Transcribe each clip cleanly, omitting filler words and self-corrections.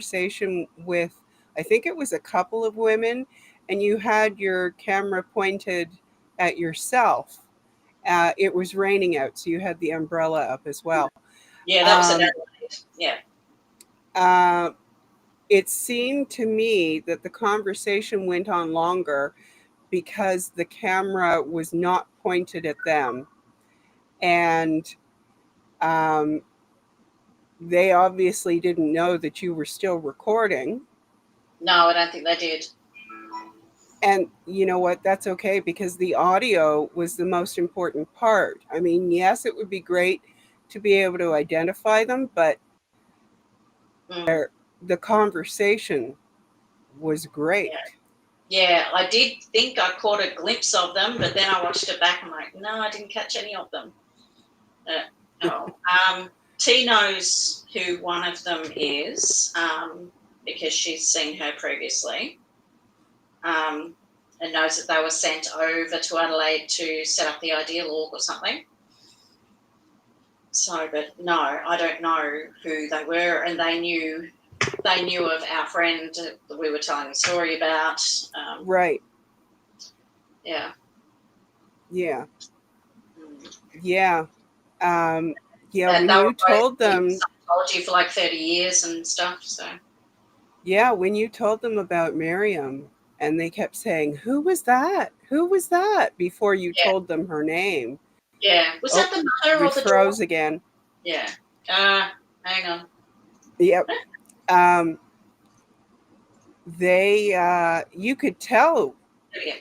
conversation with, I think it was a couple of women, and you had your camera pointed at yourself. It was raining out, so you had the umbrella up as well. Yeah, that was at Um, Adelaide. Yeah. uh, it seemed to me that the conversation went on longer because the camera was not pointed at them. And um, they obviously didn't know that you were still recording. No, I don't think they did. And you know what? That's okay because the audio was the most important part. I mean, yes, it would be great to be able to identify them, but Mm, the conversation was great. yeah. Yeah, I did think I caught a glimpse of them, but then I watched it back and I'm like, no, I didn't catch any of them. No. T knows who one of them is because she's seen her previously, um, and knows that they were sent over to Adelaide to set up the Ideal Org or something. So, but no, I don't know who they were, and they knew of our friend that we were telling the story about. Right. Yeah. Yeah. Mm. Yeah. Um, yeah. That When they you were both told in them, Scientology for like 30 years and stuff. So, yeah, when you told them about Miriam, and they kept saying, "Who was that? Who was that?" before you yeah. told them her name. Yeah. Was Oh, that the mother you or the daughter? froze again. Yeah. Hang on. Yep. Um, you could tell, Yeah.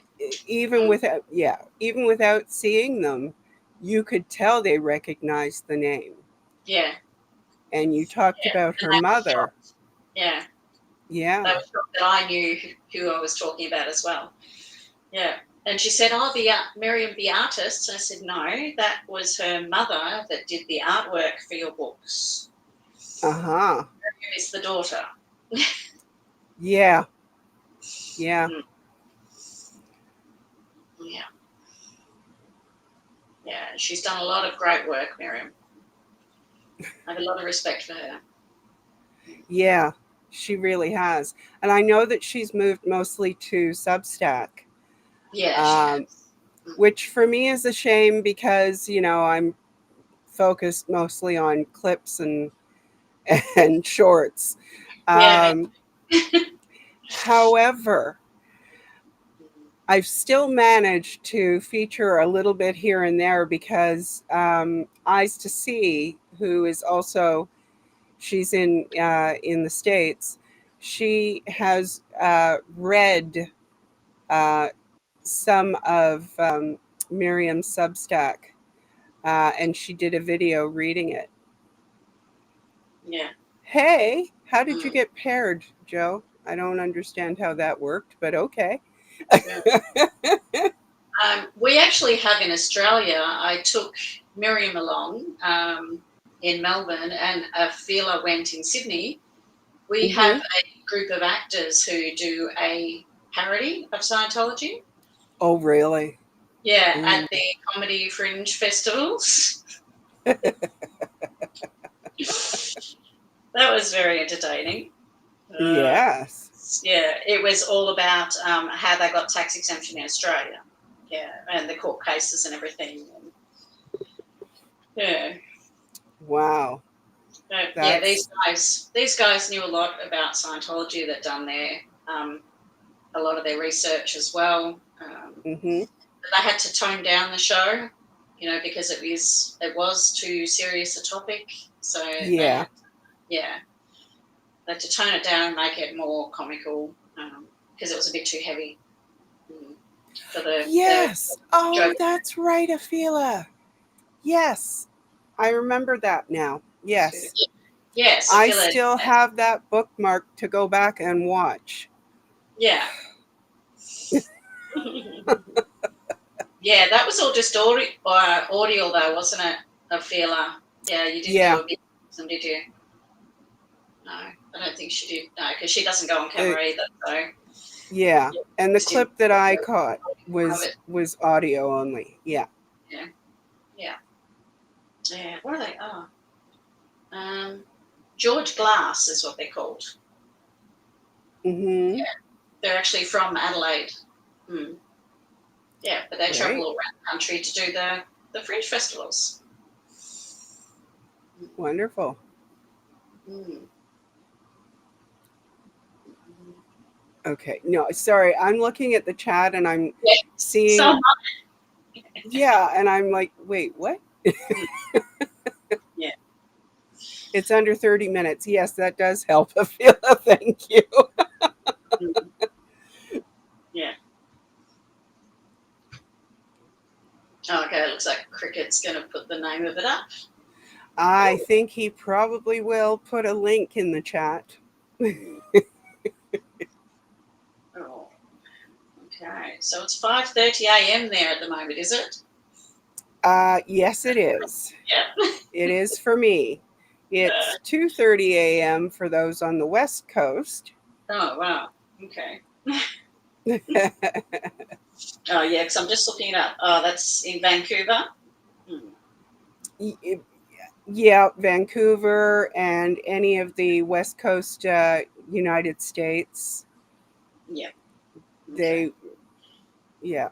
even without, yeah, even without seeing them, you could tell they recognized the name. Yeah. And you talked Yeah. about And her they were mother. shocked. Yeah. Yeah. They were shocked that I knew who I was talking about as well. Yeah. And she said, "Oh, Miriam, the artist." I said, "No, that was her mother that did the artwork for your books. Uh-huh. Miriam is the daughter." Yeah. Yeah. Mm, yeah. Yeah. She's done a lot of great work, Miriam. I have a lot of respect for her. Yeah. She really has. And I know that she's moved mostly to Substack. Yeah, she has. Um, which for me is a shame because, I'm focused mostly on clips and and shorts. Yeah, Um, However, I've still managed to feature a little bit here and there because Eyes to See, who is also she's in the States, she has read uh, some of Miriam's Substack, and she did a video reading it. yeah. Hey, how did you Mm, get paired, Joe? I don't understand how that worked, but okay. yeah. We actually have in Australia. I took Miriam along in Melbourne, and Fila went in Sydney. We have Hmm. a group of actors who do a parody of Scientology. Oh, really? Yeah, at Ooh. the Comedy Fringe festivals. That was very entertaining. Uh, Yes. yeah, it was all about how they got tax exemption in Australia. Yeah, and the court cases and everything. Yeah, Wow. yeah. That's These guys knew a lot about Scientology. They'd done a lot of their research as well. hmm But they had to tone down the show, because it was too serious a topic. So yeah. yeah, they had to tone it down and make it more comical because it was a bit too heavy for the Yes. Oh, joke. that's right, Afila. Yes. I remember that now. Yes. Yes, I I feel it. still have that bookmark to go back and watch. Yeah. Yeah, that was all just audio though, wasn't it? I feel yeah, you didn't do Yeah. a bit, did you? No, I don't think she did. No, because she doesn't go on Uh, camera either. So yeah. yeah, And the just did clip that I audio caught of was it. was audio only. Yeah. Yeah, yeah, yeah. What are they? Oh, George Glass is what they're called. Mm-hmm. They're actually from Adelaide. Yeah, but they travel Great. all around the country to do the fringe festivals. Wonderful. Mm. Okay. No, sorry. I'm looking at the chat and I'm Yeah, so seeing, yeah, and I'm like, wait, what? yeah. It's under 30 minutes. Yes, that does help. Avila, thank you. Mm. Yeah. Okay, it looks like Cricket's going to put the name of it up. I think he probably will put a link in the chat. Oh, okay. So it's 5:30 a.m. there at the moment, is it? Yes, it is. Yeah. It is for me. It's 2:30 a.m. for those on the West Coast. Oh, wow. Okay. Oh, yeah, because I'm just looking it up. Oh, that's in Vancouver. Yeah, Vancouver and any of the West Coast United States. Yeah. Okay. They, yeah.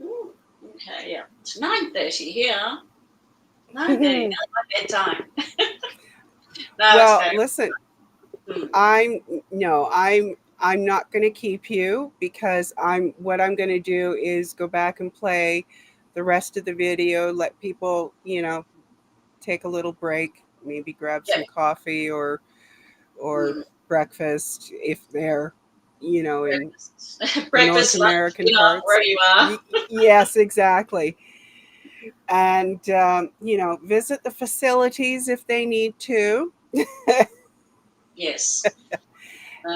Ooh, okay, yeah. It's 9:30 here. 9:30, not my bedtime. No, it's Well, okay. listen, Hmm. I'm no, I'm not going to keep you because what I'm going to do is go back and play the rest of the video, let people, take a little break, maybe grab Yeah. some coffee or Hmm. breakfast if they're, in Breakfast, the North breakfast, lunch, American dinner, parts. where you are. Yes, exactly. And visit the facilities if they need to, Yes.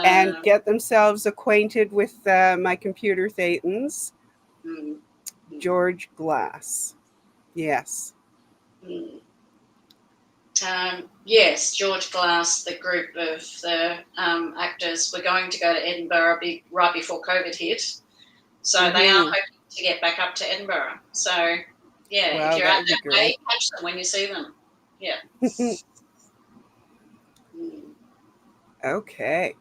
and Uh, get themselves acquainted with my computer thetans, mm, George Glass. Yes. mm. Yes, George Glass, the group of the actors, were going to go to Edinburgh right before COVID hit. So they are Mm-hmm. hoping to get back up to Edinburgh. So, yeah, if Wow, you're that out would be that way, great. catch them when you see them. Yeah. Mm. Okay.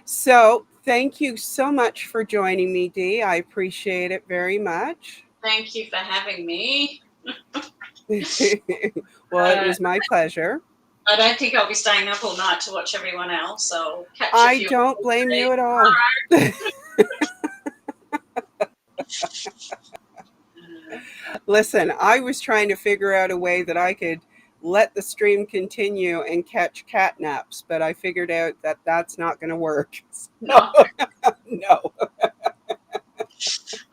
So thank you so much for joining me, Dee. I appreciate it very much. Thank you for having me. Well, it Uh, was my pleasure. I don't think I'll be staying up all night to watch everyone else. So I'll catch a I few don't blame today. you at all. Listen, I was trying to figure out a way that I could let the stream continue and catch cat naps, but I figured out that that's not going to work. So, No, no.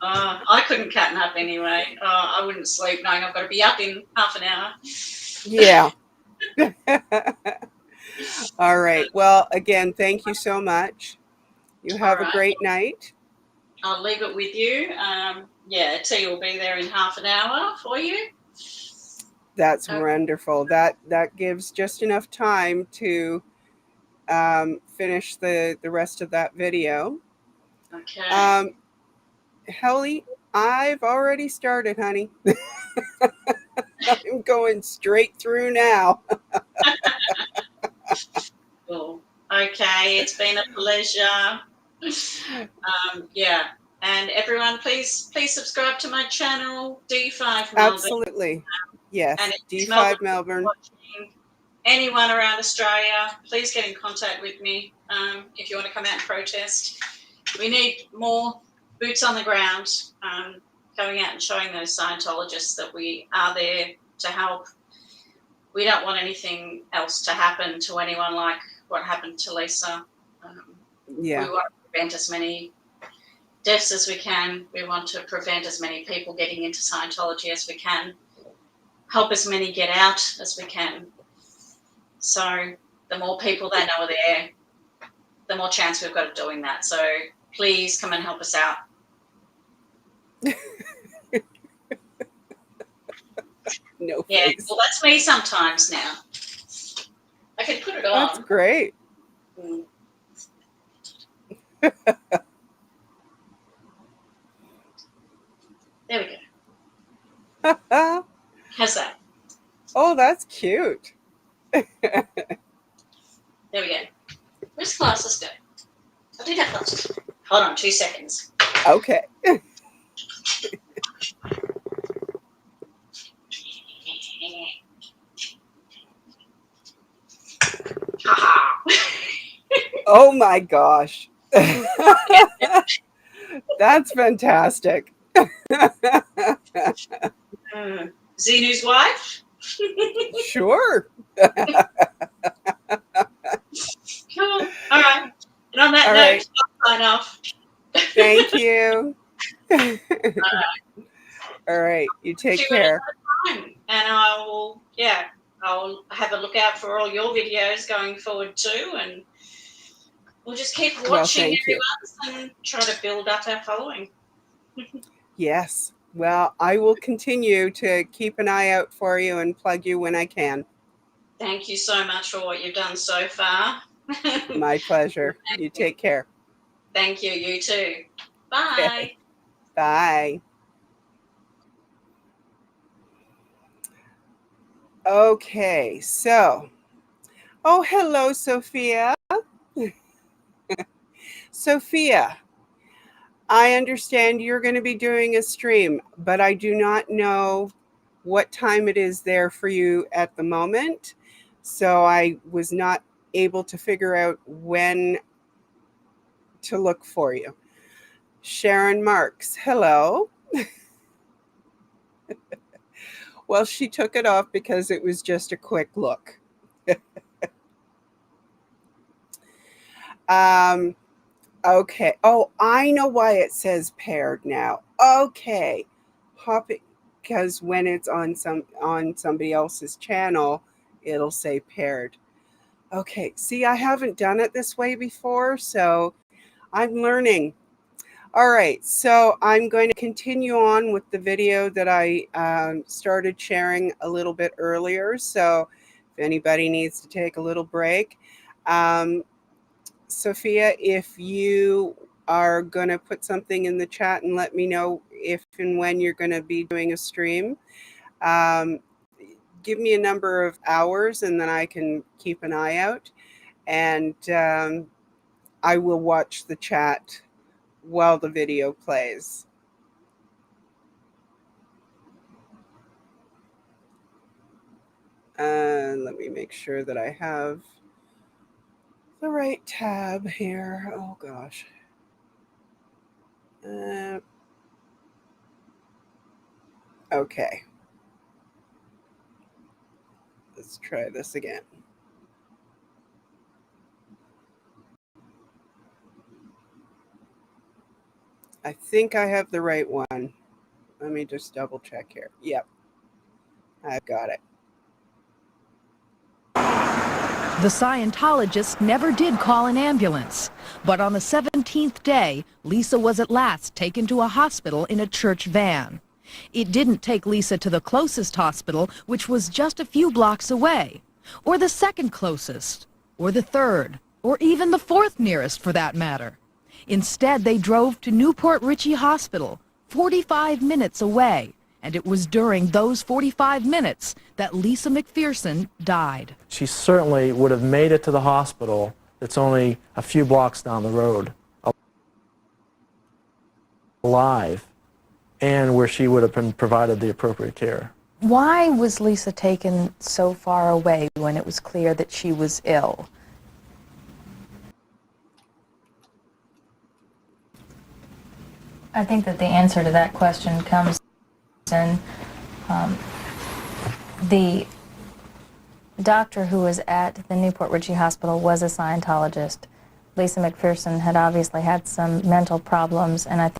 I couldn't catnap anyway. I wouldn't sleep knowing I've got to be up in half an hour. Yeah. All right. Well, again, thank you so much. You All have a right, great night. I'll leave it with you. Yeah, tea will be there in half an hour for you. That's Okay. wonderful. That gives just enough time to finish the rest of that video. Okay. Um, Helly, I've already started, honey. I'm going straight through now. Cool. Okay, it's been a pleasure. Yeah, and everyone, please subscribe to my channel, D5 Melbourne, Absolutely. and Yes. if Melbourne D5 Melbourne. watching, anyone around Australia, please get in contact with me if you want to come out and protest. We need more boots on the ground, going out and showing those Scientologists that we are there to help. We don't want anything else to happen to anyone like what happened to Lisa. We Yeah. want to prevent as many deaths as we can. We want to prevent as many people getting into Scientology as we can, help as many get out as we can. So the more people that know are there, the more chance we've got of doing that. So please come and help us out. No Yeah, face. well, that's me sometimes now. I can put it That's on. great. Mm. There we go. Oh, How's that? that's cute. There we go. Where's classes go? do that first. Hold on 2 seconds. Okay. Oh my gosh. That's fantastic. Zenu's wife? Sure. Cool. All right. And on that All note, right. I'll sign off. Thank you. All right. You take care. And I'll have a look out for all your videos going forward too, and we'll just keep watching Thank you. everyone's and try to build up our following. Yes. Well, I will continue to keep an eye out for you and plug you when I can. Thank you so much for what you've done so far. My pleasure. You take care. Thank you. You too. Bye. Okay. Bye. Okay, so, oh, hello, Sophia. Sophia, I understand you're going to be doing a stream, but I do not know what time it is there for you at the moment. So I was not able to figure out when to look for you. Sharon Marks, hello. Well, she took it off because it was just a quick look. Okay. Oh, I know why it says paired now. Okay. Hopping, because when it's on somebody else's channel, it'll say paired. Okay. See, I haven't done it this way before, so I'm learning. All right. So I'm going to continue on with the video that I started sharing a little bit earlier. So if anybody needs to take a little break, Sophia, if you are going to put something in the chat and let me know if and when you're going to be doing a stream, give me a number of hours and then I can keep an eye out. And I will watch the chat while the video plays. Let me make sure that I have the right tab here. Oh gosh. Okay. Let's try this again. I think I have the right one. Let me just double check here. Yep. I've got it. The Scientologist never did call an ambulance, but on the 17th day, Lisa was at last taken to a hospital in a church van. It didn't take Lisa to the closest hospital, which was just a few blocks away, or the second closest, or the third, or even the fourth nearest for that matter. Instead, they drove to Newport Richey Hospital, 45 minutes away. And it was during those 45 minutes that Lisa McPherson died. She certainly would have made it to the hospital that's only a few blocks down the road, alive, and where she would have been provided the appropriate care. Why was Lisa taken so far away when it was clear that she was ill? I think that the answer to that question comes in the doctor who was at the Newport Richey Hospital was a Scientologist. Lisa McPherson had obviously had some mental problems, and I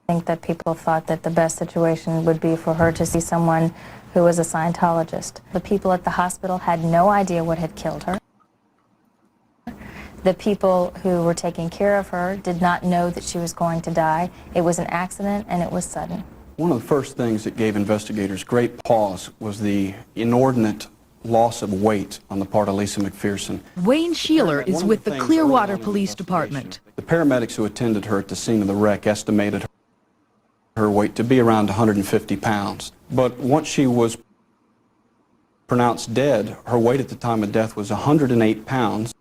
think that people thought that the best situation would be for her to see someone who was a Scientologist. The people at the hospital had no idea what had killed her. The people who were taking care of her did not know that she was going to die. It was an accident, and it was sudden. One of the first things that gave investigators great pause was the inordinate loss of weight on the part of Lisa McPherson. Wayne Sheeler is with the Clearwater Police Department. The paramedics who attended her at the scene of the wreck estimated her weight to be around 150 pounds. But once she was pronounced dead, her weight at the time of death was 108 pounds.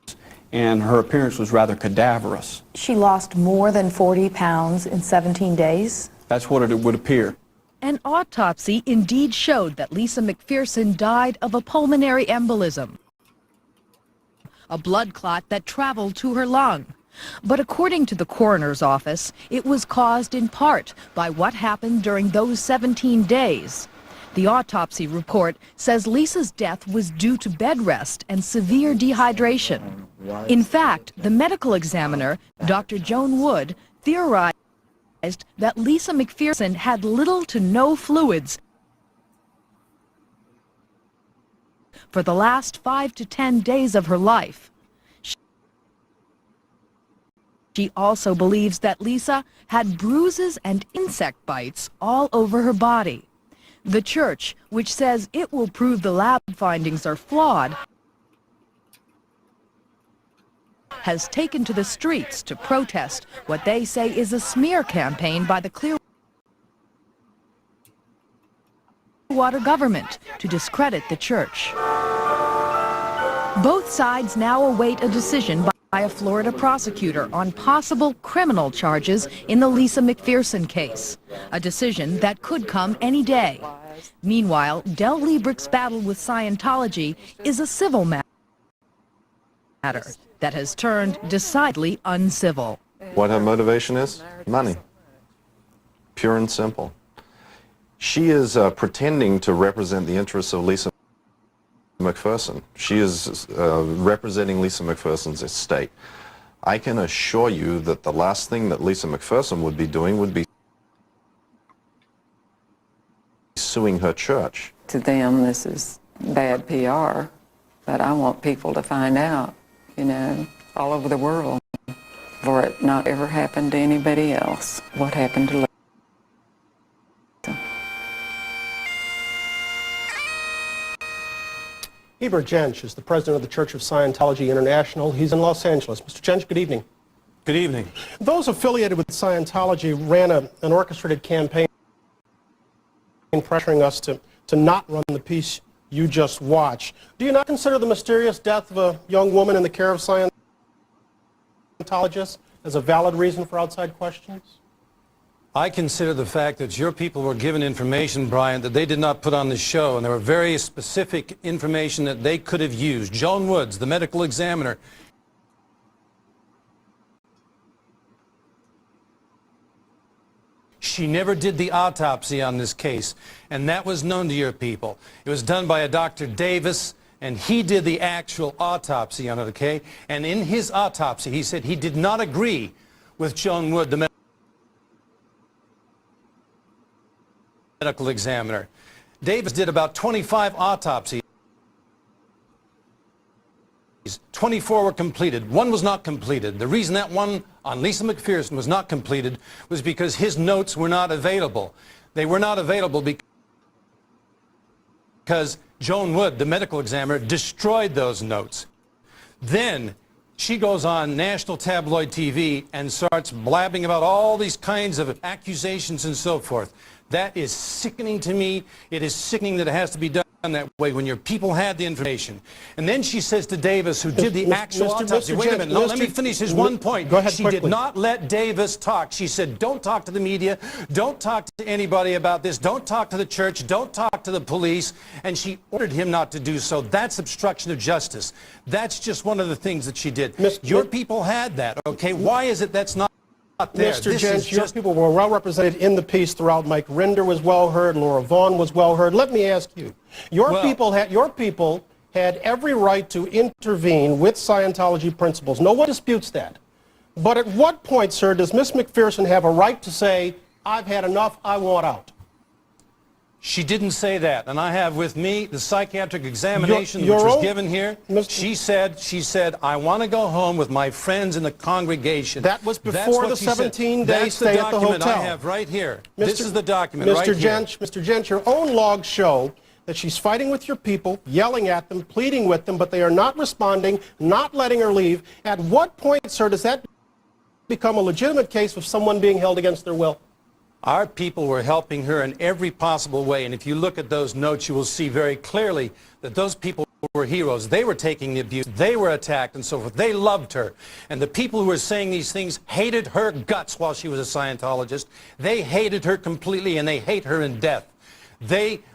and her appearance was rather cadaverous. She lost more than 40 pounds in 17 days. That's what it would appear. An autopsy indeed showed that Lisa McPherson died of a pulmonary embolism, a blood clot that traveled to her lung. But according to the coroner's office, it was caused in part by what happened during those 17 days. The autopsy report says Lisa's death was due to bed rest and severe dehydration. In fact, the medical examiner, Dr. Joan Wood, theorized that Lisa McPherson had little to no fluids for the last 5 to 10 days of her life. She also believes that Lisa had bruises and insect bites all over her body. The church, which says it will prove the lab findings are flawed, has taken to the streets to protest what they say is a smear campaign by the Clearwater government to discredit the church. Both sides now await a decision by a Florida prosecutor on possible criminal charges in the Lisa McPherson case, a decision that could come any day. Meanwhile, Del Liebrick's battle with Scientology is a civil matter that has turned decidedly uncivil. What her motivation is? Money. Pure and simple. She is pretending to represent the interests of Lisa McPherson. She is representing Lisa McPherson's estate. I can assure you that the last thing that Lisa McPherson would be doing would be suing her church. To them, this is bad PR, but I want people to find out, you know, all over the world, for it not ever happened to anybody else. What happened to Lisa? Heber Jensch is the president of the Church of Scientology International. He's in Los Angeles. Mr. Jensch, good evening. Good evening. Those affiliated with Scientology ran an orchestrated campaign pressuring us to not run the piece you just watched. Do you not consider the mysterious death of a young woman in the care of Scientologists as a valid reason for outside questions? I consider the fact that your people were given information, Brian, that they did not put on the show, and there were very specific information that they could have used. Joan Woods, the medical examiner, she never did the autopsy on this case, and that was known to your people. It was done by a Dr. Davis, and he did the actual autopsy on it, okay? And in his autopsy, he said he did not agree with Joan Wood, the medical examiner. Davis did about 25 autopsies. 24 were completed. One was not completed. The reason that one on Lisa McPherson was not completed was because his notes were not available. They were not available because Joan Wood, the medical examiner, destroyed those notes. Then she goes on national tabloid TV and starts blabbing about all these kinds of accusations and so forth. That is sickening to me. It is sickening that it has to be done that way when your people had the information. And then she says to Davis, who did the actual autopsy, wait a minute, no, let me finish his one point. Go ahead, she quickly. did not let Davis talk. She said, don't talk to the media, don't talk to anybody about this, don't talk to the church, don't talk to the police, and she ordered him not to do so. That's obstruction of justice. That's just one of the things that she did. Your people had that, okay? Why is it that's not there? Mr. Jensch, your people were well represented in the piece throughout. Mike Rinder was well heard. Laura Vaughn was well heard. Let me ask you, your people had every right to intervene with Scientology principles. No one disputes that. But at what point, sir, does Ms. McPherson have a right to say, I've had enough, I want out? She didn't say that, and I have with me the psychiatric examination which was given here. She said, I want to go home with my friends in the congregation. That was before the 17-day stay at the hotel. That's the document I have right here. This is the document right here. Mr. Jensch, your own logs show that she's fighting with your people, yelling at them, pleading with them, but they are not responding, not letting her leave. At what point, sir, does that become a legitimate case of someone being held against their will? Our people were helping her in every possible way, and if you look at those notes, you will see very clearly that those people were heroes. They were taking the abuse. They were attacked and so forth. They loved her. And the people who were saying these things hated her guts while she was a Scientologist. They hated her completely, and they hate her in death.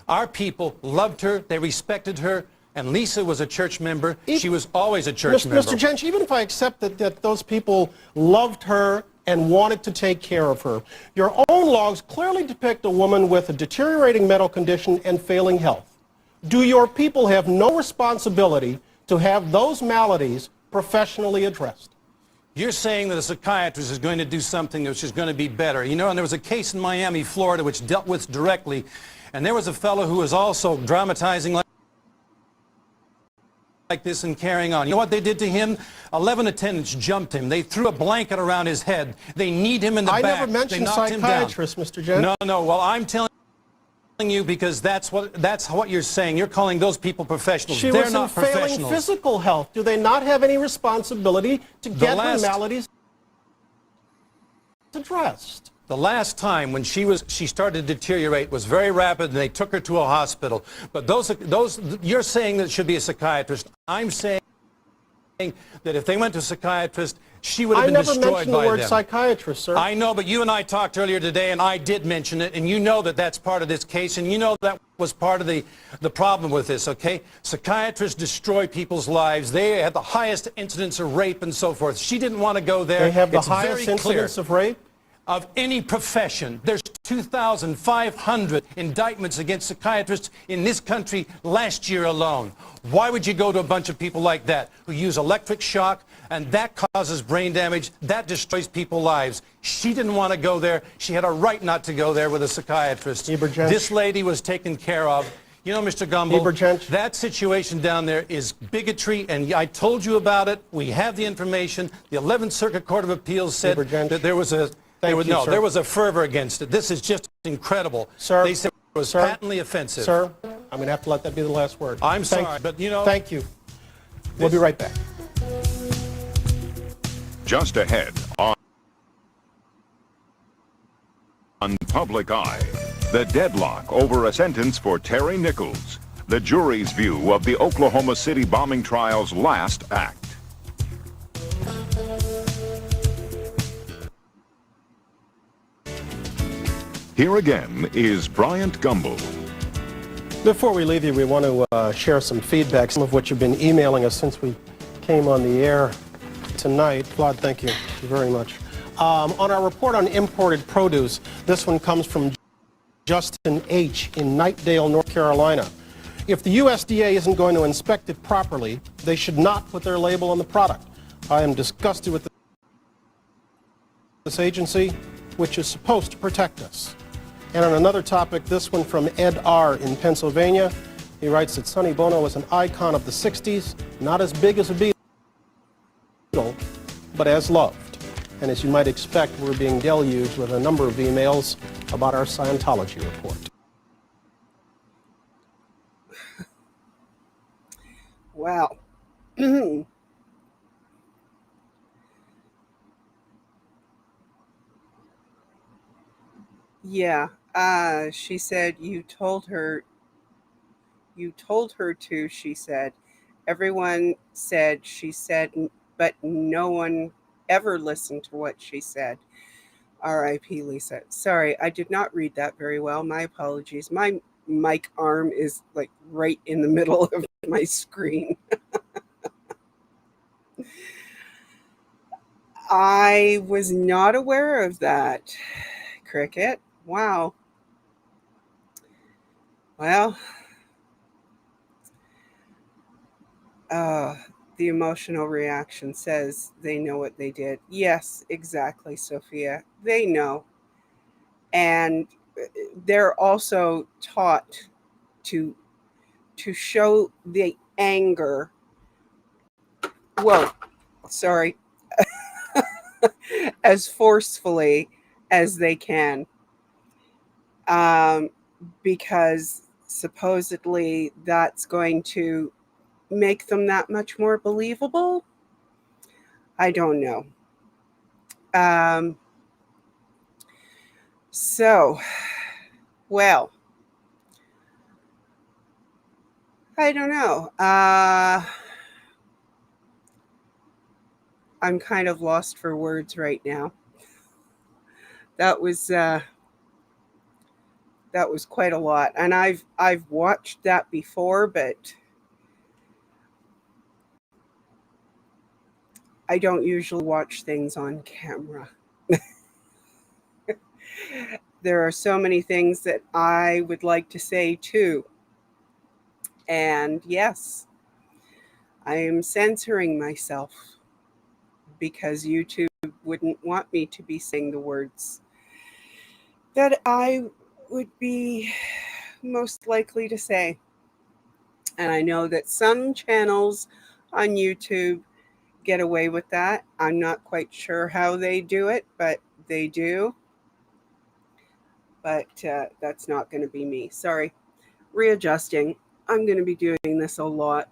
Our people loved her. They respected her. And Lisa was a church member. She was always a church member. Mr. Jench, even if I accept that those people loved her and wanted to take care of her, your own logs clearly depict a woman with a deteriorating mental condition and failing health. Do your people have no responsibility to have those maladies professionally addressed? You're saying that a psychiatrist is going to do something which is going to be better. You know, and there was a case in Miami, Florida, which dealt with directly, and there was a fellow who was also dramatizing like this and carrying on. You know what they did to him? 11 attendants jumped him. They threw a blanket around his head. They kneed him in the back. I never mentioned psychiatrists, Mr. Jench. No. Well, I'm telling you because that's what you're saying. You're calling those people professionals. They're not professionals. She was in failing physical health. Do they not have any responsibility to get her maladies addressed? The last time when she started to deteriorate was very rapid, and they took her to a hospital. But you're saying that it should be a psychiatrist. I'm saying that if they went to a psychiatrist, she would have been destroyed by them. I never mentioned the word psychiatrist, sir. I know, but you and I talked earlier today, and I did mention it, and you know that that's part of this case, and you know that was part of the problem with this, okay? Psychiatrists destroy people's lives. They have the highest incidence of rape and so forth. She didn't want to go there. They have the highest incidence of rape? Of any profession. There's 2,500 indictments against psychiatrists in this country last year alone. Why would you go to a bunch of people like that who use electric shock, and that causes brain damage, that destroys people's lives? She didn't want to go there. She had a right not to go there with a psychiatrist. This lady was taken care of. You know, Mr. Gumbel, that situation down there is bigotry, and I told you about it. We have the information. The 11th Circuit Court of Appeals said that there was a there was a fervor against it. This is just incredible. Sir, they said it was patently offensive. Sir, I'm going to have to let that be the last word. I'm sorry, but you know. Thank you. We'll be right back. Just ahead on Public Eye, the deadlock over a sentence for Terry Nichols, the jury's view of the Oklahoma City bombing trial's last act. Here again is Bryant Gumbel. Before we leave you, we want to share some feedback, some of which you've been emailing us since we came on the air tonight. Claude, thank you very much. On our report on imported produce, this one comes from Justin H. in Knightdale, North Carolina. If the USDA isn't going to inspect it properly, they should not put their label on the product. I am disgusted with this agency, which is supposed to protect us. And on another topic, this one from Ed R. in Pennsylvania. He writes that Sonny Bono was an icon of the 60s, not as big as a Beatle, but as loved. And as you might expect, we're being deluged with a number of emails about our Scientology report. Wow. Yeah. She said you told her to, she said. Everyone said she said, but no one ever listened to what she said. R.I.P. Lisa. Sorry, I did not read that very well. My apologies. My mic arm is like right in the middle of my screen. I was not aware of that, Cricket. Wow. Well, the emotional reaction says they know what they did. Yes, exactly, Sophia. They know. And they're also taught to show the anger. Whoa, sorry. As forcefully as they can. Because supposedly that's going to make them that much more believable. I don't know. So, well, I don't know. I'm kind of lost for words right now. That was quite a lot, and I've watched that before, but I don't usually watch things on camera. There are so many things that I would like to say too. And yes, I am censoring myself because YouTube wouldn't want me to be saying the words that I would be most likely to say. And I know that some channels on YouTube get away with that. I'm not quite sure how they do it, but they do. But that's not going to be me. Sorry. Readjusting. I'm going to be doing this a lot.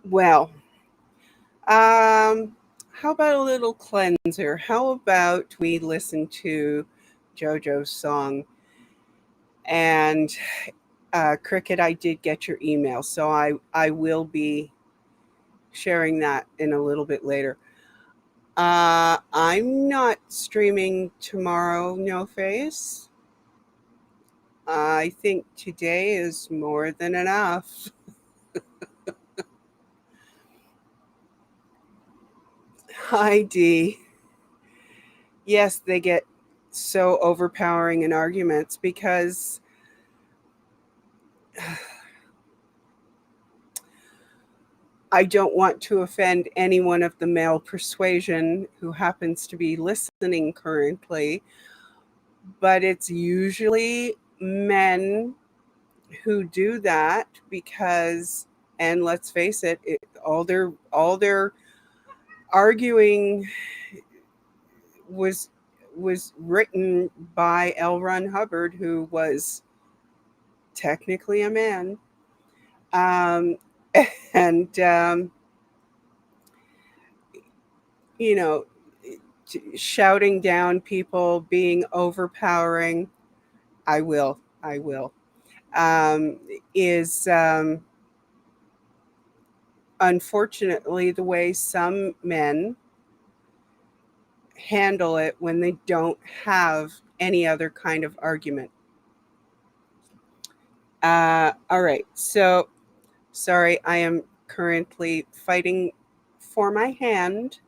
Well, how about a little cleanser? How about we listen to JoJo's song? And Cricket, I did get your email, so I will be sharing that in a little bit later. I'm not streaming tomorrow, No Face. I think today is more than enough. Hi, Dee. Yes, they get so overpowering in arguments because I don't want to offend anyone of the male persuasion who happens to be listening currently, but it's usually men who do that because, and let's face it, all their arguing was written by L. Ron Hubbard, who was technically a man. And you know, shouting down people, being overpowering, I will, is unfortunately the way some men handle it when they don't have any other kind of argument. All right, so sorry, I am currently fighting for my hand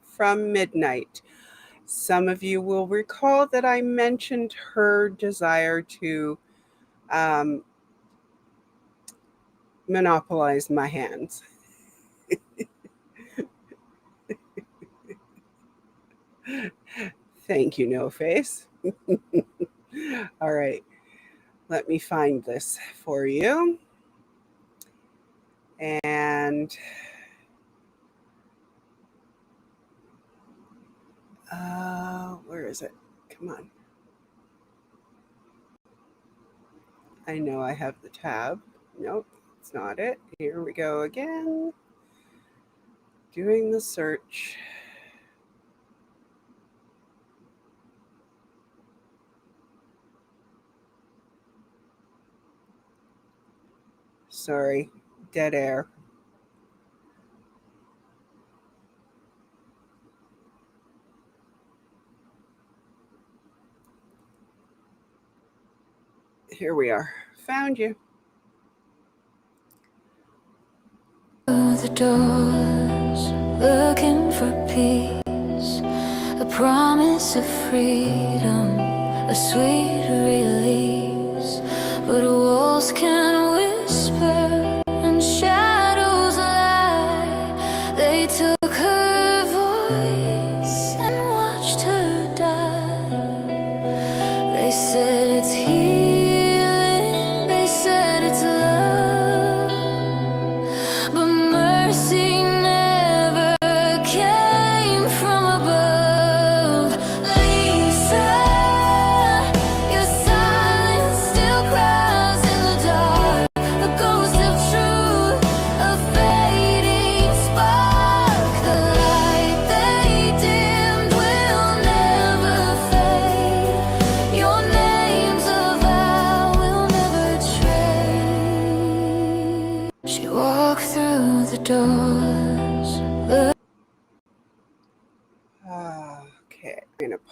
from Midnight. Some of you will recall that I mentioned her desire to monopolize my hands. Thank you, No Face. All right, let me find this for you. And where is it? Come on. I know I have the tab. Nope, it's not it. Here we go again. Doing the search. Sorry, dead air. Here we are. Found you. The doors, looking for peace, a promise of freedom, a sweet release. But walls can whisper and shadows lie. They took her voice and watched her die. They said it's healing, they said it's love, but mercy never came from above. Lisa, your silence still cries in the dark.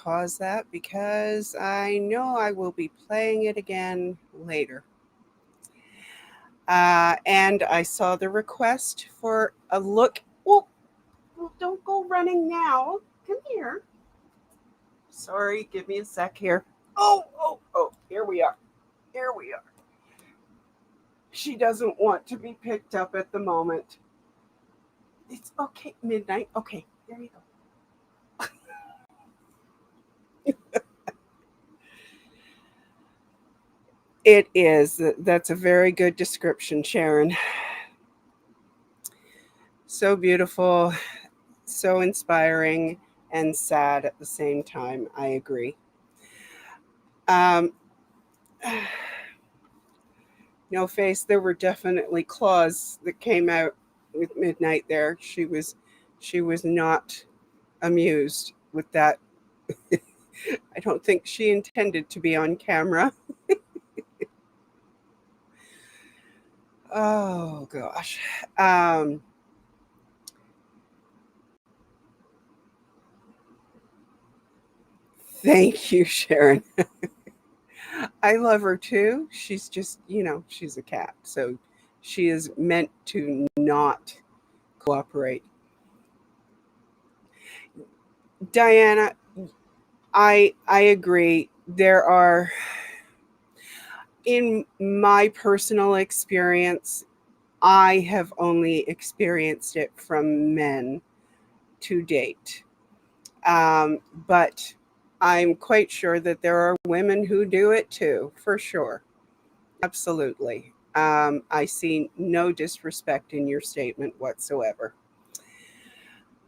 pause that because I know I will be playing it again later. And I saw the request for a look. Oh, well, don't go running now. Come here. Sorry, give me a sec here. Oh, here we are. Here we are. She doesn't want to be picked up at the moment. It's okay, midnight. Okay, there you go. It is. That's a very good description, Sharon. So beautiful, so inspiring, and sad at the same time. I agree. No face, there were definitely claws that came out with Midnight there. She was not amused with that. I don't think she intended to be on camera. Oh gosh. Thank you, Sharon. I love her too. She's just, she's a cat. So she is meant to not cooperate. Diana, I agree. There are, in my personal experience, I have only experienced it from men to date. But I'm quite sure that there are women who do it too, for sure. Absolutely. I see no disrespect in your statement whatsoever.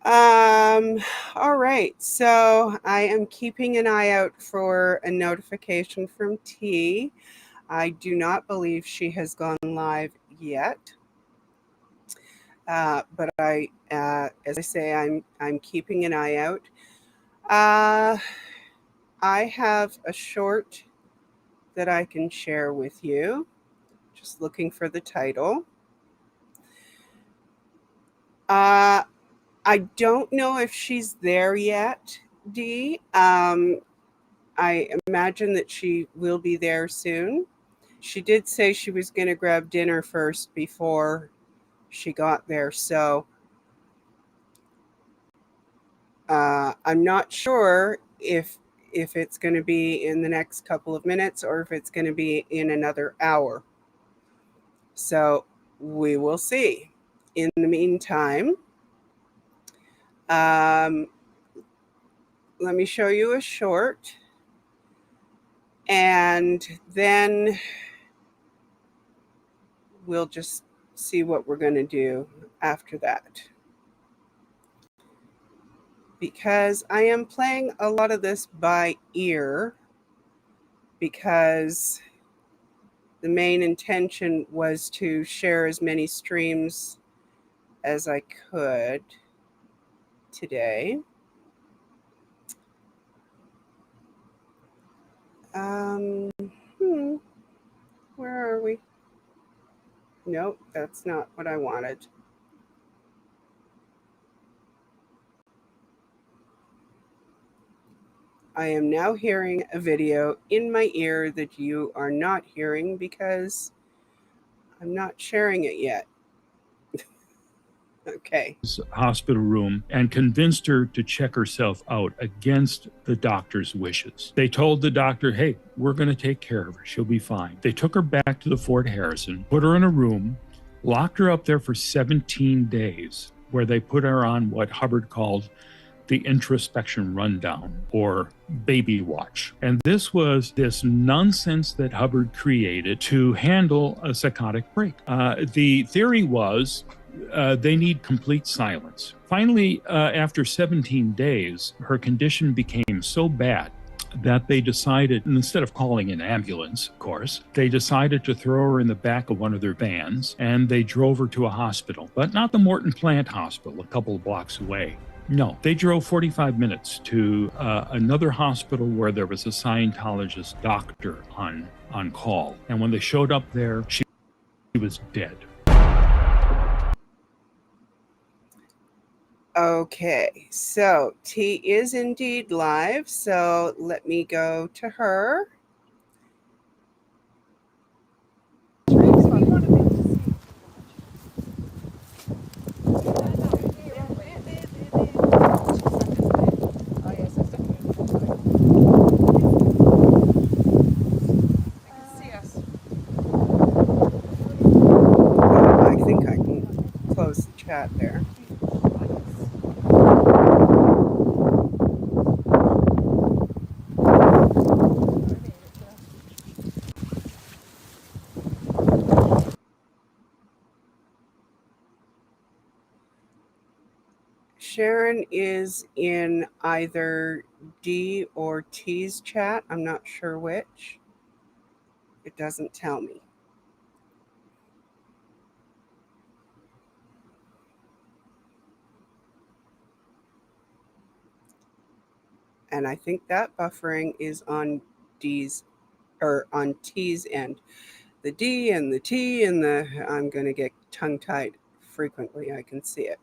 All right. So I am keeping an eye out for a notification from T. I do not believe she has gone live yet. But as I say, I'm keeping an eye out. I have a short that I can share with you. Just looking for the title. I don't know if she's there yet, Dee. I imagine that she will be there soon. She did say she was going to grab dinner first before she got there, so I'm not sure if it's going to be in the next couple of minutes or if it's going to be in another hour. So we will see. In the meantime, let me show you a short, and then we'll just see what we're going to do after that. Because I am playing a lot of this by ear, because the main intention was to share as many streams as I could today. Where are we? Nope, that's not what I wanted. I am now hearing a video in my ear that you are not hearing because I'm not sharing it yet. Okay. Hospital room and convinced her to check herself out against the doctor's wishes. They told the doctor, hey, we're going to take care of her. She'll be fine. They took her back to the Fort Harrison, put her in a room, locked her up there for 17 days, where they put her on what Hubbard called the introspection rundown, or baby watch. And this was this nonsense that Hubbard created to handle a psychotic break. The theory was they need complete silence. Finally, after 17 days, her condition became so bad that they decided, instead of calling an ambulance, of course, they decided to throw her in the back of one of their vans, and they drove her to a hospital, but not the Morton Plant Hospital, a couple of blocks away. No, they drove 45 minutes to another hospital where there was a Scientologist doctor on call. And when they showed up there, she was dead. Okay, so T is indeed live, so let me go to her. I think I can close the chat there. Sharon is in either D or T's chat. I'm not sure which. It doesn't tell me. And I think that buffering is on D's or on T's end. The D and the T and I'm going to get tongue-tied frequently. I can see it.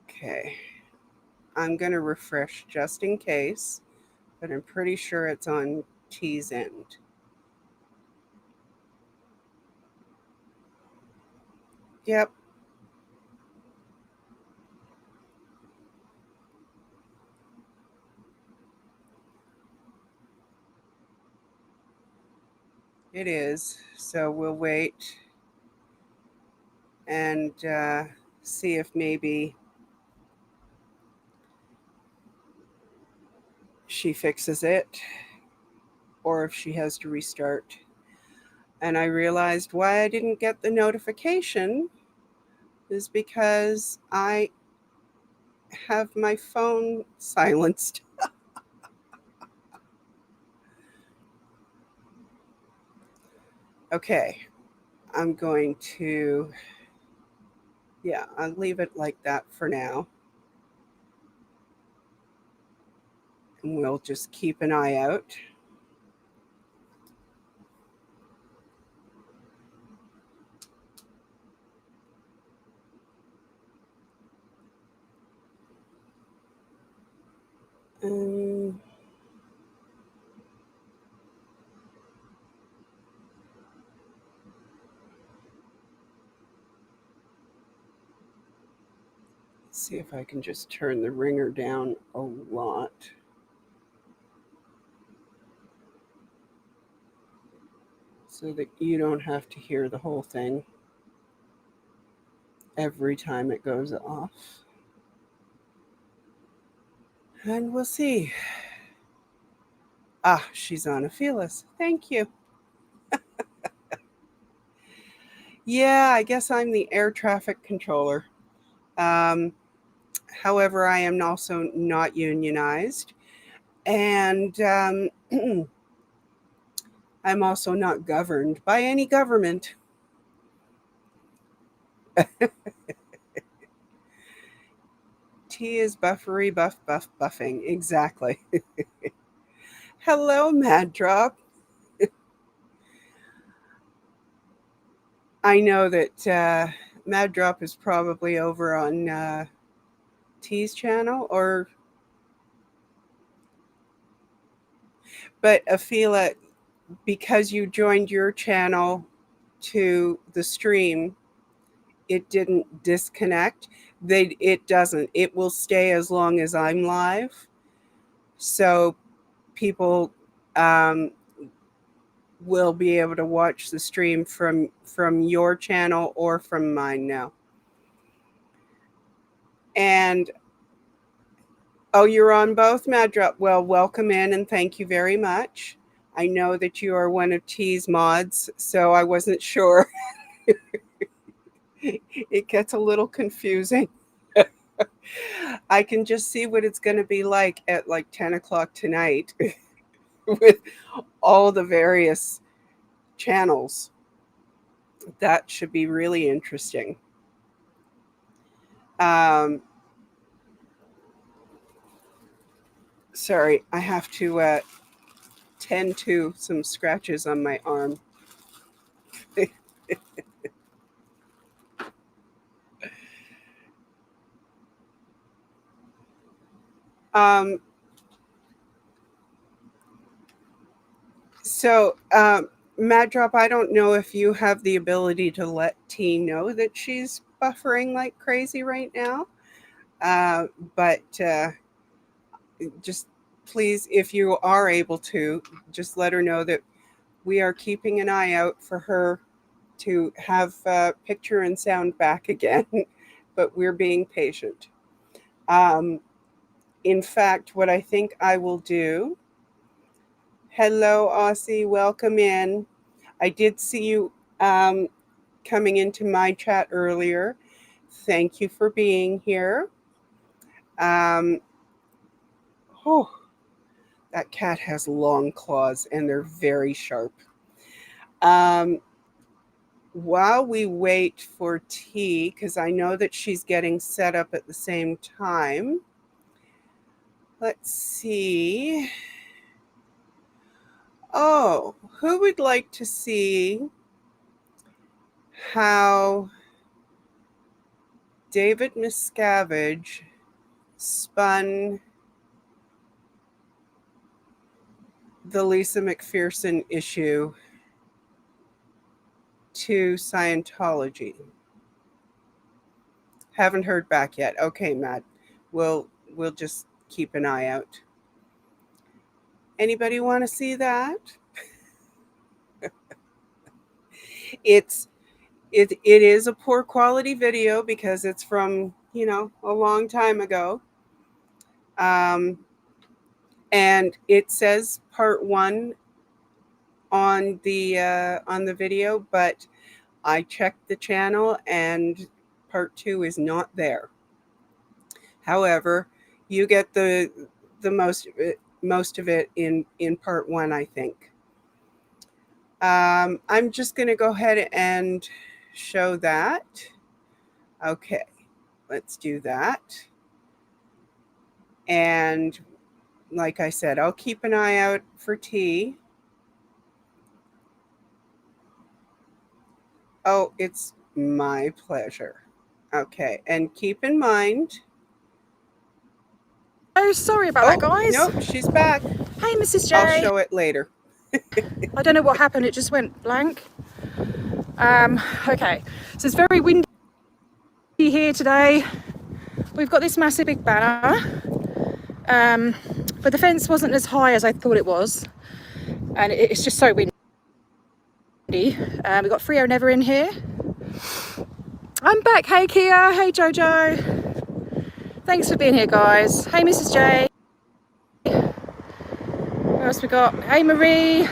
Okay. I'm going to refresh just in case, but I'm pretty sure it's on T's end. Yep. It is. So we'll wait and see if maybe she fixes it or if she has to restart. And I realized why I didn't get the notification is because I have my phone silenced. Okay, I'm going to, yeah, I'll leave it like that for now. And we'll just keep an eye out. See if I can just turn the ringer down a lot. So that you don't have to hear the whole thing every time it goes off. And we'll see. Ah, she's on Aphelis. Thank you. Yeah, I guess I'm the air traffic controller. However, I am also not unionized. And I'm also not governed by any government. T is buffery, buffing. Exactly. Hello, Mad Drop. I know that Mad Drop is probably over on T's channel, but Afila, because you joined your channel to the stream, it didn't disconnect. It doesn't. It will stay as long as I'm live. So people will be able to watch the stream from your channel or from mine now. And oh, you're on both, Mad Drop. Well, welcome in and thank you very much. I know that you are one of T's mods, so I wasn't sure. It gets a little confusing. I can just see what it's going to be like at like 10 o'clock tonight with all the various channels. That should be really interesting. Sorry, I have to tend to some scratches on my arm. um, Mad Drop, I don't know if you have the ability to let T know that she's buffering like crazy right now. But just please, if you are able to, just let her know that we are keeping an eye out for her to have picture and sound back again, but we're being patient. In fact, what I think I will do, hello, Aussie, welcome in. I did see you coming into my chat earlier. Thank you for being here. Oh, that cat has long claws and they're very sharp. While we wait for T, because I know that she's getting set up at the same time, let's see. Oh, who would like to see how David Miscavige spun the Lisa McPherson issue to Scientology? Haven't heard back yet. Okay, Matt. We'll just keep an eye out. Anybody want to see that? It is a poor quality video because it's from, a long time ago. And it says part 1 on the video, but I checked the channel and part 2 is not there. However, you get the most of it in part 1, I think. I'm just going to go ahead and show that. Okay, let's do that. And like I said, I'll keep an eye out for T. Oh, it's my pleasure. Okay, and keep in mind. Oh, sorry about that, guys. Nope, she's back. Hey, Mrs. J. I'll show it later. I don't know what happened. It just went blank. Okay, so it's very windy here today. We've got this massive big banner, but the fence wasn't as high as I thought it was, and it's just so windy. We've got Frio Never in here. I'm back. Hey, Kia. Hey, Jojo. Thanks for being here, guys. Hey, Mrs. J. What else we got? Hey, Marie.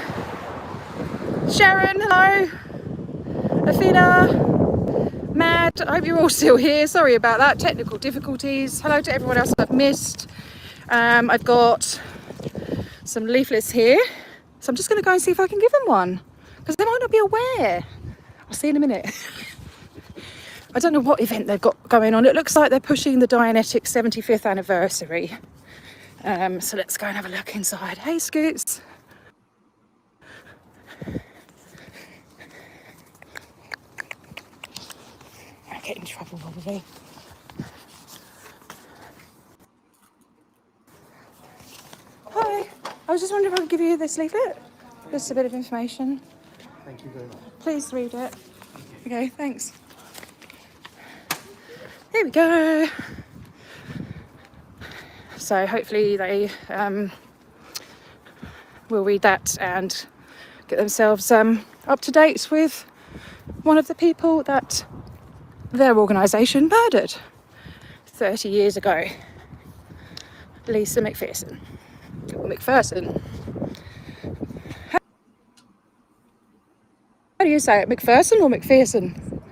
Sharon, hello. Afina. Mad, I hope you're all still here. Sorry about that. Technical difficulties. Hello to everyone else I've missed. I've got some leaflets here. So I'm just going to go and see if I can give them one, because they might not be aware. I'll see in a minute. I don't know what event they've got going on. It looks like they're pushing the Dianetic 75th anniversary. So let's go and have a look inside. Hey, Scoots. I get in trouble probably. Hi. I was just wondering if I could give you this leaflet. Just a bit of information. Thank you very much. Please read it. Okay, thanks. Here we go. So hopefully they will read that and get themselves up to date with one of the people that their organisation murdered 30 years ago. Lisa McPherson. Or McPherson. How do you say it? McPherson or McPherson?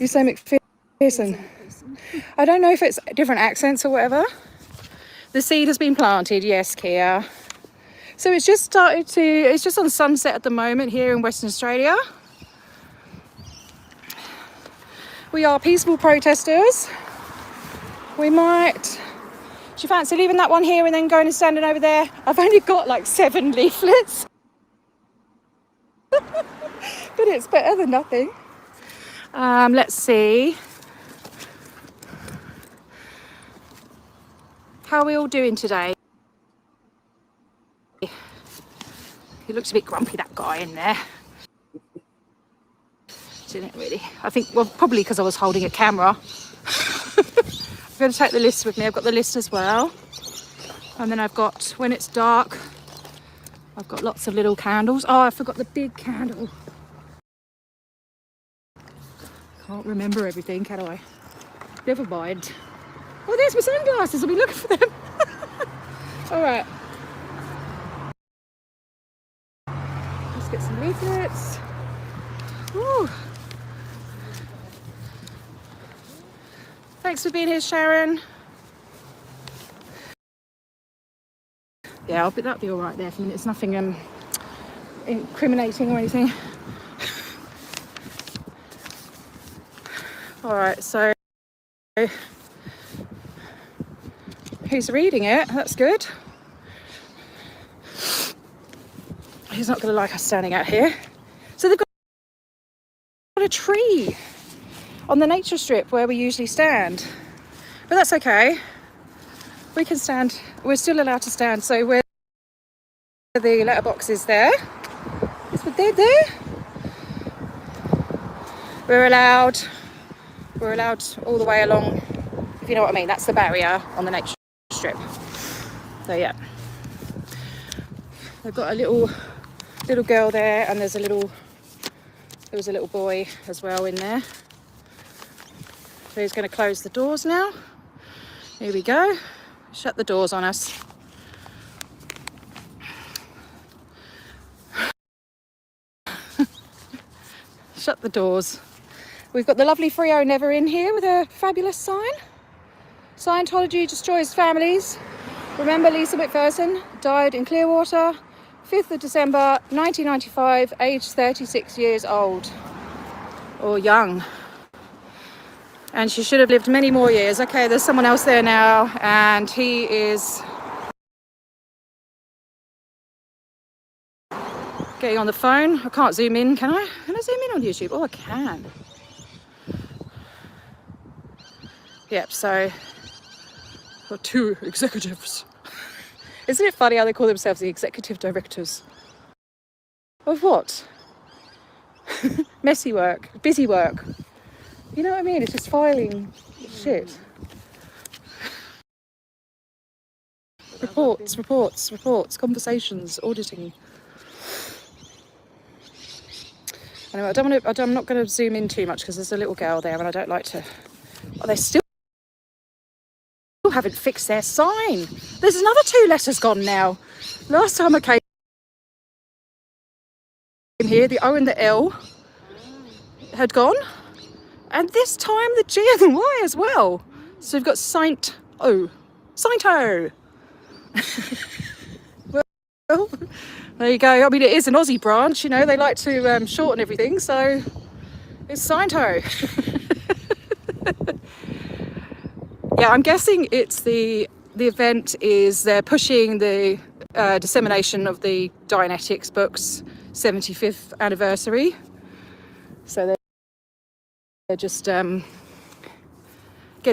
You say McPherson. I don't know if it's different accents or whatever. The seed has been planted, yes, Kia. So it's just on sunset at the moment here in Western Australia. We are peaceful protesters. We might Do you fancy leaving that one here and then going and standing over there? I've only got like 7 leaflets. But it's better than nothing. Let's see. How are we all doing today? He looks a bit grumpy, that guy in there. Didn't it really? I think, well, probably because I was holding a camera. I'm going to take the list with me. I've got the list as well. And then I've got, when it's dark, I've got lots of little candles. Oh, I forgot the big candle. Can't remember everything, can I? Never mind. Oh, there's my sunglasses. I'll be looking for them. All right. Let's get some leaflets. Ooh. Thanks for being here, Sharon. Yeah, that'll be all right there for a minute. It's nothing incriminating or anything. All right, so he's reading it. That's good. He's not going to like us standing out here. So they've got a tree on the nature strip where we usually stand, but that's okay. We can stand. We're still allowed to stand. So where the letterbox is there, they're there. We're allowed all the way along, if you know what I mean. That's the barrier on the nature strip. So yeah, they've got a little girl there, and there was a little boy as well in there. So he's going to close the doors now. Here we go. Shut the doors on us. Shut the doors. We've got the lovely Frio Never in here with a fabulous sign. Scientology destroys families. Remember Lisa McPherson died in Clearwater, 5th of December 1995, aged 36 years old. Or young. And she should have lived many more years. Okay, there's someone else there now, and he is getting on the phone. I can't zoom in, can I? Can I zoom in on YouTube? Oh, I can. Yep, so got 2 executives. Isn't it funny how they call themselves the executive directors? Of what? Messy work, busy work. You know what I mean? It's just filing shit. Reports, conversations, auditing. Anyway, I'm not going to zoom in too much because there's a little girl there and I don't like to... Oh, they still haven't fixed their sign. There's another 2 letters gone now. Last time I came here, the O and the L had gone. And this time the G and the Y as well. So we've got Saint-O. Saint-O. Well, there you go. I mean, it is an Aussie branch, you know, they like to shorten everything, so it's Saint-O. Yeah, I'm guessing it's the event is they're pushing the dissemination of the Dianetics books 75th anniversary. So they're just getting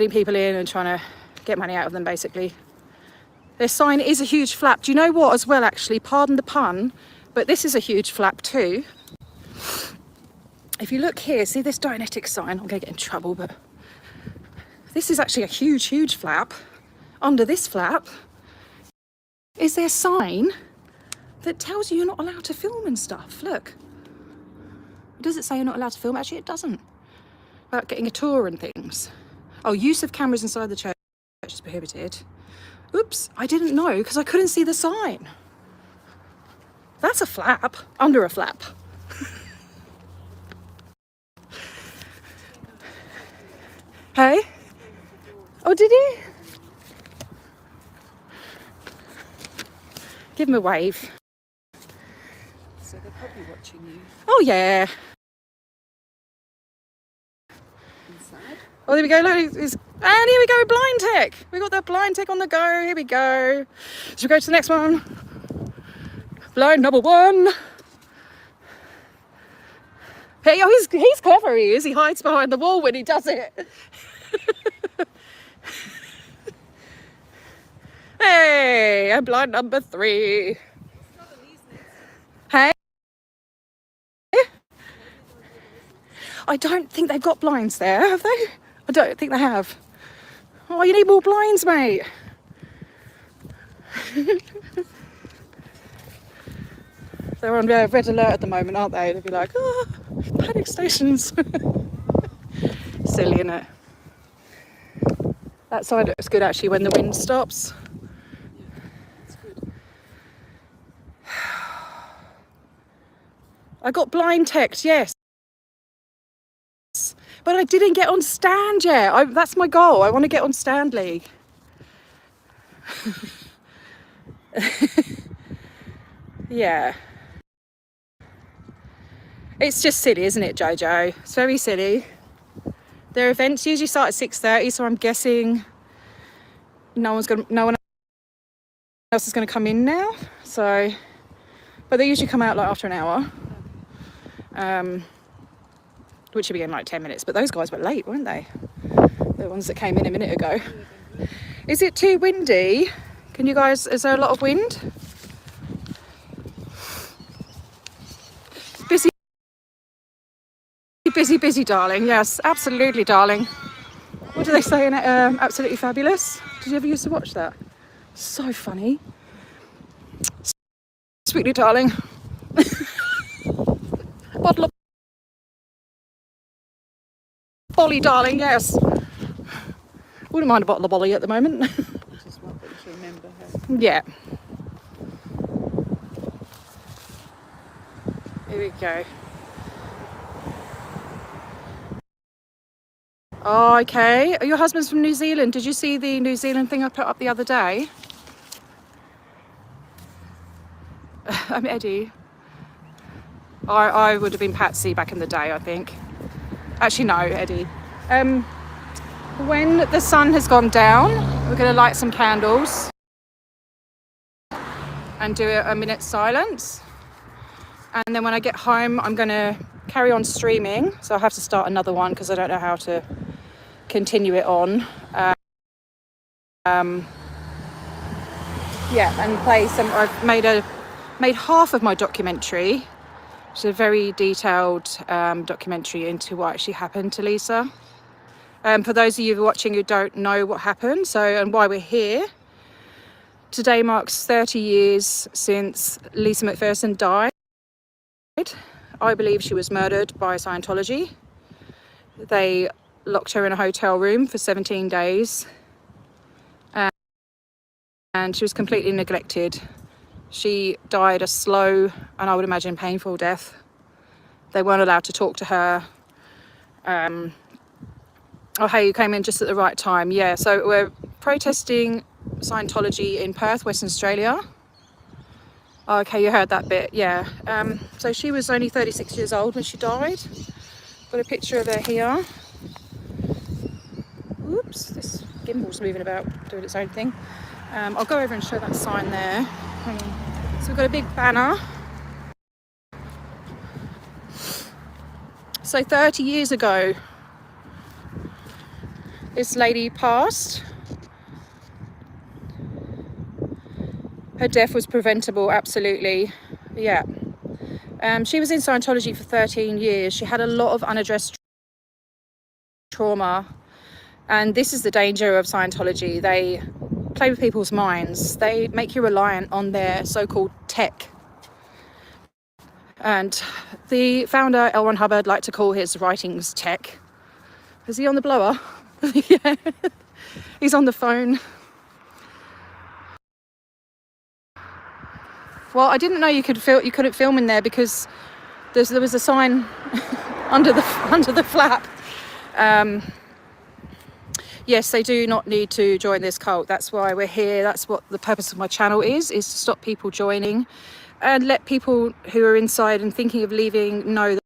people in and trying to get money out of them, basically. Their sign is a huge flap. Do you know what as well, actually? Pardon the pun, but this is a huge flap too. If you look here, see this Dianetics sign? I'm going to get in trouble, but this is actually a huge, huge flap. Under this flap is their sign that tells you you're not allowed to film and stuff. Look. Does it say you're not allowed to film? Actually, it doesn't. About getting a tour and things. Oh, use of cameras inside the church is prohibited. Oops, I didn't know because I couldn't see the sign. That's a flap, under a flap. Hey? Oh, did he? Give him a wave. So they're probably watching you. Oh, yeah. Inside? Oh, there we go. Look, and here we go, blind tech. We got the blind tech on the go. Here we go. Should we go to the next one? Blind number 1. Hey, oh, he's clever, he is. He hides behind the wall when he does it. Hey, I'm blind number 3. Hey? I don't think they've got blinds there, have they? I don't think they have. Oh, you need more blinds, mate. They're on red alert at the moment, aren't they? They'll be like, oh, panic stations. Silly, innit? That side looks good actually when the wind stops. I got blind text, yes. But I didn't get on stand yet. That's my goal. I want to get on stand league. Yeah. It's just silly, isn't it, Jojo? It's very silly. Their events usually start at 6:30, so I'm guessing no one else is going to come in now. So, but they usually come out like after an hour, which should be in like 10 minutes. But those guys were late, weren't they? The ones that came in a minute ago. Is it too windy? Can you guys? Is there a lot of wind? Busy, darling. Yes, absolutely, darling. What do they say in it? Absolutely fabulous. Did you ever used to watch that? So funny. Sweetly, darling. Bottle of Bolly, darling. Yes. Wouldn't mind a bottle of Bolly at the moment. Yeah. Here we go. Oh, okay. Your husband's from New Zealand. Did you see the New Zealand thing I put up the other day? I'm Eddie. I would have been Patsy back in the day, I think. Actually, no, Eddie. When the sun has gone down, we're going to light some candles and do a minute's silence. And then when I get home, I'm going to carry on streaming. So I'll have to start another one because I don't know how to continue it on. Yeah, and play some. I've made half of my documentary, which is a very detailed documentary into what actually happened to Lisa. For those of you watching who don't know what happened, and why we're here, today marks 30 years since Lisa McPherson died. I believe she was murdered by Scientology. They locked her in a hotel room for 17 days. And she was completely neglected. She died a slow, and I would imagine painful death. They weren't allowed to talk to her. Oh, hey, you came in just at the right time. Yeah, so we're protesting Scientology in Perth, Western Australia. Oh, okay, you heard that bit, yeah. So she was only 36 years old when she died. Got a picture of her here. Oops, this gimbal's moving about, doing its own thing. I'll go over and show that sign there. So we've got a big banner. So 30 years ago, this lady passed. Her death was preventable, absolutely. Yeah. She was in Scientology for 13 years. She had a lot of unaddressed trauma. And this is the danger of Scientology. They play with people's minds. They make you reliant on their so-called tech. And the founder, L. Ron Hubbard, liked to call his writings tech. Is he on the blower? Yeah. He's on the phone. Well, I didn't know you couldn't film in there because there was a sign under the flap. Yes, they do not need to join this cult. That's why we're here. That's what the purpose of my channel is to stop people joining and let people who are inside and thinking of leaving know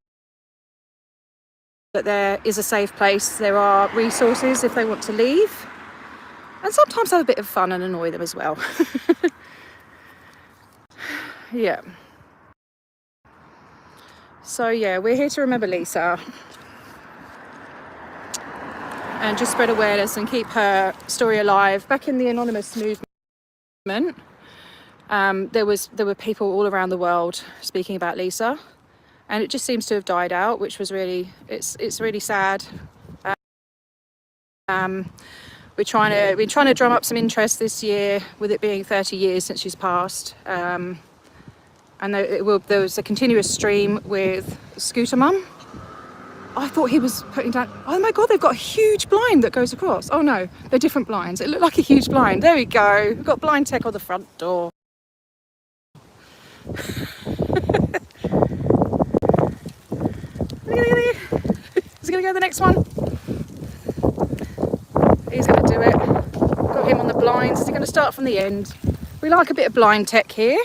that there is a safe place. There are resources if they want to leave. And sometimes have a bit of fun and annoy them as well. Yeah. So yeah, we're here to remember Lisa and just spread awareness and keep her story alive. Back in the anonymous movement, there were people all around the world speaking about Lisa, and it just seems to have died out, which was really it's really sad. We're trying to drum up some interest this year with it being 30 years since she's passed. And there was a continuous stream with Scooter Mum. I thought he was putting down, oh my God, they've got a huge blind that goes across. Oh no, they're different blinds. It looked like a huge blind. There we go. We've got blind tech on the front door. Look at it. Is he going to go to the next one? He's going to do it. Got him on the blinds. Is he going to start from the end? We like a bit of blind tech here.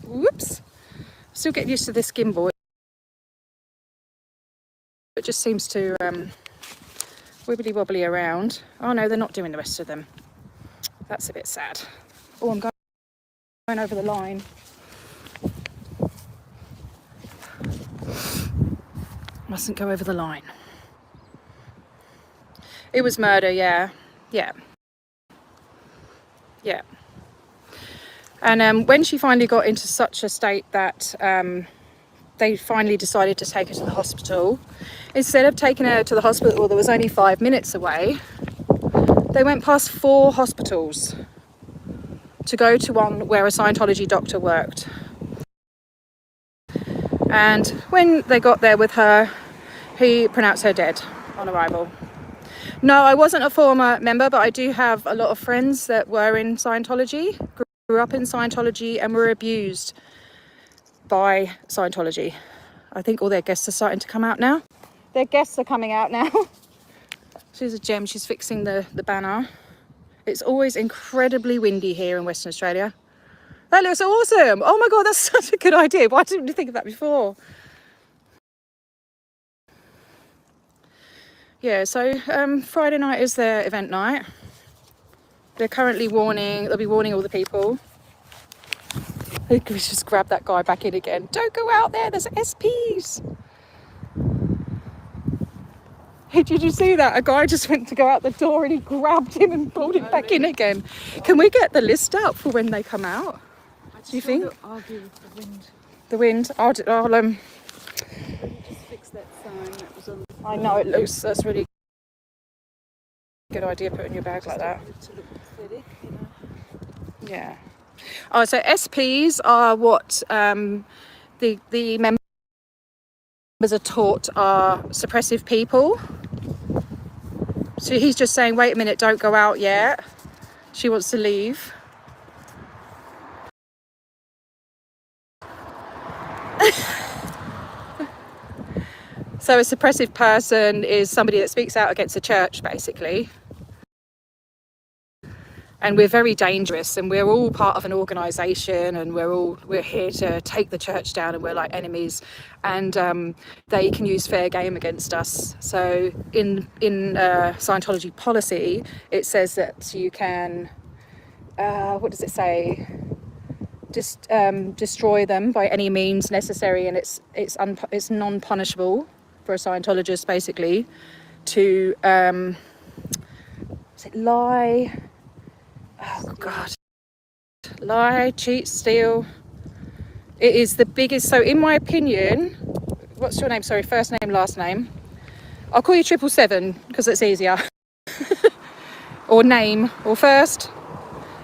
Whoops. Still getting used to this gimbal. It just seems to wibbly wobbly around. Oh no, they're not doing the rest of them. That's a bit sad. Oh, I'm going over the line. Mustn't go over the line. It was murder, yeah. Yeah. Yeah. And when she finally got into such a state that they finally decided to take her to the hospital, instead of taking her to the hospital that was only 5 minutes away, they went past 4 hospitals to go to one where a Scientology doctor worked. And when they got there with her, he pronounced her dead on arrival. No, I wasn't a former member, but I do have a lot of friends that were in Scientology, grew up in Scientology and were abused by Scientology. I think all their guests are starting to come out now. Their guests are coming out now. She's a gem. She's fixing the banner. It's always incredibly windy here in Western Australia. That looks awesome. Oh my God, that's such a good idea. Why didn't you think of that before? Yeah, so Friday night is their event night. They're currently they'll be warning all the people. We just grab that guy back in again. Don't go out there, there's SPs. Hey, did you see that? A guy just went to go out the door and he grabbed him and pulled him back in again. Can we get the list out for when they come out? Do you think? Argue with the wind. The wind? I'll just fix that sign that was on. I know it looks, that's really good idea putting your bag like that. To look aesthetic, you know. Yeah. Oh, so SPs are what the members are taught are suppressive people. So he's just saying, wait a minute, don't go out yet. She wants to leave. So a suppressive person is somebody that speaks out against the church, basically. And we're very dangerous, and we're all part of an organisation, and we're here to take the church down, and we're like enemies, and they can use fair game against us. So in Scientology policy, it says that you can, what does it say? Just destroy them by any means necessary, and it's non-punishable for a Scientologist, basically, to is it lie? Oh God, lie, cheat, steal. It is the biggest. So in my opinion, what's your name? Sorry, first name, last name. I'll call you 777 because it's easier. Or name, or first.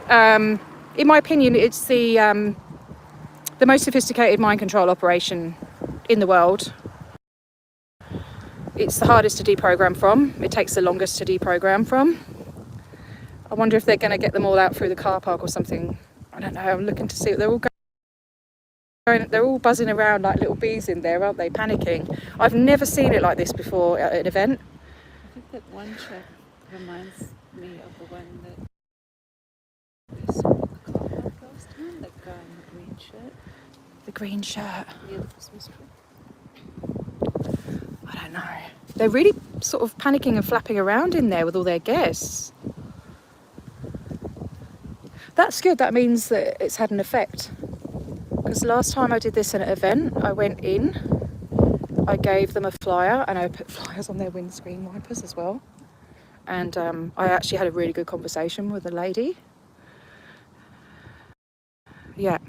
In my opinion, it's the most sophisticated mind control operation in the world. It's the hardest to deprogram from. It takes the longest to deprogram from. I wonder if they're going to get them all out through the car park or something. I don't know. I'm looking to see. They're all buzzing around like little bees in there, aren't they? Panicking. I've never seen it like this before at an event. I think that one chap reminds me of the one that we saw at the car park last time. That guy in the green shirt. The green shirt. Near the Christmas tree. I don't know. They're really sort of panicking and flapping around in there with all their guests. That's good. That means that it's had an effect. Because last time I did this at an event, I went in, I gave them a flyer, and I put flyers on their windscreen wipers as well. And I actually had a really good conversation with a lady. Yeah.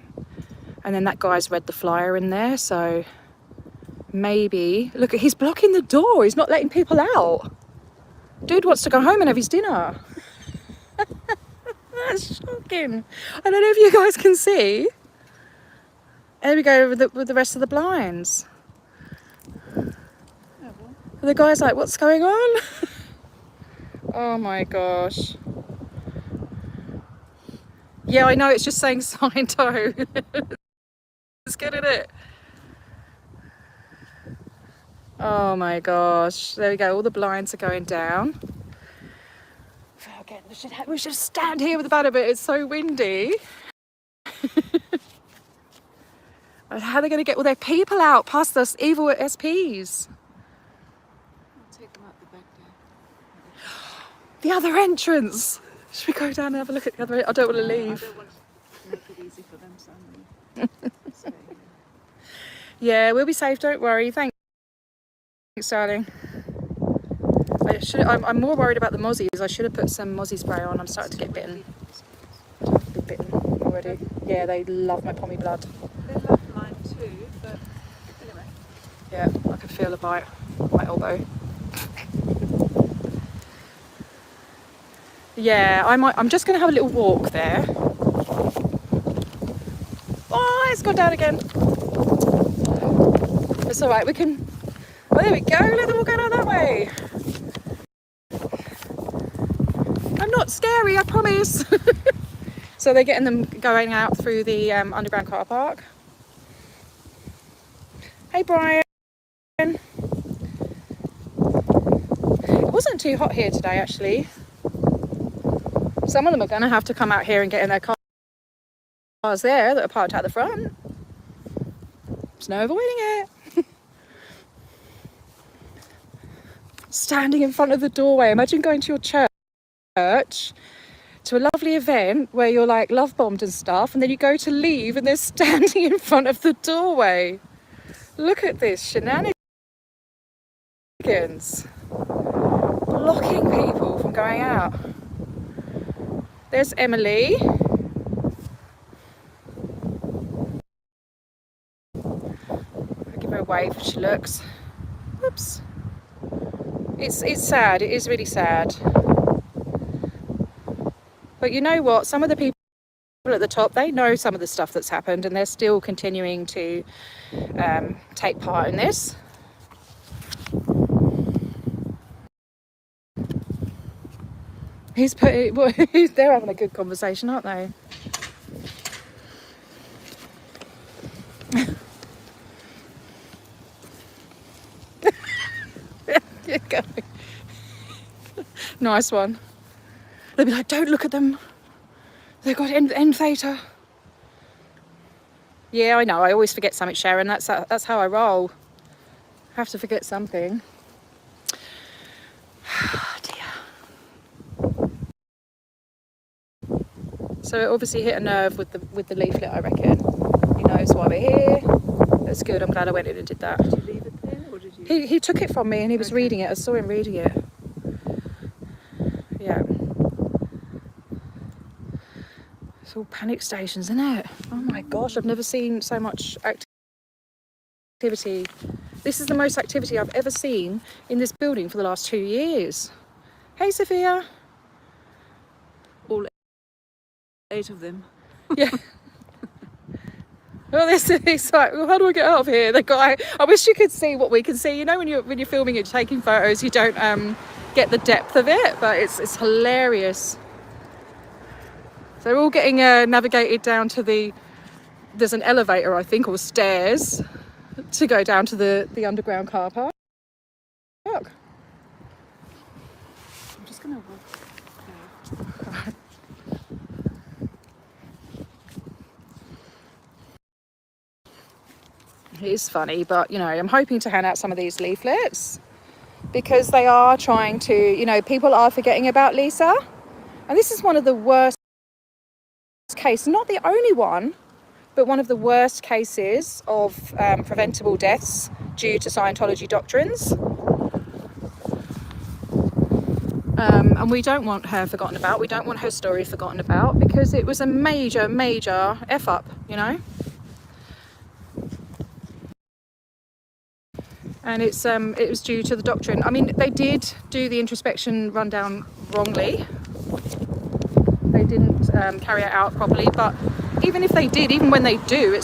And then that guy's read the flyer in there, so maybe... Look, he's blocking the door. He's not letting people out. Dude wants to go home and have his dinner. That's shocking. I don't know if you guys can see. There we go with the rest of the blinds. The guy's like, what's going on? Oh my gosh. Yeah, I know, it's just saying Sciento. It's good, isn't it? Oh my gosh. There we go, all the blinds are going down. Again, we should stand here with the banner, but it's so windy. How are they going to get all their people out past us evil SPs? I'll take them out the back door. The other entrance. Should we go down and have a look at the other? I don't want to leave. I don't want to make it easy for them, so I'm going to stay here. Yeah, we'll be safe. Don't worry. Thanks, darling. I'm more worried about the mozzies. I should have put some mozzie spray on. I'm starting to get bitten. I've been bitten already. Yeah, they love my pommy blood. They love mine too, but anyway. Yeah, I can feel a bite on my elbow. Yeah, I'm just going to have a little walk there. Oh, it's gone down again. It's all right. We can. Oh, there we go. Let them all go down that way. I'm not scary, I promise. So they're getting them going out through the underground car park. Hey, Brian. It wasn't too hot here today, actually. Some of them are going to have to come out here and get in their cars there that are parked out the front. There's no avoiding it. Standing in front of the doorway. Imagine going to your church to a lovely event where you're like love bombed and stuff, and then you go to leave and they're standing in front of the doorway. Look at this shenanigans. Blocking people from going out. There's Emily. I'll give her a wave if she looks. Whoops. It's sad. It is really sad. But you know what? Some of the people at the top, they know some of the stuff that's happened, and they're still continuing to take part in this. They're having a good conversation, aren't they? You go. Nice one. They'll be like, don't look at them. They've got end theta. Yeah, I know. I always forget something, Sharon. That's how I roll. I have to forget something. Dear. So it obviously hit a nerve with the leaflet, I reckon. He knows why we're here. That's good. I'm glad I went in and did that. Did you leave it there, or did you? He took it from me and he was reading it. I saw him reading it. Yeah. It's all panic stations, isn't it? Oh my gosh, I've never seen so much activity. This is the most activity I've ever seen in this building for the last 2 years. Hey, Sophia. All 8 of them. Yeah. Well, it's like, well, how do I get out of here? I wish you could see what we can see. You know, when you're filming and taking photos, you don't get the depth of it, but it's hilarious. So they're all getting navigated down to there's an elevator, I think, or stairs to go down to the underground car park. I'm just going to walk. Okay. It is funny, but, you know, I'm hoping to hand out some of these leaflets because they are trying to, you know, people are forgetting about Lisa. And this is one of the worst cases, not the only one, but one of the worst cases of preventable deaths due to Scientology doctrines. And we don't want her forgotten about. We don't want her story forgotten about because it was a major, major F-up, you know. And it was due to the doctrine. I mean, they did do the introspection rundown wrongly. They didn't carry it out properly, but even if they did, even when they do,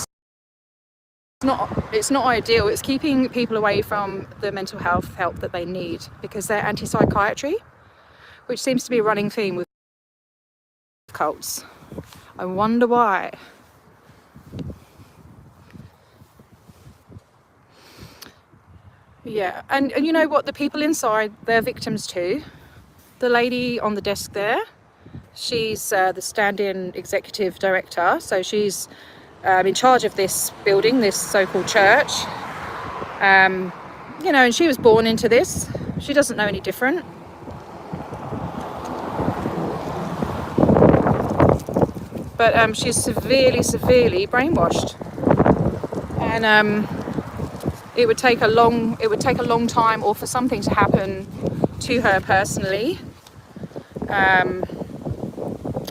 it's not ideal. It's keeping people away from the mental health help that they need because they're anti-psychiatry, which seems to be a running theme with cults. I wonder why. Yeah, and you know what? The people inside, they're victims too. The lady on the desk there, she's the stand-in executive director, so she's in charge of this building, this so-called church. You know, and she was born into this. She doesn't know any different. But she's severely, severely brainwashed. And it would take a long time, or for something to happen to her personally,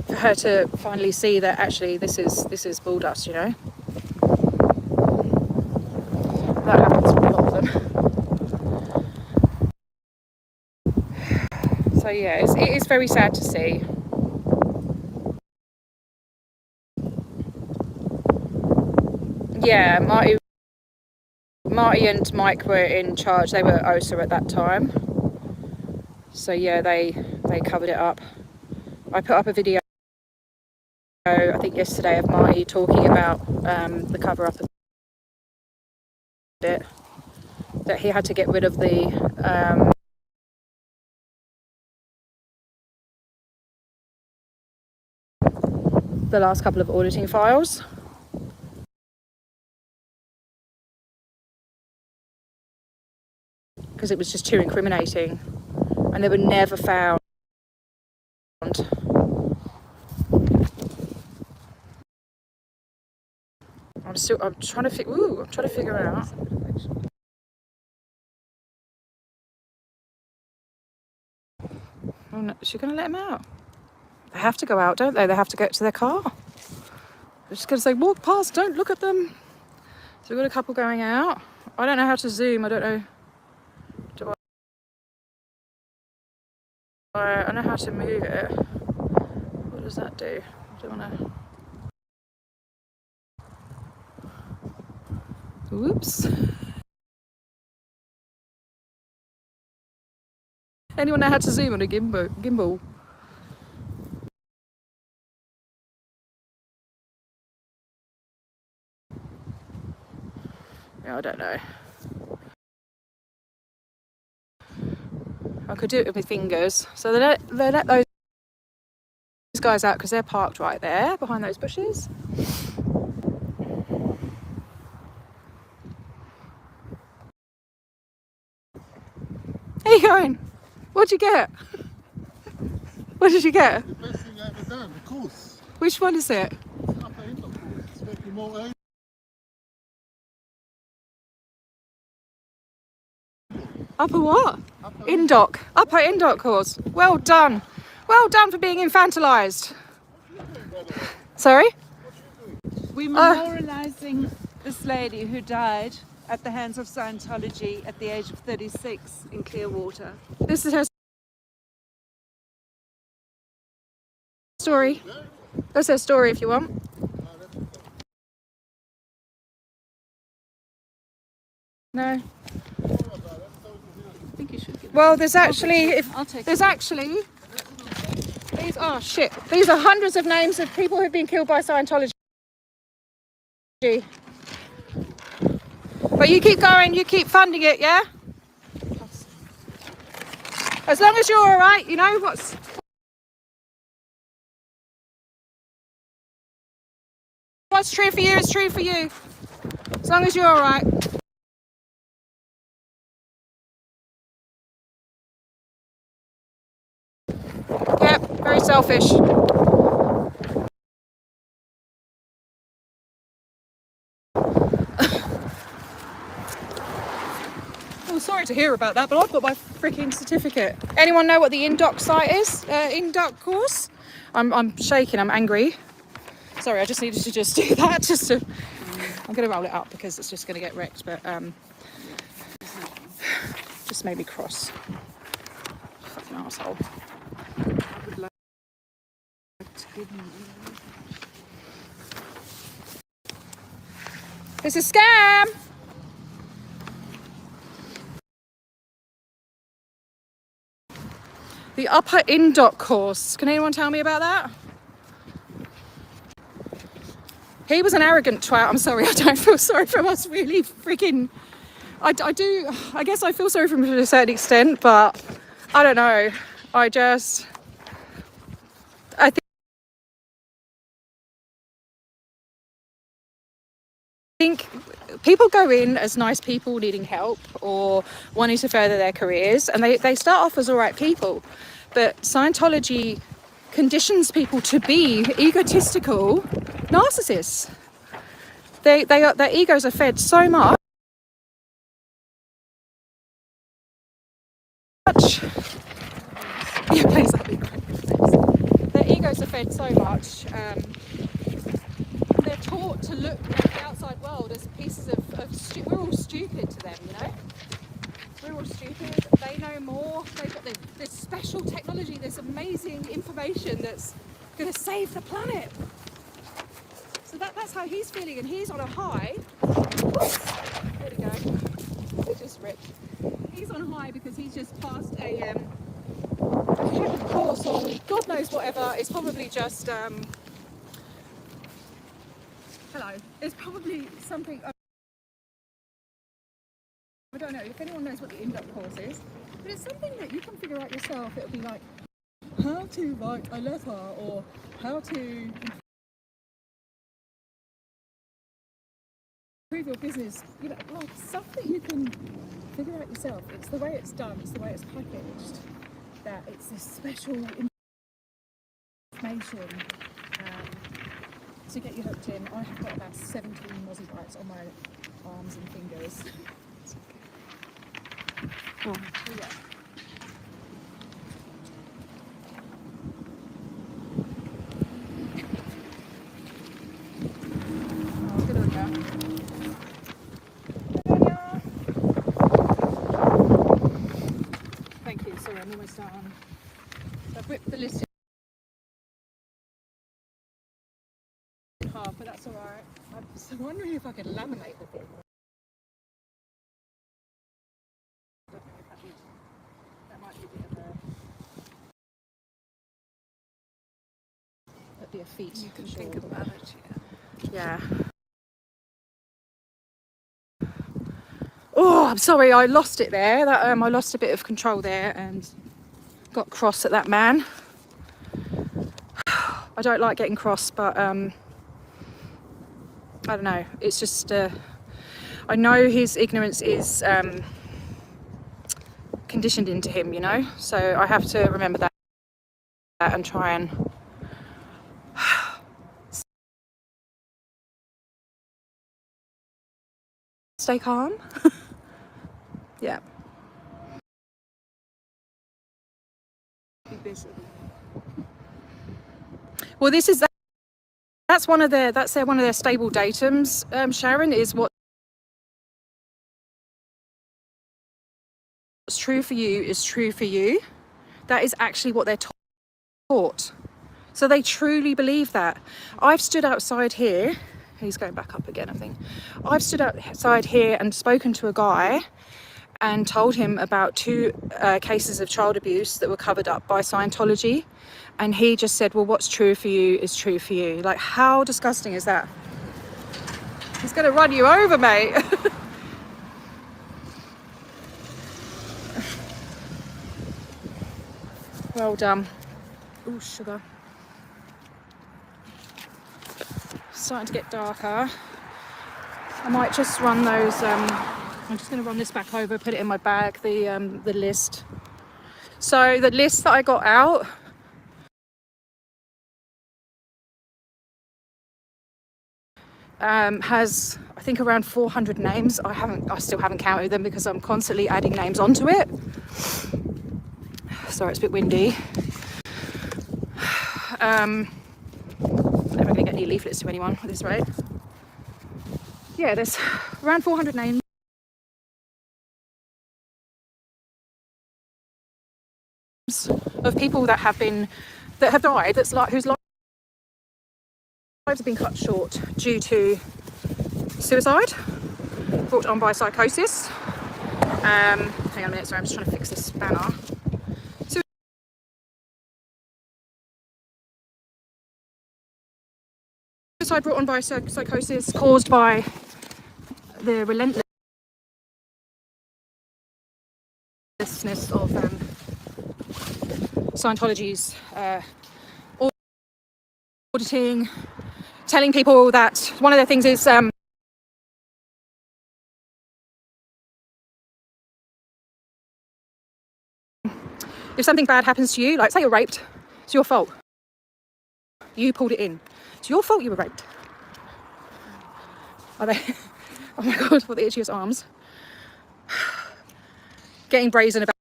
for her to finally see that actually this is bull dust, you know. That happens to a lot of them. So yeah, it is very sad to see. Yeah, Marty and Mike were in charge. They were OSA at that time. So yeah, they covered it up. I put up a video, I think yesterday, of Marty talking about the cover up of it. That he had to get rid of the last couple of auditing files. Because it was just too incriminating. And they were never found. I'm trying to figure it out. Oh, no, is she going to let him out? They have to go out, don't they? They have to get to their car. They're just going to say, walk past, don't look at them. So we've got a couple going out. I don't know how to zoom. I don't know. I know how to move it. What does that do? I don't want to... Whoops. Anyone know how to zoom on a gimbal? Yeah, I don't know. I could do it with my fingers. So they let those guys out because they're parked right there behind those bushes. How you going? What'd you get? What did you get? The best thing I've ever done, the course. Which one is it? Upper indoor course. It's making more air. Upper what? Upper indoor course. Well done. Well done for being infantilized. Sorry? We're memorializing this lady who died at the hands of Scientology at the age of 36 in Clearwater. This is her story. That's her story if you want. No. I think you should give Well, there's actually, these are hundreds of names of people who've been killed by Scientology. But you keep going, you keep funding it, yeah? As long as you're all right, you know what's true for you is true for you. As long as you're all right. Yep, very selfish. Oh, sorry to hear about that, but I've got my freaking certificate. Anyone know what the INDOC site is? INDOC course? I'm shaking, I'm angry. Sorry, I just needed to just do that, just to... I'm going to roll it up because it's just going to get wrecked, but just made me cross. Fucking arsehole. It's a scam! The upper INDOC course. Can anyone tell me about that? He was an arrogant twat. I'm sorry, I don't feel sorry for him. I was really freaking... I do... I guess I feel sorry for him to a certain extent, but I don't know. I think people go in as nice people needing help or wanting to further their careers, and they start off as all right people, but Scientology conditions people to be egotistical narcissists. Their egos are fed so much. Yeah, please, that'd be great. Their egos are fed so much. They're taught to look at the outside world as pieces of we're all stupid to them, you know? We're all stupid. They know more. They've got this special technology, this amazing information that's going to save the planet. So that's how he's feeling, and he's on a high. There we go. It just ripped. He's on a high because he's just passed a course on God knows whatever. It's probably just hello. It's probably something. I don't know if anyone knows what the INDOC course is, but it's something that you can figure out yourself. It'll be like how to write a letter or how to improve your business. You know, like stuff that you can figure out yourself. It's the way it's done. It's the way it's packaged. That it's this special information to get you hooked in. I have got about 17 mozzie bites on my arms and fingers. Oh, yeah. Oh, good on you. Thank you. Sorry, I'm almost done. So I've ripped the list in half, but that's all right. I'm just wondering if I could laminate the thing. That might be a bit of a... That'd be a feat. You can think about it, yeah. Oh, I'm sorry, I lost it there. I lost a bit of control there and got cross at that man. I don't like getting cross, but I don't know. It's just I know his ignorance is conditioned into him, you know. So I have to remember that and try and stay calm. Yeah. Well, that's one of their stable datums. Sharon, is what's true for you is true for you. That is actually what they're taught. So they truly believe that. I've stood outside here. He's going back up again, I think. I've stood outside here and spoken to a guy and told him about 2 cases of child abuse that were covered up by Scientology. And he just said, well, what's true for you is true for you. Like, how disgusting is that? He's going to run you over, mate. Well done. Oh, sugar. Starting to get darker. I might just run those, I'm just going to run this back over, put it in my bag, the list. So the list that I got out, has, I think, around 400 names. I still haven't counted them because I'm constantly adding names onto it. Sorry, it's a bit windy. Never going to get any leaflets to anyone at this rate. Yeah, there's around 400 names of people that have died, whose lives have been cut short due to suicide brought on by psychosis. Hang on a minute, sorry, I'm just trying to fix this banner. Suicide brought on by psychosis caused by the relentlessness of Scientology's auditing, telling people that one of their things is if something bad happens to you, like say you're raped, it's your fault. You pulled it in. It's your fault you were raped. Are they? Oh my God, what the itchiest arms. Getting brazen about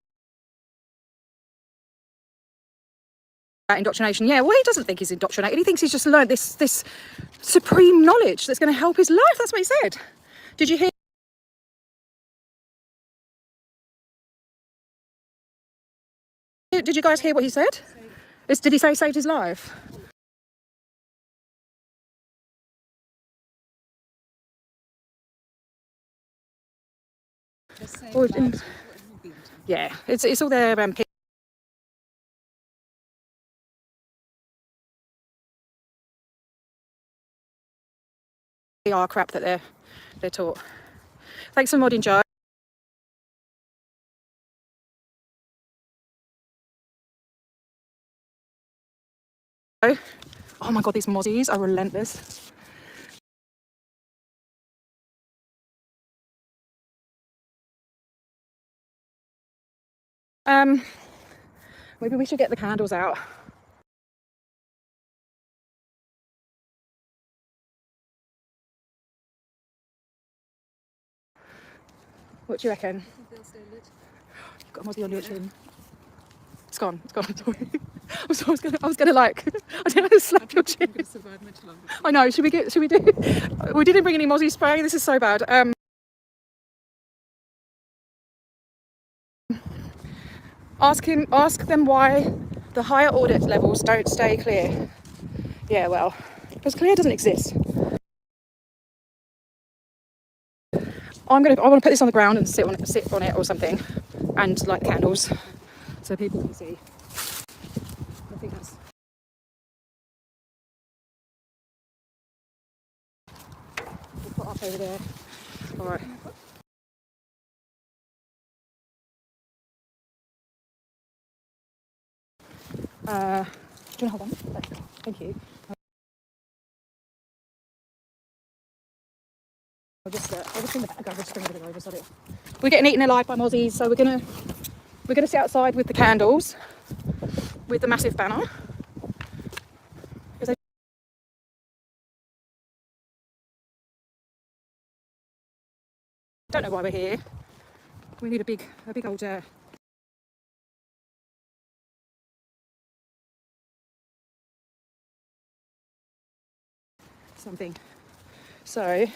indoctrination. Yeah, well, he doesn't think he's indoctrinated. He thinks he's just learned this supreme knowledge that's going to help his life. That's what he said. Did you hear? Did you guys hear what he said? Did he say he saved his life? Or, yeah, it's all their PR crap that they're taught. Thanks for modding, Joe. Oh my God, these mozzies are relentless. Maybe we should get the candles out. What do you reckon? You've got a mozzie on your chin. It's gone. Sorry. I was gonna like, I didn't want to slap your chin. I know. Should we do? We didn't bring any mozzie spray. This is so bad. Ask them why the higher audit levels don't stay clear. Yeah, well, because clear doesn't exist. I want to put this on the ground and sit on it or something, and light candles so people can see. I think that's. We'll put up over there. All right. Do you want to hold on? Thank you. I'll just bring the bag over, just bring everything over. So we're getting eaten alive by mozzies, so we're gonna sit outside with the candles, with the massive banner. Because I don't know why we're here. We need a big old. Something. So,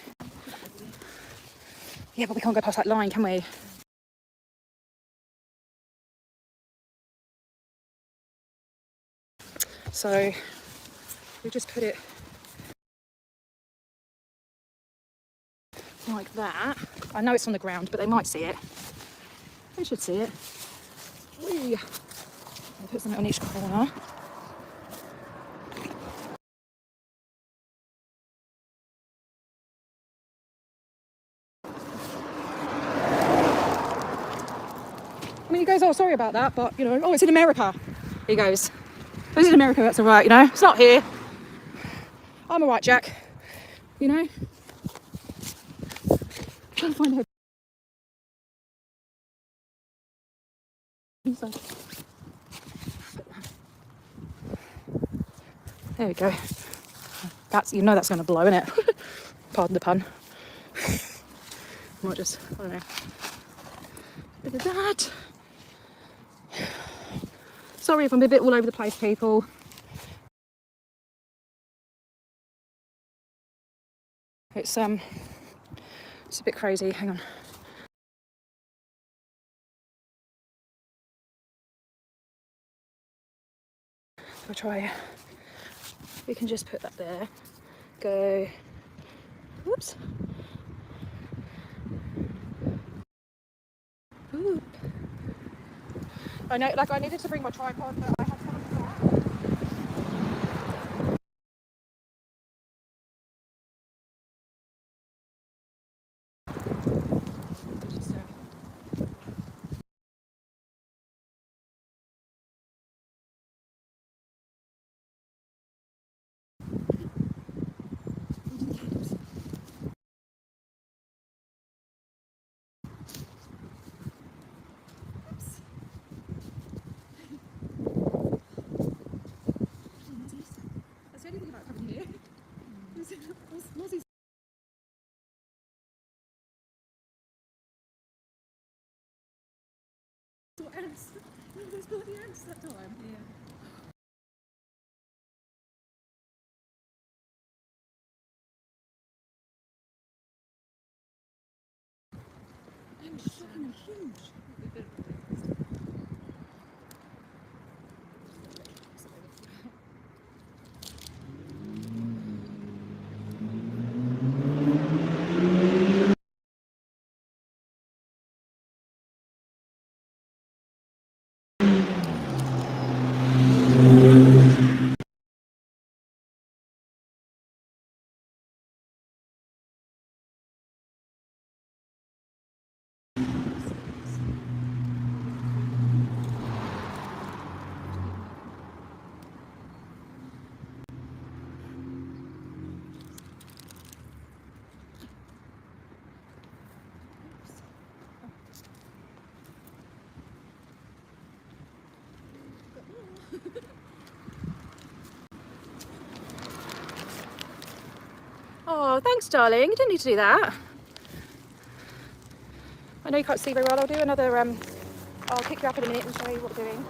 yeah, but we can't go past that line, can we? So, we just put it like that. I know it's on the ground, but they might see it. They should see it. Whee! I'll put something on each corner. I mean, he goes, oh, sorry about that, but, you know, oh, it's in America. He goes, oh, it's in America, that's all right, you know. It's not here. I'm all right, Jack. You know. Trying to find her. There we go. That's, you know that's going to blow, isn't it? Pardon the pun. Might just, I don't know. Bit of that. Sorry if I'm a bit all over the place, people. It's a bit crazy. Hang on. We'll try. We can just put that there. Go. Whoops. Ooh. I know, like I needed to bring my tripod, but I had someone for that. That's the only thing about coming here. Mozzie's ants. There's bloody ants that time. Yeah. They were shocking huge. Oh, thanks, darling. You didn't need to do that. I know you can't see very well. I'll do another, I'll pick you up in a minute and show you what we're doing.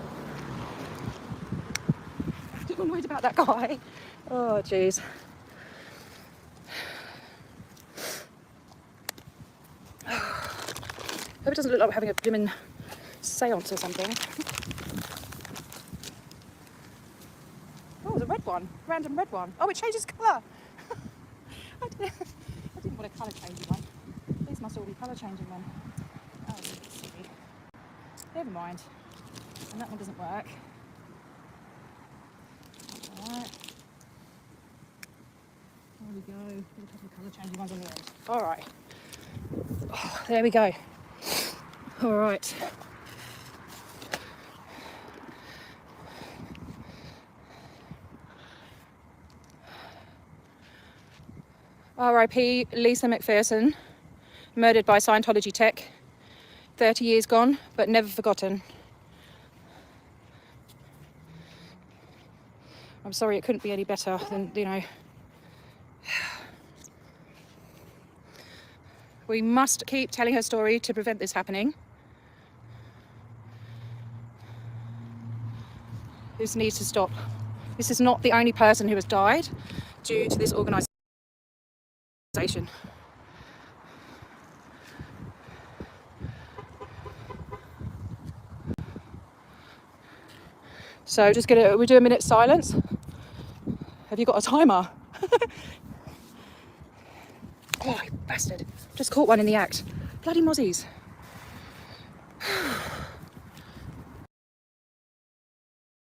I'm still annoyed about that guy. Oh, jeez. Hope it doesn't look like we're having a blooming seance or something. Oh, there's a red one. Random red one. Oh, it changes colour. I didn't want a colour changing one. These must all be colour changing then. Oh, silly. Never mind. And that one doesn't work. Alright. There we go. There's a couple of colour changing ones on the end. Alright. Oh, there we go. Alright. R.I.P. Lisa McPherson, murdered by Scientology tech. 30 years gone, but never forgotten. I'm sorry it couldn't be any better than, you know. We must keep telling her story to prevent this happening. This needs to stop. This is not the only person who has died due to this organisation. So just we do a minute's silence. Have you got a timer? Oh, you bastard. Just caught one in the act. Bloody mozzies.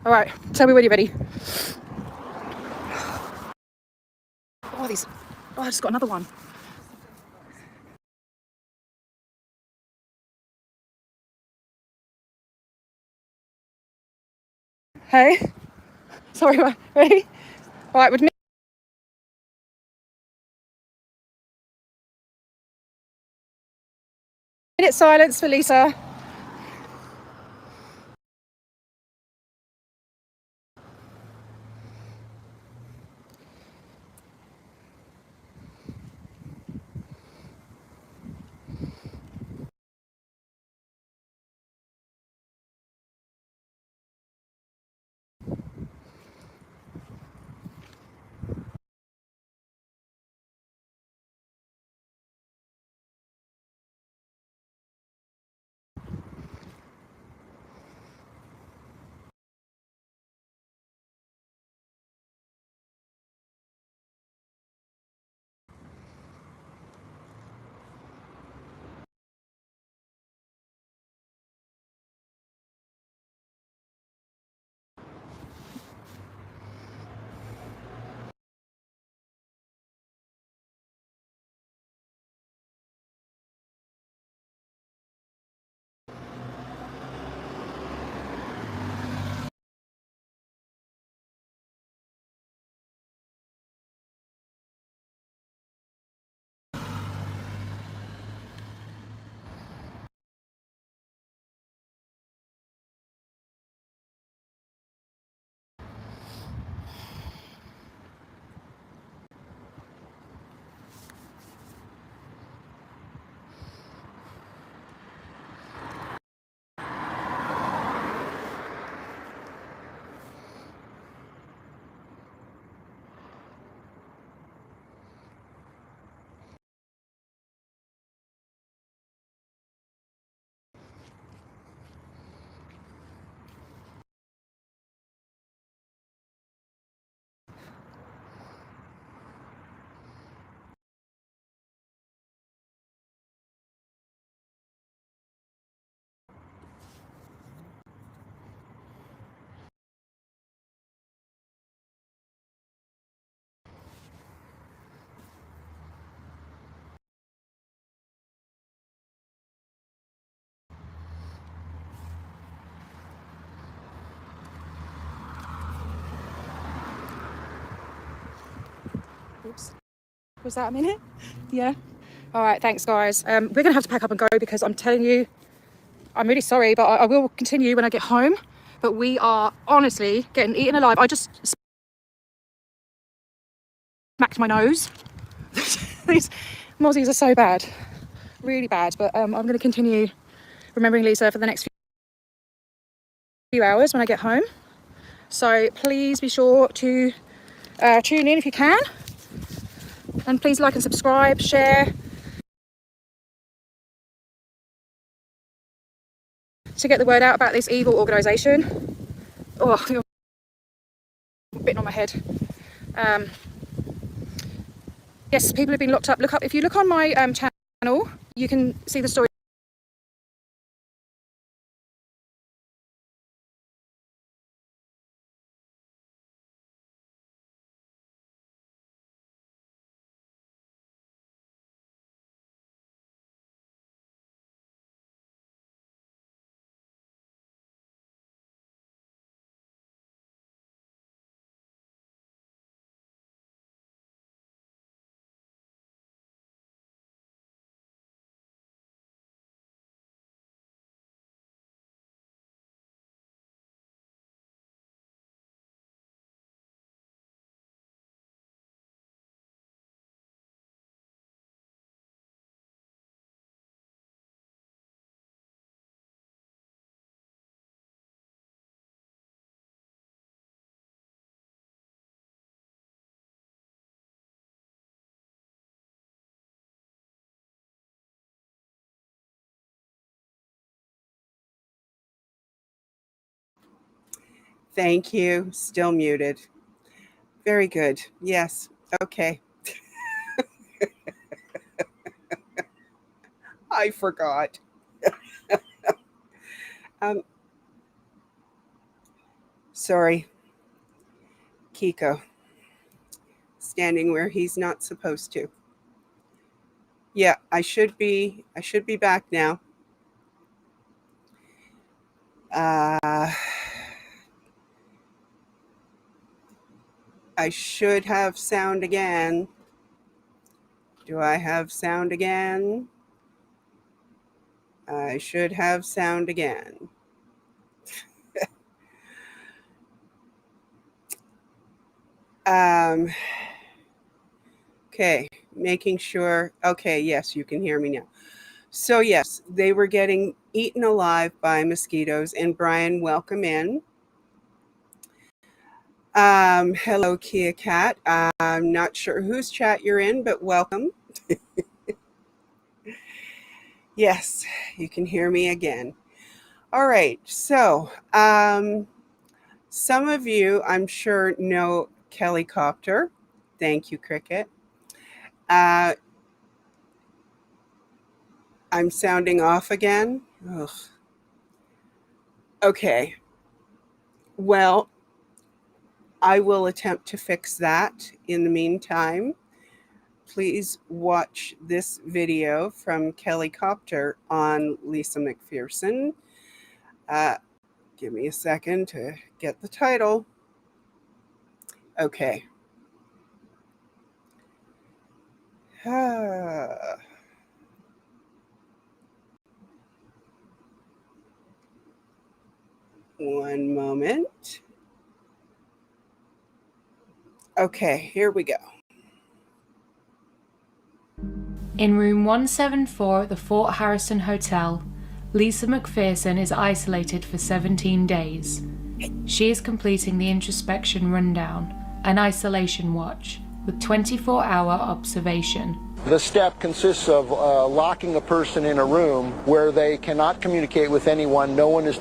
All right, tell me when you're ready. Oh, these. Oh, I just got another one. Hey? Sorry, ready? All right, with me. Minute silence for Lisa. Oops. Was that a minute? Yeah. All right, thanks, guys. We're going to have to pack up and go because I'm telling you, I'm really sorry, but I will continue when I get home. But we are honestly getting eaten alive. I just smacked my nose. These mozzies are so bad, really bad. But I'm going to continue remembering Lisa for the next few hours when I get home. So please be sure to tune in if you can. And please like and subscribe, share, to get the word out about this evil organisation. Oh, you're bitten on my head. Yes, people have been locked up. If you look on my channel, you can see the story. Thank you. Still muted. Very good. Yes. Okay. I forgot. Sorry. Kiko. Standing where he's not supposed to. Yeah, I should be back now. I should have sound again. Do I have sound again? I should have sound again. Okay, making sure. Okay, yes, you can hear me now. So yes, they were getting eaten alive by mosquitoes. And Brian, welcome in. Hello, Kia Cat. I'm not sure whose chat you're in, but welcome. Yes, you can hear me again. All right, so some of you, I'm sure, know Kelly Copter. Thank you, Cricket. I'm sounding off again. Ugh. Okay. Well, I will attempt to fix that. In the meantime, please watch this video from Kelly Copter on Lisa McPherson. Give me a second to get the title. Okay. One moment. Okay, here we go. In room 174 at the Fort Harrison Hotel, Lisa McPherson is isolated for 17 days. She is completing the introspection rundown, an isolation watch, with 24-hour observation. The step consists of locking a person in a room where they cannot communicate with anyone, no one is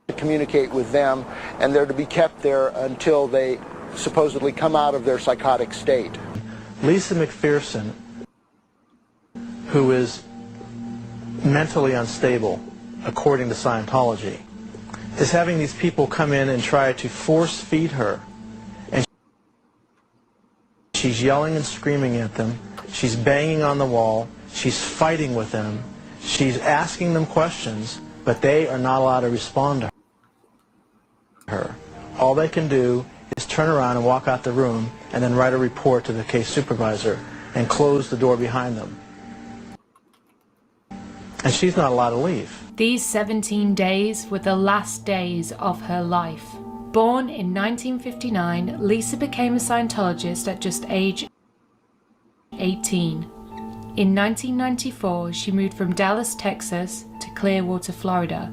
to communicate with them, and they're to be kept there until they supposedly come out of their psychotic state. Lisa McPherson, who is mentally unstable, according to Scientology, is having these people come in and try to force feed her. And she's yelling and screaming at them. She's banging on the wall. She's fighting with them. She's asking them questions, but they are not allowed to respond to her. All they can do is turn around and walk out the room and then write a report to the case supervisor and close the door behind them. And she's not allowed to leave. These 17 days were the last days of her life. Born in 1959, Lisa became a Scientologist at just age 18. In 1994, she moved from Dallas, Texas to Clearwater, Florida,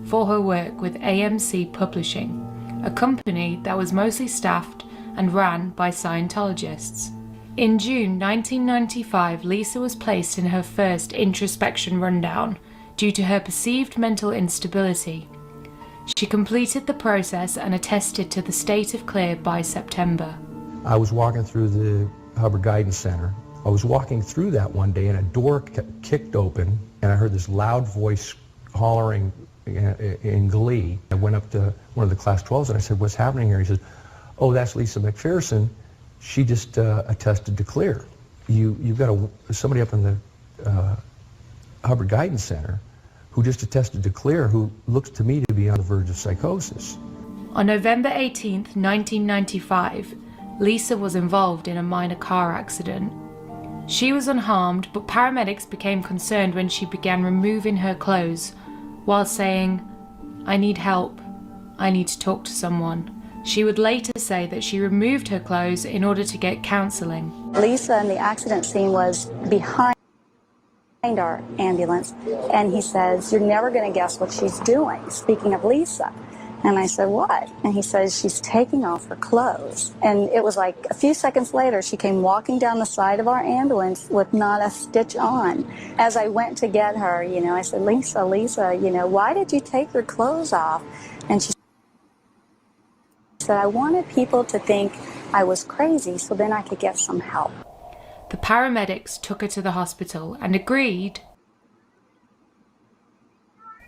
for her work with AMC Publishing, a company that was mostly staffed and ran by Scientologists. In June 1995, Lisa was placed in her first introspection rundown due to her perceived mental instability. She completed the process and attested to the state of clear by September. I was walking through the Hubbard Guidance Center. I was walking through that one day and a door kicked open and I heard this loud voice hollering in glee. I went up to one of the Class 12s and I said, "What's happening here?" He said, "Oh, that's Lisa McPherson. She just attested to clear. You've got somebody up in the Hubbard Guidance Center who just attested to clear, who looks to me to be on the verge of psychosis." On November 18, 1995, Lisa was involved in a minor car accident. She was unharmed, but paramedics became concerned when she began removing her clothes while saying, "I need help. I need to talk to someone." She would later say that she removed her clothes in order to get counseling. Lisa in the accident scene was behind our ambulance, and he says, "You're never going to guess what she's doing," speaking of Lisa. And I said, "What?" And he says, "She's taking off her clothes." And it was like a few seconds later, she came walking down the side of our ambulance with not a stitch on. As I went to get her, I said, Lisa, why did you take your clothes off?" And she said, "I wanted people to think I was crazy so then I could get some help." The paramedics took her to the hospital and agreed,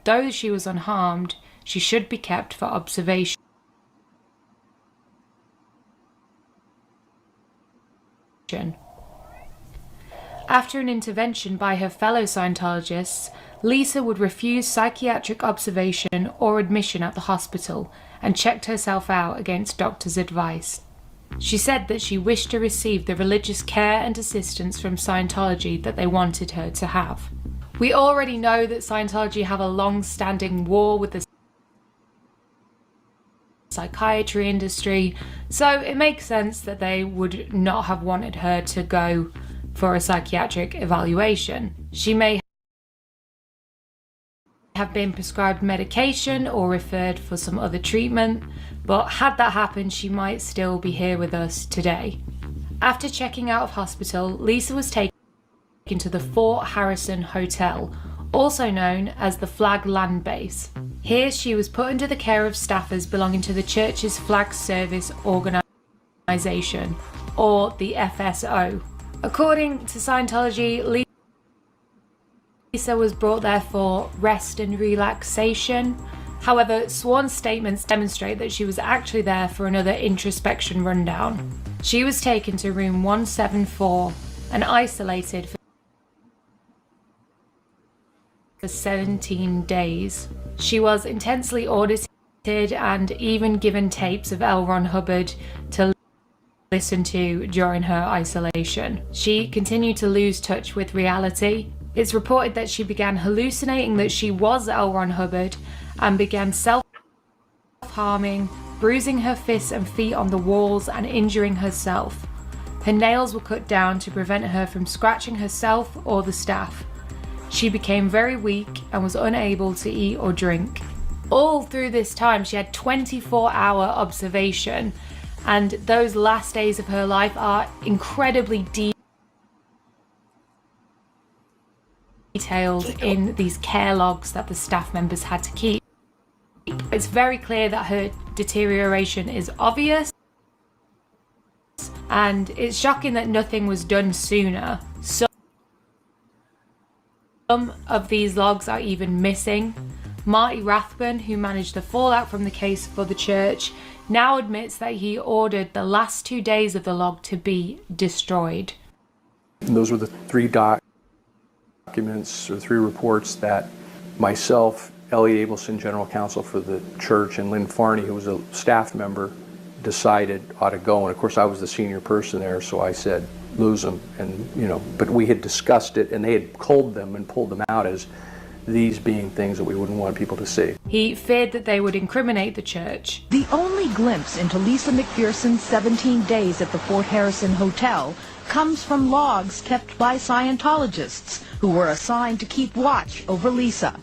though she was unharmed, she should be kept for observation. After an intervention by her fellow Scientologists, Lisa would refuse psychiatric observation or admission at the hospital and checked herself out against doctors' advice. She said that she wished to receive the religious care and assistance from Scientology that they wanted her to have. We already know that Scientology have a long-standing war with the psychiatry industry, so it makes sense that they would not have wanted her to go for a psychiatric evaluation. She may have been prescribed medication or referred for some other treatment, but had that happened, she might still be here with us today. After checking out of hospital, Lisa was taken to the Fort Harrison Hotel, also known as the Flag Land Base. Here she was put under the care of staffers belonging to the church's Flag Service Organization, or the FSO. According to Scientology, Lisa was brought there for rest and relaxation. However, sworn statements demonstrate that she was actually there for another introspection rundown. She was taken to room 174 and isolated for 17 days. She was intensely audited and even given tapes of L. Ron Hubbard to listen to during her isolation. She continued to lose touch with reality. It's reported that she began hallucinating that she was L. Ron Hubbard and began self-harming, bruising her fists and feet on the walls and injuring herself. Her nails were cut down to prevent her from scratching herself or the staff. She became very weak and was unable to eat or drink. All through this time, she had 24-hour observation, and those last days of her life are incredibly detailed in these care logs that the staff members had to keep. It's very clear that her deterioration is obvious, and it's shocking that nothing was done sooner. Some of these logs are even missing. Marty Rathbun, who managed the fallout from the case for the church, now admits that he ordered the last 2 days of the log to be destroyed. Those were the three documents or three reports that myself, Elliot Abelson, general counsel for the church, and Lynn Farney, who was a staff member, decided ought to go. And of course I was the senior person there, so I said lose them. And but we had discussed it, and they had culled them and pulled them out as these being things that we wouldn't want people to see. He feared that they would incriminate the church. The only glimpse into Lisa McPherson's 17 days at the Fort Harrison Hotel comes from logs kept by Scientologists who were assigned to keep watch over Lisa.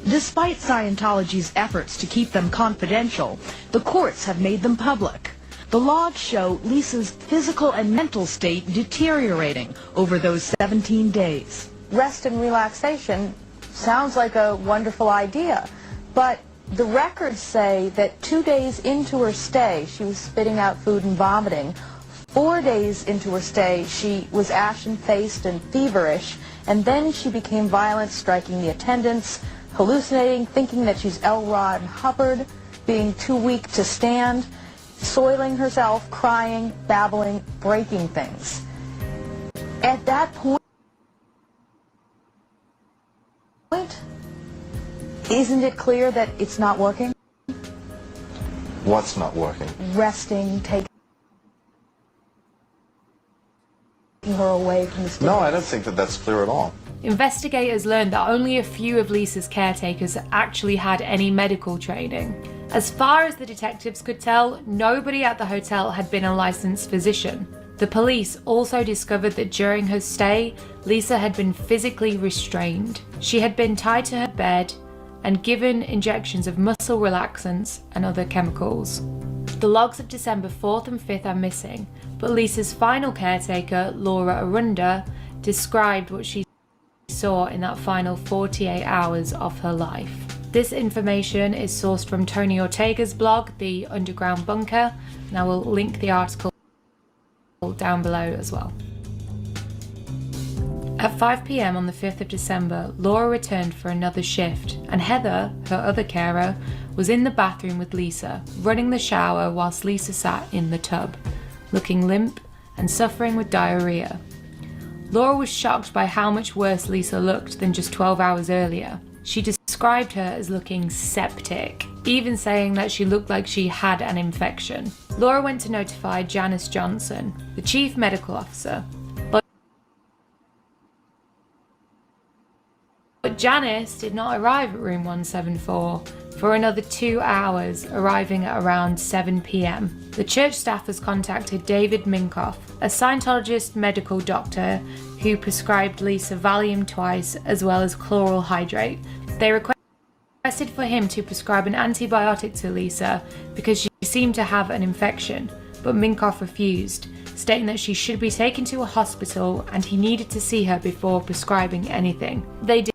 Despite Scientology's efforts to keep them confidential, the courts have made them public. The logs show Lisa's physical and mental state deteriorating over those 17 days. Rest and relaxation sounds like a wonderful idea, but the records say that 2 days into her stay, she was spitting out food and vomiting. 4 days into her stay, she was ashen-faced and feverish, and then she became violent, striking the attendants, hallucinating, thinking that she's L. Ron Hubbard, being too weak to stand, soiling herself, crying, babbling, breaking things. At that point, isn't it clear that it's not working? What's not working? Resting, taking her away from the stage. No, I don't think that that's clear at all. Investigators learned that only a few of Lisa's caretakers actually had any medical training. As far as the detectives could tell, nobody at the hotel had been a licensed physician. The police also discovered that during her stay, Lisa had been physically restrained. She had been tied to her bed and given injections of muscle relaxants and other chemicals. The logs of December 4th and 5th are missing, but Lisa's final caretaker, Laura Arunda, described what she saw in that final 48 hours of her life. This information is sourced from Tony Ortega's blog, The Underground Bunker, and I will link the article down below as well. At 5 p.m. on the 5th of December, Laura returned for another shift, and Heather, her other carer, was in the bathroom with Lisa, running the shower whilst Lisa sat in the tub, looking limp and suffering with diarrhea. Laura was shocked by how much worse Lisa looked than just 12 hours earlier. She described her as looking septic, even saying that she looked like she had an infection. Laura went to notify Janice Johnson, the chief medical officer, but But Janice did not arrive at room 174 for another 2 hours, arriving at around 7 p.m. The church staff has contacted David Minkoff, a Scientologist medical doctor who prescribed Lisa Valium twice as well as chloral hydrate. They requested for him to prescribe an antibiotic to Lisa because she seemed to have an infection, but Minkoff refused, stating that she should be taken to a hospital and he needed to see her before prescribing anything. They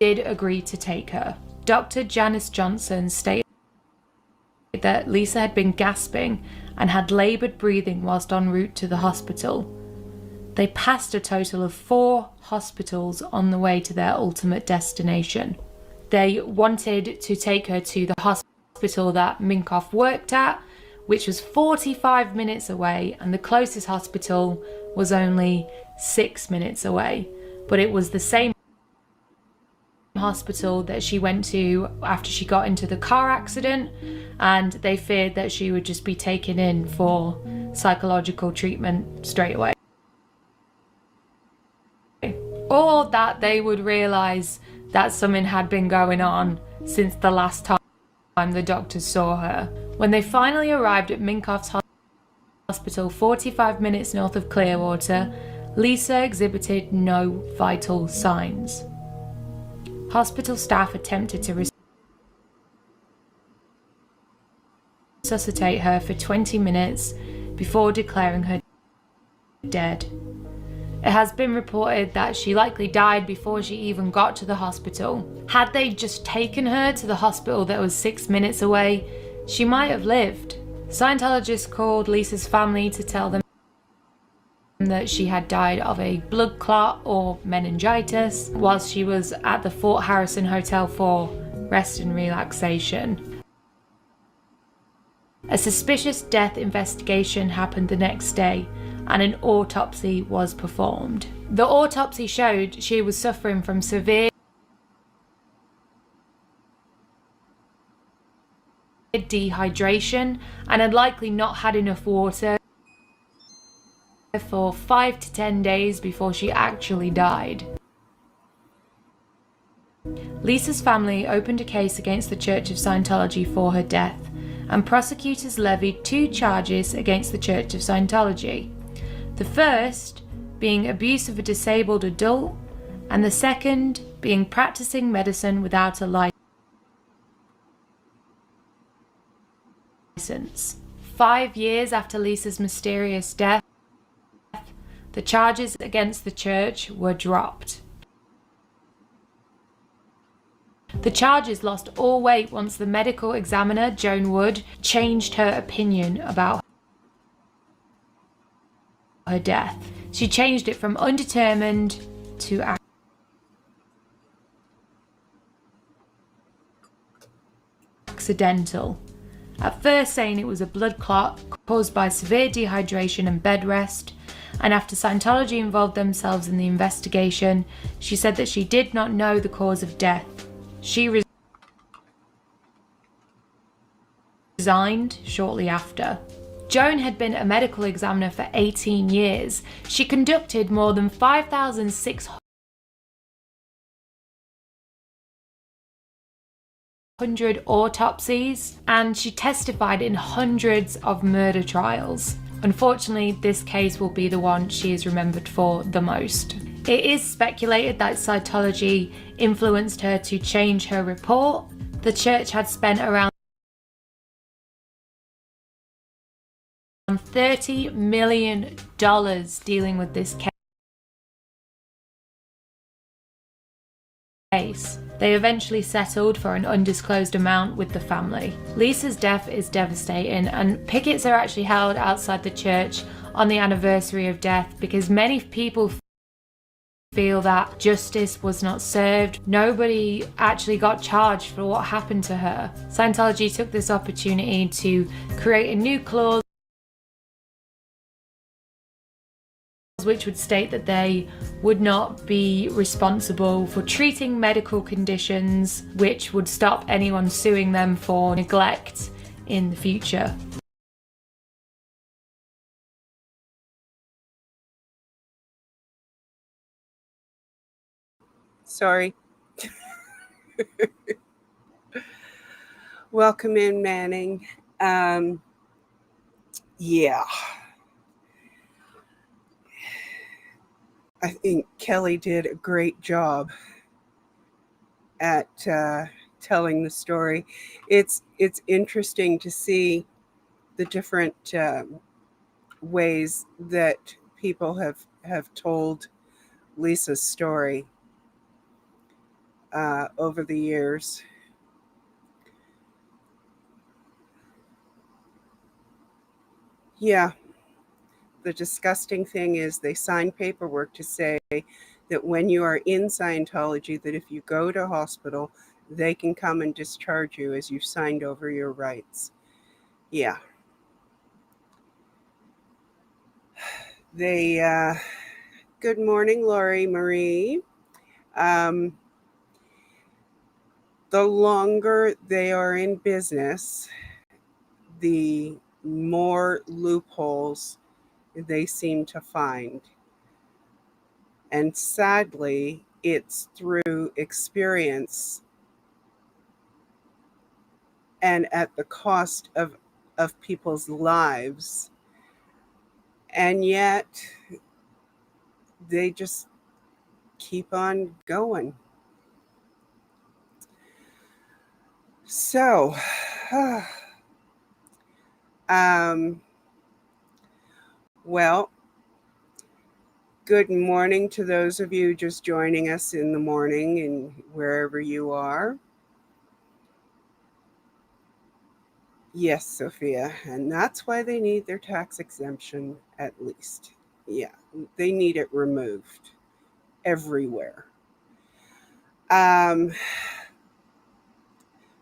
did agree to take her. Dr. Janice Johnson stated that Lisa had been gasping and had laboured breathing whilst en route to the hospital. They passed a total of 4 hospitals on the way to their ultimate destination. They wanted to take her to the hospital that Minkoff worked at, which was 45 minutes away, and the closest hospital was only 6 minutes away. But it was the same hospital that she went to after she got into the car accident, and they feared that she would just be taken in for psychological treatment straight away. Or that they would realise that something had been going on since the last time the doctors saw her. When they finally arrived at Minkoff's hospital 45 minutes north of Clearwater, Lisa exhibited no vital signs. Hospital staff attempted to resuscitate her for 20 minutes before declaring her dead. It has been reported that she likely died before she even got to the hospital. Had they just taken her to the hospital that was 6 minutes away, she might have lived. Scientologists called Lisa's family to tell them that she had died of a blood clot or meningitis whilst she was at the Fort Harrison Hotel for rest and relaxation. A suspicious death investigation happened the next day and an autopsy was performed. The autopsy showed she was suffering from severe dehydration and had likely not had enough water for 5 to 10 days before she actually died. Lisa's family opened a case against the Church of Scientology for her death, and prosecutors levied 2 charges against the Church of Scientology. The first being abuse of a disabled adult, and the second being practicing medicine without a license. 5 years after Lisa's mysterious death, the charges against the church were dropped. The charges lost all weight once the medical examiner, Joan Wood, changed her opinion about her death. She changed it from undetermined to accidental. At first saying it was a blood clot caused by severe dehydration and bed rest, and after Scientology involved themselves in the investigation, she said that she did not know the cause of death. She resigned shortly after. Joan had been a medical examiner for 18 years. She conducted more than 5,600 autopsies, and she testified in hundreds of murder trials. Unfortunately, this case will be the one she is remembered for the most. It is speculated that Scientology influenced her to change her report. The church had spent around $30 million dealing with this case. They eventually settled for an undisclosed amount with the family. Lisa's death is devastating, and pickets are actually held outside the church on the anniversary of death because many people feel that justice was not served. Nobody actually got charged for what happened to her. Scientology took this opportunity to create a new clause which would state that they would not be responsible for treating medical conditions, which would stop anyone suing them for neglect in the future. Sorry. Welcome in, Manning. Yeah. I think Kelly did a great job at telling the story. It's interesting to see the different ways that people have told Lisa's story over the years. Yeah, the disgusting thing is they sign paperwork to say that when you are in Scientology, that if you go to hospital, they can come and discharge you as you've signed over your rights. Yeah. They, good morning, Laurie Marie. The longer they are in business, the more loopholes they seem to find. And sadly, it's through experience and at the cost of people's lives. And yet, they just keep on going. So, well, good morning to those of you just joining us in the morning and wherever you are. Yes, Sophia, and that's why they need their tax exemption at least. Yeah, they need it removed everywhere.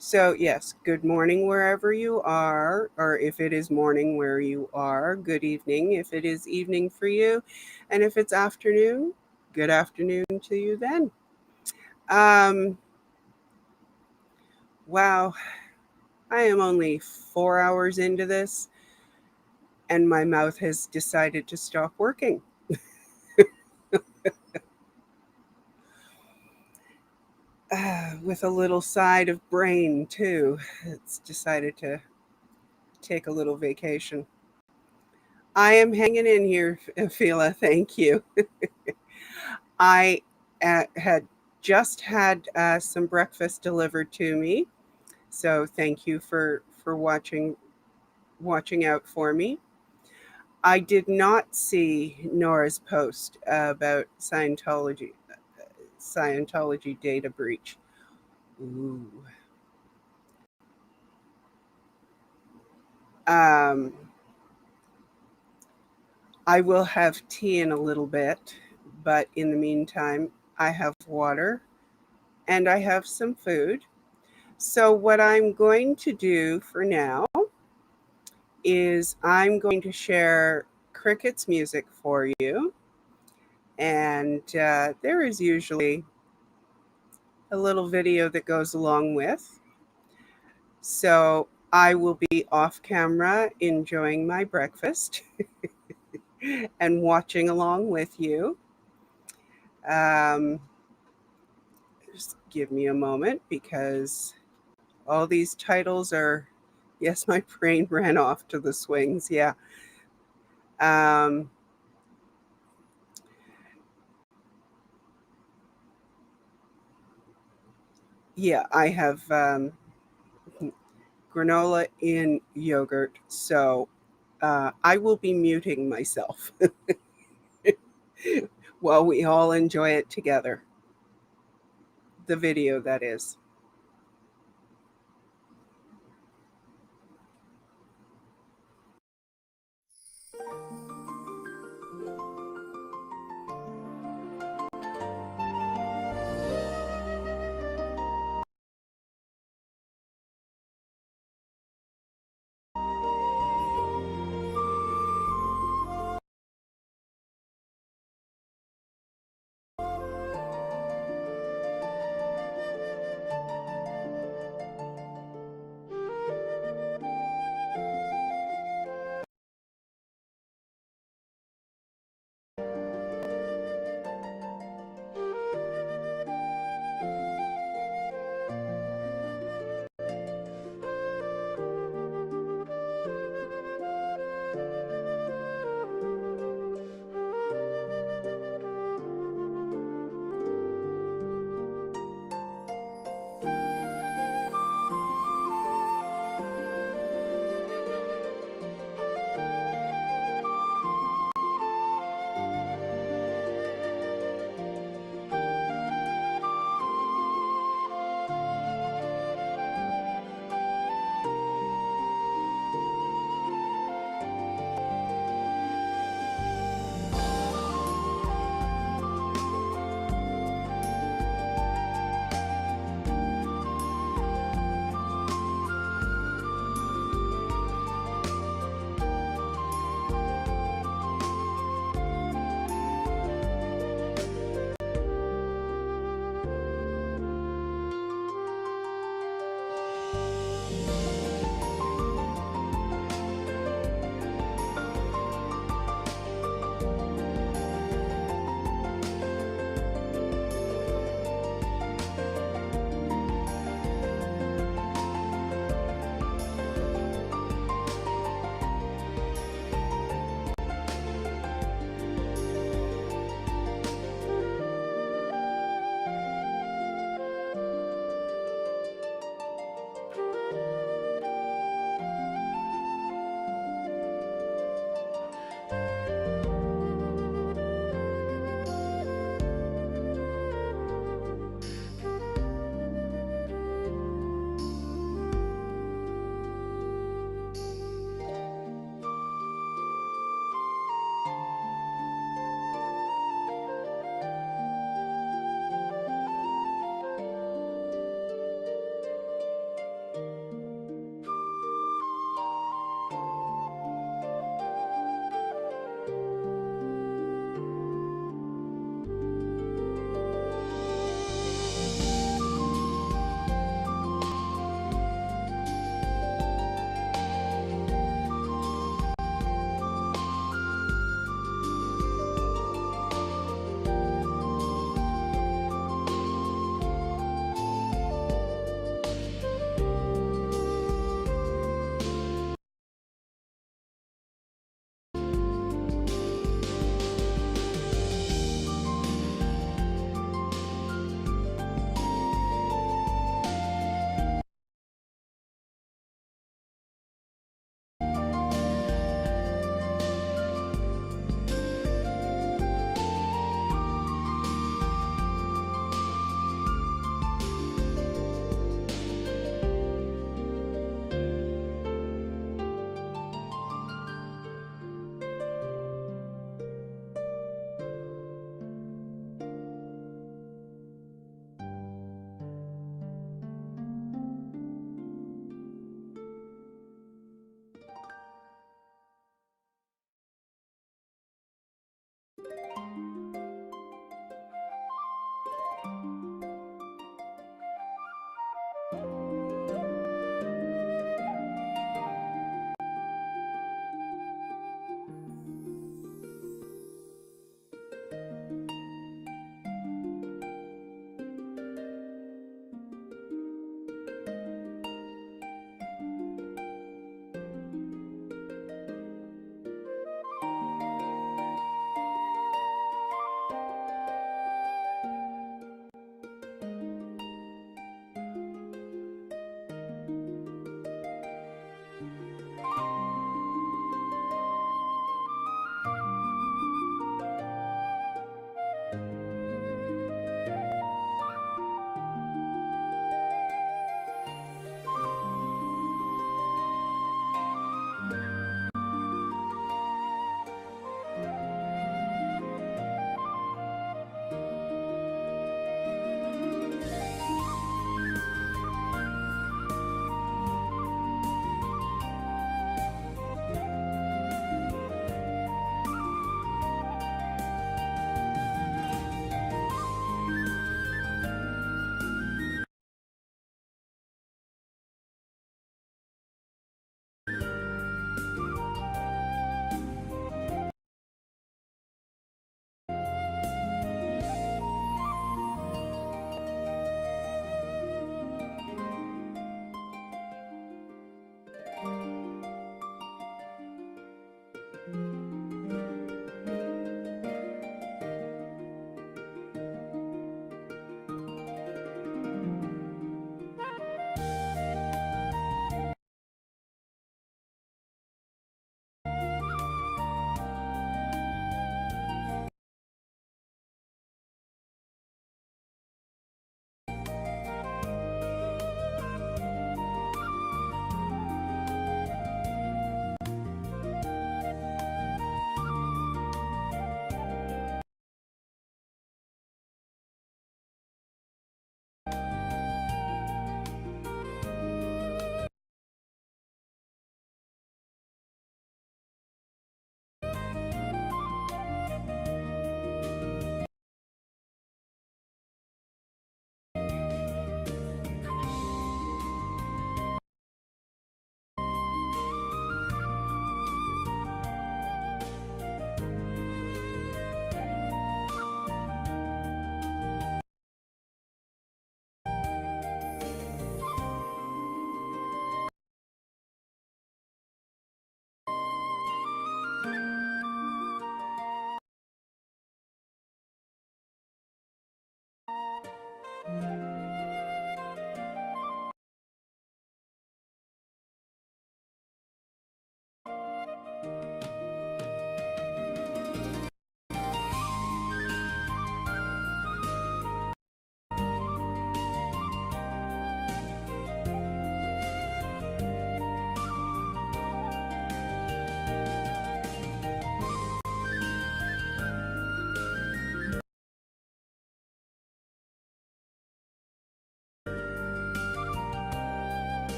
So yes, good morning wherever you are, or if it is morning where you are, good evening if it is evening for you, and if it's afternoon, good afternoon to you then. Wow, I am only 4 hours into this, and my mouth has decided to stop working. With a little side of brain too. It's decided to take a little vacation. I am hanging in here, Fila. Thank you. I had just had some breakfast delivered to me, so thank you for watching out for me. I did not see Nora's post about Scientology data breach. Ooh. I will have tea in a little bit, but in the meantime, I have water and I have some food. So, what I'm going to do for now is I'm going to share Cricket's music for you. And there is usually a little video that goes along with. So, I will be off camera enjoying my breakfast and watching along with you. Just give me a moment because all these titles are, yes, my brain ran off to the swings. Yeah. Yeah, I have granola in yogurt. So I will be muting myself while we all enjoy it together. The video, that is.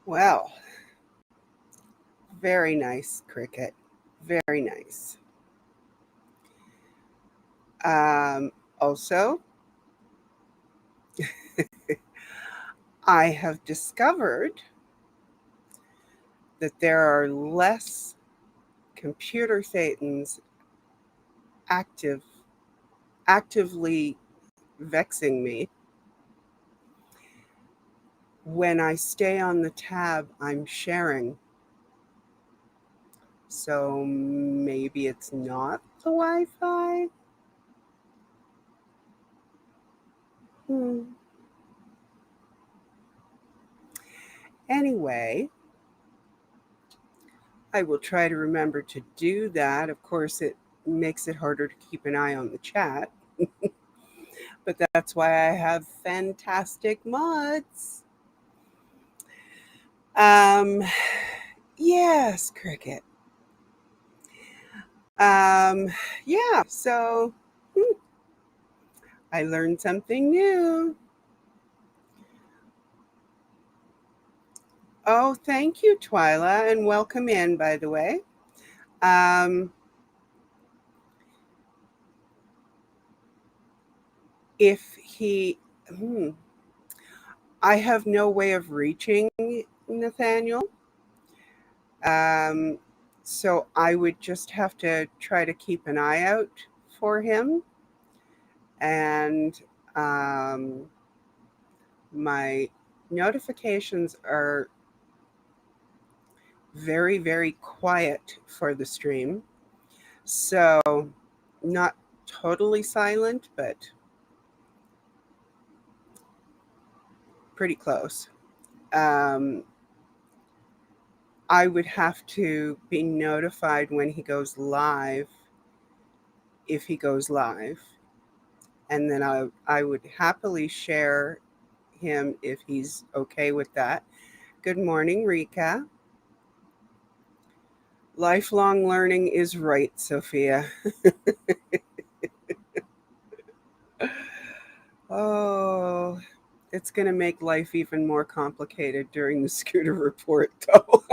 Well, very nice, Cricket. Very nice. Also, I have discovered that there are less computer thetans actively vexing me when I stay on the tab I'm sharing. So maybe it's not the Wi-Fi? Anyway, I will try to remember to do that. Of course, it makes it harder to keep an eye on the chat. But that's why I have fantastic mods. Yes, Cricket. Yeah, so I learned something new. Oh, thank you, Twyla, and welcome in, by the way. If he, I have no way of reaching Nathaniel. So I would just have to try to keep an eye out for him. And my notifications are very, very quiet for the stream. So not totally silent, but pretty close. I would have to be notified when he goes live, if he goes live. And then I would happily share him if he's okay with that. Good morning, Rika. Lifelong learning is right, Sophia. Oh, it's going to make life even more complicated during the scooter report, though.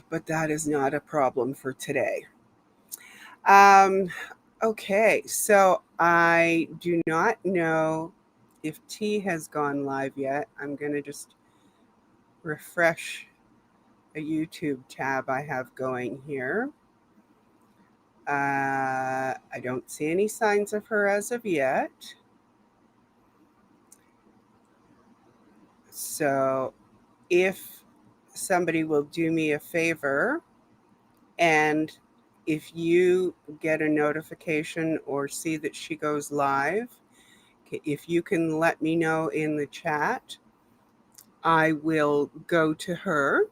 But that is not a problem for today. Okay, so I do not know if T has gone live yet. I'm going to just refresh a YouTube tab I have going here. I don't see any signs of her as of yet. So if somebody will do me a favor, and if you get a notification or see that she goes live, if you can let me know in the chat, I will go to her.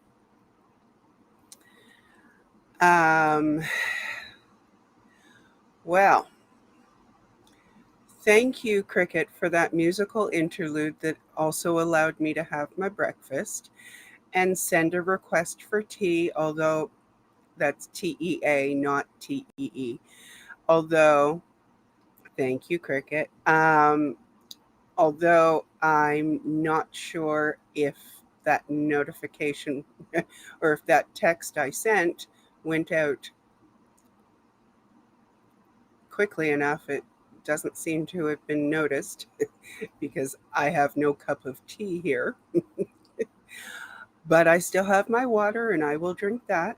Well, thank you, Cricket, for that musical interlude that also allowed me to have my breakfast and send a request for tea, although that's TEA, not TEE. Although, thank you, Cricket. Although I'm not sure if that notification or if that text I sent went out quickly enough. It doesn't seem to have been noticed because I have no cup of tea here. But I still have my water and I will drink that.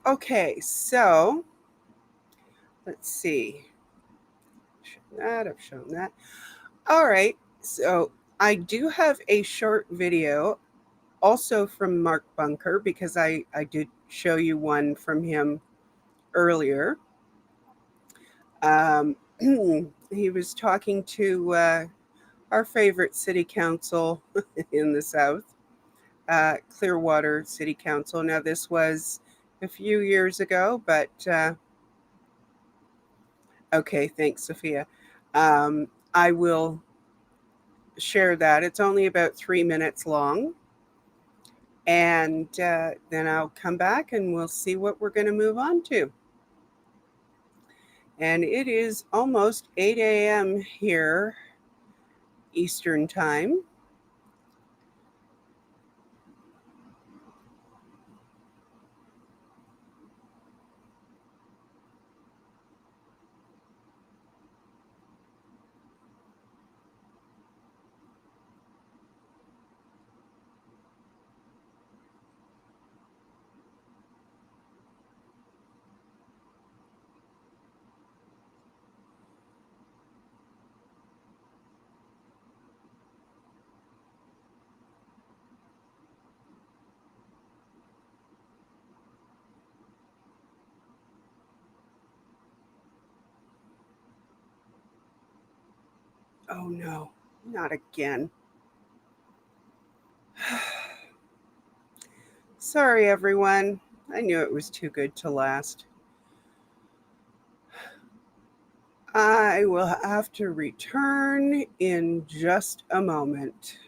Okay, so let's see. I've shown that. All right, so I do have a short video also from Mark Bunker because I did show you one from him earlier. He was talking to our favorite city council in the South, Clearwater City Council. Now, this was a few years ago, but okay, thanks, Sophia. I will share that. It's only about 3 minutes long. And then I'll come back and we'll see what we're going to move on to. and it is almost 8 a.m. here, Eastern Time. Oh no, not again. Sorry, everyone. I knew it was too good to last. I will have to return in just a moment.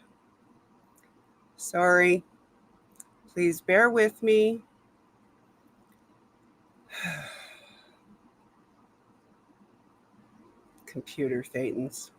Sorry. Please bear with me. Computer Thetans.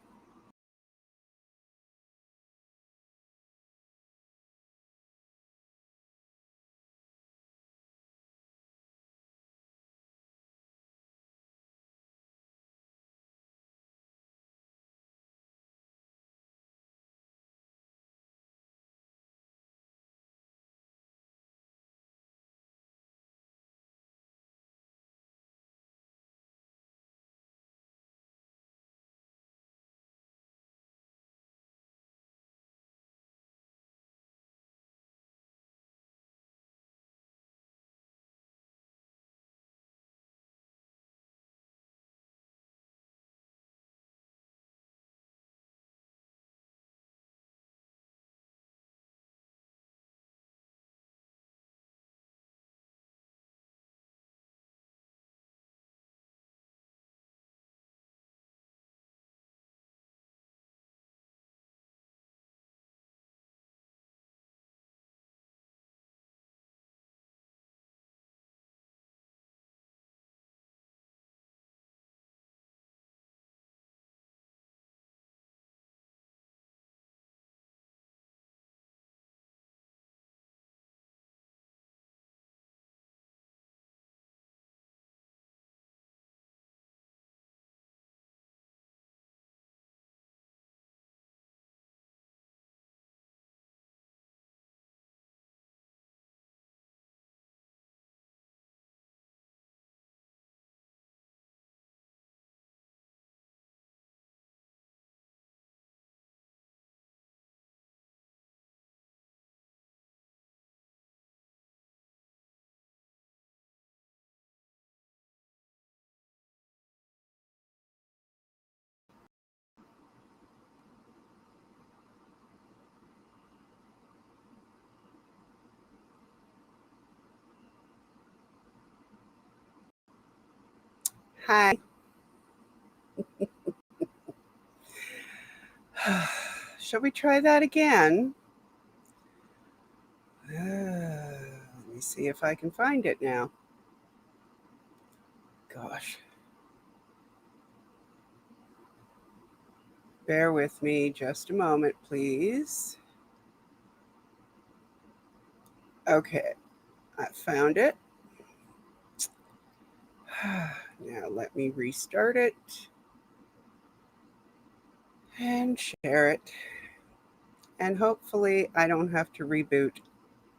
Hi. Shall we try that again? Let me see if I can find it now. Gosh. Bear with me just a moment, please. Okay, I found it. Now let me restart it and share it. And hopefully I don't have to reboot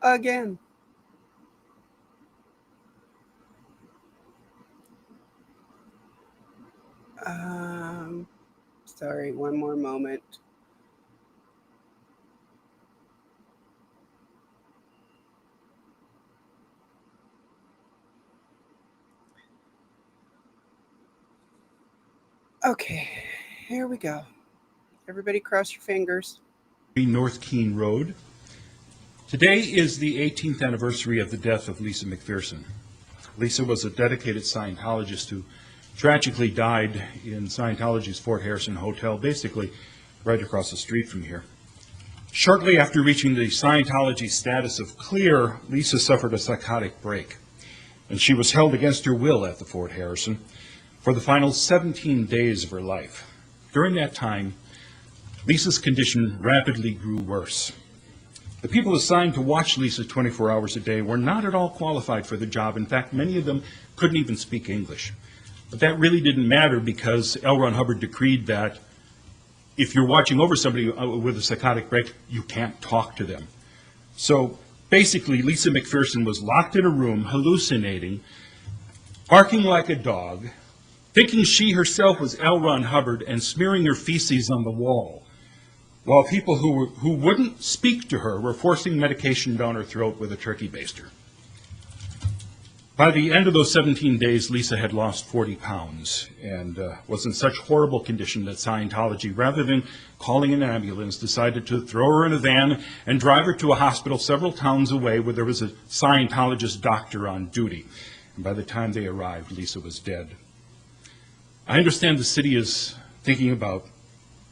again. Sorry, one more moment. Okay, here we go. Everybody cross your fingers. North Keene Road. Today is the 18th anniversary of the death of Lisa McPherson. Lisa was a dedicated Scientologist who tragically died in Scientology's Fort Harrison Hotel, basically right across the street from here. Shortly after reaching the Scientology status of clear, Lisa suffered a psychotic break, and she was held against her will at the Fort Harrison for the final 17 days of her life. During that time, Lisa's condition rapidly grew worse. The people assigned to watch Lisa 24 hours a day were not at all qualified for the job. In fact, many of them couldn't even speak English. But that really didn't matter because L. Ron Hubbard decreed that if you're watching over somebody with a psychotic break, you can't talk to them. So basically, Lisa McPherson was locked in a room, hallucinating, barking like a dog, thinking she herself was L. Ron Hubbard and smearing her feces on the wall, while people who wouldn't speak to her were forcing medication down her throat with a turkey baster. By the end of those 17 days, Lisa had lost 40 pounds and was in such horrible condition that Scientology, rather than calling an ambulance, decided to throw her in a van and drive her to a hospital several towns away where there was a Scientologist doctor on duty. And by the time they arrived, Lisa was dead. I understand the city is thinking about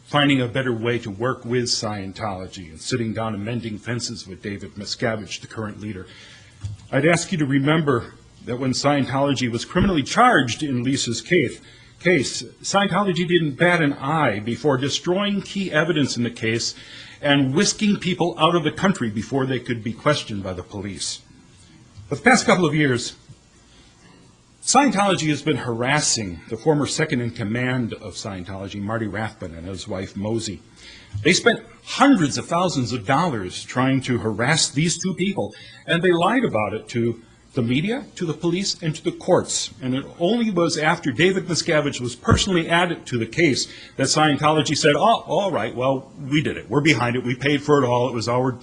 finding a better way to work with Scientology and sitting down and mending fences with David Miscavige, the current leader. I'd ask you to remember that when Scientology was criminally charged in Lisa's case, Scientology didn't bat an eye before destroying key evidence in the case and whisking people out of the country before they could be questioned by the police. For the past couple of years, Scientology has been harassing the former second-in-command of Scientology, Marty Rathbun, and his wife, Mosey. They spent hundreds of thousands of dollars trying to harass these two people, and they lied about it to the media, to the police, and to the courts. And it only was after David Miscavige was personally added to the case that Scientology said, "Oh, all right, well, we did it. We're behind it. We paid for it all. It was our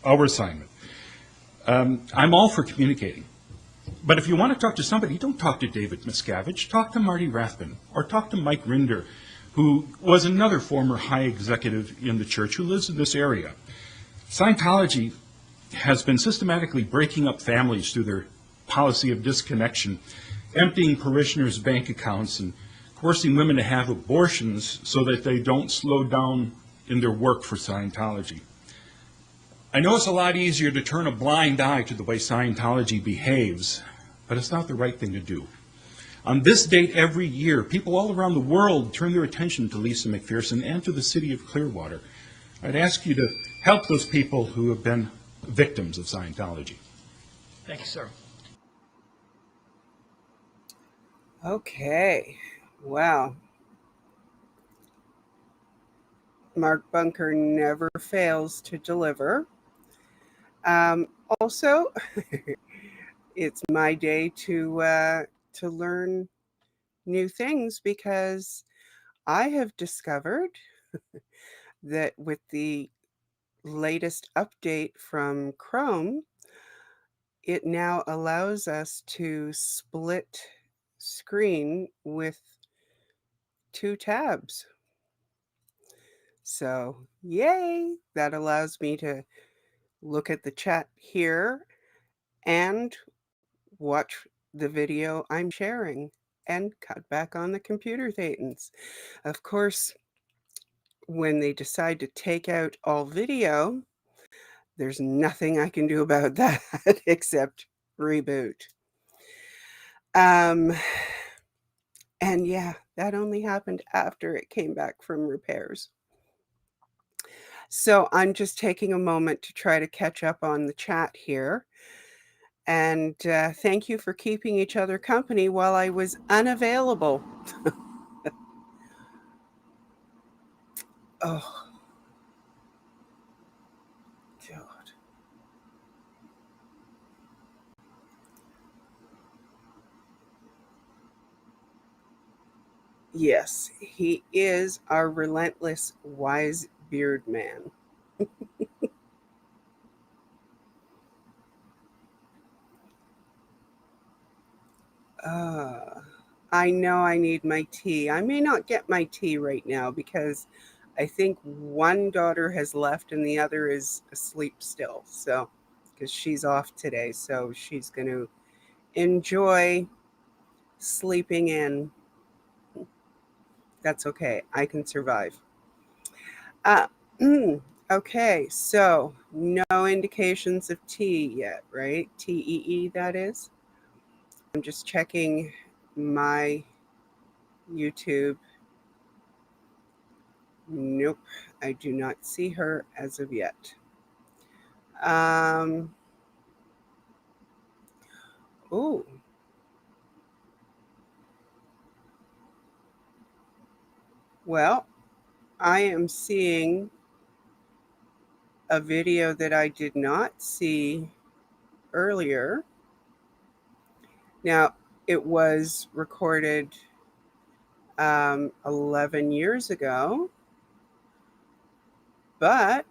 assignment." I'm all for communicating. But if you want to talk to somebody, don't talk to David Miscavige. Talk to Marty Rathbun or talk to Mike Rinder, who was another former high executive in the church who lives in this area. Scientology has been systematically breaking up families through their policy of disconnection, emptying parishioners' bank accounts, and forcing women to have abortions so that they don't slow down in their work for Scientology. I know it's a lot easier to turn a blind eye to the way Scientology behaves, but it's not the right thing to do. On this date every year, people all around the world turn their attention to Lisa McPherson and to the city of Clearwater. I'd ask you to help those people who have been victims of Scientology. Thank you, sir. Okay. Wow. Mark Bunker never fails to deliver. Also, it's my day to learn new things because I have discovered that with the latest update from Chrome, it now allows us to split screen with 2 tabs. So, yay! That allows me to look at the chat here and watch the video I'm sharing and cut back on the computer thetans. Of course, when they decide to take out all video, there's nothing I can do about that except reboot. And yeah, that only happened after it came back from repairs. So I'm just taking a moment to try to catch up on the chat here. And thank you for keeping each other company while I was unavailable. Oh, God. Yes, he is our relentless wise beard man. I know I need my tea. I may not get my tea right now because I think one daughter has left and the other is asleep still. So, because she's off today, so she's going to enjoy sleeping in. That's okay. I can survive. Okay, so no indications of tea yet, right? TEE, that is. I'm just checking my YouTube. Nope, I do not see her as of yet. Oh. Well, I am seeing a video that I did not see earlier. Now, it was recorded 11 years ago, but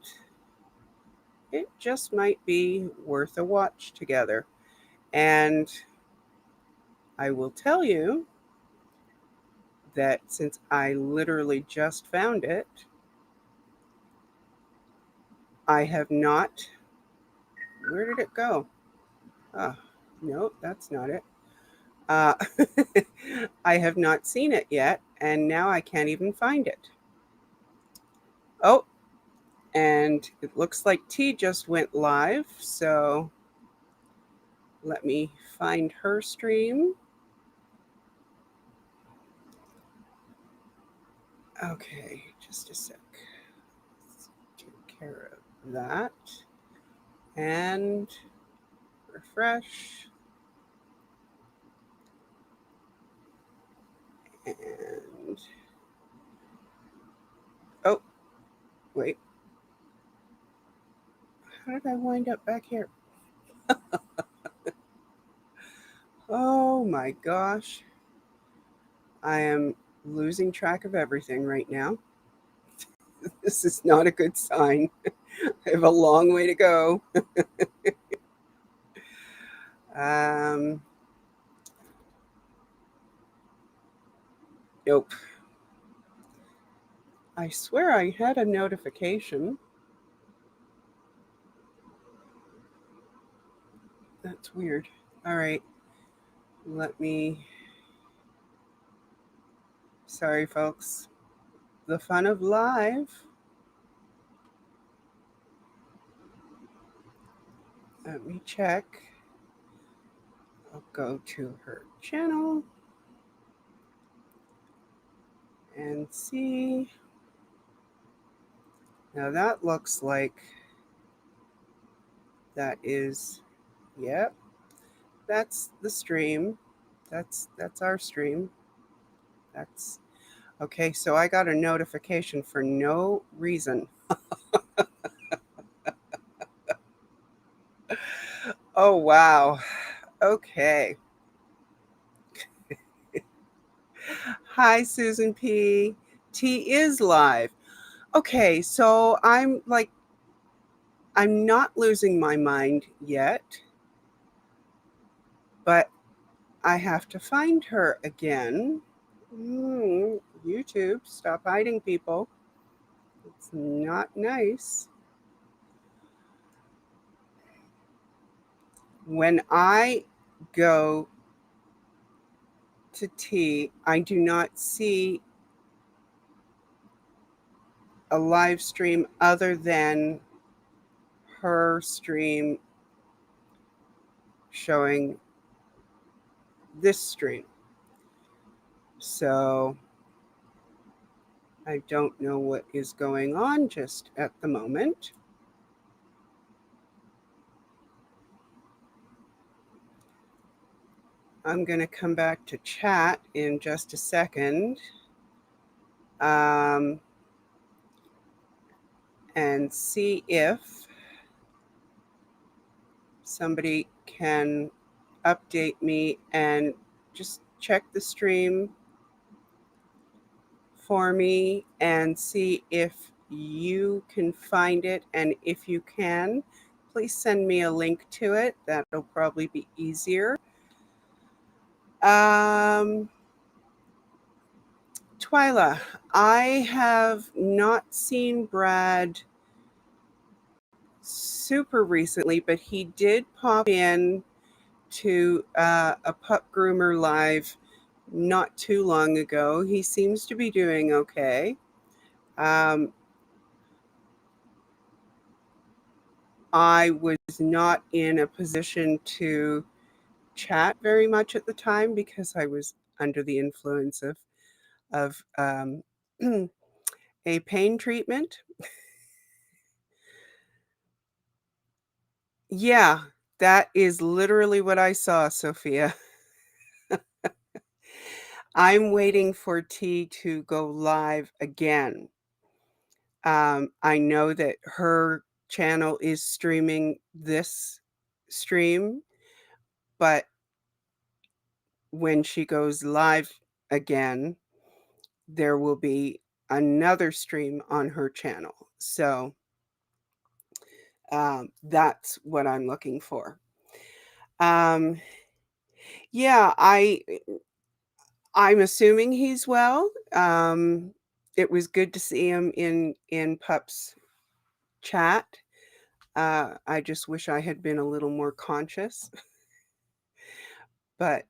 it just might be worth a watch together. And I will tell you that since I literally just found it, I have not. Where did it go? No, that's not it. I have not seen it yet, and now I can't even find it. Oh, and it looks like T just went live, so let me find her stream. Okay, just a sec. Let's take care of that. And refresh. And oh, wait. How did I wind up back here? Oh my gosh. I am losing track of everything right now. This is not a good sign. I have a long way to go. Nope. I swear I had a notification. That's weird. All right. Let me. Sorry, folks. The fun of live. Let me check. I'll go to her channel and see. Now that looks like that is, yep, that's the stream. That's our stream. That's okay. So I got a notification for no reason. Oh, wow. Okay. Hi, Susan P. T is live. Okay, so I'm not losing my mind yet, but I have to find her again. YouTube, stop hiding people. It's not nice. When I go to T, I do not see a live stream other than her stream showing this stream. So I don't know what is going on just at the moment. I'm going to come back to chat in just a second. And see if somebody can update me and just check the stream for me and see if you can find it. And if you can, please send me a link to it. That'll probably be easier. Twyla, I have not seen Brad super recently, but he did pop in to a pup groomer live not too long ago. He seems to be doing okay. I was not in a position to chat very much at the time because I was under the influence of a pain treatment. Yeah, that is literally what I saw, Sophia. I'm waiting for T to go live again. I know that her channel is streaming this stream, but when she goes live again, there will be another stream on her channel. So that's what I'm looking for. Yeah, I'm assuming he's well. It was good to see him in Pup's chat. I just wish I had been a little more conscious. But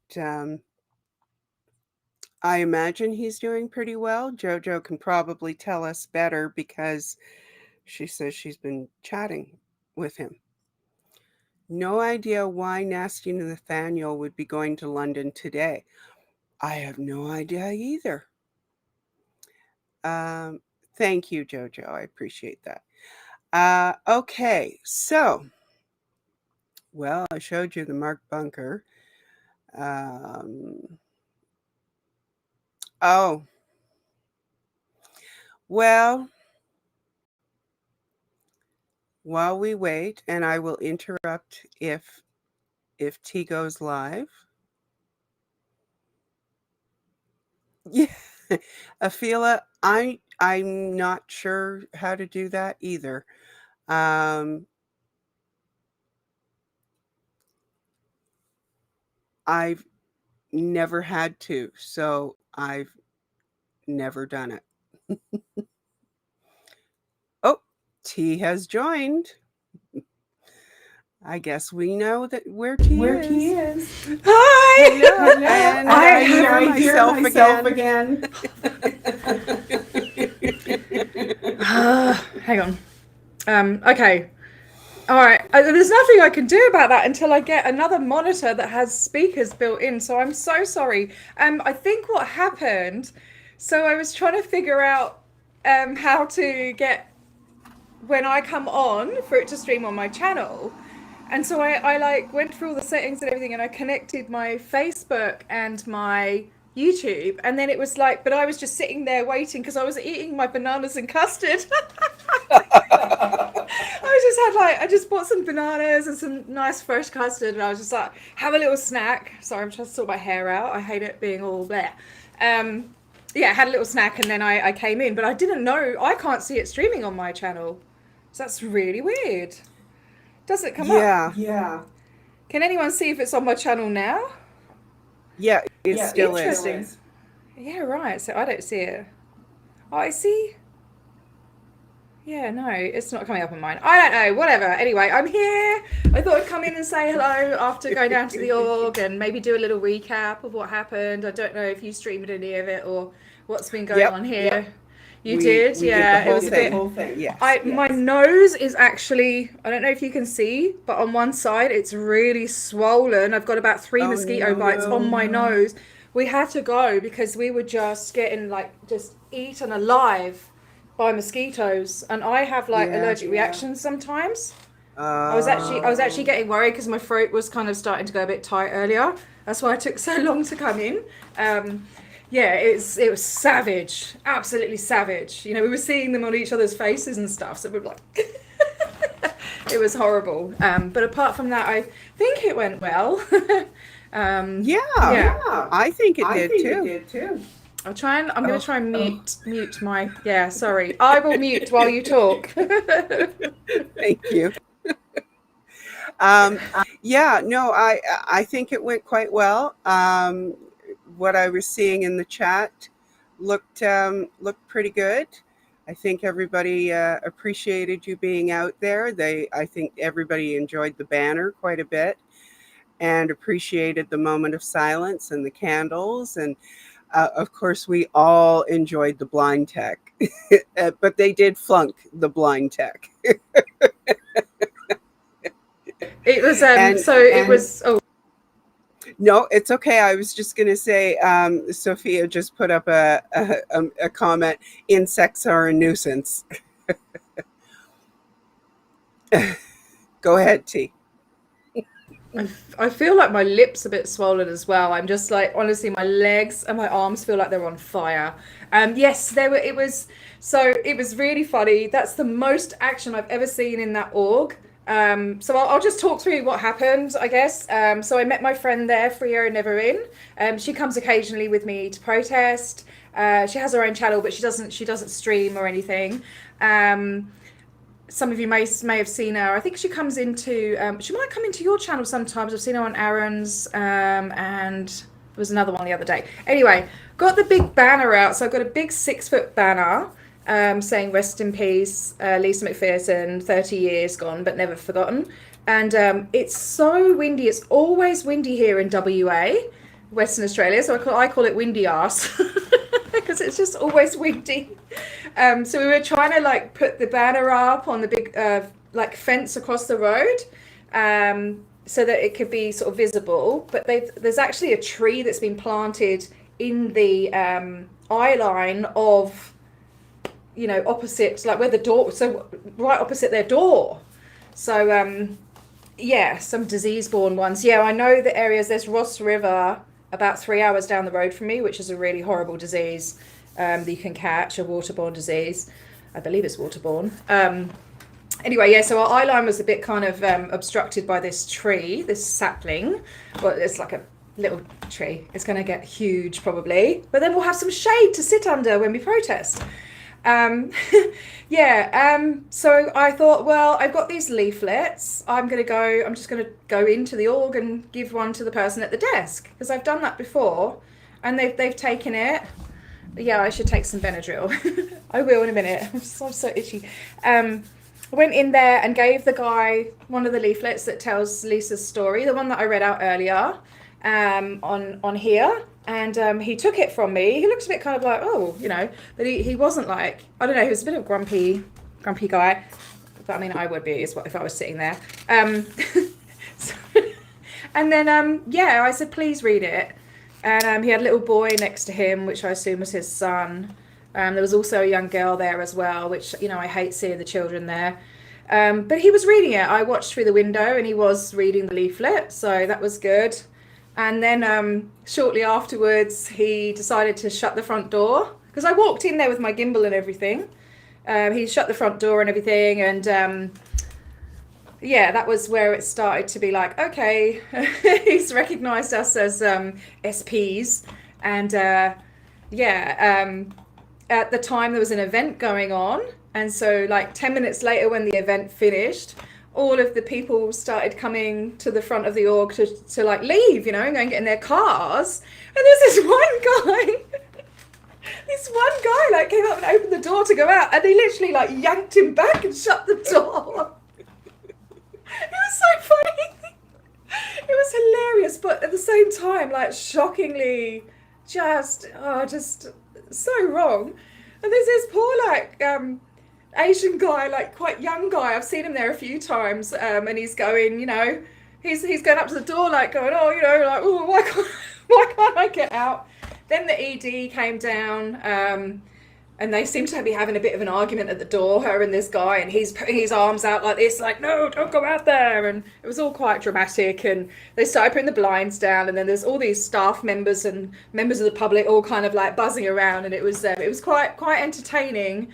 I imagine he's doing pretty well. JoJo can probably tell us better because she says she's been chatting with him. No idea why Nasty Nathaniel would be going to London today. I have no idea either. Thank you, JoJo. I appreciate that. Okay, so, well, I showed you the Mark Bunker. Oh, well, while we wait, and I will interrupt if T goes live. Yeah, Afila, I'm not sure how to do that either. I've never had to, so I've never done it. Oh, T has joined. I guess we know that where T is. Hi! Hello. And I hear myself again. Hang on. Okay. All right. There's nothing I can do about that until I get another monitor that has speakers built in. So I'm so sorry. I think what happened. So I was trying to figure out how to get when I come on for it to stream on my channel. And so I like went through all the settings and everything, and I connected my Facebook and my YouTube, and then it was like, but I was just sitting there waiting because I was eating my bananas and custard. I just bought some bananas and some nice fresh custard, and I was just like, have a little snack. Sorry, I'm trying to sort my hair out. I hate it being all there. Yeah, I had a little snack, and then I came in, but I didn't know, I can't see it streaming on my channel. So that's really weird. Does it come up? Yeah. Can anyone see if it's on my channel now? Yeah, it still Interesting. is. Yeah, right. So I don't see it. Oh, I see. Yeah, no, it's not coming up on mine. I don't know, whatever. Anyway, I'm here. I thought I'd come in and say hello after going down to the org and maybe do a little recap of what happened. I don't know if you streamed any of it or what's been going on here. Yep. You did? Yeah, it was a whole bit. thing. Yes. My nose is actually, I don't know if you can see, but on one side it's really swollen. I've got about 3 mosquito bites on my nose. We had to go because we were just getting just eaten alive by mosquitoes, and I have allergic reactions sometimes. I was actually getting worried because my throat was kind of starting to go a bit tight earlier. That's why it took so long to come in. Yeah, it was savage, absolutely savage. You know, we were seeing them on each other's faces and stuff, so we were like, it was horrible. But apart from that, I think it went well. Yeah, I think it did too. I'm going to try and mute my, sorry. I will mute while you talk. Thank you. Yeah, no, I think it went quite well. What I was seeing in the chat looked pretty good. I think everybody appreciated you being out there. I think everybody enjoyed the banner quite a bit and appreciated the moment of silence and the candles. And of course, we all enjoyed the blind tech, but they did flunk the blind tech. It was No, it's okay. I was just going to say, Sophia just put up a comment. Insects are a nuisance. Go ahead, T. I feel like my lips a bit swollen as well. I'm just like, honestly, my legs and my arms feel like they're on fire. Yes, they were. It was really funny. That's the most action I've ever seen in that org. So I'll just talk through what happened, I guess. So I met my friend there, Frio Neverin. She comes occasionally with me to protest. She has her own channel, but she doesn't stream or anything. Some of you may have seen her. I think she comes into, she might come into your channel sometimes. I've seen her on Aaron's, and there was another one the other day. Anyway, got the big banner out. So I've got a big 6-foot banner saying rest in peace, Lisa McPherson, 30 years gone, but never forgotten. And it's so windy. It's always windy here in WA, Western Australia. So I call it windy arse because it's just always windy. So we were trying to like put the banner up on the big like fence across the road so that it could be sort of visible. But there's actually a tree that's been planted in the eye line of, you know, opposite, like where the door, so right opposite their door. So yeah, some disease-borne ones. Yeah, I know the areas. There's Ross River about 3 hours down the road from me, which is a really horrible disease that you can catch, a waterborne disease. I believe it's waterborne. Anyway, yeah, so our eye line was a bit kind of obstructed by this tree, this sapling. Well, it's like a little tree. It's going to get huge probably, but then we'll have some shade to sit under when we protest. So I thought, well, I've got these leaflets. I'm just going to go into the org and give one to the person at the desk, because I've done that before and they've taken it. Yeah, I should take some Benadryl. I will in a minute. I'm so itchy. I went in there and gave the guy one of the leaflets that tells Lisa's story, the one that I read out earlier on here. And he took it from me. He looked a bit kind of like, oh, you know, but he wasn't like, I don't know, he was a bit of a grumpy guy. But I mean, I would be if I was sitting there. And then, I said, please read it. And he had a little boy next to him, which I assume was his son. There was also a young girl there as well, which, you know, I hate seeing the children there. But he was reading it. I watched through the window and he was reading the leaflet. So that was good. And then shortly afterwards, he decided to shut the front door, because I walked in there with my gimbal and everything. He shut the front door and everything. And that was where it started to be like, okay, he's recognized us as SPs. And at the time there was an event going on. And so like 10 minutes later, when the event finished, all of the people started coming to the front of the org to like leave, you know, and go and get in their cars. And there's this one guy like came up and opened the door to go out, and they literally like yanked him back and shut the door. It was so funny. It was hilarious, but at the same time, like shockingly just so wrong. And there's this poor Asian guy, like quite young guy. I've seen him there a few times, and he's going, you know, he's going up to the door, like going, oh, you know, like, oh, why can't I get out? Then the ED came down, and they seem to be having a bit of an argument at the door, her and this guy, and he's putting his arms out like this, like, no, don't go out there. And it was all quite dramatic, and they started putting the blinds down, and then there's all these staff members and members of the public all kind of like buzzing around, and it was quite entertaining.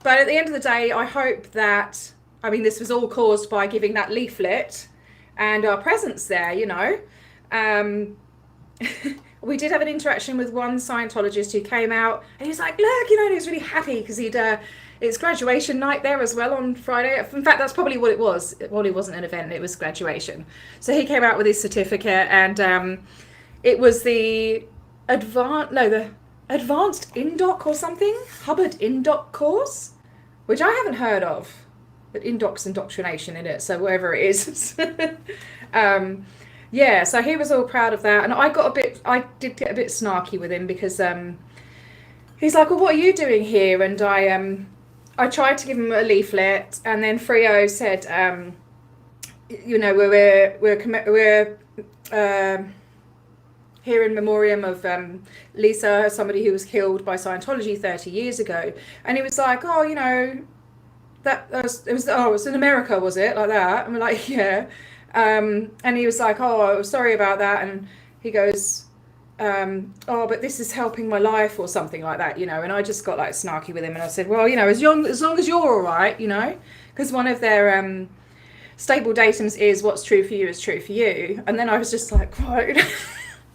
But at the end of the day, I hope that, I mean, this was all caused by giving that leaflet and our presence there, you know. We did have an interaction with one Scientologist who came out, and he was like, look, you know, and he was really happy because it's graduation night there as well on Friday. In fact, that's probably what it was. Well, it wasn't an event, it was graduation. So he came out with his certificate, and it was the Advanced Indoc or something, Hubbard Indoc course, which I haven't heard of, but Indoc's indoctrination in it, so whatever it is. So he was all proud of that, and I did get a bit snarky with him because he's like, well, what are you doing here? And I tried to give him a leaflet, and then Frio said, you know, we're here in memoriam of Lisa, somebody who was killed by Scientology 30 years ago. And he was like, oh, you know, it was in America, was it? Like that. And we're like, yeah. And he was like, oh, sorry about that. And he goes, oh, but this is helping my life or something like that, you know. And I just got like snarky with him and I said, well, you know, as long as you're all right, you know, because one of their staple datums is what's true for you is true for you. And then I was just like, right.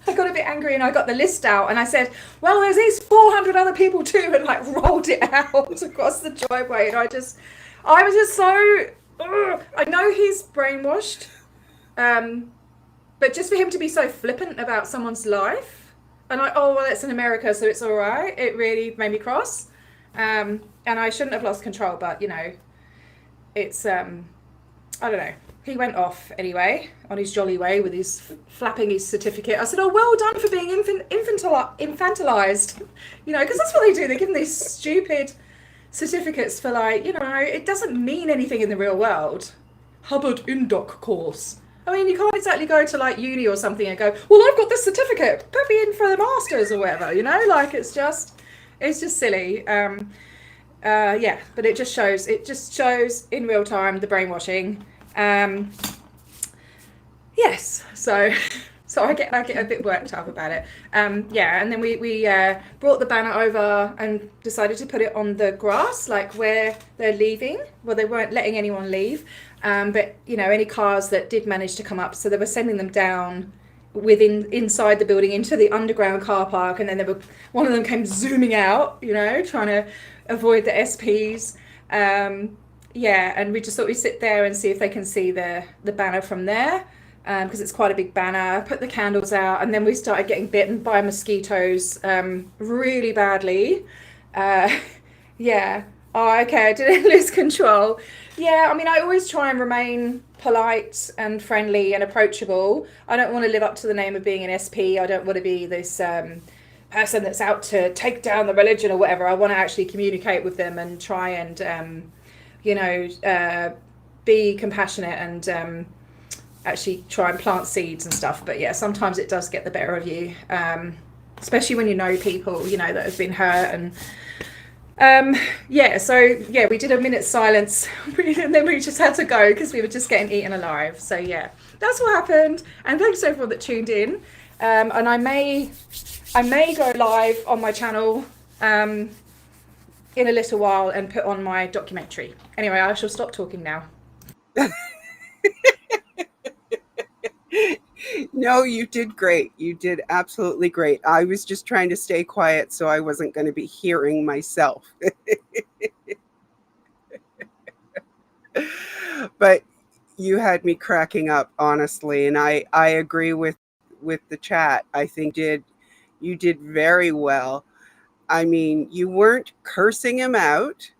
I got a bit angry and I got the list out and I said, well, there's these 400 other people too, and like rolled it out across the driveway. And I was just so, I know he's brainwashed, but just for him to be so flippant about someone's life, and well, it's in America, so it's all right. It really made me cross. And I shouldn't have lost control, but you know, it's, I don't know. He went off anyway on his jolly way with his flapping his certificate. I said, oh, well done for being infantilized, you know, because that's what they do. They give them these stupid certificates for, like, you know, it doesn't mean anything in the real world. Hubbard Indoc course. I mean, you can't exactly go to like uni or something and go, well, I've got this certificate, put me in for the masters or whatever, you know, like it's just silly. Yeah, but it just shows in real time the brainwashing. Yes, so I get a bit worked up about it. Yeah, and then we brought the banner over and decided to put it on the grass, like where they're leaving. Well, they weren't letting anyone leave, but you know, any cars that did manage to come up, so they were sending them down inside the building into the underground car park, and then one of them came zooming out, you know, trying to avoid the SPs. Yeah, and we just thought we'd sit there and see if they can see the banner from there, because it's quite a big banner. Put the candles out, and then we started getting bitten by mosquitoes really badly. Yeah. Oh, okay, I didn't lose control. Yeah, I mean, I always try and remain polite and friendly and approachable. I don't want to live up to the name of being an SP. I don't want to be this person that's out to take down the religion or whatever. I want to actually communicate with them and try and you know, be compassionate and actually try and plant seeds and stuff. But yeah, sometimes it does get the better of you, especially when you know people, you know, that have been hurt. And yeah, so yeah, we did a minute's silence and then we just had to go because we were just getting eaten alive. So yeah, that's what happened. And thanks to everyone that tuned in. And I may go live on my channel in a little while and put on my documentary. Anyway, I shall stop talking now. No, you did great. You did absolutely great. I was just trying to stay quiet so I wasn't going to be hearing myself. But you had me cracking up, honestly, and I agree with the chat. I think you did very well. I mean, you weren't cursing him out.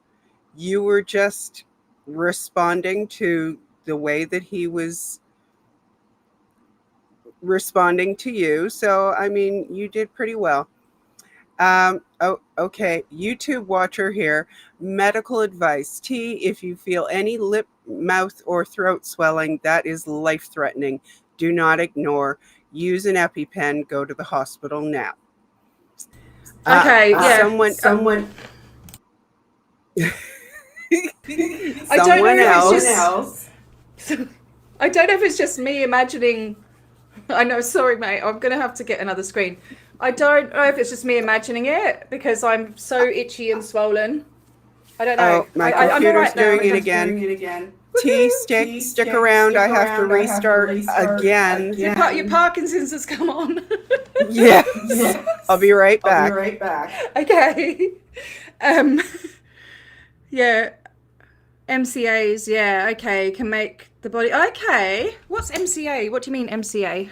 You were just responding to the way that he was responding to you. So, I mean, you did pretty well. Oh, okay. YouTube watcher here. Medical advice. T, if you feel any lip, mouth, or throat swelling, that is life-threatening. Do not ignore. Use an EpiPen. Go to the hospital now. Okay, yeah. Someone I don't know if it's just me imagining. I know, sorry, mate. I'm going to have to get another screen. I don't know if it's just me imagining it because I'm so itchy and swollen. I don't know. Oh, my computer's doing it again. T, stick around. I have to restart again. Your Parkinson's has come on. Yes. I'll be right back. Okay. Yeah. MCAs, yeah, okay, can make the body. Okay. What's MCA? What do you mean MCA? I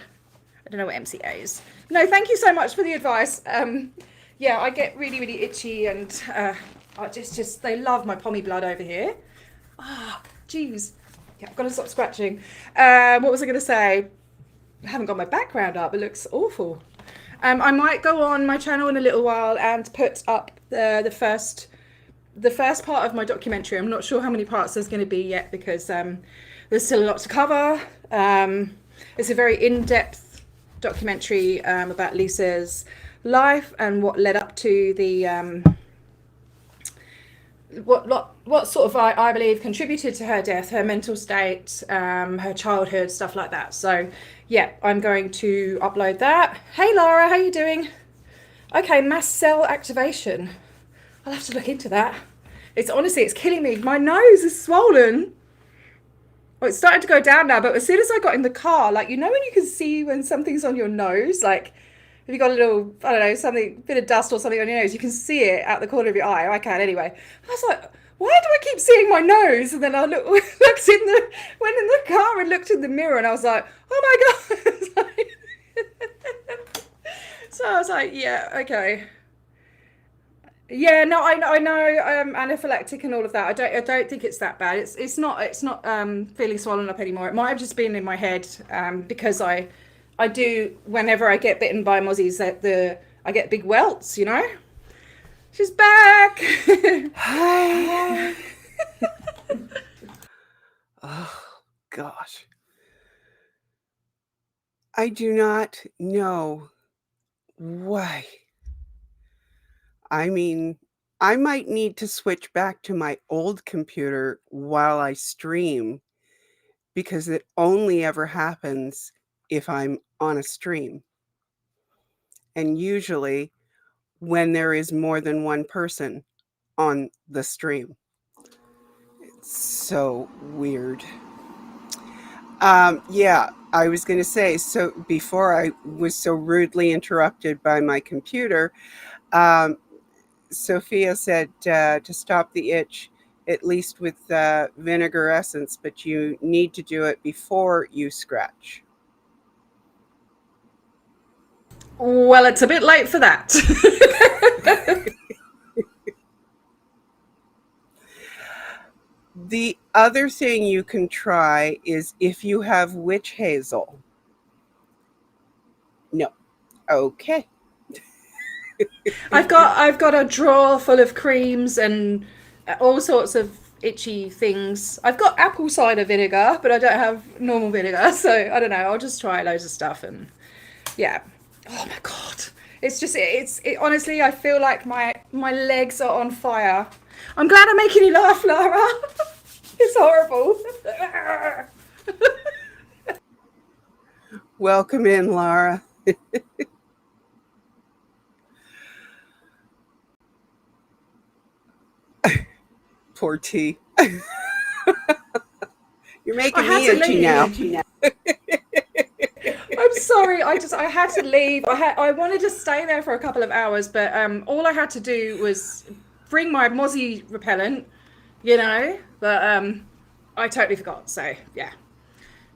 don't know what MCA is. No, thank you so much for the advice. Yeah, I get really, really itchy and I just they love my pommy blood over here. Ah, jeez. Yeah, I've got to stop scratching. What was I going to say? I haven't got my background up. It looks awful. I might go on my channel in a little while and put up the first part of my documentary. I'm not sure how many parts there's going to be yet because there's still a lot to cover. It's a very in-depth documentary about Lisa's life and what led up to the what sort of I believe contributed to her death, her mental state, her childhood, stuff like that. So yeah, I'm going to upload that. Hey Lara, how you doing? Okay, mass cell activation. I'll have to look into that. It's honestly, it's killing me. My nose is swollen. Well, it's starting to go down now, but as soon as I got in the car, like, you know when you can see when something's on your nose, like if you got a little, I don't know, something, bit of dust or something on your nose, you can see it out the corner of your eye. I can anyway. I was like, why do I keep seeing my nose? And then I went in the car and looked in the mirror, and I was like, oh my god. So I was like, yeah, okay. Yeah, no, I know, anaphylactic and all of that. I don't think it's that bad. It's not feeling swollen up anymore. It might have just been in my head, because I do, whenever I get bitten by mozzies, I get big welts, you know. She's back. Hi. Oh gosh, I do not know why. I mean, I might need to switch back to my old computer while I stream, because it only ever happens if I'm on a stream. And usually when there is more than one person on the stream. It's so weird. Yeah, I was going to say, so before I was so rudely interrupted by my computer, Sophia said to stop the itch, at least with vinegar essence, but you need to do it before you scratch. Well, it's a bit late for that. The other thing you can try is if you have witch hazel. No. Okay. I've got a drawer full of creams and all sorts of itchy things. I've got apple cider vinegar, but I don't have normal vinegar, so I don't know. I'll just try loads of stuff, and yeah. Oh my god, it's just honestly, I feel like my legs are on fire. I'm glad I'm making you laugh, Lara. It's horrible. Welcome in, Lara. Poor T. You're making me itchy now. I'm sorry. I had to leave. I wanted to stay there for a couple of hours, but all I had to do was bring my mozzie repellent, you know. But I totally forgot. So yeah.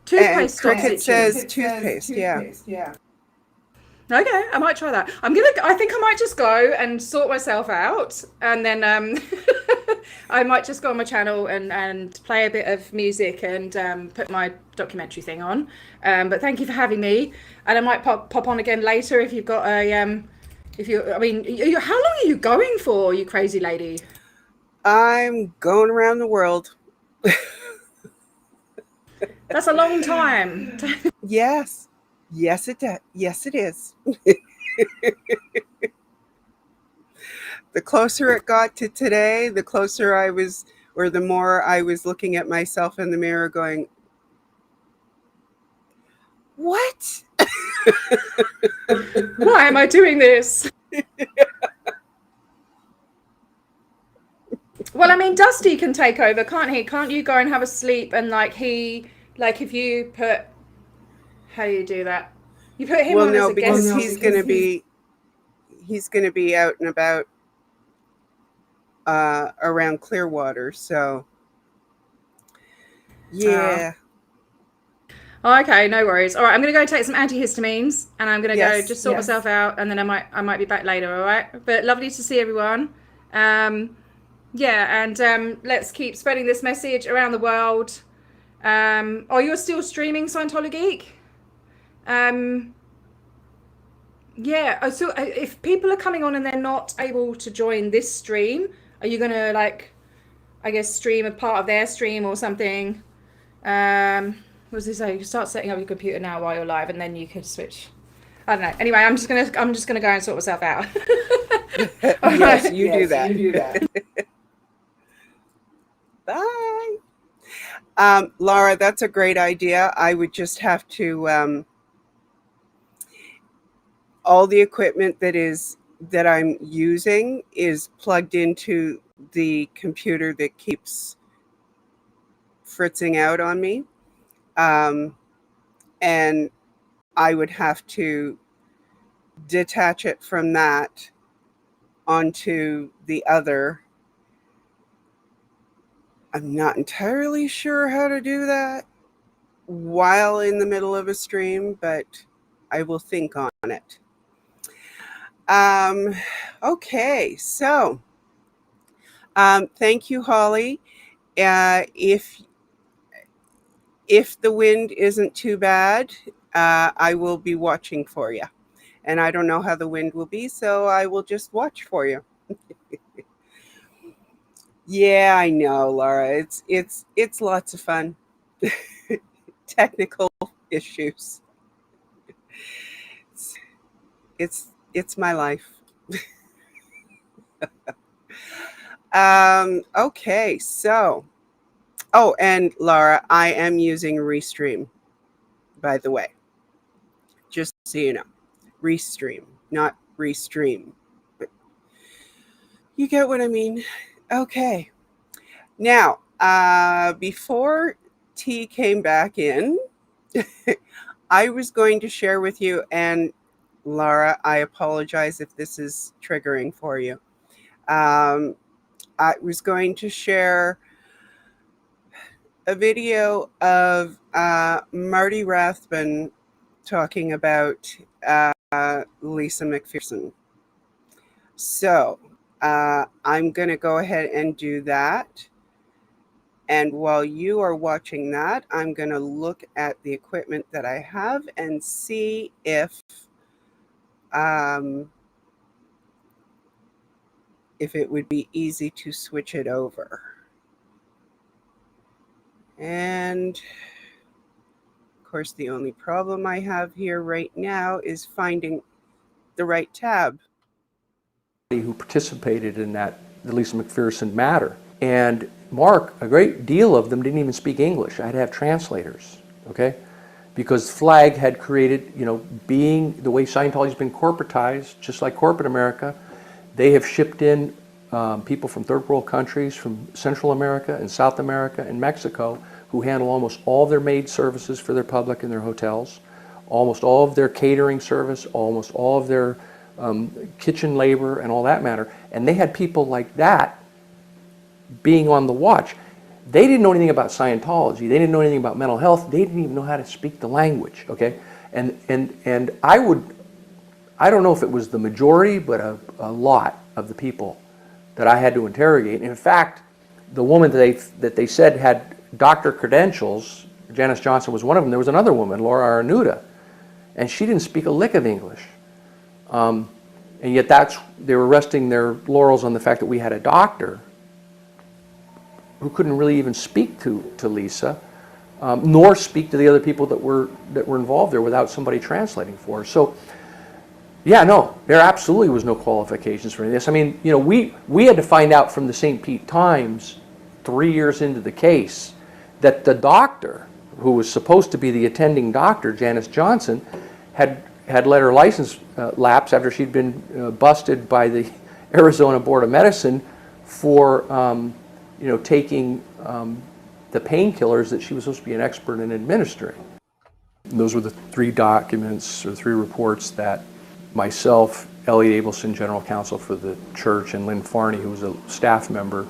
Toothpaste. And Cricket says toothpaste. Yeah. Okay, I might try that. I think I might just go and sort myself out, and then I might just go on my channel and play a bit of music and put my documentary thing on. But thank you for having me, and I might pop on again later if you've got a how long are you going for, you crazy lady? I'm going around the world. That's a long time. Yes. Yes, it does. Yes, it is. The closer it got to today, the closer I was, or the more I was looking at myself in the mirror going, what? Why am I doing this? Well, I mean, Dusty can take over, can't he? Can't you go and have a sleep and if you put, how do you do that? You put him on as a guest. Well, no, because he's going to be out and about around Clearwater. So, yeah. Okay, no worries. All right, I'm going to go take some antihistamines, and I'm going to go just sort myself out, and then I might be back later. All right, but lovely to see everyone. Yeah, and let's keep spreading this message around the world. Oh, you're still streaming Scientology Geek? Yeah, so if people are coming on and they're not able to join this stream, are you going to, I guess, stream a part of their stream or something? what does he say? You start setting up your computer now while you're live, and then you could switch. I don't know. Anyway, I'm just gonna go and sort myself out. Yes, you do that. Bye. Laura, that's a great idea. I would just have to all the equipment that I'm using is plugged into the computer that keeps fritzing out on me. And I would have to detach it from that onto the other. I'm not entirely sure how to do that while in the middle of a stream, but I will think on it. Okay, so thank you, Holly. If the wind isn't too bad, I will be watching for you. And I don't know how the wind will be, so I will just watch for you. Yeah, I know, Laura. It's lots of fun. Technical issues. It's my life. Okay, so and Laura, I am using Restream, by the way. Just so you know. Restream, not Restream. But you get what I mean. Okay. Now, before T came back in, I was going to share with you, and Laura, I apologize if this is triggering for you. I was going to share a video of Marty Rathbun talking about Lisa McPherson. So I'm going to go ahead and do that. And while you are watching that, I'm going to look at the equipment that I have and see if it would be easy to switch it over. And of course, the only problem I have here right now is finding the right tab. Who participated in the Lisa McPherson matter. And Mark, a great deal of them didn't even speak English. I had to have translators, okay? Because Flag had created, being the way Scientology's been corporatized, just like corporate America, they have shipped in people from third world countries, from Central America and South America and Mexico, who handle almost all of their maid services for their public in their hotels, almost all of their catering service, almost all of their kitchen labor and all that matter. And they had people like that being on the watch. They didn't know anything about Scientology. They didn't know anything about mental health. They didn't even know how to speak the language, okay? And I don't know if it was the majority, but a lot of the people that I had to interrogate. In fact, the woman that they said had doctor credentials, Janice Johnson was one of them. There was another woman, Laura Arnuda, and she didn't speak a lick of English. And yet they were resting their laurels on the fact that we had a doctor who couldn't really even speak to Lisa, nor speak to the other people that were involved there without somebody translating for her. So, yeah, no, there absolutely was no qualifications for any of this. I mean, we had to find out from the St. Pete Times 3 years into the case that the doctor, who was supposed to be the attending doctor, Janice Johnson, had let her license lapse after she'd been busted by the Arizona Board of Medicine for taking the painkillers that she was supposed to be an expert in administering. And those were the 3 documents or 3 reports that myself, Elliot Abelson, general counsel for the church, and Lynn Farney, who was a staff member,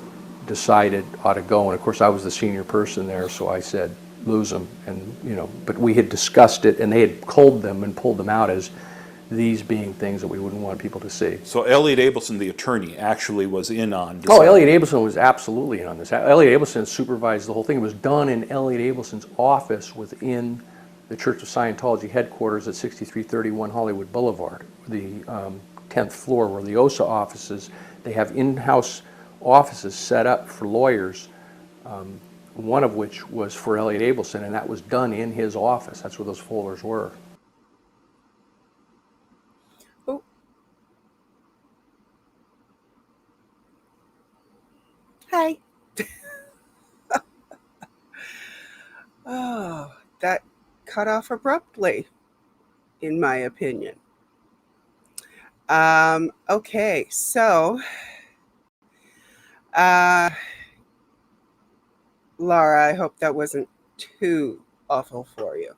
decided ought to go. And of course I was the senior person there, so I said lose them. And but we had discussed it, and they had culled them and pulled them out as these being things that we wouldn't want people to see. So Elliot Abelson, the attorney, actually was in on deciding. Oh, Elliot Abelson was absolutely in on this. Elliot Abelson supervised the whole thing. It was done in Elliot Abelson's office within the Church of Scientology headquarters at 6331 Hollywood Boulevard, the 10th floor where the OSA offices. They have in-house offices set up for lawyers one of which was for Elliot Abelson, and that was done in his office. That's where those folders were. Oh. Hi. Oh, that cut off abruptly, in my opinion. Okay, so Laura, I hope that wasn't too awful for you.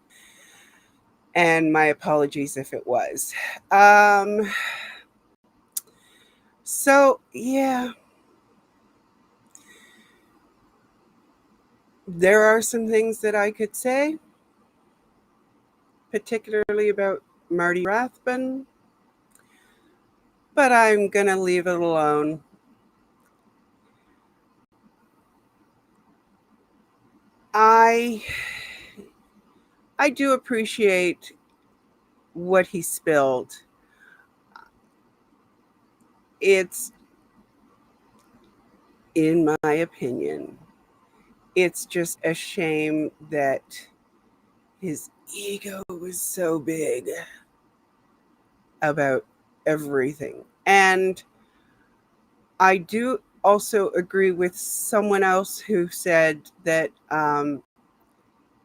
And my apologies if it was. So, yeah. There are some things that I could say, particularly about Marty Rathbun, but I'm going to leave it alone. I do appreciate what he spilled. It's, in my opinion, it's just a shame that his ego was so big about everything. And I do also agree with someone else who said that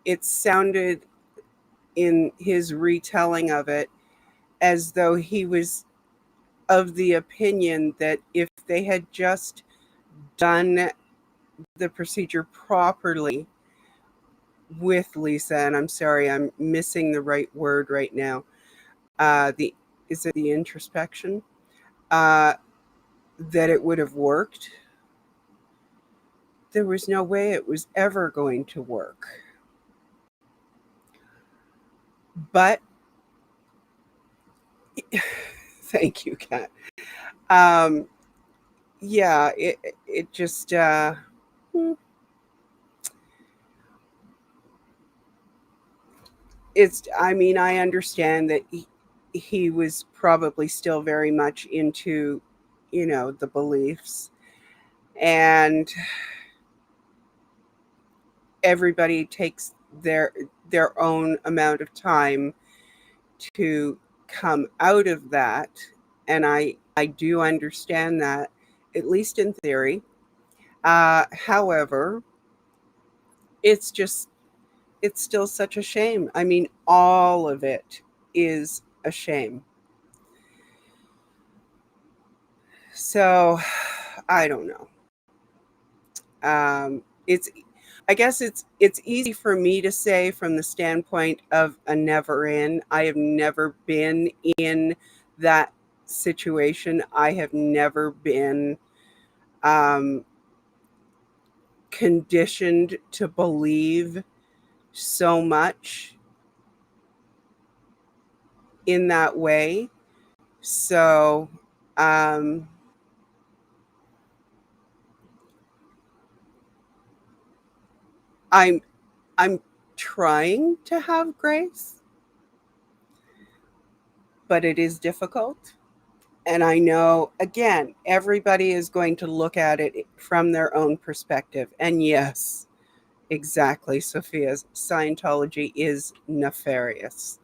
it sounded in his retelling of it as though he was of the opinion that if they had just done the procedure properly with Lisa, and I'm sorry, I'm missing the right word right now. Is it the introspection? That it would have worked. There was no way it was ever going to work. But thank you, Kat. Yeah, it just I mean, I understand that he was probably still very much into, the beliefs, and everybody takes their own amount of time to come out of that, and I do understand that, at least in theory. However, it's still such a shame. I mean, all of it is a shame. So, I don't know. It's I guess it's easy for me to say from the standpoint of a never in. I have never been in that situation. I have never been conditioned to believe so much in that way. So, I'm trying to have grace, but it is difficult. And I know, again, everybody is going to look at it from their own perspective. And yes, exactly, Sophia's Scientology is nefarious.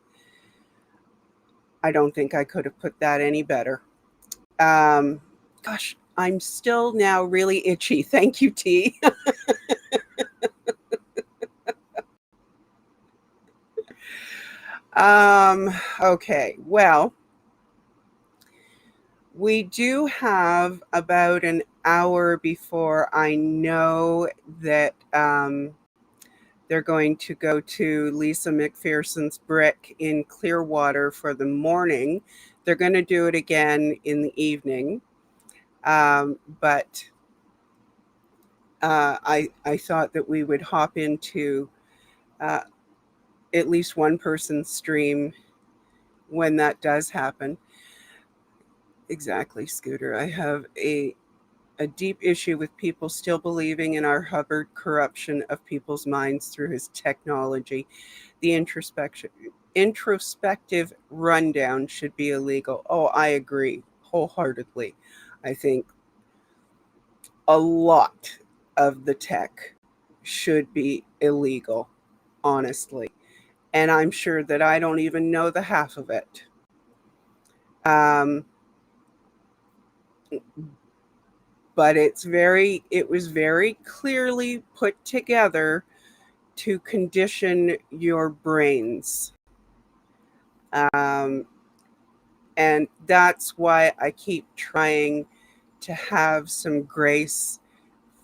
I don't think I could have put that any better. Gosh, I'm still now really itchy. Thank you, T. Okay, well, we do have about an hour before I know that they're going to go to Lisa McPherson's Brick in Clearwater for the morning. They're going to do it again in the evening. But I thought that we would hop into at least one person's stream when that does happen. Exactly, Scooter. I have a deep issue with people still believing in our Hubbard corruption of people's minds through his technology. The introspective rundown should be illegal. Oh, I agree wholeheartedly. I think a lot of the tech should be illegal, honestly. And I'm sure that I don't even know the half of it. Um, but it was very clearly put together to condition your brains. Um, and that's why I keep trying to have some grace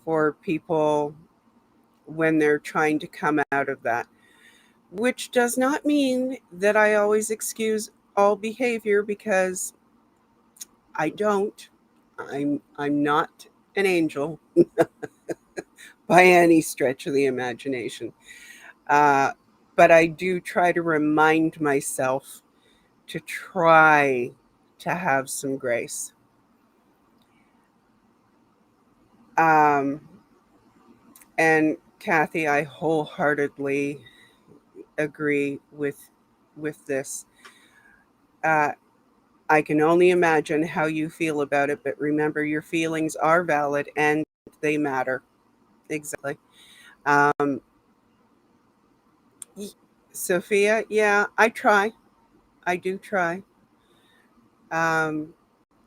for people when they're trying to come out of that, which does not mean that I always excuse all behavior, because I don't. I'm not an angel by any stretch of the imagination. Uh, but I do try to remind myself to try to have some grace. Um, and Kathy, I wholeheartedly agree with this. Uh, I can only imagine how you feel about it, but remember, your feelings are valid and they matter. Exactly. Um, Sophia, yeah, I try. I do try. Um,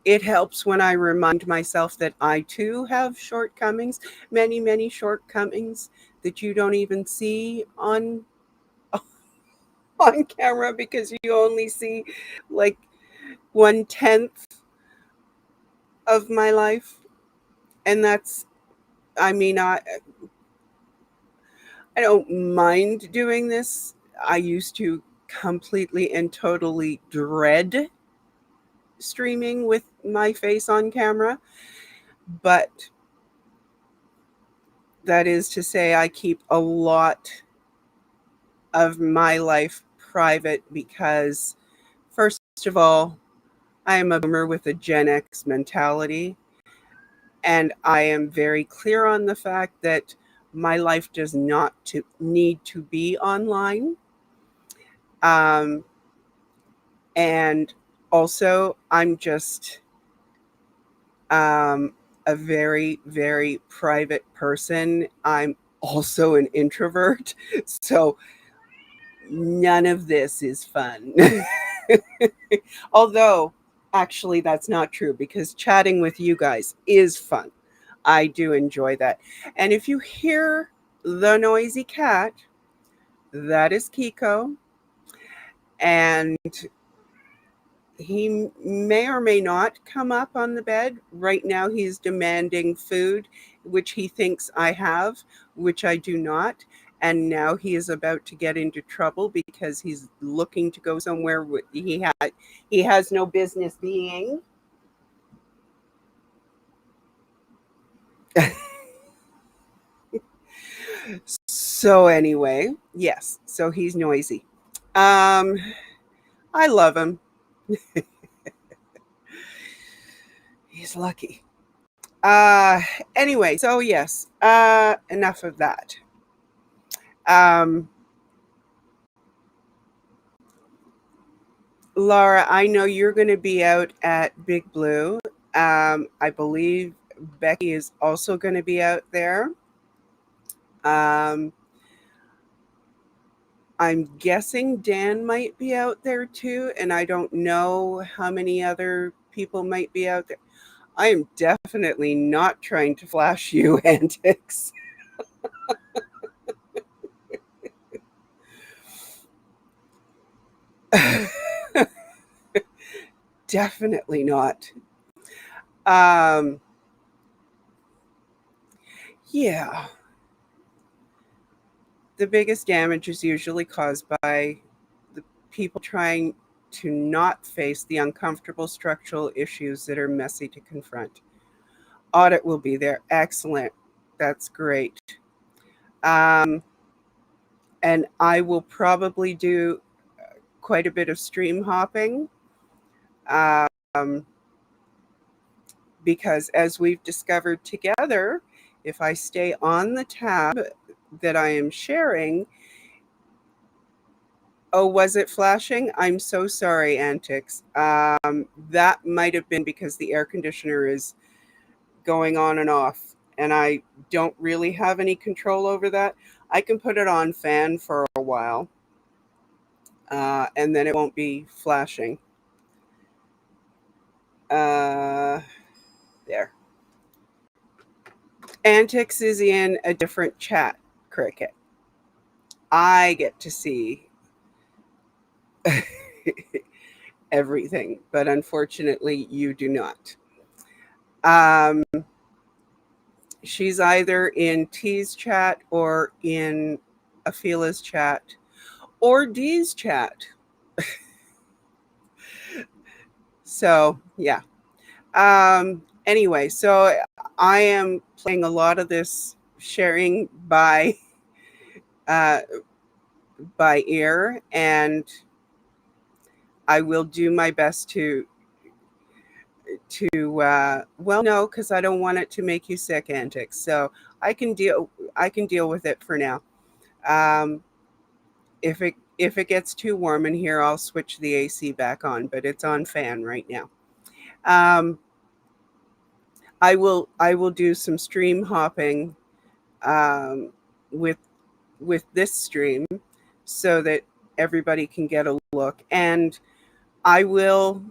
it helps when I remind myself that I too have shortcomings, many, many shortcomings that you don't even see on camera, because you only see like 1/10 of my life. And that's, I mean, I don't mind doing this. I used to completely and totally dread streaming with my face on camera, but that is to say, I keep a lot of my life private because, first of all, I am a boomer with a Gen X mentality, and I am very clear on the fact that my life does not need to be online. Um, and also, I'm just a very, very private person. I'm also an introvert, so none of this is fun. Although, actually, that's not true, because chatting with you guys is fun. I do enjoy that. And if you hear the noisy cat, that is Kiko. And he may or may not come up on the bed. Right now, he's demanding food, which he thinks I have, which I do not. And now he is about to get into trouble because he's looking to go somewhere he has no business being. So anyway, yes. So he's noisy. I love him. He's lucky. Uh, anyway, so yes, enough of that. Um, Laura, I know you're going to be out at Big Blue. I believe Becky is also going to be out there. Um, I'm guessing Dan might be out there too, and I don't know how many other people might be out there. I am definitely not trying to flash you antics. Definitely not. Um, yeah. The biggest damage is usually caused by the people trying to not face the uncomfortable structural issues that are messy to confront. Audit will be there. Excellent. That's great. Um, and I will probably do quite a bit of stream hopping, um, because as we've discovered together, if I stay on the tab that I am sharing, oh, was it flashing? I'm so sorry, Antics. That might have been because the air conditioner is going on and off. and I don't really have any control over that, I can put it on fan for a while, and then it won't be flashing. There. Antics is in a different chat, Cricket. I get to see everything, but unfortunately, you do not. Um, she's either in T's chat or in Afila's chat or D's chat. So, yeah. Anyway, so I am playing a lot of this sharing uh, by ear, and I will do my best to well, no, because I don't want it to make you sick, Antics. So I can deal with it for now. Um, if it gets too warm in here, I'll switch the AC back on, but it's on fan right now. Um, I will do some stream hopping um, with this stream so that everybody can get a look, and I will,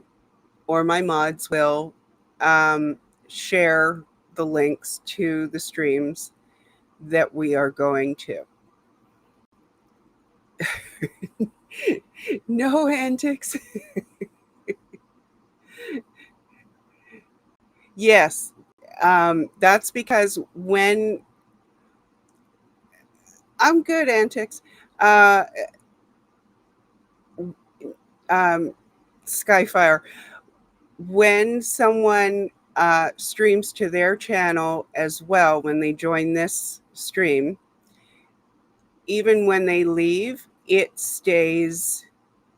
or my mods will, um, share the links to the streams that we are going to. No Antics. Yes, that's because when I'm good, Antics. Uh, Skyfire. When someone streams to their channel as well, when they join this stream, even when they leave, it stays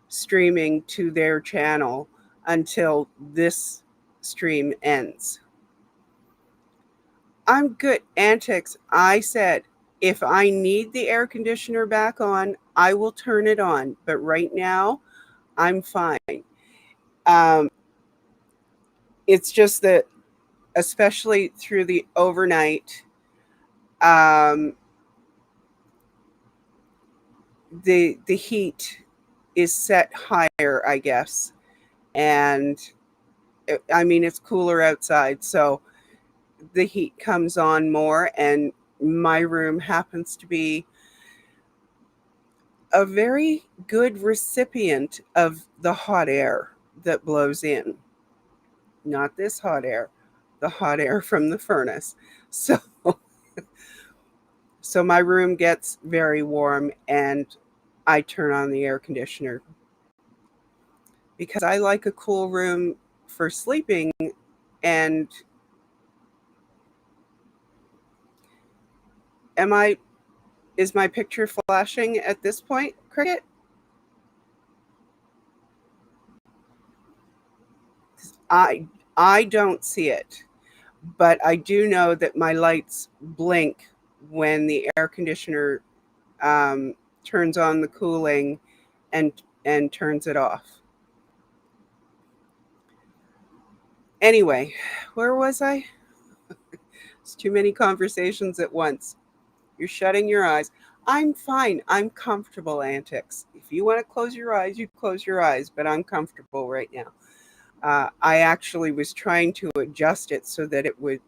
streaming to their channel until this stream ends. I'm good. Antics. I said, if I need the air conditioner back on, I will turn it on. But right now, I'm fine. Um, it's just that, especially through the overnight, um, the heat is set higher, I guess, and I mean it's cooler outside, so the heat comes on more, and my room happens to be a very good recipient of the hot air that blows in. Not this hot air, the hot air from the furnace. So so my room gets very warm, and I turn on the air conditioner because I like a cool room for sleeping. And is my picture flashing at this point, Cricket? I don't see it, but I do know that my lights blink when the air conditioner um, turns on the cooling and turns it off. Anyway, where was I? It's too many conversations at once. You're shutting your eyes. I'm fine. I'm comfortable, Antics. If you want to close your eyes, you close your eyes, but I'm comfortable right now. I actually was trying to adjust it so that it would.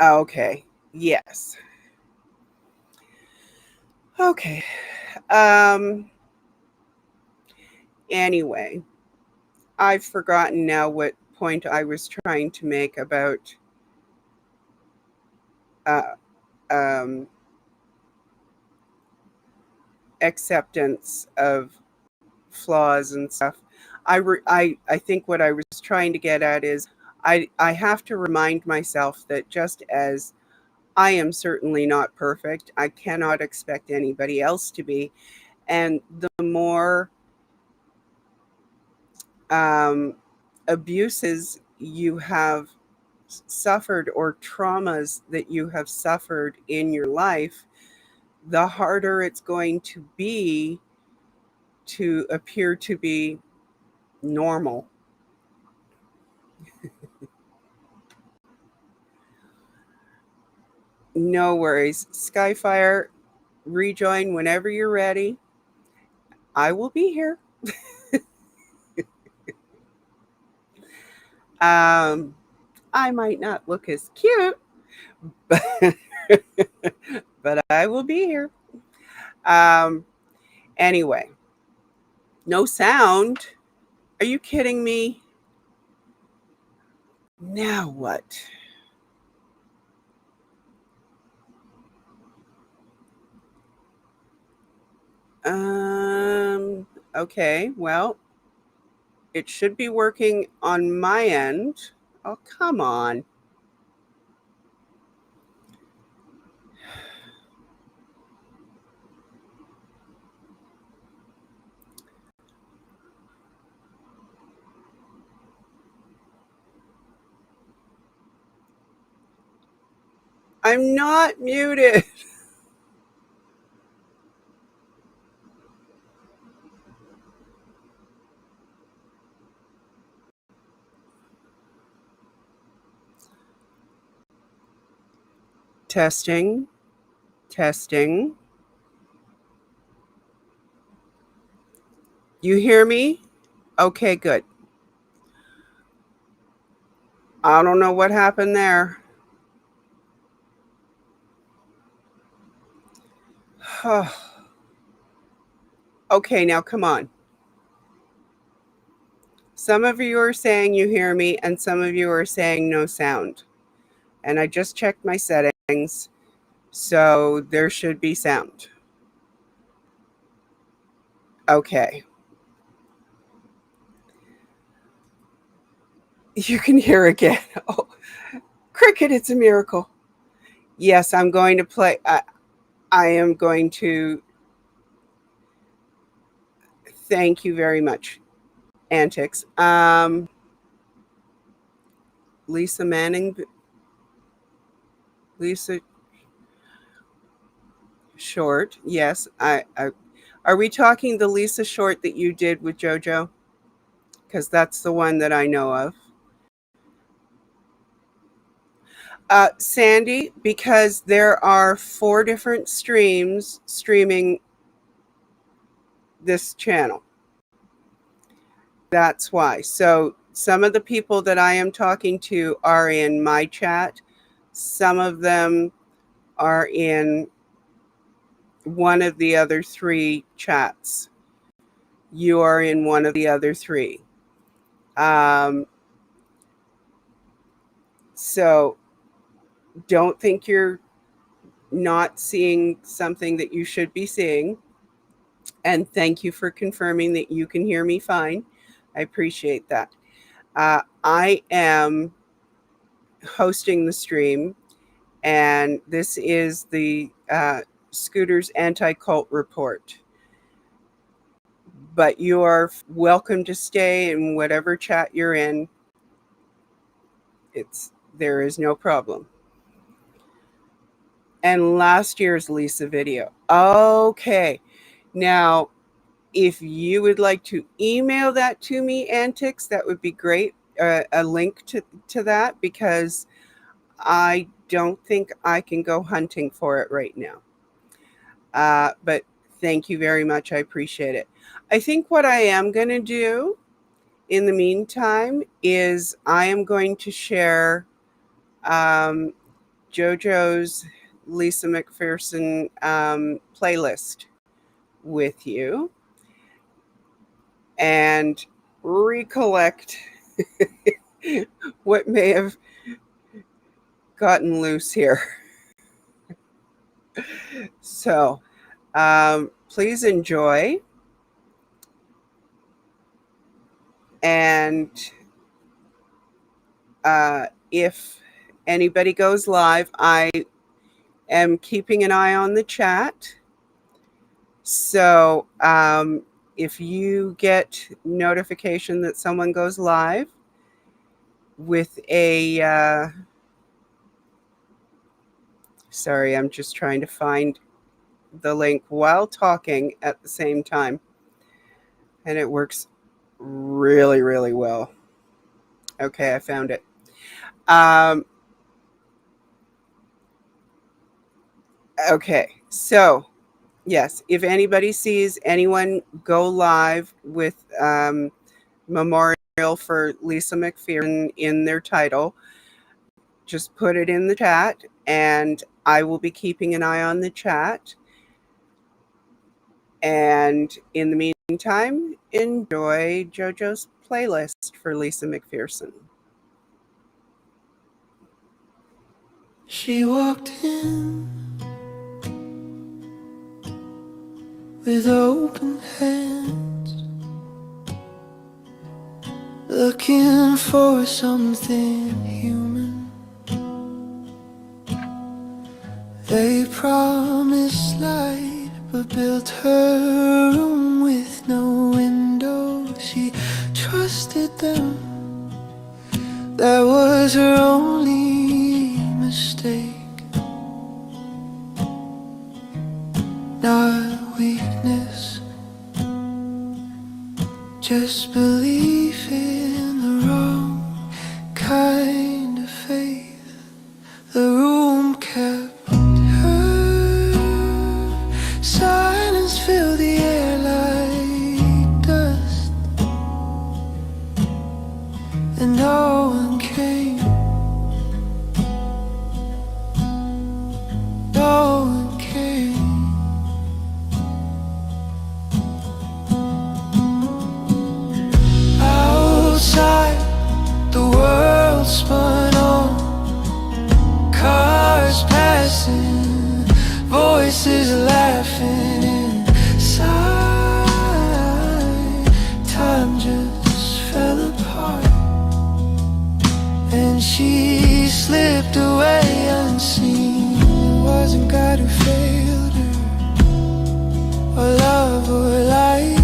Okay. Yes. Okay. Um. Anyway, I've forgotten now what point I was trying to make about uh, um, acceptance of flaws and stuff. I think what I was trying to get at is I have to remind myself that just as I am certainly not perfect, I cannot expect anybody else to be. And the more um, abuses you have suffered or traumas that you have suffered in your life, the harder it's going to be to appear to be normal. No worries. Skyfire, rejoin whenever you're ready. I will be here. I might not look as cute, but, but I will be here. Anyway, no sound. Are you kidding me? Now what? Okay, well, it should be working on my end. Oh, come on. I'm not muted. Testing, testing. You hear me? Okay, good. I don't know what happened there. Okay, now come on. Some of you are saying you hear me, and some of you are saying no sound. And I just checked my settings, so there should be sound. Okay. You can hear again. Oh, cricket, it's a miracle. Yes, I'm going to play. I am going to. Thank you very much, Antics. Lisa Manning. Lisa Short. Yes, are we talking the Lisa Short that you did with JoJo? Because that's the one that I know of. Sandy, because there are 4 different streams streaming this channel. That's why. So some of the people that I am talking to are in my chat. Some of them are in one of the other 3 chats. You are in one of the other 3. So don't think you're not seeing something that you should be seeing. And thank you for confirming that you can hear me fine. I appreciate that. I am hosting the stream, and this is the Scooter's Anti-Cult Report. But you are welcome to stay in whatever chat you're in. There is no problem. And last year's Lisa video. Okay. Now, if you would like to email that to me, Antics, that would be great. A link to that, because I don't think I can go hunting for it right now. But thank you very much. I appreciate it. I think what I am going to do in the meantime is I am going to share JoJo's Lisa McPherson playlist with you and recollect what may have gotten loose here. So please enjoy. And if anybody goes live, I am keeping an eye on the chat. So if you get notification that someone goes live with a sorry, I'm just trying to find the link while talking at the same time, and it works really, really well. Okay, I found it. Okay, so yes, if anybody sees anyone go live with memorial for Lisa McPherson in their title, just put it in the chat, and I will be keeping an eye on the chat. And in the meantime, enjoy JoJo's playlist for Lisa McPherson. She walked in with open hands, looking for something human. They promised light, but built her room with no window. She trusted them, that was her only mistake. Not weakness, just belief in the wrong kind of faith. The room kept her, silence filled the air like dust, and no one came, no one came. Outside, the world spun on, cars passing, voices laughing inside. Time just fell apart, and she slipped away unseen. It wasn't God who failed her, or love or light.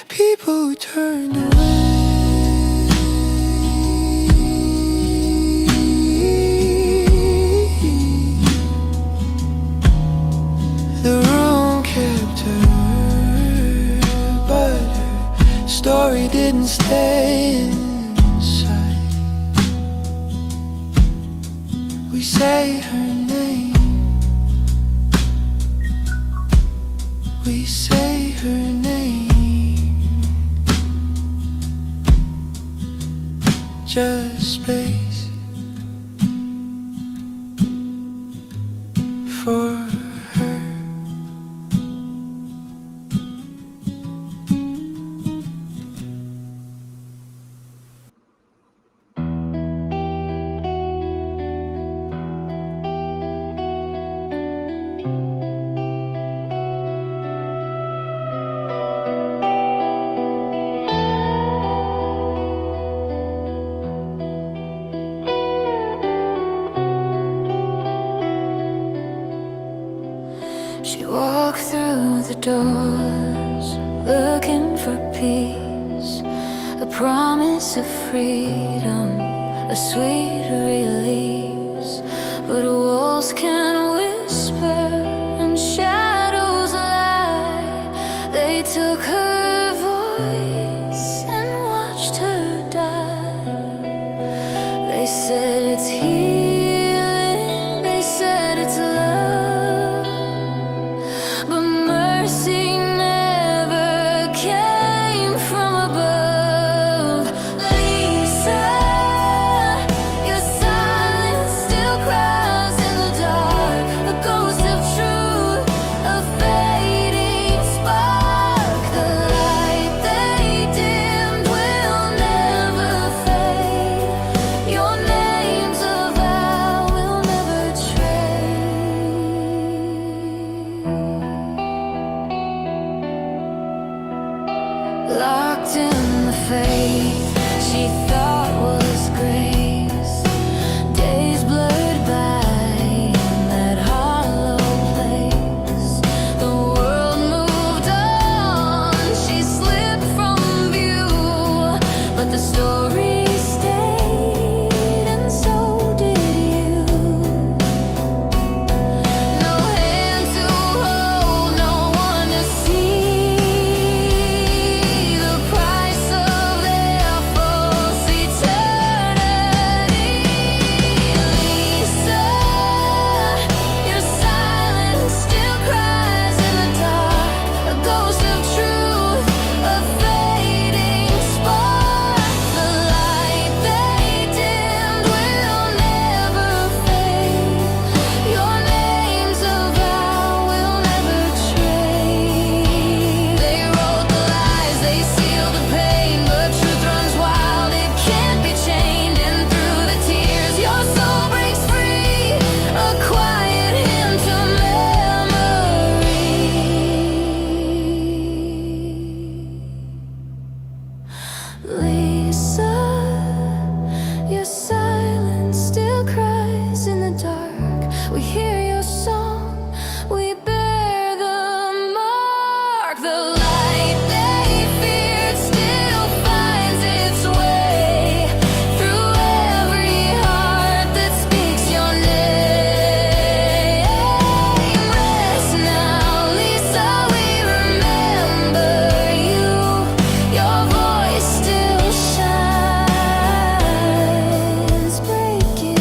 People who turned away. The room kept her, but her story didn't stay inside. We say her name, we say her name. Just space for her. She walked through the doors, looking for peace, a promise of freedom, a sweet release. But walls can whisper and shadows lie. They took her voice and watched her die. They said it's healing, they said it's love, but mercy never came from above. Lisa, your silence still cries in the dark, a ghost of truth, a fading spark. The light they dimmed will never fade. Your name's a vow we'll never trade. Locked in the faith she thought was grace, days blurred by in that hollow place. The world moved on, she slipped from view, but the story stayed, and so did you. No hand to hold, no one to see. The price of their false Lisa, your silence still cries in the dark. We hear your song, we bear the mark. The light they feared still finds its way through every heart that speaks your name. Rest now, Lisa, we remember you. Your voice still shines, breaking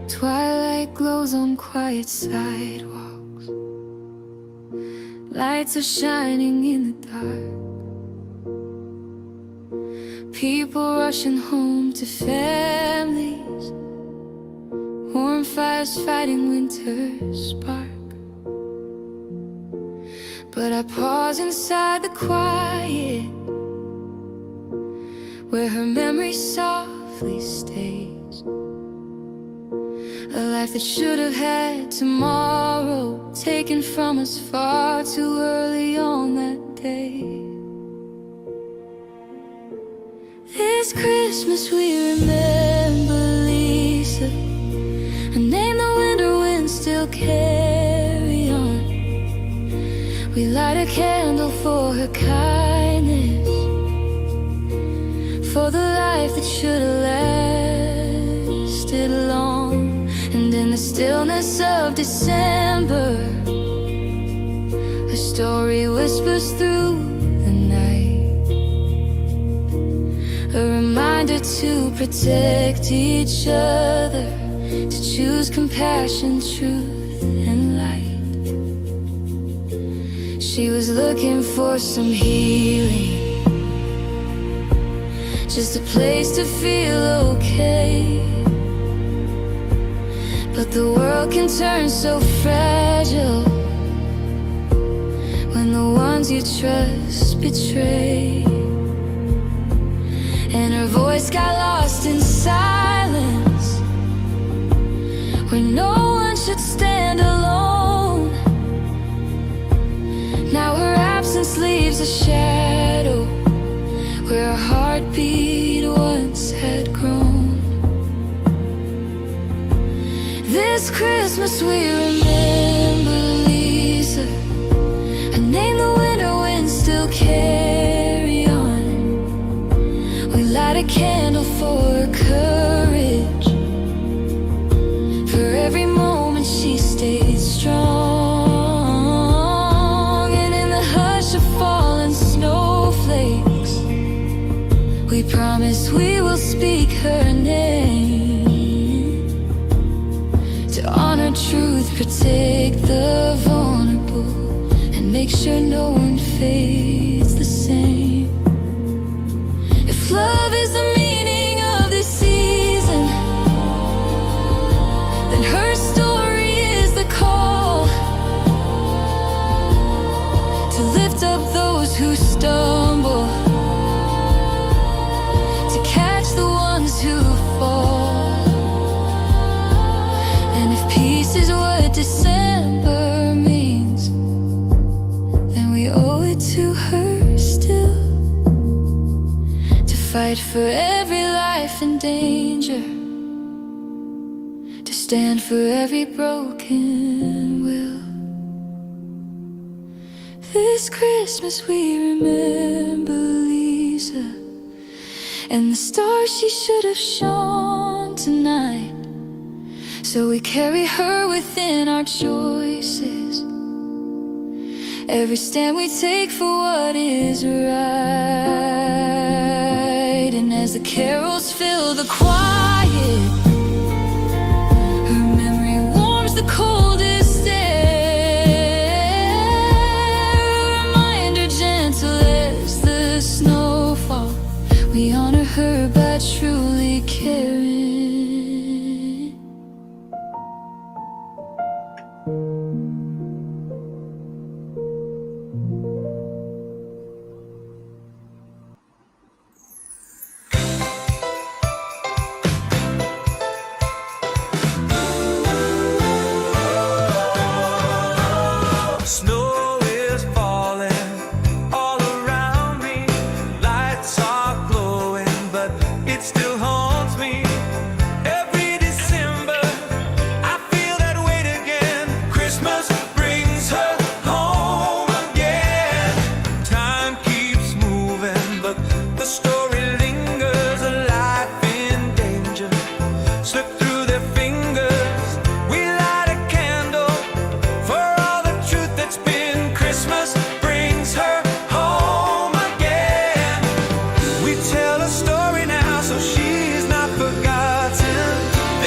Twilight glows on quiet sidewalks. Lights are shining in the dark. People rushing home to families. Warm fires fighting winter's spark. But I pause inside the quiet, where her memory softly stays. A life that should have had tomorrow, taken from us far too early on that day. This Christmas we remember Lisa, a name the winter winds still carry on. We light a candle for her kindness, for the life that should have lasted long. And in the stillness of December, a story whispers through the night, a reminder to protect each other, to choose compassion, truth, and light. She was looking for some healing, just a place to feel okay. But the world can turn so fragile when the ones you trust betray. And her voice got lost in silence, where no one should stand alone. Now her absence leaves a shadow where a heartbeat once had grown. This Christmas we remember Lisa, a name the winter winds still carry on. We light a candle for her courage, for every moment she stayed strong. And in the hush of fallen snowflakes, we promise we will speak her name. Honor truth, protect the vulnerable, and make sure no one fades the same. If love is the meaning of this season, then her story is the call to lift up those who stumble, to catch the ones who fall. Peace is what December means, then we owe it to her still, to fight for every life in danger, to stand for every broken will. This Christmas we remember Lisa, and the stars she should have shone tonight. So we carry her within our choices, every stand we take for what is right. And as the carols fill the quiet, her memory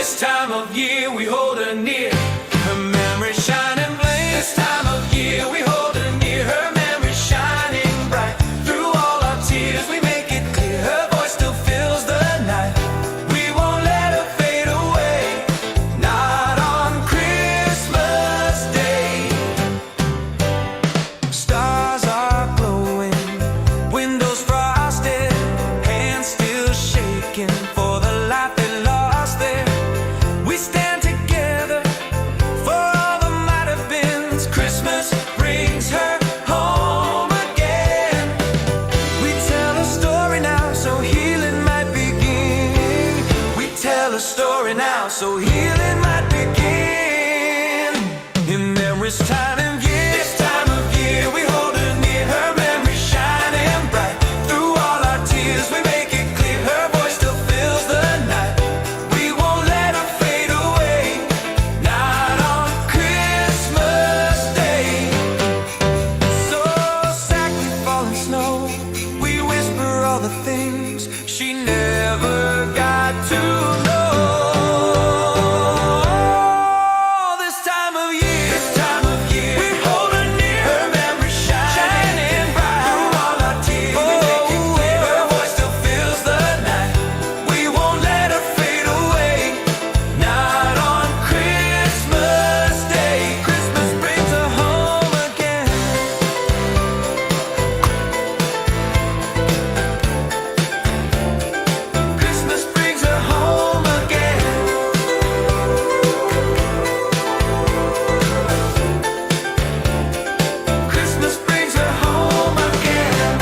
This time of year we hold her near, her memory shining blame. This time of year we hold her near, her memory shining bright. Through all our tears we make it clear, her voice still fills the night. We won't let her fade away, not on Christmas Day. Stars are glowing, windows frosted, hands still shaking for the life they lost there. We stand together for all the might have beens. Christmas brings her home again. We tell a story now so healing might begin. We tell a story now so healing might begin. In memory's time and year, this time of year we hold her near, her memory shining bright. Through all our tears we make it clear, her voice still fills the night. We won't let her fade away, not on Christmas Day. So softly falling snow, we whisper all the things she never got to know. This time of year, we hold her near, her memory shining bright. Through all our tears, we make it clear, her voice still fills the night. We won't let her fade away, not on Christmas Day. Christmas brings her home again. Christmas brings her home again. Christmas brings her home again.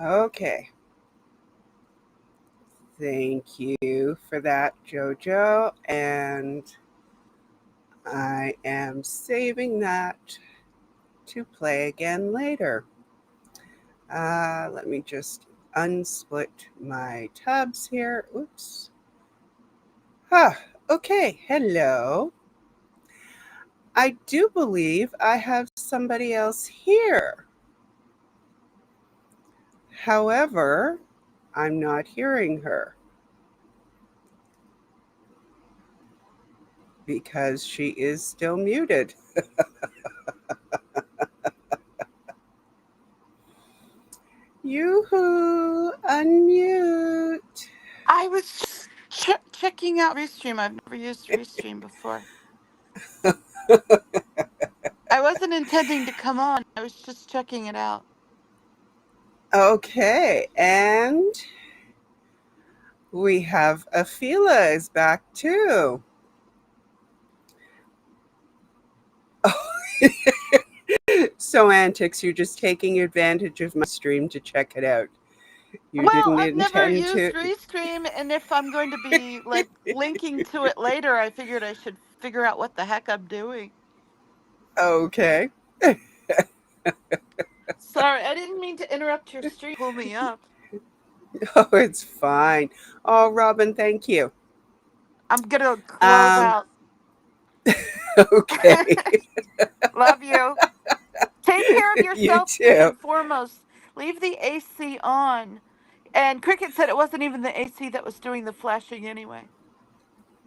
Okay. Thank you for that, Jojo. And I am saving that to play again later. Let me just unsplit my tabs here. Oops. Okay. Hello. I do believe I have somebody else here. However, I'm not hearing her because she is still muted. Yoo-hoo! Unmute. I was checking out Restream. I've never used Restream before. I wasn't intending to come on. I was just checking it out. Okay, and we have Afila is back too. So Antics, you're just taking advantage of my stream to check it out. You Well, didn't I've never intend used to. Restream, and if I'm going to be like linking to it later, I figured I should figure out what the heck I'm doing. Okay. Sorry, I didn't mean to interrupt your stream. Pull me up. Oh, it's fine. Oh, Robin, thank you. I'm gonna close out. Okay. Love you. Take care of You yourself too. first and foremost. Leave the AC on. And Cricket said it wasn't even the AC that was doing the flashing anyway.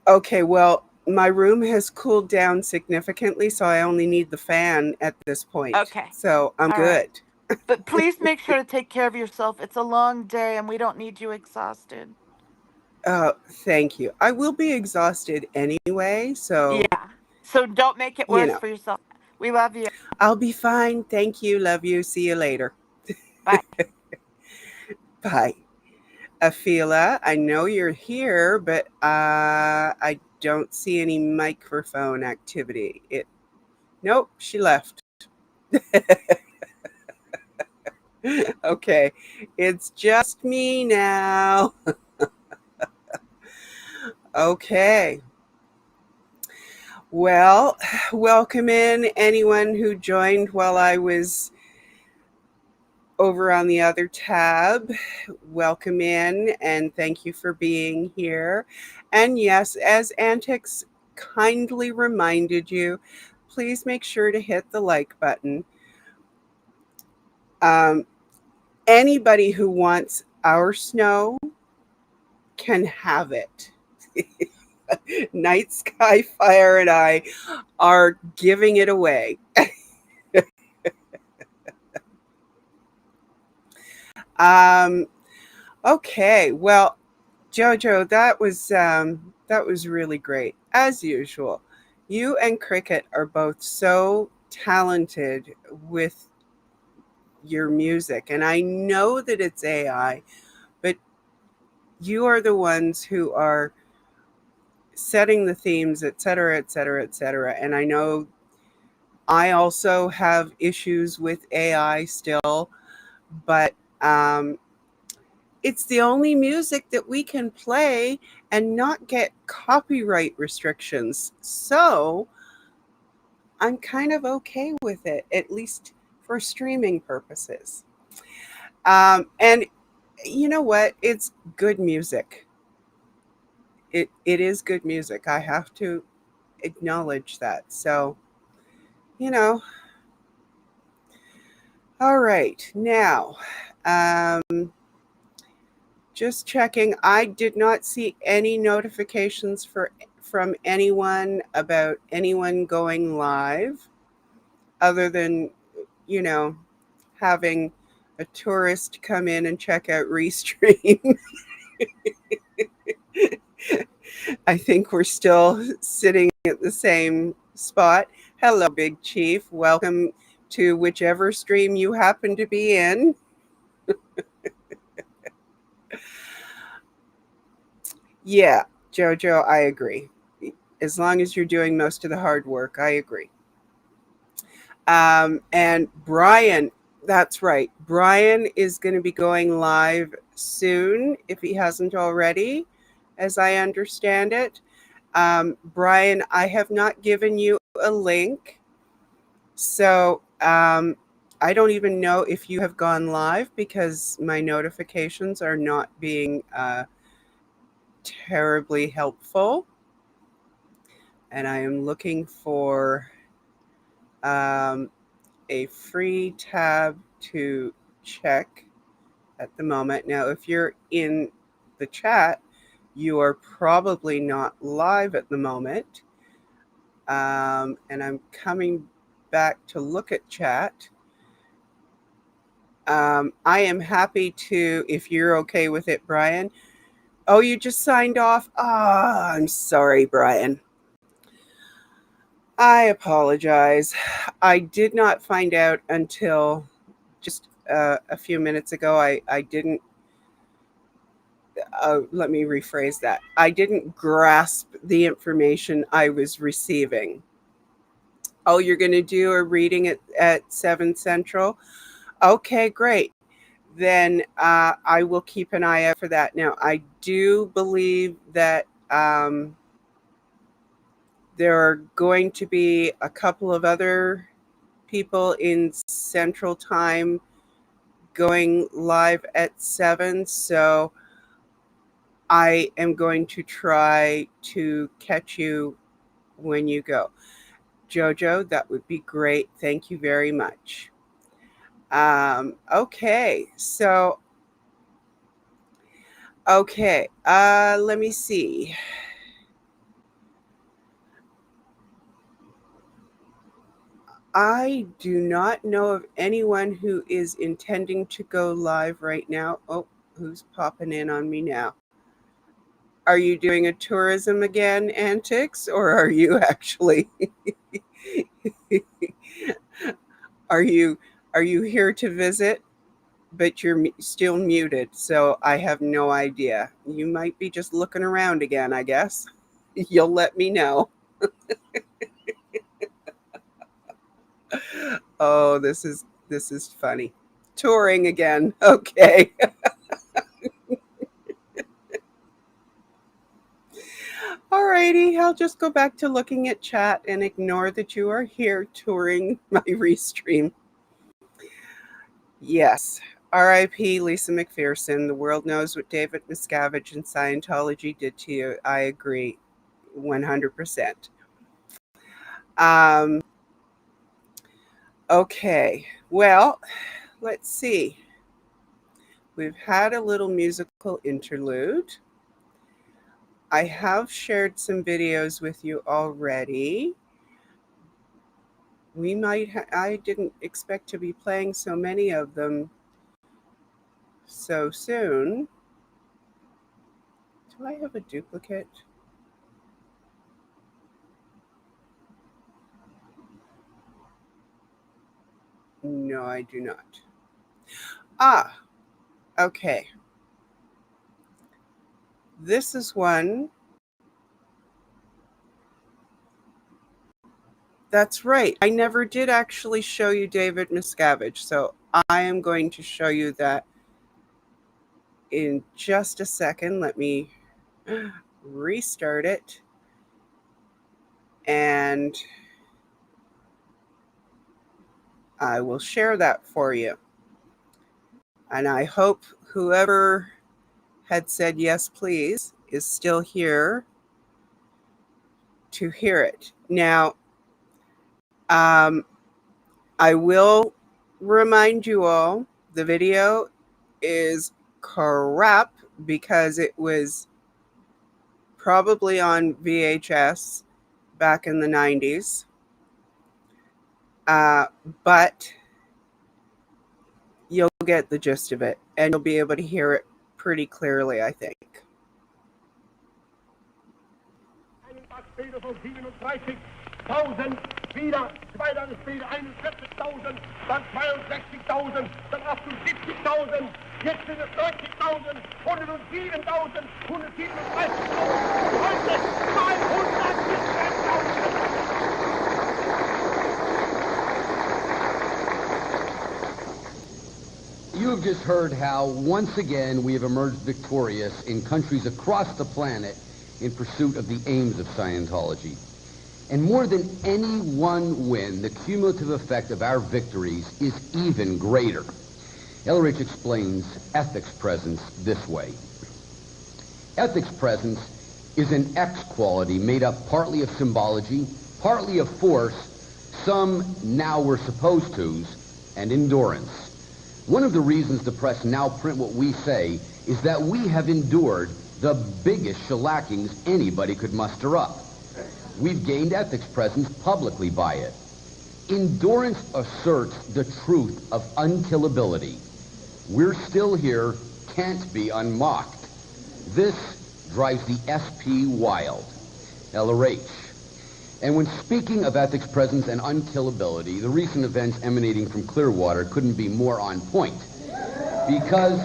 Okay, well, my room has cooled down significantly, so I only need the fan at this point. Okay. So I'm All good. right. But please make sure to take care of yourself. It's a long day and we don't need you exhausted. Thank you. I will be exhausted anyway, so Yeah. So don't make it worse for yourself. We love you. I'll be fine. Thank you. Love you. See you later. Bye. Bye. Afila, I know you're here, but I don't see any microphone activity. Nope, she left. Okay, it's just me now. Okay. Well, welcome in anyone who joined while I was over on the other tab. Welcome in and thank you for being here. And yes, as Antics kindly reminded you, please make sure to hit the like button. Anybody who wants our snow can have it. Night Sky Fire and I are giving it away. um, okay, well, Jojo, that was really great as usual. You and Cricket are both so talented with your music, and I know that it's AI, but you are the ones who are setting the themes, et cetera, et cetera, et cetera. And I know I also have issues with AI still, but it's the only music that we can play and not get copyright restrictions. So I'm kind of okay with it, at least for streaming purposes. And you know what? It's good music. It is good music. I have to acknowledge that. So, you know, all right. Now, just checking. I did not see any notifications from anyone about anyone going live other than, you know, having a tourist come in and check out Restream. I think we're still sitting at the same spot. Hello, Big Chief. Welcome to whichever stream you happen to be in. Yeah, Jojo, I agree. As long as you're doing most of the hard work, I agree. And Brian, that's right. Brian is going to be going live soon, if he hasn't already, as I understand it. Brian, I have not given you a link. So I don't even know if you have gone live because my notifications are not being terribly helpful. And I am looking for a free tab to check at the moment. Now, if you're in the chat, you are probably not live at the moment. And I'm coming back to look at chat. I am happy to, if you're okay with it, Brian. Oh, you just signed off? Ah, I'm sorry, Brian. I apologize. I did not find out until just a few minutes ago. I didn't, let me rephrase that. I didn't grasp the information I was receiving. Oh, you're going to do a reading at 7 Central? Okay, great. Then I will keep an eye out for that. Now, I do believe that there are going to be a couple of other people in Central Time going live at 7. So I am going to try to catch you when you go. Jojo, that would be great. Thank you very much. Okay, so, okay, let me see. I do not know of anyone who is intending to go live right now. Oh, who's popping in on me now? Are you doing a tourism again antics, or are you actually are you here to visit, but you're still muted? So I have no idea. You might be just looking around again, I guess. You'll let me know. Oh, this is funny. Touring again. Okay. Alrighty, I'll just go back to looking at chat and ignore that you are here touring my restream. Yes. R.I.P. Lisa McPherson. The world knows what David Miscavige and Scientology did to you. I agree 100%. Okay. Well, let's see. We've had a little musical interlude. I have shared some videos with you already. I didn't expect to be playing so many of them so soon. Do I have a duplicate? No, I do not. Ah, okay. This is one. That's right. I never did actually show you David Miscavige, so I am going to show you that in just a second. Let me restart it. And I will share that for you. And I hope whoever had said yes, please, is still here to hear it. Now, I will remind you all, the video is crap because it was probably on VHS back in the 90s. But you'll get the gist of it, and you'll be able to hear it pretty clearly, I think. Wieder 2 Tage später 41.000, dann 62.000, dann 78.000, jetzt sind es 90.000, 107.000, 137.000, heute 217.000. You have just heard how, once again, we have emerged victorious in countries across the planet in pursuit of the aims of Scientology. And more than any one win, the cumulative effect of our victories is even greater. Ellerich explains ethics presence this way. Ethics presence is an X quality made up partly of symbology, partly of force, some now we're supposed to's, and endurance. One of the reasons the press now print what we say is that we have endured the biggest shellackings anybody could muster up. We've gained ethics presence publicly by it. Endurance asserts the truth of unkillability. We're still here, can't be unmocked. This drives the SP wild. LRH. And when speaking of ethics presence and unkillability, the recent events emanating from Clearwater couldn't be more on point. Because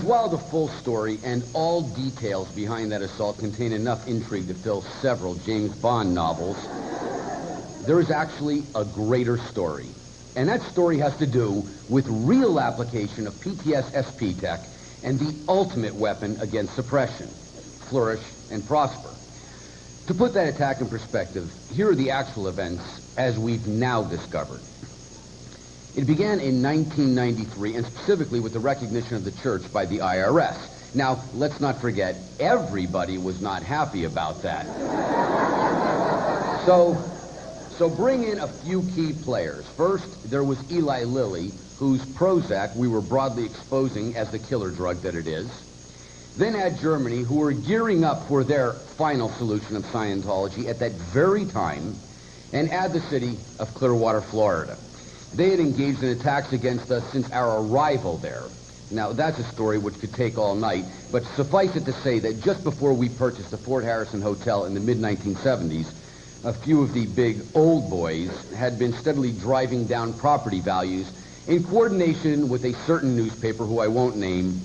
while the full story and all details behind that assault contain enough intrigue to fill several James Bond novels, there is actually a greater story. And that story has to do with real application of PTS SP tech and the ultimate weapon against suppression, flourish and prosper. To put that attack in perspective, here are the actual events as we've now discovered. It began in 1993, and specifically with the recognition of the church by the IRS. Now, let's not forget, everybody was not happy about that. So bring in a few key players. First, there was Eli Lilly, whose Prozac we were broadly exposing as the killer drug that it is. Then add Germany, who were gearing up for their final solution of Scientology at that very time, and add the city of Clearwater, Florida. They had engaged in attacks against us since our arrival there. Now, that's a story which could take all night, but suffice it to say that just before we purchased the Fort Harrison Hotel in the mid-1970s, a few of the big old boys had been steadily driving down property values in coordination with a certain newspaper who I won't name,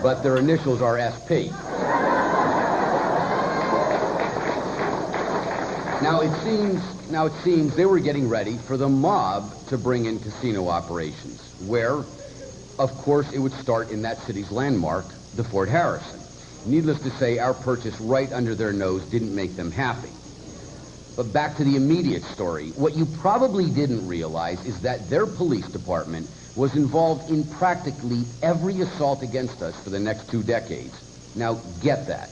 but their initials are SP. Now it seems they were getting ready for the mob to bring in casino operations, where, of course, it would start in that city's landmark, the Fort Harrison. Needless to say, our purchase right under their nose didn't make them happy. But back to the immediate story. What you probably didn't realize is that their police department was involved in practically every assault against us for the next 2 decades. Now, get that.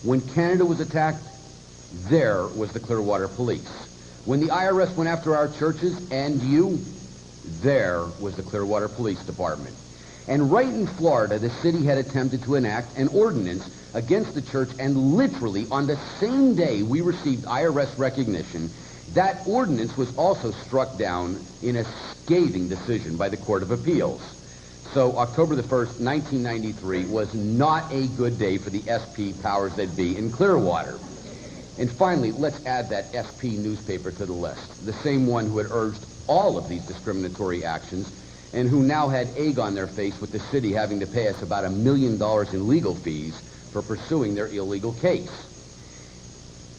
When Canada was attacked, There was the Clearwater Police. When the IRS went after our churches and you, there was the Clearwater Police Department. And right in Florida, the city had attempted to enact an ordinance against the church, and literally on the same day we received IRS recognition, that ordinance was also struck down in a scathing decision by the Court of Appeals. So October the 1st, 1993 was not a good day for the SP powers that be in Clearwater. And finally, let's add that SP newspaper to the list, the same one who had urged all of these discriminatory actions and who now had egg on their face with the city having to pay us about $1 million in legal fees for pursuing their illegal case.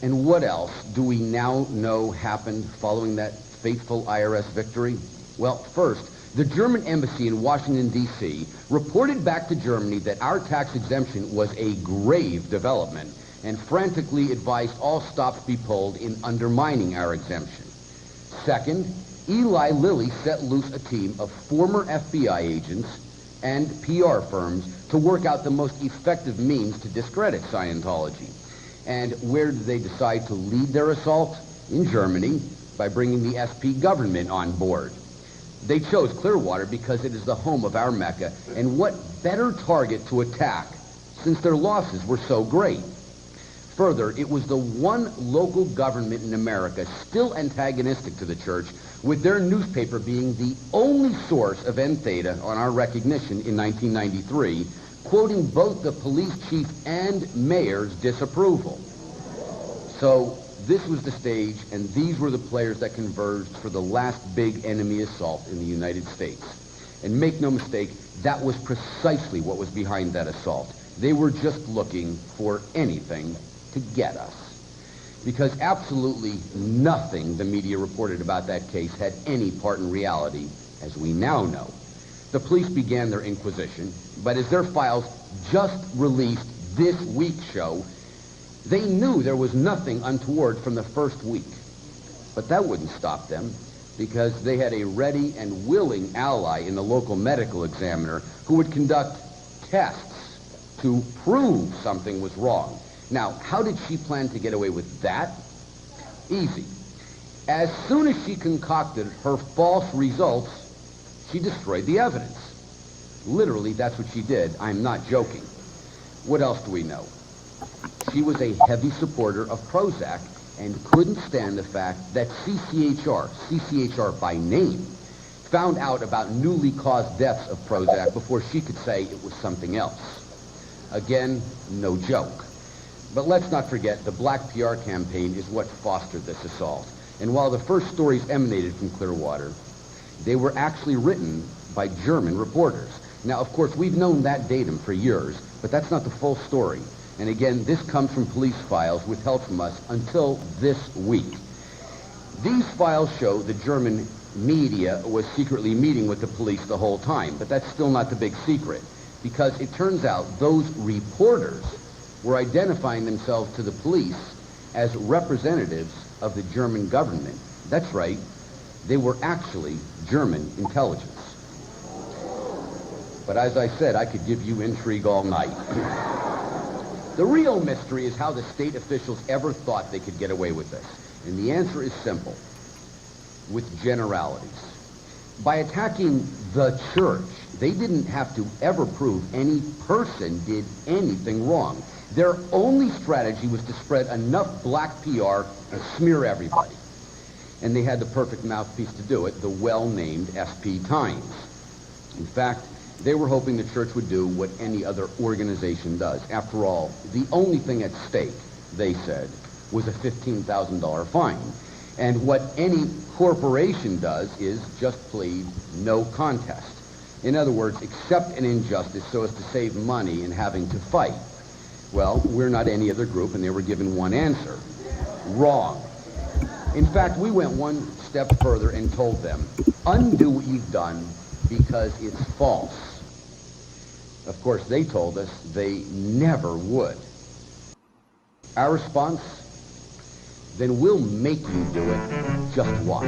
And what else do we now know happened following that fateful IRS victory? Well, first, the German embassy in Washington, D.C. reported back to Germany that our tax exemption was a grave development and frantically advised all stops be pulled in undermining our exemption. Second, Eli Lilly set loose a team of former FBI agents and PR firms to work out the most effective means to discredit Scientology. And where did they decide to lead their assault? In Germany, by bringing the SP government on board. They chose Clearwater because it is the home of our Mecca, and what better target to attack since their losses were so great? Further, it was the one local government in America still antagonistic to the church, with their newspaper being the only source of end theta on our recognition in 1993, quoting both the police chief and mayor's disapproval. So this was the stage, and these were the players that converged for the last big enemy assault in the United States. And make no mistake, that was precisely what was behind that assault. They were just looking for anything to get us. Because absolutely nothing the media reported about that case had any part in reality, as we now know. The police began their inquisition, but as their files just released this week's show, they knew there was nothing untoward from the first week. But that wouldn't stop them, because they had a ready and willing ally in the local medical examiner who would conduct tests to prove something was wrong. Now, how did she plan to get away with that? Easy. As soon as she concocted her false results, she destroyed the evidence. Literally, that's what she did. I'm not joking. What else do we know? She was a heavy supporter of Prozac and couldn't stand the fact that CCHR by name, found out about newly caused deaths of Prozac before she could say it was something else. Again, no joke. But let's not forget, the black PR campaign is what fostered this assault. And while the first stories emanated from Clearwater, they were actually written by German reporters. Now, of course, we've known that datum for years, but that's not the full story. And again, this comes from police files withheld from us until this week. These files show the German media was secretly meeting with the police the whole time, but that's still not the big secret, because it turns out those reporters were identifying themselves to the police as representatives of the German government. That's right, they were actually German intelligence. But as I said, I could give you intrigue all night. The real mystery is how the state officials ever thought they could get away with this. And the answer is simple, with generalities. By attacking the church, they didn't have to ever prove any person did anything wrong. Their only strategy was to spread enough black PR and smear everybody. And they had the perfect mouthpiece to do it, the well-named SP Times. In fact, they were hoping the church would do what any other organization does. After all, the only thing at stake, they said, was a $15,000 fine. And what any corporation does is just plead no contest. In other words, accept an injustice so as to save money in having to fight. Well, we're not any other group, and they were given one answer. Wrong. In fact, we went one step further and told them, undo what you've done because it's false. Of course, they told us they never would. Our response? Then we'll make you do it. Just watch.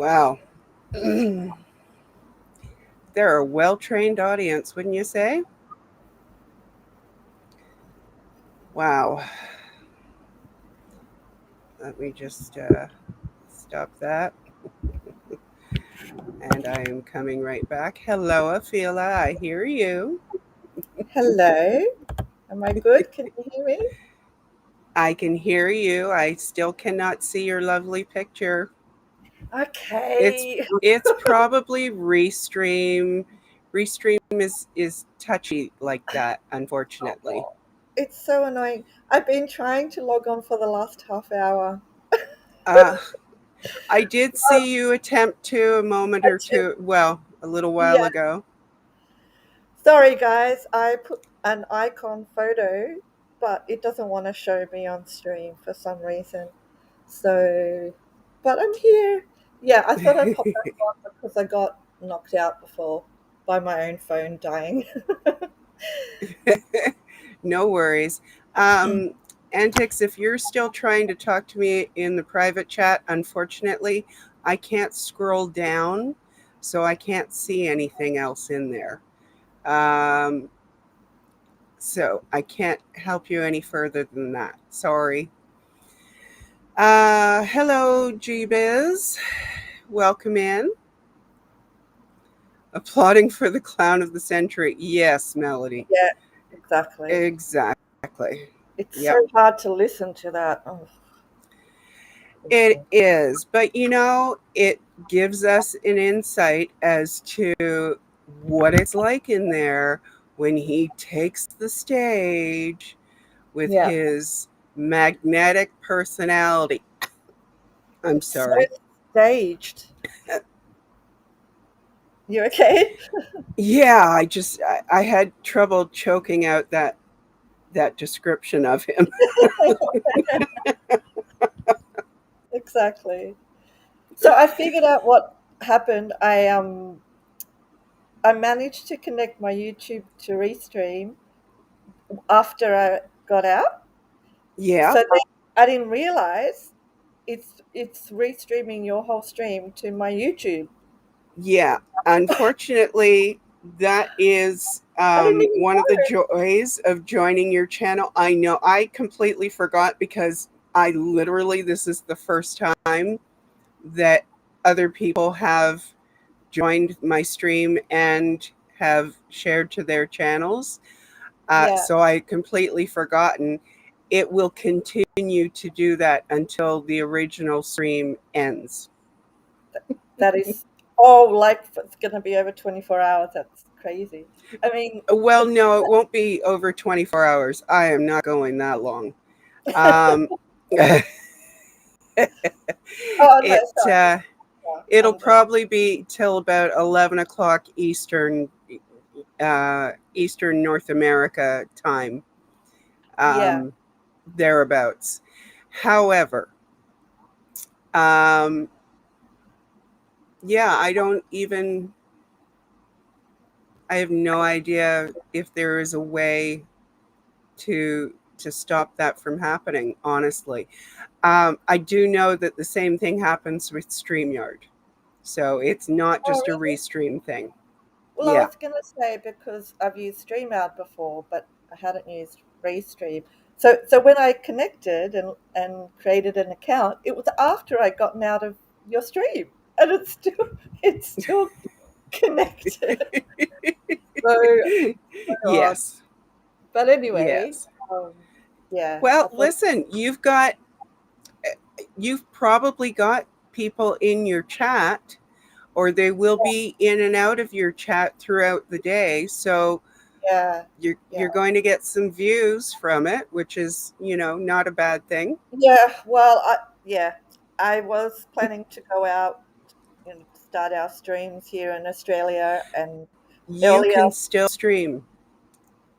Wow. They're a well-trained audience, wouldn't you say? Wow. Let me just stop that. And I am coming right back. Hello, Afila. I hear you. Hello. Am I good? Can you hear me? I can hear you. I still cannot see your lovely picture. It's Okay. it's probably Restream. Restream is touchy like that, unfortunately. It's so annoying. I've been trying to log on for the last half hour. Uh, I did see you attempt to a moment I or just, two, well, a little while yeah. ago. Sorry, guys. I put an icon photo, but it doesn't want to show me on stream for some reason. So, but I'm here. Yeah, I thought I'd pop back on because I got knocked out before by my own phone dying. No worries. Um, Antix, if you're still trying to talk to me in the private chat, unfortunately, I can't scroll down, so I can't see anything else in there. Um, so I can't help you any further than that. Sorry. Hello, G-Biz. Welcome in. Applauding for the clown of the century. Yes, Melody. Yeah, exactly. Exactly. It's Yep. so hard to listen to that. Oh, It is, but it gives us an insight as to what it's like in there when he takes the stage with yeah. his magnetic personality. I'm It's so sorry. staged. You okay? Yeah, I had trouble choking out that description of him. Exactly. So I figured out what happened. I managed to connect my YouTube to Restream after I got out. Yeah. So then I didn't realize it's restreaming your whole stream to my YouTube. Yeah, unfortunately, that is I didn't even one of the know. joys of joining your channel. I know I completely forgot because this is the first time that other people have joined my stream and have shared to their channels. Yeah, So I completely forgotten. It will continue to do that until the original stream ends. that is. Oh, like it's gonna be over 24 hours. That's crazy. I mean, Well, no, it won't be over 24 hours. I am not going that long. Um, oh no, it sorry. Yeah, it'll I'm just probably be till about 11 o'clock Eastern North America time, yeah. um, thereabouts. However, um, yeah, I have no idea if there is a way to stop that from happening. Honestly, I do know that the same thing happens with StreamYard. So it's not Oh, just a really? restream thing. Well, I Yeah. was gonna say because I've used StreamYard before, but I hadn't used Restream. So when I connected and created an account, it was after I'd gotten out of your stream, and it's still connected. So odd. Yes. But anyway, Yes. yeah, I Well, thought, listen, you've probably got people in your chat or they will be in and out of your chat throughout the day. So yeah, yeah. you're going to get some views from it, which is, not a bad thing. Yeah, well, I was planning to go out and start our streams here in Australia, and You earlier, can still stream.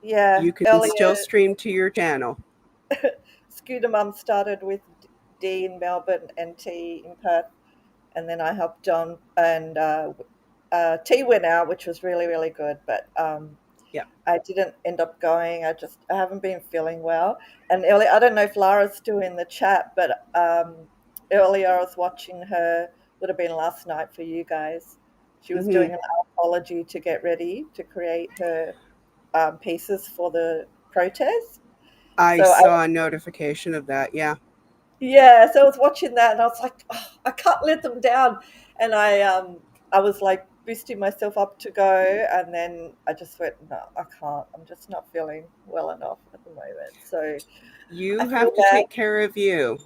yeah, You can earlier, still stream to your channel. Scooter Mum started with D in Melbourne and T in Perth, and then I helped John, and T went out, which was really, really good, but Yeah. I didn't end up going. I haven't been feeling well. And earlier, I don't know if Lara's still in the chat, but earlier I was watching her would have been last night for you guys. She was Hmm. doing an anthology to get ready to create her pieces for the protest. I So saw a notification of that. Yeah. yeah, so I was watching that and I was like, oh, I can't let them down. And I was like boosting myself up to go, and then I just went, no, I can't. I'm just not feeling well enough at the moment. So I You feel have to bad. take care of you.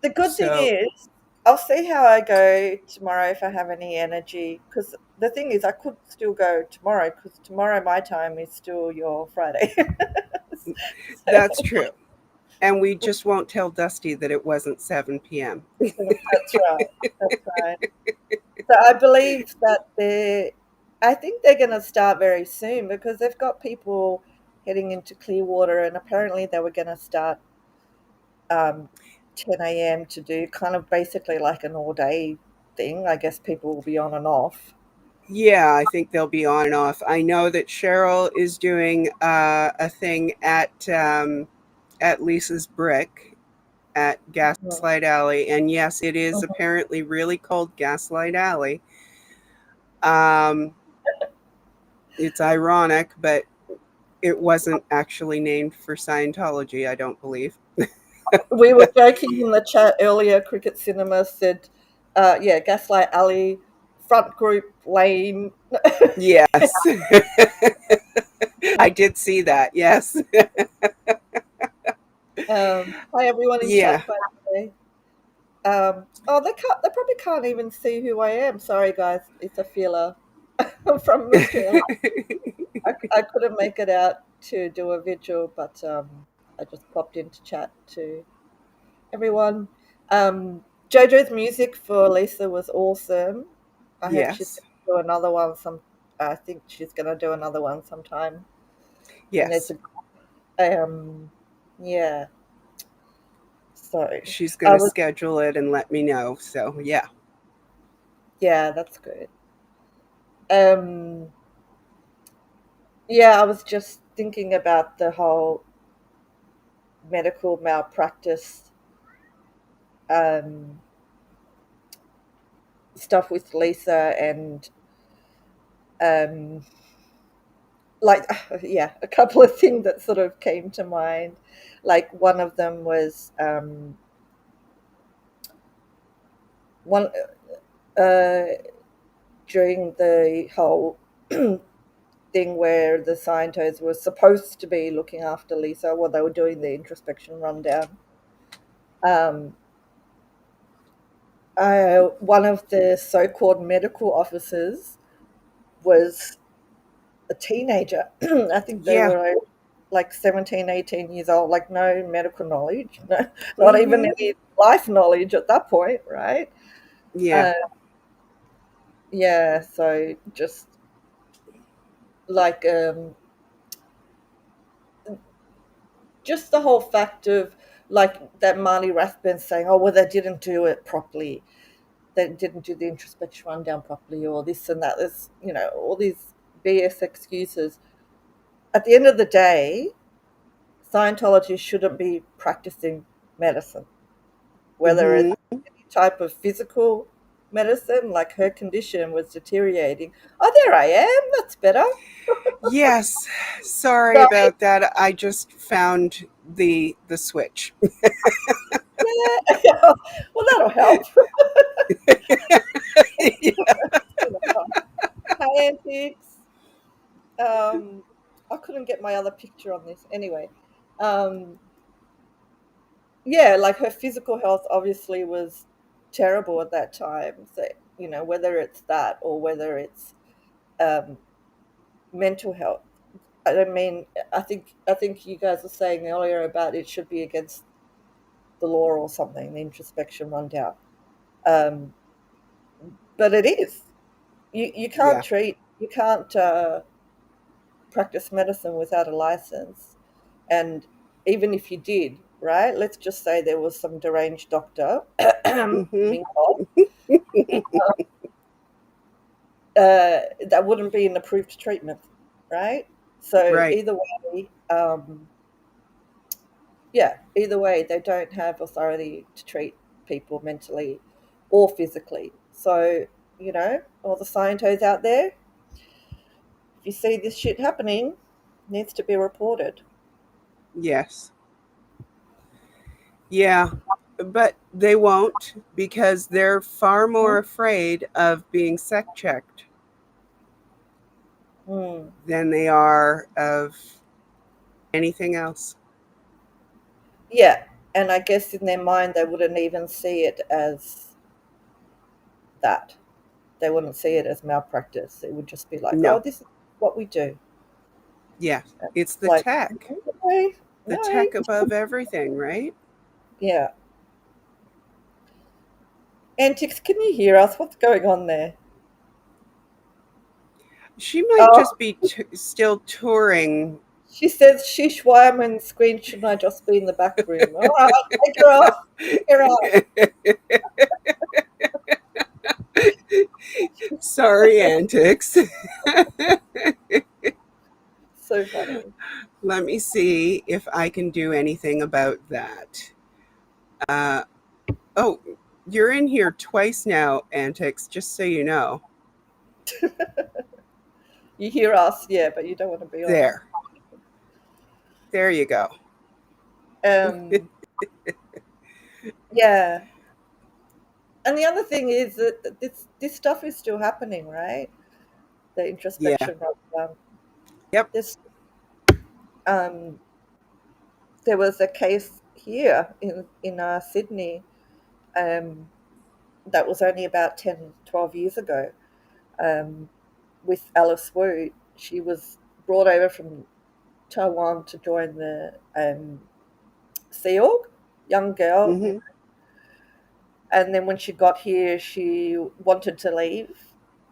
The good thing So, is, I'll see how I go tomorrow if I have any energy. Because the thing is, I could still go tomorrow because tomorrow my time is still your Friday. that's true. And we just won't tell Dusty that it wasn't 7 p.m. That's right. That's right. So I believe that I think they're going to start very soon because they've got people heading into Clearwater, and apparently they were going to start um, 10 a.m. to do kind of basically like an all day thing. I guess people will be on and off. Yeah, I think they'll be on and off. I know that Cheryl is doing a thing at Lisa's Brick at Mhm. Gaslight Alley, and yes, it is apparently really called Gaslight Alley. Um, it's ironic, but it wasn't actually named for Scientology, I don't believe. We were joking in the chat earlier. Cricket Cinema said, "Yeah, Gaslight Alley, front group lame." Yes. I did see that. Yes. Hi everyone in Yeah. chat, by the way. Oh, they can't. They probably can't even see who I am. Sorry, guys. It's a feeler from Australia. I couldn't make it out to do a vigil, but I just popped into chat to everyone. Jojo's music for Lisa was awesome. I heard she's Yes. going to do another one. I think she's going to do another one sometime. And Yes. yeah. So She's I going to was, schedule it and let me know. So, yeah. yeah, that's good. Um, yeah, I was just thinking about the whole medical malpractice um, stuff with Lisa and um, like yeah, a couple of things that sort of came to mind. Like one of them was one uh, during the whole thing where the scientists were supposed to be looking after Lisa while they were doing the introspection rundown. Um, one of the so-called medical officers was a teenager. I think they Yeah. were like 17, 18 years old, like no medical knowledge, no, not even Hmm. any life knowledge at that point, right? Yeah. Uh, yeah, so just like just the whole fact of like that Marty Rathbun saying, oh, well, they didn't do it properly. They didn't do the introspection rundown properly or this and that. There's, all these BS excuses. At the end of the day, Scientology shouldn't be practicing medicine, whether it's Hmm. any type of physical medicine, like her condition was deteriorating. Oh, there I am. That's better. Yes. Sorry Sorry. about that. I just found the switch. Yeah. Well, that'll help. Hi, antiques. I couldn't get my other picture on this. Anyway, um, yeah, like her physical health obviously was terrible at that time. So, whether it's that or whether it's um, mental health. I mean, I think you guys were saying earlier about it should be against the law or something, the introspection rundown. Um, but it is. You can't Yeah. practice medicine without a license. And even if you did, right? Let's just say there was some deranged doctor, Hmm. Minkoff, that wouldn't be an approved treatment, right? So Right. either way, they don't have authority to treat people mentally or physically. So, all the scientos out there, if you see this shit happening, it needs to be reported. Yes. Yeah. But they won't because they're far more afraid of being sec checked Mm. than they are of anything else. Yeah, and I guess in their mind they wouldn't even see it as that. They wouldn't see it as malpractice. It would just be like, oh, No. this is what we do. Yeah. And It's the like, tech. no, The no. tech above everything, right? Yeah. Antics, can you hear us? What's going on there? She might Oh, just be still touring. she says, sheesh, why am I on the screen? Shouldn't I just be in the back room? All right, take her off. Take her off. Sorry, Antics. So funny. Let me see if I can do anything about that. Oh, you're in here twice now, Antics, just so you know. You hear us, yeah, but you don't want to be on. There. There you go. Yeah. And the other thing is that this stuff is still happening, right? The Yeah. introspection rundown. Yep. This there was a case here in Sydney, that was only about 10, 12 years ago, with Alice Wu. She was brought over from Taiwan to join the Sea Org, young girl, Mm-hmm. and then when she got here, she wanted to leave,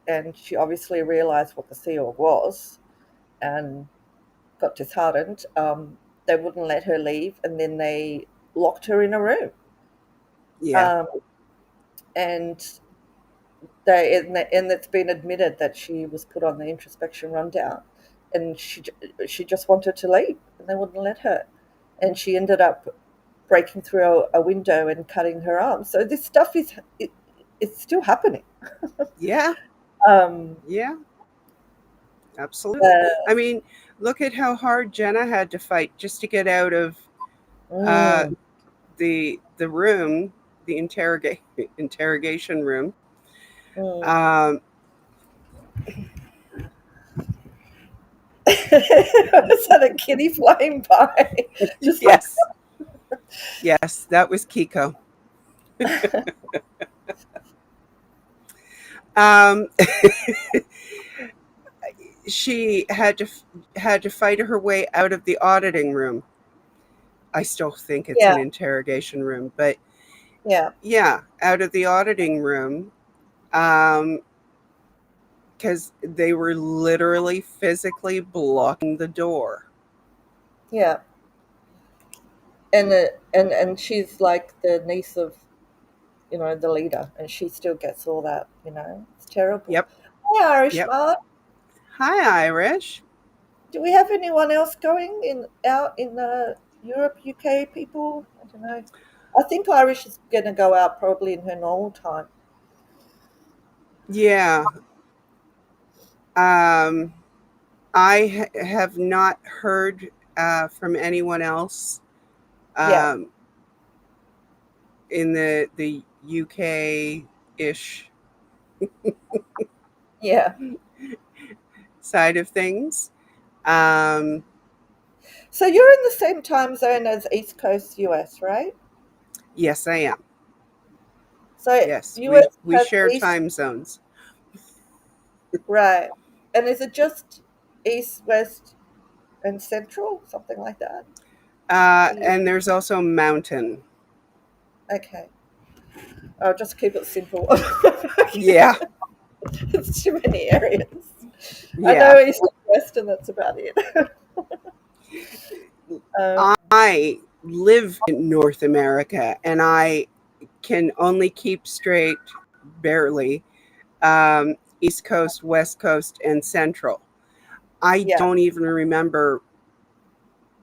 and she obviously realised what the Sea Org was, and got disheartened. They wouldn't let her leave, and then they locked her in a room. Yeah. Um, and and it's been admitted that she was put on the introspection rundown, and she just wanted to leave, and they wouldn't let her, and she ended up breaking through a window and cutting her arm. So this stuff it's still happening. Yeah. Um, Yeah. Absolutely. uh, I mean, look at how hard Jenna had to fight just to get out of uh, mm, the room, the interrogation room. mm. Um, Was that a kitty flying by? Just like yes. Yes, that was Kiko. Um, she had to fight her way out of the auditing room. I still think it's yeah, an interrogation room, but yeah, yeah, out of the auditing room, because they were literally physically blocking the door. yeah. And she's like the niece of the leader, and she still gets all that. It's terrible. Yep, Hi, Irish yep. Mart. Hi, Irish. Do we have anyone else going out in Europe, UK people? I don't know. I think Irish is going to go out probably in her normal time. Yeah. Um, I have not heard from anyone else Yeah, um, in the UK ish yeah. side of things. Um, So you're in the same time zone as East Coast US, right? yes, I am. So Yes, we US we has share East, time zones. right? And is it just East, West, and Central, something like that? And there's also mountain. Okay, I'll just keep it simple. Yeah, It's too many areas. I yeah. know East and West, and that's about it. um, I live in North America, and I can only keep straight barely East Coast, West Coast, and Central. I yeah, don't even remember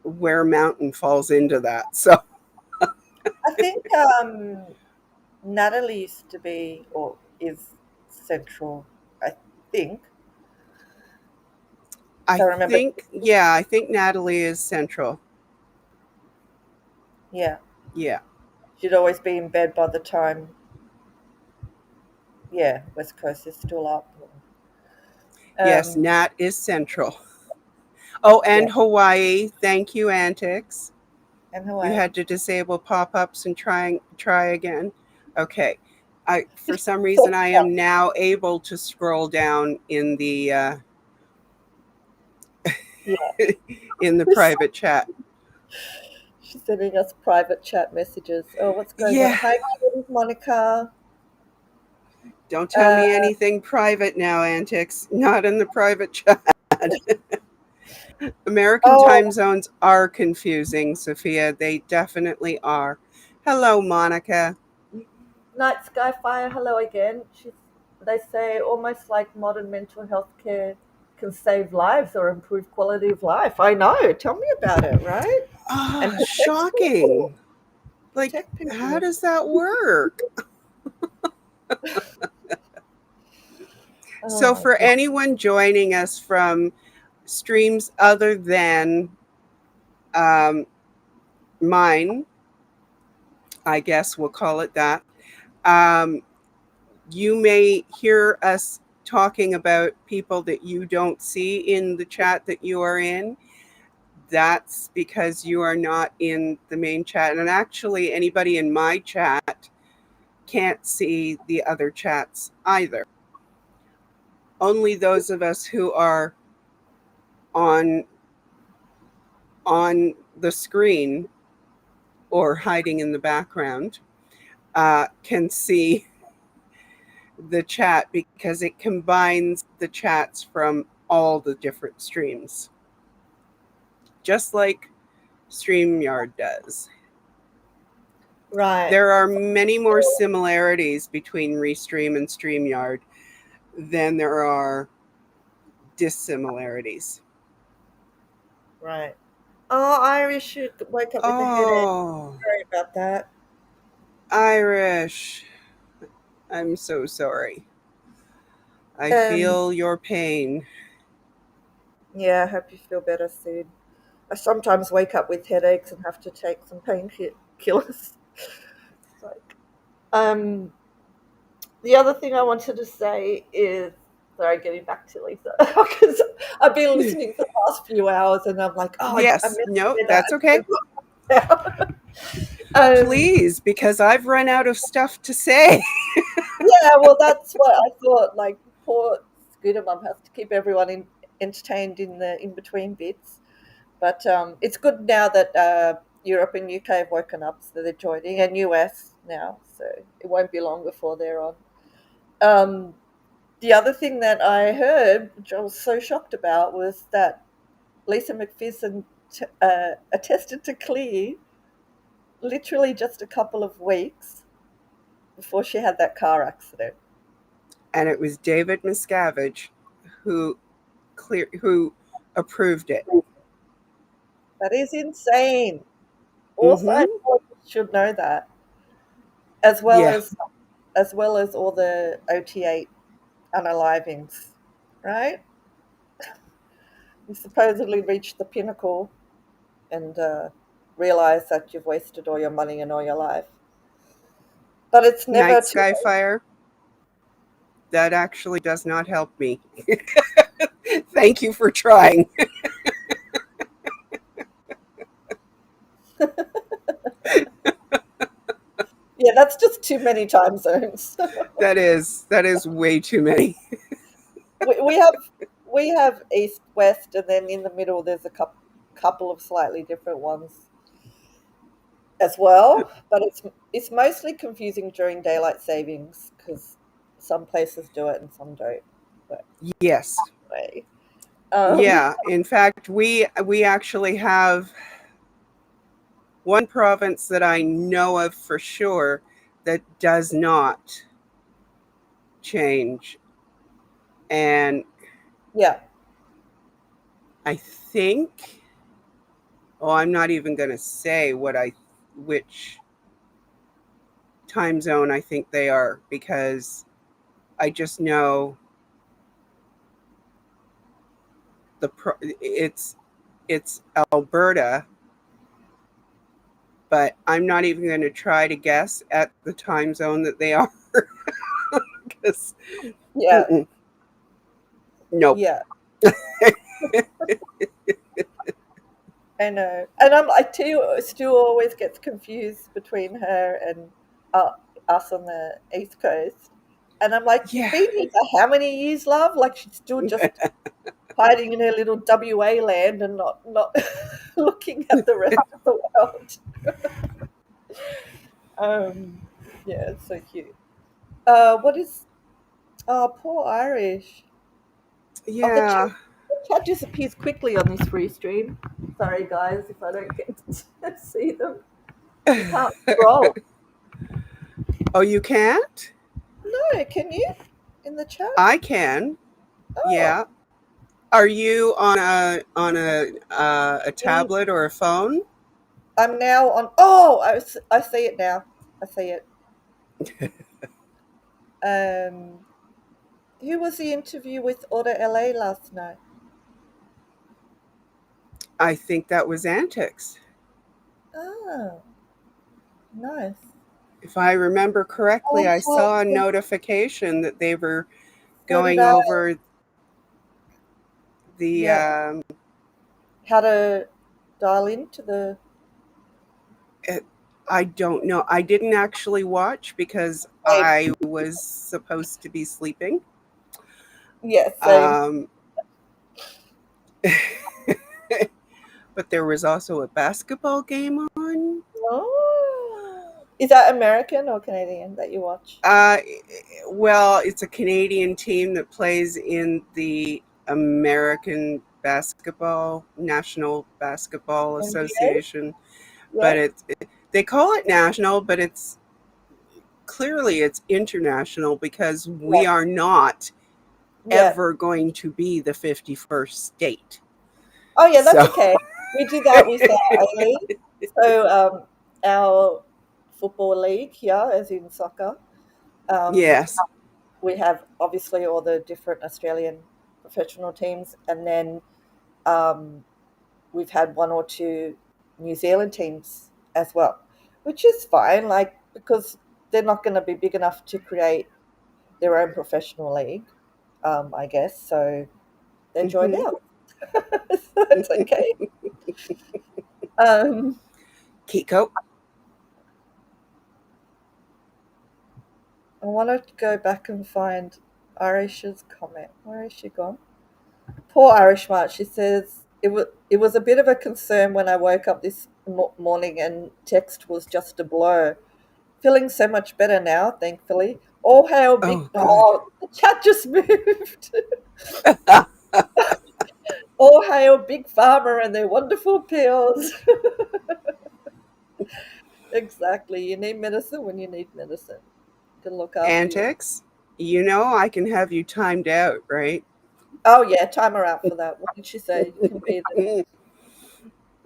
where mountain falls into that. So I think Natalie used to be, or is central, I think. I So I remember, think Natalie is central. yeah, Yeah. she'd always be in bed by the time, yeah, West Coast is still up. Yes, Um, Nat is central. Oh, yeah, and Hawaii. Thank you, Antics. and You Hawaii. had to disable pop-ups and try again. Okay. For some reason So, I am now able to scroll down in the yeah, in the private chat. she's sending us private chat messages. Oh, what's going on? Yeah. Hi, Monica. Don't tell Uh, me anything private now, Antics. Not in the private chat. American oh, time zones are confusing, Sophia. They definitely are. Hello, Monica. Night Skyfire, hello again. They say almost like modern mental health care can save lives or improve quality of life. I know. Tell me about it, right? And Ah, protect people. shocking. Like, Protect how people. does that work? Oh So, my for god. anyone joining us from streams other than um, mine, I guess we'll call it that, um, you may hear us talking about people that you don't see in the chat that you are in. That's because you are not in the main chat. And actually, anybody in my chat can't see the other chats either. Only those of us who are on the screen or hiding in the background can see the chat because it combines the chats from all the different streams, just like StreamYard does. Right. There are many more similarities between Restream and StreamYard than there are dissimilarities. Right. Oh, Irish should wake up with a headache. Oh, Sorry about that. Irish. I'm so sorry. I Um, feel your pain. yeah, I hope you feel better soon. I sometimes wake up with headaches and have to take some painkillers. It's like, um, the other thing I wanted to say is, sorry, getting back to Lisa, because I've been listening for the past few hours and I'm like, oh, I Yes, missed no, where that's okay. that. um, Please, because I've run out of stuff to say. yeah, well, that's what I thought. Like, poor Scooter Mum has to keep everyone entertained in the in between bits. But it's good now that Europe and UK have woken up, so they're joining, and US now, so it won't be long before they're on. Um, the other thing that I heard, which I was so shocked about, was that Lisa McPherson attested to clear literally just a couple of weeks before she had that car accident. And it was David Miscavige who who approved it. That is insane. All Mm-hmm. Scientologists should know that, as well Yeah. as as well as all the OT8 unalivings, right? You supposedly reached the pinnacle and realize that you've wasted all your money and all your life. But it's never Night too late. Skyfire, that actually does not help me. Thank you for trying. Yeah, that's just too many time zones. That is way too many. we have east, west, and then in the middle there's a couple of slightly different ones as well. But it's mostly confusing during daylight savings because some places do it and some don't. But Yes. anyway, Yeah. In fact, we actually have one province that I know of for sure that does not change. And yeah, I think, oh, I'm not even going to say which time zone I think they are because I just know it's Alberta, but I'm not even going to try to guess at the time zone that they are because Yeah, nope. yeah, I know. And I too still always gets confused between her and uh, us on the East Coast. And I'm like, you've Yeah. been here for how many years, love? Like she's still just hiding in her little WA land and not looking at the rest of the world. Um, yeah, it's so cute. What is? Oh, poor Irish. Oh, Yeah. the chat disappears quickly on this free stream. Sorry, guys, if I don't get to see them. You can't scroll. Oh, you can't? No, can you? In the chat? I can. Oh, Yeah. Are you on a in, tablet or a phone? I'm now on. Oh, I see it now. I see it. Um, who was the interview with Order LA last night? I think that was Antics. Oh, nice. If I remember correctly, Oh, I saw a notification that they were so did going I. over the Yeah, how to dial into the. it, I don't know. I didn't actually watch because Same. I was supposed to be sleeping. Yeah, same. Um, but there was also a basketball game on. Oh, is that American or Canadian that you watch? Uh, well, it's a Canadian team that plays in the American National Basketball NBA? Association, Yeah, but they call it national, but it's international because yeah, we are not yeah. ever going to be the 51st state. Oh, yeah, that's So, okay. We do that with our A League. So, our football league here, as in soccer, um, yes. we have obviously all the different Australian professional teams, and then um, we've had one or two New Zealand teams as well, which is fine, like because they're not going to be big enough to create their own professional league, I guess. So they join Hmm. out. So it's okay. Um, Kiko. I want to go back and find Irish's comment. Where is she gone? Poor Irish Mart. She says it was a bit of a concern when I woke up this morning and text was just a blur. Feeling so much better now, thankfully. All hail big. Oh, good. Oh, the chat just moved. All hail Big Pharma and their wonderful pills. Exactly. You need medicine when you need medicine. Can look after you. Antics. You know, I can have you timed out, right? Oh yeah, time her out for that. What did she say? Competed.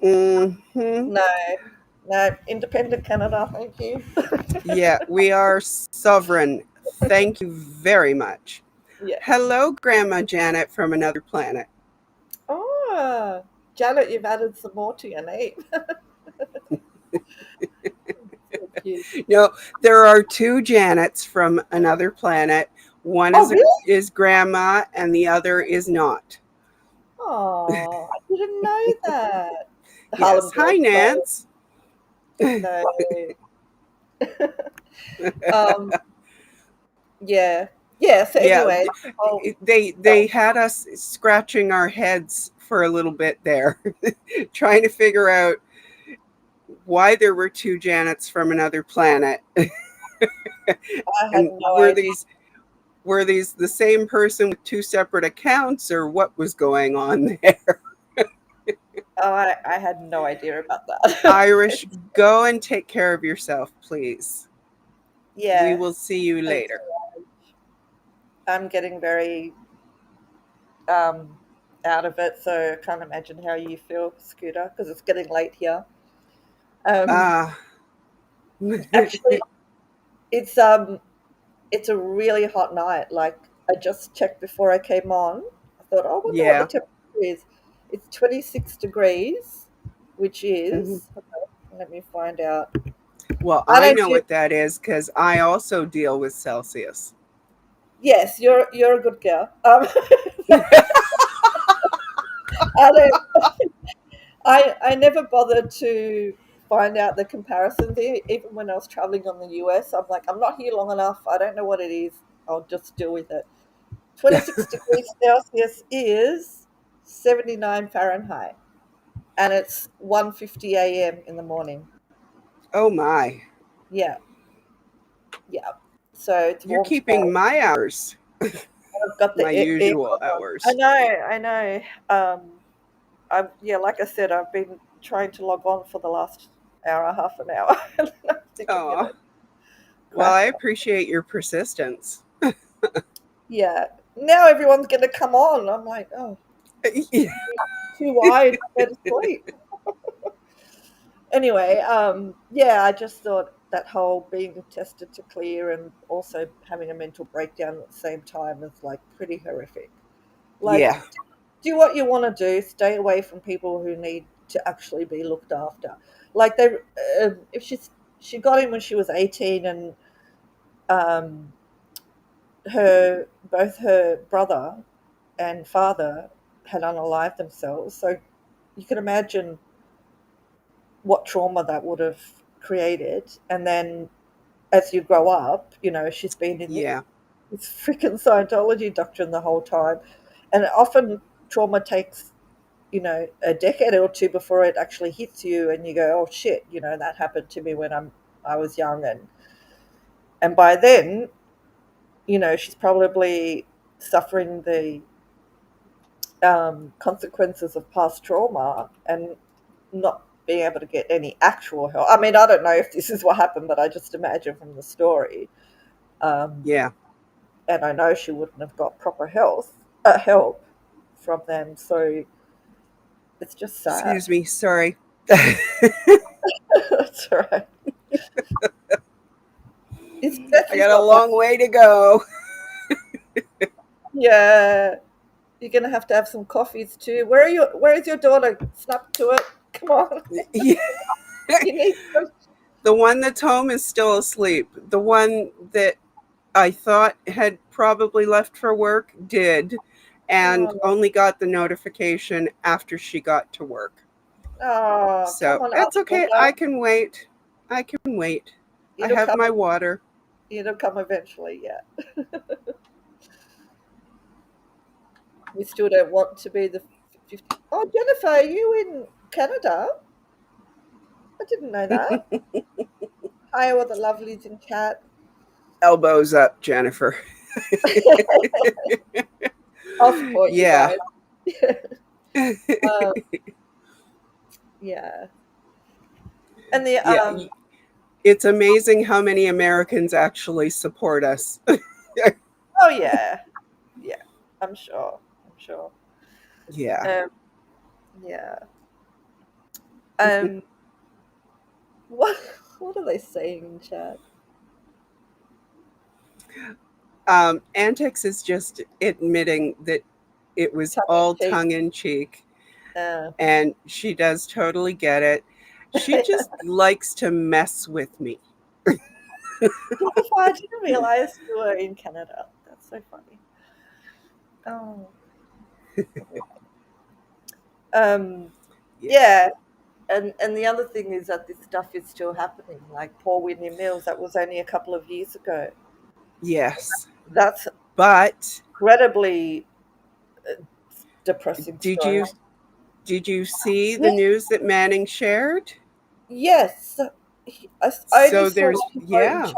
Hmm. No, no, independent Canada, thank you. Yeah, we are sovereign. Thank you very much. Yeah. Hello, Grandma Janet from another planet. Oh, Janet, you've added some more to your name. So cute. No, there are two Janets from another planet. One Oh, really? is Grandma, and the other is not. Oh, I didn't know that. The Yes. Harlem Hi, Globetrotters. Nance. No. Um, yeah. Yeah, so Yeah, anyway, oh, they had us scratching our heads for a little bit there, trying to figure out why there were two Janets from another planet, I had and no idea. were these the same person with two separate accounts, or what was going on there? Oh, I had no idea about that. Irish, go and take care of yourself, please. We Yeah, will see you thanks. later. I'm getting very um, out of it, so I can't imagine how you feel, Scooter, because it's getting late here. Um, Ah. actually, it's it's a really hot night. Like, I just checked before I came on. I thought, oh, I wonder what the Yeah. temperature is. It's 26 degrees, which Mhm. is, let me find out. Well, I I don't know do, what that is because I also deal with Celsius. yes, you're a good girl. I don't. I never bothered to find out the comparisons. Even when I was traveling on the US, I'm like, I'm not here long enough. I don't know what it is. I'll just deal with it. 26 degrees Celsius is 79 Fahrenheit, and it's 1:50 a.m. in the morning. Oh my. Yeah, yeah. So it's You're warm keeping today. my hours, I've got the my aircon usual on. I hours. know, I know. Yeah, like I said, I've been trying to log on for the last hour, half an hour. And I think I'm Oh, gonna well, I crash. appreciate your persistence. Yeah. Now everyone's gonna come on. I'm like, oh, too wide, go to sleep. Anyway, yeah, I just thought that whole being tested to clear and also having a mental breakdown at the same time is like pretty horrific. Like, Yeah. do what you want to do. Stay away from people who need to actually be looked after. Like if she got in when she was 18, and um, both her brother and father had unalived themselves. So you can imagine what trauma that would have created. And then as you grow up, she's been in Yeah. this freaking Scientology doctrine the whole time. And often trauma takes, a decade or two before it actually hits you and you go, oh shit, that happened to me when I was young. And by then, she's probably suffering the consequences of past trauma and not being able to get any actual help. I mean, I don't know if this is what happened, but I just imagine from the story. Um, Yeah. and I know she wouldn't have got proper help from them. So it's just sad. Excuse me. Sorry. That's all right. It's I Steffi's got a not that. long way to go. Yeah, you're gonna have to have some coffees too. Where is your daughter? Snap to it. Come on. Yeah. You need some. The one that's home is still asleep. The one that I thought had probably left for work did, and Oh, only got the notification after she got to work. oh, come So on, it's okay. I Alfonso. can wait. I can wait. I It'll have come. my water. It'll come eventually. Yeah. We still don't want to be the 50. Oh, Jennifer, are you in Canada? I didn't know that. Hi, all the lovelies in chat. Elbows up, Jennifer. I'll support you Yeah. guys. Yeah. And the Yeah. It's amazing how many Americans actually support us. oh yeah, yeah. I'm sure. I'm sure. Yeah. Um, yeah. Um, what what are they saying in chat? Antics is just admitting that it was Tongue in all cheek. tongue in cheek, Uh, and she does totally get it. She just likes to mess with me. Jennifer, I didn't realize you were in Canada. That's so funny. Oh. Yeah. Yeah. And the other thing is that this stuff is still happening. Like poor Whitney Mills, that was only a couple of years ago. Yes. That's But incredibly depressing did story. you see the Yes, news that Manning shared? yes. I only So saw there's, one quote in yeah, chat.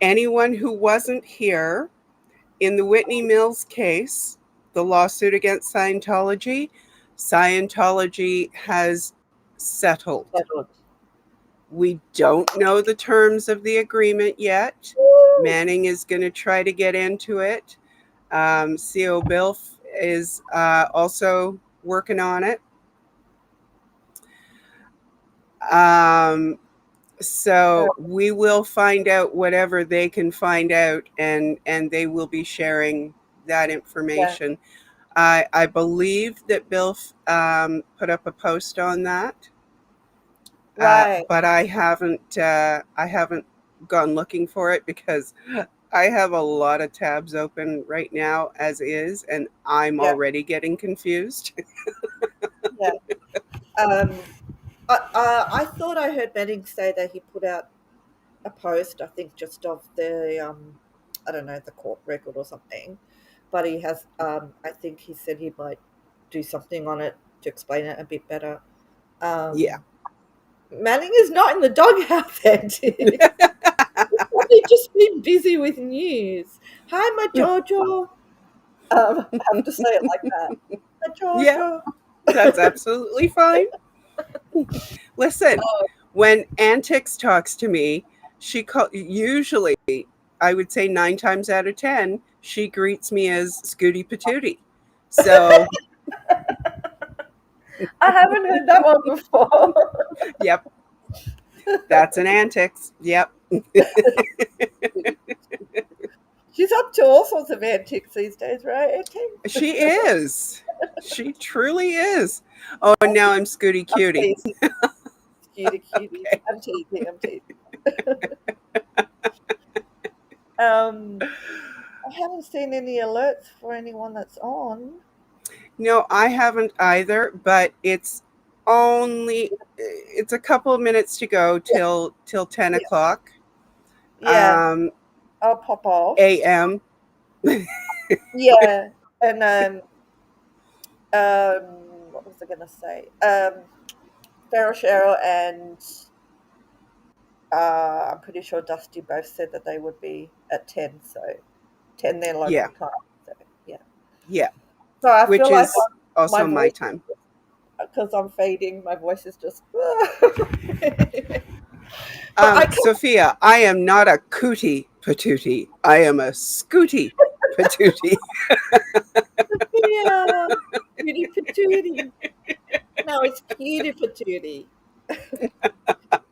anyone who wasn't here in the Whitney Mills case, the lawsuit against Scientology, Scientology has settled. We don't know the terms of the agreement yet. Manning is going to try to get into it. CO Bilf is also working on it. So we will find out whatever they can find out, and they will be sharing that information. I believe that Bill put up a post on that, Right. but I haven't gone looking for it because I have a lot of tabs open right now as is, and I'm Yeah. already getting confused. Yeah. I thought I heard Benning say that he put out a post, I think just of the, I don't know, the court record or something. But he has, I think he said he might do something on it to explain it a bit better. Yeah. Manning is not in the doghouse, Andy. He's probably just been busy with news. Hi, my Jojo. I have to say it like that. My Yeah, Jojo. that's absolutely fine. Listen, when Antics talks to me, usually I would say 9 times out of 10 she greets me as Scooty Patootie. So I haven't heard that one before. yep, that's an Antics. Yep. She's up to all sorts of antics these days, right, Antics? She is. She truly is. Oh, and now I'm Scooty I'm Cutie. teasing. Cutie, cutie. Okay. I'm teasing. I'm teasing. I haven't seen any alerts for anyone that's on. No, I haven't either, but it's a couple of minutes to go till 10 Yeah. o'clock Yeah. I'll pop off. a.m. Yeah. And what was I gonna say? Farrell Cheryl and I'm pretty sure Dusty both said that they would be at 10, so 10 their Yeah, local time. So yeah. yeah, So I which feel like is my also my voice, time. because I'm fading, my voice is just. But I can. Sophia, I am not a cootie patootie. I am a scooty patootie. Yeah, cutie patootie. No, it's cutie patootie.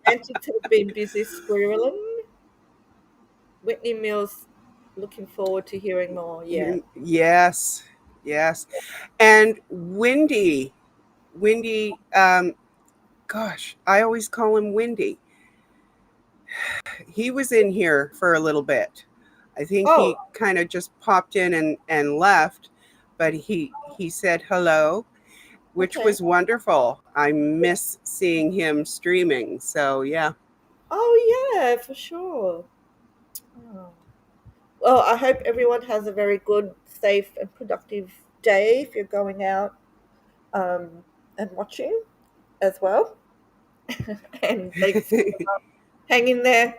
Antics have been busy squirreling. Whitney Mills, looking forward to hearing more. Yeah. Yes, yes. And Windy, gosh, I always call him Windy. He was in here for a little bit. I think Oh, he kind of just popped in and left, but he said hello, which okay. was wonderful. I miss seeing him streaming. So yeah. Oh, yeah, for sure. Oh. Well, I hope everyone has a very good, safe, and productive day if you're going out and watching as well. And thanks for hanging there.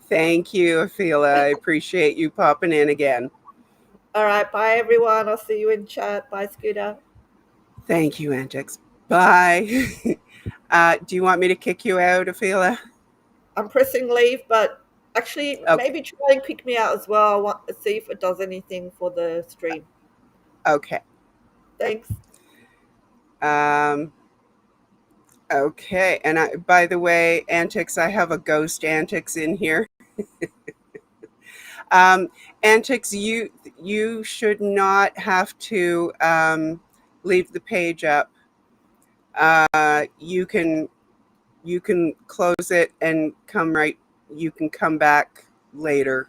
Thank you, Aphila. I appreciate you popping in again. All right, bye everyone. I'll see you in chat. Bye, Scooter. Thank you, Antics. Bye. Do you want me to kick you out, Aphila? I'm pressing leave, but actually, Okay. maybe try and kick me out as well. I want to see if it does anything for the stream. Okay. Thanks. Um, okay. And by the way, Antics, I have a ghost Antics in here. um, Antics, you should not have to leave the page up. You can close it and you can come back later.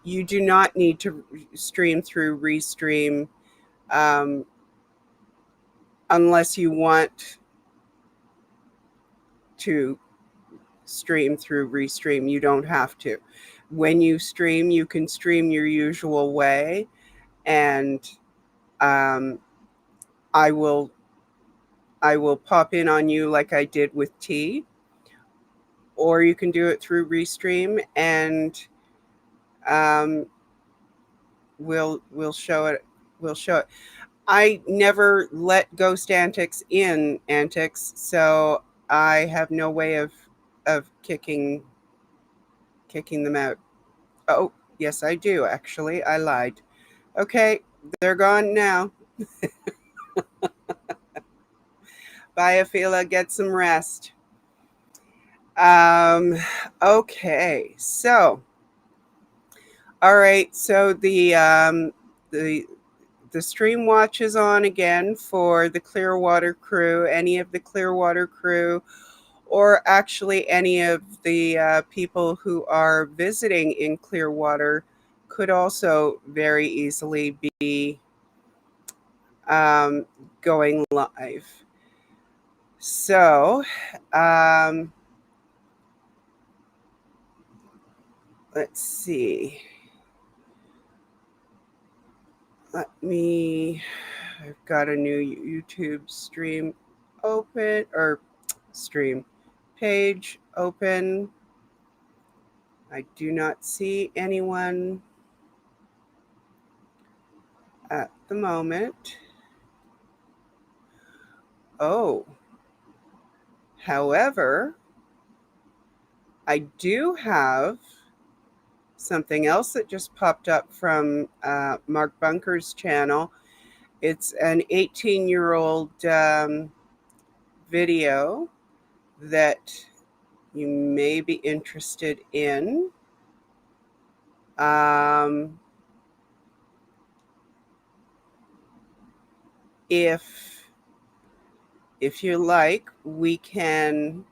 You do not need to stream through Restream um, unless you want to stream through Restream. You don't have to. When you stream, you can stream your usual way, and um, I will pop in on you like I did with T, or you can do it through Restream, and um, we'll show it. We'll show it. I never let Ghost Antics, so I have no way of kicking them out. Oh, yes, I do actually. I lied. Okay, they're gone now. Bye, Afila. Get some rest. Okay, so all right, so the stream watch is on again for the Clearwater crew. Any of the Clearwater crew, or actually any of the people who are visiting in Clearwater, could also very easily be going live. So, let's see. I've got a new YouTube stream open, or stream page open. I do not see anyone at the moment. Oh, however, I do have something else that just popped up from Mark Bunker's channel. It's an 18-year-old video that you may be interested in. If you like, we can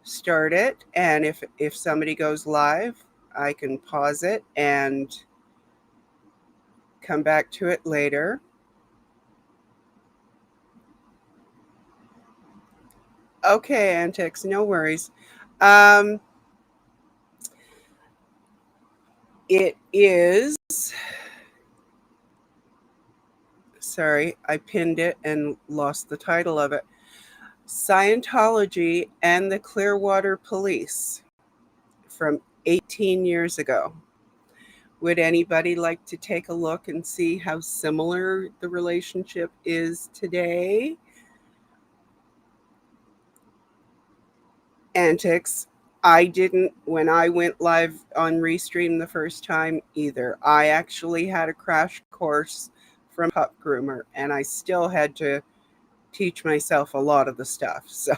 start it, and if somebody goes live, I can pause it and come back to it later. Okay, Antics, no worries. It is, sorry, I pinned it and lost the title of it. Scientology and the Clearwater Police from 18 years ago. Would anybody like to take a look and see how similar the relationship is today? Antics. I didn't, when I went live on Restream the first time either. I actually had a crash course from Pup Groomer, and I still had to teach myself a lot of the stuff. So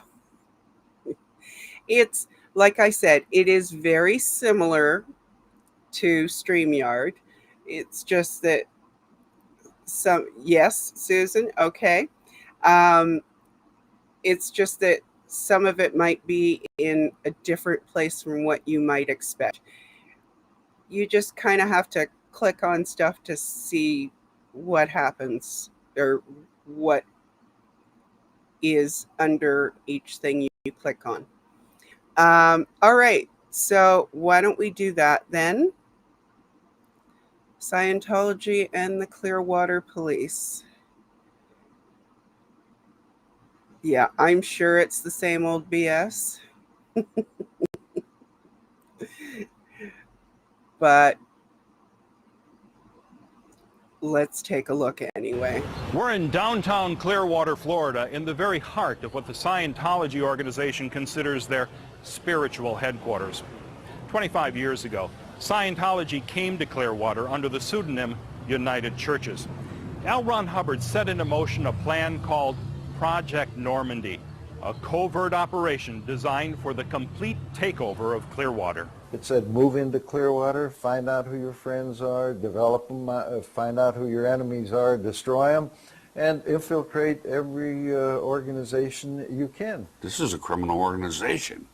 it's, like I said, it is very similar to StreamYard. It's just that yes, Susan, okay. It's just that some of it might be in a different place from what you might expect. You just kind of have to click on stuff to see what happens or what is under each thing you click on. All right, so why don't we do that then? Scientology and the Clearwater Police. Yeah, I'm sure it's the same old BS. But let's take a look anyway. We're in downtown Clearwater, Florida, in the very heart of what the Scientology organization considers their spiritual headquarters. 25 years ago, Scientology came to Clearwater under the pseudonym United Churches. L. Ron Hubbard set into motion a plan called Project Normandy, a covert operation designed for the complete takeover of Clearwater. It said move into Clearwater, find out who your friends are, develop them, find out who your enemies are, destroy them, and infiltrate every organization you can. This is a criminal organization.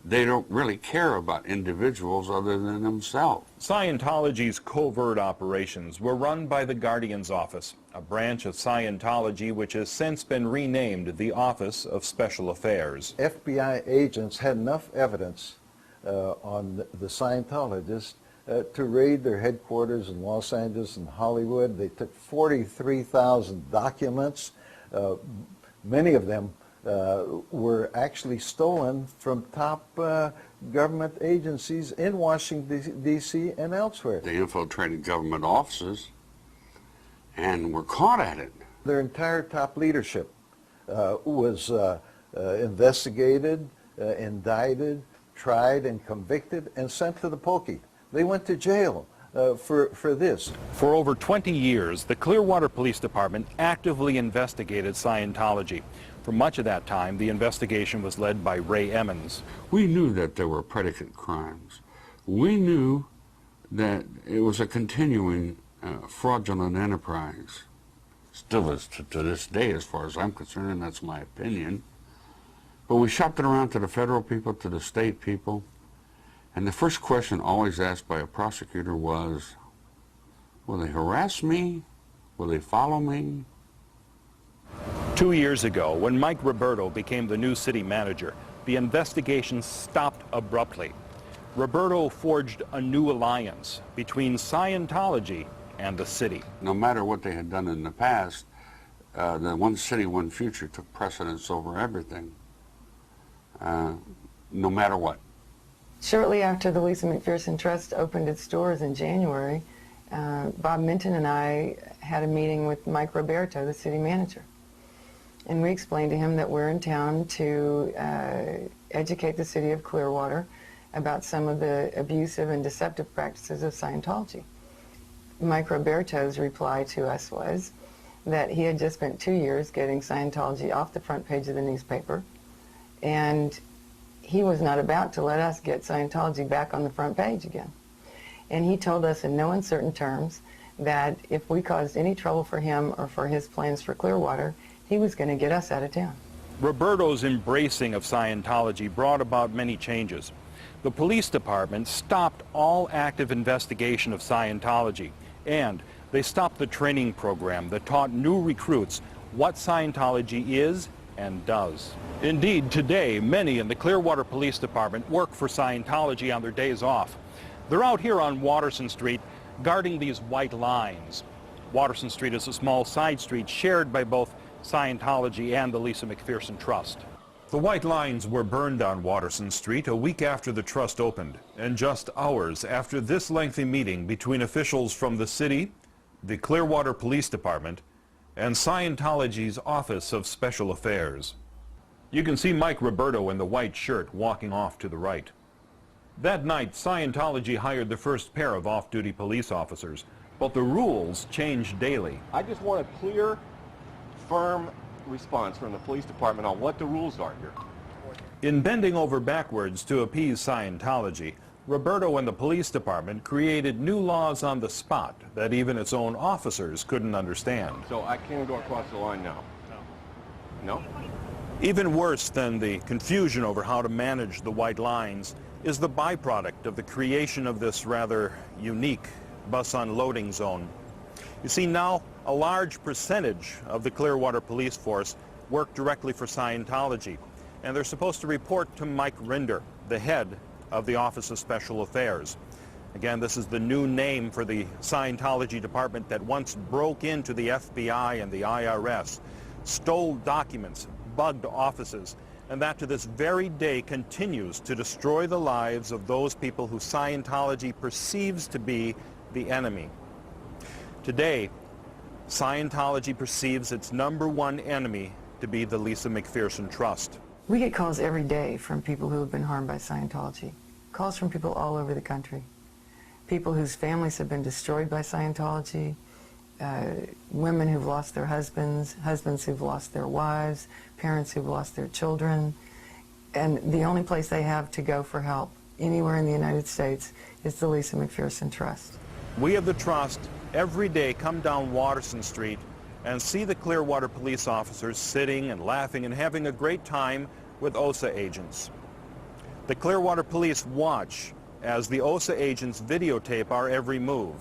They don't really care about individuals other than themselves. Scientology's covert operations were run by the Guardian's Office, a branch of Scientology which has since been renamed the Office of Special Affairs. FBI agents had enough evidence on the Scientologists to raid their headquarters in Los Angeles and Hollywood. They took 43,000 documents. Many of them were actually stolen from top government agencies in Washington, D.C. and elsewhere. They infiltrated government offices and were caught at it. Their entire top leadership was investigated, indicted, tried and convicted and sent to the pokey. They went to jail. for this. For over 20 years, the Clearwater Police Department actively investigated Scientology. For much of that time, the investigation was led by Ray Emmons. We knew that there were predicate crimes. We knew that it was a continuing fraudulent enterprise. Still is to this day, as far as I'm concerned, and that's my opinion. But we shopped it around to the federal people, to the state people, and the first question always asked by a prosecutor was, will they harass me? Will they follow me? 2 years ago, when Mike Roberto became the new city manager, the investigation stopped abruptly. Roberto forged a new alliance between Scientology and the city. No matter what they had done in the past, the one city, one future took precedence over everything, no matter what. Shortly after the Lisa McPherson Trust opened its doors in January, Bob Minton and I had a meeting with Mike Roberto, the city manager. And we explained to him that we're in town to educate the city of Clearwater about some of the abusive and deceptive practices of Scientology. Mike Roberto's reply to us was that he had just spent 2 years getting Scientology off the front page of the newspaper, and he was not about to let us get Scientology back on the front page again. And he told us in no uncertain terms that if we caused any trouble for him or for his plans for Clearwater, he was going to get us out of town. Roberto's embracing of Scientology brought about many changes. The police department stopped all active investigation of Scientology, and they stopped the training program that taught new recruits what Scientology is and does. Indeed, today, many in the Clearwater Police Department work for Scientology on their days off. They're out here on Watterson Street guarding these white lines. Watterson Street is a small side street shared by both Scientology and the Lisa McPherson Trust. The white lines were burned on Watterson Street a week after the trust opened, and just hours after this lengthy meeting between officials from the city, the Clearwater Police Department, and Scientology's Office of Special Affairs. You can see Mike Roberto in the white shirt walking off to the right. That night, Scientology hired the first pair of off-duty police officers, but the rules change daily. I just want a clear, firm response from the police department on what the rules are here. In bending over backwards to appease Scientology, Roberto and the police department created new laws on the spot that even its own officers couldn't understand. So I can't go across the line now? No? Even worse than the confusion over how to manage the white lines is the byproduct of the creation of this rather unique bus unloading zone. You see, now a large percentage of the Clearwater police force work directly for Scientology, and they're supposed to report to Mike Rinder, the head of the Office of Special Affairs. Again, this is the new name for the Scientology department that once broke into the FBI and the IRS, stole documents, bugged offices, and that to this very day continues to destroy the lives of those people who Scientology perceives to be the enemy. Today, Scientology perceives its #1 enemy to be the Lisa McPherson Trust. We get calls every day from people who have been harmed by Scientology. Calls from people all over the country. People whose families have been destroyed by Scientology, women who've lost their husbands, husbands who've lost their wives, parents who've lost their children. And the only place they have to go for help anywhere in the United States is the Lisa McPherson Trust. We of the Trust every day come down Watterson Street and see the Clearwater police officers sitting and laughing and having a great time with OSA agents. The Clearwater police watch as the OSA agents videotape our every move.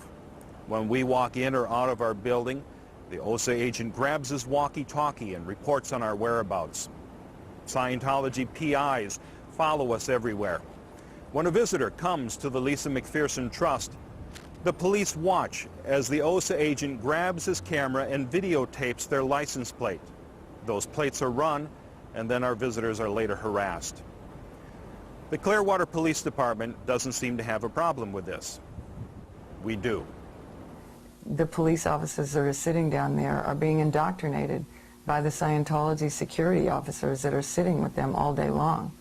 When we walk in or out of our building, the OSA agent grabs his walkie-talkie and reports on our whereabouts. Scientology PIs follow us everywhere. When a visitor comes to the Lisa McPherson Trust, the police watch as the OSA agent grabs his camera and videotapes their license plate. Those plates are run, and then our visitors are later harassed. The Clearwater Police Department doesn't seem to have a problem with this. We do. The police officers that are sitting down there are being indoctrinated by the Scientology security officers that are sitting with them all day long.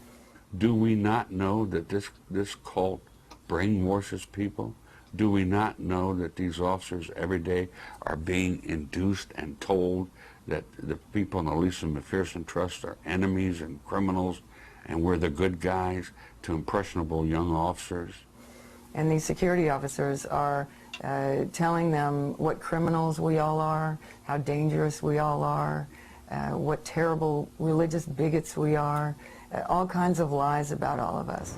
Do we not know that this cult brainwashes people? Do we not know that these officers every day are being induced and told that the people in the Lisa McPherson Trust are enemies and criminals, and we're the good guys to impressionable young officers? And these security officers are telling them what criminals we all are, how dangerous we all are, what terrible religious bigots we are, all kinds of lies about all of us.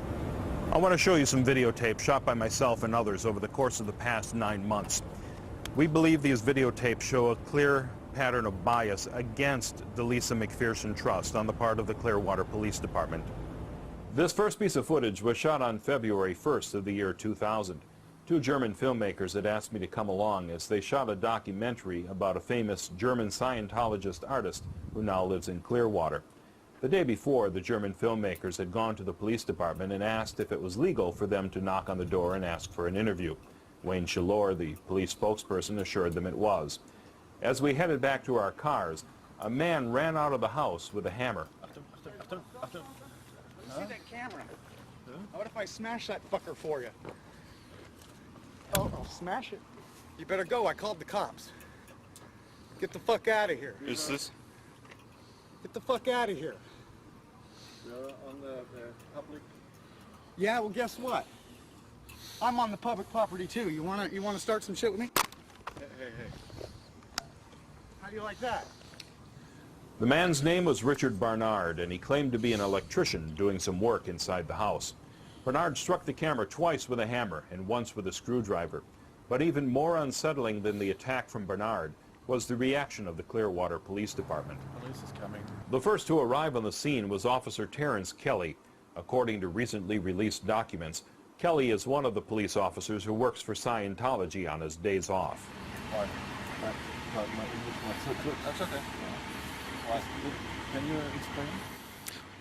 I want to show you some videotape shot by myself and others over the course of the past 9 months. We believe these videotapes show a clear pattern of bias against the Lisa McPherson Trust on the part of the Clearwater Police Department. This first piece of footage was shot on February 1st of the year 2000. Two German filmmakers had asked me to come along as they shot a documentary about a famous German Scientologist artist who now lives in Clearwater. The day before, the German filmmakers had gone to the police department and asked if it was legal for them to knock on the door and ask for an interview. Wayne Shallor, the police spokesperson, assured them it was. As we headed back to our cars, a man ran out of the house with a hammer. See that camera? What if I smash that fucker for you? Oh, I'll smash it. You better go. I called the cops. Get the fuck out of here. Is this? Get the fuck out of here. On the public? Yeah, well, guess what? I'm on the public property too. You wanna start some shit with me? Hey. How do you like that? The man's name was Richard Barnard, and he claimed to be an electrician doing some work inside the house. Barnard struck the camera twice with a hammer and once with a screwdriver. But even more unsettling than the attack from Barnard was the reaction of the Clearwater Police Department. Police is coming. The first to arrive on the scene was Officer Terrence Kelly. According to recently released documents, Kelly is one of the police officers who works for Scientology on his days off. That's okay. Can you explain?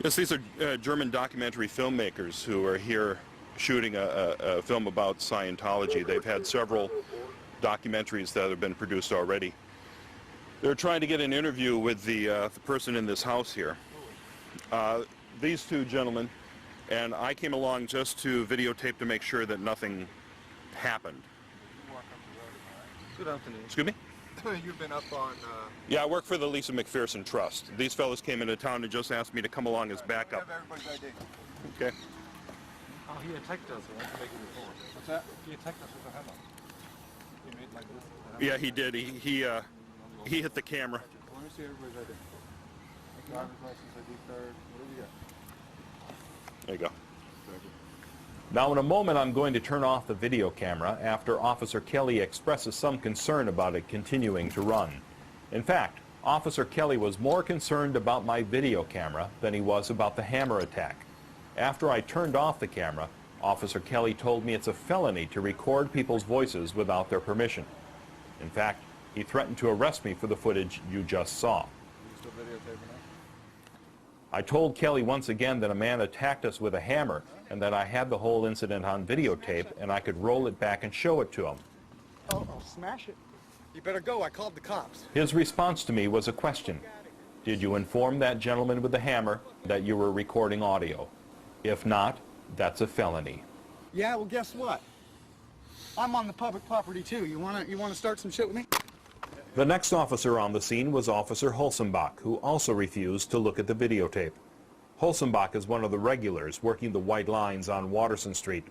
Yes, these are German documentary filmmakers who are here shooting a film about Scientology. They've had several documentaries that have been produced already. They're trying to get an interview with the person in this house here. These two gentlemen, and I came along just to videotape to make sure that nothing happened. Good afternoon. Excuse me? You've been up on... Yeah, I work for the Lisa McPherson Trust. These fellows came into town and just asked me to come along as backup. Have everybody's ID. Okay. Oh, he attacked us. I want to make a report. What's that? He attacked us with a hammer. He made like this. Yeah, he did. He hit the camera. Let me see everybody's ID. Driver's license, ID card. What do you got? There you go. Now in a moment I'm going to turn off the video camera after Officer Kelly expresses some concern about it continuing to run. In fact, Officer Kelly was more concerned about my video camera than he was about the hammer attack. After I turned off the camera, Officer Kelly told me it's a felony to record people's voices without their permission. In fact, he threatened to arrest me for the footage you just saw. I told Kelly once again that a man attacked us with a hammer and that I had the whole incident on videotape and I could roll it back and show it to him. Oh, I'll smash it. You better go. I called the cops. His response to me was a question. Did you inform that gentleman with the hammer that you were recording audio? If not, that's a felony. Yeah, well, guess what? I'm on the public property too. You wanna start some shit with me? The next officer on the scene was Officer Holzenbach, who also refused to look at the videotape. Holzenbach is one of the regulars working the white lines on Watterson Street.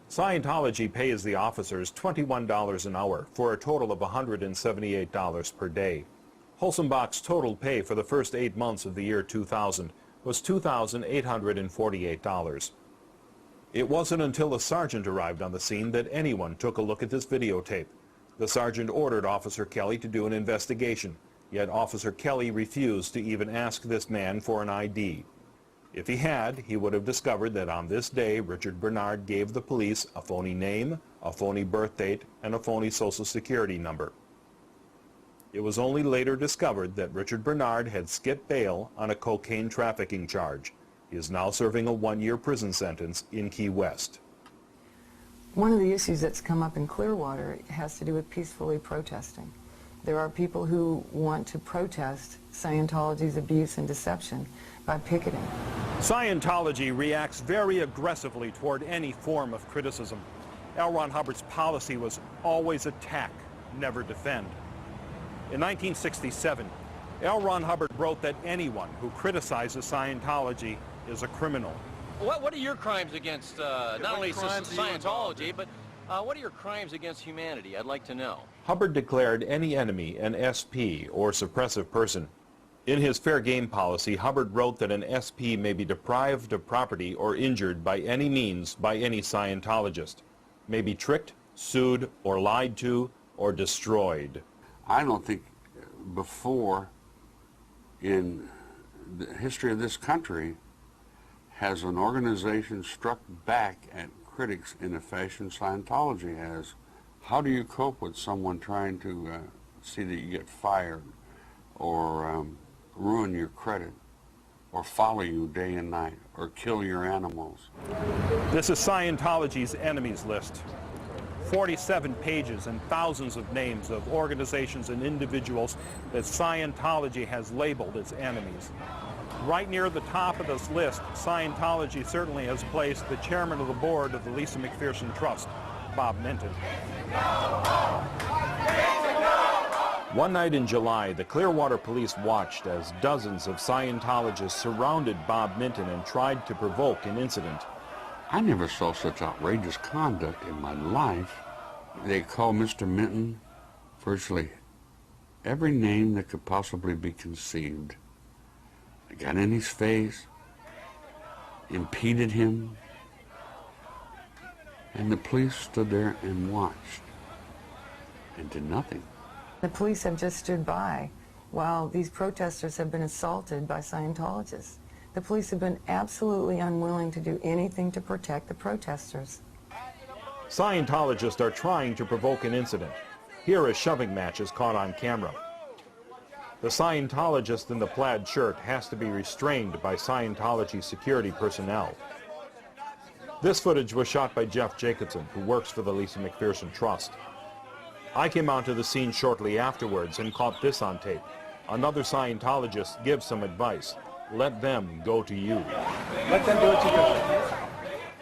Scientology pays the officers $21 an hour for a total of $178 per day. Holzenbach's total pay for the first 8 months of the year 2000 was $2,848. It wasn't until a sergeant arrived on the scene that anyone took a look at this videotape. The sergeant ordered Officer Kelly to do an investigation, yet Officer Kelly refused to even ask this man for an ID. If he had, he would have discovered that on this day Richard Barnard gave the police a phony name, a phony birth date, and a phony social security number. It was only later discovered that Richard Barnard had skipped bail on a cocaine trafficking charge. He is now serving a 1-year prison sentence in Key West. One of the issues that's come up in Clearwater has to do with peacefully protesting. There are people who want to protest Scientology's abuse and deception by picketing. Scientology reacts very aggressively toward any form of criticism. L. Ron Hubbard's policy was always attack, never defend. In 1967, L. Ron Hubbard wrote that anyone who criticizes Scientology is a criminal. What are your crimes against not only Scientology, but what are your crimes against humanity? I'd like to know. Hubbard declared any enemy an SP, or suppressive person. In his fair game policy, Hubbard wrote that an SP may be deprived of property or injured by any means by any Scientologist, may be tricked, sued, or lied to, or destroyed. I don't think before in the history of this country has an organization struck back at critics in a fashion Scientology has. How do you cope with someone trying to see that you get fired or ruin your credit or follow you day and night or kill your animals? This is Scientology's enemies list. 47 pages and thousands of names of organizations and individuals that Scientology has labeled as enemies. Right near the top of this list, Scientology certainly has placed the chairman of the board of the Lisa McPherson Trust, Bob Minton. One night in July, the Clearwater police watched as dozens of Scientologists surrounded Bob Minton and tried to provoke an incident. I never saw such outrageous conduct in my life. They called Mr. Minton virtually every name that could possibly be conceived. They got in his face, impeded him, and the police stood there and watched and did nothing. The police have just stood by while these protesters have been assaulted by Scientologists. The police have been absolutely unwilling to do anything to protect the protesters. Scientologists are trying to provoke an incident. Here a shoving match is caught on camera. The Scientologist in the plaid shirt has to be restrained by Scientology security personnel. This footage was shot by Jeff Jacobson, who works for the Lisa McPherson Trust. I came onto the scene shortly afterwards and caught this on tape. Another Scientologist gives some advice. Let them go to you. Let them do it to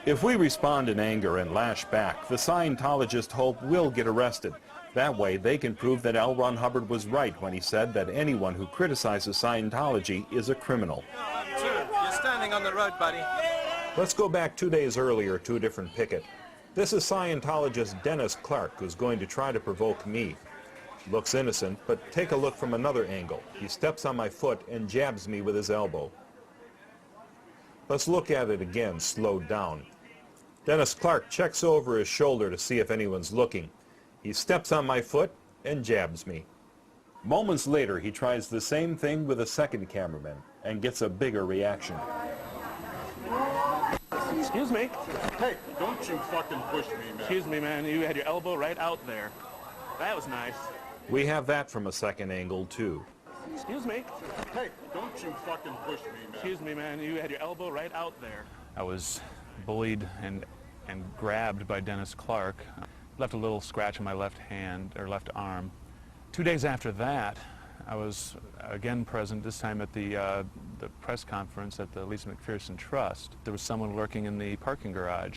you. If we respond in anger and lash back, the Scientologist hope will get arrested. That way they can prove that L. Ron Hubbard was right when he said that anyone who criticizes Scientology is a criminal. You're standing on the road, buddy. Let's go back 2 days earlier to a different picket. This is Scientologist Dennis Clark, who's going to try to provoke me. Looks innocent, but take a look from another angle. He steps on my foot and jabs me with his elbow. Let's look at it again, slowed down. Dennis Clark checks over his shoulder to see if anyone's looking. He steps on my foot and jabs me. Moments later, he tries the same thing with a second cameraman and gets a bigger reaction. Excuse me. Hey, don't you fucking push me, man. Excuse me, man. You had your elbow right out there. That was nice. We have that from a second angle, too. Excuse me. Hey, don't you fucking push me, man. Excuse me, man. You had your elbow right out there. I was bullied and grabbed by Dennis Clark. Left a little scratch on my left hand, or left arm. 2 days after that, I was again present, this time at the press conference at the Lisa McPherson Trust. There was someone lurking in the parking garage.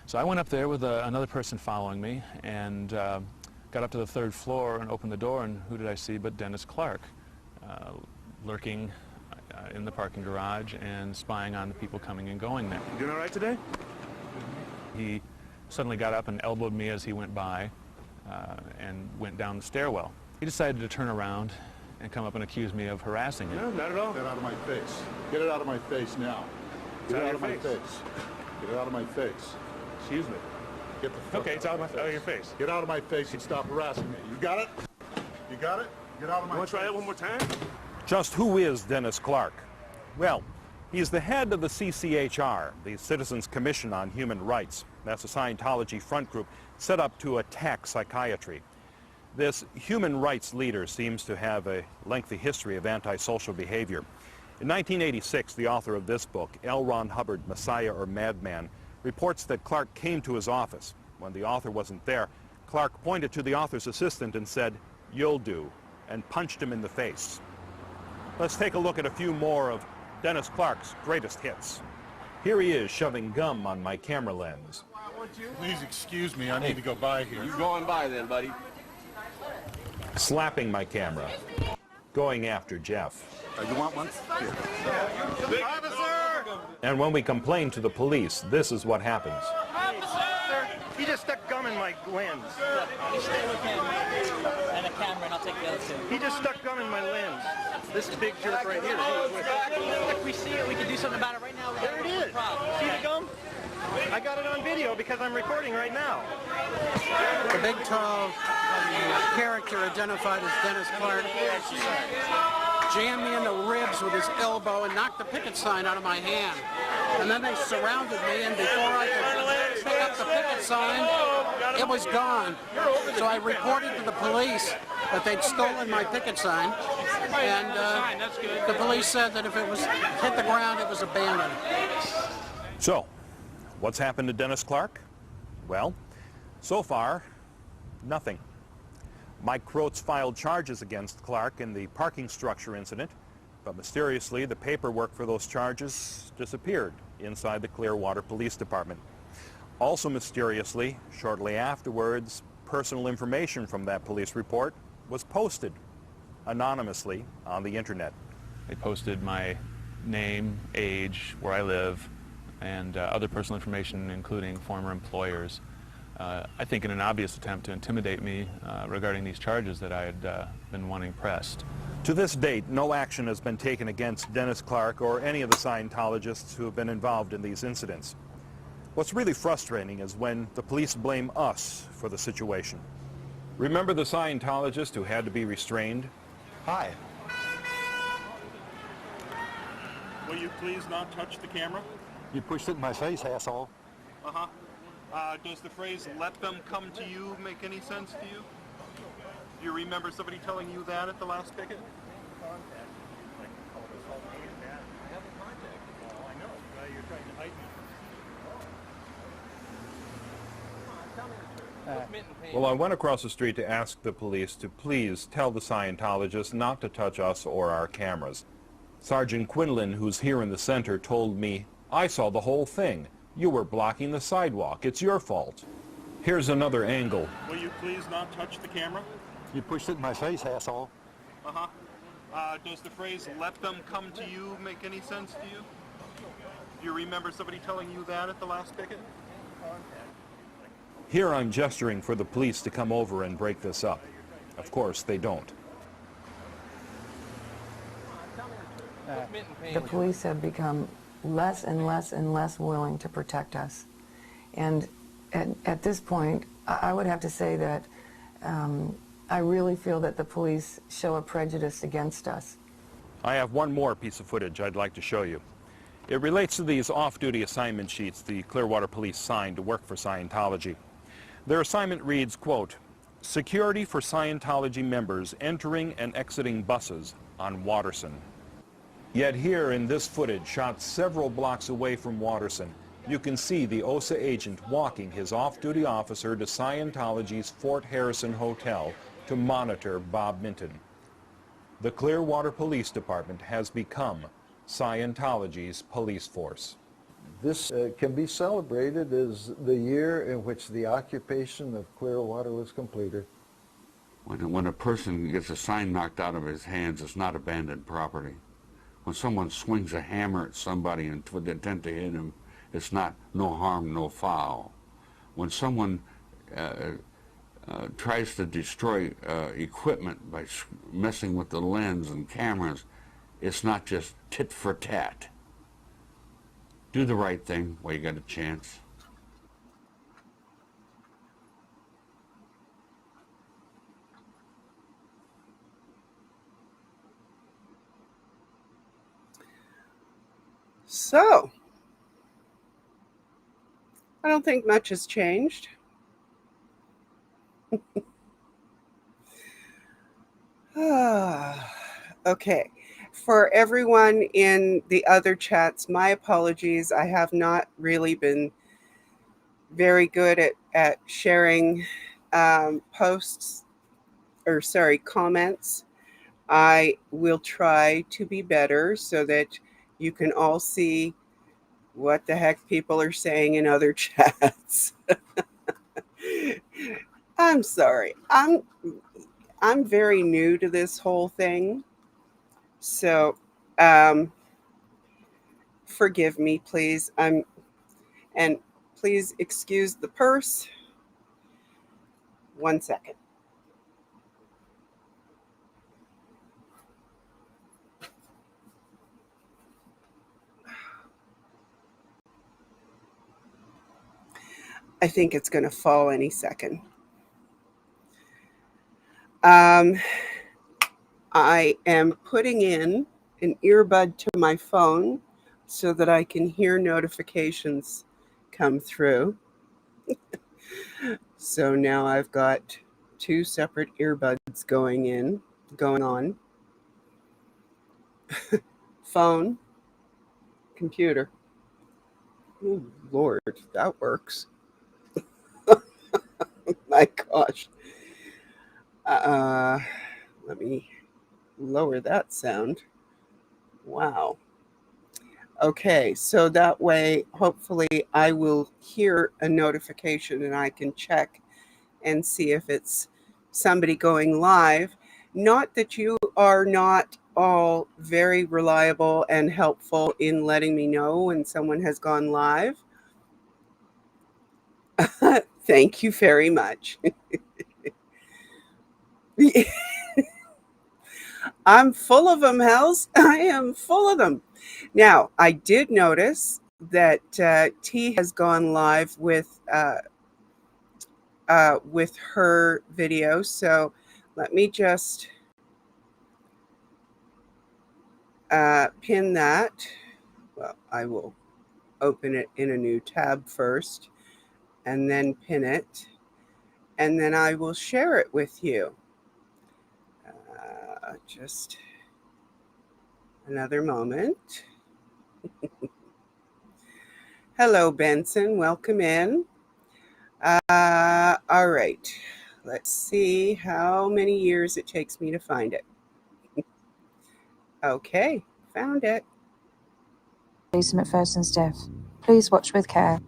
So I went up there with another person following me and got up to the third floor and opened the door, and who did I see but Dennis Clark, lurking in the parking garage and spying on the people coming and going there. You doing all right today? He suddenly got up and elbowed me as he went by and went down the stairwell. He decided to turn around and come up and accuse me of harassing him. No, not at all. Get it out of my face. Get it out of my face now. Get it out of my face. Get it out of my face. Excuse me. Get the fuck okay, it's out of your face. Get out of my face and stop harassing me. You got it? You got it? Get out of my face. Want to try that one more time? Just who is Dennis Clark? Well, he's the head of the CCHR, the Citizens Commission on Human Rights. That's a Scientology front group set up to attack psychiatry. This human rights leader seems to have a lengthy history of antisocial behavior. In 1986, the author of this book, L. Ron Hubbard, Messiah or Madman, reports that Clark came to his office. When the author wasn't there, Clark pointed to the author's assistant and said, "You'll do," and punched him in the face. Let's take a look at a few more of Dennis Clark's greatest hits. Here he is shoving gum on my camera lens. Please excuse me, I need to go by here. You going by then, buddy? Slapping my camera. Going after Jeff. You want one? Here. Officer! And when we complain to the police, this is what happens. Officer! He just stuck gum in my lens. You stay with him and a camera, and I'll take the other two. He just stuck gum in my lens. This big jerk right here. If we see it, we can do something about it right now. There it is. See the gum? I got it on video because I'm recording right now. The big tall character identified as Dennis Clark jammed me in the ribs with his elbow and knocked the picket sign out of my hand. And then they surrounded me, and before I could pick up the picket sign, it was gone. So I reported to the police that they'd stolen my picket sign, and the police said that if it was hit the ground, it was abandoned. So, what's happened to Dennis Clark? Well, so far, nothing. Mike Croats filed charges against Clark in the parking structure incident, but mysteriously the paperwork for those charges disappeared inside the Clearwater Police Department. Also mysteriously, shortly afterwards, personal information from that police report was posted anonymously on the internet. They posted my name, age, where I live, and other personal information, including former employers. I think in an obvious attempt to intimidate me regarding these charges that I had been wanting pressed. To this date, no action has been taken against Dennis Clark or any of the Scientologists who have been involved in these incidents. What's really frustrating is when the police blame us for the situation. Remember the Scientologist who had to be restrained? Hi. Will you please not touch the camera? You pushed it in my face, asshole. Uh-huh. Does the phrase, "let them come to you," make any sense to you? Do you remember somebody telling you that at the last picket? Well, I went across the street to ask the police to please tell the Scientologists not to touch us or our cameras. Sergeant Quinlan, who's here in the center, told me, "I saw the whole thing. You were blocking the sidewalk. It's your fault." Here's another angle. Will you please not touch the camera? You pushed it in my face, asshole. Uh-huh. Does the phrase, "let them come to you," make any sense to you? Do you remember somebody telling you that at the last picket? Here I'm gesturing for the police to come over and break this up. Of course, they don't. The police have become less and less and less willing to protect us. And at this point, I would have to say that I really feel that the police show a prejudice against us. I have one more piece of footage I'd like to show you. It relates to these off-duty assignment sheets the Clearwater Police signed to work for Scientology. Their assignment reads, quote, "Security for Scientology members entering and exiting buses on Watterson." Yet here in this footage, shot several blocks away from Watterson, you can see the OSA agent walking his off-duty officer to Scientology's Fort Harrison Hotel to monitor Bob Minton. The Clearwater Police Department has become Scientology's police force. This can be celebrated as the year in which the occupation of Clearwater was completed. When a person gets a sign knocked out of his hands, it's not abandoned property. When someone swings a hammer at somebody with the intent to hit him, it's not no harm, no foul. When someone tries to destroy equipment by messing with the lens and cameras, it's not just tit for tat. Do the right thing while you got a chance. So, I don't think much has changed. Okay. For everyone in the other chats, my apologies. I have not really been very good at sharing comments. I will try to be better so that you can all see what the heck people are saying in other chats. I'm sorry. I'm very new to this whole thing. So forgive me, please. And please excuse the purse. 1 second. I think it's going to fall any second. I am putting in an earbud to my phone so that I can hear notifications come through. So now I've got 2 separate earbuds going on. Phone, computer. Oh, Lord, that works. My gosh. Let me lower that sound. Wow. Okay, so that way, hopefully, I will hear a notification and I can check and see if it's somebody going live. Not that you are not all very reliable and helpful in letting me know when someone has gone live. Thank you very much. I'm full of them, Hells. I am full of them. Now, I did notice that T has gone live with her video. So let me just pin that. Well, I will open it in a new tab first and then pin it. And then I will share it with you. Just another moment. Hello, Benson. Welcome in. All right. Let's see how many years it takes me to find it. Okay, found it. Lisa McPherson's death. Please watch with care.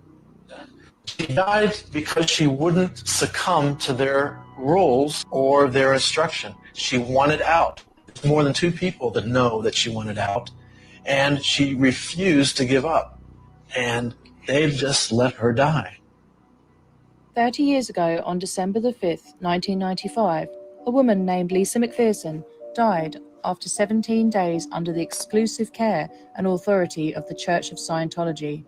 She died because she wouldn't succumb to their rules or their instruction. She wanted out. There's more than 2 people that know that she wanted out, and she refused to give up. And they just let her die. 30 years ago, on December the 5th, 1995, a woman named Lisa McPherson died after 17 days under the exclusive care and authority of the Church of Scientology.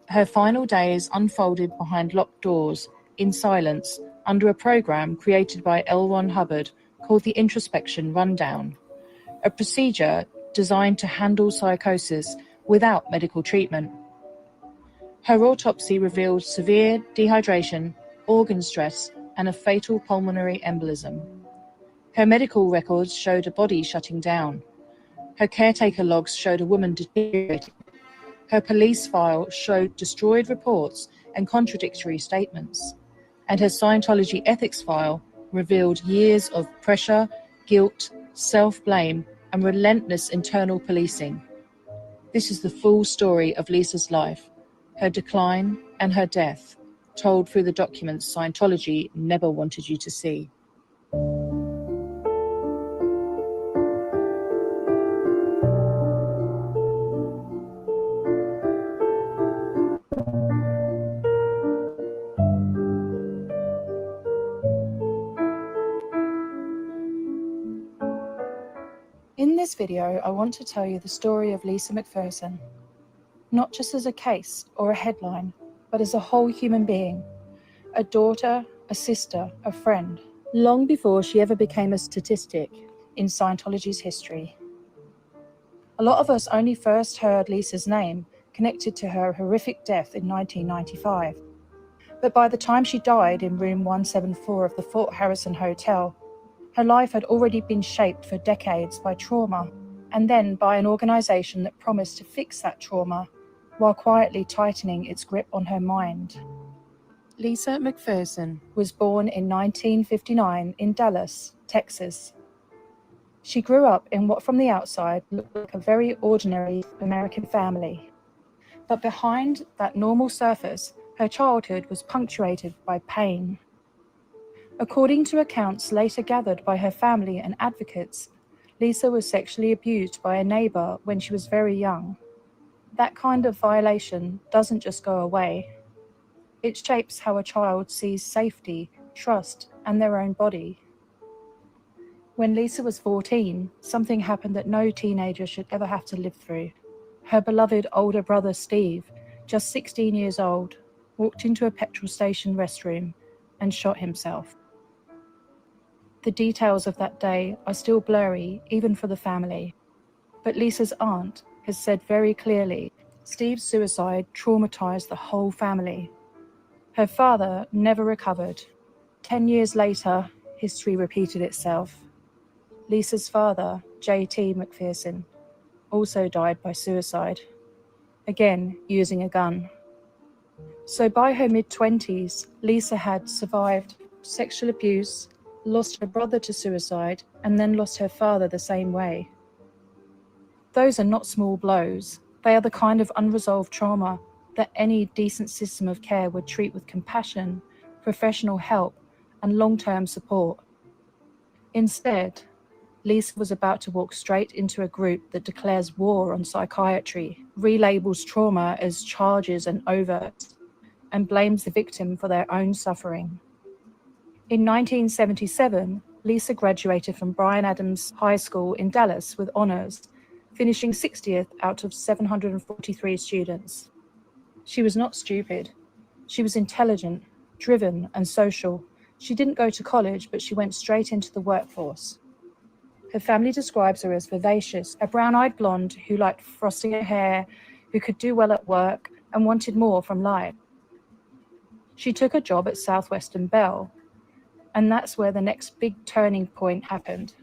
Her final days unfolded behind locked doors, in silence, under a program created by L. Ron Hubbard called the Introspection Rundown, a procedure designed to handle psychosis without medical treatment. Her autopsy revealed severe dehydration, organ stress, and a fatal pulmonary embolism. Her medical records showed a body shutting down. Her caretaker logs showed a woman deteriorating. Her police file showed destroyed reports and contradictory statements. And her Scientology ethics file revealed years of pressure, guilt, self-blame, and relentless internal policing. This is the full story of Lisa's life, her decline and her death, told through the documents Scientology never wanted you to see. In this video, I want to tell you the story of Lisa McPherson, not just as a case or a headline, but as a whole human being, a daughter, a sister, a friend, long before she ever became a statistic in Scientology's history. A lot of us only first heard Lisa's name connected to her horrific death in 1995. But by the time she died in room 174 of the Fort Harrison Hotel, her life had already been shaped for decades by trauma, and then by an organization that promised to fix that trauma while quietly tightening its grip on her mind. Lisa McPherson was born in 1959 in Dallas, Texas. She grew up in what from the outside looked like a very ordinary American family. But behind that normal surface, her childhood was punctuated by pain. According to accounts later gathered by her family and advocates, Lisa was sexually abused by a neighbor when she was very young. That kind of violation doesn't just go away. It shapes how a child sees safety, trust, and their own body. When Lisa was 14, something happened that no teenager should ever have to live through. Her beloved older brother Steve, just 16 years old, walked into a petrol station restroom and shot himself. The details of that day are still blurry, even for the family. But Lisa's aunt has said very clearly, Steve's suicide traumatized the whole family. Her father never recovered. 10 years later, history repeated itself. Lisa's father, J.T. McPherson, also died by suicide, again using a gun. So by her mid-20s, Lisa had survived sexual abuse, lost her brother to suicide, and then lost her father the same way. Those are not small blows. They are the kind of unresolved trauma that any decent system of care would treat with compassion, professional help, and long-term support. Instead, Lisa was about to walk straight into a group that declares war on psychiatry, relabels trauma as charges and overts, and blames the victim for their own suffering. In 1977, Lisa graduated from Bryan Adams High School in Dallas with honors, finishing 60th out of 743 students. She was not stupid. She was intelligent, driven, and social. She didn't go to college, but she went straight into the workforce. Her family describes her as vivacious, a brown-eyed blonde who liked frosting her hair, who could do well at work, and wanted more from life. She took a job at Southwestern Bell, and that's where the next big turning point happened.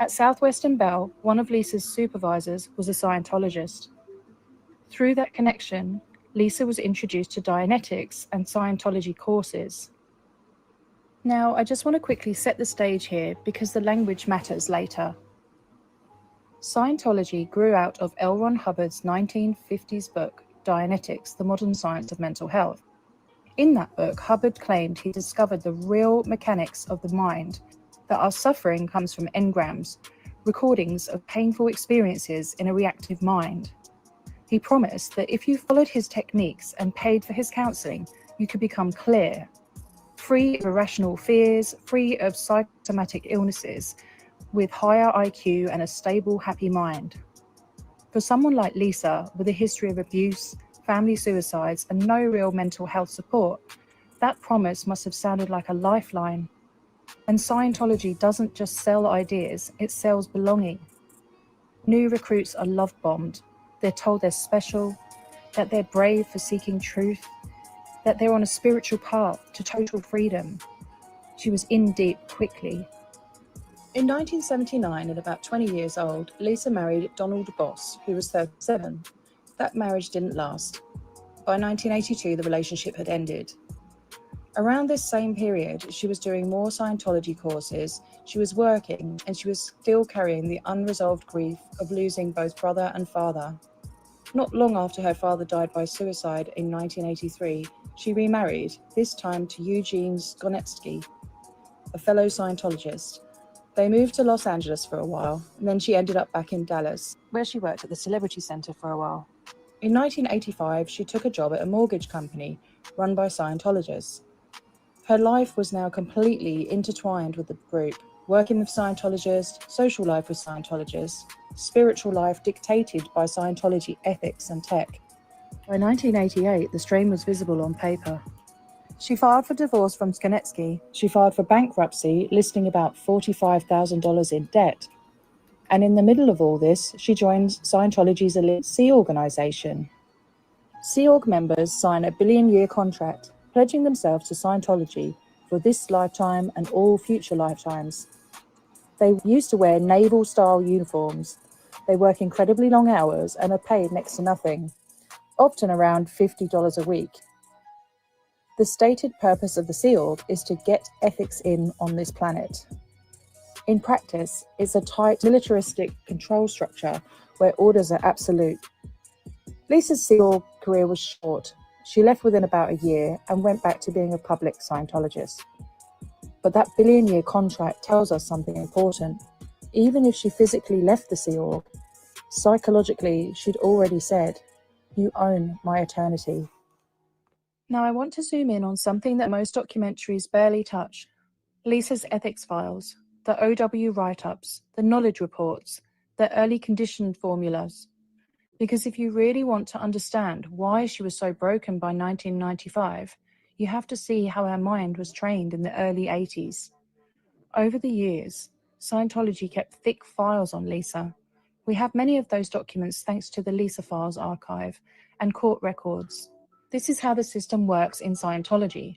At Southwestern Bell, one of Lisa's supervisors was a Scientologist. Through that connection, Lisa was introduced to Dianetics and Scientology courses. Now, I just want to quickly set the stage here because the language matters later. Scientology grew out of L. Ron Hubbard's 1950s book, Dianetics, The Modern Science of Mental Health. In that book, Hubbard claimed he discovered the real mechanics of the mind, that our suffering comes from engrams, recordings of painful experiences in a reactive mind. He promised that if you followed his techniques and paid for his counseling, you could become clear, free of irrational fears, free of psychosomatic illnesses, with higher IQ and a stable, happy mind. For someone like Lisa, with a history of abuse, family suicides, and no real mental health support, that promise must have sounded like a lifeline. And Scientology doesn't just sell ideas, it sells belonging. New recruits are love-bombed. They're told they're special, that they're brave for seeking truth, that they're on a spiritual path to total freedom. She was in deep quickly. In 1979, at about 20 years old, Lisa married Donald Boss, who was 37. That marriage didn't last. By 1982, the relationship had ended. Around this same period, she was doing more Scientology courses, she was working, and she was still carrying the unresolved grief of losing both brother and father. Not long after her father died by suicide in 1983, she remarried, this time to Eugene Skonetsky, a fellow Scientologist. They moved to Los Angeles for a while, and then she ended up back in Dallas, where she worked at the Celebrity Center for a while. In 1985, she took a job at a mortgage company run by Scientologists. Her life was now completely intertwined with the group, working with Scientologists, social life with Scientologists, spiritual life dictated by Scientology ethics and tech. By 1988, the strain was visible on paper. She filed for divorce from Skonetsky. She filed for bankruptcy, listing about $45,000 in debt. And in the middle of all this, she joined Scientology's elite Sea Organization. Sea Org members sign a billion-year contract, pledging themselves to Scientology for this lifetime and all future lifetimes. They used to wear naval-style uniforms. They work incredibly long hours and are paid next to nothing, often around $50 a week. The stated purpose of the Sea Org is to get ethics in on this planet. In practice, it's a tight, militaristic control structure where orders are absolute. Lisa's Sea Org career was short. She left within about a year and went back to being a public Scientologist. But that billion-year contract tells us something important. Even if she physically left the Sea Org, psychologically she'd already said, "You own my eternity." Now I want to zoom in on something that most documentaries barely touch. Lisa's ethics files, the OW write-ups, the knowledge reports, the early conditioned formulas. Because if you really want to understand why she was so broken by 1995, you have to see how her mind was trained in the early 80s. Over the years, Scientology kept thick files on Lisa. We have many of those documents thanks to the Lisa Files archive and court records. This is how the system works in Scientology.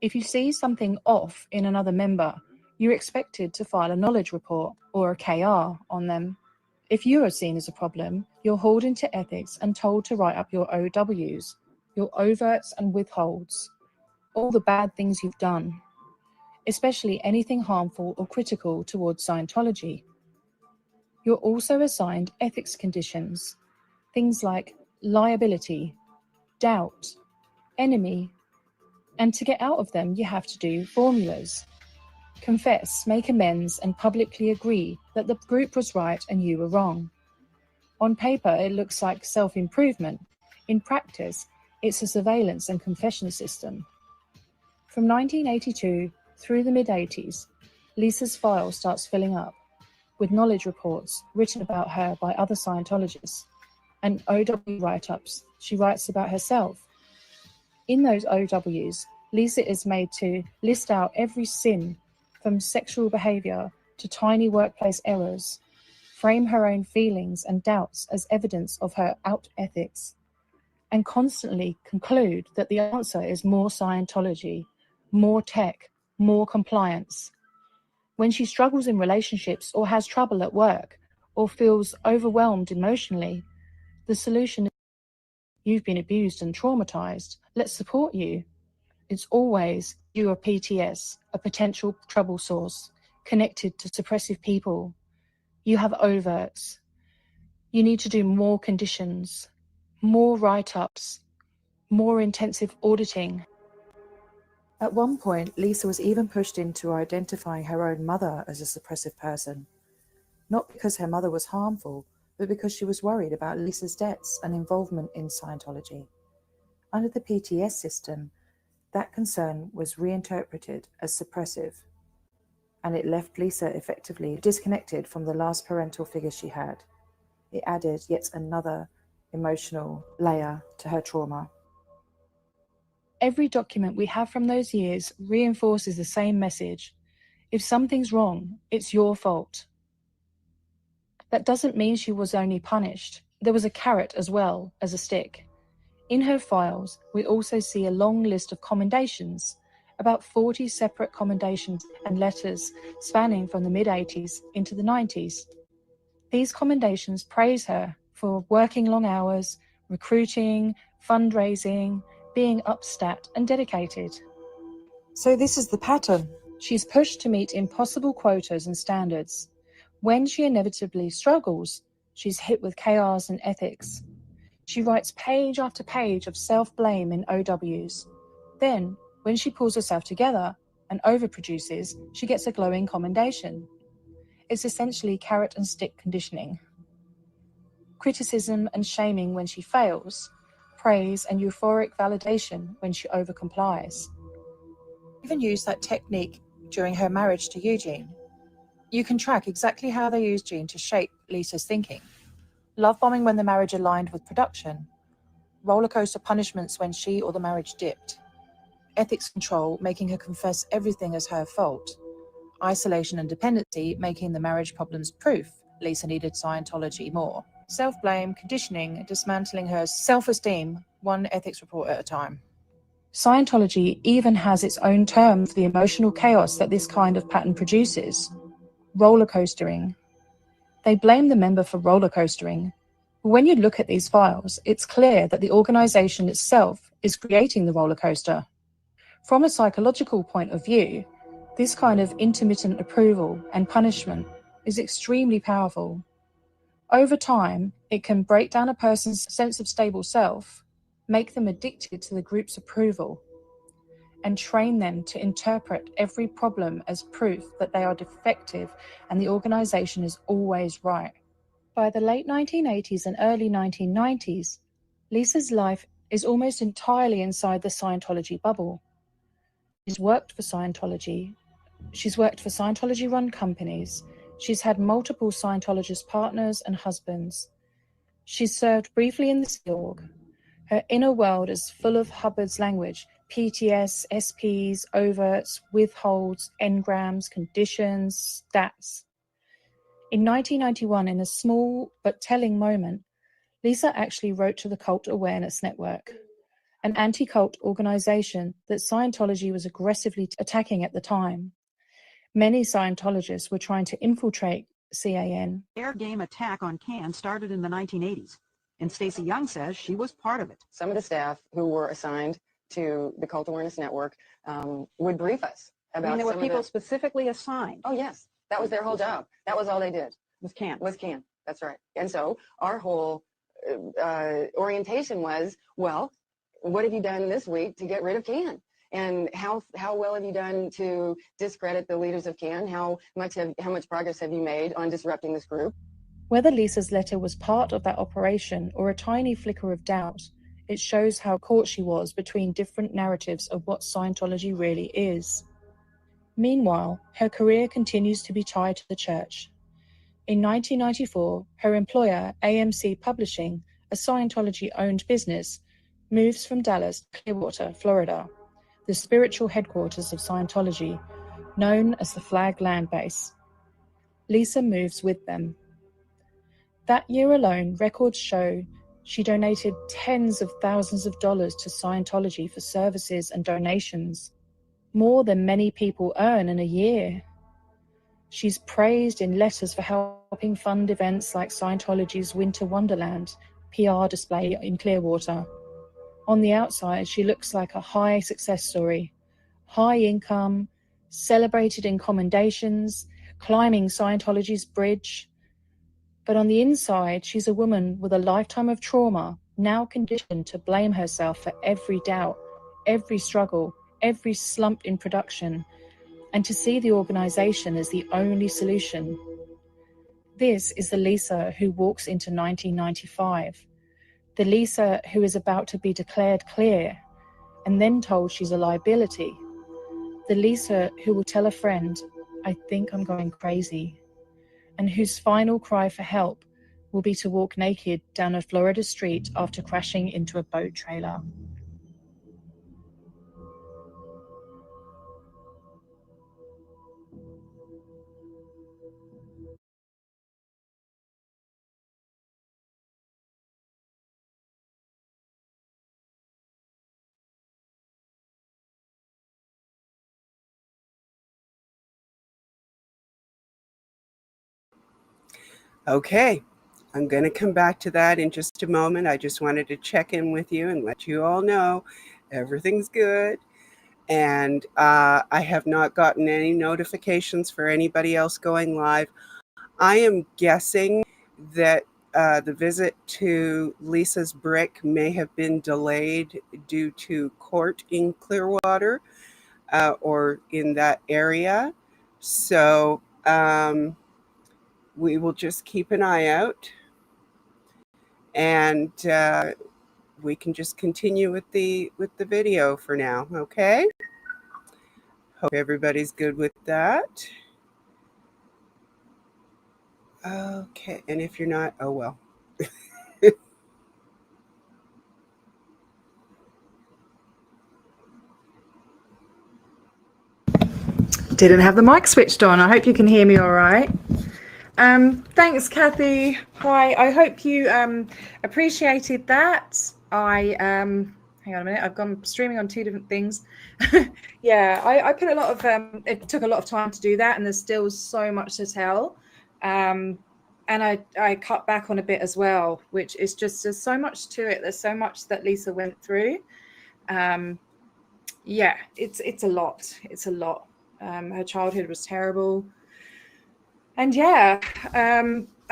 If you see something off in another member, you're expected to file a knowledge report or a KR on them. If you are seen as a problem, you're hauled into ethics and told to write up your OWs, your overts and withholds, all the bad things you've done, especially anything harmful or critical towards Scientology. You're also assigned ethics conditions, things like liability, doubt, enemy, and to get out of them you have to do formulas. Confess, make amends, and publicly agree that the group was right and you were wrong. On paper, it looks like self-improvement. In practice, it's a surveillance and confession system. From 1982 through the mid-80s, Lisa's file starts filling up with knowledge reports written about her by other Scientologists and OW write-ups she writes about herself. In those OWs, Lisa is made to list out every sin from sexual behavior to tiny workplace errors, frame her own feelings and doubts as evidence of her out ethics, and constantly conclude that the answer is more Scientology, more tech, more compliance. When she struggles in relationships or has trouble at work or feels overwhelmed emotionally, the solution is, "You've been abused and traumatized. Let's support you." It's always, "You are PTS, a potential trouble source, connected to suppressive people. You have overts. You need to do more conditions, more write-ups, more intensive auditing." At one point, Lisa was even pushed into identifying her own mother as a suppressive person, not because her mother was harmful, but because she was worried about Lisa's debts and involvement in Scientology. Under the PTS system, that concern was reinterpreted as suppressive, and it left Lisa effectively disconnected from the last parental figure she had. It added yet another emotional layer to her trauma. Every document we have from those years reinforces the same message. If something's wrong, it's your fault. That doesn't mean she was only punished. There was a carrot as well as a stick. In her files, we also see a long list of commendations, about 40 separate commendations and letters spanning from the mid-80s into the 90s. These commendations praise her for working long hours, recruiting, fundraising, being upstat and dedicated. So this is the pattern. She's pushed to meet impossible quotas and standards. When she inevitably struggles, she's hit with chaos and ethics. She writes page after page of self-blame in OWs. Then, when she pulls herself together and overproduces, she gets a glowing commendation. It's essentially carrot and stick conditioning. Criticism and shaming when she fails, praise and euphoric validation when she overcomplies. Even used that technique during her marriage to Eugene. You can track exactly how they used Gene to shape Lisa's thinking. Love bombing when the marriage aligned with production. Rollercoaster punishments when she or the marriage dipped. Ethics control, making her confess everything as her fault. Isolation and dependency, making the marriage problems proof Lisa needed Scientology more. Self-blame, conditioning, dismantling her self-esteem, one ethics report at a time. Scientology even has its own term for the emotional chaos that this kind of pattern produces. Rollercoastering. They blame the member for rollercoastering. When you look at these files, it's clear that the organization itself is creating the roller coaster. From a psychological point of view, this kind of intermittent approval and punishment is extremely powerful. Over time, it can break down a person's sense of stable self, make them addicted to the group's approval, and train them to interpret every problem as proof that they are defective and the organization is always right. By the late 1980s and early 1990s, Lisa's life is almost entirely inside the Scientology bubble. She's worked for Scientology. She's worked for Scientology-run companies. She's had multiple Scientologist partners and husbands. She's served briefly in the Sea Org. Her inner world is full of Hubbard's language, PTS, SPs, overts, withholds, engrams, conditions, stats. In 1991, in a small but telling moment, Lisa actually wrote to the Cult Awareness Network, an anti-cult organization that Scientology was aggressively attacking at the time. Many Scientologists were trying to infiltrate CAN. Air game attack on CAN started in the 1980s, and Stacey Young says she was part of it. Some of the staff who were assigned to the Cult Awareness Network would brief us about I mean, there were some people of the... specifically assigned. Oh, yes. That was their whole job. That was all they did. Was CAN. Was CAN. That's right. And so our whole orientation was, well, what have you done this week to get rid of CAN? And how well have you done to discredit the leaders of CAN? How much progress have you made on disrupting this group? Whether Lisa's letter was part of that operation or a tiny flicker of doubt, it shows how caught she was between different narratives of what Scientology really is. Meanwhile, her career continues to be tied to the church. In 1994, her employer, AMC Publishing, a Scientology-owned business, moves from Dallas to Clearwater, Florida, the spiritual headquarters of Scientology, known as the Flag Land Base. Lisa moves with them. That year alone, records show she donated tens of thousands of dollars to Scientology for services and donations, more than many people earn in a year. She's praised in letters for helping fund events like Scientology's Winter Wonderland PR display in Clearwater. On the outside, she looks like a high success story. High income, celebrated in commendations, climbing Scientology's bridge. But on the inside, she's a woman with a lifetime of trauma, now conditioned to blame herself for every doubt, every struggle, every slump in production, and to see the organization as the only solution. This is the Lisa who walks into 1995. The Lisa who is about to be declared clear and then told she's a liability. The Lisa who will tell a friend, "I think I'm going crazy," and whose final cry for help will be to walk naked down a Florida street after crashing into a boat trailer. Okay, I'm going to come back to that in just a moment. I just wanted to check in with you and let you all know everything's good. And I have not gotten any notifications for anybody else going live. I am guessing that the visit to Lisa's brick may have been delayed due to court in Clearwater or in that area. So we will just keep an eye out, and we can just continue with the video for now. Okay. Hope everybody's good with that. Okay, and if you're not, oh well. Didn't have the mic switched on. I hope you can hear me all right. Thanks, Kathy. Hi, I hope you appreciated that. Hang on a minute, I've gone streaming on two different things. Yeah, I put a lot of, it took a lot of time to do that, and there's still so much to tell. And I cut back on a bit as well, which is just, there's so much to it. There's so much that Lisa went through. Yeah, it's a lot. It's a lot. Her childhood was terrible. And yeah,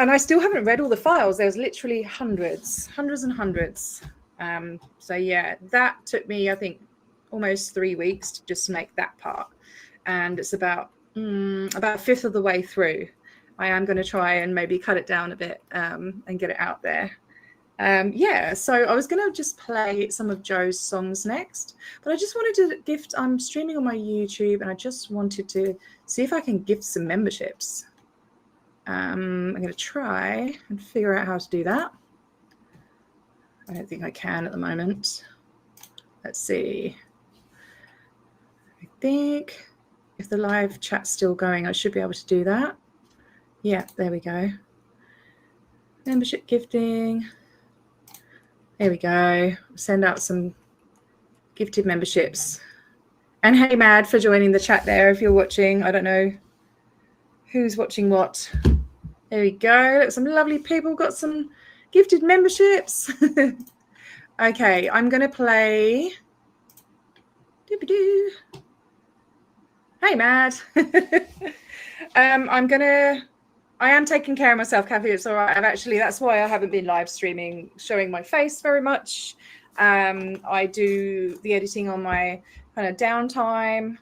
and I still haven't read all the files. There's literally hundreds and hundreds. So yeah, that took me, I think, almost 3 weeks to just make that part. And it's about a fifth of the way through. I am going to try and maybe cut it down a bit and get it out there. Yeah, so I was going to just play some of Joe's songs next, but I just wanted to gift, I'm streaming on my YouTube, and I just wanted to see if I can gift some memberships. I'm going to try and figure out how to do that. I don't think I can at the moment. Let's see. I think if the live chat's still going, I should be able to do that. Yeah, there we go. Membership gifting. There we go. Send out some gifted memberships. And hey, Mad, for joining the chat there if you're watching. I don't know who's watching what. There we go. Look, some lovely people got some gifted memberships. Okay, I'm going to play. Doo-ba-doo. Hey, Mad. I am taking care of myself, Kathy. It's all right. That's why I haven't been live streaming, showing my face very much. I do the editing on my kind of downtime.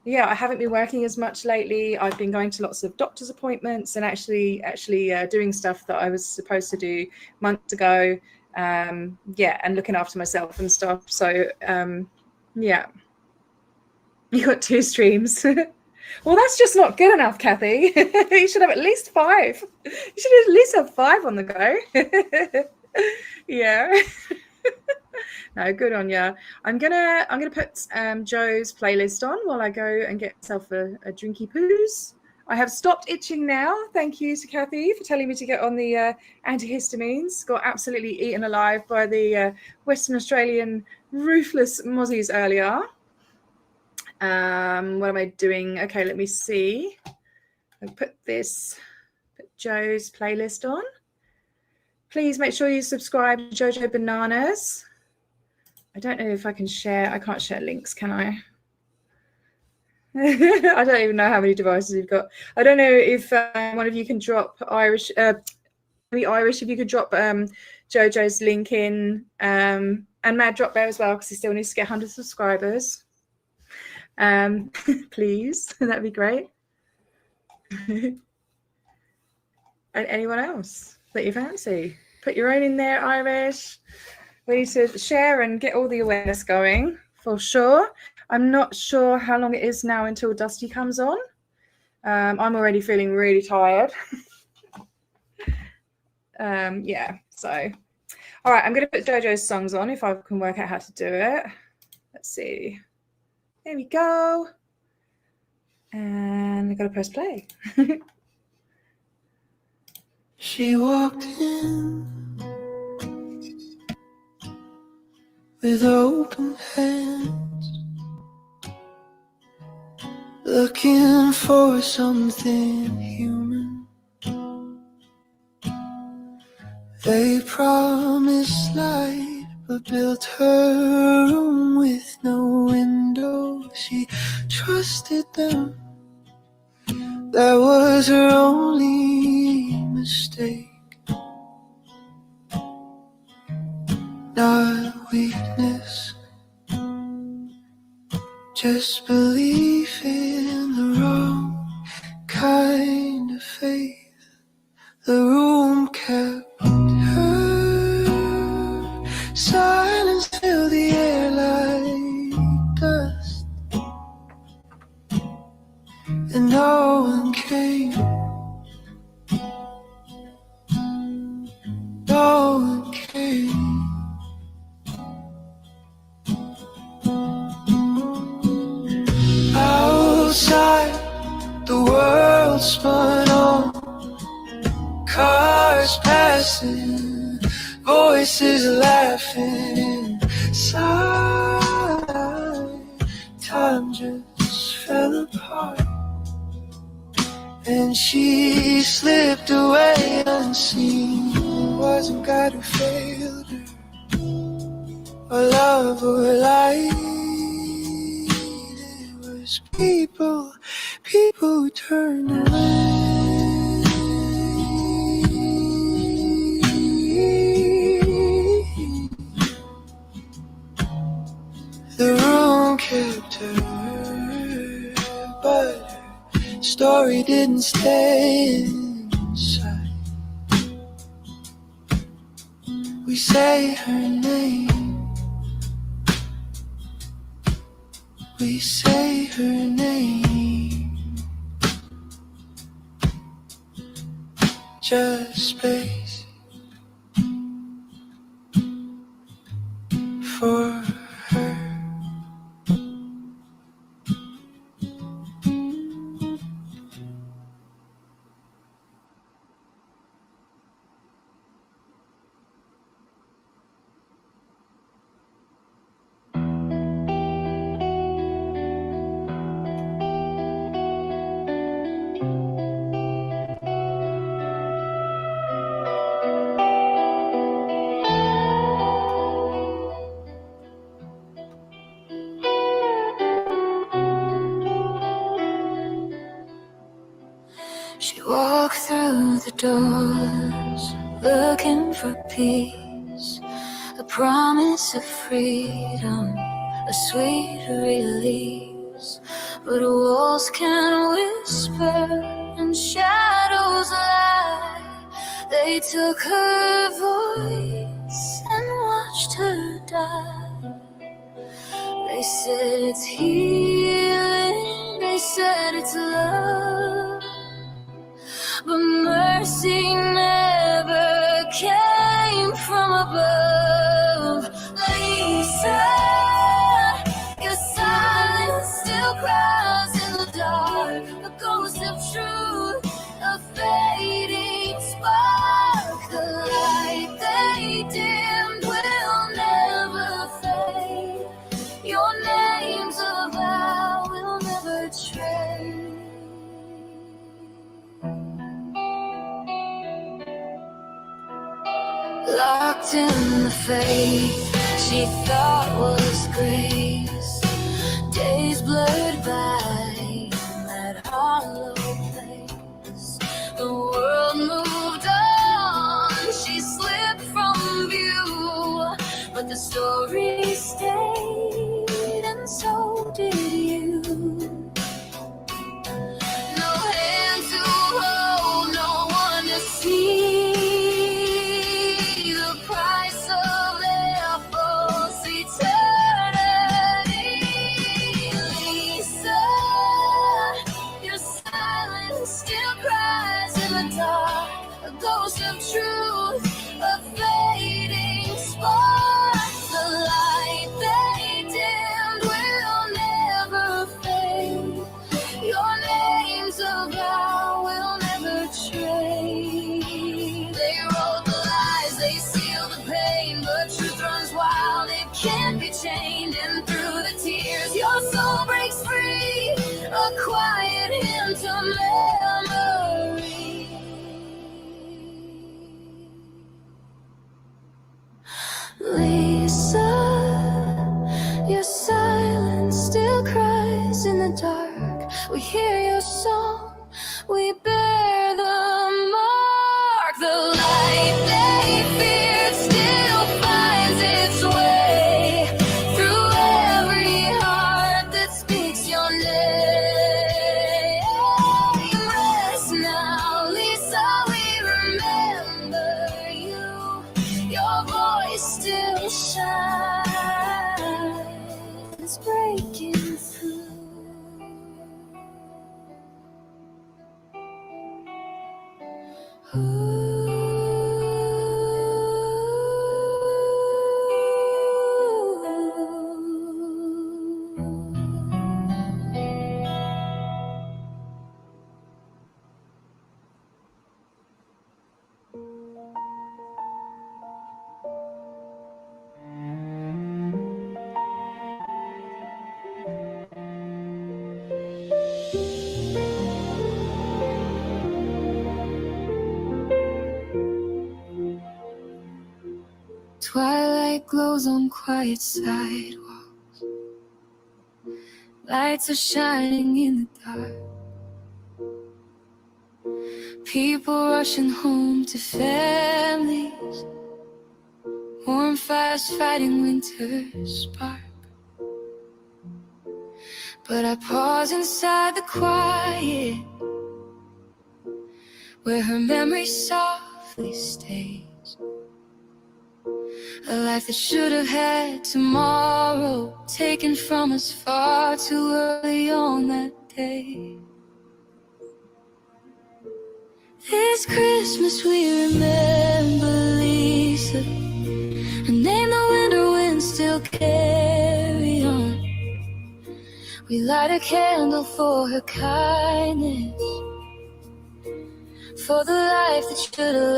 Yeah, I haven't been working as much lately. I've been going to lots of doctor's appointments and actually doing stuff that I was supposed to do months ago. Yeah, and looking after myself and stuff. So, yeah. You got 2 streams. Well, that's just not good enough, Kathy. You should have at least 5. You should at least have 5 on the go. Yeah. No, good on you. I'm gonna put Joe's playlist on while I go and get myself a drinky poos. I have stopped itching now. Thank you to Kathy for telling me to get on the antihistamines. Got absolutely eaten alive by the Western Australian ruthless mozzies earlier. What am I doing? Okay, let me see. I'll put Joe's playlist on. Please make sure you subscribe to Jojo Bananas. I don't know if I can share. I can't share links, can I? I don't even know how many devices you've got. I don't know if one of you can drop Irish, maybe Irish, if you could drop Jojo's link in, and Mad drop there as well, because he still needs to get 100 subscribers. Please, that'd be great. And anyone else that you fancy? Put your own in there, Irish. We need to share and get all the awareness going for sure. I'm not sure how long it is now until Dusty comes on. I'm already feeling really tired. Yeah, so. All right, I'm going to put Jojo's songs on if I can work out how to do it. Let's see. There we go. And I've got to press play. She walked in with open hands, looking for something human. They promised light, but built her room with no window. She trusted them. That was her only mistake. Not weakness, just belief in the wrong kind of faith. The room kept her. Silence filled the air like dust, and no one came. No one came. Outside, the world spun on. Cars passing, voices laughing inside. Time just fell apart, and she slipped away unseen. It wasn't God who failed her, or love or light. It was people who turned away. story didn't stay inside. We say her name. We say her name. Just space for her. She walked through the doors, looking for peace, a promise of freedom, a sweet release. But walls can whisper and shadows lie. They took her voice and watched her die. They said it's healing, they said it's love, but mercy never came from above. Lisa, your silence still cries in the dark, a ghost of truth, a fading spark. The light they dimmed will never fade. Your name's a vow we'll never trade. Locked in the faith she thought was grace, days blurred by in that hollow place. The world moved on, she slipped from view, but the story stayed, and so did you. No hand to hold, no one to see. A ghost of truth, a fading spark. The light they dimmed will never fade. Your name's a vow we'll never trade. They wrote the lies, they sealed the pain, but truth runs wild, it can't be chained. And through the tears your soul breaks free, a quiet hymn to memory. Lisa, your silence still cries in the dark. We hear your song, we bear the mark. The light they feared still finds its way through every heart that speaks your name. Rest now, Lisa, we remember you. Your voice still shines, breaking through. Twilight glows on quiet sidewalks. Lights are shining in the dark. People rushing home to families. Warm fires fighting winter's spark. But I pause inside the quiet, where her memory softly stays. A life that should have had tomorrow, taken from us far too early on that day. This Christmas we remember Lisa, and name the winter winds still carry on. We light a candle for her kindness, for the life that should have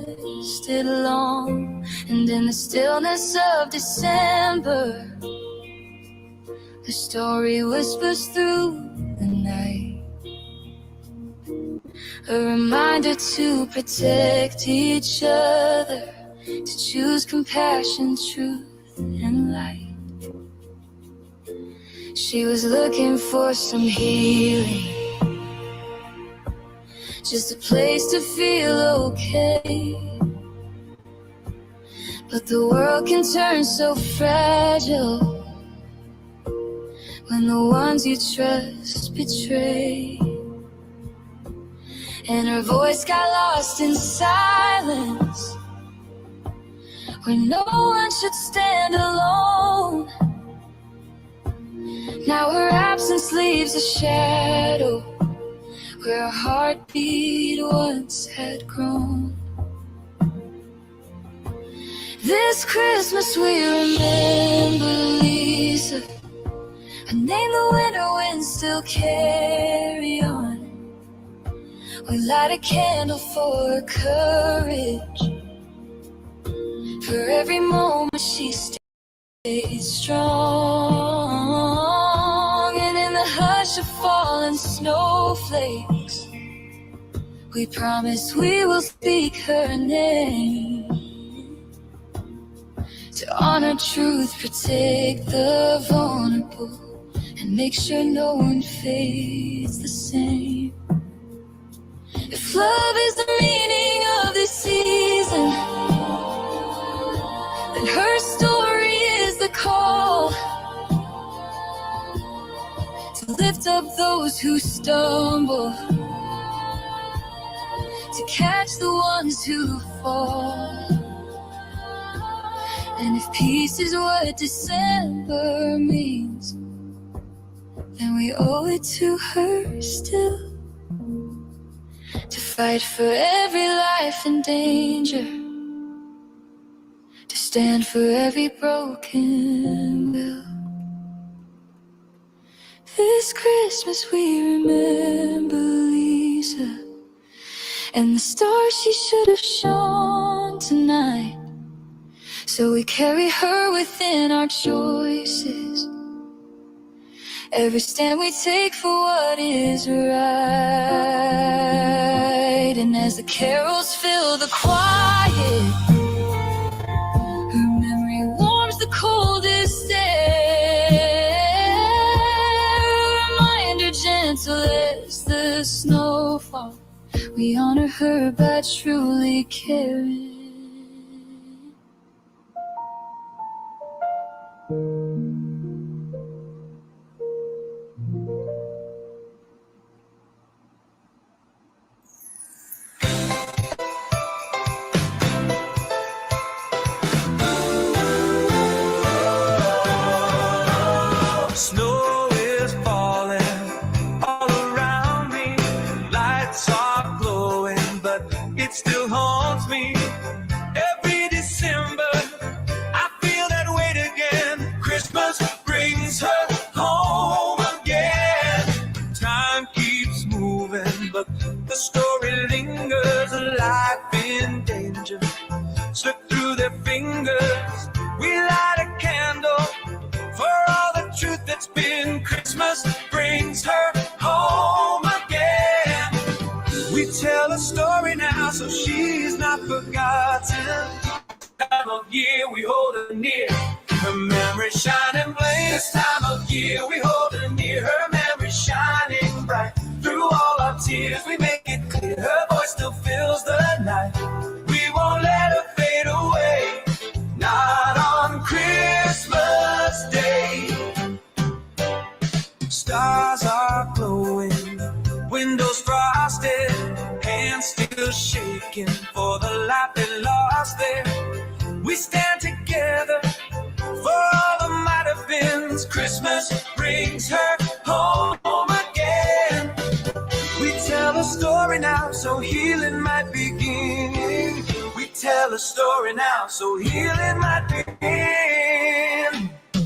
lasted long. And in the stillness of December, the story whispers through the night, a reminder to protect each other, to choose compassion, truth, and light. She was looking for some healing, just a place to feel okay. But the world can turn so fragile when the ones you trust betray. And her voice got lost in silence, where no one should stand alone. Now her absence leaves a shadow where a heartbeat once had grown. This Christmas we remember Lisa, and name the winter winds still carry on. We light a candle for her courage, for every moment she stayed strong. And in the hush of falling snowflakes, we promise we will speak her name, to honor truth, protect the vulnerable, and make sure no one fades the same. If love is the meaning of this season, then her story is the call to lift up those who stumble, to catch the ones who fall. And if peace is what December means, then we owe it to her still, to fight for every life in danger, to stand for every broken will. This Christmas we remember Lisa, and the stars she should have shone tonight. So we carry her within our choices, every stand we take for what is right. And as the carols fill the quiet, her memory warms the coldest air, a reminder gentle as the snowfall. We honor her by truly caring. Snow is falling all around me, lights are glowing, but it still haunts me. Every December I feel that weight again. Christmas brings her home again. Time keeps moving, but the story lingers. A life in danger slip through their fingers. We light a candle for all the truth that's been. Christmas brings her home again. We tell a story now so she's not forgotten. Time of year we hold her near, her memory shining blaze. This time of year we hold her near, her memory shining bright. Through all our tears we make it clear, her voice still fills the night. We won't let her fade away, not on Christmas Day. stars are glowing, windows frosted, hands still shaking for the life they lost there. We stand together for all the might have beens. Christmas brings her home again. We tell a story now so healing might begin. We tell a story now so healing might begin.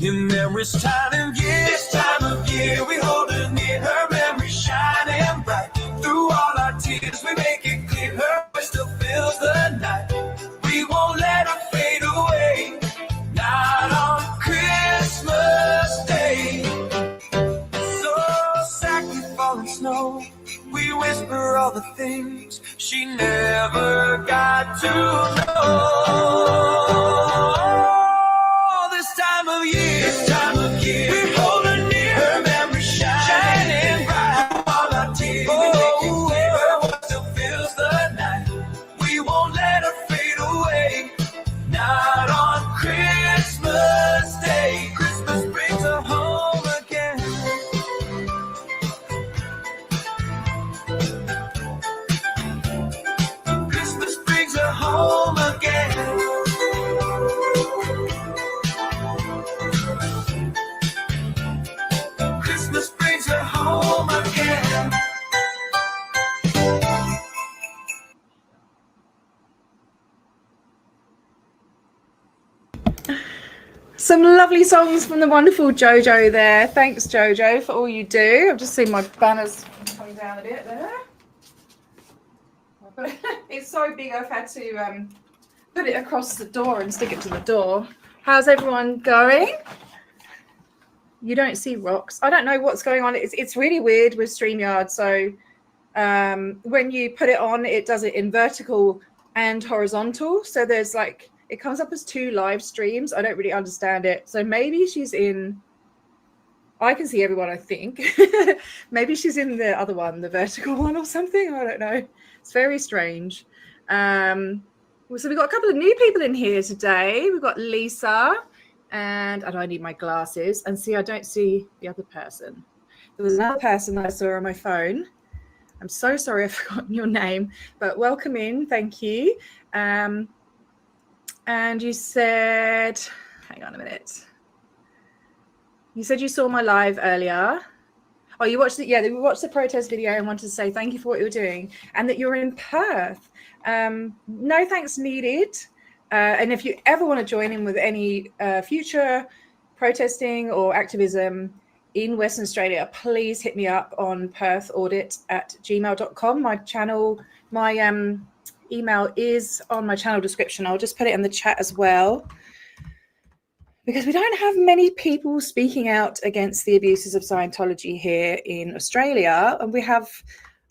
In memory's time of year, this time of year, we hold her near, her memory shining bright. Through all our tears, we make it clear, her voice still fills the night. We won't let her fade away, not on Christmas Day. So softly falling snow, we whisper all the things she never got to know. This time of year, we hold her near, her memory shining bright. All our tears, we make it clear, her voice still fills the night. We won't let her fade away, not on Christmas Day. Christmas brings her home again. Christmas brings her home again. Christmas brings her home again. Some lovely songs from the wonderful Jojo there. Thanks, Jojo, for all you do. I've just seen my banners coming down a bit there. It's so big I've had to put it across the door and stick it to the door. How's everyone going? You don't see rocks. I don't know what's going on. It's really weird with StreamYard. So when you put it on, it does it in vertical and horizontal. So there's like, it comes up as two live streams. I don't really understand it. So maybe she's in, I can see everyone, I think. Maybe she's in the other one, the vertical one or something. I don't know. It's very strange. So we've got a couple of new people in here today. We've got Lisa, and I need my glasses. And see, I don't see the other person. There was another person that I saw on my phone. I'm so sorry I've forgotten your name, but welcome in. Thank you. And you said, hang on a minute. You said you saw my live earlier. Oh, you watched it? Yeah, we watched the protest video and wanted to say thank you for what you're doing and that you're in Perth. No thanks needed. And if you ever want to join in with any future protesting or activism in Western Australia, please hit me up on perthaudit@gmail.com. My channel, my email is on my channel description. I'll just put it in the chat as well, because we don't have many people speaking out against the abuses of Scientology here in Australia. And we have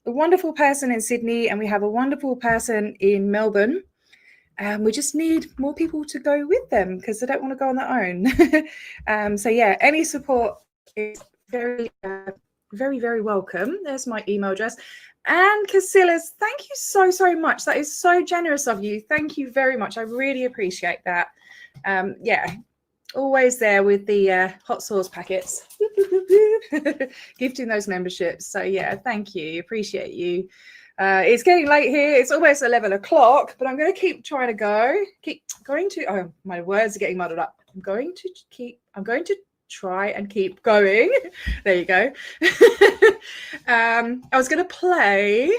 a wonderful person in Sydney and we have a wonderful person in Melbourne. We just need more people to go with them because they don't want to go on their own. So yeah, any support is very, very welcome. There's my email address. And Casillas, thank you so much. That is so generous of you. Thank you very much. I really appreciate that. Yeah, always there with the hot sauce packets, gifting those memberships. So yeah, thank you. Appreciate you. It's getting late here. It's almost 11 o'clock, but I'm going to keep trying to go. Oh, my words are getting muddled up. I'm going to try and keep going. There you go. I was going to play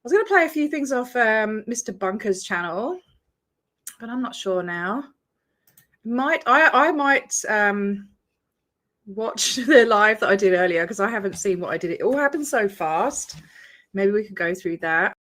a few things off Mr. Bunker's channel, but I'm not sure now. I might watch the live that I did earlier because I haven't seen what I did. It all happened so fast. Maybe we could go through that.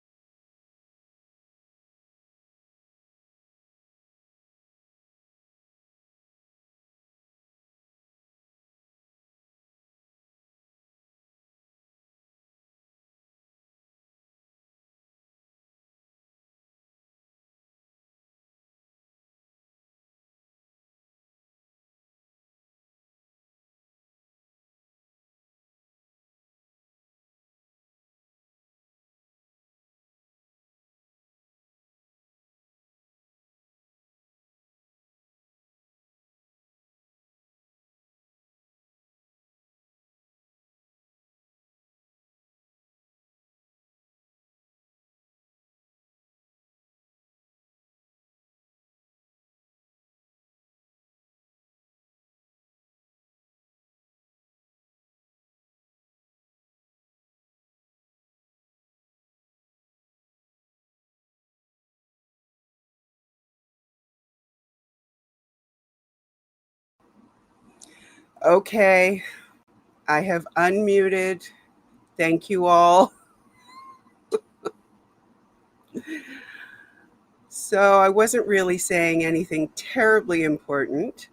Okay, I have unmuted. Thank you all. So I wasn't really saying anything terribly important.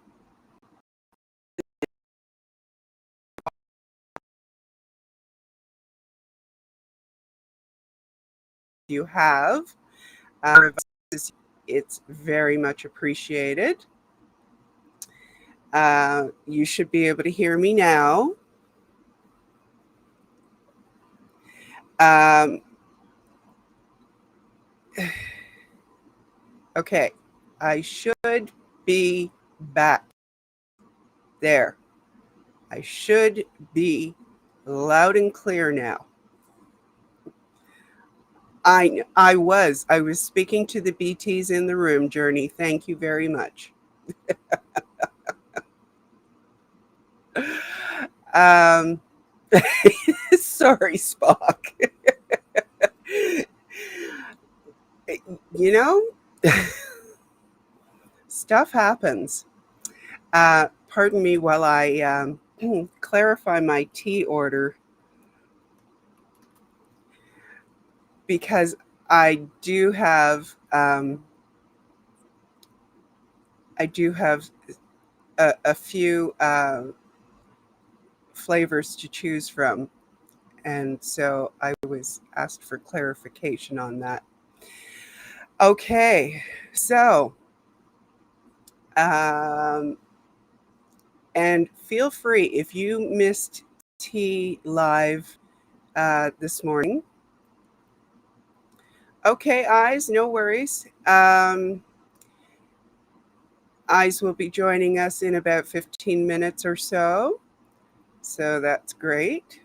You have. It's very much appreciated. You should be able to hear me now. Okay, I should be back there. I should be loud and clear now. I was speaking to the BTs in the room, Journey. Thank you very much. Sorry, Spock. You know, stuff happens. Pardon me while I clarify my tea order, because I do have a few flavors to choose from, and so I was asked for clarification on that. Okay, so and feel free if you missed tea live this morning. Okay, Eyes, no worries. Eyes will be joining us in about 15 minutes or so. So that's great.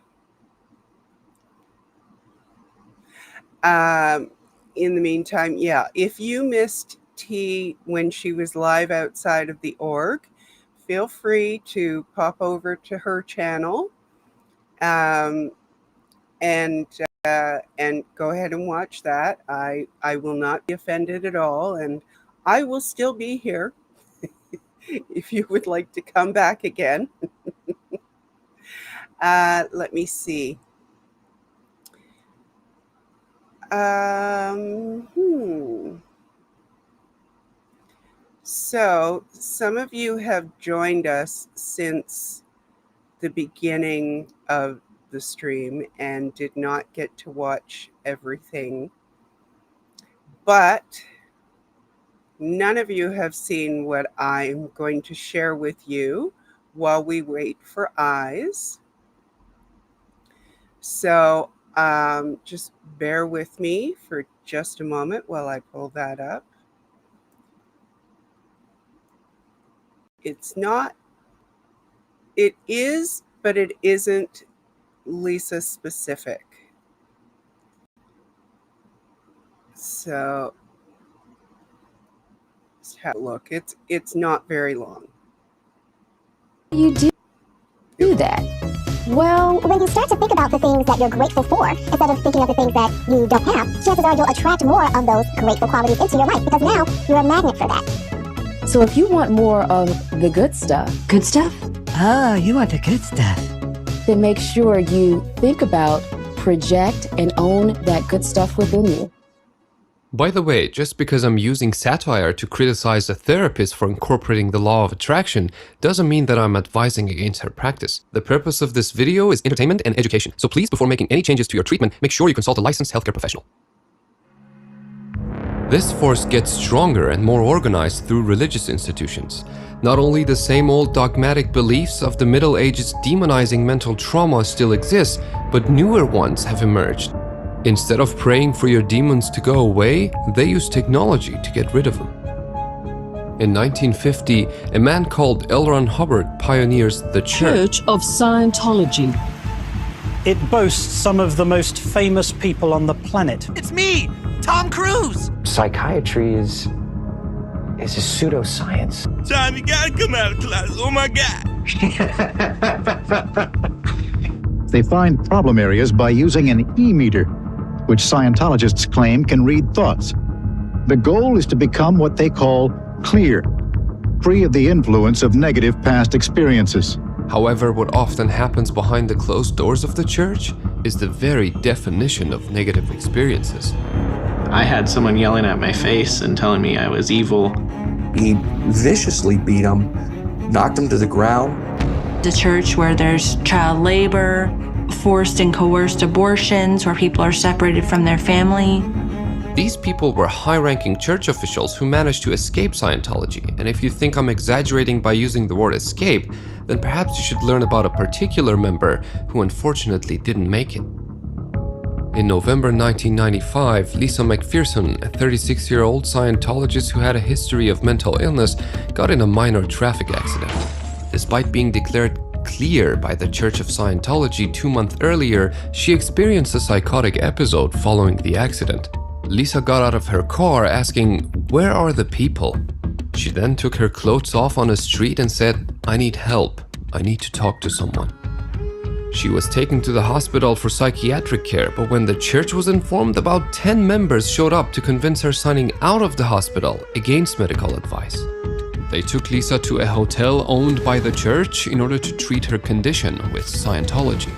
In the meantime, yeah, if you missed tea when she was live outside of the org, feel free to pop over to her channel and go ahead and watch that. I will not be offended at all, and I will still be here if you would like to come back again. Let me see. So some of you have joined us since the beginning of the stream and did not get to watch everything, but none of you have seen what I'm going to share with you while we wait for Eyes. So just bear with me for just a moment while I pull that up. It's not, it is, but it isn't Lisa specific. So let's have a look. It's not very long. You do that? Well, when you start to think about the things that you're grateful for, instead of thinking of the things that you don't have, chances are you'll attract more of those grateful qualities into your life, because now you're a magnet for that. So if you want more of the good stuff. Good stuff? Oh, you want the good stuff. Then make sure you think about, project, and own that good stuff within you. By the way, just because I'm using satire to criticize a therapist for incorporating the law of attraction doesn't mean that I'm advising against her practice. The purpose of this video is entertainment and education, so please, before making any changes to your treatment, make sure you consult a licensed healthcare professional. This force gets stronger and more organized through religious institutions. Not only the same old dogmatic beliefs of the Middle Ages demonizing mental trauma still exist, but newer ones have emerged. Instead of praying for your demons to go away, they use technology to get rid of them. In 1950, a man called L. Ron Hubbard pioneers the Church of Scientology. It boasts some of the most famous people on the planet. It's me, Tom Cruise. Psychiatry is a pseudoscience. Tom, you gotta come out of class. Oh my God. They find problem areas by using an e-meter, which Scientologists claim can read thoughts. The goal is to become what they call clear, free of the influence of negative past experiences. However, what often happens behind the closed doors of the church is the very definition of negative experiences. I had someone yelling at my face and telling me I was evil. He viciously beat him, knocked him to the ground. The church where there's child labor, forced and coerced abortions, where people are separated from their family. These people were high-ranking church officials who managed to escape Scientology, and if you think I'm exaggerating by using the word escape, then perhaps you should learn about a particular member who unfortunately didn't make it. In November 1995, Lisa McPherson, a 36-year-old Scientologist who had a history of mental illness, got in a minor traffic accident. Despite being declared clear by the Church of Scientology 2 months earlier, she experienced a psychotic episode following the accident. Lisa got out of her car asking, "Where are the people?" She then took her clothes off on a street and said, "I need help. I need to talk to someone." She was taken to the hospital for psychiatric care, but when the church was informed, about 10 members showed up to convince her signing out of the hospital against medical advice. They took Lisa to a hotel owned by the church in order to treat her condition with Scientology.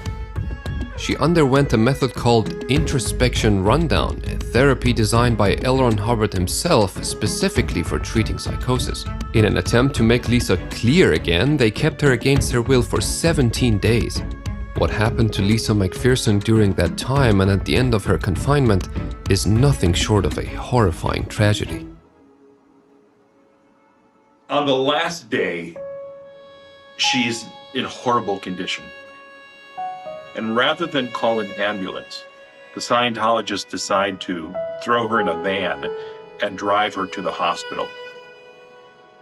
She underwent a method called introspection rundown, a therapy designed by L. Ron Hubbard himself specifically for treating psychosis. In an attempt to make Lisa clear again, they kept her against her will for 17 days. What happened to Lisa McPherson during that time and at the end of her confinement is nothing short of a horrifying tragedy. On the last day, she's in horrible condition. And rather than call an ambulance, the Scientologists decide to throw her in a van and drive her to the hospital.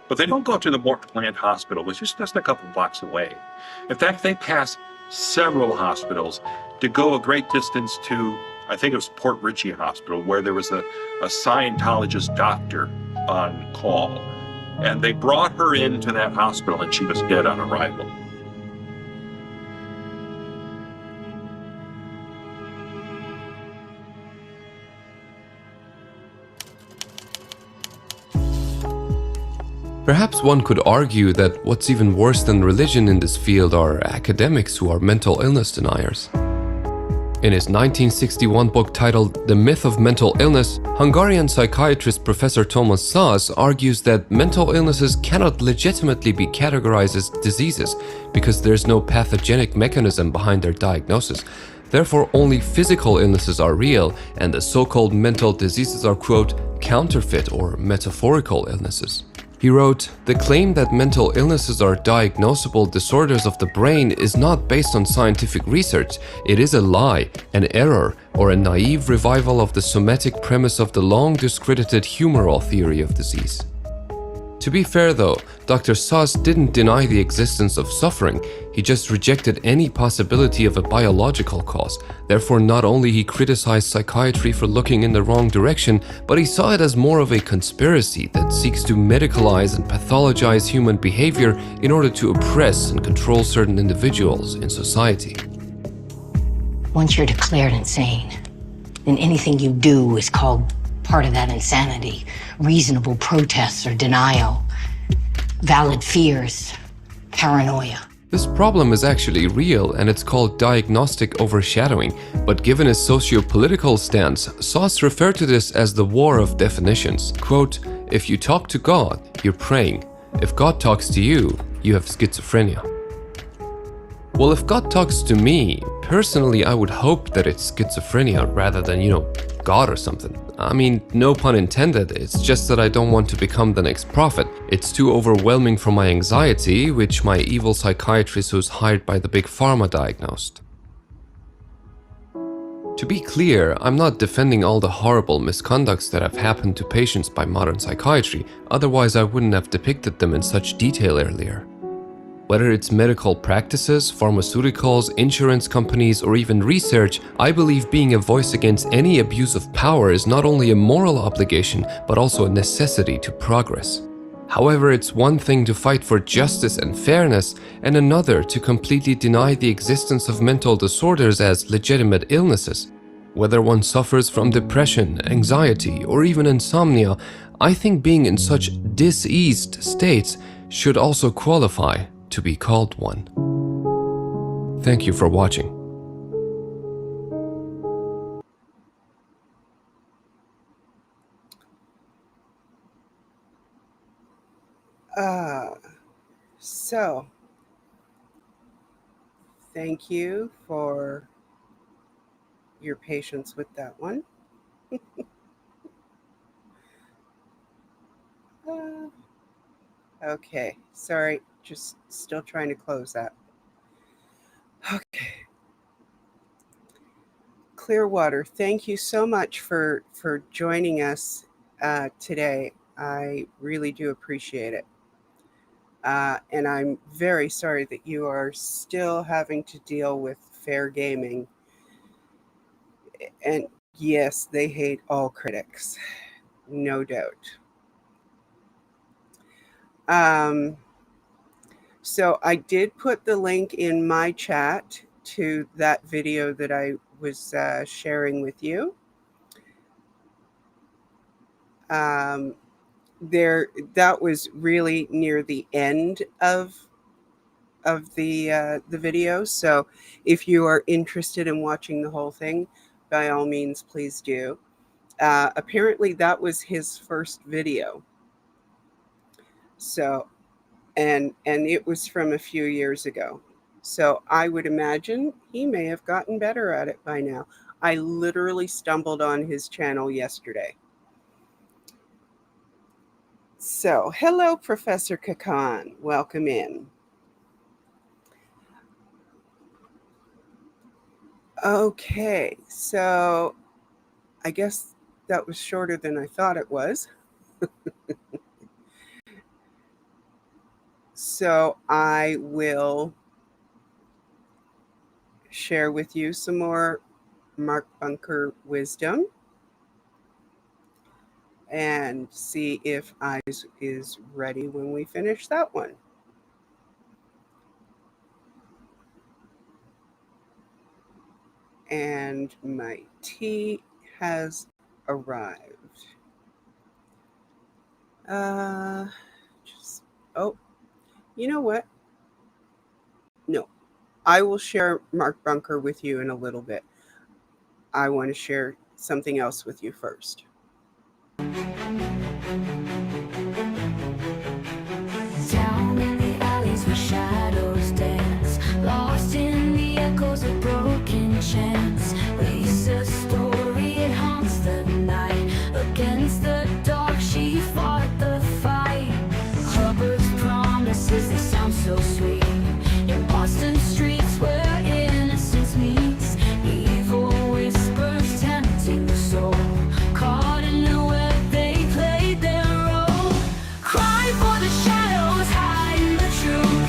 But they don't go to the Morton Plant Hospital, which is just a couple blocks away. In fact, they pass several hospitals to go a great distance to, I think it was Port Richey Hospital, where there was a Scientologist doctor on call. And they brought her into that hospital and she was dead on arrival. Perhaps one could argue that what's even worse than religion in this field are academics who are mental illness deniers. In his 1961 book titled The Myth of Mental Illness, Hungarian psychiatrist Professor Thomas Szasz argues that mental illnesses cannot legitimately be categorized as diseases because there's no pathogenic mechanism behind their diagnosis. Therefore, only physical illnesses are real, and the so-called mental diseases are, quote, counterfeit or metaphorical illnesses. He wrote, "The claim that mental illnesses are diagnosable disorders of the brain is not based on scientific research. It is a lie, an error, or a naive revival of the somatic premise of the long discredited humoral theory of disease." To be fair though, Dr. Szasz didn't deny the existence of suffering, he just rejected any possibility of a biological cause. Therefore, not only he criticized psychiatry for looking in the wrong direction, but he saw it as more of a conspiracy that seeks to medicalize and pathologize human behavior in order to oppress and control certain individuals in society. Once you're declared insane, then anything you do is called part of that insanity. Reasonable protests or denial, valid fears, paranoia. This problem is actually real and it's called diagnostic overshadowing, but given his socio-political stance, Szasz referred to this as the war of definitions. Quote, "If you talk to God, you're praying. If God talks to you, you have schizophrenia." Well, if God talks to me, personally I would hope that it's schizophrenia rather than, God or something. I mean, no pun intended, it's just that I don't want to become the next prophet. It's too overwhelming for my anxiety, which my evil psychiatrist who's hired by the big pharma diagnosed. To be clear, I'm not defending all the horrible misconducts that have happened to patients by modern psychiatry, otherwise I wouldn't have depicted them in such detail earlier. Whether it's medical practices, pharmaceuticals, insurance companies, or even research, I believe being a voice against any abuse of power is not only a moral obligation, but also a necessity to progress. However, it's one thing to fight for justice and fairness, and another to completely deny the existence of mental disorders as legitimate illnesses. Whether one suffers from depression, anxiety, or even insomnia, I think being in such diseased states should also qualify to be called one. Thank you for watching. So, thank you for your patience with that one. Okay, sorry, just still trying to close that. Okay. Clearwater, thank you so much for joining us today. I really do appreciate it. And I'm very sorry that you are still having to deal with fair gaming. And yes, they hate all critics, no doubt. So I did put the link in my chat to that video that I was sharing with you. That was really near the end of the video. So if you are interested in watching the whole thing, by all means, please do. Apparently that was his first video. So, and it was from a few years ago. So I would imagine he may have gotten better at it by now. I literally stumbled on his channel yesterday. So, hello, Professor Kakan. Welcome in. Okay, so I guess that was shorter than I thought it was. So I will share with you some more Mark Bunker wisdom and see if Eyes is ready when we finish that one. And my tea has arrived. Oh, you know what? No, I will share Mark Bunker with you in a little bit. I want to share something else with you first. Down in the alleys where shadows dance, lost in the echoes of broken chants. Lisa's story, it haunts the night. Against the dark, she fought the fight. Hubbard's promises, they sound so sweet. In Boston streets where innocence meets, evil whispers tempting the soul. Caught in the web, they played their role. Cry for the shadows, hide the truth.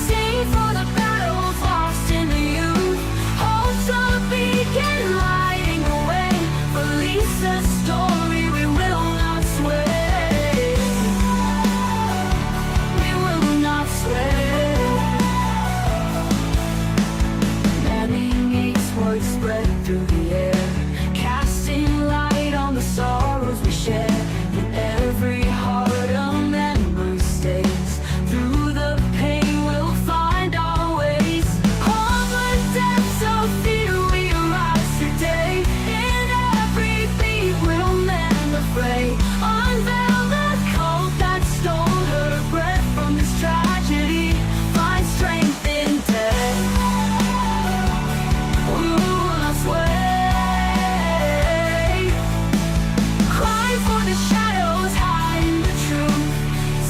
Sing for the battles lost in the youth. Hope's a beacon lighting the way. For Lisa's story, we will not sway. We will not sway. Manning Eight's words spread through the air, casting light on the sorrows we share. In every heart a memory stays. Through the pain we'll find our ways. On the depths of fear we rise today. In every beat we'll mend the fray. Unveil the coat that stole her breath from this tragedy. Find strength in death. We will not sway. Cry for the shadows, hide the truth.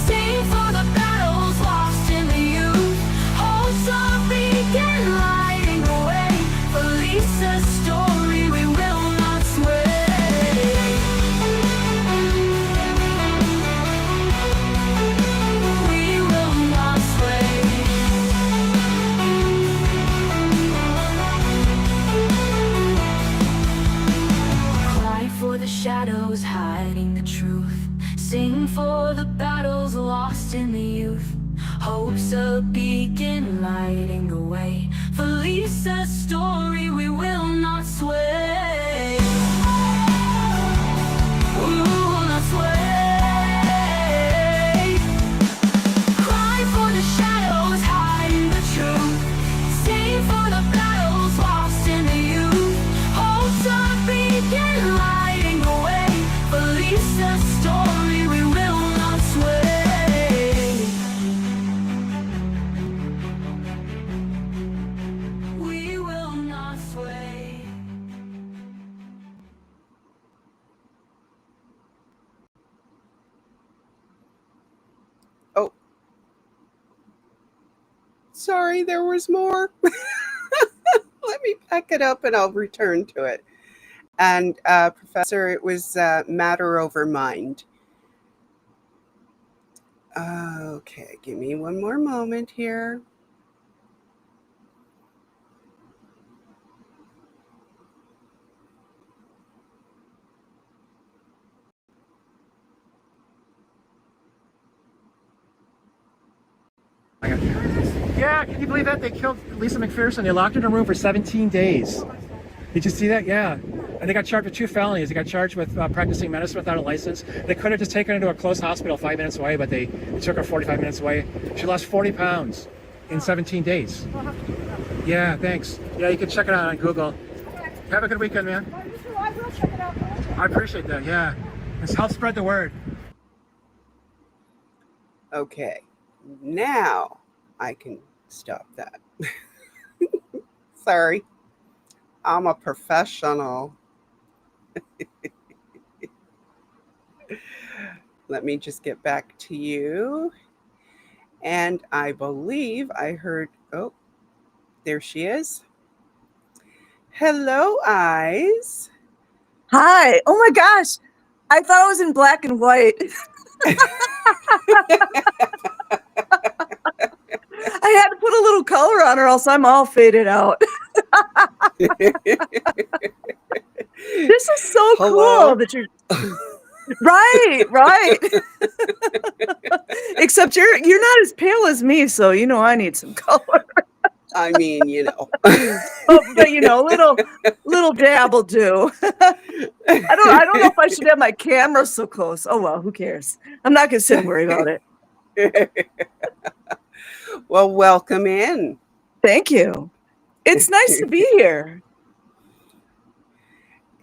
Sing for the battles lost in the youth. Hope's a beacon lighting the way. For Lisa's story, we will not sway. We will not sway. Cry for the shadows hiding the truth. Sing for the battles lost in the youth. Hope's a beacon lighting the way. For Lisa's story, we will not sway. We will not sway. Cry for the shadows hiding the truth. Sing for Sorry, there was more. Let me pack it up and I'll return to it. And Professor, it was matter over mind. Okay, give me one more moment here. Yeah, can you believe that? They killed Lisa McPherson. They locked her in a room for 17 days. Did you see that? Yeah. And they got charged with 2 felonies. They got charged with practicing medicine without a license. They could have just taken her to a closed hospital 5 minutes away, but they took her 45 minutes away. She lost 40 pounds in 17 days. Yeah, thanks. Yeah, you can check it out on Google. Have a good weekend, man. I will check it out. I appreciate that, yeah. Let's help spread the word. Okay, now I can stop that. Sorry, I'm a professional. Let me just get back to you. And I believe I heard, oh, there she is. Hello, Eyes. Hi. Oh my gosh. I thought I was in black and white. I had to put a little color on or else I'm all faded out. This is so cool that you're right. Except you're not as pale as me, so you know I need some color. I mean, you know. but you know, little dab will do. I don't know if I should have my camera so close. Oh well, who cares? I'm not gonna sit and worry about it. Well, welcome in. Thank you. It's nice to be here.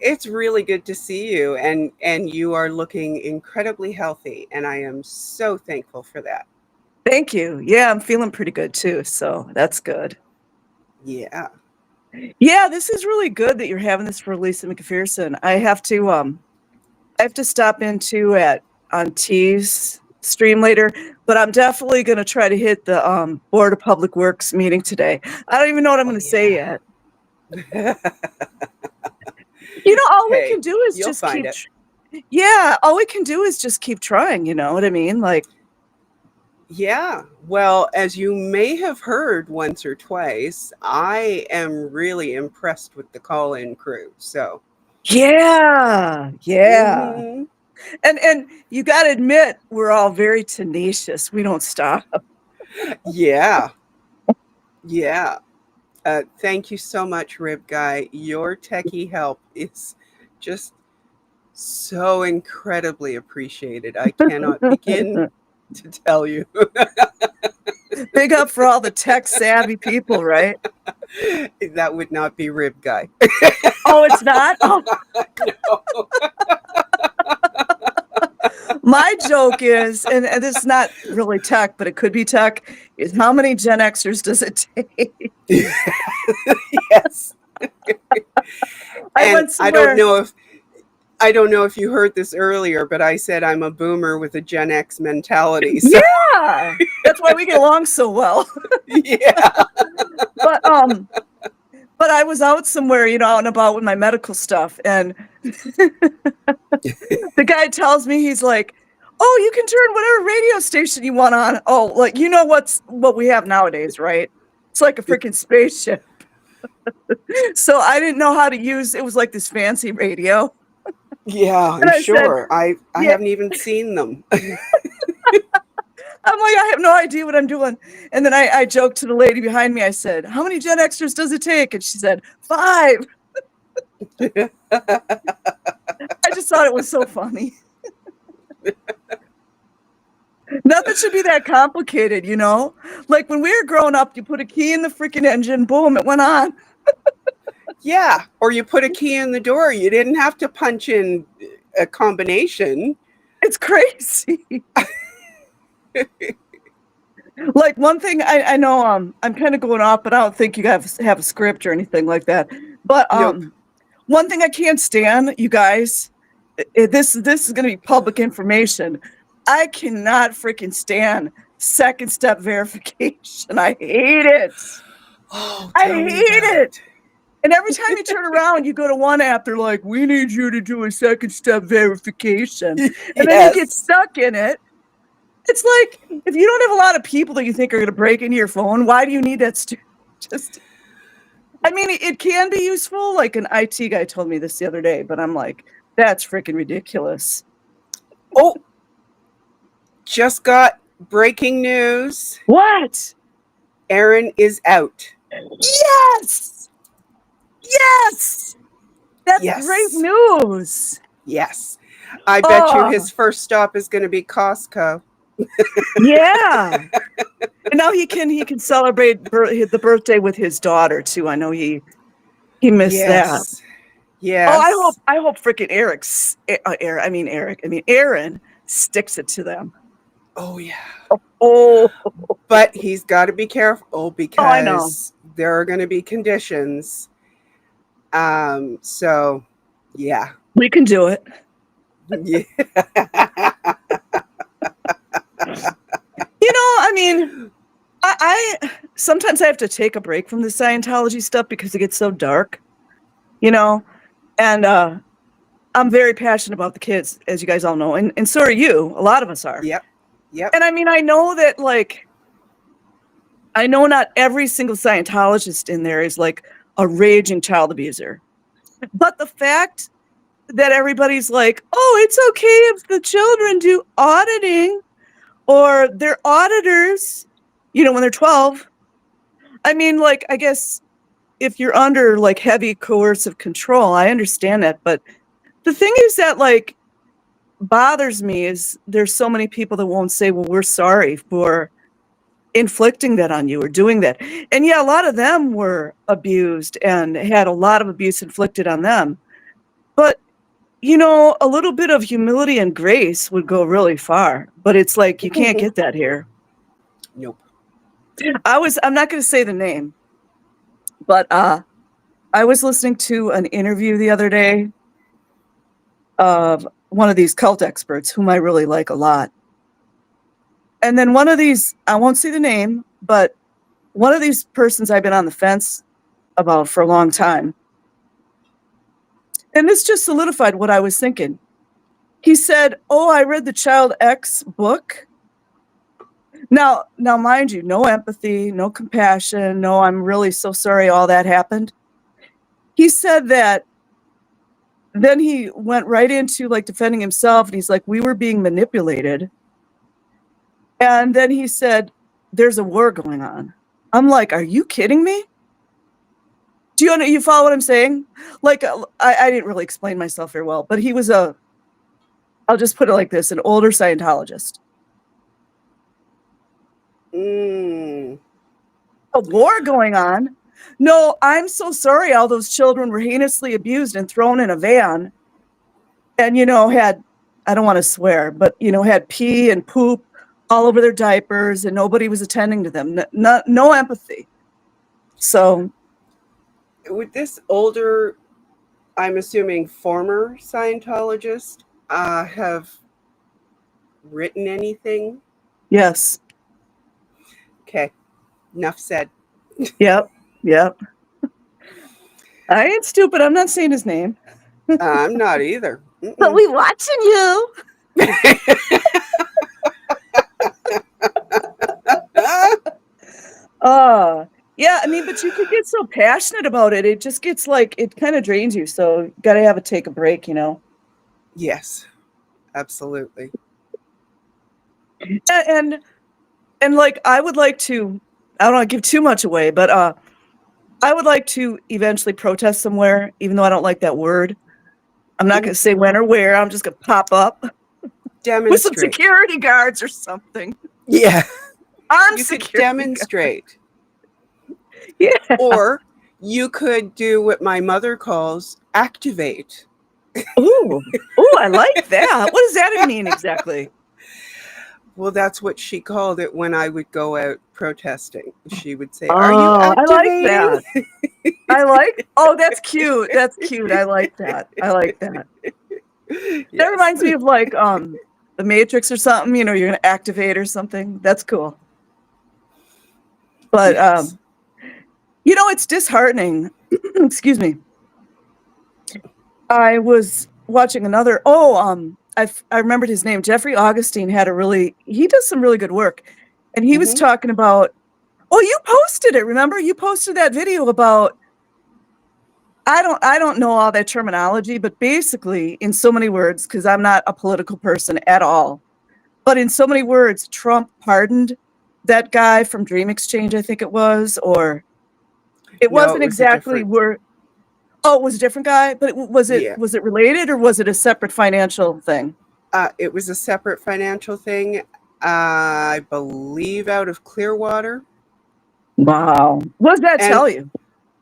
It's really good to see you, and you are looking incredibly healthy, and I am so thankful for that. Thank you. Yeah, I'm feeling pretty good too, so that's good. Yeah. Yeah, this is really good that you're having this for Lisa McPherson. I have to stop into on T's stream later, but I'm definitely going to try to hit the Board of Public Works meeting today. I don't even know what I'm going to say yet. You know, all we can do is just keep. Yeah, all we can do is just keep trying. You know what I mean? Like. Yeah. Well, as you may have heard once or twice, I am really impressed with the call-in crew. So. Yeah. Mm-hmm. And you got to admit, we're all very tenacious. We don't stop. Yeah. Yeah. Thank you so much, Rib Guy. Your techie help is just so incredibly appreciated. I cannot begin to tell you. Big up for all the tech savvy people, right? That would not be Rib Guy. Oh, it's not? Oh. No. My joke is, and this is not really tech, but it could be tech, is how many Gen Xers does it take? Yes. I don't know if you heard this earlier, but I said I'm a boomer with a Gen X mentality. So. Yeah, that's why we get along so well. Yeah. But I was out somewhere, you know, out and about with my medical stuff, and the guy tells me, he's like, "Oh, you can turn whatever radio station you want on." Oh, like, you know what we have nowadays, right? It's like a freaking spaceship. So I didn't know how to use. It was like this fancy radio. Yeah, I'm sure. I haven't even seen them. I'm like, I have no idea what I'm doing. And then I joked to the lady behind me. I said, "How many Gen Xers does it take?" And she said, 5. I just thought it was so funny. Nothing should be that complicated, you know? Like when we were growing up, you put a key in the freaking engine, boom, it went on. Yeah, or you put a key in the door. You didn't have to punch in a combination. It's crazy. Like one thing I know, I'm kind of going off, but I don't think you guys have a script or anything like that. But Nope. One thing I can't stand, you guys, this is going to be public information. I cannot freaking stand second step verification. I hate it. Oh, I tell me hate about it. And every time you turn around, you go to one app, they're like, we need you to do a second step verification. And then you get stuck in it. It's like, if you don't have a lot of people that you think are going to break into your phone, why do you need that? Just, I mean, it can be useful. Like an IT guy told me this the other day, but I'm like, that's freaking ridiculous. Oh, just got breaking news. What? Aaron is out. Yes! Yes! That's great news. Yes. I bet you his first stop is going to be Costco. Yeah. And now he can celebrate the birthday with his daughter too. I know he missed that. Yes. Oh, I hope freaking Aaron sticks it to them. Oh yeah. Oh. But he's got to be careful because I know. there are going to be conditions. So yeah. We can do it. Yeah. I mean, I sometimes I have to take a break from the Scientology stuff because it gets so dark, and I'm very passionate about the kids, as you guys all know, and so are you. A lot of us are. Yep. And I mean, I know that, I know not every single Scientologist in there is like a raging child abuser, but the fact that everybody's like, oh, it's okay if the children do auditing or they're auditors, when they're 12. I mean, I guess if you're under heavy coercive control, I understand that. But the thing is that bothers me is there's so many people that won't say, well, we're sorry for inflicting that on you or doing that. And yeah, a lot of them were abused and had a lot of abuse inflicted on them. But a little bit of humility and grace would go really far, but it's like, you can't get that here. Nope. I'm not going to say the name, but I was listening to an interview the other day of one of these cult experts whom I really like a lot. And then one of these, I won't say the name, but one of these persons I've been on the fence about for a long time. And this just solidified what I was thinking. He said, oh, I read the Child X book. Now, mind you, no empathy, no compassion, no, I'm really so sorry all that happened. He said that then he went right into defending himself, and he's like, we were being manipulated. And then he said, there's a war going on. I'm like, are you kidding me? Do you follow what I'm saying? I didn't really explain myself very well, but he was I'll just put it like this, an older Scientologist. A war going on? No, I'm so sorry all those children were heinously abused and thrown in a van and, had, I don't want to swear, but, had pee and poop all over their diapers and nobody was attending to them. No empathy. So. With this older, I'm assuming former Scientologist, have written anything? Yes. Okay. Enough said. Yep. I ain't stupid. I'm not saying his name. I'm not either. But we watching you. Yeah, I mean, but you could get so passionate about it. It just gets it kind of drains you. So you got to take a break, Yes, absolutely. And I would like to, I don't want to give too much away, but I would like to eventually protest somewhere, even though I don't like that word. I'm not going to say when or where. I'm just going to pop up with some security guards or something. Yeah. Armed you security could demonstrate. Guards. Yeah. Or you could do what my mother calls activate. Ooh, I like that. What does that mean exactly? Well, that's what she called it when I would go out protesting. She would say, are you activating? I like that. Oh, that's cute. That's cute. I like that. Yes. That reminds me of the Matrix or something. You know, you're going to activate or something. That's cool. But Yes. you know, it's disheartening. Excuse me. I was watching another. I remembered his name. Jeffrey Augustine he does some really good work, and he was talking about. Oh, you posted it. Remember, you posted that video about. I don't know all that terminology, but basically, in so many words, because I'm not a political person at all, but in so many words, Trump pardoned that guy from Dream Exchange, I think it was, or it No, wasn't it was a exactly different. where. Oh, it was a different guy, but was it Yeah. related or was it a separate financial thing? It was a separate financial thing, I believe, out of Clearwater. Wow. What does that And tell you?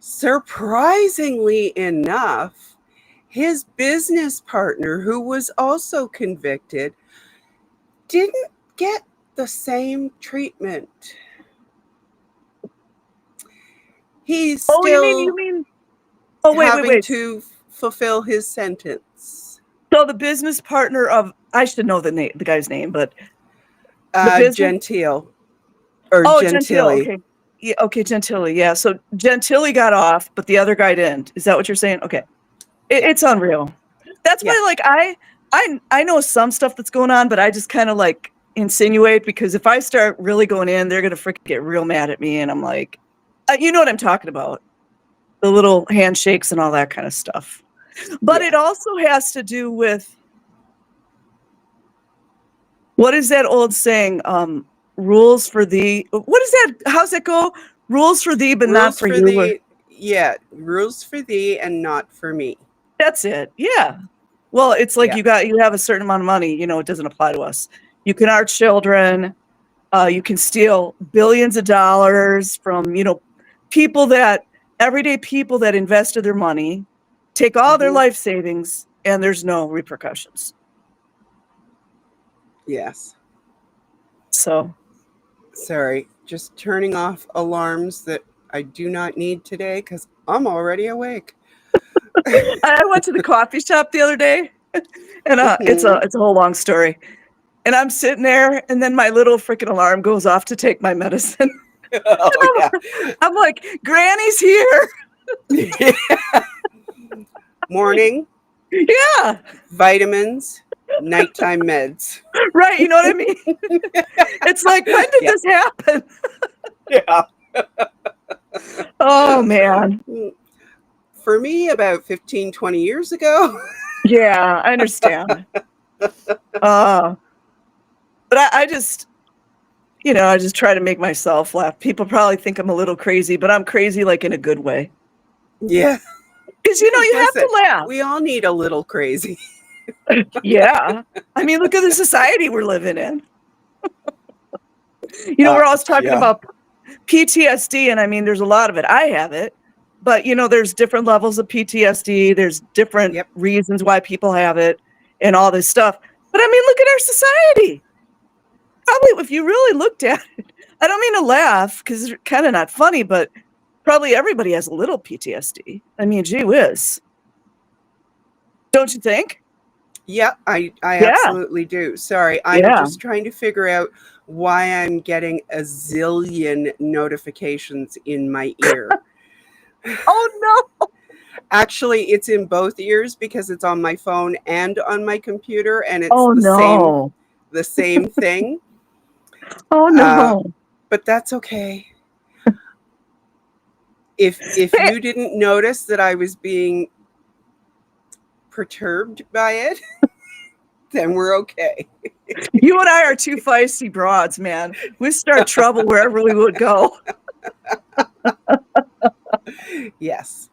surprisingly enough, his business partner, who was also convicted, didn't get the same treatment. He's Oh, you still mean? Oh, wait. having to fulfill his sentence. So the business partner of, I should know the guy's name, but the business. Gentile or Oh, Gentile. Gentili. Okay. Yeah. Okay. Gentili. Yeah. So Gentili got off, but the other guy didn't. Is that what you're saying? Okay. It's unreal. That's why, like, I know some stuff that's going on, but I just kind of like insinuate, because if I start really going in, they're gonna freaking get real mad at me, and I'm like, you know what I'm talking about, the little handshakes and all that kind of stuff. But it also has to do with, what is that old saying? Rules for thee. What is that? How's that go? Rules for thee, but not Rules for for you. thee. Yeah, rules for thee and not for me. That's it. Yeah. Well, it's like Yeah. you have a certain amount of money, you know, it doesn't apply to us. You can hurt children, you can steal billions of dollars from, you know, everyday people that invested their money, take all their life savings, and there's no repercussions. Yes. So. Sorry, just turning off alarms that I do not need today because I'm already awake. I went to the coffee shop the other day, and it's a whole long story. And I'm sitting there, and then my little freaking alarm goes off to take my medicine. Oh, I'm like, Granny's here. Morning. Yeah. Vitamins, nighttime meds. Right, you know what I mean? It's like, when did this happen? Yeah. Oh, man. For me, about 15, 20 years ago. Yeah, I understand. But I just, you know, I just try to make myself laugh. People probably think I'm a little crazy, but I'm crazy like in a good way. Yeah. Because, you know, you have to laugh. We all need a little crazy. Yeah. I mean, look at the society we're living in. You know, we're always talking about PTSD, and I mean, there's a lot of it. I have it. But, you know, there's different levels of PTSD. There's different reasons why people have it and all this stuff. But, I mean, look at our society. Probably, if you really looked at it, I don't mean to laugh because it's kind of not funny, but probably everybody has a little PTSD. I mean, gee whiz. Don't you think? Yeah, I absolutely do. Sorry, I'm just trying to figure out why I'm getting a zillion notifications in my ear. Oh, no. Actually, it's in both ears because it's on my phone and on my computer, and it's the same thing. Oh, no. But that's okay. If you didn't notice that I was being perturbed by it, then we're okay. You and I are two feisty broads, man. We start trouble wherever we would go. Yes.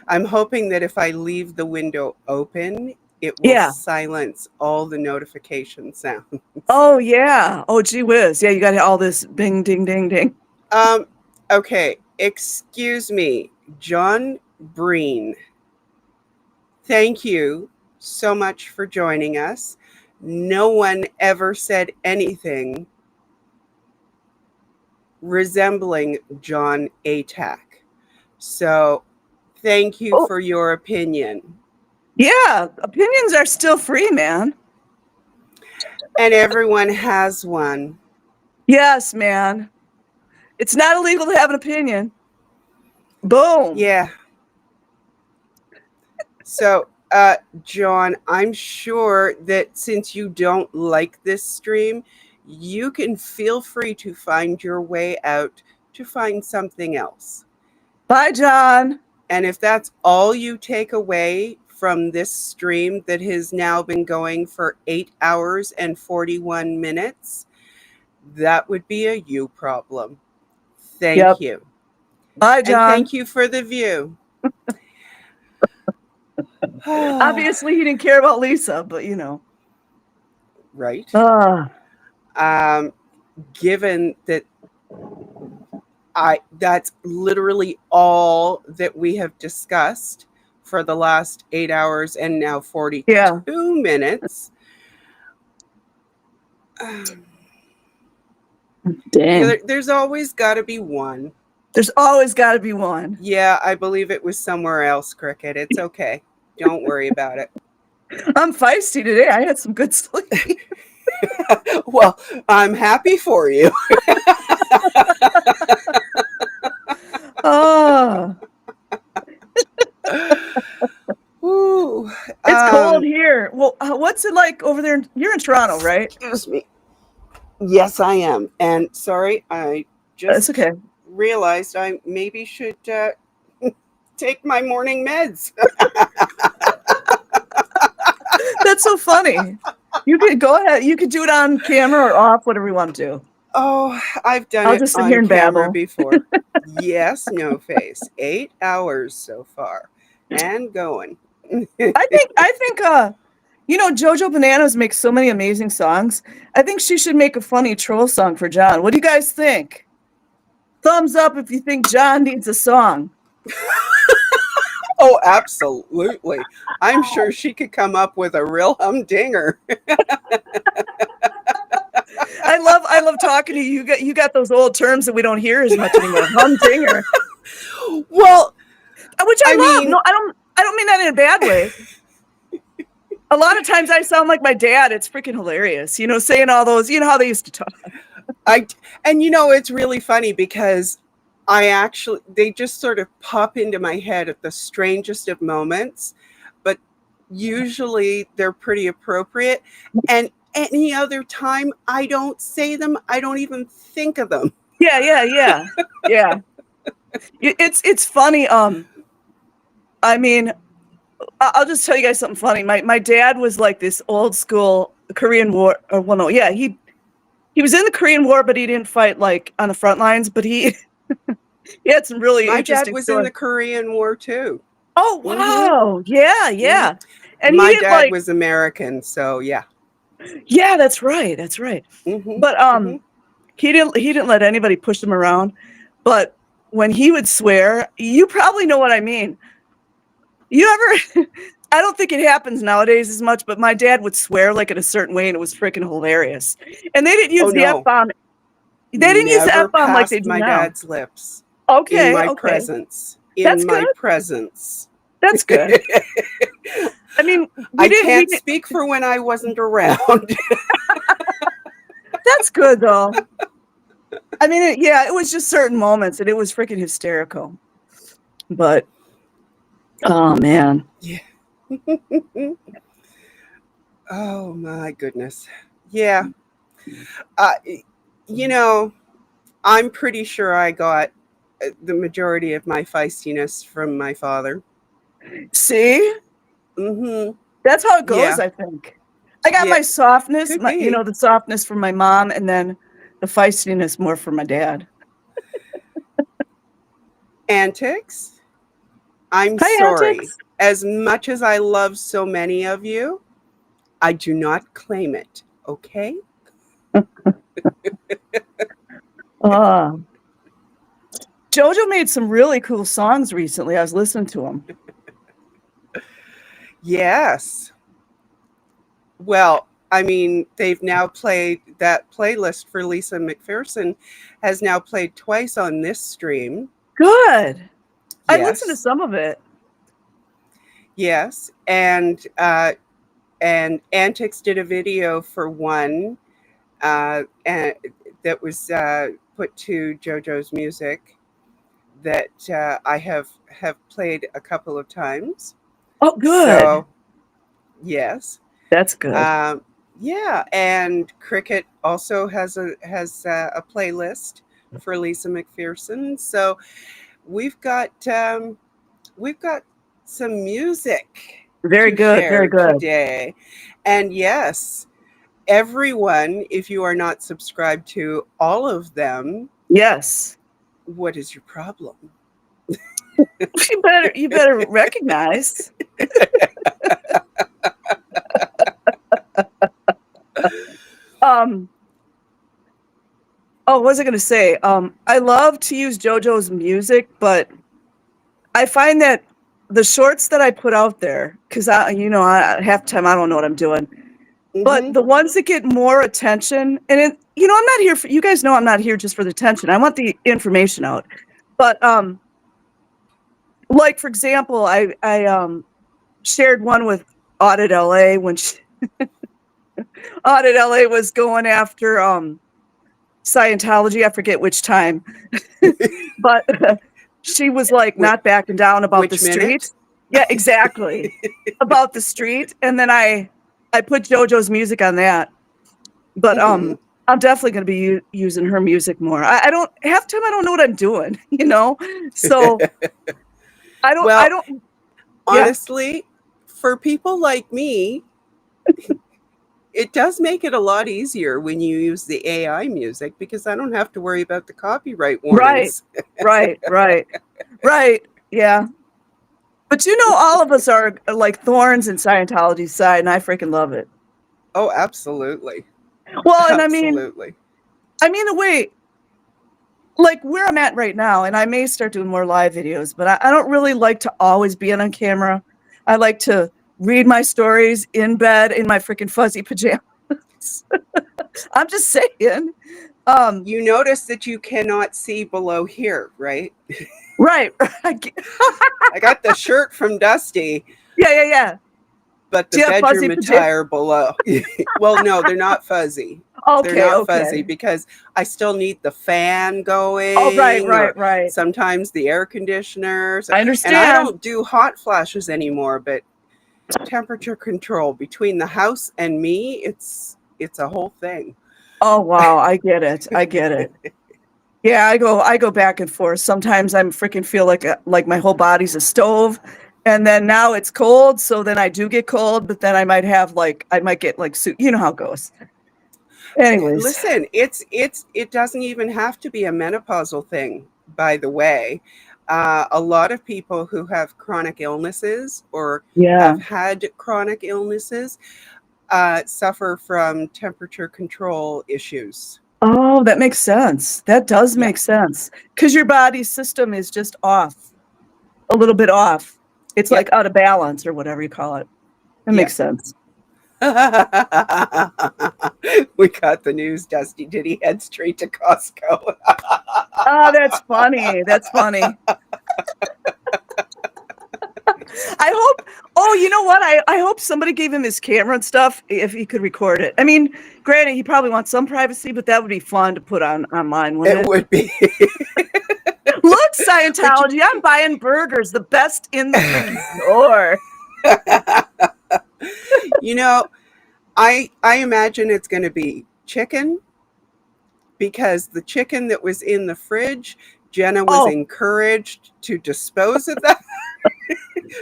I'm hoping that if I leave the window open, it will silence all the notification sounds. Oh, yeah. Oh, gee whiz. Yeah, you got all this bing, ding, ding, ding. Okay. Excuse me, John Breen. Thank you so much for joining us. No one ever said anything resembling John Atack. So thank you for your opinion. Yeah, opinions are still free, man. And everyone has one. Yes, man. It's not illegal to have an opinion. Boom. Yeah. So, John, I'm sure that since you don't like this stream, you can feel free to find your way out to find something else. Bye, John. And if that's all you take away from this stream that has now been going for 8 hours and 41 minutes, that would be a you problem. Thank you. Bye, John. And thank you for the view. Obviously, he didn't care about Lisa, but you know. Right. Ah. Given that that's literally all that we have discussed for the last 8 hours and now 42 minutes. Dang. There's always got to be one. There's always got to be one. Yeah, I believe it was somewhere else, Cricket. It's okay. Don't worry about it. I'm feisty today. I had some good sleep. Well, I'm happy for you. Oh. Ooh, it's cold here. Well, what's it like over there? You're in Toronto, right? Excuse me. Yes, I am. And sorry, I just realized I maybe should take my morning meds. That's so funny. You could go ahead. You could do it on camera or off, whatever you want to do. Oh, I've done I'll it just sit on here and camera babble. before. Yes, no face. 8 hours so far and going. I think you know, JoJo Bananas makes so many amazing songs. I think she should make a funny troll song for John. What do you guys think? Thumbs up if you think John needs a song. Oh, absolutely. I'm sure she could come up with a real humdinger. I love talking to you. You got those old terms that we don't hear as much anymore. Humdinger. Well, which I love. mean, No, I don't mean that in a bad way. A lot of times I sound like my dad. It's freaking hilarious. You know, saying all those, you know how they used to talk. And you know, it's really funny because they just sort of pop into my head at the strangest of moments, but usually they're pretty appropriate. And any other time I don't say them, I don't even think of them. Yeah. Yeah. It's funny. I mean, I'll just tell you guys something funny. My dad was like this old school Korean War. Well, no, yeah, he was in the Korean War, but he didn't fight like on the front lines. But he had some really My interesting. dad was in the Korean War too. Oh wow! Mm-hmm. Yeah. Mm-hmm. And my dad was American, so yeah. Yeah, that's right. Mm-hmm. But he didn't let anybody push him around. But when he would swear, you probably know what I mean. You ever? I don't think it happens nowadays as much, but my dad would swear like in a certain way, and it was freaking hilarious. And they didn't use the F-bomb. They didn't use the F-bomb like they do my now. dad's lips. Okay. In my presence. That's my good. presence. That's good. I mean, I can't speak for when I wasn't around. That's good though. I mean, it was just certain moments, and it was freaking hysterical. But oh man. Yeah. Oh my goodness. Yeah. You know, I'm pretty sure I got the majority of my feistiness from my father. See? Mm-hmm. That's how it goes, Yeah. I think. I got my softness, the softness from my mom, and then the feistiness more from my dad. Antics? I'm Hi, sorry. Antics. As much as I love so many of you, I do not claim it, okay? JoJo made some really cool songs recently. I was listening to them. Yes. Well, I mean, they've now played that playlist for Lisa McPherson has now played twice on this stream. Good. Yes. I listened to some of it. Yes. And and Antics did a video for one, and that was put to JoJo's music that I have played a couple of times. Oh, good. So, yes. That's good. Yeah, and Cricket also has a playlist for Lisa McPherson. So we've got some music Very to good. Very share good. today. And yes, everyone, if you are not subscribed to all of them, yes. What is your problem? You better recognize. Oh, what was I going to say? I love to use JoJo's music, but I find that the shorts that I put out there, because half the time I don't know what I'm doing, but the ones that get more attention, and I'm not here for, you guys know I'm not here just for the attention. I want the information out. But like for example, I shared one with Audit LA when Audit LA was going after Scientology. I forget which time, but she was like not backing down about the street. Yeah, exactly. About the street. And then I put JoJo's music on that. But I'm definitely going to be using her music more. I don't, half the time I don't know what I'm doing, So I don't honestly, for people like me, it does make it a lot easier when you use the AI music because I don't have to worry about the copyright warnings. Right. Yeah. But all of us are like thorns in Scientology's side, and I freaking love it. Oh, absolutely. Well, and absolutely. I mean the way, like where I'm at right now, and I may start doing more live videos, but I don't really like to always be on camera. I like to read my stories in bed in my freaking fuzzy pajamas. I'm just saying. You notice that you cannot see below here, right? Right. I got the shirt from Dusty. Yeah. But the bedroom attire below. Well, no, they're not fuzzy. Okay, they're not fuzzy because I still need the fan going. Oh, right. Sometimes the air conditioners. I understand. And I don't do hot flashes anymore, but temperature control between the house and me, it's a whole thing. Oh, wow. I get it. Yeah, I go back and forth. Sometimes I'm freaking feel like my whole body's a stove. And then now it's cold, so then I do get cold, but then I might get like soup. You know how it goes. Anyways. Listen, it doesn't even have to be a menopausal thing, by the way. A lot of people who have chronic illnesses or have had chronic illnesses suffer from temperature control issues. Oh, that makes sense. That does make sense. Because your body's system is just off, a little bit off. It's like out of balance or whatever you call it. That makes sense. We got the news, Dusty. Did he head straight to Costco? Oh, that's funny. I hope, you know what? I hope somebody gave him his camera and stuff if he could record it. I mean, granted, he probably wants some privacy, but that would be fun to put online, wouldn't it? It would be. Look, Scientology, I'm buying burgers, the best in the freaking store. I imagine it's going to be chicken because the chicken that was in the fridge, Jenna was encouraged to dispose of that.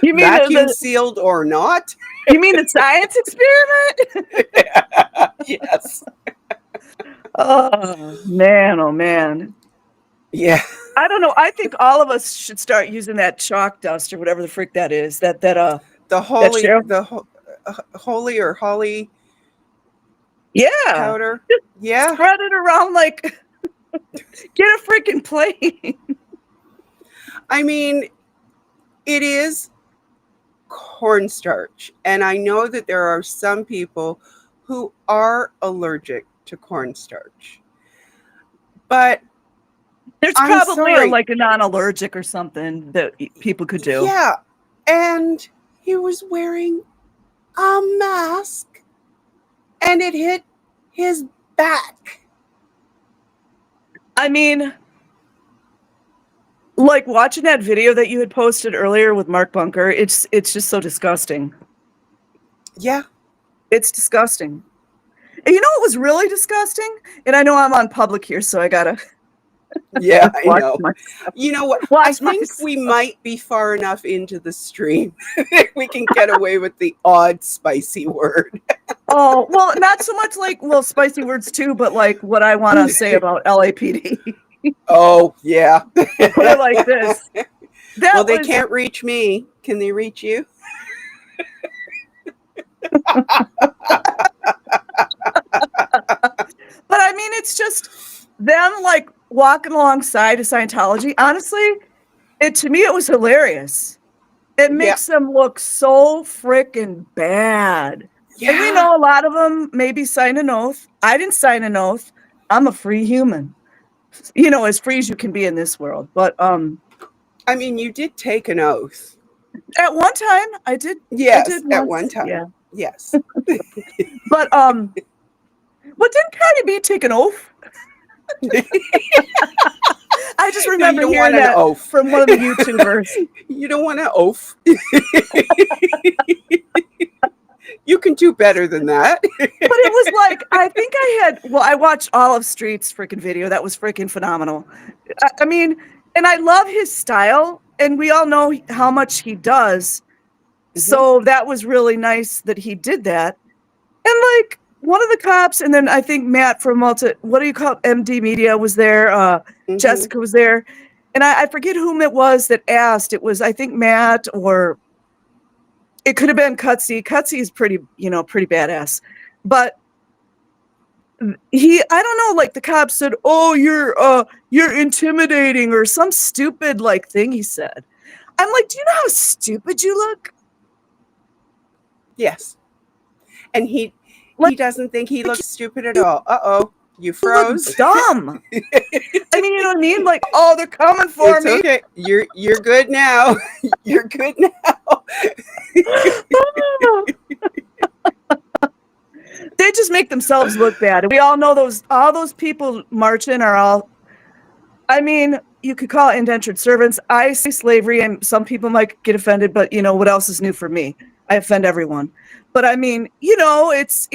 You mean vacuum sealed or not? You mean the science experiment? Yes. Oh man. Yeah. I don't know. I think all of us should start using that chalk dust or whatever the frick that is. The holy or holly powder. Just spread it around like get a freaking plate. I mean, it is cornstarch, and I know that there are some people who are allergic to cornstarch, but there's probably like a non-allergic or something that people could do. Yeah, and he was wearing a mask and it hit his back. I mean, like watching that video that you had posted earlier with Mark Bunker, it's just so disgusting. Yeah. It's disgusting. And you know what was really disgusting? And I know I'm on public here, so I gotta Yeah, I watch know. myself. You know what? I Watch think myself. we might be far enough into the stream that we can get away with the odd spicy word. Oh, well, not so much like, well, spicy words too, but like what I want to say about LAPD. Oh, yeah. I'll put it like this. That Well, they was, can't reach me. Can they reach you? but I mean, it's just them like walking alongside of Scientology. Honestly, to me, it was hilarious. It makes them look so freaking bad. And we know a lot of them maybe sign an oath. I didn't sign an oath. I'm a free human. You know, as free as you can be in this world. But I mean, you did take an oath. At one time, I did. Yes, I did at once, one time. Yeah. Yes. But what didn't Cardi B take an oath? I just remember hearing that from one of the YouTubers. You don't want an oath. You can do better than that. But it was like, I think I watched Olive Street's freaking video. That was freaking phenomenal. I mean, and I love his style, and we all know how much he does. Mm-hmm. So that was really nice that he did that. And like one of the cops, and then I think Matt from what do you call it? MD Media was there. Jessica was there. And I forget whom it was that asked. It was, I think, Matt, or it could have been Cutsy. Cutsy is pretty badass. But I don't know, like the cop said, "Oh, you're intimidating," or some stupid like thing he said. I'm like, do you know how stupid you look? Yes. And he doesn't think he looks stupid at all. Uh-oh. You froze. You look dumb. I mean, you know what I mean? Like, oh, they're coming for me. Okay. You're good now. You're good now. They just make themselves look bad. We all know all those people marching are all, I mean, you could call it indentured servants. I say slavery, and some people might get offended, but you know, what else is new for me? I offend everyone. But I mean, you know, it's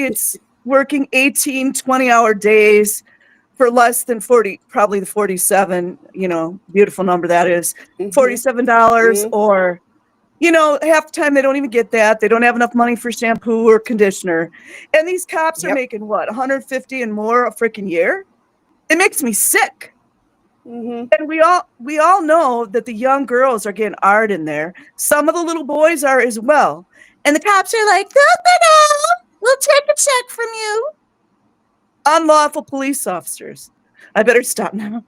working 18, 20-hour days for less than 40, probably the 47, you know, beautiful number that is, $47, or, you know, half the time they don't even get that. They don't have enough money for shampoo or conditioner. And these cops are making what, 150 and more a freaking year? It makes me sick. And we all know that the young girls are getting art in there. Some of the little boys are as well. And the cops are like, no, we'll take a check from you. Unlawful police officers. I better stop now.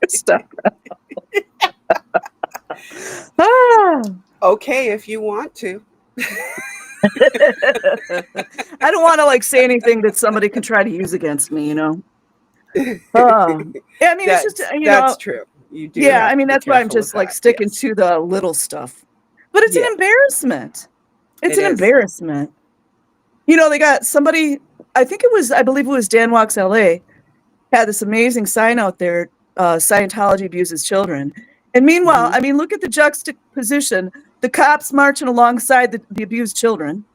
Stop now. Okay, if you want to. I don't want to like say anything that somebody can try to use against me, you know. I mean, it's just, you know, that's true. You do. Yeah, I mean, that's why I'm just like sticking to the little stuff. But it's an embarrassment. It's an embarrassment. You know, they got somebody, I believe it was Dan Walks LA, had this amazing sign out there, Scientology abuses children. And meanwhile, I mean, look at the juxtaposition, the cops marching alongside the abused children.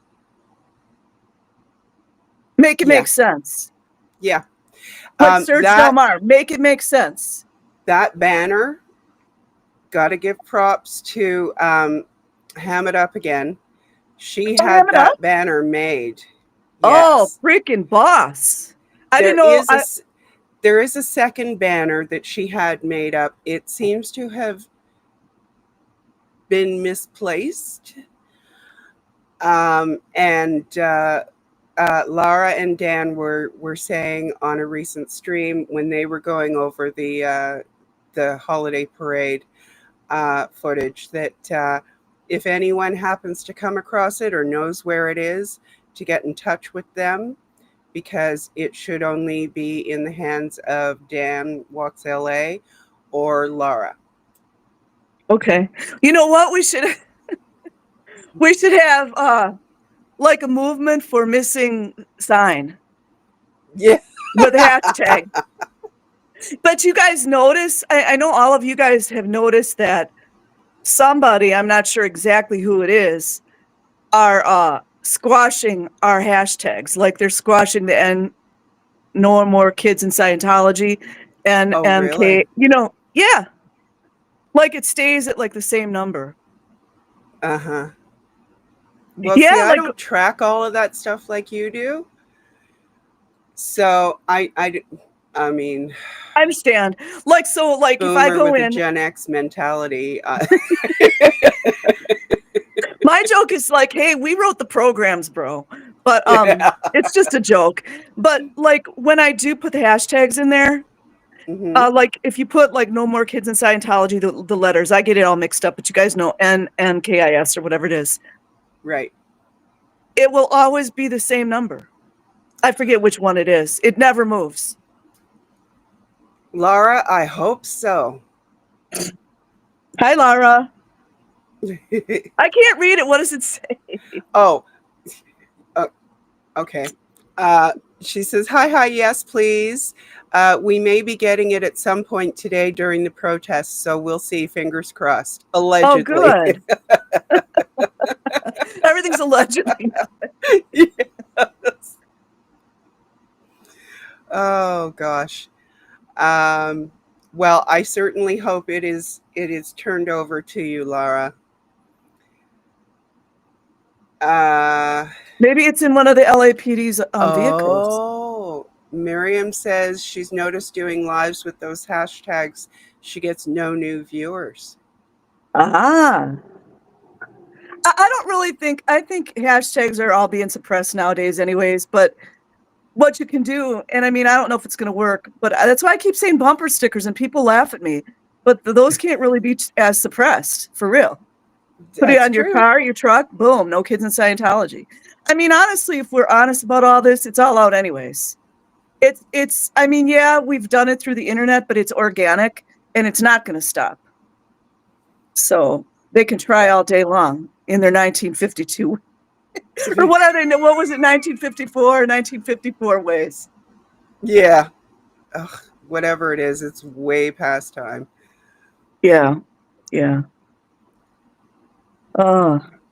Make it make sense. Yeah. Like Serge Delmar, make it make sense. That banner, got to give props to Ham It Up Again. She had that banner made. Yes. Oh, freaking boss. I didn't know. There is a second banner that she had made up. It seems to have been misplaced. Lara and Dan were saying on a recent stream when they were going over the holiday parade footage that if anyone happens to come across it or knows where it is, to get in touch with them, because it should only be in the hands of Dan Walks LA or Lara. Okay. You know what? We should We should have like a movement for missing sign. Yeah. With a hashtag. But you guys notice, I know all of you guys have noticed that somebody, I'm not sure exactly who it is, are squashing our hashtags. Like they're squashing the N, no more kids in Scientology, and Oh, MK, really? yeah. Like it stays at like the same number. Uh-huh. Well, see, Yeah, I like don't track all of that stuff like you do. So I mean, I understand. Like, so like if I boomer go with a in, Gen X mentality. my joke is like, hey, we wrote the programs, bro. But Yeah. it's just a joke. But like when I do put the hashtags in there, Mhm. like if you put like no more kids in Scientology, the letters, I get it all mixed up, but you guys know NKIS or whatever it is. Right. It will always be the same number. I forget which one it is. It never moves. Laura, I hope so. Hi, Laura. I can't read it. What does it say? Oh, okay. She says, hi, yes, please. We may be getting it at some point today during the protests, so we'll see. Fingers crossed. Oh, Allegedly. good. Everything's allegedly. Yes. Oh gosh. Well, I certainly hope it is turned over to you, Laura. Maybe it's in one of the LAPD's vehicles. Oh, Miriam says she's noticed doing lives with those hashtags. She gets no new viewers. Ah. I don't really think, I think hashtags are all being suppressed nowadays anyways, but what you can do, and I mean, I don't know if it's going to work, but that's why I keep saying bumper stickers and people laugh at me, but those can't really be as suppressed for real. Put it That's on your true. car, your truck, boom, no kids in Scientology. I mean, honestly, if we're honest about all this, it's all out anyways. It's I mean, yeah, we've done it through the internet, but it's organic and it's not going to stop. So they can try all day long in their 1952 or what are they? What was it? 1954 or 1954 ways. Yeah. Ugh, whatever it is, it's way past time. Yeah. Yeah.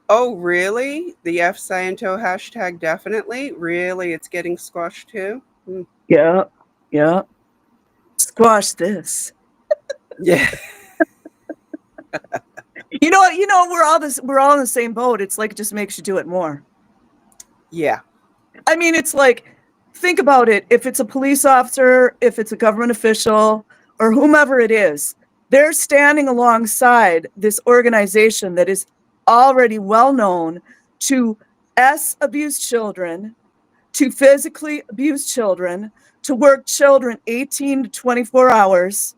Oh, really? The F Sciento hashtag definitely? Really? It's getting squashed too? Hmm. Yeah. Yeah. Squash this. Yeah. We're all in the same boat. It's like it just makes you do it more. Yeah. I mean, it's like, think about it. If it's a police officer, if it's a government official, or whomever it is, they're standing alongside this organization that is already well known to abuse children, to physically abuse children, to work children 18 to 24 hours,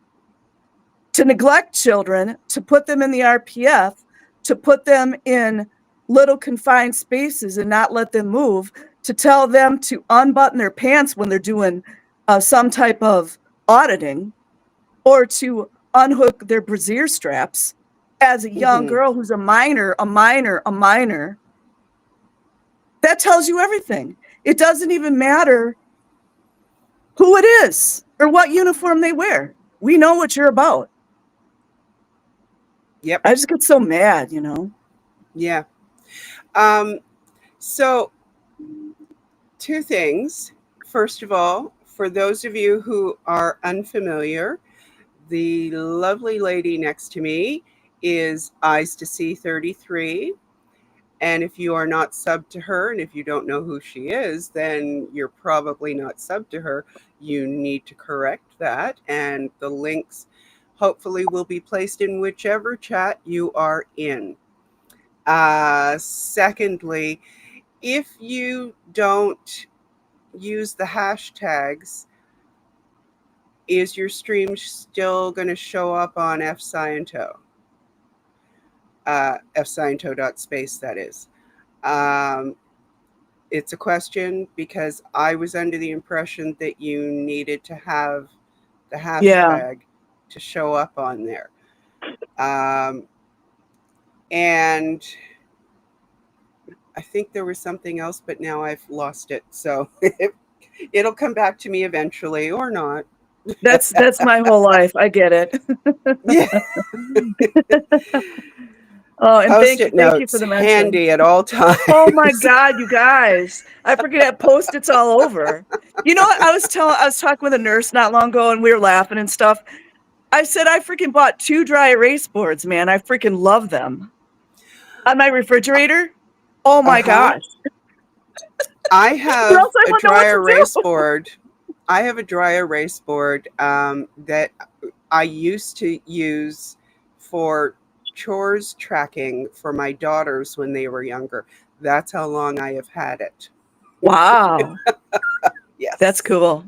to neglect children, to put them in the RPF, to put them in little confined spaces and not let them move, to tell them to unbutton their pants when they're doing some type of auditing, or to unhook their brassiere straps as a young Mhm. girl who's a minor. That tells you everything. It doesn't even matter who it is or what uniform they wear. We know what you're about. Yep. I just get so mad, Yeah. So two things. First of all, for those of you who are unfamiliar, the lovely lady next to me is Eyes to See 33. And if you are not subbed to her, and if you don't know who she is, then you're probably not subbed to her. You need to correct that. And the links hopefully will be placed in whichever chat you are in. Secondly, if you don't use the hashtags, is your stream still going to show up on fsciento? Fsciento.space, that is. It's a question because I was under the impression that you needed to have the Yeah. hashtag to show up on there. And I think there was something else, but now I've lost it. So it'll come back to me eventually or not. That's my whole life. I get it. Yeah. Oh, and Post-it thank you for notes the mention. handy at all times. Oh my God, you guys! I forget to have Post-its all over. You know what? I was talking with a nurse not long ago, and we were laughing and stuff. I said I freaking bought 2 dry erase boards, man. I freaking love them on my refrigerator. Oh my Uh-huh. gosh! I Or have else I a wouldn't know dry what to erase do. board. I have a dry erase board that I used to use for chores tracking for my daughters when they were younger. That's how long I have had it. Wow, Yes. that's cool.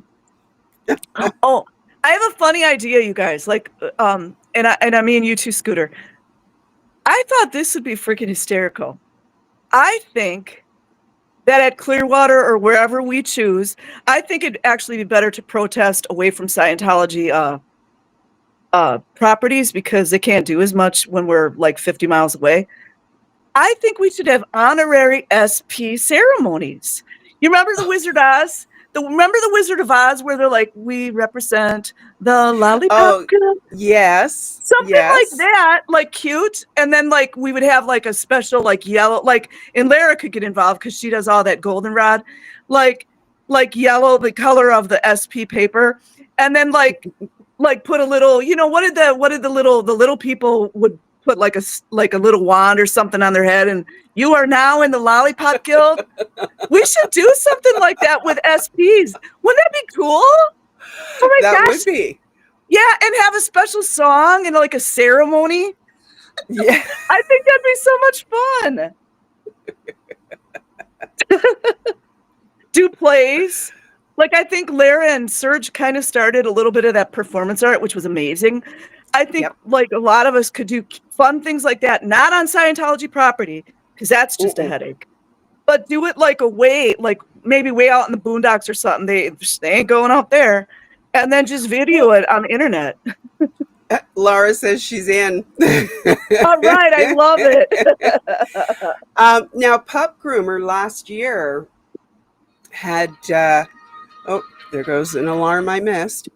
Oh, I have a funny idea, you guys. Like, and I mean you too, Scooter. I thought this would be freaking hysterical. I think that at Clearwater or wherever we choose, I think it'd actually be better to protest away from Scientology properties because they can't do as much when we're like 50 miles away. I think we should have honorary SP ceremonies. You remember the Wizard Oz? Remember the Wizard of Oz where they're like, we represent the lollipop Oh, girl? yes. Something like Yes. that, like cute. And then like we would have like a special like yellow, like, and Lara could get involved because she does all that goldenrod, like yellow, the color of the SP paper. And then like put a little, you know, what did the little people would put like a little wand or something on their head, and you are now in the Lollipop Guild. We should do something like that with SPs. Wouldn't that be cool? Oh my That gosh. would be. Yeah, and have a special song and like a ceremony. Yeah. I think that'd be so much fun. Do plays. Like, I think Lara and Serge kind of started a little bit of that performance art, which was amazing. I think like a lot of us could do fun things like that, not on Scientology property, because that's just a headache. But do it like maybe way out in the boondocks or something. They ain't going out there. And then just video it on the internet. Laura says she's in. All right, I love it. Now, Pup Groomer last year had, oh, there goes an alarm I missed.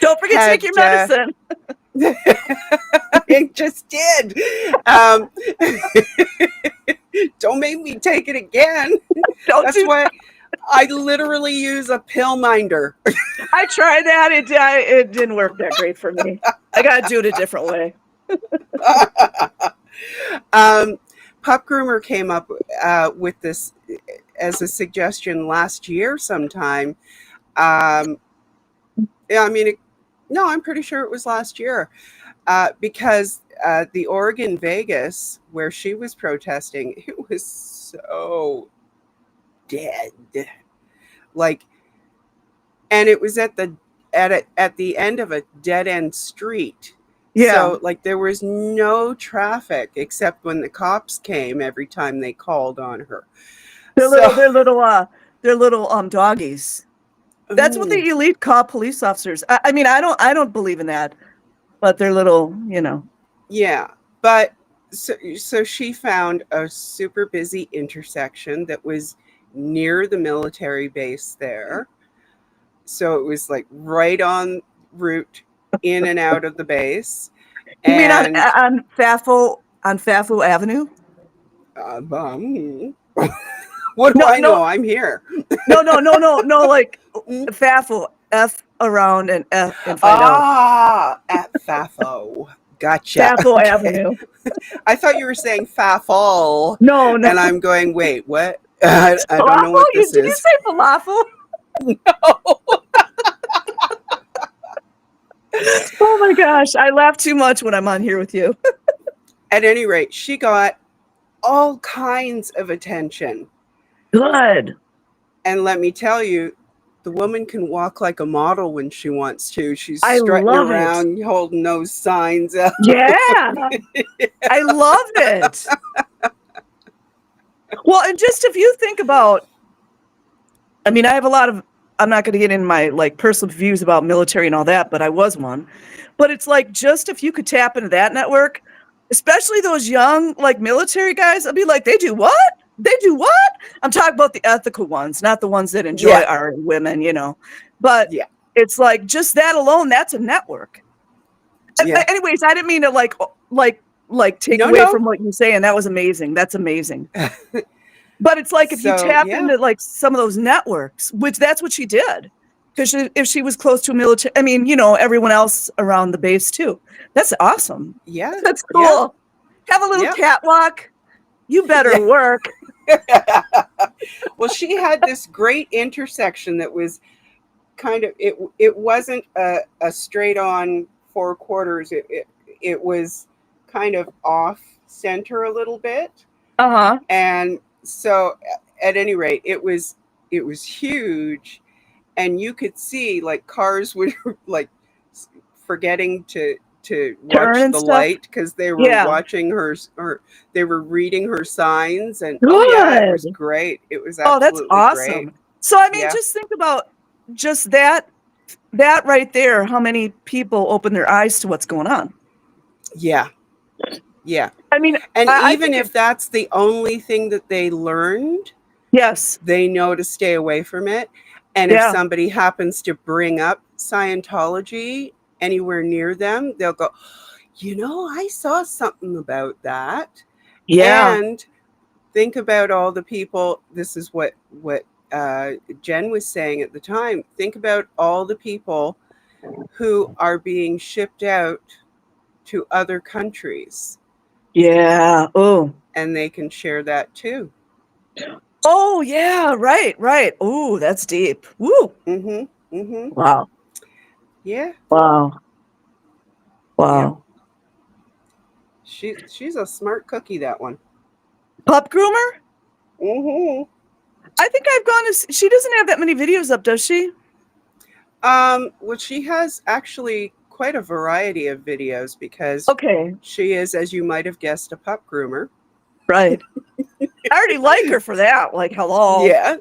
Don't forget to take your medicine. It just did. Don't make me take it again. That's why I literally use a pill minder. I tried that. It didn't work that great for me. I got to do it a different way. Pup Groomer came up with this as a suggestion last year sometime. Yeah, I mean, I'm pretty sure it was last year because the Oregon Vegas, where she was protesting, it was so dead. Like, and it was at the end of a dead end street. Yeah. So like there was no traffic except when the cops came every time they called on her. They're little doggies. That's what the elite call police officers. I mean, I don't believe in that, but they're little, you know. Yeah, but so she found a super busy intersection that was near the military base there. So it was like right on route in and out of the base. You mean on Fafo Avenue? What do I know? I'm here. No. Like Fafo, F around and F and find out. At Fafo. Gotcha. Fafo Avenue. I thought you were saying Fafol. No. And I'm going, wait, what? I don't know what this Did is. you say falafel? No. Oh my gosh, I laugh too much when I'm on here with you. At any rate, she got all kinds of attention. Good. And let me tell you, the woman can walk like a model when she wants to. She's strutting around, holding those signs up. Yeah. I loved it. Well, and just if you think about, I mean, I have a lot of, I'm not going to get into my like personal views about military and all that, but I was one. But it's like, just if you could tap into that network, especially those young, like military guys. I'll be like, they do what? They do what? I'm talking about the ethical ones, not the ones that enjoy our women, you know. But it's like just that alone, that's a network. Anyways, I didn't mean to take away from what you're saying. That was amazing. That's amazing. But it's like if you tap into like some of those networks, which that's what she did. Because if she was close to a military, I mean, you know, everyone else around the base too. That's awesome. Yeah. That's cool. Have a little catwalk. You better work. Well, she had this great intersection that was kind of, it wasn't a straight on 4 quarters. It was kind of off center a little bit. And so at any rate, it was huge, and you could see like cars would like forgetting to watch the light because they were watching her, or they were reading her signs, and it was great. It was absolutely that's awesome. great. So I mean, just think about just that right there. How many people open their eyes to what's going on? Yeah. I mean, and even if that's the only thing that they learned, they know to stay away from it. And if somebody happens to bring up Scientology anywhere near them, they'll go, you know, I saw something about that. And think about all the people. This is what Jen was saying at the time. Think about all the people who are being shipped out to other countries. Oh. And they can share that too. Oh yeah, right. Oh, that's deep. Woo. Wow. Yeah. Wow. She's a smart cookie, that one. Pup groomer? I think I've gone to. She doesn't have that many videos up, does she? Well, she has actually quite a variety of videos because she is, as you might have guessed, a pup groomer. Right. I already like her for that. Like, hello. Yeah.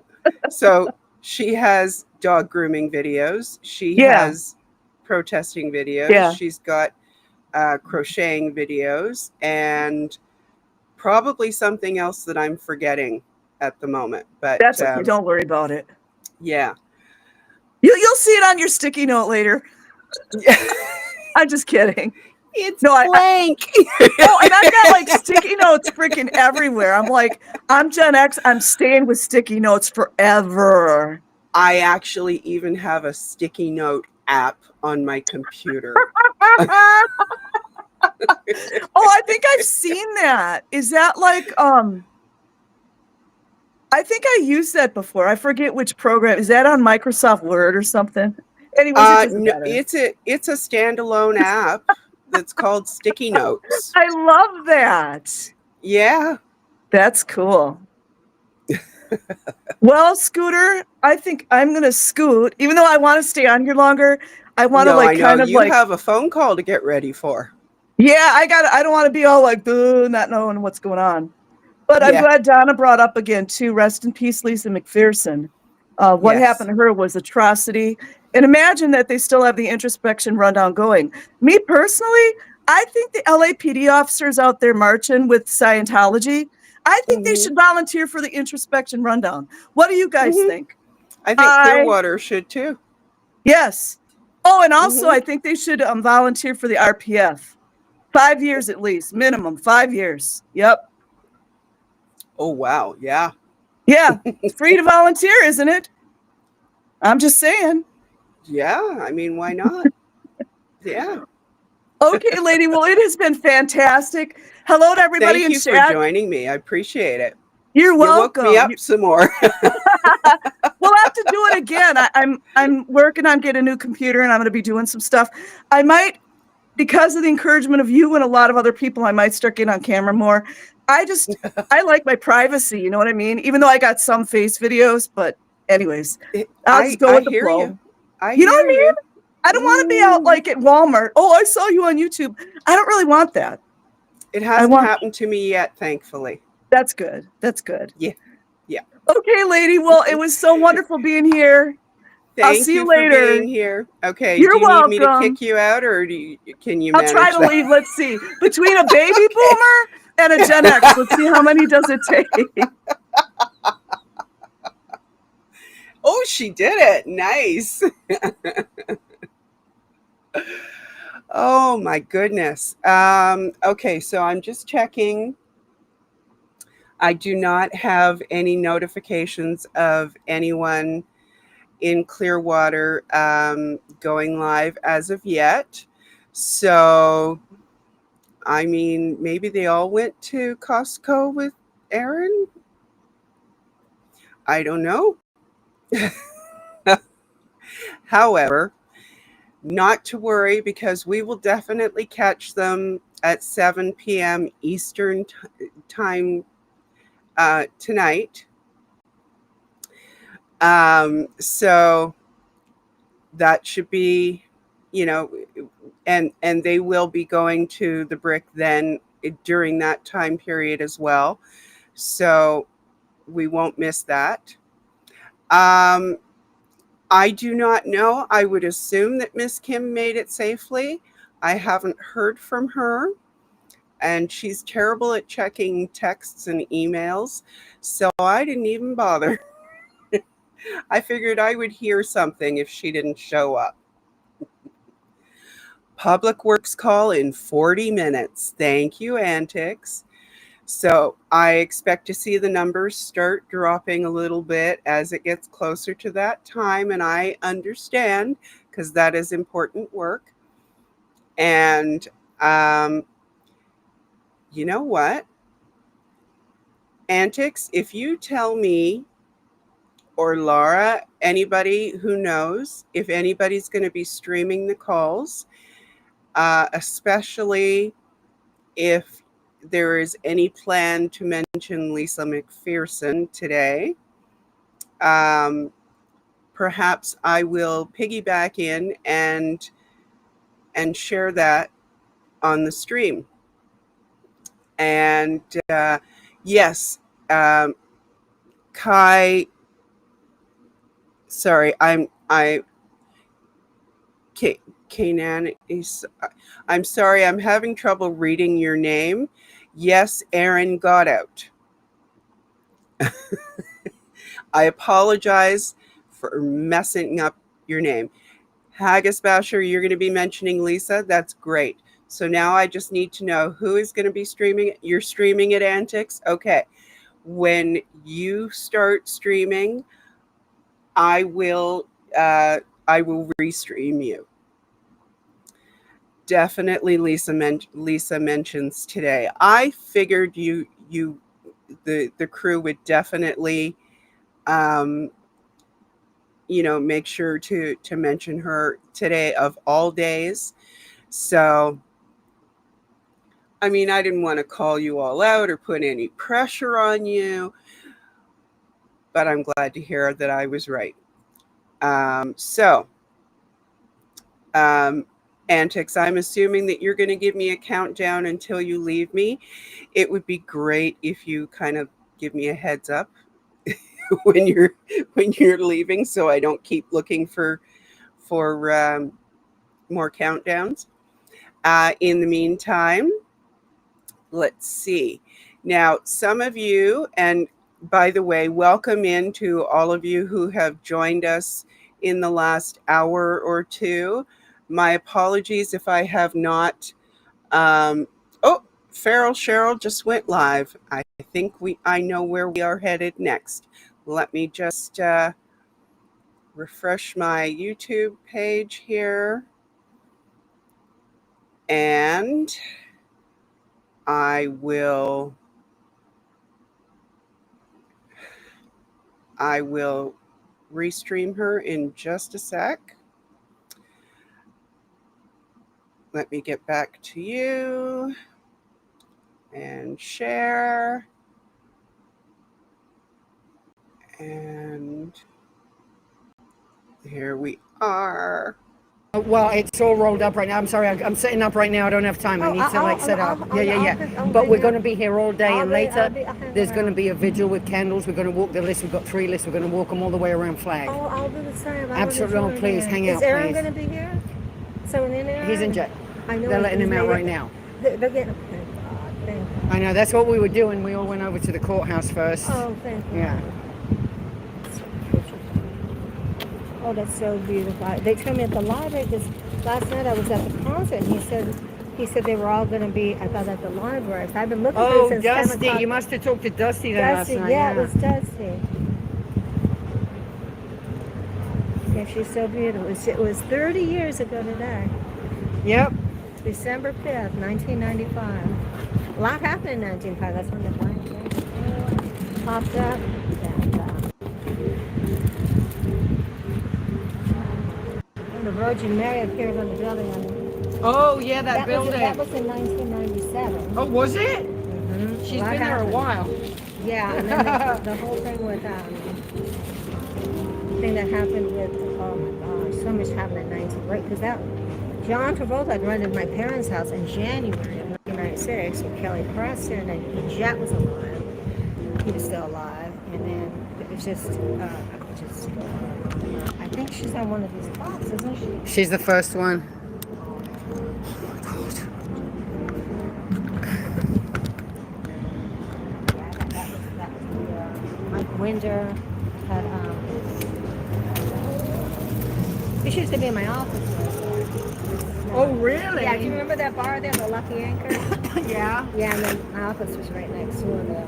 So she has dog grooming videos. She has protesting videos. She's got crocheting videos, and probably something else that I'm forgetting at the moment. But that's okay. Don't worry about it. Yeah. You'll see it on your sticky note later. I'm just kidding. It's blank. And I've got like sticky notes freaking everywhere. I'm like, I'm Gen X. I'm staying with sticky notes forever. I actually even have a sticky note app on my computer. I think I've seen that. Is that like I think I used that before. I forget which program. Is that on Microsoft Word or something? Anyways, it's a standalone app that's called Sticky Notes. I love that. Yeah. That's cool. Well, Scooter, I think I'm going to scoot. Even though I want to stay on here longer, I want to you have a phone call to get ready for. Yeah, I don't want to be all like, not knowing what's going on. But I'm glad Donna brought up again, too. Rest in peace, Lisa McPherson. What happened to her was atrocity. And imagine that they still have the introspection rundown going. Me personally, I think the LAPD officers out there marching with Scientology, I think they should volunteer for the introspection rundown. What do you guys think? I think Clearwater should too. Yes. Oh, and also I think they should volunteer for the RPF. 5 years at least, minimum 5 years. Yep. Oh, wow. Yeah. Yeah. It's free to volunteer, isn't it? I'm just saying. Yeah. I mean, why not? Yeah. Okay, lady. Well, it has been fantastic. Hello to everybody in chat. Thank you for joining me. I appreciate it. You're welcome. You woke me up some more. We'll have to do it again. I'm working on getting a new computer, and I'm going to be doing some stuff. I might, because of the encouragement of you and a lot of other people, I might start getting on camera more. I like my privacy. You know what I mean? Even though I got some face videos, but anyways, I'll just go with the flow. You know what I mean? I don't want to be out like at Walmart. Oh, I saw you on YouTube. I don't really want that. It hasn't happened to me yet, thankfully. That's good. That's good. Yeah. Yeah. Okay, lady. Well, it was so wonderful being here. I'll Thank see you you for later. being here. Okay, You're do you need me to welcome. kick you out, or can you I'll try manage to that? leave. Let's see. Between a baby boomer and a Gen X, let's see how many does it take. Oh, she did it. Nice. Oh my goodness. Okay, so I'm just checking. I do not have any notifications of anyone in Clearwater going live as of yet. So, I mean, maybe they all went to Costco with Aaron. I don't know. However, not to worry, because we will definitely catch them at 7 p.m. Eastern time tonight. So that should be, you know, and they will be going to the brick then during that time period as well. So we won't miss that. Um, I do not know. I would assume that Miss Kim made it safely. I haven't heard from her, and she's terrible at checking texts and emails. So I didn't even bother. I figured I would hear something if she didn't show up. Public Works call in 40 minutes. Thank you, Antics. So I expect to see the numbers start dropping a little bit as it gets closer to that time. And I understand, because that is important work. And you know what? Antics, if you tell me or Laura, anybody who knows, if anybody's going to be streaming the calls, especially if there is any plan to mention Lisa McPherson today, perhaps I will piggyback in and share that on the stream. And yes, Kai. Sorry, Kanan is. I'm sorry, I'm having trouble reading your name. Yes, Aaron got out. I apologize for messing up your name. Haggis Basher, you're going to be mentioning Lisa. That's great. So now I just need to know who is going to be streaming it. You're streaming at Antics? Okay. When you start streaming, I will restream you. Definitely Lisa mentions today. I figured the crew would definitely make sure to mention her today of all days. So, I mean, I didn't want to call you all out or put any pressure on you, but I'm glad to hear that I was right. Antics, I'm assuming that you're going to give me a countdown until you leave me. It would be great if you kind of give me a heads up when you're leaving, so I don't keep looking for more countdowns. In the meantime, let's see. Now, some of you, and by the way, welcome in to all of you who have joined us in the last hour or two. My apologies if I have not. Oh, Farrell Cheryl just went live. I think I know where we are headed next. Let me just refresh my YouTube page here. And I will restream her in just a sec. Let me get back to you and share. And here we are. Well, it's all rolled up right now. I'm sorry, I'm setting up right now. I don't have time. I need to like set up. Yeah. But we're going to be here all day, and later there's going to be a vigil with candles. We're going to walk the list. We've got 3 lists. We're going to walk them all the way around Flag. Oh, I'll do the same. Absolutely. No, please hang out. Is Aaron please. going to be here? Someone in there? He's in jail. I know. They're letting him out right now. They're getting. Thank you. I know. That's what we were doing. We all went over to the courthouse first. Oh, thank you. Yeah. Oh, that's so beautiful. They told me at the library because last night I was at the concert and he said they were all going to be, I thought, at the library. So I've been looking for it since 10 Dusty. o'clock. You must have talked to Dusty then last night. Yeah, it was Dusty. Yeah, she's so beautiful. It was 30 years ago today. Yep. December 5th, 1995. A lot happened in 1995. That's when the blank popped up. And the Virgin Mary appeared on the building. Oh, yeah, that building. That was in 1997. Oh, was it? Mm-hmm. She's been there a while. Yeah, and then the whole thing with thing that happened with, oh my gosh, so much happened in 19, right? Because that, John Travolta had rented my parents' house in January of 1996 with Kelly Preston, and Jet was alive. He was still alive, and then it was just I think she's on one of these clocks, isn't she? She's the first one. Mike Winder had, she used to be in my office. Oh, really? Yeah, do you remember that bar there, the Lucky Anchor? Yeah. Yeah, and then my office was right next door there.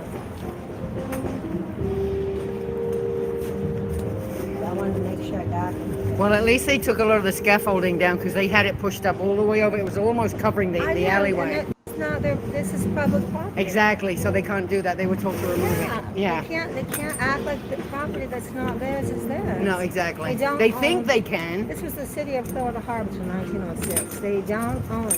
I wanted to make sure I got it. Well, at least they took a lot of the scaffolding down because they had it pushed up all the way over. It was almost covering the alleyway. This is public property. Exactly, so they can't do that. They were told to remove it. Yeah. They can't act like the property that's not theirs is theirs. No, exactly. They think they can. This was the city of Florida Harbor in 1906. They don't own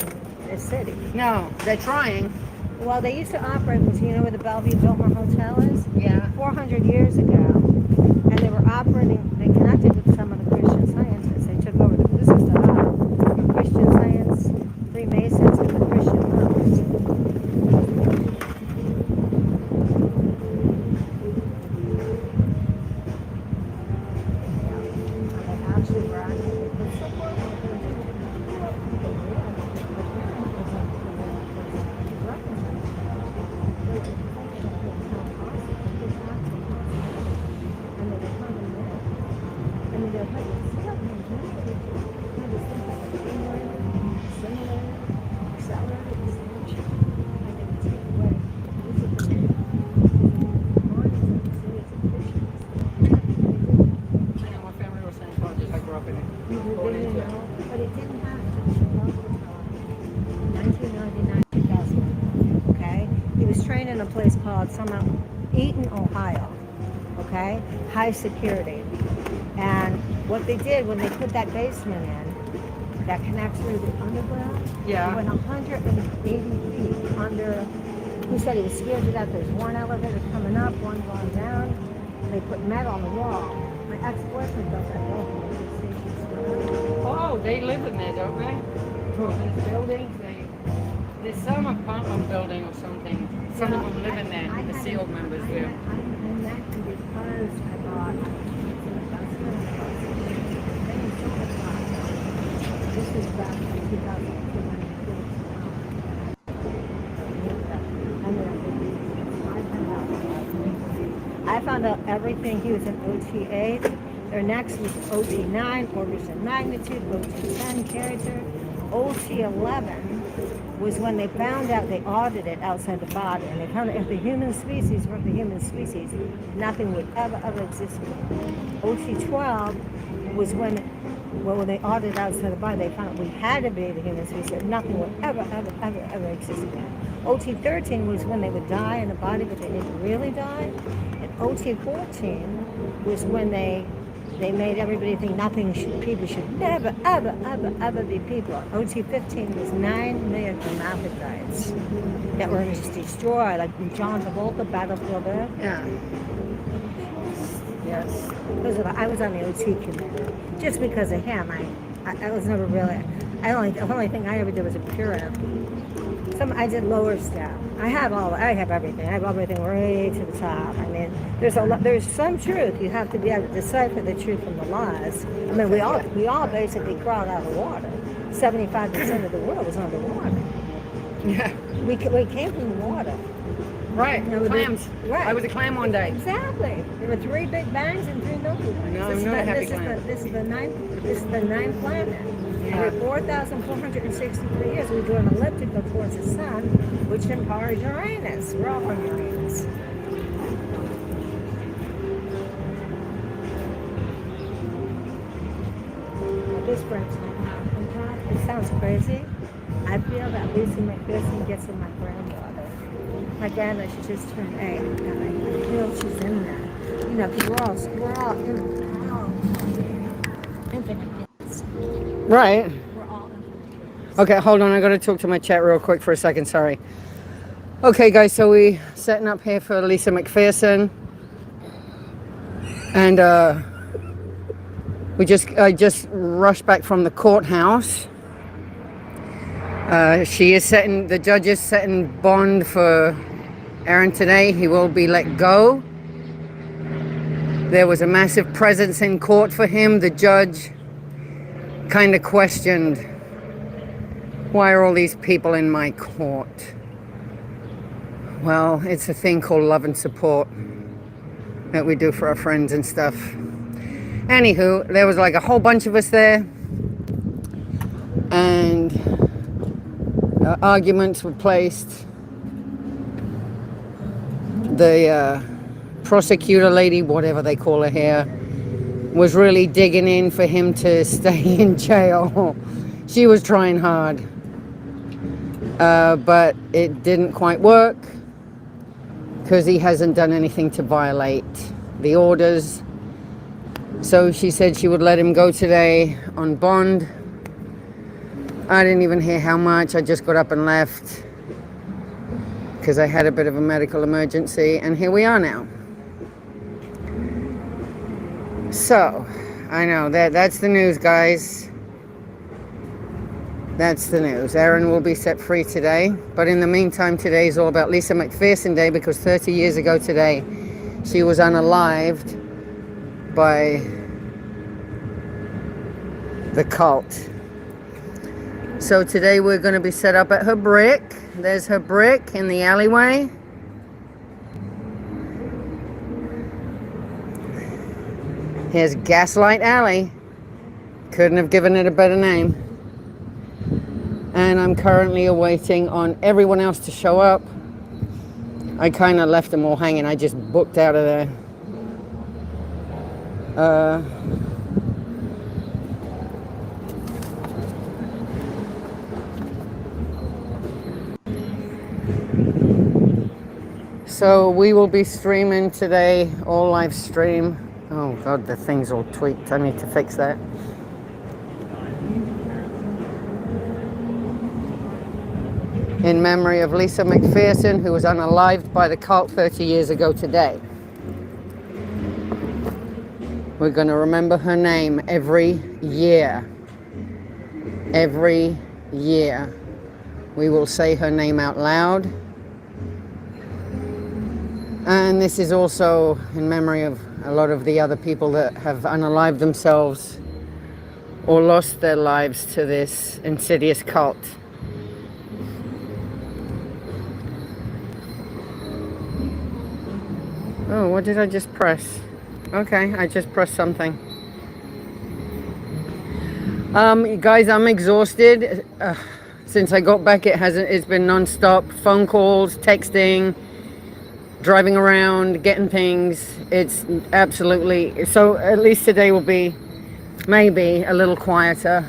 the city. No, they're trying. Well, they used to operate, you know where the Bellevue Biltmore Hotel is? Yeah. 400 years ago. And they were operating, they connected with some of the Christian Scientists. They took over, this is the hub. Christian Science, Freemasons, and the Christian monks. In a place called Eaton, Ohio, okay, high security. And what they did when they put that basement in, that connects through the underground, yeah, it went 180 feet under. Who said he was scared to death? There's one elevator coming up, one going down. And they put metal on the wall. My ex-boyfriend built that building. Oh, they live in there, don't they? There's buildings. There's some apartment building or something. Some of them live in there. The SEAL members do. I'm that because I bought this is back in 2002. I found out everything. He was an OT8. Their next was OT9, orders of magnitude, OT10, character. OT11 was when they found out, they audited outside the body, and they found out if the human species were the human species, nothing would ever exist again. OT12 was when they audited outside the body, they found out we had to be the human species, nothing would ever exist again. OT13 was when they would die in the body, but they didn't really die. And OT14 was when they made everybody think people should never, ever be people. OT15 was 9 million hermaphrodites that were just destroyed, like John Travolta, Battlefield Earth. Yeah. Yes. I was on the OT committee. Just because of him, I was never really. The only thing I ever did was a pyramid. I did lower step. I have everything. I have everything right to the top. I mean, there's some truth. You have to be able to decipher the truth from the lies. I mean, we all basically crawled out of the water. 75% of the world was underwater. Yeah. We came from the water. Right. You know, Clams. Right. I was a clam one day. Exactly. There were 3 big bangs and 3 Milky Ways. No, This is the ninth planet. Yeah. Every 4,463 years, we do an elliptical towards the sun, which empowers Uranus. We're all from Uranus. This brings me up. It sounds crazy. I feel that Lisa McPherson gets in my granddaughter. My granddaughter, she just turned 8, and I feel she's in there. You know, because we're all infinite. Right. Okay, hold on. I got to talk to my chat real quick for a second. Sorry. Okay, guys. So we setting up here for Lisa McPherson, and I just rushed back from the courthouse. The judge is setting bond for Aaron today. He will be let go. There was a massive presence in court for him. The judge kind of questioned, why are all these people in my court? Well, it's a thing called love and support that we do for our friends and stuff. Anywho, there was like a whole bunch of us there, and arguments were placed. The prosecutor lady, whatever they call her here, was really digging in for him to stay in jail. She was trying hard, but it didn't quite work because he hasn't done anything to violate the orders. So she said she would let him go today on bond. I didn't even hear how much. I just got up and left because I had a bit of a medical emergency, and here we are now. So, I know that's the news, guys. That's the news. Aaron will be set free today, but in the meantime, today is all about Lisa McPherson Day, because 30 years ago today, she was unalived by the cult. So today we're going to be set up at her brick. There's her brick in the alleyway. Here's Gaslight Alley. Couldn't have given it a better name. And I'm currently awaiting on everyone else to show up. I kind of left them all hanging. I just booked out of there. So we will be streaming today, all live stream. Oh God, the thing's all tweaked. I need to fix that. In memory of Lisa McPherson, who was unalived by the cult 30 years ago today. We're going to remember her name every year. Every year. We will say her name out loud. And this is also in memory of a lot of the other people that have unalived themselves or lost their lives to this insidious cult. Oh, what did I just press? Okay, I just pressed something. Guys, I'm exhausted. Since I got back, it's been non-stop phone calls, texting, driving around, getting things. It's absolutely, so at least today will be maybe a little quieter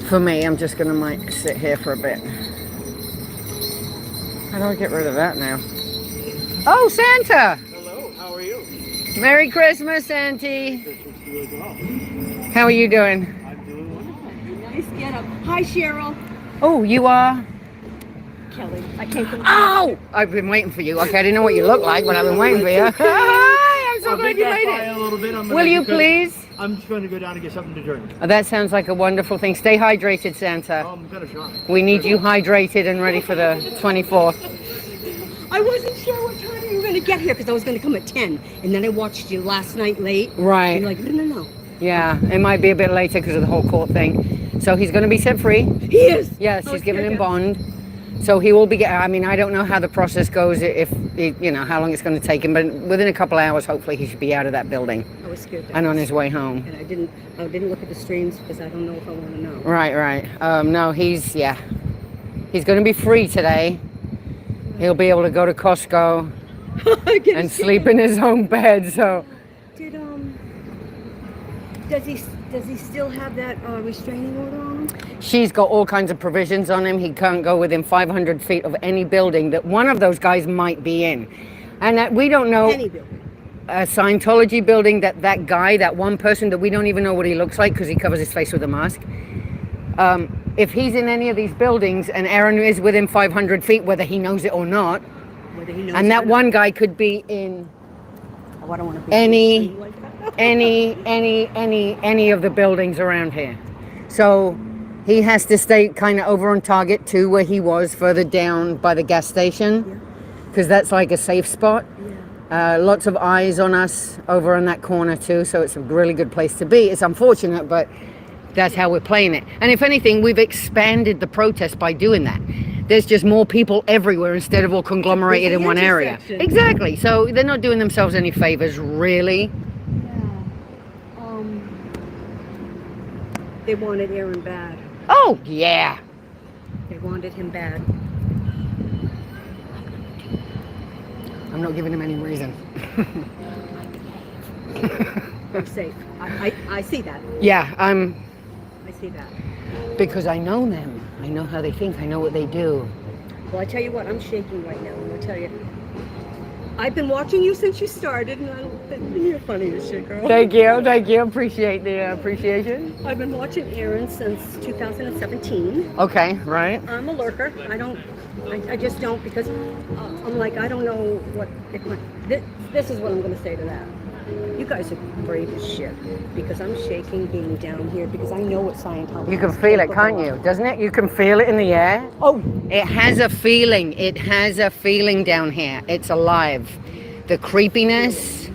for me. I'm just gonna might sit here for a bit. How do I get rid of that now? Oh, Santa! Hello, how are you? Merry Christmas, Auntie. How are you doing? I'm doing wonderful. Nice get up. Hi, Cheryl. Oh, you are? Kelly. I came from. Oh! I've been waiting for you. Okay, I didn't know what you look like, but I've been waiting for you. Hi! I'm so glad you made it. Will you please? I'm just going to go down and get something to drink. Oh, that sounds like a wonderful thing. Stay hydrated, Santa. Oh, I'm going to try. We need you hydrated and ready for the 24th. I wasn't sure what time you were going to get here because I was going to come at 10. And then I watched you last night late. Right. And you're like, no. Yeah, it might be a bit later because of the whole court thing. So he's going to be set free. He is? Yes, she's given him bond. So he will be, I mean, I don't know how the process goes, if how long it's going to take him, but within a couple hours, hopefully he should be out of that building. I was scared. And on his way home. And I didn't look at the streams because I don't know if I want to know. Right. No, he's going to be free today. He'll be able to go to Costco and sleep in his own bed, so. Does he still have that restraining order on him? She's got all kinds of provisions on him. He can't go within 500 feet of any building that one of those guys might be in. And that we don't know. Any building. A Scientology building that guy, that one person that we don't even know what he looks like because he covers his face with a mask. If he's in any of these buildings and Aaron is within 500 feet, whether he knows it or not, and that one guy could be in any of the buildings around here. So he has to stay kind of over on target too, where he was further down by the gas station, because that's like a safe spot. Lots of eyes on us over in that corner too, so it's a really good place to be. It's unfortunate, but that's how we're playing it. And if anything, we've expanded the protest by doing that. There's just more people everywhere instead of all conglomerated in one area. Exactly. So they're not doing themselves any favors, really. They wanted Aaron bad. Oh, yeah. They wanted him bad. I'm not giving him any reason. They're safe. I see that. Yeah, I see that. Because I know them. I know how they think. I know what they do. Well, I tell you what, I'm shaking right now. I'm going to tell you. I've been watching you since you started, and you're funny as shit, girl. Thank you. Appreciate the appreciation. I've been watching Aaron since 2017. Okay, right. I'm a lurker. I just don't, because I'm like, I don't know what, this is what I'm going to say to that. You guys are brave as shit, because I'm shaking being down here, because I know what Scientology is. You can feel it, can't you? Doesn't it? You can feel it in the air. Oh. It has a feeling. It has a feeling down here. It's alive. The creepiness,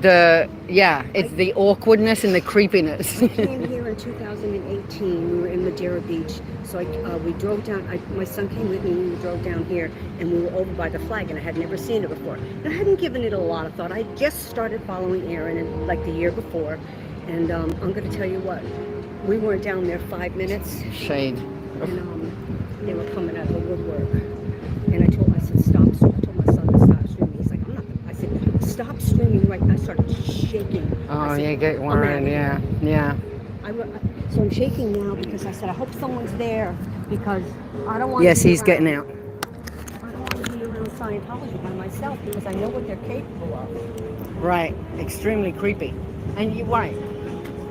it's the awkwardness and the creepiness. I came here in 2018. We were in Madeira Beach. So we drove down, my son came with me, and we drove down here, and we were over by the flag, and I had never seen it before. And I hadn't given it a lot of thought. I just started following Aaron like the year before, and I'm going to tell you what, we weren't down there 5 minutes. Shade. And they were coming out of the woodwork. And I said, stop. I told my son to stop streaming. He's like, I'm not. I said, stop streaming right now. I started shaking. Oh, you get worried, yeah. So I'm shaking now because I said, I hope someone's there, because I don't want Yes, to he's getting out. I don't want to be around Scientology by myself, because I know what they're capable of. Right, extremely creepy. And you're right.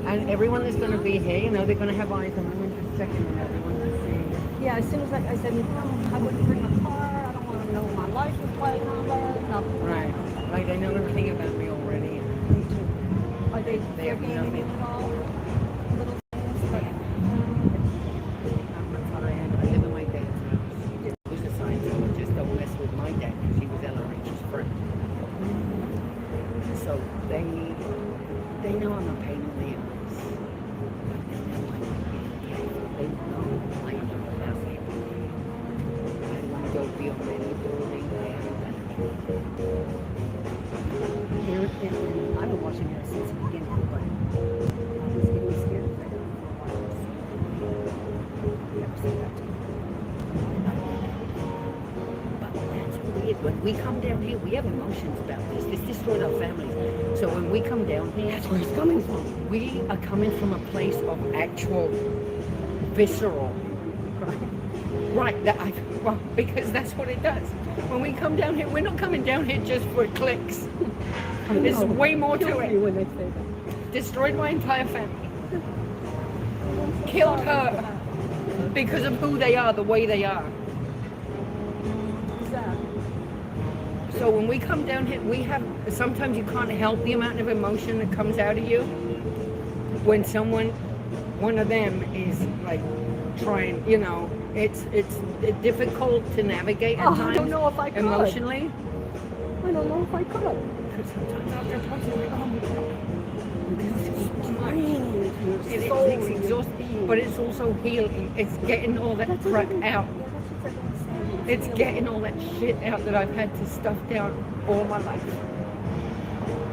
And everyone that's going to be here, they're going to have eyes on them and just checking on everyone to see. Yeah, as soon as I said, I wouldn't bring my car, I don't want to know my license plate number, nothing. Right. Like, they know everything about me already. Are they have nothing at all? They know I'm a pain in the ass. They know I know about it. I want to go beyond any building there. I've been watching her since the beginning, but I was getting scared of her for a while. I've never seen that too. But that's weird. When we come down here, we have emotions about this. This destroyed our families. So when we come down here, that's where it's coming from. We are coming from a place of actual visceral. Right. Because that's what it does. When we come down here, we're not coming down here just for clicks. There's way more to it. When they say that. Destroyed my entire family. Killed her because of who they are, the way they are. So when we come down here, sometimes you can't help the amount of emotion that comes out of you. when one of them is like trying, you know, it's difficult to navigate at times. I don't know if I could. Emotionally. I don't know if I could. Because sometimes after a punch, it's like, oh my God. It's exhausting, but it's also healing. It's getting all that crap out. It's getting all that shit out that I've had to stuff down all my life.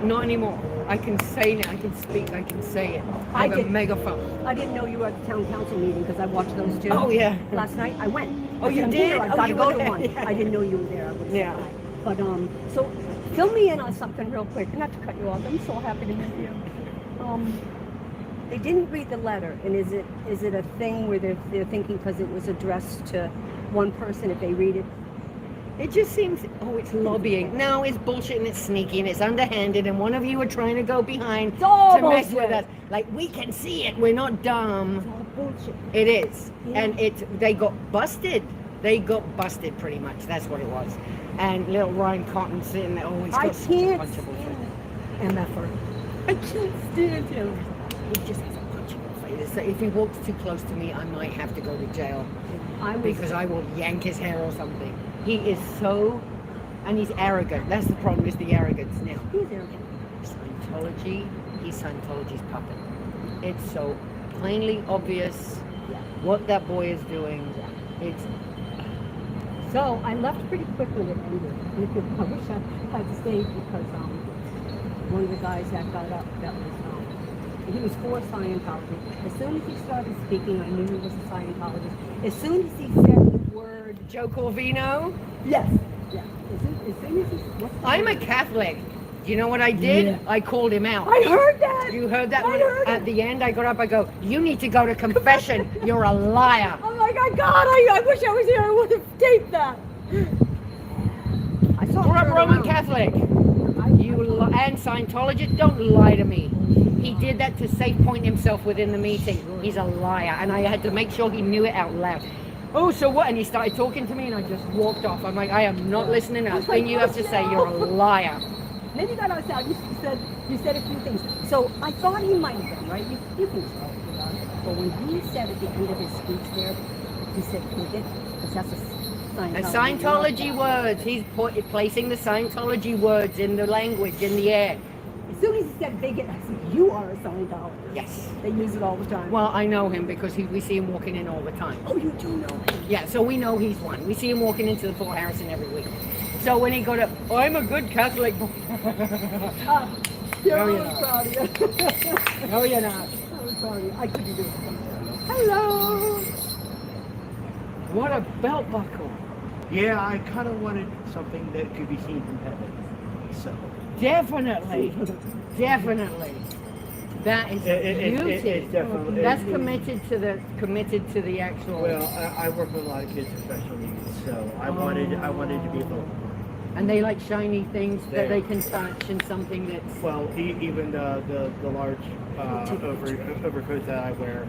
Not anymore. I can say now, I can speak, I can say it. I have a megaphone. I didn't know you were at the town council meeting because I watched those two. Oh, yeah. Last night I went. Oh, you did? I got to go to went. one. Yeah. I didn't know you were there. I would Yeah. But so fill me in on something real quick. Not to cut you off. I'm so happy to meet you. They didn't read the letter, and is it a thing where they're thinking because it was addressed to one person, if they read it? It just seems, it's lobbying. No, it's bullshit and it's sneaky and it's underhanded and one of you are trying to go behind to mess with us. Like, we can see it. We're not dumb. It's all bullshit. It is. Yeah. And they got busted. They got busted pretty much. That's what it was. And little Ryan Cotton sitting there, he's got such a bunch of bullshit. MFer. I can't stand him. He just has a punch in the face. So if he walks too close to me, I might have to go to jail. Because I will yank his hair or something. He is so, and he's arrogant. That's the problem, is the arrogance now. He's arrogant. Scientology, he's Scientology's puppet. It's so plainly obvious what that boy is doing. It's So I left pretty quick when it ended. I wish I had stayed because one of the guys that got up, that was he was for Scientology. As soon as he started speaking, I knew he was a Scientologist. As soon as he said the word Joe Corvino? Yes. Yeah. As soon as he I'm a Catholic. You know what I did? Yeah. I called him out. I heard that. You heard that? I heard At the end, I got up, I go, you need to go to confession. You're a liar. Oh my God, I wish I was here. I would have taped that. I saw We're a Roman Catholic. And Scientologist, don't lie to me. He did that to safe point himself within the meeting. He's a liar. And I had to make sure he knew it out loud. Oh, so what? And he started talking to me and I just walked off. I'm like, I am not listening to a thing you have to say. You're a liar. Then you got outside. You said a few things. So I thought he might have been, right? You can tell. But when he said at the end of his speech there, he said, bigot, because that's a Scientology words. He's placing the Scientology words in the language, in the air. As soon as he said bigot, I said, you are a Scientologist. Yes. They use it all the time. Well, I know him because we see him walking in all the time. Oh, you do know him? Yeah, so we know he's one. We see him walking into the Fort Harrison every week. So when he got up, I'm a good Catholic. You're No, you're really not. proud of you. No, you're not. I was proud of you. I couldn't do it. Hello. What a belt buckle. Yeah, I kind of wanted something that could be seen from heaven. So Definitely. Definitely. That is beauty. it's definitely. That's committed to the actual. Well, I work with a lot of kids with special needs, so I wanted to be a little. And they like shiny things that they can touch and something that's. Well, even the large overcoat that I wear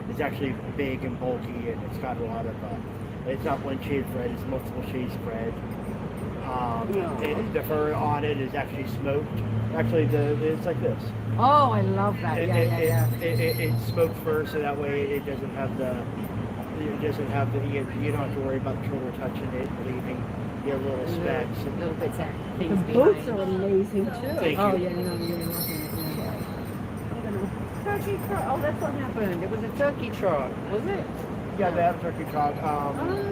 is actually big and bulky, and it's got a lot of. It's not one shade of red; it's multiple shades of red. The fur on it is actually smoked. Actually, it's like this. Oh, I love that. It's smoked fur, so that way it doesn't have the. It doesn't have the. You don't have to worry about the children touching it, leaving your little specks. And little bits of The things boots behind. are amazing too. Thank Oh you. yeah, no, you're welcome. Turkey trot. Oh, that's what happened. It was a turkey trot, was it? Yeah, they have turkey trot.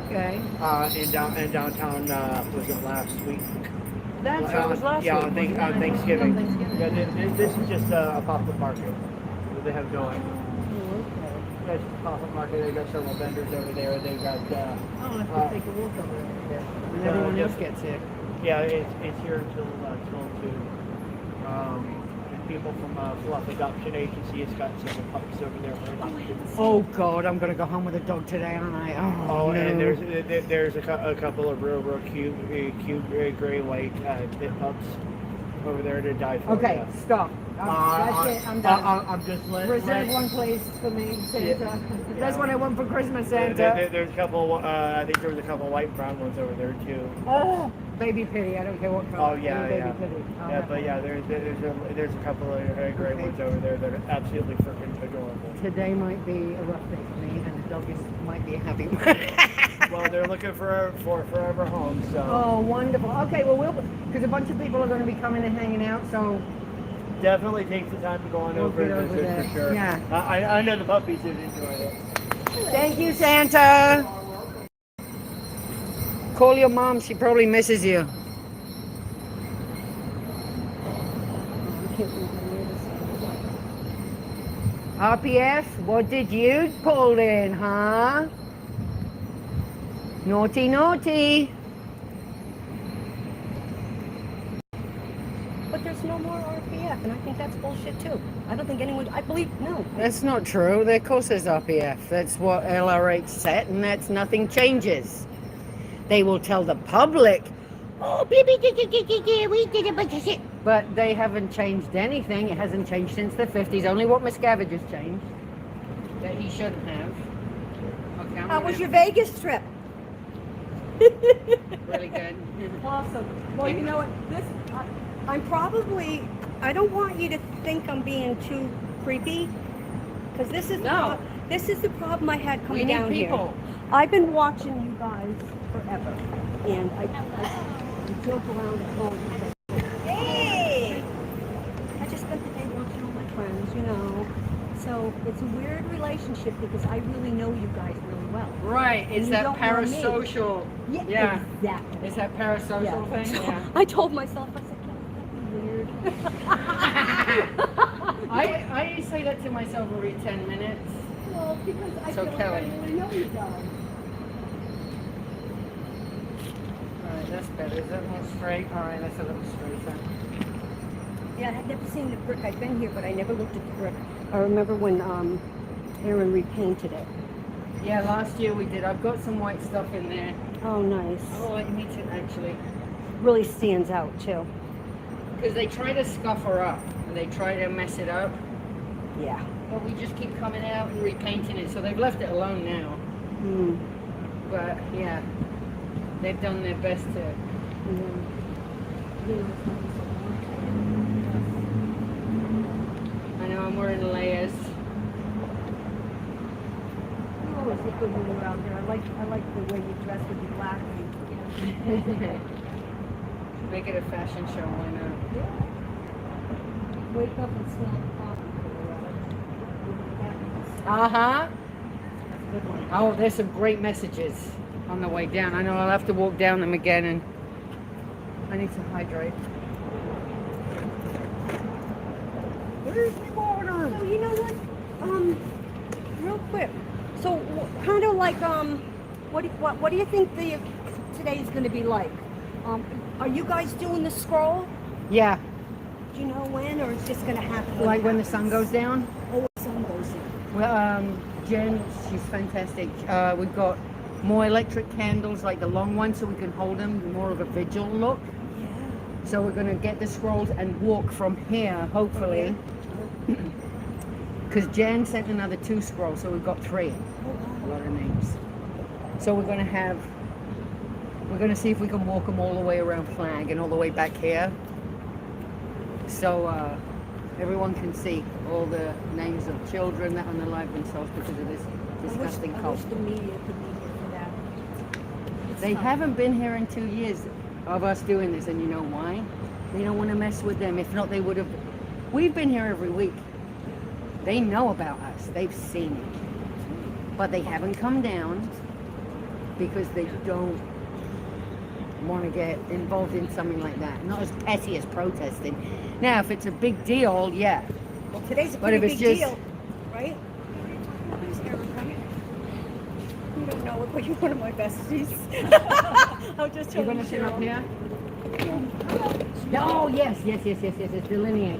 Okay. In downtown was it last week? That's what it was last yeah, week. on Thanksgiving. Thanksgiving. Yeah, this is just a pop-up market that they have going. Oh, That's a pop-up market. They got several vendors over there. They got. I have to take a walk over there. When everyone else gets here. Yeah, it's here until 2. People from Fluff Adoption Agency has got several pups over there for adoption. Oh God, I'm gonna go home with a dog today, aren't I? Oh, no. And there's a couple of real cute gray white pit pups over there to die for. Okay, Yeah. stop. That's it. I'm done. I'm just Reserve one place for me, Santa. That's what I want for Christmas, Santa. There's a couple. I think there was a couple white and brown ones over there too. Oh, baby pity. I don't care what color. Oh yeah, baby yeah. Pity. But yeah, there's a couple of gray ones over there that are absolutely freaking adorable. Today might be a rough day for me, and the dog might be a happy one. Well, they're looking for forever home. So. Oh, wonderful. Okay, well, because a bunch of people are going to be coming and hanging out, so. Definitely take the time to go on over and visit for sure. Yeah. I know the puppies did enjoy it. Thank you, Santa. Call your mom. She probably misses you. RPF, what did you pull in, huh? Naughty, naughty. But there's no more RPF, and I think that's bullshit too. I don't think anyone, I believe, no. That's not true. Of course there's RPF. That's what LRH said, and that's nothing changes. They will tell the public, oh, we did a bunch of shit. But they haven't changed anything. It hasn't changed since the 50s. Only what Miscavige has changed that he shouldn't have. Okay, How was your Vegas trip? Really good. Awesome. Well, you know what? I'm probably, I don't want you to think I'm being too creepy, because this is the problem I had coming down here. I've been watching you guys forever, and I joke around at home. Hey! I just spent the day watching all my friends, you know. So it's a weird relationship because I really know you guys really well. Right, And it's you that don't know me. parasocial. Yeah, exactly. It's that parasocial thing. So Yeah. I told myself, I said, weird. I say that to myself every 10 minutes. Well, because I So feel like Kelly. I really know you guys. Alright, that's better. Is that more straight? Alright, that's a little straighter. Yeah, I've never seen the brick. I've been here, but I never looked at the brick. I remember when Aaron repainted it. Yeah, last year we did. I've got some white stuff in there. Oh, nice. Oh, it needs it actually. Really stands out, too. Because they try to scuff her up. And they try to mess it up. Yeah. But we just keep coming out and repainting it. So they've left it alone now. Mm. But, yeah. They've done their best to... I know I'm wearing layers. You always look good when you're out there. I like the way you dress with your black. Make it a fashion show, why not? Wake up and smell the coffee. Uh-huh. Oh, there's some great messages on the way down. I know I'll have to walk down them again, and I need to hydrate. Where's the water? So you know what? Real quick. So kind of like what do you think today is going to be like? Are you guys doing the scroll? Yeah. Do you know when, or it's just going to happen? Like when the sun goes down? Oh, when the sun goes down. Well, Jen, she's fantastic. We've got more electric candles, like the long ones, so we can hold them, more of a vigil look. Yeah. So we're going to get the scrolls and walk from here, hopefully. Because Jen sent another 2 scrolls, so we've got 3. A lot of names. So we're going to see if we can walk them all the way around Flag and all the way back here. So everyone can see all the names of children that unalive themselves because of this disgusting I cult. wish the media could be here for that. They haven't been here in 2 years of us doing this, and you know why? They don't want to mess with them. If not, they would have. We've been here every week. They know about us. They've seen it. But they haven't come down because they don't want to get involved in something like that. Not as petty as protesting. Now, if it's a big deal, yeah. Well, today's a But pretty if it's big just- deal, right? You don't know it, but you're one of my besties. I'll just tell You're you. going to sit up here? Oh, yes. Delineate.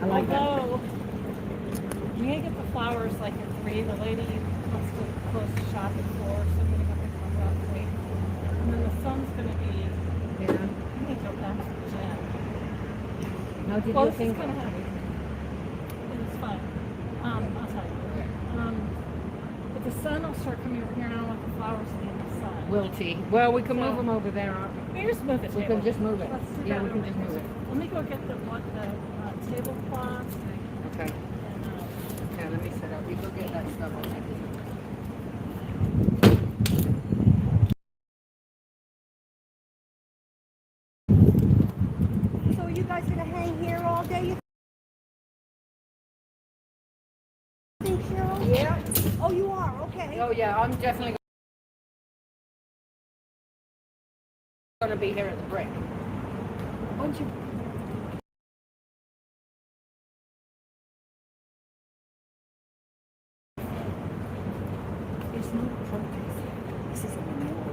I like that. Although, you may get the flowers like at 3. The lady wants to close the shop at 4, so I'm going to have to come about 3. And then the sun's going to be, I think, go back to Jen. did Well, you this think? is kind of heavy. It's fine. I'll tell you. But the sun will start coming over here, and I don't want the flowers to be in the sun. Wilty. Well, we can move them over there. We just move it. We can just move it. Let's do Yeah, that we can real just move quick. it. Let me go get the tablecloth. Okay. Yeah, let me set up. You go get that stuff. I'll take it. So are you guys gonna hang here all day? You think, Cheryl? Yeah. Oh, you are. Okay. Oh yeah, I'm definitely gonna be here at the break. Why don't you? It's not a protest. This is a memorial.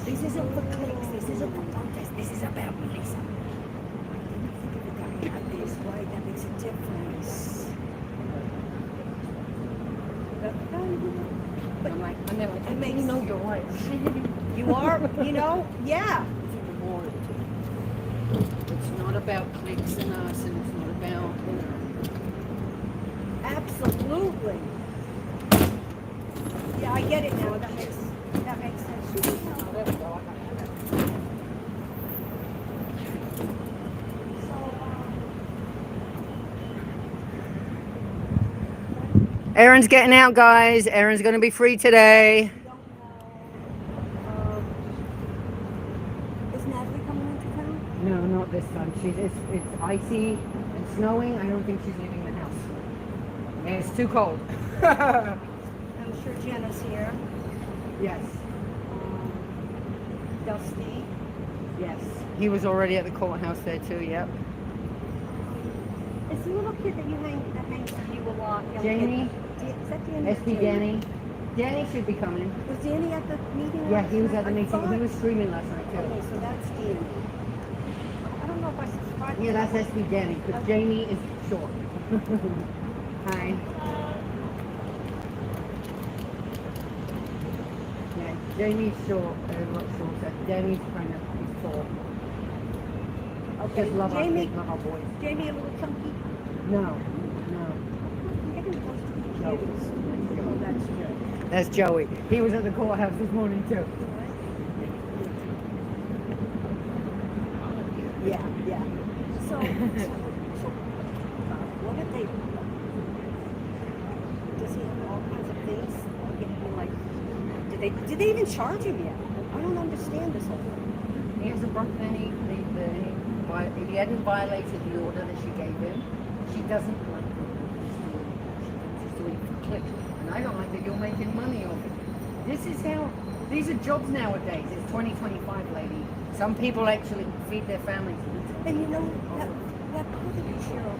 This isn't for clicks. This isn't for protest. This is about Lisa. This right, that makes a difference. But I'm like, I makes, you know you're right. You are, you know, yeah. It's a memorial. It's not about clicks and us, and it's not about, you know. Absolutely. Yeah, I get it now. That makes sense. Oh, there we go. I got it. Erin's getting out, guys. Erin's going to be free today. Is Natalie coming into town? No, not this time. It's icy and snowing. I don't think she's leaving the house. And it's too cold. I'm sure Jenna's here. Yes. Dusty. Yes. He was already at the courthouse there too. Yep. Is the little kid that hangs with you a lot? young Jamie? kid? Is that Danny? or SP Jamie? Danny. Danny should be coming. Was Danny at the meeting? Yeah, last he was night? at the I meeting. thought- He was screaming last night too. Okay, so that's Danny. I don't know if I subscribe to Yeah, that. that's SP Danny, because Jamie is short. Hi. Yeah, Jamie's short, a lot shorter. Danny's kind of, he's tall. Okay, Just love Jamie, our kids, not our boys. Jamie a little chunky. No, no. Getting close to the kids. Oh, that's good. That's Joey. He was at the courthouse this morning too. Yeah, yeah. So what if they? Does he have all kinds of things? Like, did they even charge him yet? I don't understand this whole thing. He hasn't brought any. He hadn't violated the order that she gave him. She doesn't like it. She's doing it for clicks. And I don't like that you're making money off it. This is how, these are jobs nowadays. It's 2025, lady. Some people actually feed their families. And you know, that bothered me, Cheryl.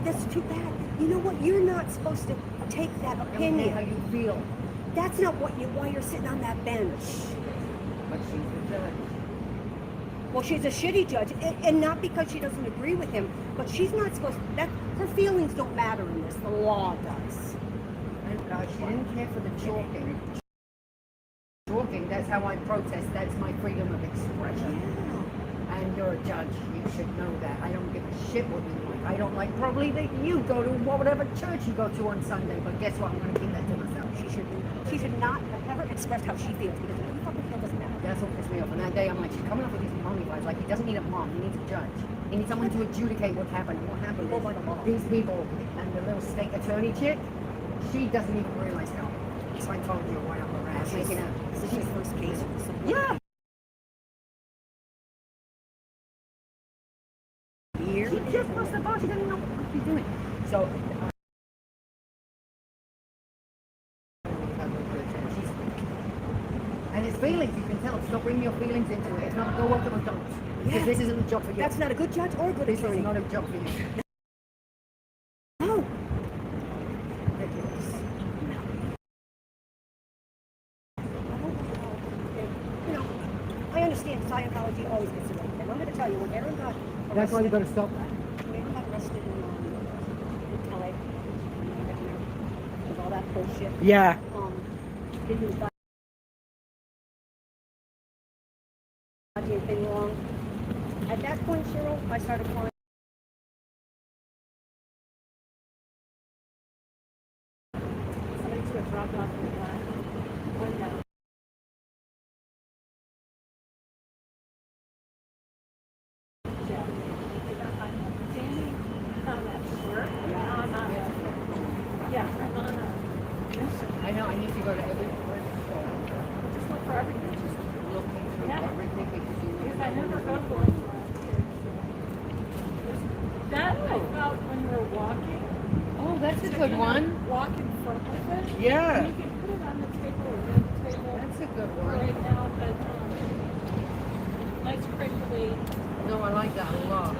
That's too bad. You know what? You're not supposed to take that opinion. How you feel. That's not why you're sitting on that bench. But she's the judge. Well, she's a shitty judge, and not because she doesn't agree with him, but she's not supposed to, her feelings don't matter in this, the law does. She didn't care for the chalking. Chalking, that's how I protest, that's my freedom of expression. Yeah. And you're a judge, you should know that. I don't give a shit what you like. I don't like probably that you go to whatever church you go to on Sunday, but guess what, I'm going to keep that to myself. She should not have ever expressed how she feels, because what you fucking feel doesn't matter. That's what pissed me off. And that day I'm like, she's coming up with these mommy vibes. Like, he doesn't need a mom, he needs a judge. He needs someone to adjudicate what happened. What happened is these people and the little state attorney chick, she doesn't even realize how. So I told you right up her ass, making a... This is your first case. Yeah. Year? She just must have thought she didn't know what she's doing. So... And his feelings, you can tell. Stop bringing your feelings into it. It's not go work at McDonald's. Because this isn't a job for you. That's not a good judge or a good attorney. This is not a job for you. No. You know, I understand Scientology always gets it right. And I'm going to tell you, when Aaron got arrested... That's why you got to stop that. When Aaron got arrested in LA, with all that bullshit. Yeah. He was anything wrong. At that point, Cheryl, I started crying. Somebody's got dropped off in the window. I know, I need to go to every store. Just look for everything. Just Looking through everything because you because I never go to one. That I felt when we were walking. Oh, that's a To good kind of one. Walk in front of it. Yeah. And you can put it on the table or near the table. That's a good one. Right now, but nice crinkly. No, I like that a lot.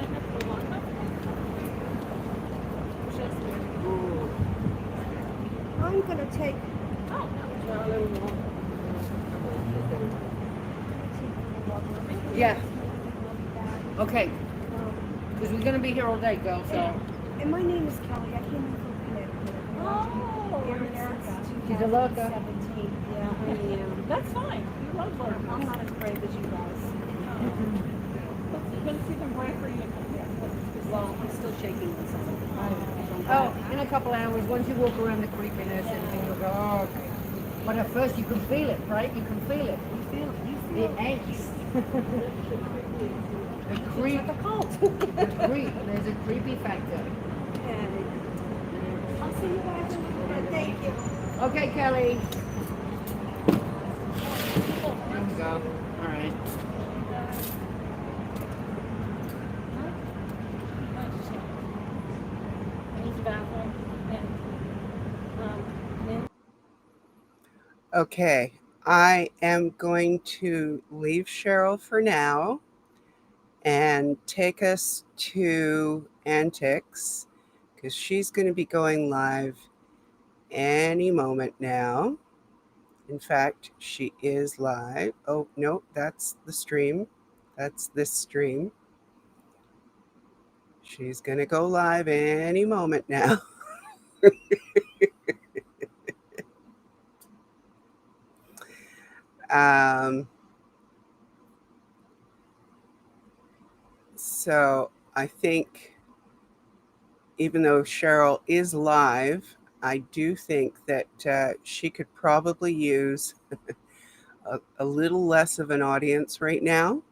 I'm gonna take. Yeah. Okay. Because we're gonna be here all day, girl. So. And my name is Kelly. I came in from Connecticut. Oh, Here in America. She's a looker. 17. Yeah, I am. That's fine. You love her. I'm not as brave as you guys. Let's see them break for you. Well, I'm still shaking inside. Oh, in a couple hours, once you walk around the creepiness and you'll go, oh, okay. But at first you can feel it, right? You can feel it. You feel it. You The feel it. angst. The creep. It's like a cult. The creep. There's a creepy factor. Okay. I'll see you guys. Thank you. Okay, Kelly. There we go. All right. Okay, I am going to leave Cheryl for now and take us to Antics because she's going to be going live any moment now. In fact, she is live. Oh, no, that's the stream. That's this stream. She's going to go live any moment now. So I think even though Cheryl is live, I do think that she could probably use a little less of an audience right now.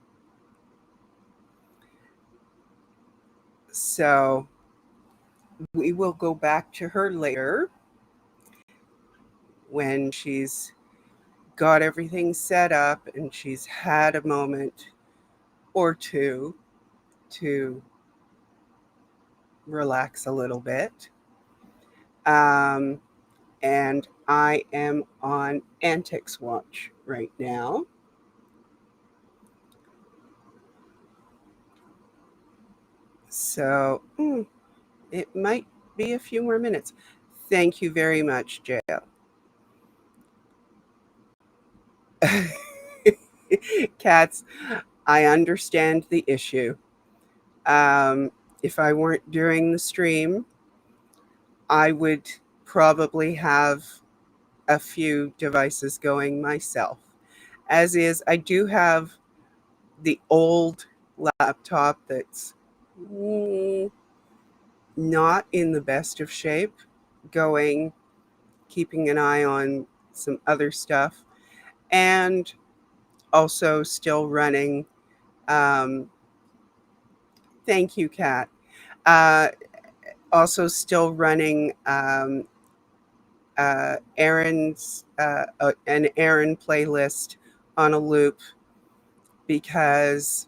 So we will go back to her later when she's got everything set up and she's had a moment or two to relax a little bit. And I am on Antics Watch right now. So it might be a few more minutes. Thank you very much, Jael. Cats, I understand the issue. If I weren't doing the stream, I would probably have a few devices going myself. As is, I do have the old laptop that's not in the best of shape going, keeping an eye on some other stuff, and also still running. Thank you, Kat. Also still running Aaron's an Aaron playlist on a loop because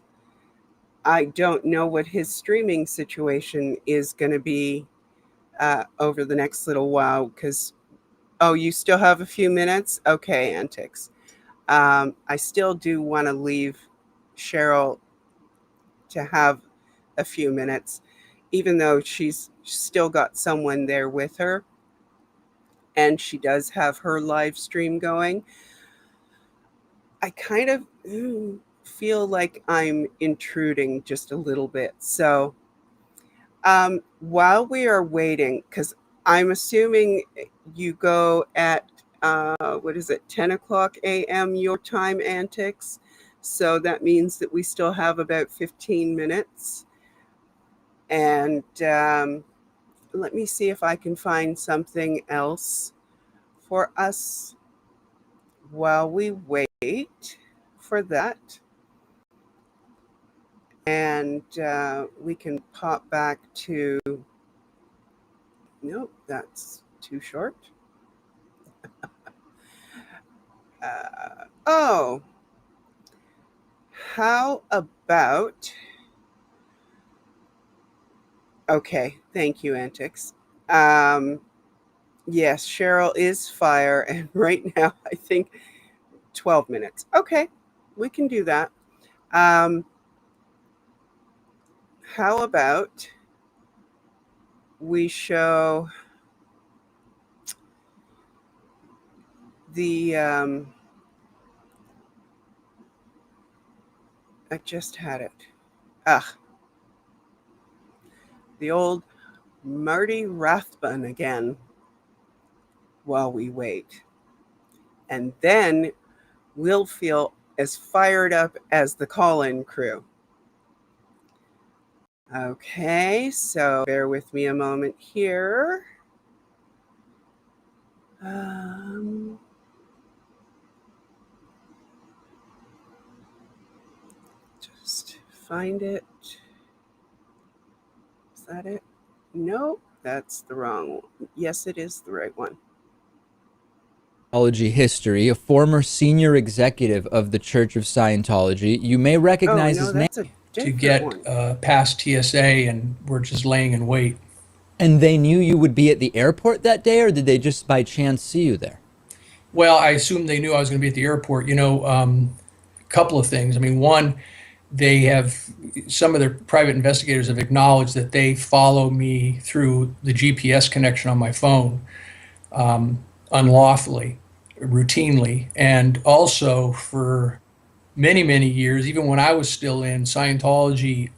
I don't know what his streaming situation is going to be over the next little while. Because you still have a few minutes. Okay, Antics. I still do want to leave Cheryl to have a few minutes, even though she's still got someone there with her and she does have her live stream going. I kind of feel like I'm intruding just a little bit. So while we are waiting, because I'm assuming you go at, 10 o'clock a.m. your time, Antics. So that means that we still have about 15 minutes. And let me see if I can find something else for us while we wait for that. And we can pop back to, nope, that's too short. Oh, how about, okay, thank you, Antics. Yes, Cheryl is fire, and right now I think 12 minutes. Okay, we can do that. How about we show the, I just had it. The old Marty Rathbun again while we wait. And then we'll feel as fired up as the call-in crew. Okay, so bear with me a moment here. Just find it. Is that it? Nope, that's the wrong one. Yes, it is the right one. Scientology history, a former senior executive of the Church of Scientology. You may recognize his name. To get past TSA, and we're just laying in wait. And they knew you would be at the airport that day, or did they just by chance see you there? Well, I assumed they knew I was going to be at the airport. A couple of things. I mean, one, they have, some of their private investigators have acknowledged that they follow me through the GPS connection on my phone unlawfully, routinely, and also for many, many years, even when I was still in, Scientology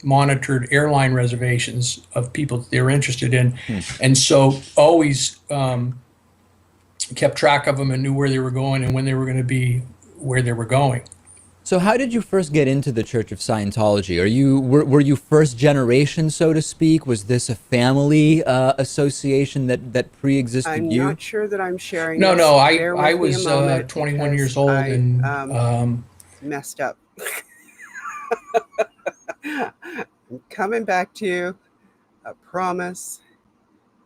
monitored airline reservations of people that they were interested in. And so always kept track of them and knew where they were going and when they were going to be where they were going. So how did you first get into the Church of Scientology? Were you first generation, so to speak? Was this a family association that pre-existed you? I'm not sure that I'm sharing. No, this. no, Bear I with me a was moment 21 because years old I, and messed up. I'm coming back to you. I promise.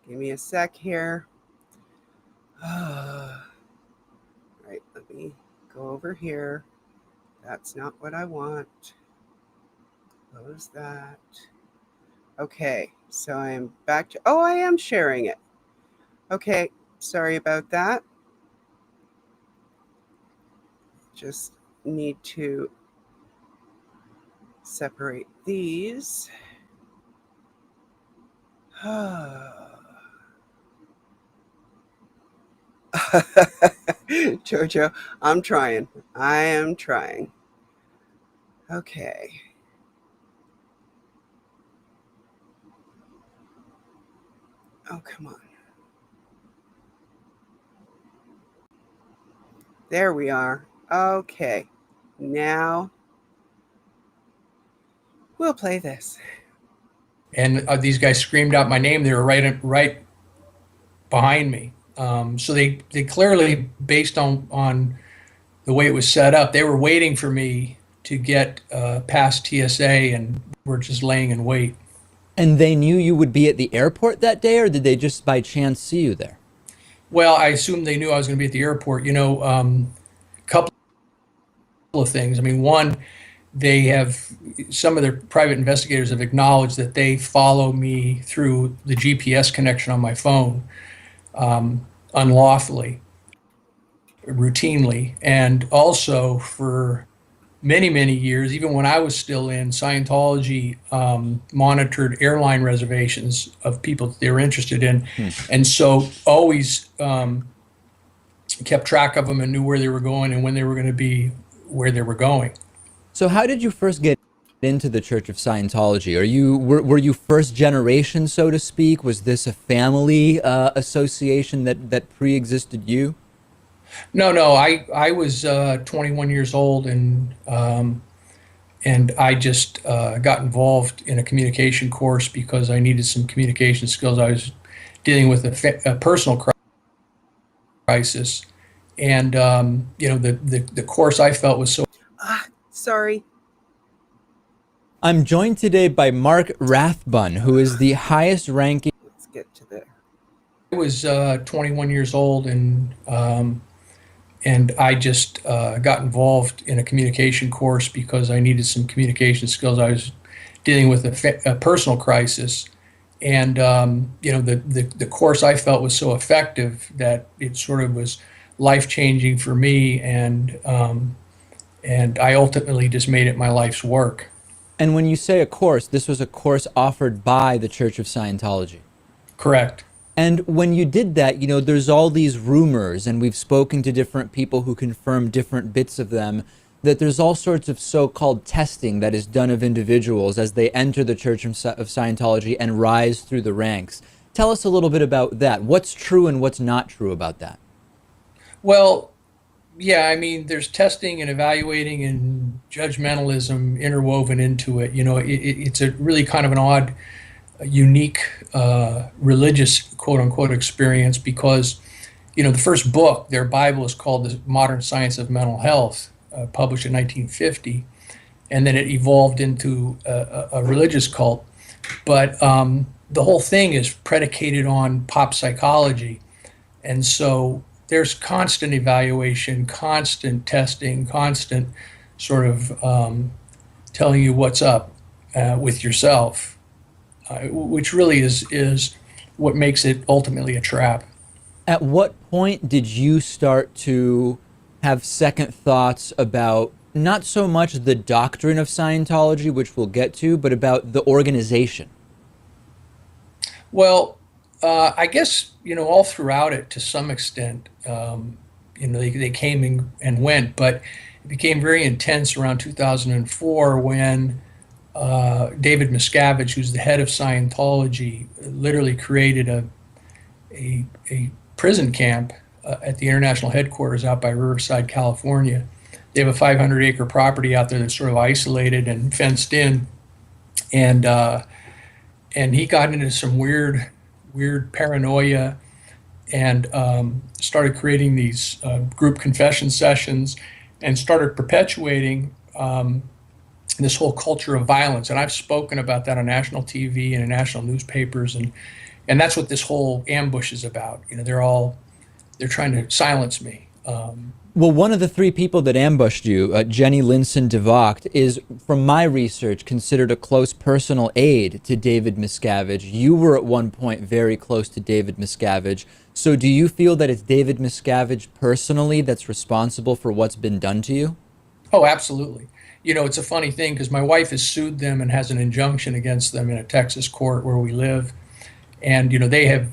Give me a sec here. Right, let me go over here. That's not what I want. Close that. Okay, so I am back to, oh, I am sharing it. Okay, sorry about that. Just need to separate these. Jojo, I'm trying. I am trying. Okay. Oh, come on. There we are. Okay. Now we'll play this. and these guys screamed out my name. They were right behind me. So they clearly, based on the way it was set up, they were waiting for me to get past TSA, and we're just laying in wait. And they knew you would be at the airport that day, or did they just by chance see you there? Well, I assumed they knew I was going to be at the airport. Couple of things. I mean, one, they have, some of their private investigators have acknowledged that they follow me through the GPS connection on my phone unlawfully, routinely, and also for many, many years, even when I was still in, Scientology monitored airline reservations of people that they were interested in. And so always kept track of them and knew where they were going and when they were going to be where they were going. So how did you first get into the Church of Scientology? Were you first generation, so to speak? Was this a family association that pre-existed you? No. I was 21 years old, and I just got involved in a communication course because I needed some communication skills. I was dealing with a personal crisis, and the course I felt was so. Sorry. I'm joined today by Mark Rathbun, who is the highest ranking. Let's get to the. I was 21 years old, and I just got involved in a communication course because I needed some communication skills. I was dealing with a personal crisis, and the course I felt was so effective that it sort of was life changing for me, and I ultimately just made it my life's work. And when you say a course, this was a course offered by the Church of Scientology. Correct. And when you did that, there's all these rumors, and we've spoken to different people who confirm different bits of them, that there's all sorts of so-called testing that is done of individuals as they enter the Church of Scientology and rise through the ranks. Tell us a little bit about that. What's true and what's not true about that? Well, yeah, I mean, there's testing and evaluating and judgmentalism interwoven into it. It's a really kind of an odd, unique religious quote-unquote experience because, the first book, their Bible, is called The Modern Science of Mental Health, published in 1950, and then it evolved into a religious cult. But the whole thing is predicated on pop psychology, and so there's constant evaluation, constant testing, constant sort of telling you what's up with yourself, which really is what makes it ultimately a trap. At what point did you start to have second thoughts about not so much the doctrine of Scientology, which we'll get to, but about the organization? Well, I guess, all throughout it to some extent, they came and went, but it became very intense around 2004 when David Miscavige, who's the head of Scientology, literally created a prison camp at the international headquarters out by Riverside, California. They have a 500-acre property out there that's sort of isolated and fenced in, and he got into some weird paranoia and started creating these group confession sessions and started perpetuating this whole culture of violence. And I've spoken about that on national TV and in national newspapers, and that's what this whole ambush is about. They're trying to silence me. Well, one of the three people that ambushed you, Jenny Linson de Vocht, is, from my research, considered a close personal aide to David Miscavige. You were at one point very close to David Miscavige. So do you feel that it's David Miscavige personally that's responsible for what's been done to you? Oh, absolutely. It's a funny thing because my wife has sued them and has an injunction against them in a Texas court where we live. And, they have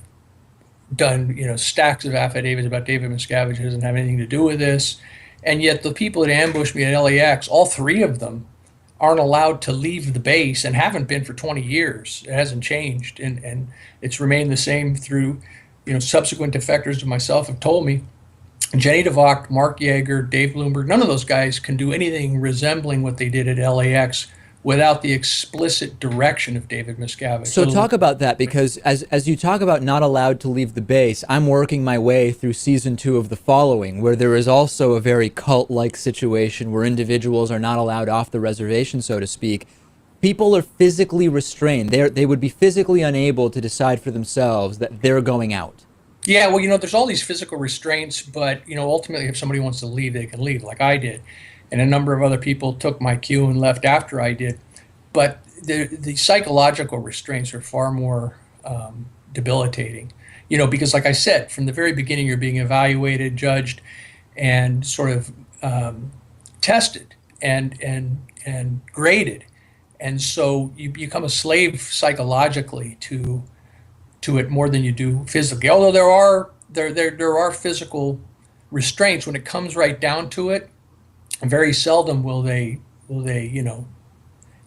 done, stacks of affidavits about David Miscavige doesn't have anything to do with this. And yet the people that ambushed me at LAX, all three of them aren't allowed to leave the base and haven't been for 20 years. It hasn't changed. And it's remained the same through, subsequent defectors to myself have told me. Jenny de Vocht, Mark Yeager, Dave Bloomberg, none of those guys can do anything resembling what they did at LAX without the explicit direction of David Miscavige. So talk about that, because as you talk about not allowed to leave the base, I'm working my way through season 2 of The Following, where there is also a very cult-like situation where individuals are not allowed off the reservation, so to speak. People are physically restrained. They would be physically unable to decide for themselves that they're going out. Yeah, well, there's all these physical restraints, but, ultimately if somebody wants to leave, they can leave, like I did. And a number of other people took my cue and left after I did. But the psychological restraints are far more debilitating, because like I said, from the very beginning, you're being evaluated, judged, and sort of tested and graded. And so you become a slave psychologically to it more than you do physically. Although there are physical restraints when it comes right down to it. Very seldom will they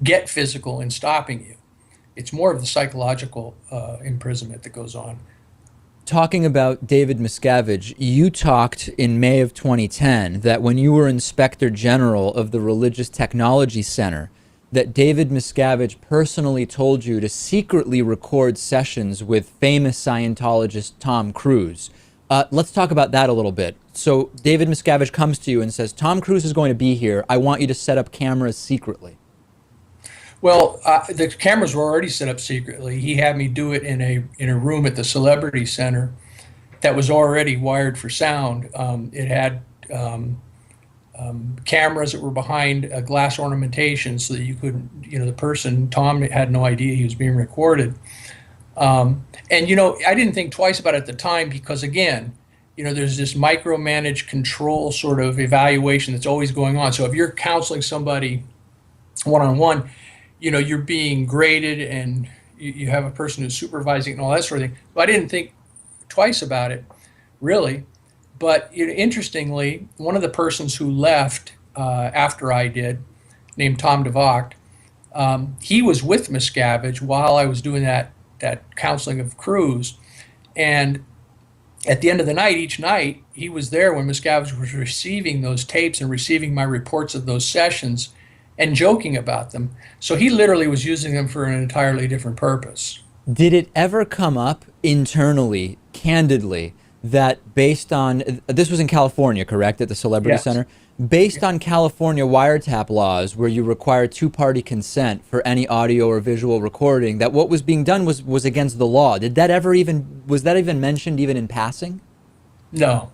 get physical in stopping you. It's more of the psychological imprisonment that goes on. talking about David Miscavige, you talked in May of 2010 that when you were Inspector General of the Religious Technology Center, that David Miscavige personally told you to secretly record sessions with famous Scientologist Tom Cruise. Let's talk about that a little bit. So David Miscavige comes to you and says, Tom Cruise is going to be here. I want you to set up cameras secretly. Well, the cameras were already set up secretly. He had me do it in a room at the Celebrity Center that was already wired for sound. It had cameras that were behind a glass ornamentation so that you could, the person, Tom, had no idea he was being recorded. And, I didn't think twice about it at the time because, again, there's this micromanaged control sort of evaluation that's always going on. So if you're counseling somebody one-on-one, you're being graded and you have a person who's supervising and all that sort of thing. But I didn't think twice about it, really. But interestingly, one of the persons who left after I did, named Tom DeVocht, he was with Miscavige while I was doing that counseling of Cruz. And at the end of the night, each night, he was there when Miscavige was receiving those tapes and receiving my reports of those sessions and joking about them. So he literally was using them for an entirely different purpose. Did it ever come up internally, candidly, that based on, this was in California, correct, at the Celebrity Yes. Center? Based on California wiretap laws where you require two-party consent for any audio or visual recording, that what was being done was against the law. Did that ever was that even mentioned even in passing? No.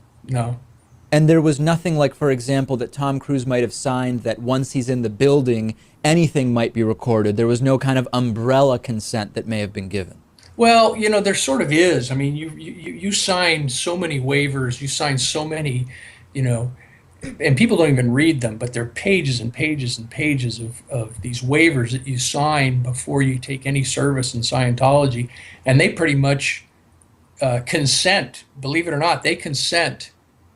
And there was nothing like, for example, that Tom Cruise might have signed that once he's in the building, anything might be recorded. There was no kind of umbrella consent that may have been given. Well, there sort of is. I mean, you sign so many waivers, you sign so many, and people don't even read them, but they're pages and pages and pages of these waivers that you sign before you take any service in Scientology. And they pretty much consent, believe it or not, they consent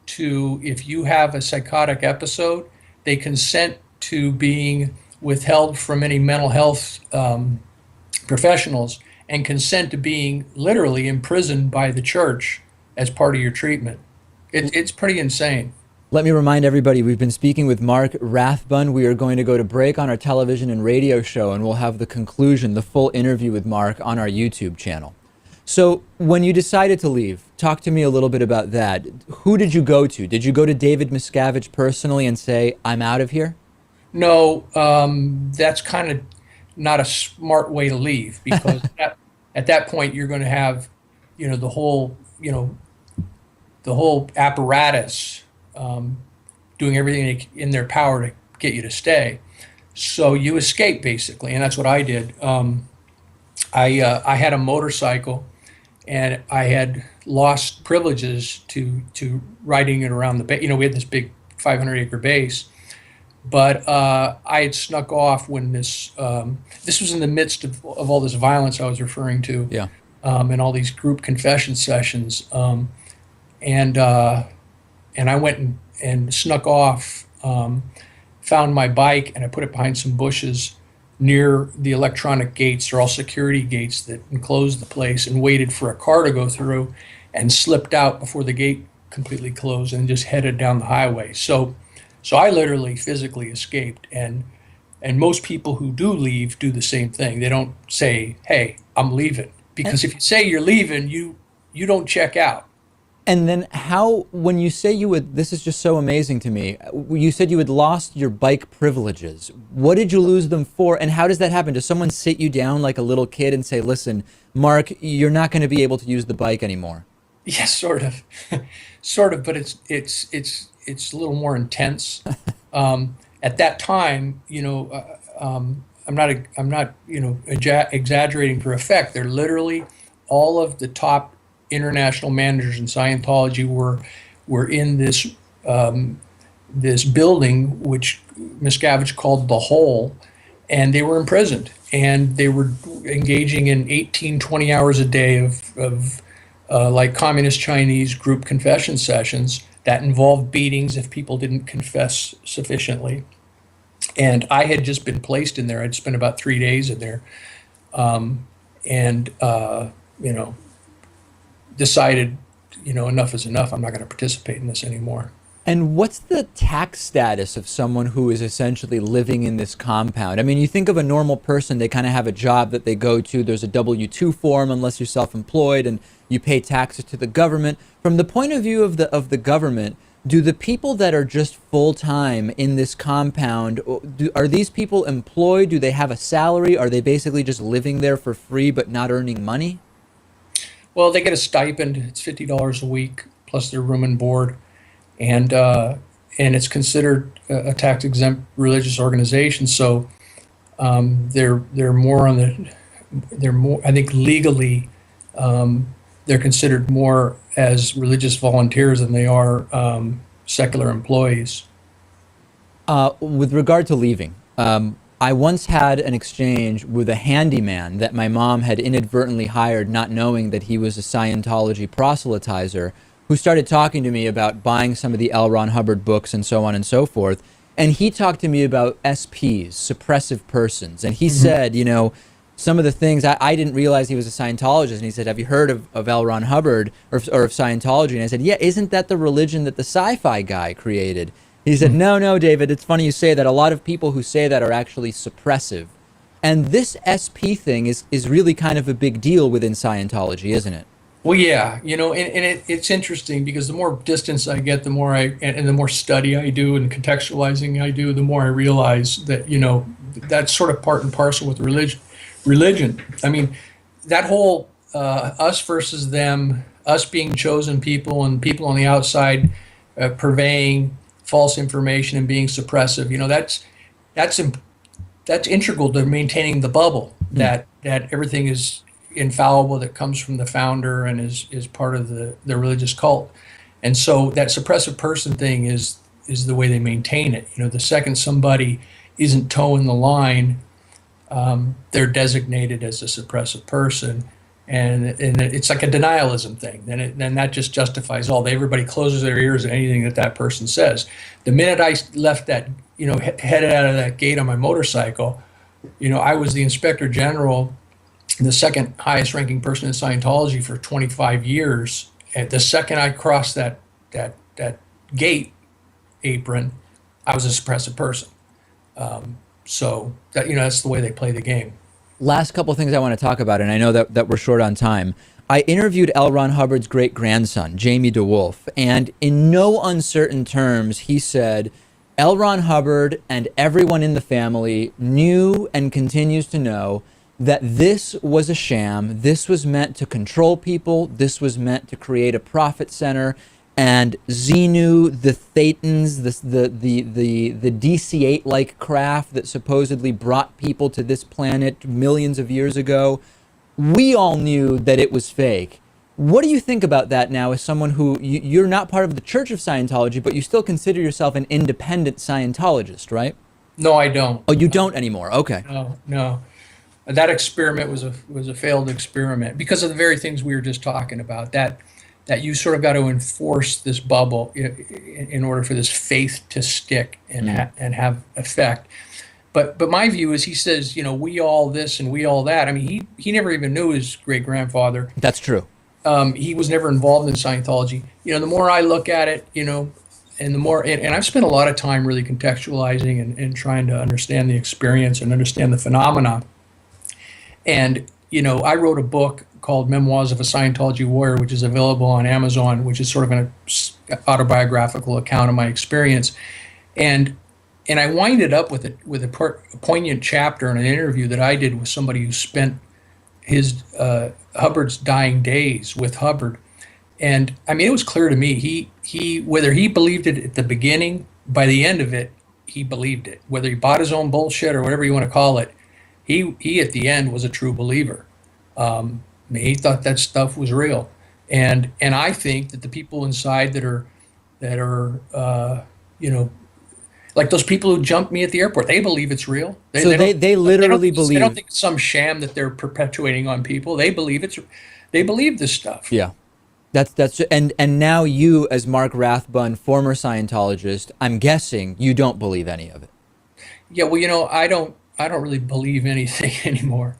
to, if you have a psychotic episode, they consent to being withheld from any mental health professionals and consent to being literally imprisoned by the church as part of your treatment. It's pretty insane. Let me remind everybody, we've been speaking with Mark Rathbun. We are going to go to break on our television and radio show, and we'll have the conclusion, the full interview with Mark on our YouTube channel. So when you decided to leave, talk to me a little bit about that. Who did you go to? Did you go to David Miscavige personally and say, I'm out of here? No, that's kind of not a smart way to leave, because at that point you're going to have, the whole apparatus doing everything in their power to get you to stay. So you escape, basically, and that's what I did. I had a motorcycle, and I had lost privileges to riding it around the base. We had this big 500-acre base, but I had snuck off when this was in the midst of all this violence I was referring to, yeah, and all these group confession sessions, and I went and snuck off, found my bike, and I put it behind some bushes near the electronic gates. They're all security gates that enclose the place, and waited for a car to go through, and slipped out before the gate completely closed and just headed down the highway. So I literally physically escaped, and most people who do leave do the same thing. They don't say, hey, I'm leaving, because if you say you're leaving, you don't check out. And then how, when you say you would, this is just so amazing to me, you said you had lost your bike privileges. What did you lose them for, and how does that happen? Does someone sit you down like a little kid and say, listen, Mark, you're not going to be able to use the bike anymore? Yes, sort of. Sort of, but it's a little more intense. At that time, I'm not exaggerating for effect. They're literally all of the top international managers in Scientology were in this this building, which Miscavige called the Hole, and they were imprisoned, and they were engaging in 18, 20 hours a day of like communist Chinese group confession sessions that involved beatings if people didn't confess sufficiently. And I had just been placed in there. I'd spent about 3 days in there, decided, enough is enough. I'm not going to participate in this anymore. And what's the tax status of someone who is essentially living in this compound? I mean, you think of a normal person, they kind of have a job that they go to. There's a W-2 form unless you're self-employed, and you pay taxes to the government. From the point of view of the government, do the people that are just full-time in this compound, are these people employed? Do they have a salary? Are they basically just living there for free but not earning money? Well, they get a stipend. It's $50 a week plus their room and board. And it's considered a tax-exempt religious organization, so they're more I think legally they're considered more as religious volunteers than they are secular employees. With regard to leaving, I once had an exchange with a handyman that my mom had inadvertently hired, not knowing that he was a Scientology proselytizer, who started talking to me about buying some of the L. Ron Hubbard books and so on and so forth. And he talked to me about SPs, suppressive persons. And he said, some of the things, I didn't realize he was a Scientologist. And he said, have you heard of L. Ron Hubbard or of Scientology? And I said, yeah, isn't that the religion that the sci-fi guy created? He said, no, David, it's funny you say that. A lot of people who say that are actually suppressive. And this SP thing is really kind of a big deal within Scientology, isn't it? Well, yeah, it's interesting because the more distance I get, the more and the more study I do and contextualizing I do, the more I realize that, that's sort of part and parcel with religion. I mean, that whole us versus them, us being chosen people and people on the outside purveying false information and being suppressive, that's integral to maintaining the bubble, that everything is infallible, that comes from the founder and is part of the religious cult. And so that suppressive person thing is the way they maintain it. The second somebody isn't towing the line, they're designated as a suppressive person, and it's like a denialism thing. Then that just justifies all. Everybody closes their ears to anything that person says. The minute I left that, headed out of that gate on my motorcycle, I was the inspector general, the second highest ranking person in Scientology for 25 years. And the second I crossed that gate apron, I was a suppressive person. So that, that's the way they play the game. Last couple of things I want to talk about, and I know that we're short on time. I interviewed L. Ron Hubbard's great-grandson, Jamie DeWolf, and in no uncertain terms, he said, L. Ron Hubbard and everyone in the family knew and continues to know that this was a sham. This was meant to control people. This was meant to create a profit center. And Xenu, the Thetans, the DC-8-like craft that supposedly brought people to this planet millions of years ago, we all knew that it was fake. What do you think about that now as someone who, you're not part of the Church of Scientology, but you still consider yourself an independent Scientologist, right? No, I don't. Oh, you don't anymore. Okay. No. That experiment was a failed experiment because of the very things we were just talking about, that you sort of got to enforce this bubble in order for this faith to stick and have effect. But my view is, he says, we all this and we all that. I mean, he never even knew his great-grandfather. That's true. He was never involved in Scientology. The more I look at it, and the more, and I've spent a lot of time really contextualizing and trying to understand the experience and understand the phenomena. And, I wrote a book called Memoirs of a Scientology Warrior, which is available on Amazon, which is sort of an autobiographical account of my experience. And I wind it up with a poignant chapter in an interview that I did with somebody who spent his Hubbard's dying days with Hubbard. And I mean, it was clear to me, he whether he believed it at the beginning, by the end of it, he believed it. Whether he bought his own bullshit or whatever you want to call it, he at the end was a true believer. He thought that stuff was real. And I think that the people inside that are like those people who jumped me at the airport, they believe it's real. They literally believe. They don't think it's some sham that they're perpetuating on people. They believe this stuff. Yeah. That's and now you, as Mark Rathbun, former Scientologist, I'm guessing you don't believe any of it. Yeah, well, I I don't really believe anything anymore.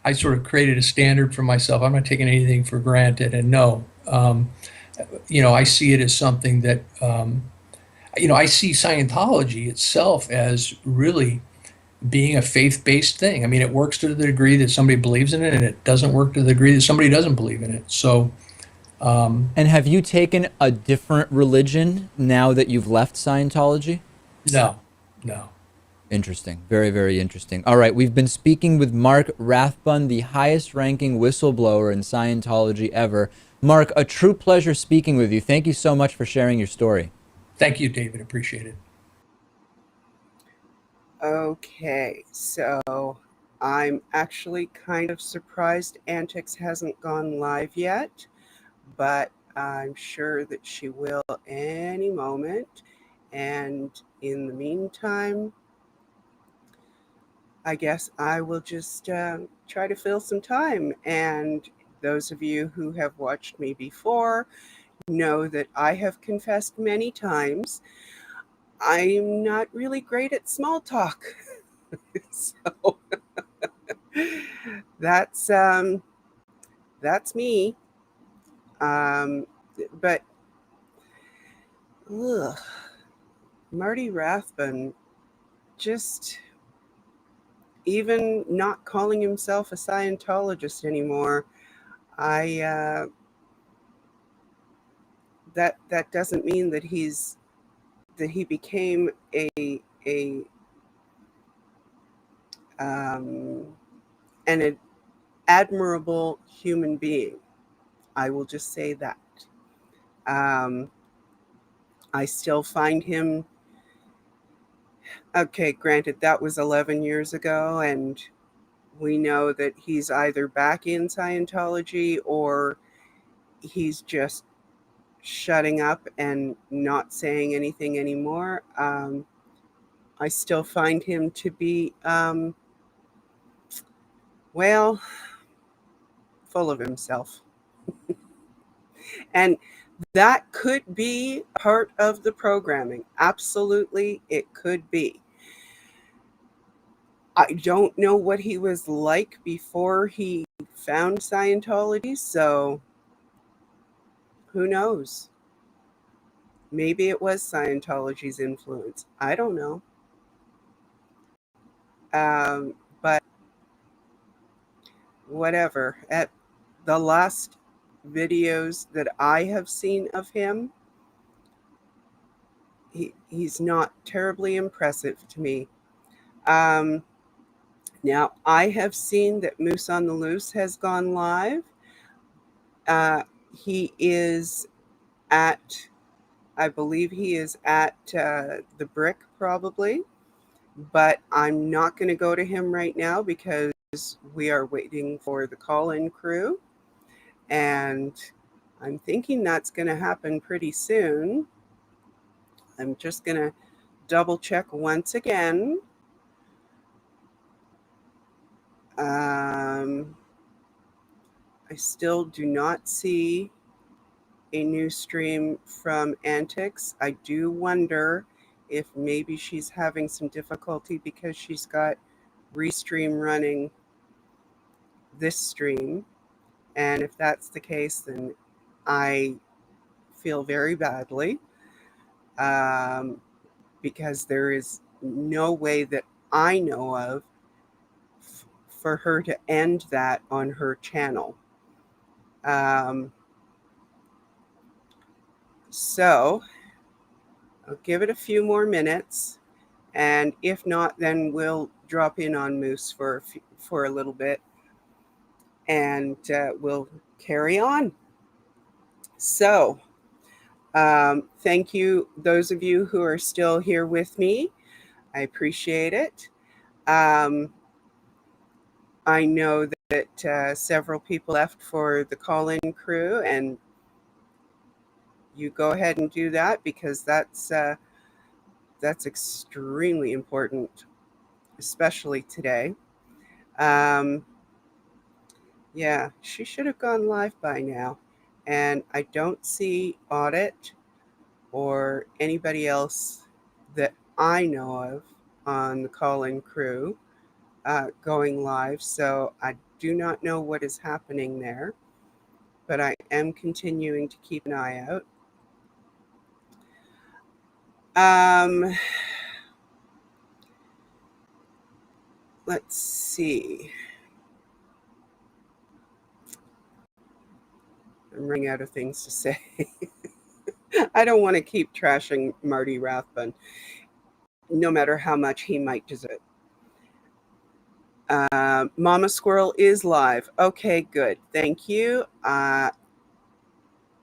I sort of created a standard for myself. I'm not taking anything for granted. And no, I see it as something that, I see Scientology itself as really being a faith-based thing. I mean, it works to the degree that somebody believes in it, and it doesn't work to the degree that somebody doesn't believe in it. So, And have you taken a different religion now that you've left Scientology? no, no. Interesting. Very, very interesting. All right. We've been speaking with Mark Rathbun, the highest ranking whistleblower in Scientology ever. Mark, a true pleasure speaking with you. Thank you so much for sharing your story. Thank you, David. Appreciate it. Okay, so I'm actually kind of surprised Antics hasn't gone live yet, but I'm sure that she will any moment. And in the meantime, I guess I will just try to fill some time. And those of you who have watched me before know that I have confessed many times I'm not really great at small talk. So that's me. But ugh, Marty Rathbun just even not calling himself a Scientologist anymore. I that doesn't mean that he became a an admirable human being. I will just say that. I still find him okay. Granted, that was 11 years ago, and we know that he's either back in Scientology or he's just shutting up and not saying anything anymore. I still find him to be, well, full of himself. And that could be part of the programming. Absolutely, it could be. I don't know what he was like before he found Scientology, so who knows? Maybe it was Scientology's influence. I don't know. But whatever. At the last videos that I have seen of him, he's not terribly impressive to me. Now, I have seen that Moose on the Loose has gone live. He is at, I believe he is at the Brick probably, but I'm not going to go to him right now because we are waiting for the call-in crew. And I'm thinking that's going to happen pretty soon. I'm just going to double check once again. I still do not see a new stream from Antics. I do wonder if maybe she's having some difficulty because she's got Restream running this stream. And if that's the case, then I feel very badly because there is no way that I know of for her to end that on her channel. So I'll give it a few more minutes, and if not, then we'll drop in on Moose for a little bit, and we'll carry on. So thank you, those of you who are still here with me. I appreciate it. I know that several people left for the call-in crew, and you go ahead and do that because that's extremely important, especially today. Yeah, she should have gone live by now, and I don't see Audit or anybody else that I know of on the call-in crew going live, so I do not know what is happening there, but I am continuing to keep an eye out. Let's see. I'm running out of things to say. I don't want to keep trashing Marty Rathbun, no matter how much he might deserve it. Mama Squirrel is live. Okay, good. Thank you.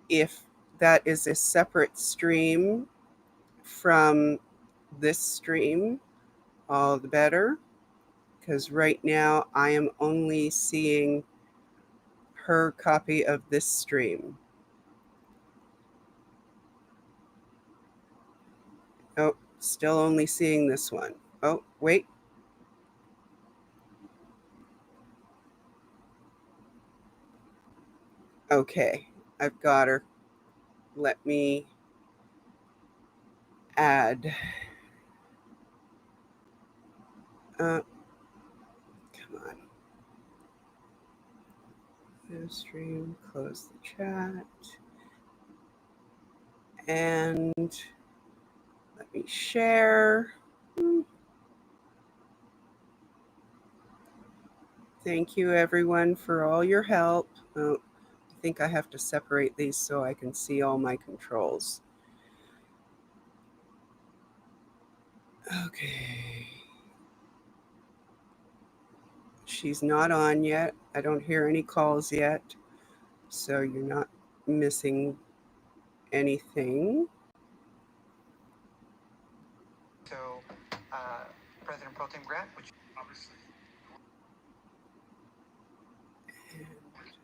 If that is a separate stream from this stream, all the better, because right now I am only seeing her copy of this stream. Oh, still only seeing this one. Oh, wait. Okay, I've got her. Let me add. Come on. No stream, close the chat. And let me share. Thank you, everyone, for all your help. Oh, I think I have to separate these so I can see all my controls. Okay. She's not on yet. I don't hear any calls yet. So you're not missing anything. So, President Pro Tem Grant, which obviously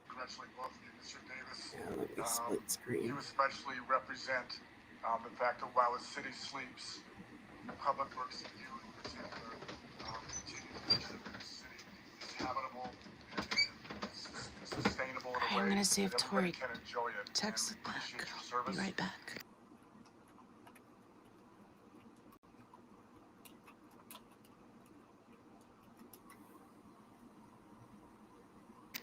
congratulate both of you, Mr. Davis. Yeah, let me split screen. You especially represent the fact that while the city sleeps, Public Works and you in particular continue to make sure that the city is habitable and sustainable in a way I'm gonna see if that everybody Tori can enjoy it. texts And we back. appreciate your I'll service. be right back.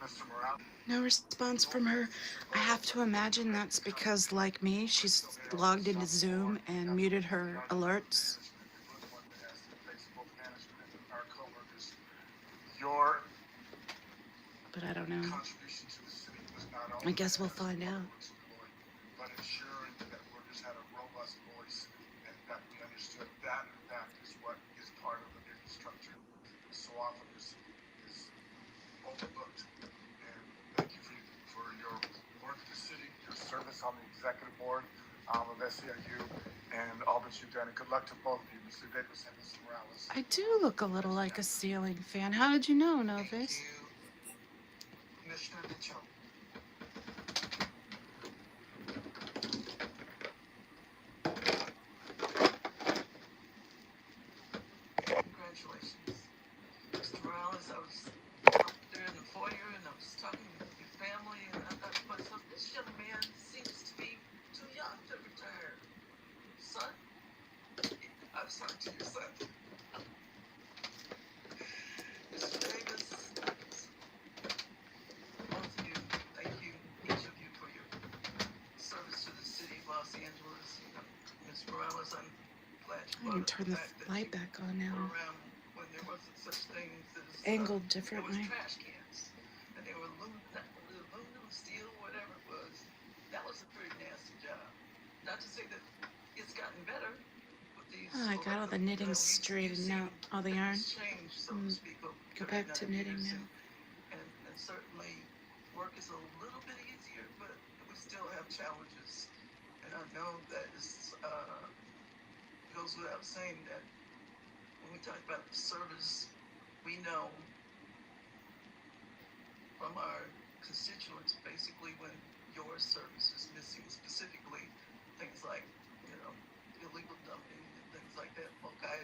Mr. Morales. No response from her. I have to imagine that's because, like me, she's logged into Zoom and muted her alerts. Your But I don't know. contribution to the city was not I only guess we'll find out. but ensuring that workers had a robust voice and that we understood that in fact is what is part of the infrastructure. So often is overlooked. And thank you for your work at the city, your service on the executive board of SEIU, and all that you've done. And good luck to both of you, Mr. Davis and Mr. Morales. I do look a little like a ceiling fan. How did you know, Novis? Commissioner Mitchell. Congratulations. Mr. Morales, I was there in the foyer and I was talking to your family and I thought to myself, this young man seems to be too young to retire. Son? I was talking to your son. Mr. Davis, both of you, thank you, each of you, for your service to the city of Los Angeles. Ms. Morales, I'm glad you I can turn the light back on now. when there wasn't such things as Angled there differently. was trash cans, and they were aluminum, steel, whatever it was. That was a pretty nasty job. Not to say that it's gotten better. Oh, I got all the knitting straightened out, all the yarn. Go back to knitting now. And certainly work is a little bit easier, but we still have challenges. And I know that it's, goes without saying that when we talk about service, we know from our constituents basically when your service is missing, specifically things like, illegal dumping and things like that. Okay,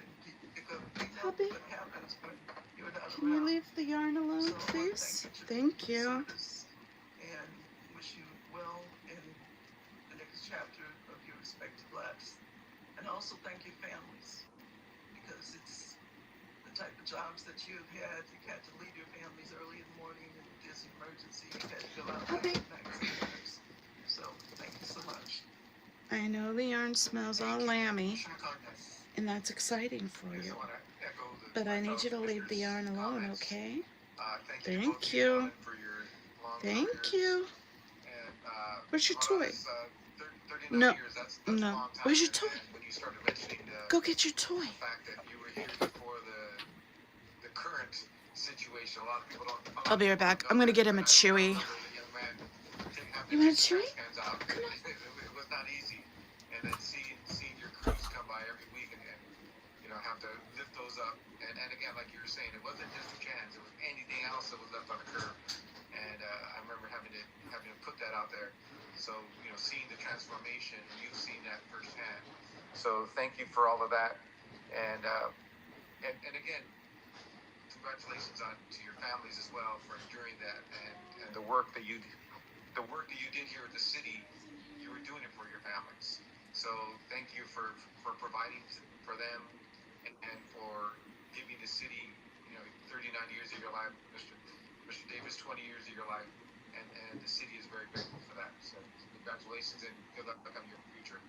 pick up, Puppy, what happens when you're not can you around. leave the yarn alone, So, please? Thank you. And wish you well in the next chapter of your respective lives. And also thank your families, because it's type of jobs that you've had. You had to leave your families early in the morning and there's an emergency. You had to go out late at night sometimes. So thank you so much. I know the yarn smells all lammy, and that's exciting for you. But I need you to leave the yarn alone, okay? Thank you. Thank you. Where's your toy? No, no. Where's your toy? Go get your toy. I'll be right back. I'm gonna get him a Chewy. You want a Chewy? Come on. It was not easy. And then seeing your crews come by every week and have to lift those up. And again, like you were saying, it wasn't just the cans. It was anything else that was left on the curb. And I remember having to put that out there. So, seeing the transformation, you've seen that firsthand. So thank you for all of that. And again, congratulations to your families as well for enduring that and the work that you did here at the city. You were doing it for your families. So thank you for providing for them and for giving the city, 39 years of your life, Mr. Davis, 20 years of your life, and the city is very grateful for that. So congratulations and good luck on your future.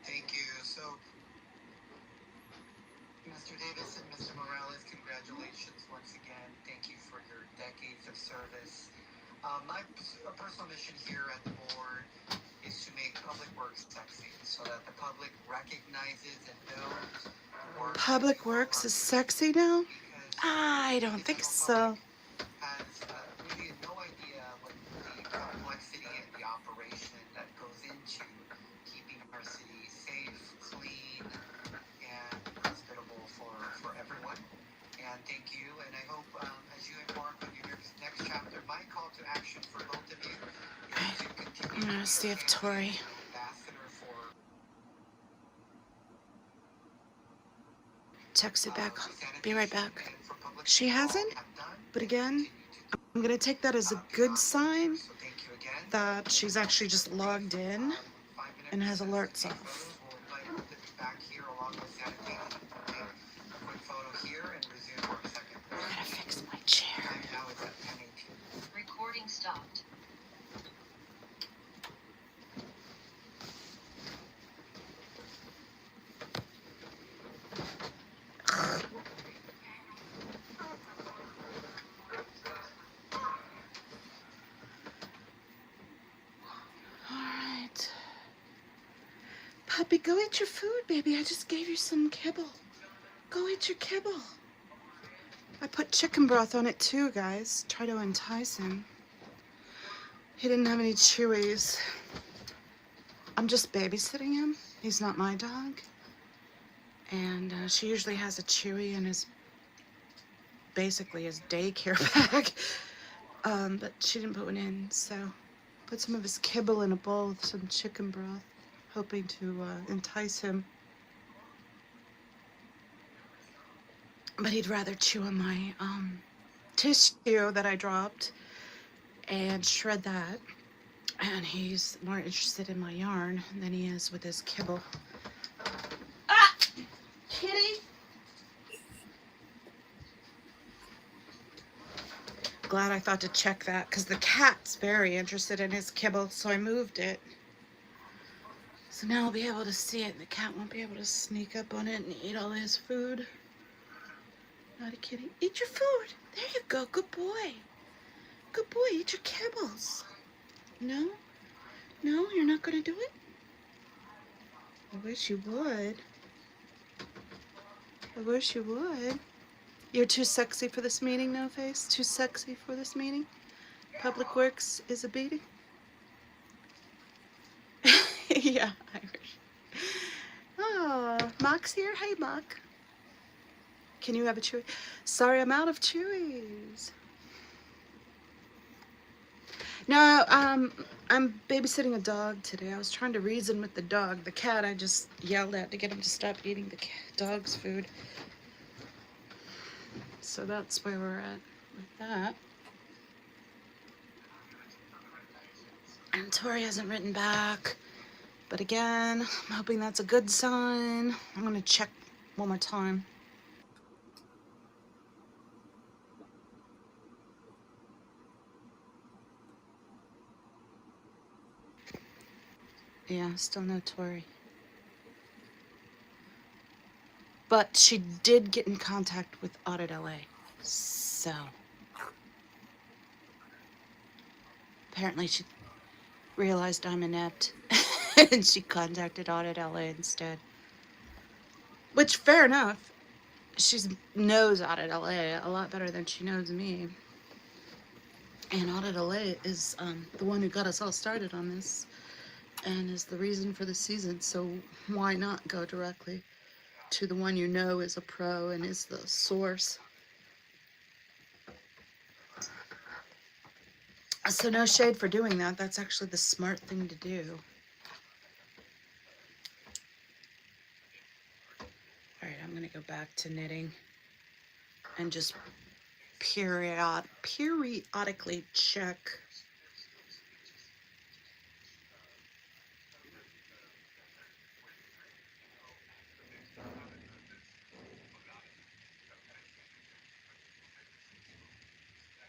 Thank you. So, Mr. Davis and Mr. Morales, congratulations once again. Thank you for your decades of service. My personal mission here at the board is to make public works sexy so that the public recognizes and knows the work. Public Works is sexy now? I don't think so. Has really no idea what the complexity and the operation that goes into keeping our city safe, clean, and hospitable for everyone. And thank you. And I hope as you embark on your next chapter, my call to action for both of you is to continue. I'm gonna see if Tori. Ambassador for. Text it back. Be right back. She hasn't, but again, I'm gonna take that as a good sign that she's actually just logged in and has alerts off. I gotta fix my chair. Recording stopped. Alright. Puppy, go eat your food, baby. I just gave you some kibble. Go eat your kibble. I put chicken broth on it too, guys. Try to entice him. He didn't have any Chewies. I'm just babysitting him. He's not my dog. And she usually has a Chewy in basically his daycare bag. But she didn't put one in, so put some of his kibble in a bowl with some chicken broth, hoping to entice him. But he'd rather chew on my tissue that I dropped and shred that. And he's more interested in my yarn than he is with his kibble. Ah! Kitty! Glad I thought to check that, because the cat's very interested in his kibble, so I moved it. So now I'll be able to see it, and the cat won't be able to sneak up on it and eat all his food. Naughty kitty. Eat your food. There you go. Good boy. Good boy. Eat your kibbles. No? No? You're not going to do it? I wish you would. I wish you would. You're too sexy for this meeting, No Face? Too sexy for this meeting? Public Works is a beating? Yeah, Irish. Oh, Mock's here. Hey, Mock. Can you have a Chewy? Sorry, I'm out of Chewies. No, I'm babysitting a dog today. I was trying to reason with the dog. The cat I just yelled at to get him to stop eating the dog's food. So that's where we're at with that. And Tori hasn't written back. But again, I'm hoping that's a good sign. I'm gonna check one more time. Yeah, still no Tori. But she did get in contact with Audit LA. So apparently she realized I'm inept and she contacted Audit LA instead. Which, fair enough. She knows Audit LA a lot better than she knows me. And Audit LA is the one who got us all started on this and is the reason for the season. So why not go directly to the one you know is a pro and is the source? So no shade for doing that. That's actually the smart thing to do. All right, I'm gonna go back to knitting and just periodically check.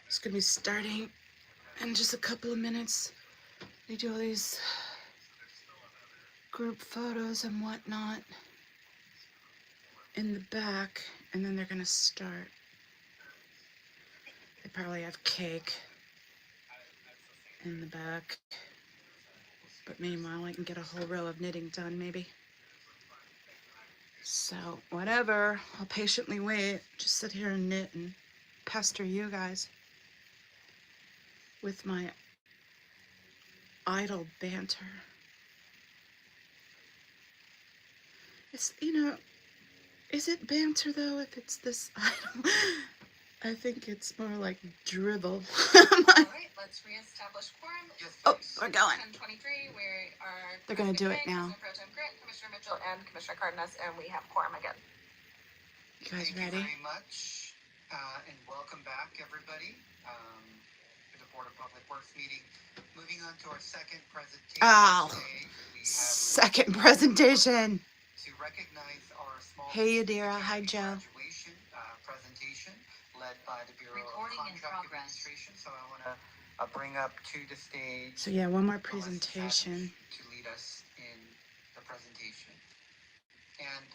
It's gonna be starting in just a couple of minutes. They do all these group photos and whatnot in the back, and then they're gonna start. They probably have cake in the back. But meanwhile, I can get a whole row of knitting done, maybe. So, whatever. I'll patiently wait. Just sit here and knit and pester you guys with my idle banter. It's, is it banter though if it's this idle? I think it's more like drivel. Alright, let's reestablish quorum. Oh, we're going. 10:23, we are. They're gonna do it now. Commissioner Pro Tem Grant, Commissioner Mitchell, and Commissioner Cardenas, and we have quorum again. You guys Thank ready? you very much, and welcome back, everybody, to the Board of Public Works meeting. Moving on to our second presentation today. Second presentation. To recognize our small Hey, Yadira. Hi, Joe. graduation presentation led by the Bureau of Contract Administration. So I want to bring up to the stage. So yeah, one more presentation. To lead us in the presentation. And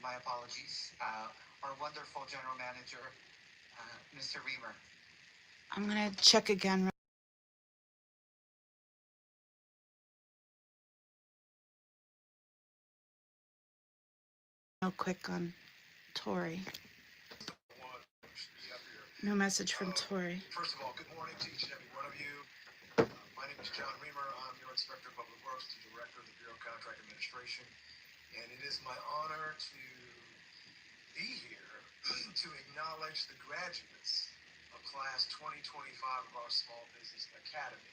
my apologies, our wonderful General Manager, Mr. Reamer. I'm gonna check again. Real quick on Tori. No message from Tori. First of all, good morning to each and every one of you. My name is John Reamer. I'm your Inspector of Public Works, the Director of the Bureau of Contract Administration. And it is my honor to be here to acknowledge the graduates of Class 2025 of our Small Business Academy.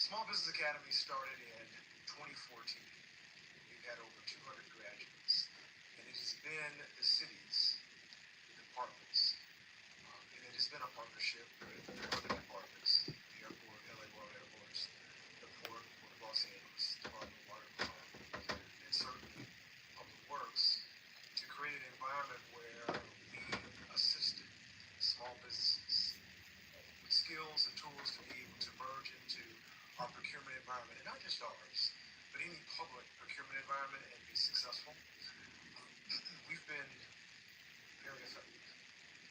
Small Business Academy started in 2014. We've had over 200 graduates, and it has been the city's departments, and it has been a partnership with other departments, the airport, LA World Airports, the Port of Los Angeles, Department of Water Quality, and certainly Public Works, to create an environment where we assisted small businesses with skills and tools to be able to merge into our procurement environment, and not just ours, but any public procurement environment, and be successful. We've been very effective,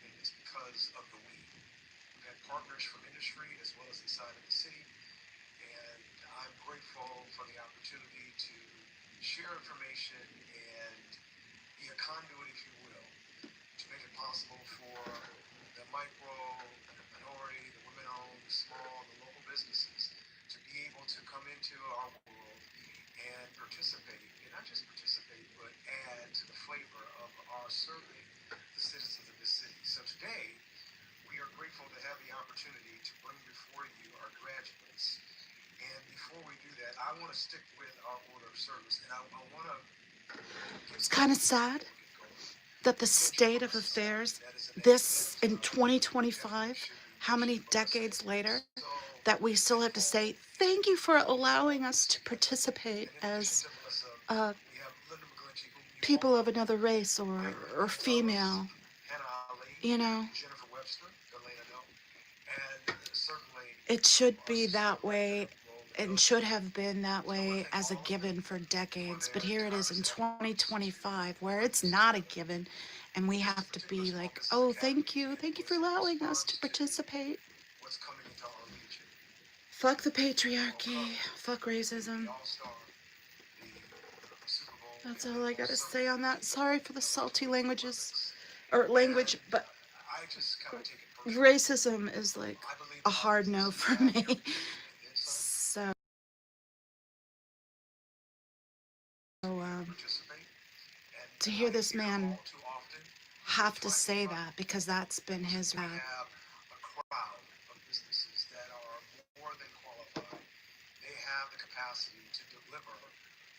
and it's because of the we. We've had partners from industry as well as inside of the city, and I'm grateful for the opportunity to share information and be a conduit, if you will, to make it possible for the micro, the minority, the women-owned, small, the local businesses to be able to come into our world and participate, and not just participate, but add to the flavor of our serving the citizens of this city. So today, we are grateful to have the opportunity to bring before you our graduates. And before we do that, I want to stick with our order of service, and I want to... It's kind of sad that the state of affairs, this in 2025, how many decades later, that we still have to say, thank you for allowing us to participate as people of another race or female. it should be that way and should have been that way as a given for decades. But here it is in 2025 where it's not a given. And we have to be like, oh, thank you. Thank you for allowing us to participate. Fuck the patriarchy. Fuck racism. That's all I gotta say on that. Sorry for the salty language, but racism is like a hard no for me. So, to hear this man have to say that because that's been his rap. They have the capacity to deliver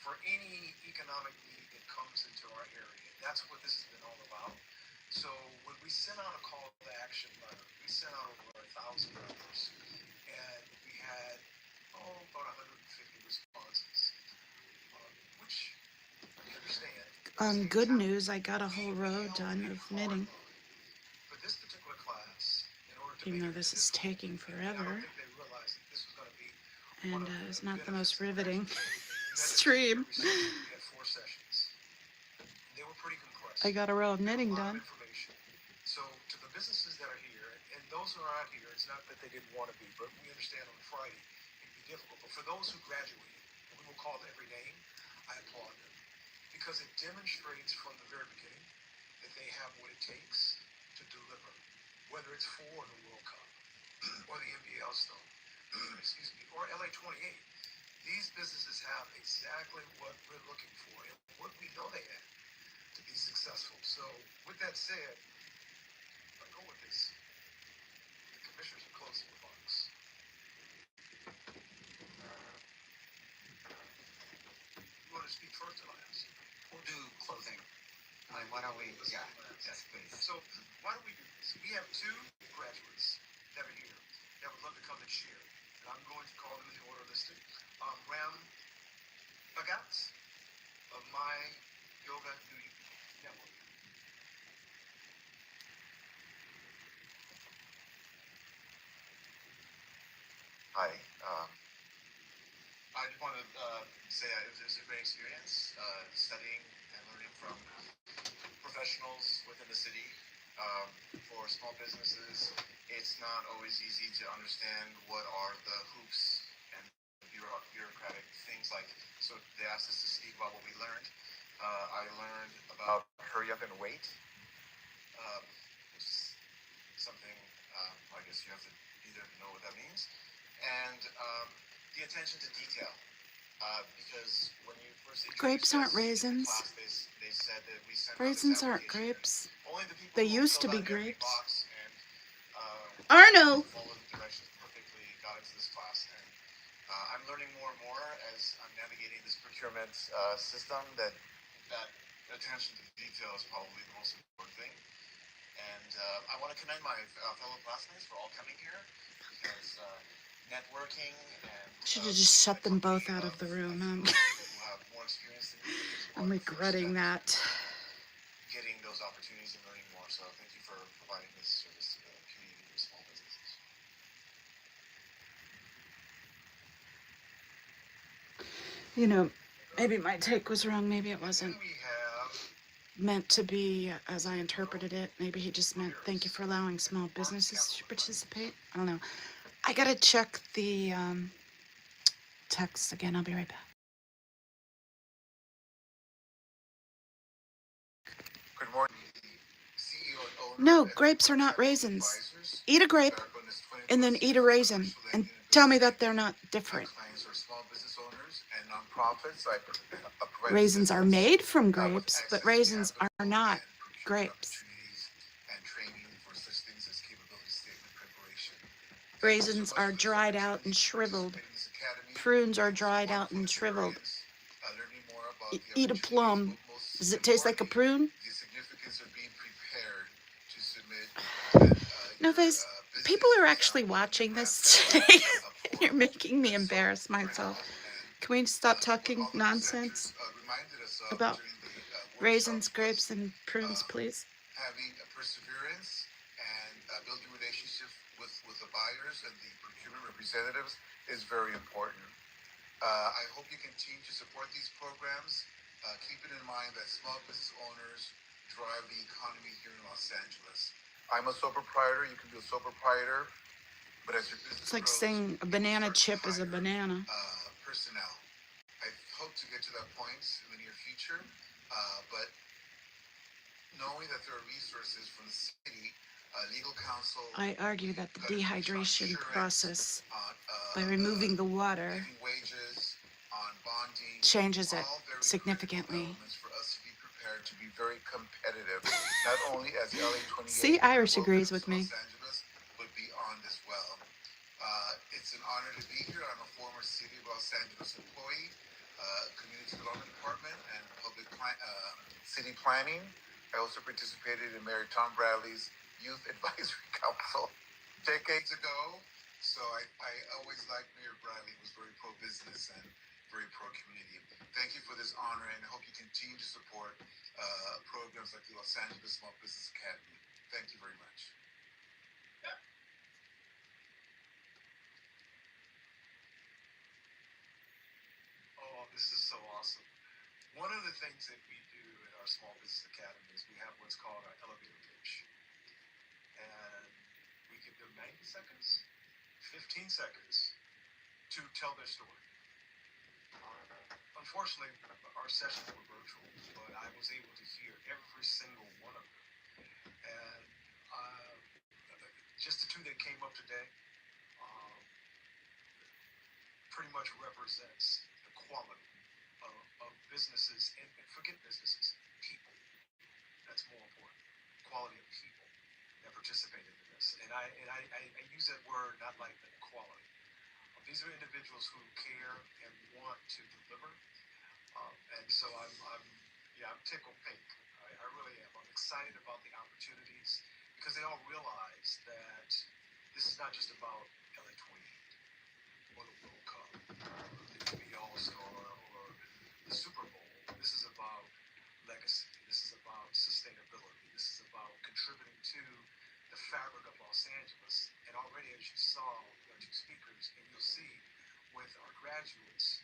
for any economic need that comes into our area. That's what this has been all about. So when we sent out a call to action letter, we sent out over 1,000 letters, and we had about 150 responses, which we understand. Good news, I got a whole row done of knitting. For this particular class, in order to even though this is taking forever, and it's not the most riveting stream. I got a row of knitting done. So to the businesses that are here, and those who are out here, it's not that they didn't want to be, but we understand on Friday it can be difficult. But for those who graduated, and we will call every name, I applaud them. Because it demonstrates from the very beginning that they have what it takes to deliver, whether it's for the World Cup or the NBA All-Star, excuse me, or LA 28. These businesses have exactly what we're looking for and what we know they have to be successful. So with that said, I'll go with this. The commissioners are closing remarks. You want to speak first or last? We'll do closing. Why don't we? Yeah, yes, please. So why don't we do this? We have two graduates that are here that would love to come and share. And I'm going to call them in the order listed. Ram Bhagat of My Yoga Network. Hi. I just want to say it was a great experience studying and learning from professionals within the city. For small businesses, it's not always easy to understand what are the hoops and bureaucratic things like. So they asked us to speak about what we learned. I learned about hurry up and wait, which is something I guess you have to either know what that means, and the attention to detail. Because when you first Grapes aren't raisins. class, they said that we sent Raisins aren't grapes. only the people They who used to filled be out every grapes. box and, Arno! followed the directions perfectly got into this class. And I'm learning more and more as I'm navigating this procurement system that attention to detail is probably the most important thing. And I want to commend my fellow classmates for all coming here because networking and Should have just shut them both out of the room. I'm regretting that. getting those opportunities and learning more. So thank you for providing this service to the community and small businesses. You know, maybe my take was wrong. Maybe it wasn't meant to be as I interpreted it. Maybe he just meant thank you for allowing small businesses to participate. I don't know. I gotta check the text again. I'll be right back. Good morning. No, grapes are not raisins. Eat a grape and then eat a raisin and tell me that they're not different. Clients are small business owners and nonprofits. I provide Raisins are made from grapes, but raisins are not grapes. and training for such things as capability statement preparation. Raisins are dried out and shriveled. Prunes are dried out and shriveled. Learning more about Eat a plum. Does it taste like a prune? the significance of being prepared to submit No, Faze, people are actually watching this today. You're making me embarrass myself. Can we stop talking nonsense about raisins, grapes, and prunes, please? having a perseverance and building relationships with the buyers and the procurement representatives is very important. I hope you continue to support these programs. Keeping in mind that small business owners drive the economy here in Los Angeles. I'm a sole proprietor. You can be a sole proprietor, but as your business It's like grows, saying a banana chip is a banana. personnel. I hope to get to that point in the near future, but knowing that there are resources from the city, legal counsel. I argue that the dehydration process, by removing the water, wages, on bonding, changes it significantly. for us to be prepared to be very competitive, not only as the LA 28. See, Irish agrees with me. Los Angeles, but beyond as well. It's an honor to be here. I'm a former City of Los Angeles employee, Community Development Department, and City Planning. I also participated in Mayor Tom Bradley's Youth Advisory Council decades ago. So I always liked Mayor Bradley. He was very pro-business and very pro-community. Thank you for this honor, and I hope you continue to support programs like the Los Angeles Small Business Academy. Thank you very much. Oh, this is so awesome. One of the things that we do at our Small Business Academy is we have what's called our elevator pitch. And we give them 90 seconds, 15 seconds to tell their story. Unfortunately, our sessions were virtual, but I was able to hear every single one of them. And just the two that came up today pretty much represents the quality of businesses, and forget businesses, people. That's more important. Quality of people that participated in this. And I use that word not like the quality. These are individuals who care and want to deliver. And so I'm tickled pink. I really am. I'm excited about the opportunities because they all realize that this is not just about LA 28 or the World Cup, the All-Star, or the Super Bowl. This is about legacy. This is about sustainability. This is about contributing to the fabric of Los Angeles. And already, as you saw, our two speakers, and you'll see with our graduates,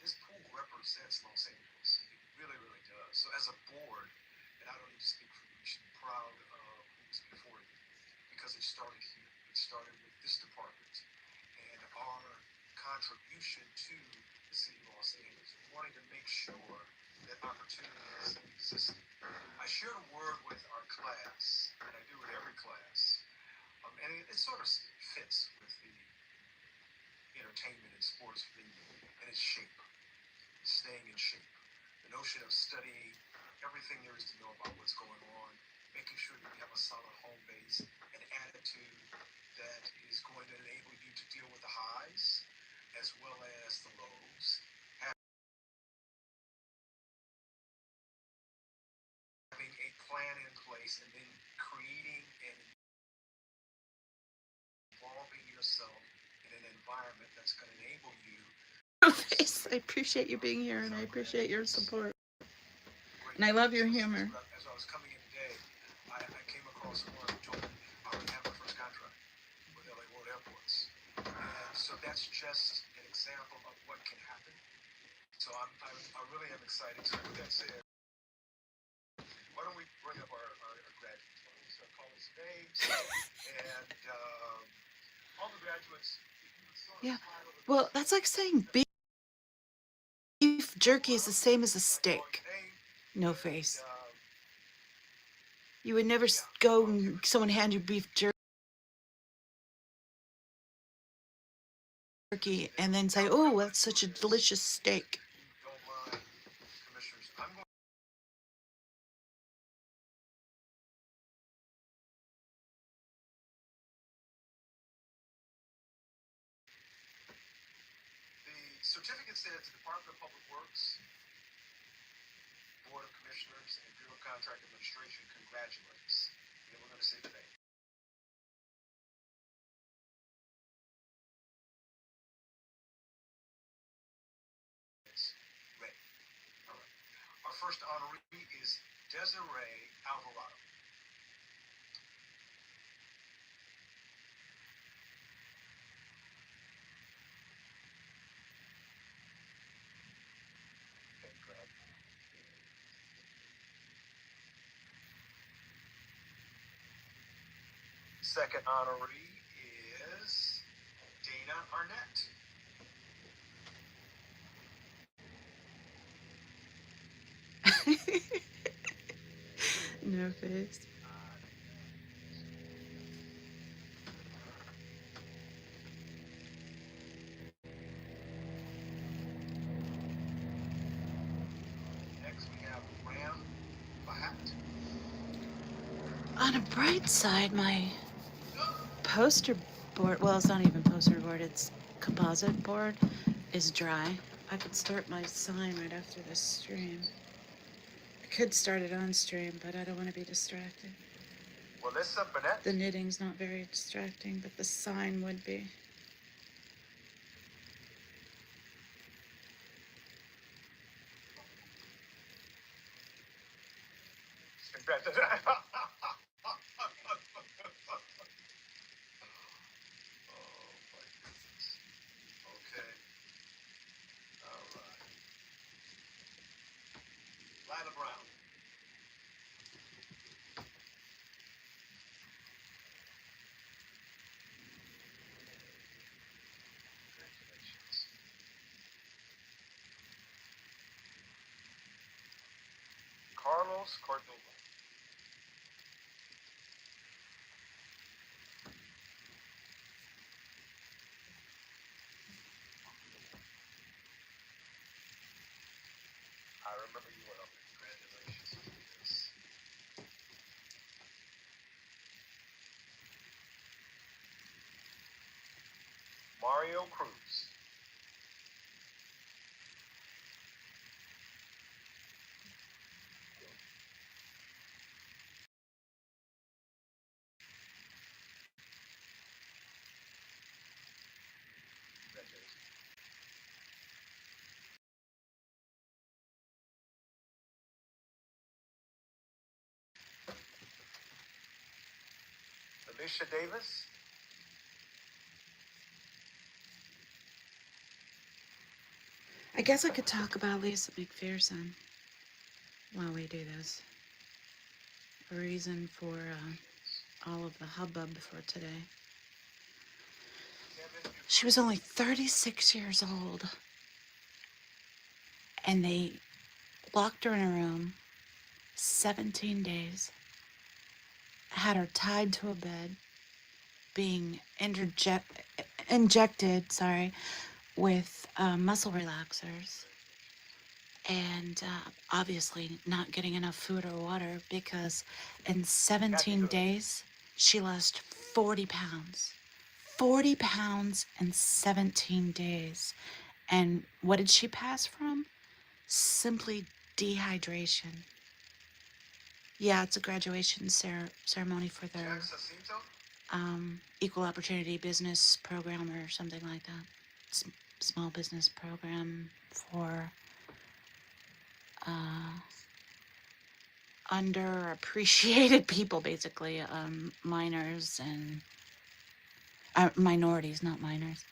this pool represents Los Angeles. It really, really does. So as a board, and I don't need to speak for you, you should be proud of who's before you because it started here. It started with this department and our contribution to the city of Los Angeles, wanting to make sure that opportunities exist. I shared a word with our class, and I do with every class, and it sort of fits with the entertainment and sports venue, and it's shape, staying in shape. The notion of studying everything there is to know about what's going on, making sure that you have a solid home base, an attitude that is going to enable you to deal with the highs as well as the lows. Having a plan in place and then creating and involving yourself in an environment that's going to enable you. I appreciate you being here, and I appreciate your support. And I love your humor. As I was coming in today, I came across someone who told me I already have my first contract with LA World Airports. And so that's just an example of what can happen. So I really am excited. So with that said, why don't we bring up our graduates? Why don't we start calling some names? And all the graduates. Yeah. Well, that's like saying beef jerky is the same as a steak. No face. You would never go and someone hand you beef jerky and then say, "Oh, that's such a delicious steak." The certificate says the Department of Public Works, Board of Commissioners, and Bureau of Contract Administration congratulates. And we're going to say today. Ready. All right. Our first honoree is Desiree Alvarado. second honoree is Dana Arnett. No face. Next we have Ram Bahat. On a bright side, my poster board, well, it's not even poster board, it's composite board, is dry. I could start my sign right after this stream. I could start it on stream, but I don't want to be distracted. Melissa Bennett. The knitting's not very distracting, but the sign would be. Congratulations. Okay. All right. Lila Brown. Congratulations. Carlos Cordova. I remember you were up. Congratulations. Yes. Mario Cruz. Congratulations. Alicia Davis. I guess I could talk about Lisa McPherson while we do this. A reason for all of the hubbub for today. She was only 36 years old, and they locked her in a room 17 days, had her tied to a bed, being injected, with muscle relaxers, and obviously not getting enough food or water because in 17 days, she lost 40 pounds. 40 pounds in 17 days. And what did she pass from? Simply dehydration. Yeah, it's a graduation ceremony for their equal opportunity business program or something like that. Small business program for underappreciated people, basically, minors and minorities, not minors.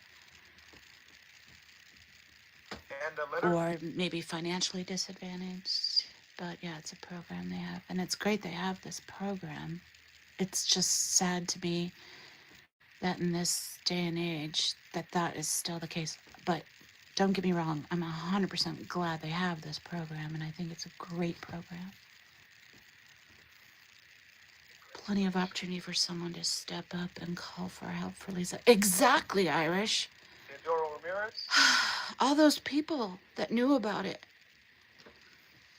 Or maybe financially disadvantaged. But yeah, it's a program they have. And it's great they have this program. It's just sad to me that in this day and age that is still the case. But don't get me wrong, I'm 100% glad they have this program, and I think it's a great program. Plenty of opportunity for someone to step up and call for help for Lisa. Exactly, Irish. Theodoro Ramirez. All those people that knew about it,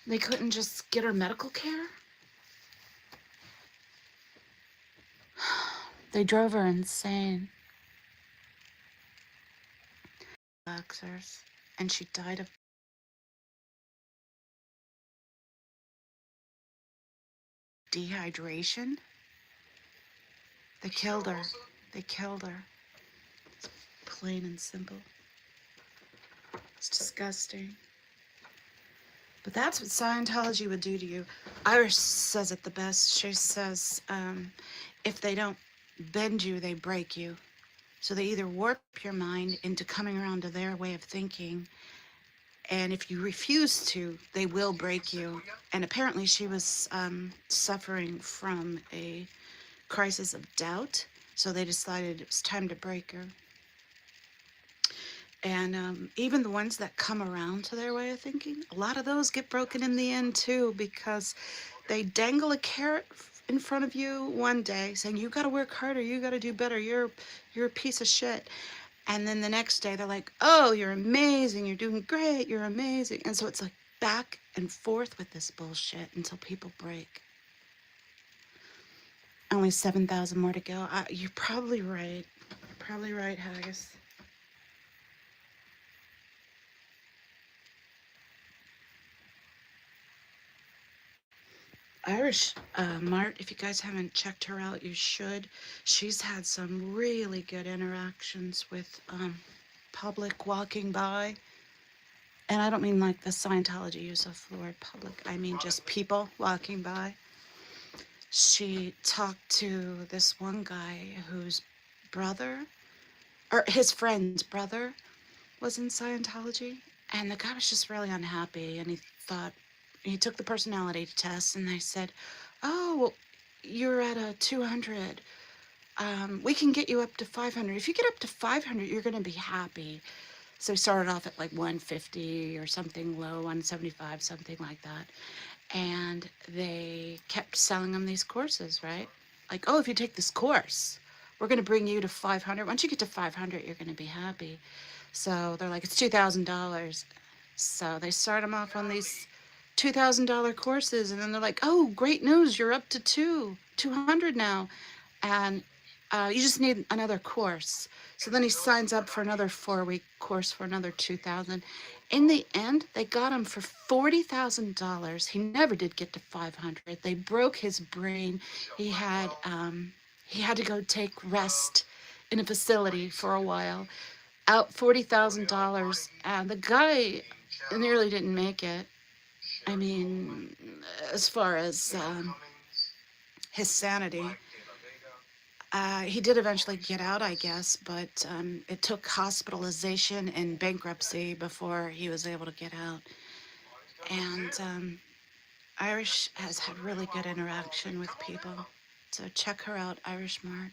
they couldn't just get her medical care? They drove her insane. Relaxers, and she died of dehydration. They killed her. They killed her. It's plain and simple. It's disgusting. But that's what Scientology would do to you. Iris says it the best. She says, if they don't bend you, they break you. So they either warp your mind into coming around to their way of thinking, and if you refuse to, they will break you. And apparently she was suffering from a crisis of doubt, So they decided it was time to break her. And even the ones that come around to their way of thinking, a lot of those get broken in the end too, because they dangle a carrot in front of you one day saying, you got to work harder, you got to do better, you're a piece of shit. And then the next day they're like, oh, you're amazing, you're doing great, you're amazing. And so it's like back and forth with this bullshit until people break. Only 7,000 more to go. You're probably right. Probably right, Haggis. Irish Mart, if you guys haven't checked her out, you should. She's had some really good interactions with public walking by. And I don't mean like the Scientology use of the word public. I mean just people walking by. She talked to this one guy whose brother, or his friend's brother, was in Scientology. And the guy was just really unhappy. And he took the personality test and they said, oh, well, you're at a 200. We can get you up to 500. If you get up to 500, you're going to be happy. So he started off at like 150 or something low, 175, something like that. And they kept selling him these courses, right? Like, oh, if you take this course, we're going to bring you to 500. Once you get to 500, you're going to be happy. So they're like, it's $2,000. So they start him off on these $2,000 courses. And then they're like, oh, great news. You're up to 200 now. And you just need another course. So then he signs up for another 4-week course for another $2,000. In the end, they got him for $40,000. He never did get to 500. They broke his brain. He had to go take rest in a facility for a while. Out $40,000, and the guy nearly didn't make it. I mean, as far as his sanity. He did eventually get out, I guess, but it took hospitalization and bankruptcy before he was able to get out. And Irish has had really good interaction with people. So check her out, Irish Mart.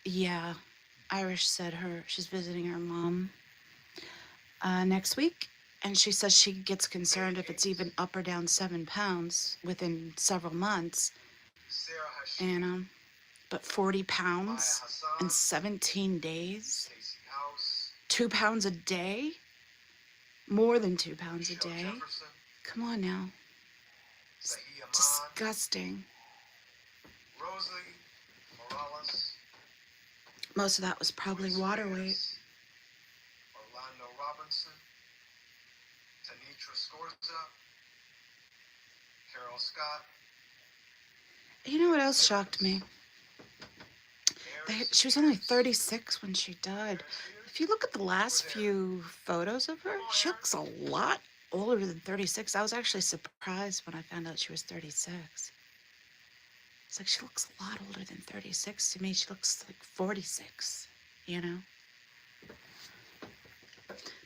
Yeah, Irish said she's visiting her mom next week. And she says she gets concerned if it's even up or down 7 pounds within several months. And but 40 pounds in 17 days? 2 pounds a day? More than 2 pounds a day? Come on now. It's disgusting. Most of that was probably water weight. You know what else shocked me? She was only 36 when she died. If you look at the last few photos of her, she looks a lot older than 36. I was actually surprised when I found out she was 36. It's like she looks a lot older than 36. To me, she looks like 46, you know?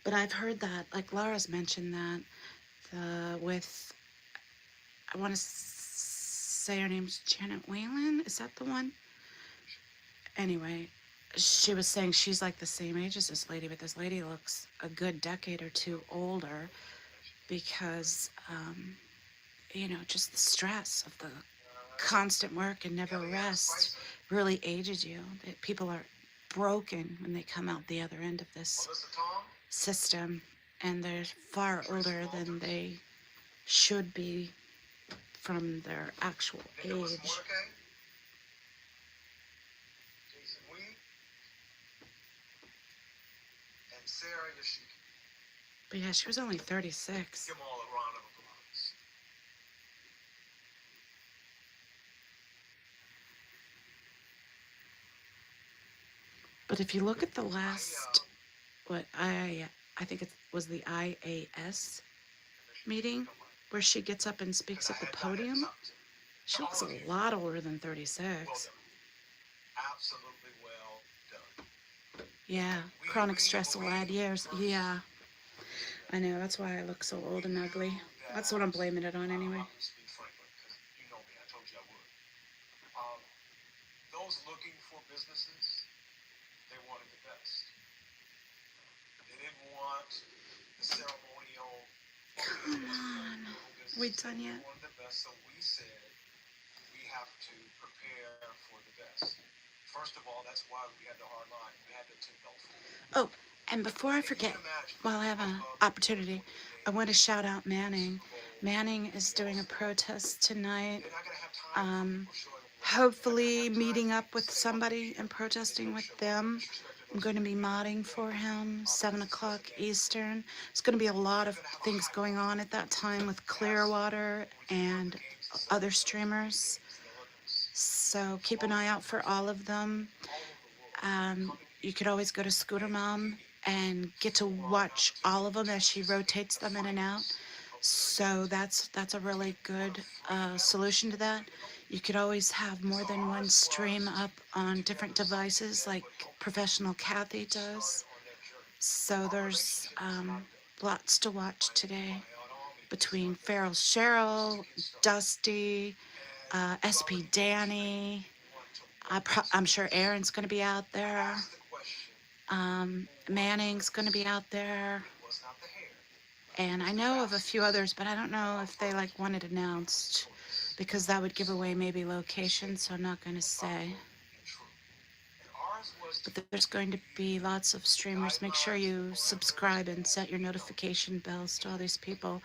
But I've heard that, like Laura's mentioned that, I want to say her name's Janet Whalen. Is that the one? Anyway, she was saying she's like the same age as this lady, but this lady looks a good decade or two older because, just the stress of the constant work and never rest really ages you. People are broken when they come out the other end of this system, and they're far older than they should be from their actual age. But yeah, she was only 36. Give them all a round of applause. But if you look at the last, I think it was the IAS meeting where she gets up and speaks at the podium, she looks a lot older than 36. Absolutely well done. Yeah, chronic stress will add years. Yeah. I know, that's why I look so old and ugly. That's what I'm blaming it on anyway. was looking for businesses, they wanted the best. They didn't want the ceremonial. Come on. Are we done yet? They wanted the best, so we said we have to prepare for the best. First of all, that's why we had the hard line. We had to take no food. Oh, and before I forget, while I have an opportunity, I want to shout out Manning. Manning is doing a protest tonight. Hopefully meeting up with somebody and protesting with them. I'm going to be modding for him, 7 o'clock Eastern. There's going to be a lot of things going on at that time with Clearwater and other streamers. So keep an eye out for all of them. You could always go to Scooter Mom and get to watch all of them as she rotates them in and out. So that's a really good solution to that. You could always have more than one stream up on different devices like Professional Kathy does. So there's lots to watch today between Feral Cheryl, Dusty, SP Danny. I'm sure Aaron's going to be out there. Manning's going to be out there. And I know of a few others, but I don't know if they want it announced because that would give away maybe location, so I'm not going to say. But there's going to be lots of streamers. Make sure you subscribe and set your notification bells to all these people.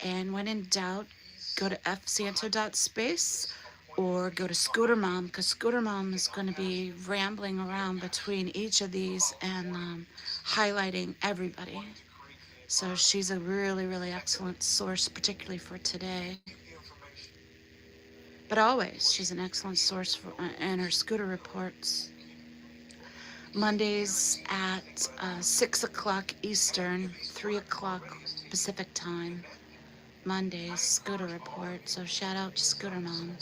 And when in doubt, go to fsanto.space or go to Scooter Mom, because Scooter Mom is going to be rambling around between each of these and highlighting everybody. So she's a really, really excellent source, particularly for today. But always, she's an excellent source for in her scooter reports. Mondays at 6 o'clock Eastern, 3 o'clock Pacific time. Mondays, Scooter Report. So shout out to Scooter Mom.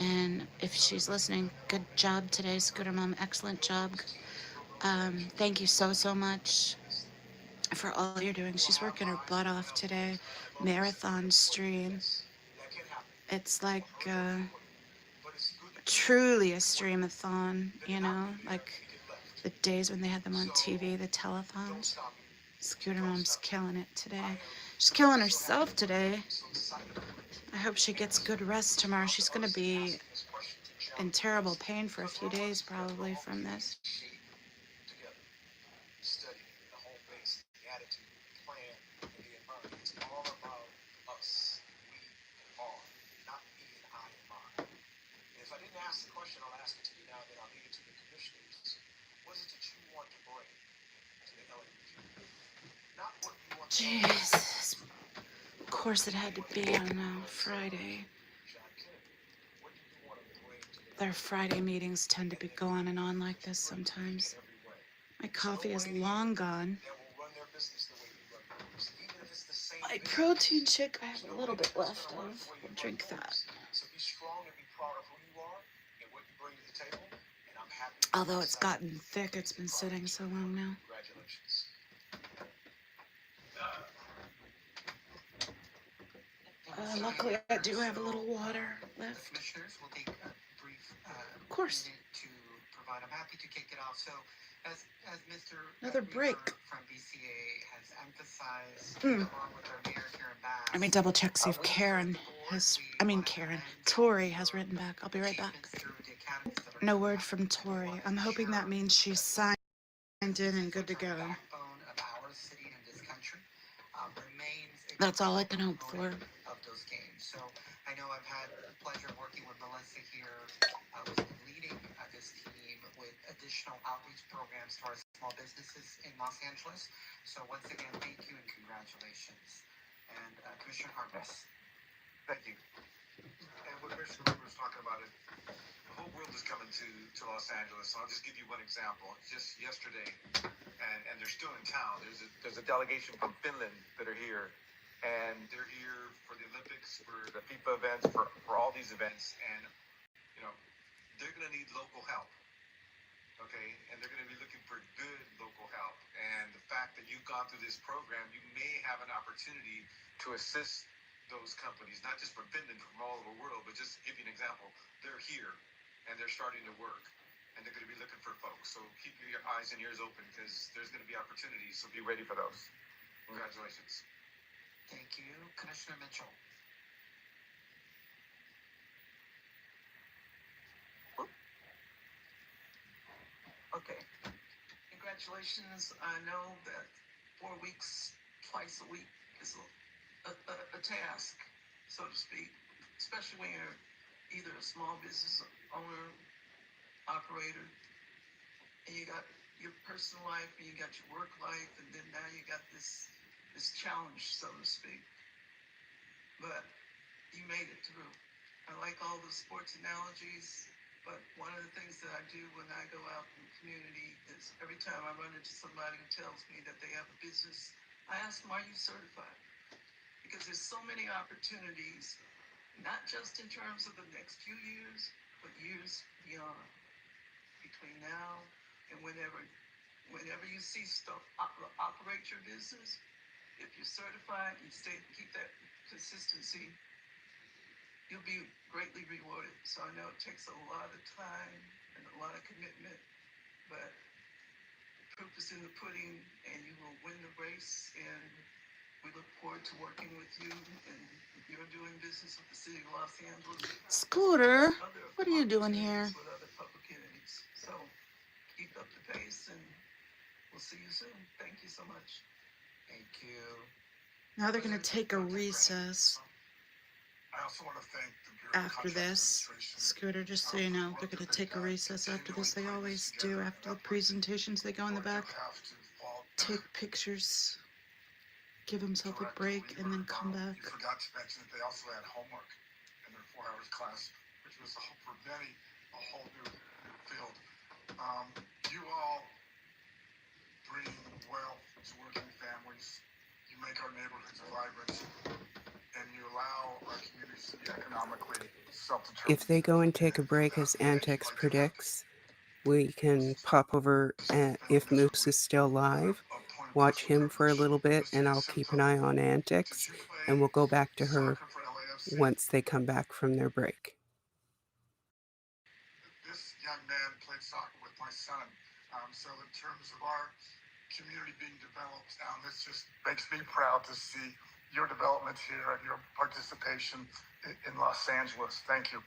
And if she's listening, good job today, Scooter Mom. Excellent job. Thank you so much for all you're doing. She's working her butt off today. Marathon stream. It's like truly a stream-a-thon, you know, like the days when they had them on TV, the telethons. Scooter Mom's killing it today. She's killing herself today. I hope she gets good rest tomorrow. She's going to be in terrible pain for a few days probably from this. If I didn't ask the question, I'll ask it to you now, then I'll leave it to the commissioners. What is it that you want to bring to the LA region? Not what you want to Jesus. Of course it had to be on Friday. Their Friday meetings tend to go on and on like this sometimes. My coffee is long gone. My protein shake I have a little bit left of. We'll drink that. So be strong and be proud of who you are and what you bring to the table. And I'm happy. Although it's gotten thick, it's been sitting so long now. Congratulations. Luckily, I do have a little water left. Commissioners, we'll take a brief Of course. minute to provide. I'm happy to kick it off. So, as Mr. Another break. from BCA has emphasized, Hmm. along with our mayor here in Bass, Let me double check, see if Tori has written back. I'll be right back. No word from Tori. I'm hoping that means she's signed in and good to go. backbone of our city and this country, remains a That's all I can hope for. of those games. So I know I've had the pleasure of working with Melissa here, who's been leading this team with additional outreach programs to our small businesses in Los Angeles. So once again, thank you and congratulations. And Commissioner Harvest. Thank you. And what Commissioner Weber was talking about is the whole world is coming to Los Angeles. So I'll just give you one example. Just yesterday, and they're still in town. There's a delegation from Finland that are here, and they're here for the Olympics, for the FIFA events, for all these events, and you know they're going to need local help. Okay, and they're going to be looking for good local help. And the fact that you've gone through this program, you may have an opportunity to assist those companies, not just from Finland, from all over the world, but just to give you an example, they're here and they're starting to work. and they're going to be looking for folks. So keep your eyes and ears open because there's going to be opportunities. So be ready for those. Congratulations. Thank you. Commissioner Mitchell. Okay. Congratulations. I know that 4 weeks, twice a week is a task, so to speak, especially when you're either a small business owner, operator, and you got your personal life and you got your work life, and then now you got this challenge, so to speak. But you made it through. I like all the sports analogies, but one of the things that I do when I go out in the community is every time I run into somebody who tells me that they have a business, I ask them, are you certified? Because there's so many opportunities, not just in terms of the next few years, but years beyond. Between now and whenever you see stuff operate your business, if you're certified, you keep that consistency, you'll be greatly rewarded. So I know it takes a lot of time and a lot of commitment, but the proof is in the pudding, and you will win the race. And we look forward to working with you, and you're doing business with the city of Los Angeles. Scooter, what are you doing here? With other public entities. So keep up the pace, and we'll see you soon. Thank you so much. Thank you. Now they're going to take a recess I also want to thank the Bureau of after Contract this. Administration. Scooter, just so you know, they're going to take a recess after this. They always do after the presentations. They go in the back, take pictures, give themselves a break, and then come back. You forgot to mention that they also had homework in their 4 hours class, which was for many a whole new field. You all bring wealth to working families. You make our neighborhoods vibrant, and you allow our communities to be economically self-determined. If they go and take a break, as Antex predicts, we can pop over, and if Moose is still live, watch him for a little bit, and I'll keep an eye on Antics, and we'll go back to her once they come back from their break. This young man played soccer with my son. So in terms of our community being developed, this just makes me proud to see your development here and your participation in Los Angeles. Thank you.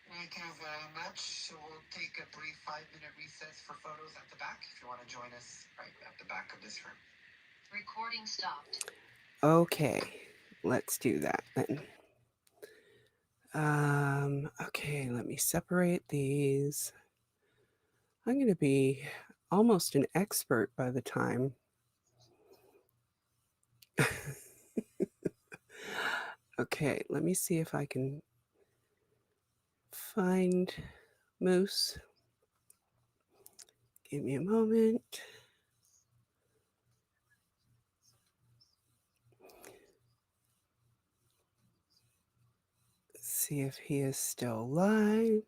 Thank you very much. So we'll take a brief 5-minute recess for photos at the back if you want to join us right at the back of this room. Recording stopped. Okay, let's do that then. Okay, let me separate these. I'm going to be almost an expert by the time. Okay, let me see if I can find Moose. Give me a moment. See if he is still live.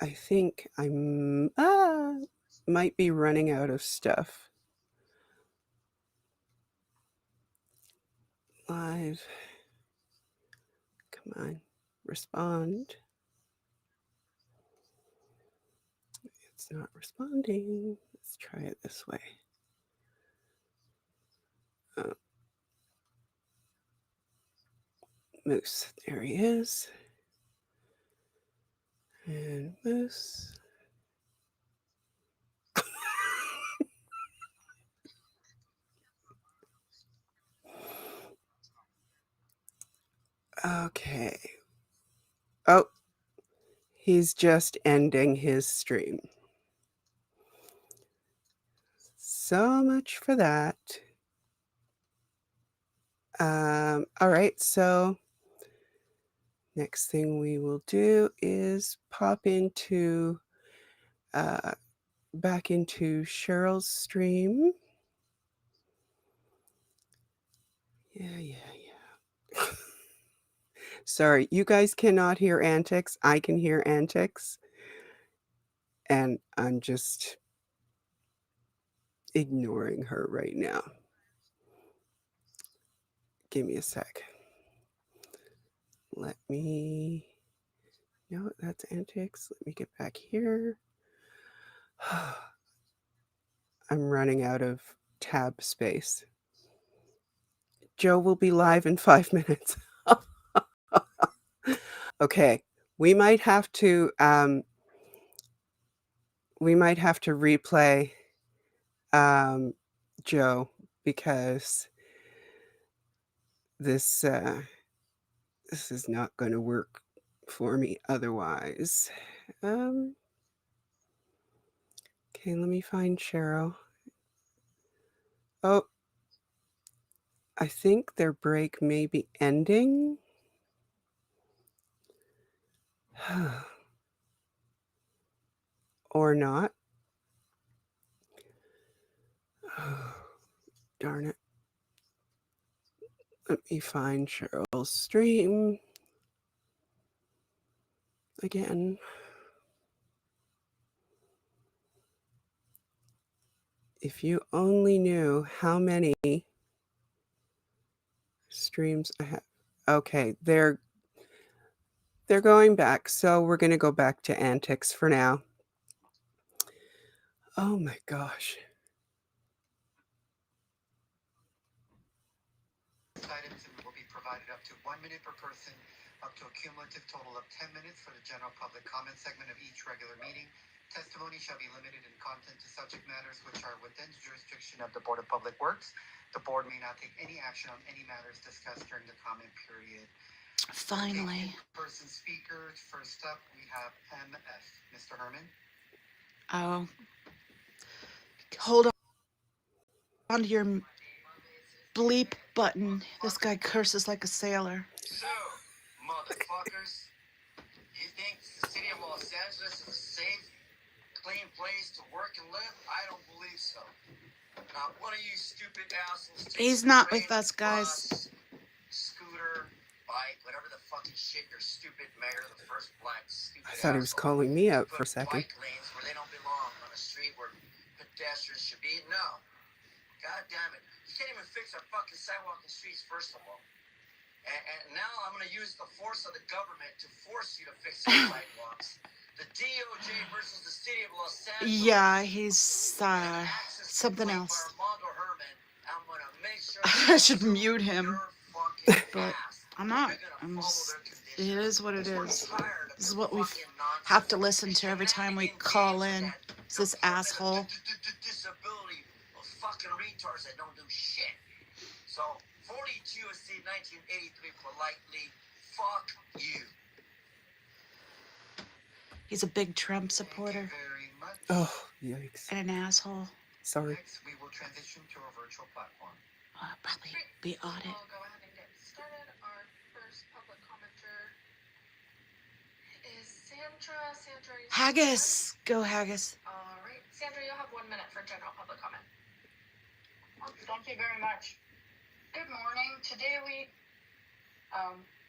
I think I'm might be running out of stuff. Live. Come on, respond. It's not responding. Let's try it this way. Moose, there he is. And Moose. Okay. Oh, he's just ending his stream. So much for that. All right, so next thing we will do is pop into back into Cheryl's stream. Yeah. Sorry, you guys cannot hear Antics. I can hear Antics. And I'm just ignoring her right now. Give me a sec. Let me... No, that's antics. Let me get back here. I'm running out of tab space. Joe will be live in 5 minutes. Okay, we might have to replay Joe, because this is not going to work for me otherwise. Okay, let me find Cheryl. Oh, I think their break may be ending. Or not. Darn it. Let me find Cheryl's stream again. If you only knew how many streams I have. Okay, they're going back, so we're going to go back to antics for now. Oh my gosh. Items will be provided up to 1 minute per person, up to a cumulative total of 10 minutes for the general public comment segment of each regular meeting. Testimony shall be limited in content to subject matters which are within the jurisdiction of the Board of Public Works. The board may not take any action on any matters discussed during the comment period. Finally. Person speakers. First up, we have MF. Mr. Herman. Oh. Hold on to your bleep button. This guy curses like a sailor. So, motherfuckers, you think the city of Los Angeles is a safe, clean place to work and live? I don't believe so. Not one of you stupid assholes. He's not with us, guys. Bus, scooter, bike, whatever the fucking shit your stupid mayor, the first black stupid I thought he was calling me out for a second. bike lanes where they don't belong on a street where pedestrians should be. No. God damn it. You can't even fix our fucking sidewalk and streets, first of all. And now I'm going to use the force of the government to force you to fix your sidewalks. The DOJ versus the city of Los Angeles. Yeah, he's something else. I should mute him, but I'm not. It is what it is. This is what we have to listen to every time we call in. It's this asshole. Disability of fucking retards that don't do shit. So 42 USC 1983 politely, fuck you. He's a big Trump supporter. Oh, yikes. And an asshole. Sorry. Next, we will transition to a virtual platform. Probably be audit. We'll go ahead and get started. Our first public commenter is Sandra. Haggis. Go, Haggis. All right. Sandra, you'll have 1 minute for general public comment. Thank you very much. Good morning. Today we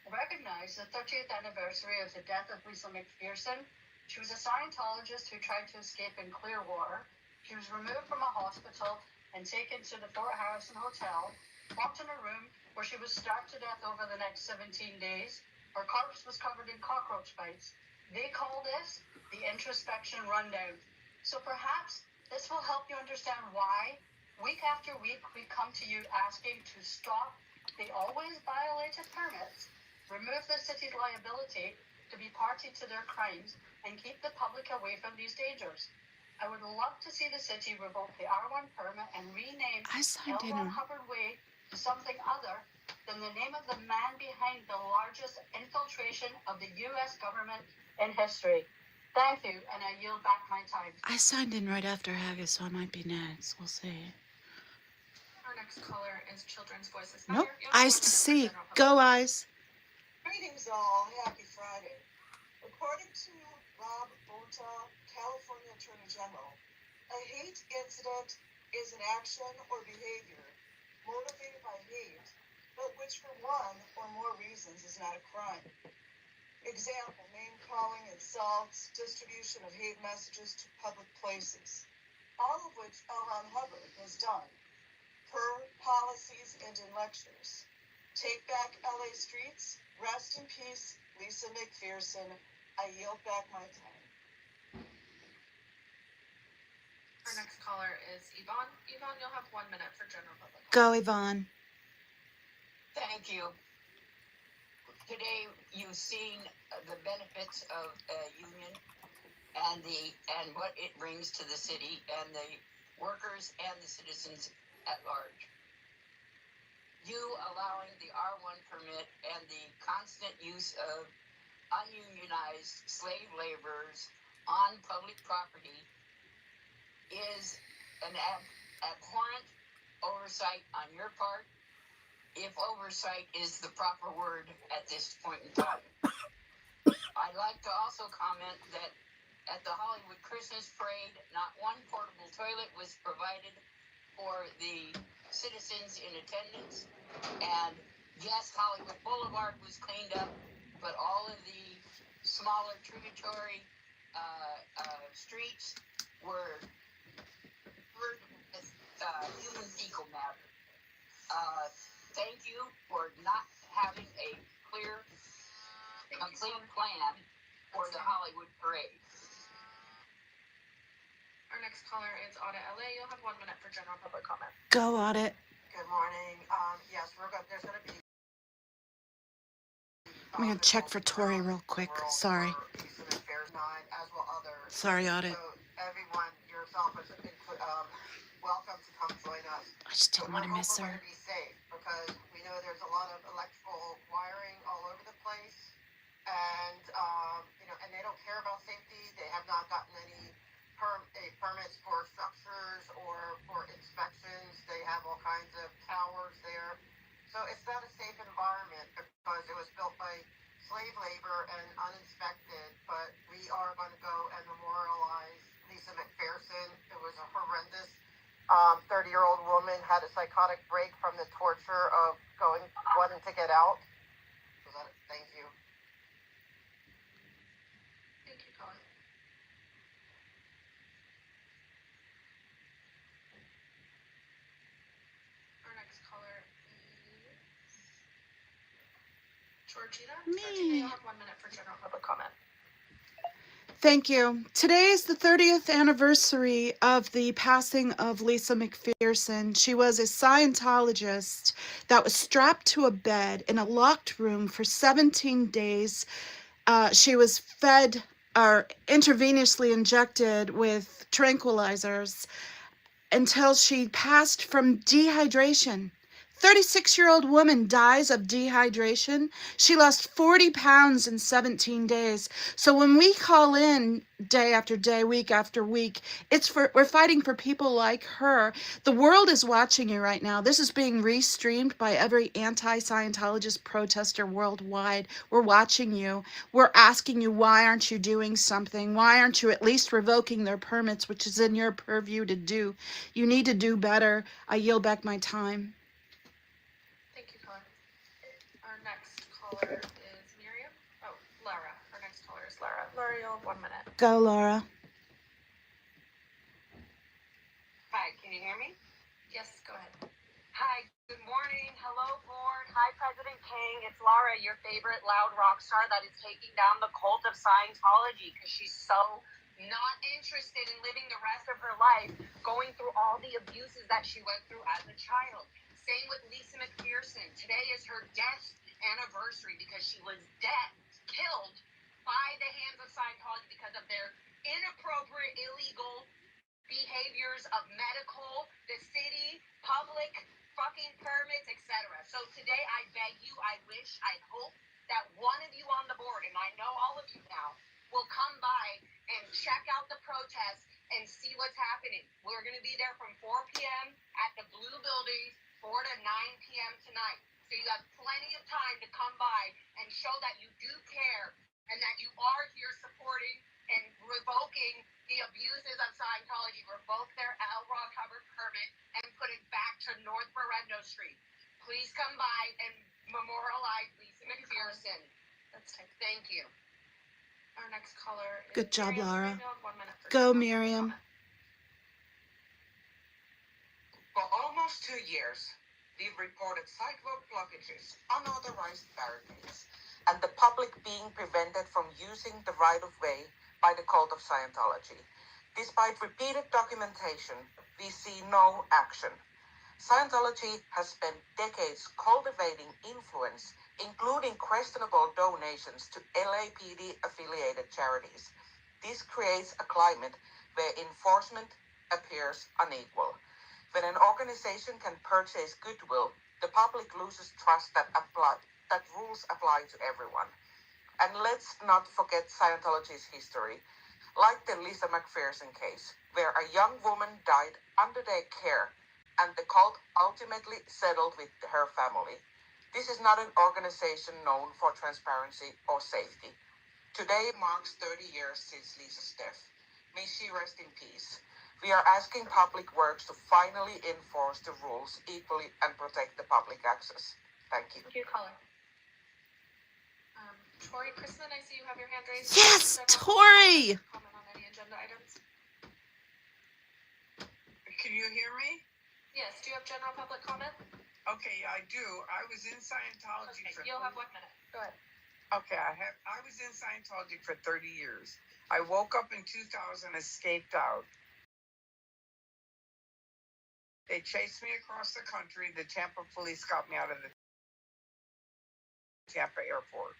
recognize the 30th anniversary of the death of Lisa McPherson. She was a Scientologist who tried to escape in Clearwater. She was removed from a hospital and taken to the Fort Harrison Hotel, locked in a room where she was starved to death over the next 17 days. Her corpse was covered in cockroach bites. They call this the introspection rundown. So perhaps this will help you understand why, week after week, we come to you asking to stop the always violated permits, remove the city's liability to be party to their crimes, and keep the public away from these dangers. I would love to see the city revoke the R1 permit and rename L1 Hubbard Way to something other than the name of the man behind the largest infiltration of the U.S. government in history. Thank you, and I yield back my time. I signed in right after Haggis, so I might be next. We'll see. Our next caller is Children's Voices. Nope. Eyes to see. Go, Eyes. Greetings all. Happy Friday. According to Rob Bonta, California Attorney General, a hate incident is an action or behavior motivated by hate, but which for one or more reasons is not a crime. Example, name-calling, insults, distribution of hate messages to public places, all of which L. Ron Hubbard has done, per policies and in lectures. Take back LA streets. Rest in peace, Lisa McPherson. I yield back my time. Our next caller is Yvonne. Yvonne, you'll have 1 minute for general public. Go, Yvonne. Thank you. Today, you've seen the benefits of a union and what it brings to the city and the workers and the citizens at large. You allowing the R1 permit and the constant use of ununionized slave laborers on public property is an abhorrent oversight on your part, if oversight is the proper word at this point in time. I'd like to also comment that at the Hollywood Christmas Parade, not one portable toilet was provided for the citizens in attendance. And yes, Hollywood Boulevard was cleaned up, but all of the smaller tributary streets were covered with human fecal matter. Thank you for not having a clear, complete plan for the Hollywood Parade. Our next caller is Audit LA. You'll have 1 minute for general public comment. Go, Audit. Good morning. Yes, there's going to be. I'm going to check for Tori real quick. Sorry. As will others. Sorry, Audit. So everyone, yourself, is welcome to come join us. I just didn't want to miss her. Be safe because we know there's a lot of electrical wiring all over the place, and and they don't care about safety. They have not gotten any permits for structures or for inspections. They have all kinds of towers there, so it's not a safe environment because it was built by slave labor and uninspected. But we are going to go and memorialize Lisa McPherson. It was a horrendous 30-year-old woman, had a psychotic break from the torture of wanting to get out. Thank you. Thank you, caller. Our next caller is Georgina. Georgina, you'll have 1 minute for general public comment. Thank you. Today is the 30th anniversary of the passing of Lisa McPherson. She was a Scientologist that was strapped to a bed in a locked room for 17 days. She was fed or intravenously injected with tranquilizers until she passed from dehydration. 36-year-old woman dies of dehydration. She lost 40 pounds in 17 days. So when we call in day after day, week after week, we're fighting for people like her. The world is watching you right now. This is being restreamed by every anti-Scientologist protester worldwide. We're watching you. We're asking you, why aren't you doing something? Why aren't you at least revoking their permits, which is in your purview to do? You need to do better. I yield back my time. Thank you, caller. Our next caller is Miriam. Oh, Laura. Our next caller is Laura. Laura, you'll have 1 minute. Go, Laura. Hi, can you hear me? Yes, go ahead. Hi, good morning. Hello, board. Hi, President King. It's Laura, your favorite loud rock star that is taking down the cult of Scientology because she's so not interested in living the rest of her life going through all the abuses that she went through as a child. Same with Lisa McPherson. Today is her death anniversary because she was killed by the hands of Scientology because of their inappropriate, illegal behaviors of medical, the city, public fucking permits, etc. So today I beg you, I wish, I hope that one of you on the board, and I know all of you now, will come by and check out the protest and see what's happening. We're going to be there from 4 p.m. at the Blue Building, 4 to 9 p.m. tonight. So you have plenty of time to come by and show that you do care and that you are here supporting and revoking the abuses of Scientology, revoke their LRA covered permit, and put it back to North Berendo Street. Please come by and memorialize Lisa McPherson. Thank you. Our next caller is Good job, Miriam. Laura. Miriam, you'll have 1 minute for Go, general Miriam. For almost 2 years, We've reported sidewalk blockages, unauthorized barricades, and the public being prevented from using the right-of-way by the cult of Scientology. Despite repeated documentation, we see no action. Scientology has spent decades cultivating influence, including questionable donations to LAPD-affiliated charities. This creates a climate where enforcement appears unequal. When an organization can purchase goodwill, the public loses trust that rules apply to everyone. And let's not forget Scientology's history, like the Lisa McPherson case, where a young woman died under their care and the cult ultimately settled with her family. This is not an organization known for transparency or safety. Today marks 30 years since Lisa's death. May she rest in peace. We are asking Public Works to finally enforce the rules equally and protect the public access. Thank you. Thank you, caller. Tori Chrisman, I see you have your hand raised. Yes, Tori! Comment on any agenda items? Can you hear me? Yes, do you have general public comment? Okay, I do. I was in Scientology Okay, for you'll have 1 minute. Go ahead. Okay, I was in Scientology for 30 years. I woke up in 2000, escaped out. They chased me across the country. The Tampa police got me out of the Tampa airport.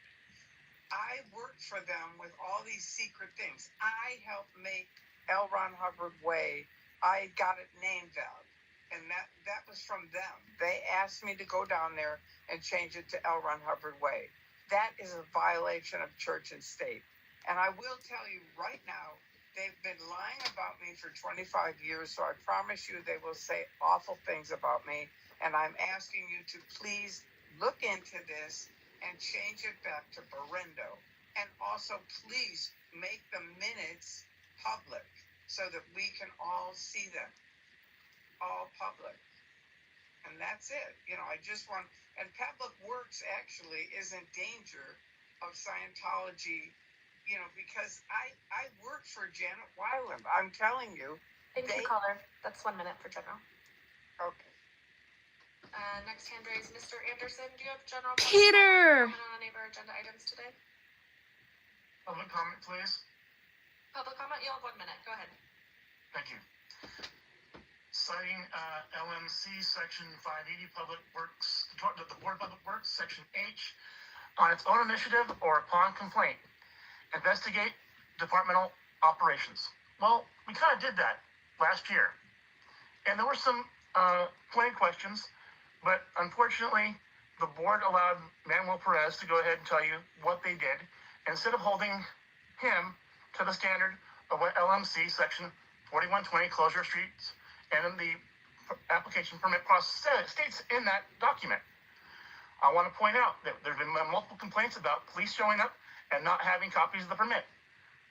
I worked for them with all these secret things. I helped make L. Ron Hubbard Way. I got it name value. And that was from them. They asked me to go down there and change it to L. Ron Hubbard Way. That is a violation of church and state. And I will tell you right now, they've been lying about me for 25 years, so I promise you they will say awful things about me. And I'm asking you to please look into this and change it back to Berendo. And also, please make the minutes public so that we can all see them, all public. And that's it. I just want, and Public Works actually is in danger of Scientology, because I worked for Janet Weiland. I'm telling you. Thank you, caller. That's 1 minute for general. Okay. Next hand raised, Mr. Anderson. Do you have general Peter! comment on any of our agenda items today? Public comment, please. Public comment, you'll have 1 minute. Go ahead. Thank you. Citing LMC Section 580 Public Works, the Board of Public Works, Section H, on its own initiative or upon complaint, investigate departmental operations. Well, we kind of did that last year. And there were some plain questions, but unfortunately, the board allowed Manuel Perez to go ahead and tell you what they did, instead of holding him to the standard of what LMC Section 4120 closure of streets and the application permit process states in that document. I want to point out that there have been multiple complaints about police showing up and not having copies of the permit.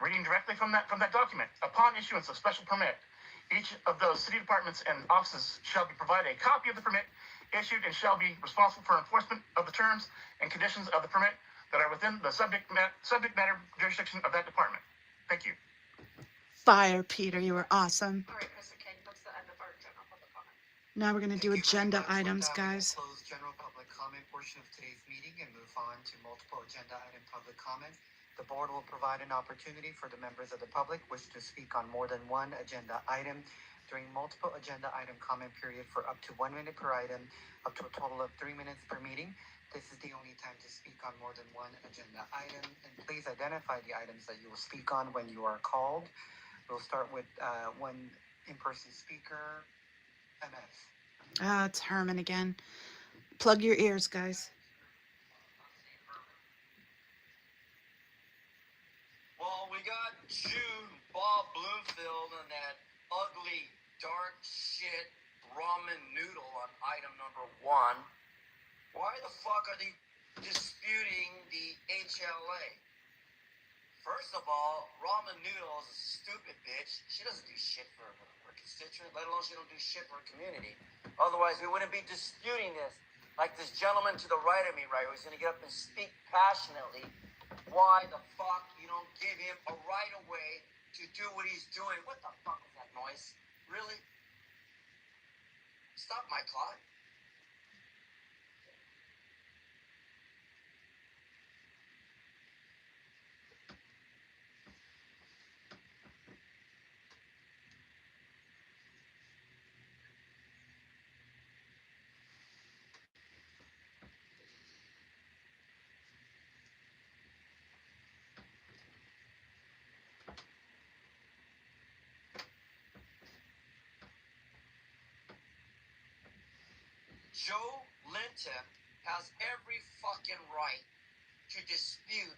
Reading directly from that document, upon issuance of special permit, each of those city departments and offices shall be provided a copy of the permit issued and shall be responsible for enforcement of the terms and conditions of the permit that are within the subject matter jurisdiction of that department. Thank you. Fire, Peter. You were awesome. All right, Mr. King, that's the end of our general public comment. Now we're going to do agenda items, guys. Close general public comment portion of today's meeting and move on to multiple agenda item public comment. The board will provide an opportunity for the members of the public wish to speak on more than one agenda item during multiple agenda item comment period for up to 1 minute per item, up to a total of 3 minutes per meeting. This is the only time to speak on more than one agenda item, and please identify the items that you will speak on when you are called. We'll start with one in-person speaker, MF. It's Herman again. Plug your ears, guys. Well, we got Jude, Bob Bloomfield, and that ugly, dark shit ramen noodle on item number 1. Why the fuck are they disputing the HLA? First of all, ramen noodle is a stupid bitch. She doesn't do shit for her constituent, let alone she don't do shit for her community. Otherwise, we wouldn't be disputing this. Like this gentleman to the right of me, right, who's gonna get up and speak passionately. Why the fuck you don't give him a right of way to do what he's doing? What the fuck is that noise? Really? Stop my clock. Joe Linton has every fucking right to dispute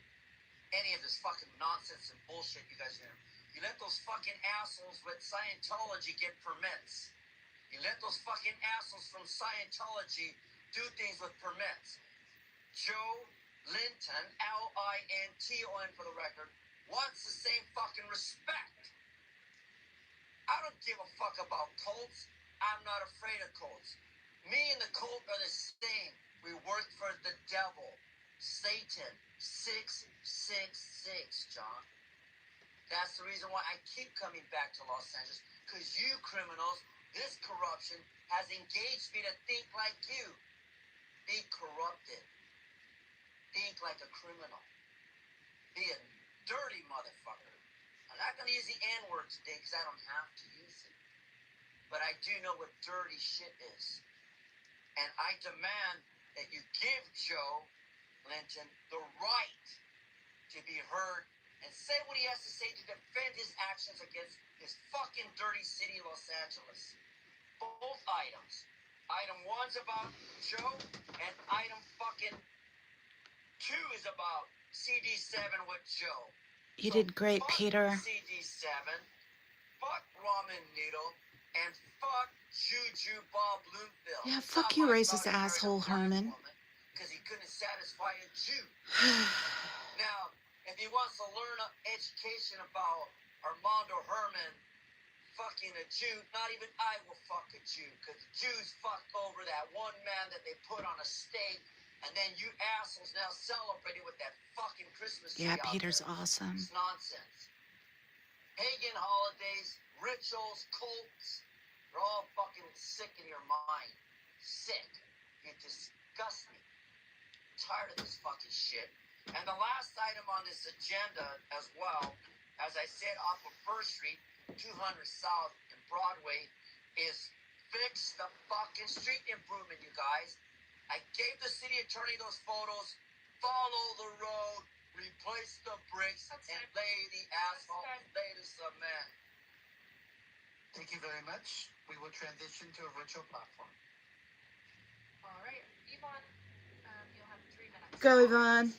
any of this fucking nonsense and bullshit you guys hear. You let those fucking assholes with Scientology get permits. You let those fucking assholes from Scientology do things with permits. Joe Linton, Linton for the record, wants the same fucking respect. I don't give a fuck about cults. I'm not afraid of cults. Me and the cult are the same. We work for the devil. Satan. 666, John. That's the reason why I keep coming back to Los Angeles. Because you criminals, this corruption has engaged me to think like you. Be corrupted. Think like a criminal. Be a dirty motherfucker. I'm not going to use the N-word today because I don't have to use it. But I do know what dirty shit is. And I demand that you give Joe Linton the right to be heard and say what he has to say to defend his actions against his fucking dirty city, Los Angeles. Both items. Item 1's about Joe, and item fucking 2 is about CD7 with Joe. You did great, Peter. CD7, fuck Ramen Noodle, and fuck Juju Bob Bloomfield. Yeah, fuck you, racist asshole, Herman. Because he couldn't satisfy a Jew. Now, if he wants to learn an education about Armando Herman fucking a Jew, not even I will fuck a Jew. Because the Jews fucked over that one man that they put on a stake. And then you assholes now celebrating with that fucking Christmas tree. Yeah, Peter's awesome. It's nonsense. Pagan holidays, rituals, cults, they're all fucking sick in your mind. Sick. You disgust me. Tired of this fucking shit. And the last item on this agenda as well, as I said, off of First Street, 200 South and Broadway, is fix the fucking street improvement, you guys. I gave the city attorney those photos. Follow the road, replace the bricks, and lay the asphalt, lay the cement. Thank you very much. We will transition to a virtual platform. All right, Yvonne, you'll have 3 minutes. Go, Yvonne.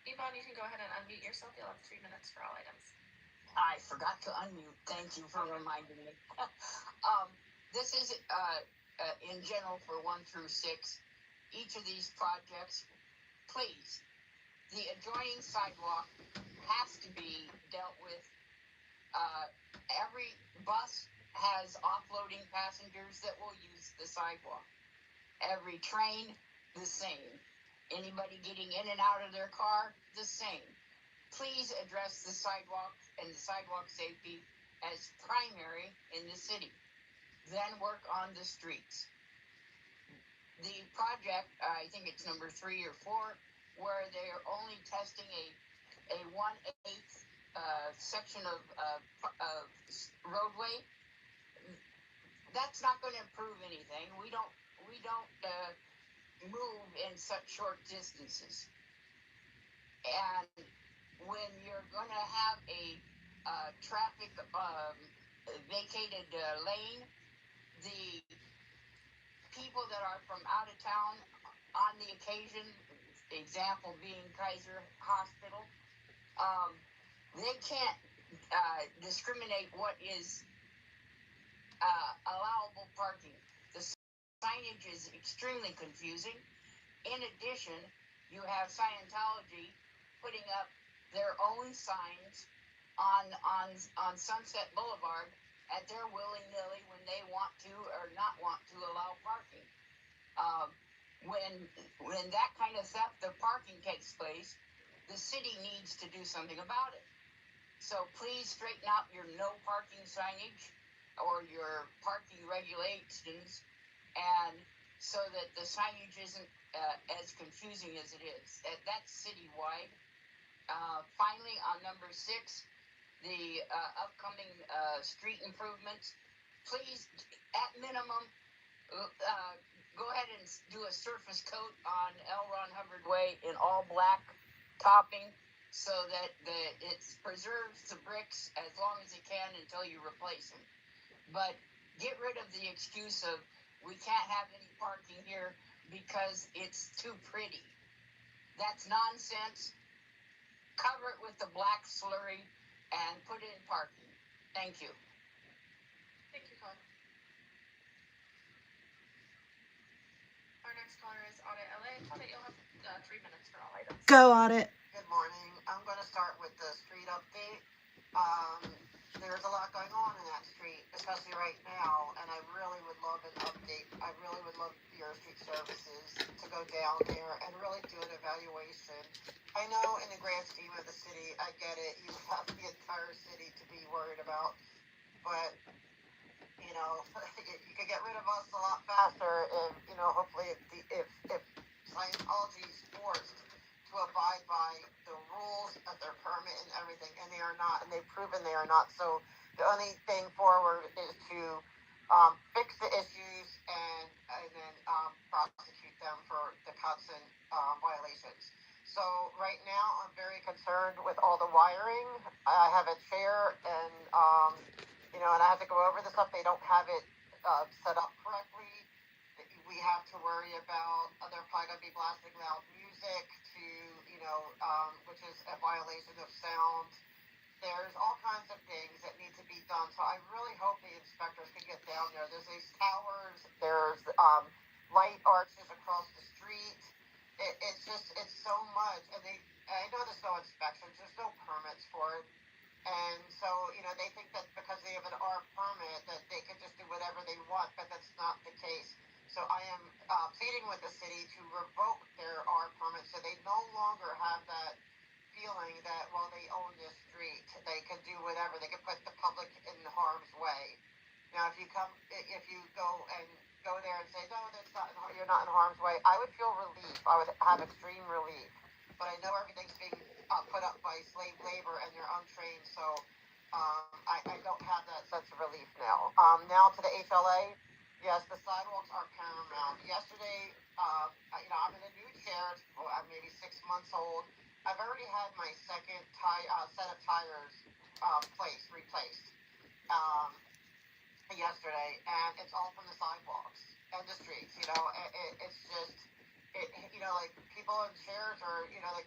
Yvonne, you can go ahead and unmute yourself. You'll have 3 minutes for all items. I forgot to unmute. Thank you for reminding me. This is in general for 1 through 6. Each of these projects, please, the adjoining sidewalk has to be dealt with. Every bus has offloading passengers that will use the sidewalk. Every train, the same. Anybody getting in and out of their car, the same. Please address the sidewalk and the sidewalk safety as primary in the city. Then work on the streets. The project, I think it's number 3 or 4, where they are only testing a 1/8 section of roadway. That's not going to improve anything. We don't move in such short distances. And when you're going to have a traffic vacated lane, the people that are from out of town on the occasion, example being Kaiser Hospital, they can't discriminate what is allowable parking. The signage is extremely confusing. In addition, you have Scientology putting up their own signs on Sunset Boulevard at their willy-nilly when they want to or not want to allow parking. When that kind of theft of parking takes place, the city needs to do something about it. So please straighten out your no parking signage or your parking regulations, and so that the signage isn't as confusing as it is. That's citywide. Finally, on number 6, the upcoming street improvements, please, at minimum, go ahead and do a surface coat on L. Ron Hubbard Way in all black topping. so that it preserves the bricks as long as it can until you replace them. But get rid of the excuse of we can't have any parking here because it's too pretty. That's nonsense. Cover it with the black slurry and put in parking. Thank you. Thank you, Colin. Our next caller is Audit LA. Audit, you'll have 3 minutes for all items. Go Audit. Good morning. I'm going to start with the street update. There's a lot going on in that street, especially right now, and I really would love an update. I really would love your street services to go down there and really do an evaluation. I know in the grand scheme of the city, I get it. You have the entire city to be worried about, but you know, you could get rid of us a lot faster if, you know, hopefully if Scientology is forced to abide by the rules of their permit and everything, and they are not, and they've proven they are not. So the only thing forward is to fix the issues and then prosecute them for the constant violations. So right now, I'm very concerned with all the wiring. I have a chair and you know, and I have to go over the stuff. They don't have it set up correctly. We have to worry about, they're probably going to be blasting loud music to, you know, which is a violation of sound. There's all kinds of things that need to be done. So I really hope the inspectors can get down there. There's these towers, there's light arches across the street. It's just, it's so much. And I know there's no inspections, there's no permits for it. And so, you know, they think that because they have an R permit that they can just do whatever they want, but that's not the case. So I am pleading with the city to revoke their R permit so they no longer have that feeling that, well, they own this street. They can do whatever. They can put the public in harm's way. Now, if you go there and say, no, you're not in harm's way, I would feel relief. I would have extreme relief. But I know everything's being put up by slave labor and they're untrained, so I don't have that sense of relief now. Now to the HLA, yes, the sidewalks are paramount. Yesterday, you know, I'm in a new chair. I'm maybe 6 months old. I've already had my second set of tires replaced yesterday, and it's all from the sidewalks and the streets. You know, it's just. You know, like people in chairs or, you know, like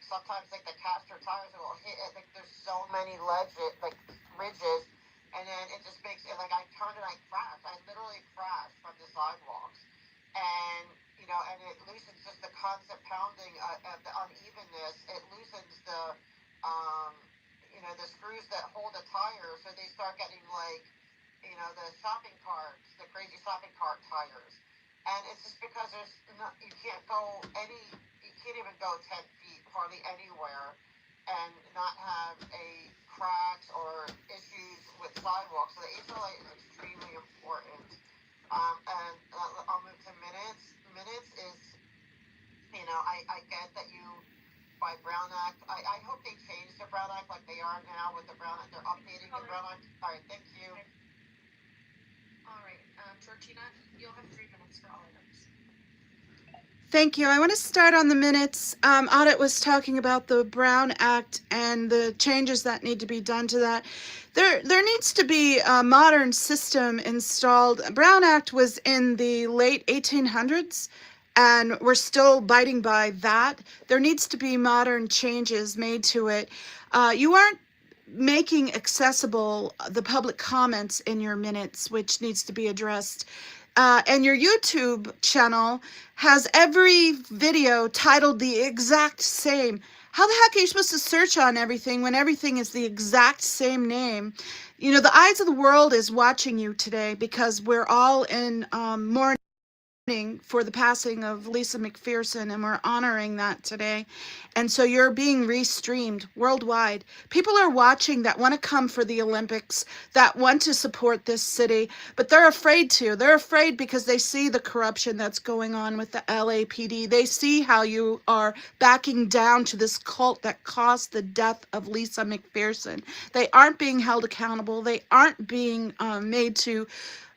sometimes like the caster tires will hit it. Like there's so many ridges, and then it just makes it like I turned and I crashed. I literally crashed from the sidewalks, and you know, and it loosens just the constant pounding of the unevenness. It loosens the, you know, the screws that hold the tire, so they start getting like, you know, the shopping carts, the crazy shopping cart tires. And it's just because you can't even go 10 feet hardly anywhere and not have a cracks or issues with sidewalks. So the HLA is extremely important. And I'll move to minutes. Minutes is, you know, I get that you, by Brown Act, I hope they change the Brown Act like they are now with the Brown Act. They're updating the Brown Act. All right, thank you. All right, Georgina, you'll have 3 minutes for all items. Thank you. I want to start on the minutes. Audit was talking about the Brown Act and the changes that need to be done to that. There needs to be a modern system installed. Brown Act was in the late 1800s, and we're still abiding by that. There needs to be modern changes made to it. You aren't making accessible the public comments in your minutes, which needs to be addressed. And your YouTube channel has every video titled the exact same. How the heck are you supposed to search on everything when everything is the exact same name? You know, the eyes of the world is watching you today because we're all in mourning for the passing of Lisa McPherson, and we're honoring that today. And so you're being restreamed worldwide. People are watching that want to come for the Olympics, that want to support this city, but they're afraid to. They're afraid because they see the corruption that's going on with the LAPD. They see how you are backing down to this cult that caused the death of Lisa McPherson. They aren't being held accountable. They aren't being made to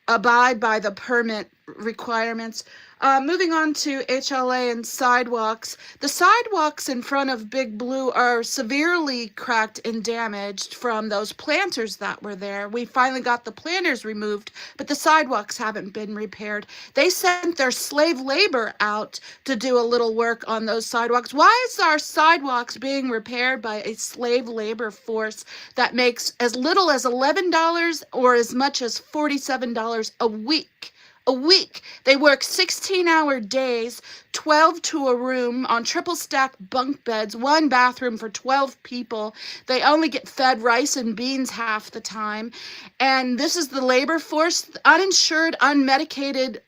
abide by the permit requirements. Moving on to HLA and sidewalks. The sidewalks in front of Big Blue are severely cracked and damaged from those planters that were there. We finally got the planters removed, but the sidewalks haven't been repaired. They sent their slave labor out to do a little work on those sidewalks. Why is our sidewalks being repaired by a slave labor force that makes as little as $11 or as much as $47 a week? A week. They work 16-hour days, 12 to a room on triple stack bunk beds, one bathroom for 12 people. They only get fed rice and beans half the time. And this is the labor force, uninsured, unmedicated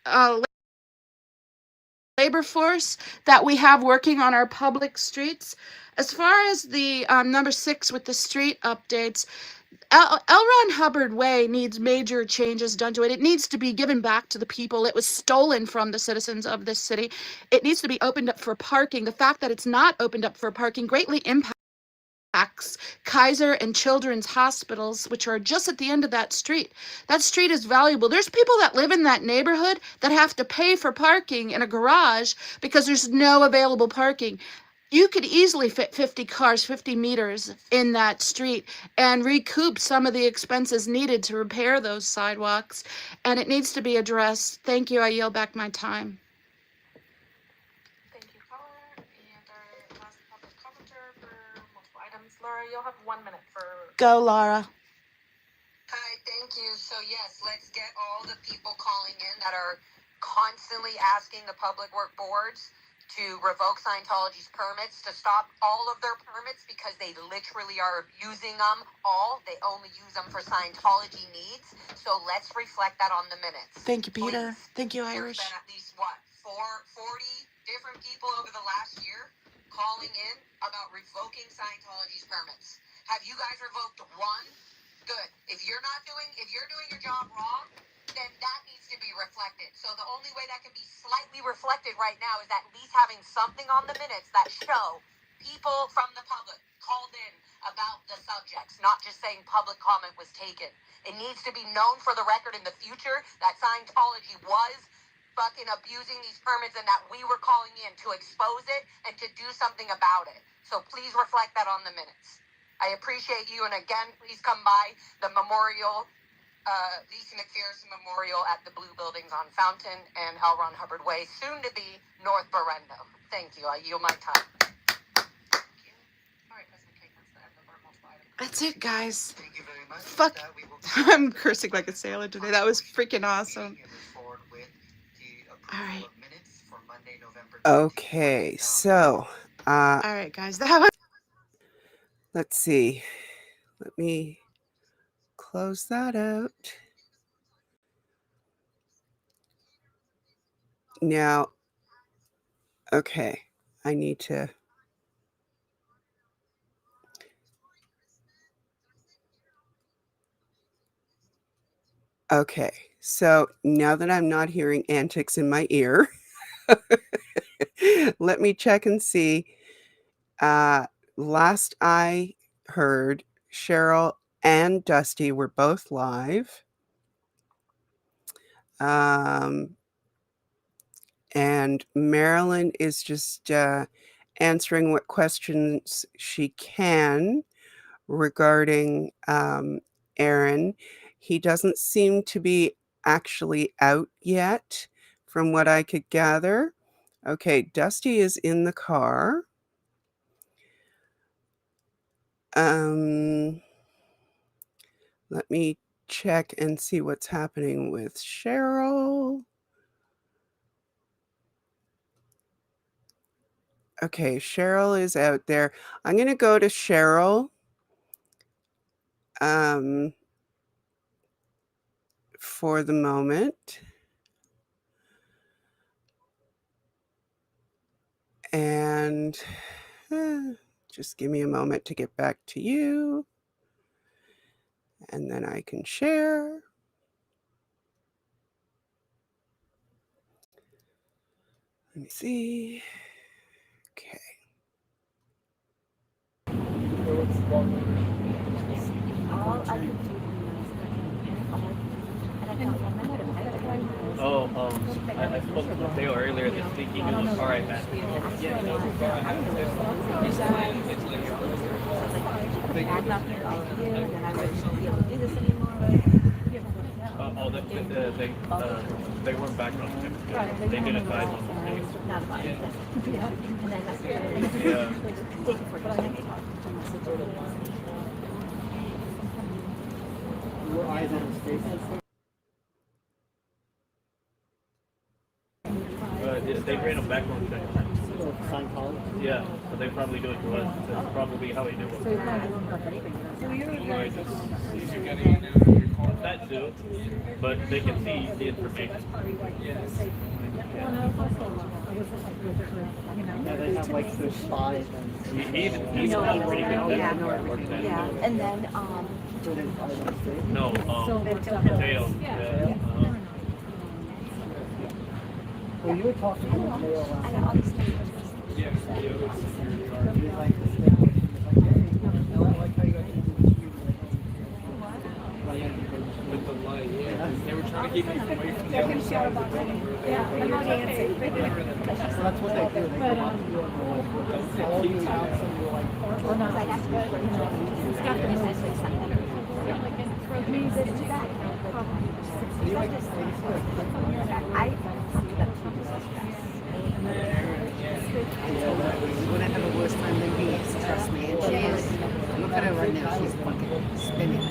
labor force that we have working on our public streets. As far as the number 6 with the street updates, L. Ron Hubbard Way needs major changes done to it. It needs to be given back to the people. It was stolen from the citizens of this city. It needs to be opened up for parking. The fact that it's not opened up for parking greatly impacts Kaiser and Children's hospitals, which are just at the end of that street. That street is valuable. There's people that live in that neighborhood that have to pay for parking in a garage because there's no available parking. You could easily fit 50 cars, 50 meters in that street and recoup some of the expenses needed to repair those sidewalks, and it needs to be addressed. Thank you. I yield back my time. Thank you, caller. And our last public commenter for multiple items. Laura, you'll have 1 minute for... Go, Laura. Hi, thank you. So yes, let's get all the people calling in that are constantly asking the public work boards to revoke Scientology's permits, to stop all of their permits because they literally are abusing them all. They only use them for Scientology needs. So let's reflect that on the minutes. Thank you, Peter. Please. Thank you, Irish. There's been at least, 40 different people over the last year calling in about revoking Scientology's permits. Have you guys revoked one? Good. If you're doing your job wrong, then that needs to be reflected. So the only way that can be slightly reflected right now is at least having something on the minutes that show people from the public called in about the subjects, not just saying public comment was taken. It needs to be known for the record in the future that Scientology was fucking abusing these permits and that we were calling in to expose it and to do something about it. So please reflect that on the minutes. I appreciate you, and again, please come by the memorial, Lisa McPherson Memorial at the Blue Buildings on Fountain and L. Ron Hubbard Way, soon to be North Berendo. Thank you. I yield my time. That's it, guys. Thank you very much. Fuck. I'm cursing like a sailor today. That was freaking awesome. All right. Okay, so All right, guys. That was... let's see. Let me close that out. Now, okay, I need to. Okay, so now that I'm not hearing antics in my ear, let me check and see. Last I heard, Cheryl and Dusty were both live. And Marilyn is just answering what questions she can regarding Aaron. He doesn't seem to be actually out yet, from what I could gather. Okay, Dusty is in the car. Let me check and see what's happening with Cheryl. Okay, Cheryl is out there. I'm going to go to Cheryl. For the moment. And just give me a moment to get back to you. And then I can share. Let me see. Okay. Oh, I spoke to Mateo earlier this week. He goes, all right, man. Oh, they weren't background checks. They did advise on Your eyes on his face. They ran a background check. Scientology? Yeah, so they probably do it to us. That's probably how they do it. That too, but they can see the information. Yeah, they have like their spies and He's not pretty good. Yeah, and then No, Mateo. Yeah. Well, you were talking to Mateo last night. Yeah. He was like, I like how you guys With the light, yeah. They were trying to keep me away from the Yeah, other side of the room. yeah, I'm not dancing. So that's what they do. They come up to you and they're like, all you out, so you're like, Well, no, that's good. It's got the message. You're gonna have a worse time than he is, trust me. And she is. Look at her right now. She's fucking spinning.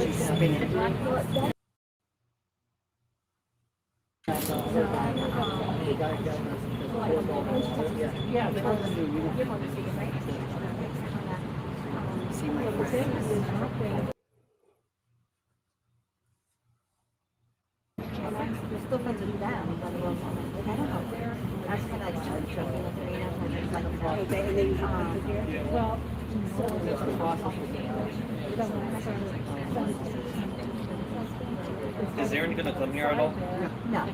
She's spinning. See my friends. we're still friends with them, but I don't know. I was kind of like started joking with Karina and things like that. Okay, and then well, Is Aaron gonna come here at all? No. He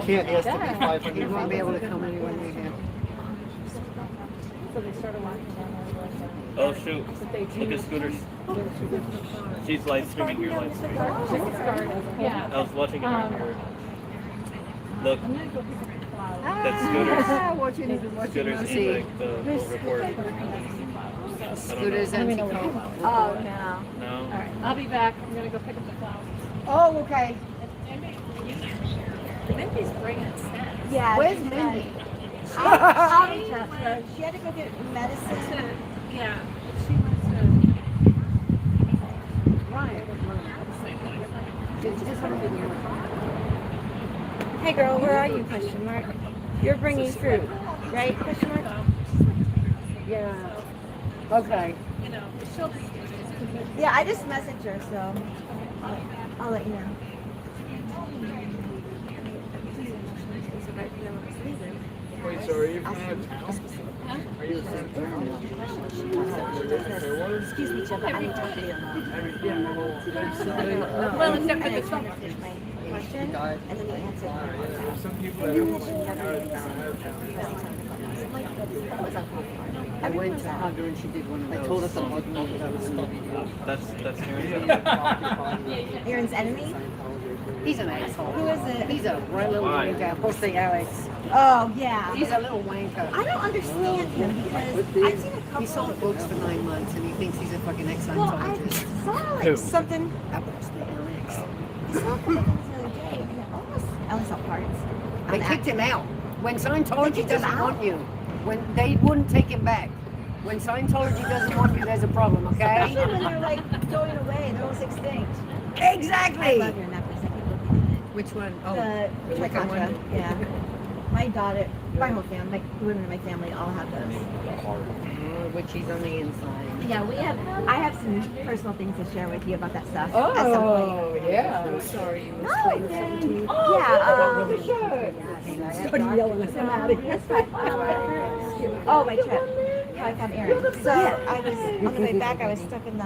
can't. He has to be 500. He won't be able to come anywhere near here. So they started walking down there. Oh shoot! Look at Scooters. She's live streaming your live stream. Yeah. I was watching it earlier. Look. That's Scooters. Scooters is like the report. Scooters anti-code. Oh, no. No. All right, I'll be back. I'm gonna go pick up the flowers. Oh, okay. Mindy's bringing snacks. Yeah. Where's she's Mindy? I'll reach out to her. She had to go get medicine. Yeah. She went to Ryan. Hey girl, where are you? Question mark. You're bringing fruit, right? Question mark. Yeah. Okay. You know, she'll be. Yeah, I just messaged her, so I'll let you know. Wait, so are you from out of town? Are you from town? Excuse me, Jim, I didn't talk to you. Well, no, it's not. Question, and then you answered. Some people that are out of town. I went to Hunter and she did one of those. I told us about That's Aaron. Aaron's enemy? He's an asshole. Who is it? He's a right little wanker. We'll say Alex. Oh, yeah. He's a little wanker. I don't understand him because I've seen a couple. He sold books for 9 months and he thinks he's a fucking Well, I ex-Scientologist. saw like something. I saw a couple things the other day. Almost, at least on parts. They kicked him out. When Scientology kicked him doesn't out? want you, when they wouldn't take him back. When Scientology doesn't want you, there's a problem, okay? Especially when they're like going away, they're almost extinct. Exactly. I love your necklace. I keep looking at it. Which one? Oh, The like that Contra. one? Yeah. My daughter, my whole family, the women in my family all have those. Which he's on the inside. Yeah, I have some personal things to share with you about that stuff. Oh, at some point. yeah. I'm sorry you No, explained then, something to me. Started yelling at somebody. That's fine. Oh, my trip. How I found Aaron. So I was on the way back. I was stuck in the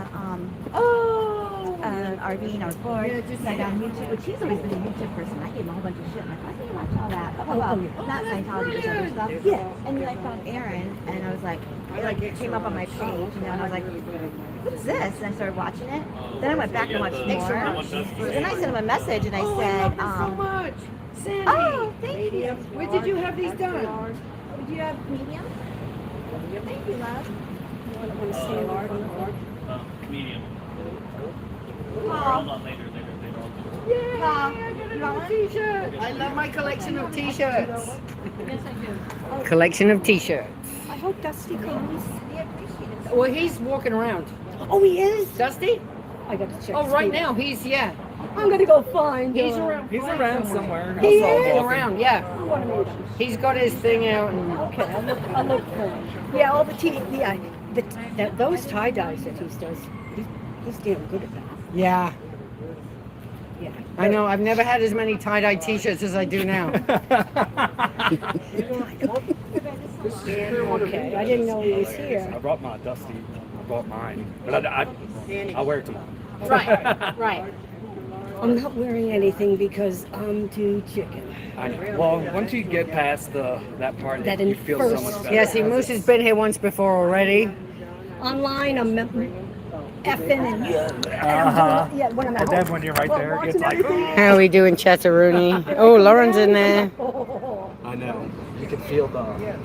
RV and I was bored. So I got on YouTube, which he's always been a YouTube person. I gave him a whole bunch of shit. I'm like, why can't you watch all that? Oh, well, not Scientology, but other stuff. Yeah. And then I found Aaron, and I was like, it came up on my page, and I was like, what's this? And I started watching it. Then I went back and watched more. Then I sent him a message, and I said, Sandy. Oh, thank you. Where did you have these done? Would you have medium? Thank you, love. Want to stand large on the board? Medium. Paul. Hold on, later. Yay! Paul. I got another t-shirt. I love my collection of t-shirts. Yes, I do. Collection of t-shirts. I hope Dusty comes. Well, he's walking around. Oh, he is? Dusty? I got to check. Oh, right now he's I'm going to go find him. He's around. He's around somewhere. He I saw him is? walking. Around, yeah. I want to meet him. He's got his thing out. And Okay, I'll look for him. Yeah, all the those tie dyes that he does, he's damn good at that. yeah. Yeah. I know. I've never had as many tie-dye t-shirts as I do now. Okay, I didn't know he was here. I brought my Dusty. I brought mine, but I'll wear it tomorrow. Right. I'm not wearing anything because I'm too chicken. I know. Well, once you get past that part, That you feel so much better. Yeah, see, Moose has been here once before already. Online, I'm effing and yeah, when I'm at And then home. when you're right Well, there, watching it's like, everything. How are we doing, Chatteroony? Oh, Lauren's in there. I know. You can feel the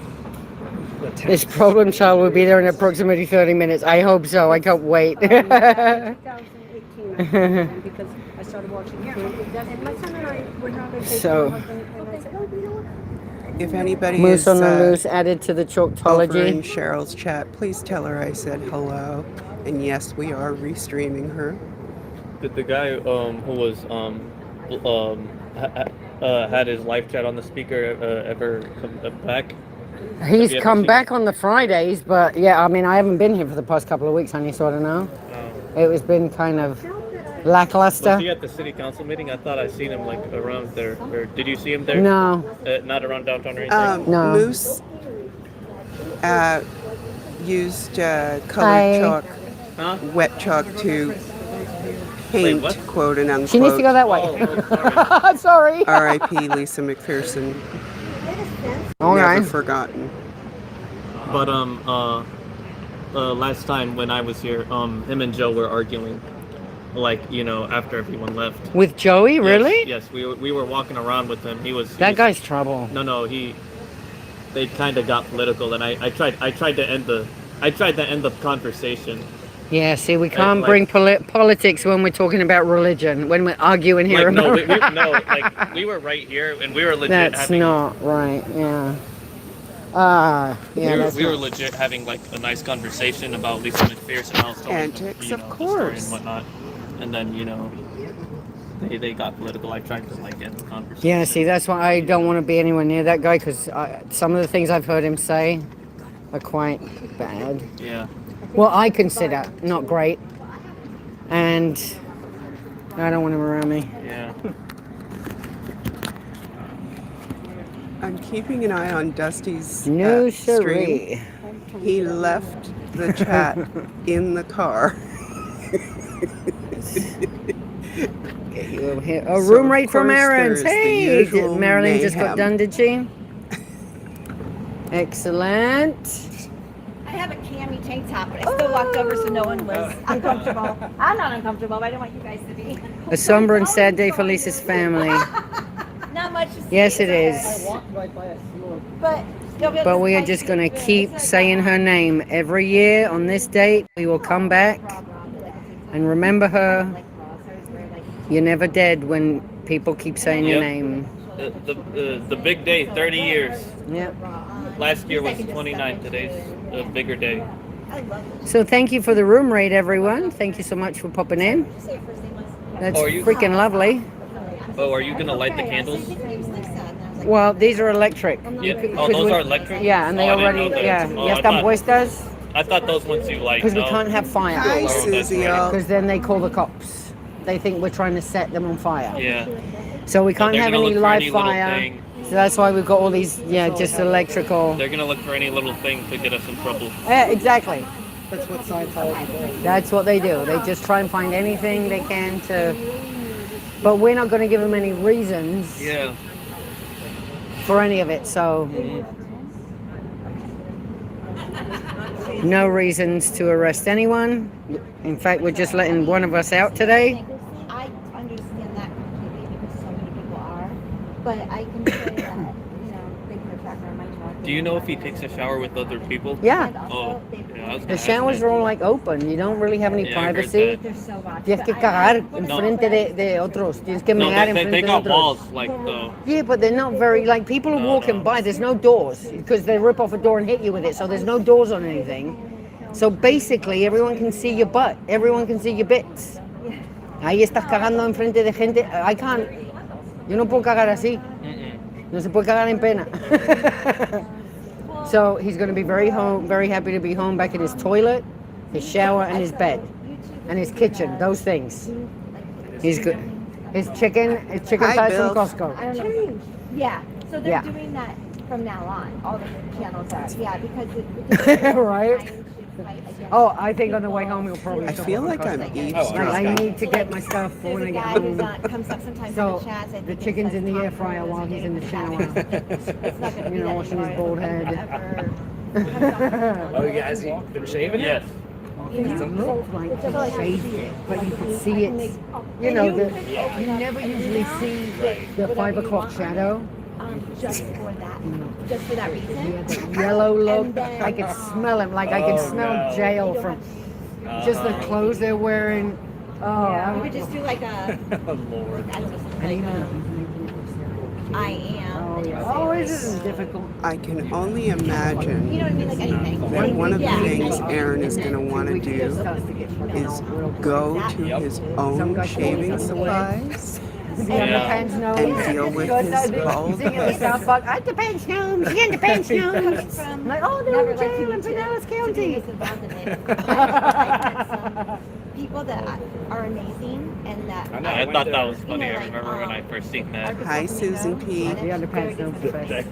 This problem child will be there in approximately 30 minutes. I hope so. I can't wait. 2018 because I started watching him. And my son and I were having So- and I said, oh, you know what? If anybody Moose is on the loose added to the over in chalktology. Cheryl's chat, please tell her I said hello. And yes, we are restreaming her. Did the guy who was had his live chat on the speaker ever come back? He's Have you come ever back on the Fridays, but yeah, I mean, I haven't been here for the past couple of weeks, honey, so I don't know. seen- It was been kind of Was lackluster. he at the city council meeting? I thought I seen him like around there. Or did you see him there? No. Not around downtown or anything. No. Moose used colored Hi. chalk, Huh? wet chalk to paint, what? quote and unquote. She needs to go that way. Sorry. R.I.P. Lisa McPherson. All Never right. forgotten. But last time when I was here, him and Joe were arguing, like after everyone left. With Joey, really? Yes, we were walking around with him. That guy's trouble. No, they kind of got political, and I tried to end the conversation. Yeah, see, we can't like- bring politics when we're talking about religion, when we're arguing here. Like no, about like we were right here, and we were legit That's having. not right, yeah. Yeah, that's we were not- legit having like a nice conversation about Lisa McPherson. I was telling them, Antics, of the story course. and whatnot, and then they got political. I tried to like end the conversation. Yeah, see, that's why I don't want to be anywhere near that guy, because some of the things I've heard him say are quite bad. Yeah. Well, I consider not great, and I don't want him around me. Yeah. I'm keeping an eye on Dusty's No stream. siree. He left the chat in the car. Get you over here. A So, room of rate from course, Aaron's. there's the Hey, usual Marilyn just got mayhem. done, did she? Excellent. I have a cami tank top, but I still walked over so no one was uncomfortable. I'm not uncomfortable, but I don't want you guys to be. A somber and sad day for Lisa's family. Not much to see. Yes, it it's is. okay. But you'll be able But to we are see just my going to feet. keep saying her name every year on this date. We will come back and remember her. You're never dead when people keep saying your Yep. name. The big day, 30 years. Yep. Last year was 29. Today's a bigger day. So thank you for the room rate, everyone. Thank you so much for popping in. That's Oh, are you- freaking lovely. Oh, are you gonna light the candles? Well, these are electric. Yeah. Because Oh, those we- are electric. Yeah, and they Oh, I didn't already, know that. yeah. Oh, Yes, I están thought- puestas. I thought those ones you like. Because we no. can't have fire. Hi, Oh, that's Susie. right. Because then they call the cops. They think we're trying to set them on fire. Yeah. So we So can't they're have gonna any look for live any little fire. thing. So that's why we've got all these, just electrical. They're gonna look for any little thing to get us in trouble. Yeah, exactly. That's what Scientology does. That's what they do. They just try and find anything they can to. But we're not going to give them any reasons Yeah. for any of it. So no reasons to arrest anyone. In fact, we're just letting one of us out today. I understand that completely because so many people are. But I can say that, they put a tracker on my truck. Do you know if he takes a shower with other people? Yeah. Oh, yeah, I was The gonna ask showers that. are all like open. You don't really have any Yeah, I heard privacy. that. They're so watched. Tienes que cagar enfrente de otros. Tienes que No, mear they enfrente de got otros. walls, like the. Yeah, but they're not very, like, people are walking by. There's no doors because they rip off a door and hit you with it. So there's no doors on anything. So basically, everyone can see your butt. Everyone can see your bits. Ahí estás cagando enfrente de gente. I can't. Yo no puedo cagar así. No se puede cagar en pena. So he's going to be very happy to be home, back in his toilet, his shower, and his bed, and his kitchen. Those things. He's good. His chicken Hi, thighs Bill. from Costco. I don't know. Yeah. So they're Yeah. doing that from now on. All the channels are. Yeah, because Right? Oh, I think on the way home he'll probably. I feel like I'm Like, eavesdropping. I need to get my stuff for when I get home. comes up sometimes So in the chats. I the think chicken's it in the says air Tom fryer Cruise while he's in the shower. It's not going to be You know, that washing his anymore. bald head. Oh, yeah, has he been shaving it? Yes. It looked like he shaved it, but you could see it. You know, you never usually see the 5 o'clock shadow. Just for that. Just for that reason. He had that yellow look. I could smell him, like I could smell jail from just the clothes they're wearing. Oh, You could just do like a, Lord. I don't know, something like I am. Oh, this isn't difficult. I can only imagine You know what I mean? Like anything. that one of the Yeah. things Aaron is going to want to do is go to his own shaving supplies The underpants and gnomes. deal with his bald Singing the head. South Park, underpants gnomes, the underpants gnomes. I'm like, oh, they're in jail in Pinellas County. People that are amazing and that. I know. I thought that was funny. You know, I remember when I first seen that. Hi, Susan P. The underpants gnomes are best.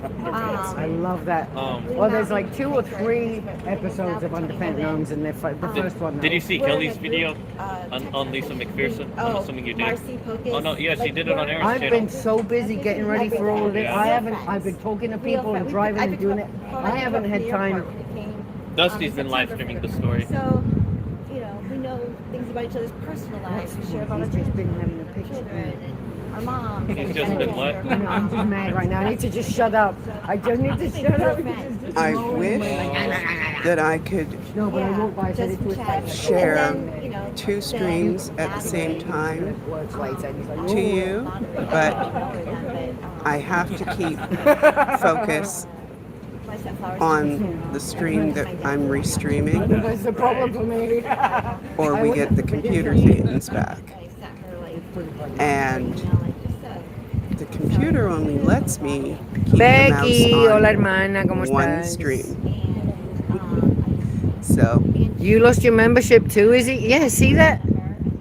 I love that. Um, Well, there's like 2 or 3 episodes of Underpants Gnomes, and the first one. Did you see Kelly's video on Lisa McPherson? I'm assuming you did. Oh no, yeah, she did it on Aaron's I've channel. been so busy getting ready for all of this. I've been talking to people and driving and doing it. I haven't had time. Dusty's been live streaming the story. So, we know things about each other's personal lives. We share about our He's just been having a picture. children and our moms. He's just been what? I know, I'm just mad right now. I need to just shut up. I just need to shut up. I wish that I could No, but I won't buy it. share 2 streams at the same time to you, but I have to keep focus on the stream that I'm restreaming, That's the problem for me. or we get the computer cadence back. And the computer only lets me keep Becky, the mouse hola on hermana, ¿cómo one estás? stream. So You lost your membership too, is it? Yeah, see that?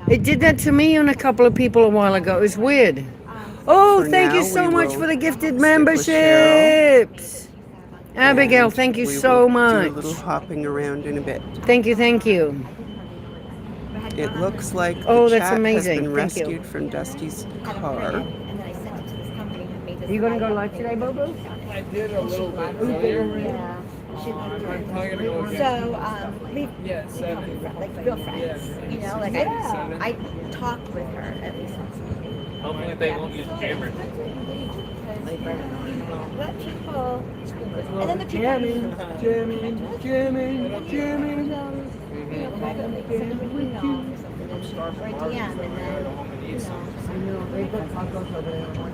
It did that to me and a couple of people a while ago. It was weird. Oh, For thank you now, so we much will for the gifted with memberships. Abigail, and thank you we so will much. do a little hopping around in a bit. Thank you, thank you. It looks like Oh, the that's chat amazing. has been Thank you. rescued from Dusty's car. Are you going to go live today, Bobo? I did a little bit. Yeah. So, we Yeah, 7. like real friends. Like I talk with her at least once a week. Hopefully they won't use jammers. Let people, and then the people. Jamming. Or DM, and then,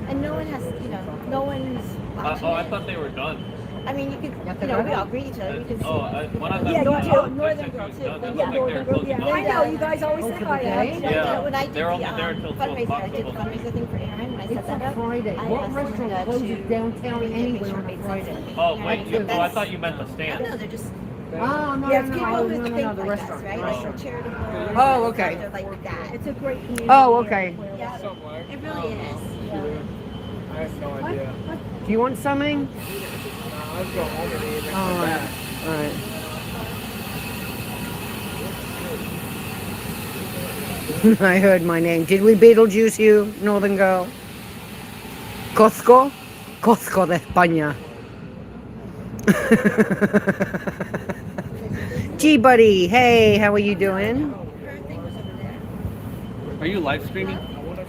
and no one has, no one's watching. Oh, I thought they were done. I mean, you could, we all greet each other. You can see. When I left, Yeah, you too. Northern Girl too. Northern Girl, Yeah, I know. You guys always say hi. Yeah, When I did they're only the there until 12 fundraiser, o'clock. I did the fundraiser thing for Aaron, and I set that up. Friday. I What asked restaurant Linda closes to downtown make anyway sure on it made Friday? sense. Oh, wait, I thought you meant the stand. No, they're just. Oh, no, Yeah, no, people no, who no, think no, the like us, restaurant. right? Like charitable. Oh, okay. They're like that. It's a great community. Oh, okay. Yeah, it really is. I have no idea. Do you want something? Let's go home and eat. All right. All right. I heard my name. Did we Beetlejuice you, Northern Girl? Costco? Costco de España. G-Buddy, hey, how are you doing? Are you live streaming?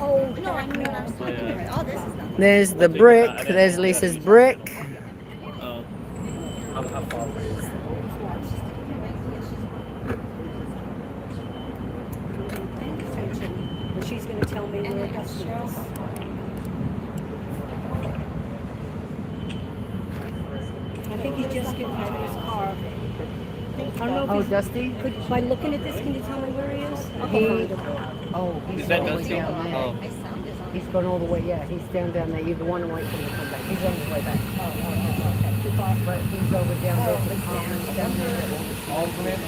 Oh, no, I knew what I was talking about. Oh, this is not. There's the brick. There's Lisa's brick. How far away is it? And she's going to tell me where it has to go. I think he's just getting out of his car. I don't know if Dusty? By looking at this, can you tell me where he is? He's Is that all the way Dusty? down there. Oh. He's gone all the way, yeah. He's down there. You're the one who wait for him to come back. He's on his way back. But he's over down there for the conference down there. All of it? I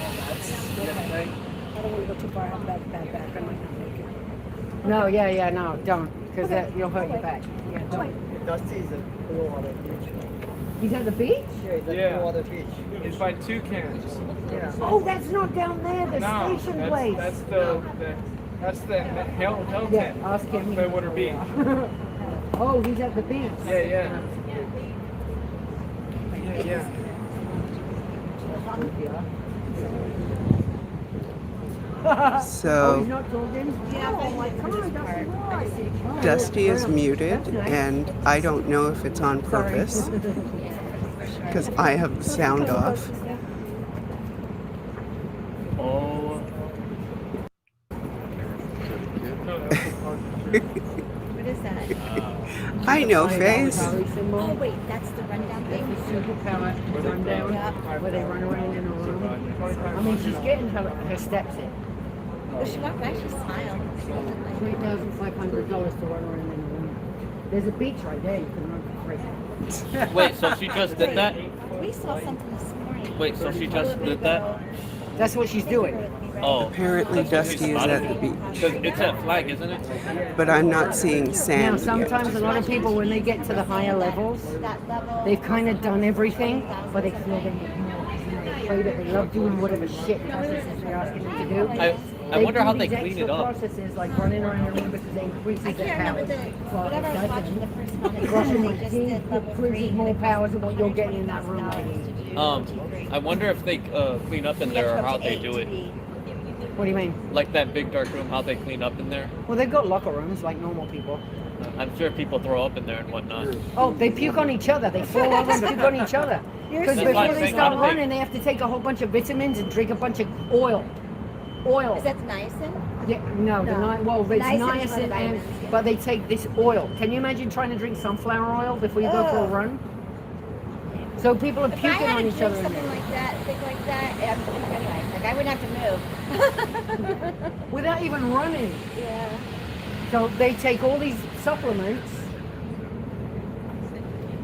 Yesterday? don't want to go too far. I'm back. I might not make it. No, no, don't. Because you'll hurt your back. Yeah, don't. Dusty's a blue water beach. He's at the beach? Yeah, he's at blue water beach. It's by Toucans. Yeah. Oh, that's not down there, the station place. That's the hotel Yeah, tent. ask him. By Water Beach. Oh, he's at the beach. Yeah. So he's not talking? Yeah, Dusty is muted, and I don't know if it's on purpose because I have the sound off. Oh. What is that? I know, Faze. Oh, wait, that's the rundown thing? Rundown, where they run around in a room. I mean, she's getting her steps in. Oh, she walked by, she smiled. $3,500 to run around in a room. There's a beach right there, you can run for free. Wait, so she just did that? We saw something this morning. Wait, so she just did that? That's what she's doing. Oh. Apparently Dusty is at the beach. It's at Flag, isn't it? But I'm not seeing Now, sand sometimes yet. a lot of people, when they get to the higher levels, they've kind of done everything, but they feel they're afraid that they love doing whatever shit processes they're asking them to do. I wonder how they these clean it extra up. processes like running around the room because they increases I their can't remember powers. the, whatever I was watching the first one. Brushing They my just teeth did level increases 3. more powers than what you're getting in that room, lady. I wonder if they clean up in there or how they do it. What do you mean? Like that big dark room, how they clean up in there. Well, they've got locker rooms like normal people. I'm sure people throw up in there and whatnot. Oh, they puke on each other. They fall over and puke on each other. Because That's why before I'm they saying, start how do they- running, they have to take a whole bunch of vitamins and drink a bunch of oil. Is that niacin? Yeah, no, No. well, it's Niacin is one of the niacin, and, vitamins. but they take this oil. Can you imagine trying to drink sunflower oil before you go for a Ugh. run? So people are If I puking had on to each drink other. in something there. like that, think like that, anyway, like I wouldn't have to move. Without even running. Yeah. So they take all these supplements.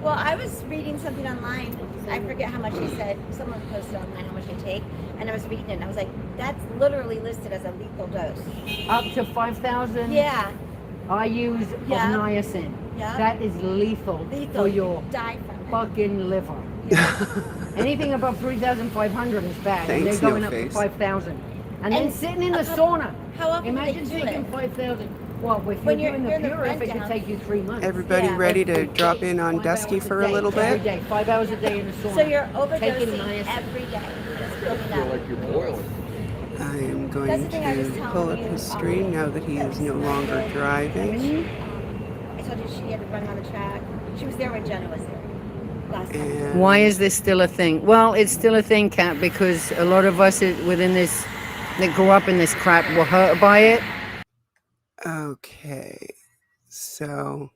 Well, I was reading something online. I forget how much they said. Someone posted online how much they take, and I was reading it, and I was like, that's literally listed as a lethal dose. Up to 5,000 Yeah. IU's of Yeah. niacin. Yeah. That is lethal, Lethal. for your Die from it. fucking liver. Anything above 3,500 is bad. And Thanks, they're going no up to face. 5,000. And then And sitting in the a couple- sauna. How often Imagine do they do taking it? 5,000. Well, if When you're you're doing the in the pure, if it could rundown. take you 3 months. Everybody Yeah. ready to drop in on 5 Dusty hours for a day, little Every bit? day, 5 hours a day in the sauna. So you're Taking overdosing niacin. every day. Just building up. Like you're boiling. I am That's going the thing I was to telling pull up you, his screen now that he is no longer driving. I told you she had to run on the track. She was there when Jenna was there last time. And Why is this still a thing? Well, it's still a thing, Kat, because a lot of us within this, that grew up in this crap, were hurt by it. Okay, so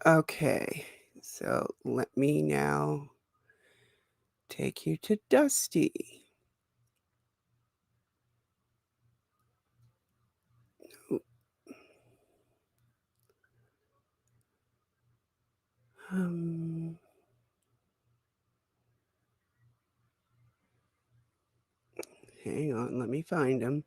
okay, so let me now take you to Dusty. Um, hang on, let me find him.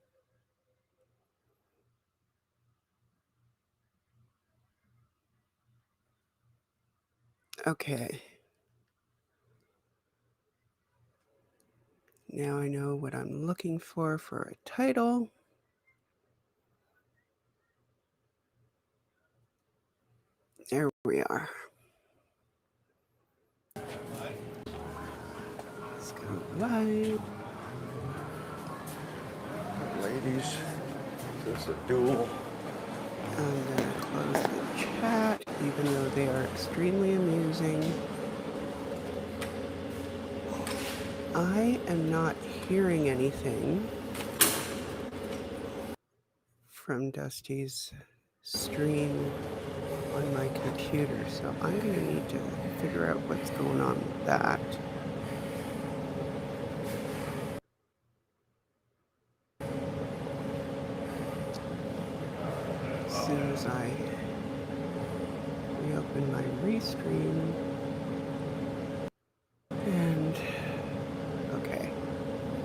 Okay. Now I know what I'm looking for a title. There we are. Let's go live. ladies. This is a duel. I'm going to close the chat, even though they are extremely amusing. I am not hearing anything from Dusty's stream on my computer, so I'm going to need to figure out what's going on with that. As soon as I reopen my restream, and okay,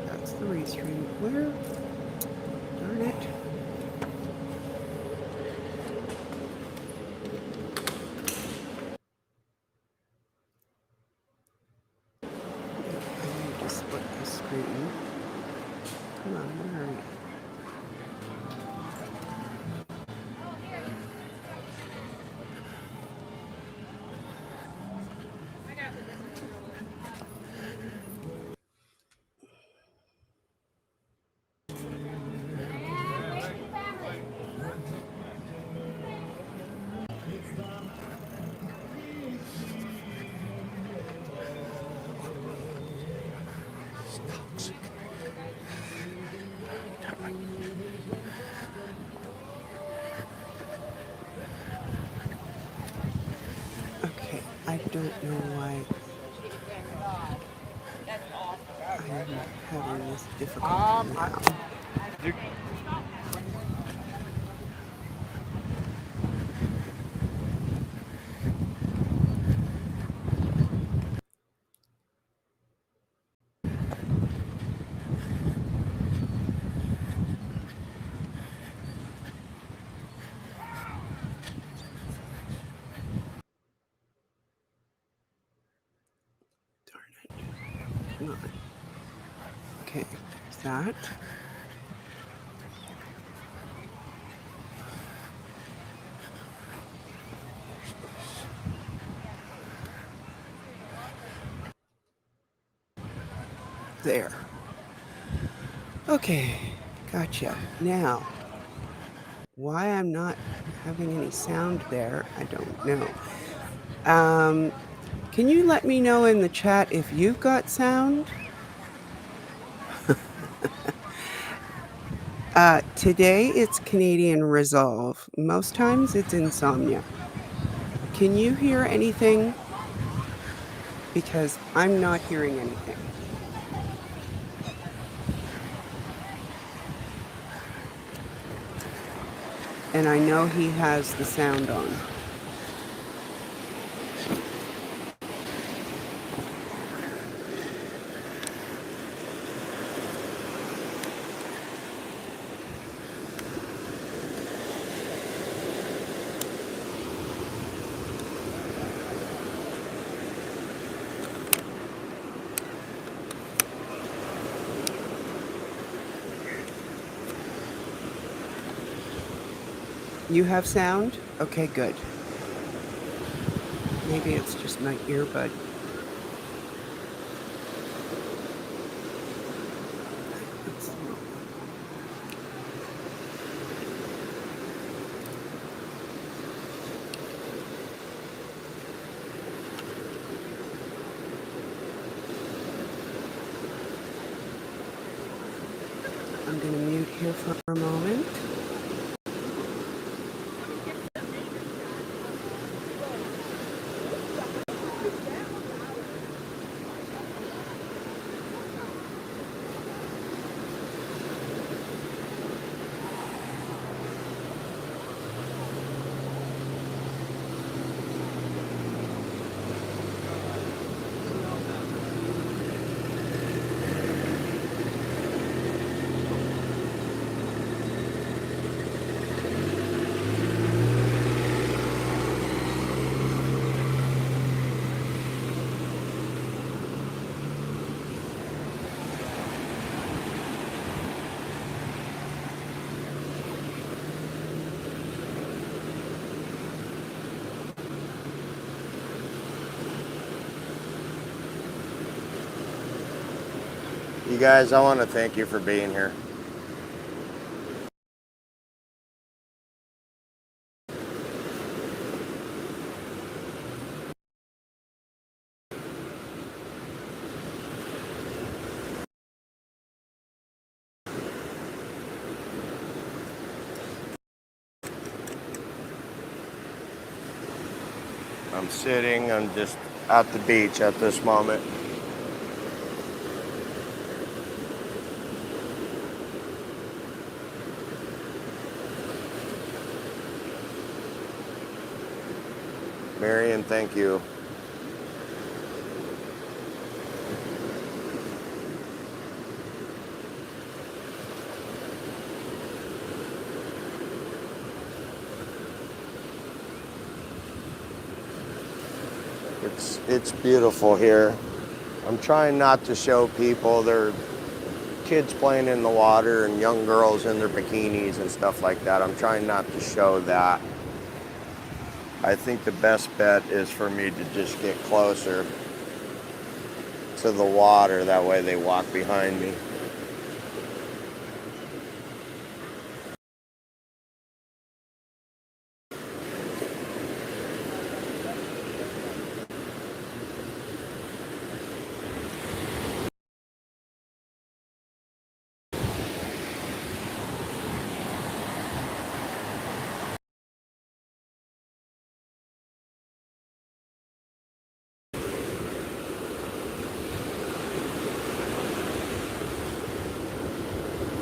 that's the restream. Where? Darn it. I need to split the screen. Come on, where are you? Okay, I don't know why I'm having this difficulty now. Come on. Okay, there's that. There. Okay, gotcha. Now, why I'm not having any sound there, I don't know. Can you let me know in the chat if you've got sound? Today it's Canadian Resolve. Most times it's Insomnia. Can you hear anything? Because I'm not hearing anything. And I know he has the sound on. You have sound? Okay, good. Maybe it's just my earbud. I'm going to mute here for a moment. You guys, I want to thank you for being here. I'm sitting, I'm just at the beach at this moment. Marion, thank you. It's beautiful here. I'm trying not to show people. There are kids playing in the water and young girls in their bikinis and stuff like that. I'm trying not to show that. I think the best bet is for me to just get closer to the water. That way they walk behind me.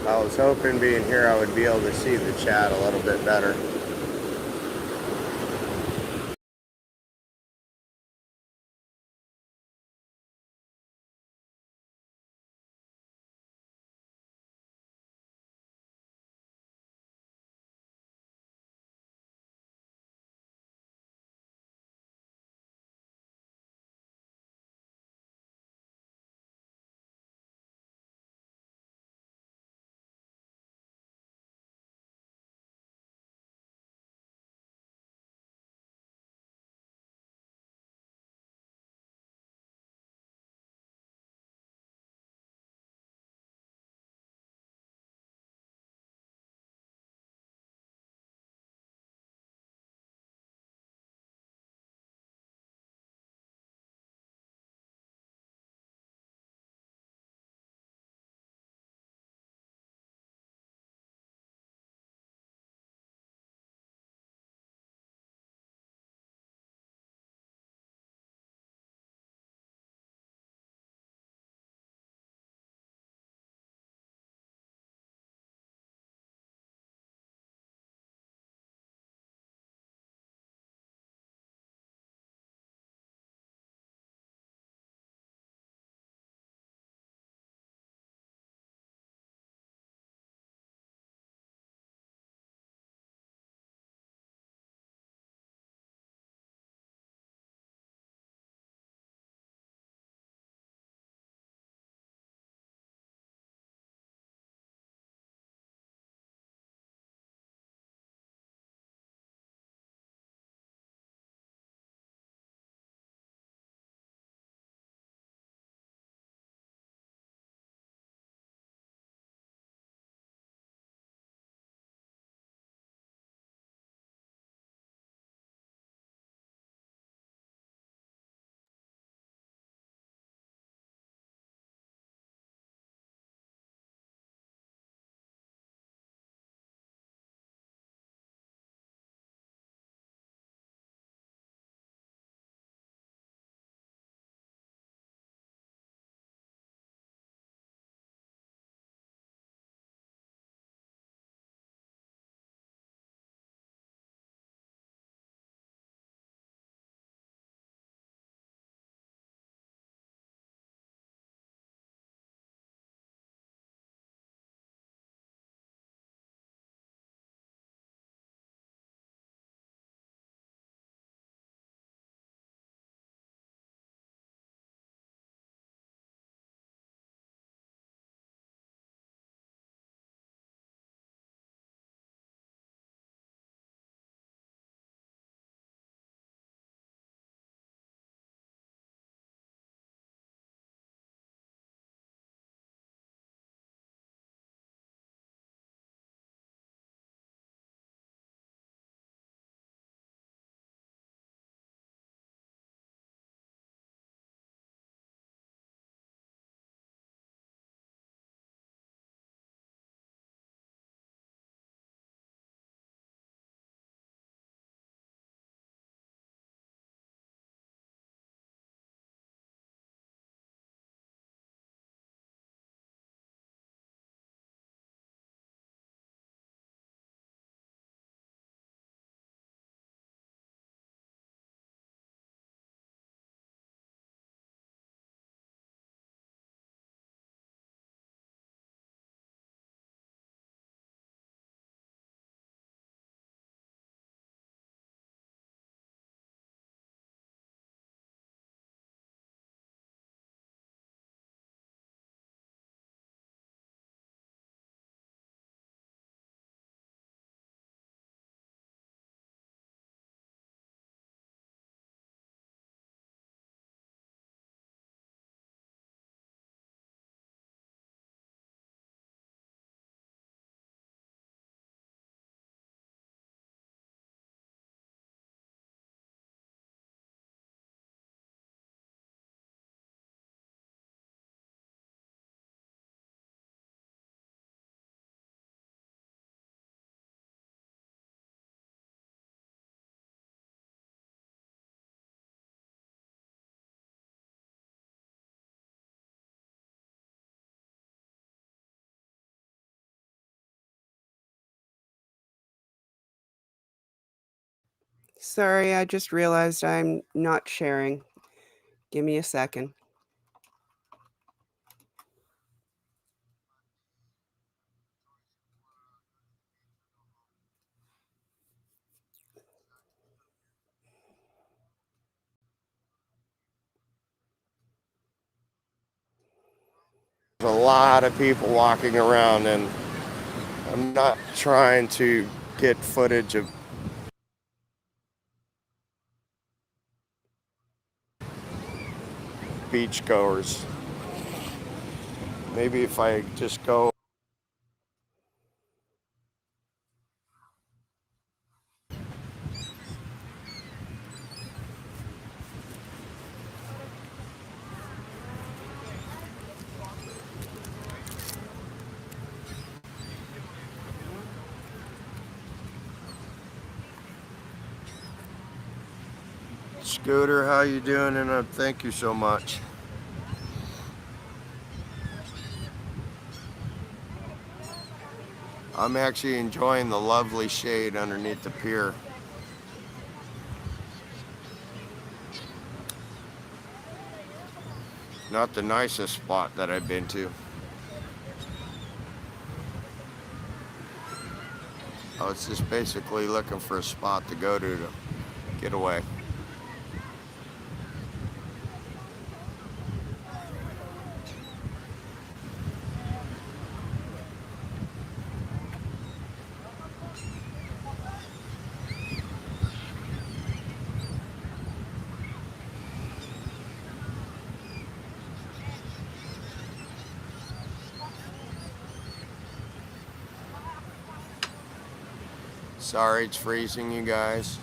I was hoping being here I would be able to see the chat a little bit better. Sorry, I just realized I'm not sharing. Give me a second. There's a lot of people walking around, and I'm not trying to get footage of beachgoers. Maybe if I just go. Scooter, how you doing? And thank you so much. I'm actually enjoying the lovely shade underneath the pier. Not the nicest spot that I've been to. I was just basically looking for a spot to go to get away. Sorry it's freezing, you guys.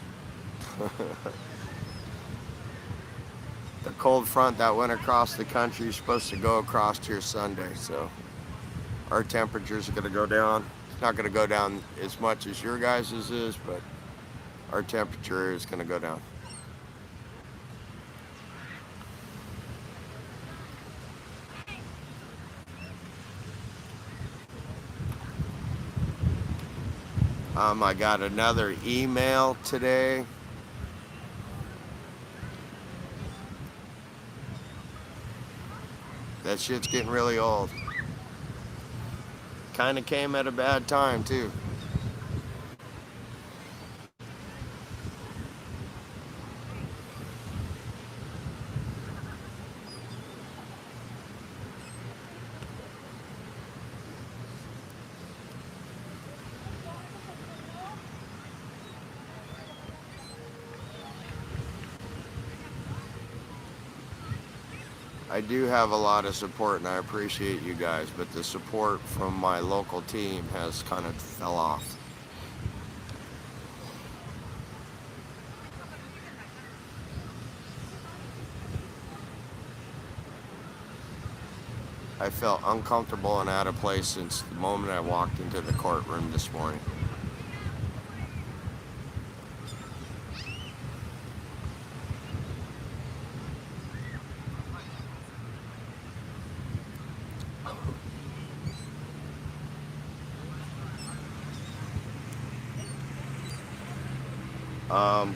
The cold front that went across the country is supposed to go across here Sunday, so our temperatures are going to go down. It's not going to go down as much as your guys' is, but our temperature is going to go down. I got another email today. That shit's getting really old. Kind of came at a bad time, too. I do have a lot of support, and I appreciate you guys, but the support from my local team has kind of fell off. I felt uncomfortable and out of place since the moment I walked into the courtroom this morning.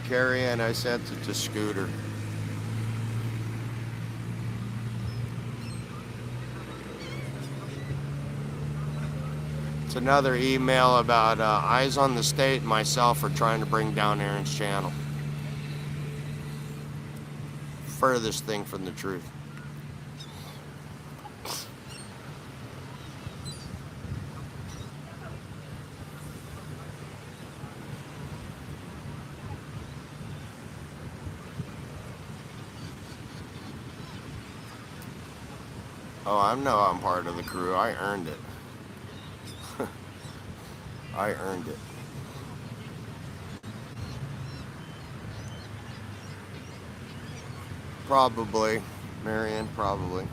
Carrie Ann, I sent it to Scooter. It's another email about Eyes on the State and myself are trying to bring down Aaron's channel. Furthest thing from the truth. Oh, I know I'm part of the crew. I earned it. I earned it. Probably, Marion, probably.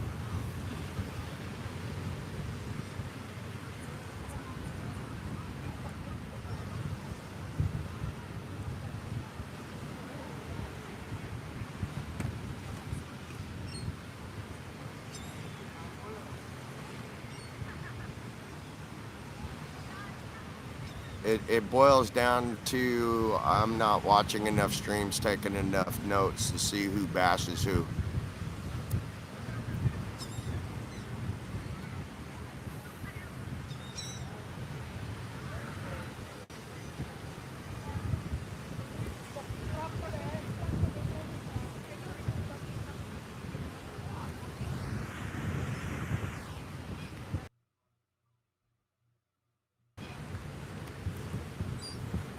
it boils down to I'm not watching enough streams, taking enough notes to see who bashes who.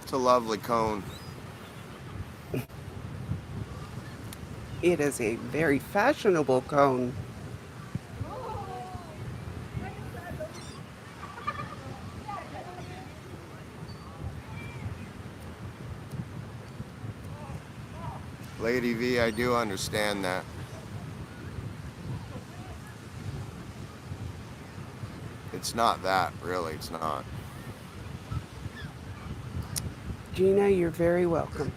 It's a lovely cone. It is a very fashionable cone. Lady V, I do understand that. It's not that, really. It's not. Gina, you're very welcome.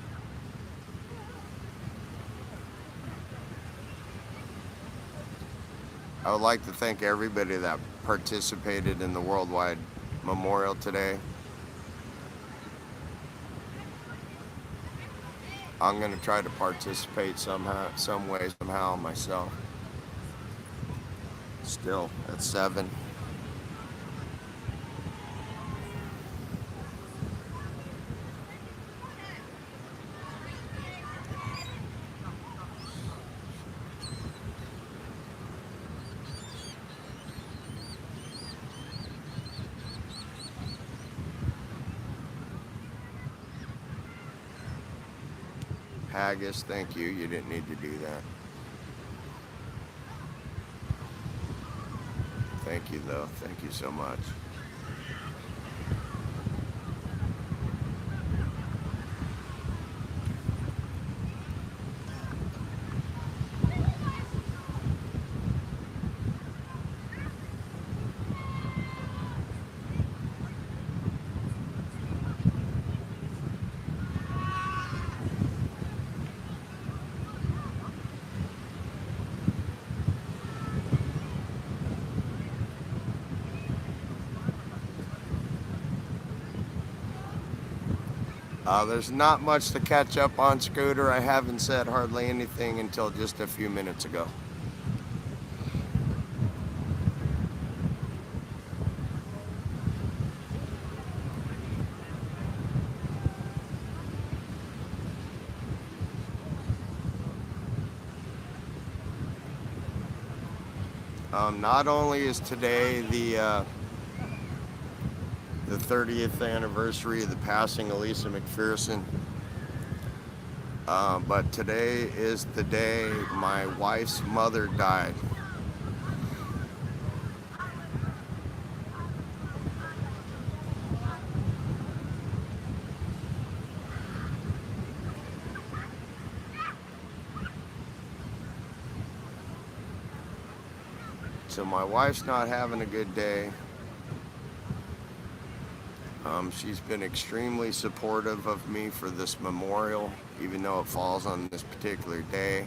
I would like to thank everybody that participated in the Worldwide Memorial today. I'm going to try to participate somehow, some way, somehow myself. Still at 7. Haggis, thank you. You didn't need to do that. Thank you, though. Thank you so much. There's not much to catch up on, Scooter. I haven't said hardly anything until just a few minutes ago. Not only is today the 30th anniversary of the passing of Lisa McPherson, but today is the day my wife's mother died. So my wife's not having a good day. She's been extremely supportive of me for this memorial, even though it falls on this particular day.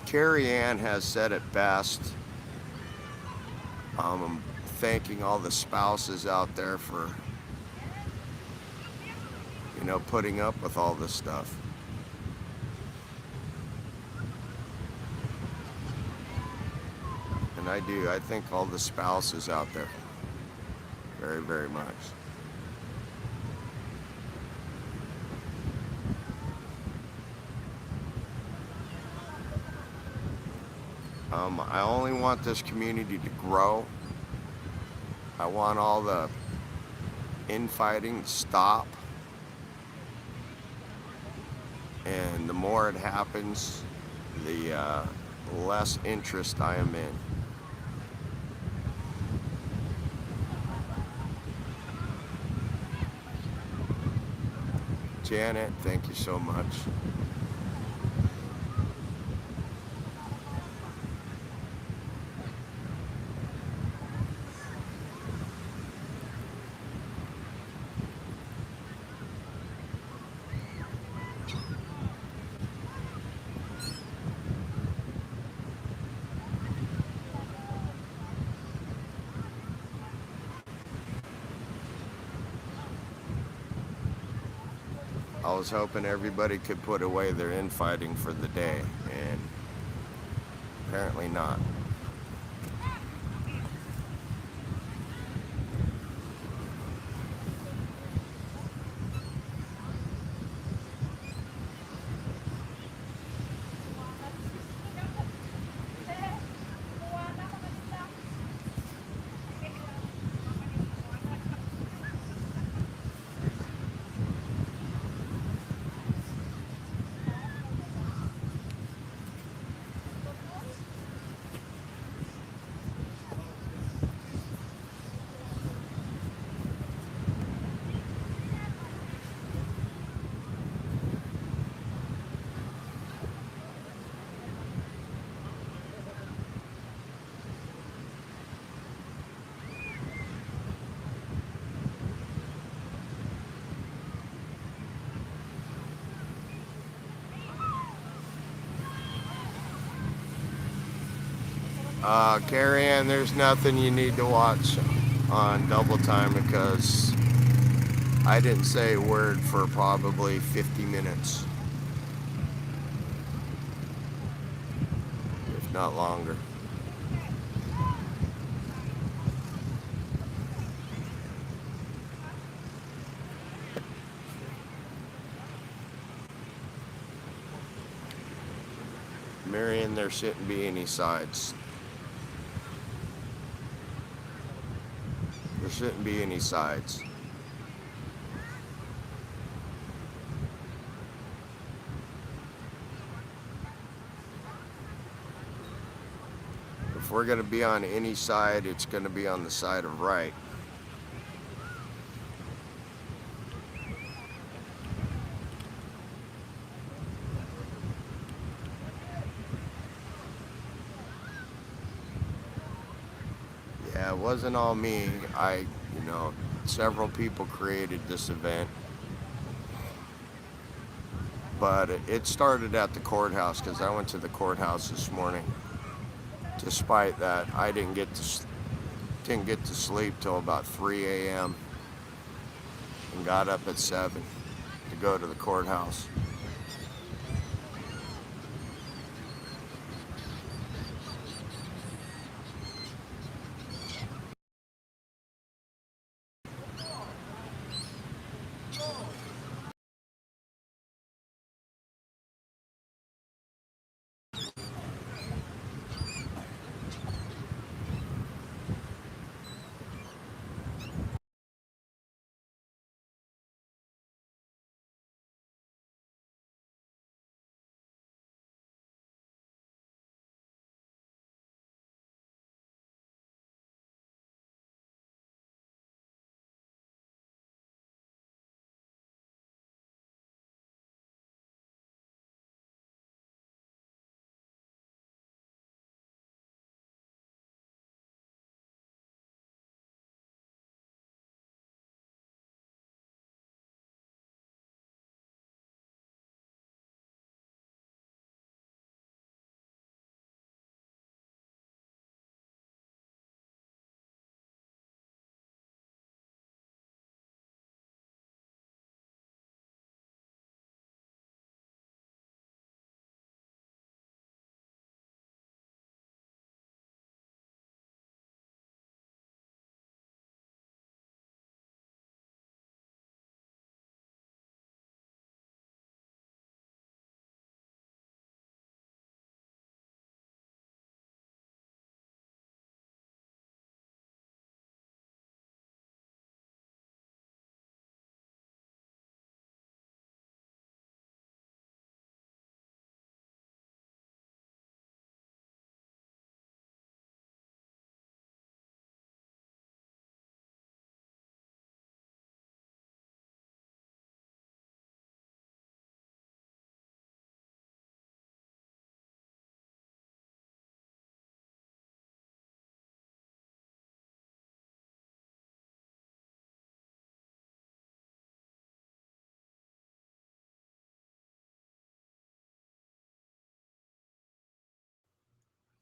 Carrie Ann has said it best. I'm thanking all the spouses out there for, putting up with all this stuff. And I do. I thank all the spouses out there very, very much. I only want this community to grow. I want all the infighting to stop. And the more it happens, the less interest I am in. Janet, thank you so much. I was hoping everybody could put away their infighting for the day, and apparently not. Carrie Ann, there's nothing you need to watch on double time because I didn't say a word for probably 50 minutes, if not longer. Marion, there shouldn't be any sides. There shouldn't be any sides. If we're going to be on any side, it's going to be on the side of right. Yeah, it wasn't all me. Several people created this event. But it started at the courthouse because I went to the courthouse this morning. Despite that, I didn't get to sleep till about 3 a.m. and got up at 7 to go to the courthouse.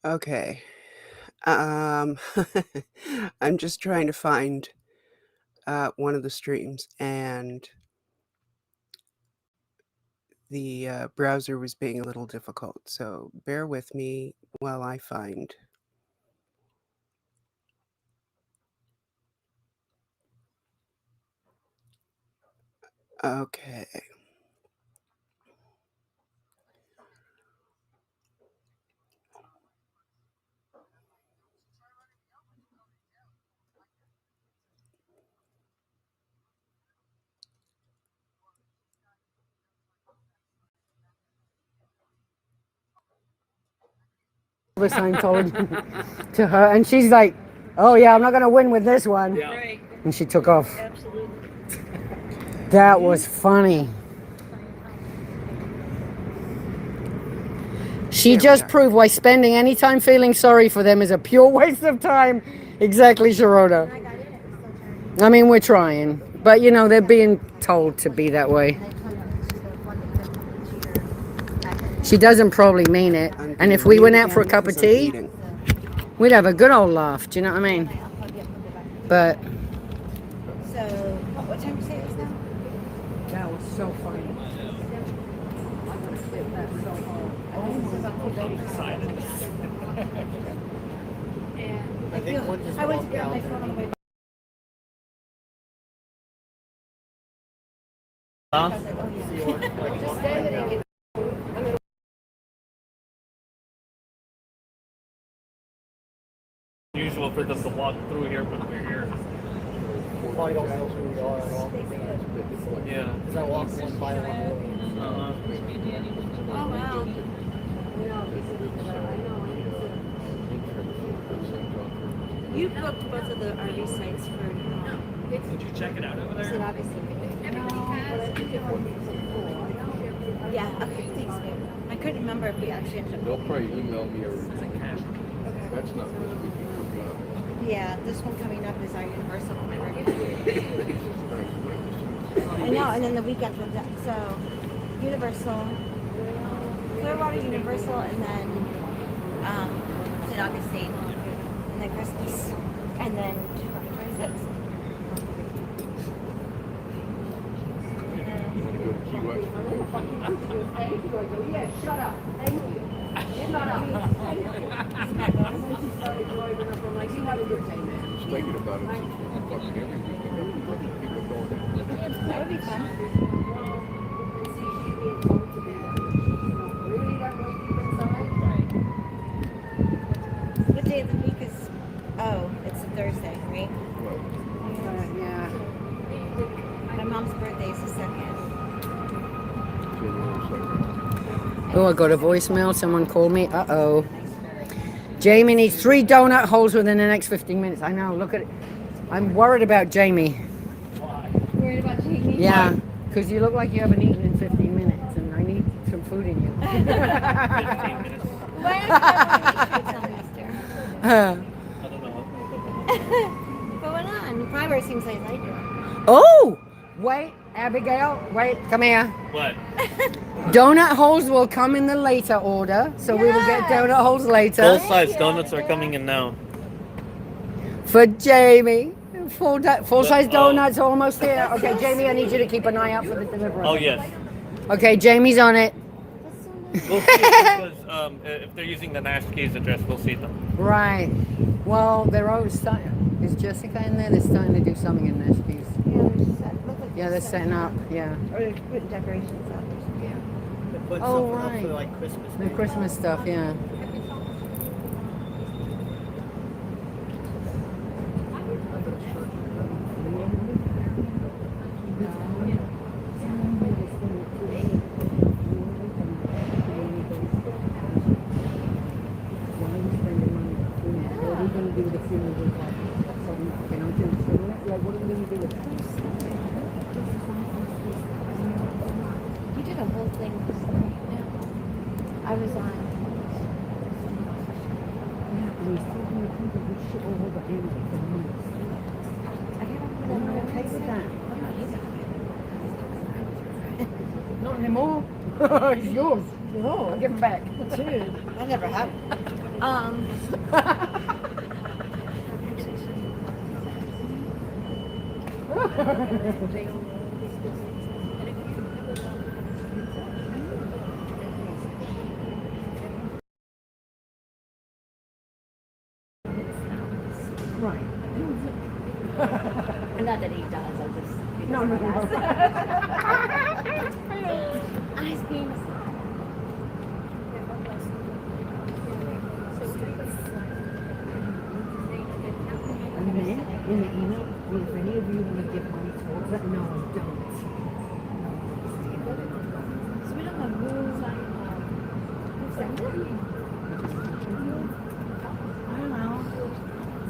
Okay. Um, I'm just trying to find one of the streams, and the browser was being a little difficult, so bear with me while I find. Okay. For Scientology to her, and she's like, "Oh yeah, I'm not gonna win with this one," and she took off. That was funny. She just proved why spending any time feeling sorry for them is a pure waste of time. Exactly, Sharona. I mean, we're trying, but you know, they're being told to be that way. She doesn't probably mean it. And if we went out for a cup of tea, we'd have a good old laugh. Do you know what I mean? But So, what time did you say it was now? that was so funny. I went to grab my phone on the way back. Usual for them to walk through here when we're here. Probably don't know who we are at all. Yeah. Because I walked one by one. Oh, wow. You booked both of the RV sites for. Did you check it out over there? Is it obviously? Yeah, okay, thanks, babe. I couldn't remember if we actually ended up. They'll probably email me everything. That's not going to be coming up. Yeah, this one coming up is our Universal. I know, and then the week after that, so Universal, Clearwater Universal, and then St. Augustine, and then Christmas, and then 26th. Yeah, shut up. Thank you. Shut up. Thinking about it, I'm fucking every weekend. People going That would be fun. What day of the week is? Oh, it's a Thursday, right? Yeah. My mom's birthday is the 2nd. Oh, I got a voicemail. Someone called me. Uh-oh. Jamie needs 3 donut holes within the next 15 minutes. I know. Look at it. I'm worried about Jamie. Worried about Jamie? Yeah, because you look like you haven't eaten in 15 minutes, and I need some food in you. 15 minutes. Why are you tell me, mister? I don't know. What's going on? Fiber seems like I like it. Oh! Wait, Abigail. Wait, come here. What? Donut holes will come in the later order, so we will get donut holes later. Full-size donuts are coming in now. For Jamie. Full-size donuts are almost here. Okay, Jamie, I need you to keep an eye out for the delivery. Oh, yes. Okay, Jamie's on it. We'll see because if they're using the Nash Keys address, we'll see them. Right. Well, they're always starting. Is Jessica in there? They're starting to do something in Nash Keys. Yeah, they're setting up. Yeah. Or they're putting decorations up. Yeah. They put Oh, something up right. for like Christmas. The Christmas stuff, yeah. You did a whole thing. I was on. Not anymore. It's yours. No. I'll give it back. Dude, that never happened. Not that he does, I just. No, no, no. Ice cream. And then in the email, if any of you want to give money towards it, no, don't. So we don't have rules on who sent it? I don't know.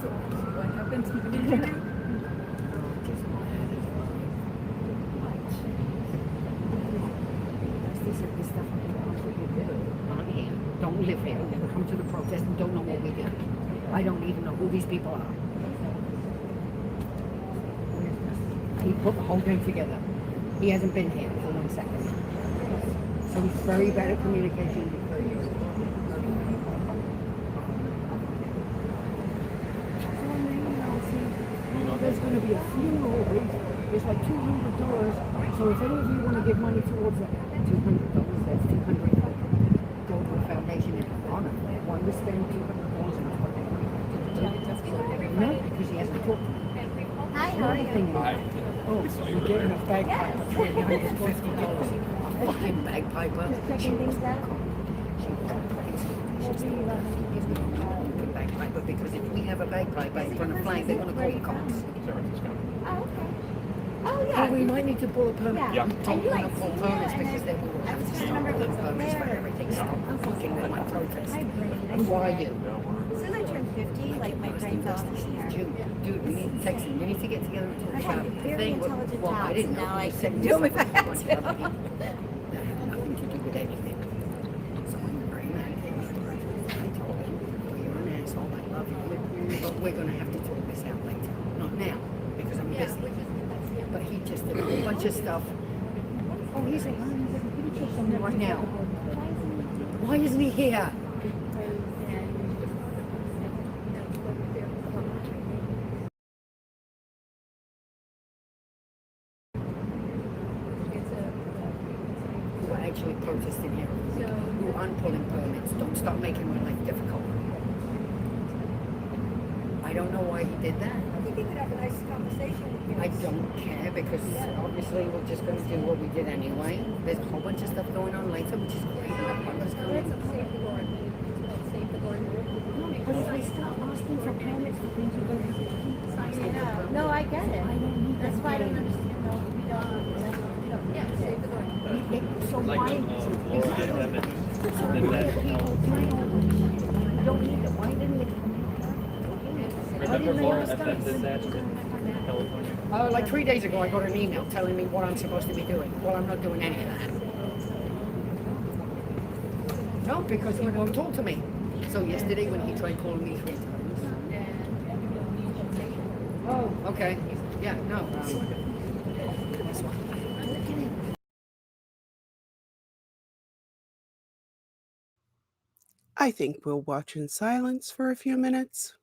So what happens when you do? This stuff not here, don't live here, never come to the protest and don't know what we do. I don't even know who these people are. He put the whole thing together. He hasn't been here for 1 second. So he's very bad at communication. There's going to be a funeral. It's like $200. So if any of you want to give money towards it, $200, that's $200. Go to a foundation in honor. Why we spend $200 on it? No, because he hasn't talked to me. Hi, how are you? Oh, you're getting a bagpipe for $350. A fucking bagpiper. Checking things out? Bagpiper, because if we have a bagpiper in front of flag, they're going to call the cops. Oh, okay. Oh, yeah. Well, we might need to pull a permit. Yeah. We don't want to pull permits because then we will have to start pulling permits for everything. Stop fucking with my protest. Who are you? As soon as I turned 50, like my brain fell off the chair. Dude, we need to text him. We need to get together and I talk had about very thing. intelligent Well, I jobs, didn't and know. now I You said couldn't do them if I had to. that had nothing to do with anything. So I'm very mad at him. I told him, well, you're an asshole. I love you. But we're going to have to talk this out later. Not now, because I'm busy. But he just did a whole bunch of stuff. Oh, he's alive right now. Why isn't he here? Who are actually protesting here? Who aren't pulling permits? Don't start making my life difficult. I don't know why he did that. I think he could have a nice conversation with you. I don't care because obviously we're just going to do what we did anyway. There's a whole bunch of stuff going on later, which is great. Everyone's going. But if I start asking for permits for things we're going to have to keep signing up. No, I get it. I don't need That's that. why I don't understand. No, we don't. Yeah, save the door. So why? Don't need it. Why didn't it? Remember Laura FM disaster in California? Like 3 days ago, I got an email telling me what I'm supposed to be doing. Well, I'm not doing any of that. No, because he won't talk to me. So yesterday when he tried calling me 3 times. Oh, okay. Yeah, no. That's fine. I think we'll watch in silence for a few minutes.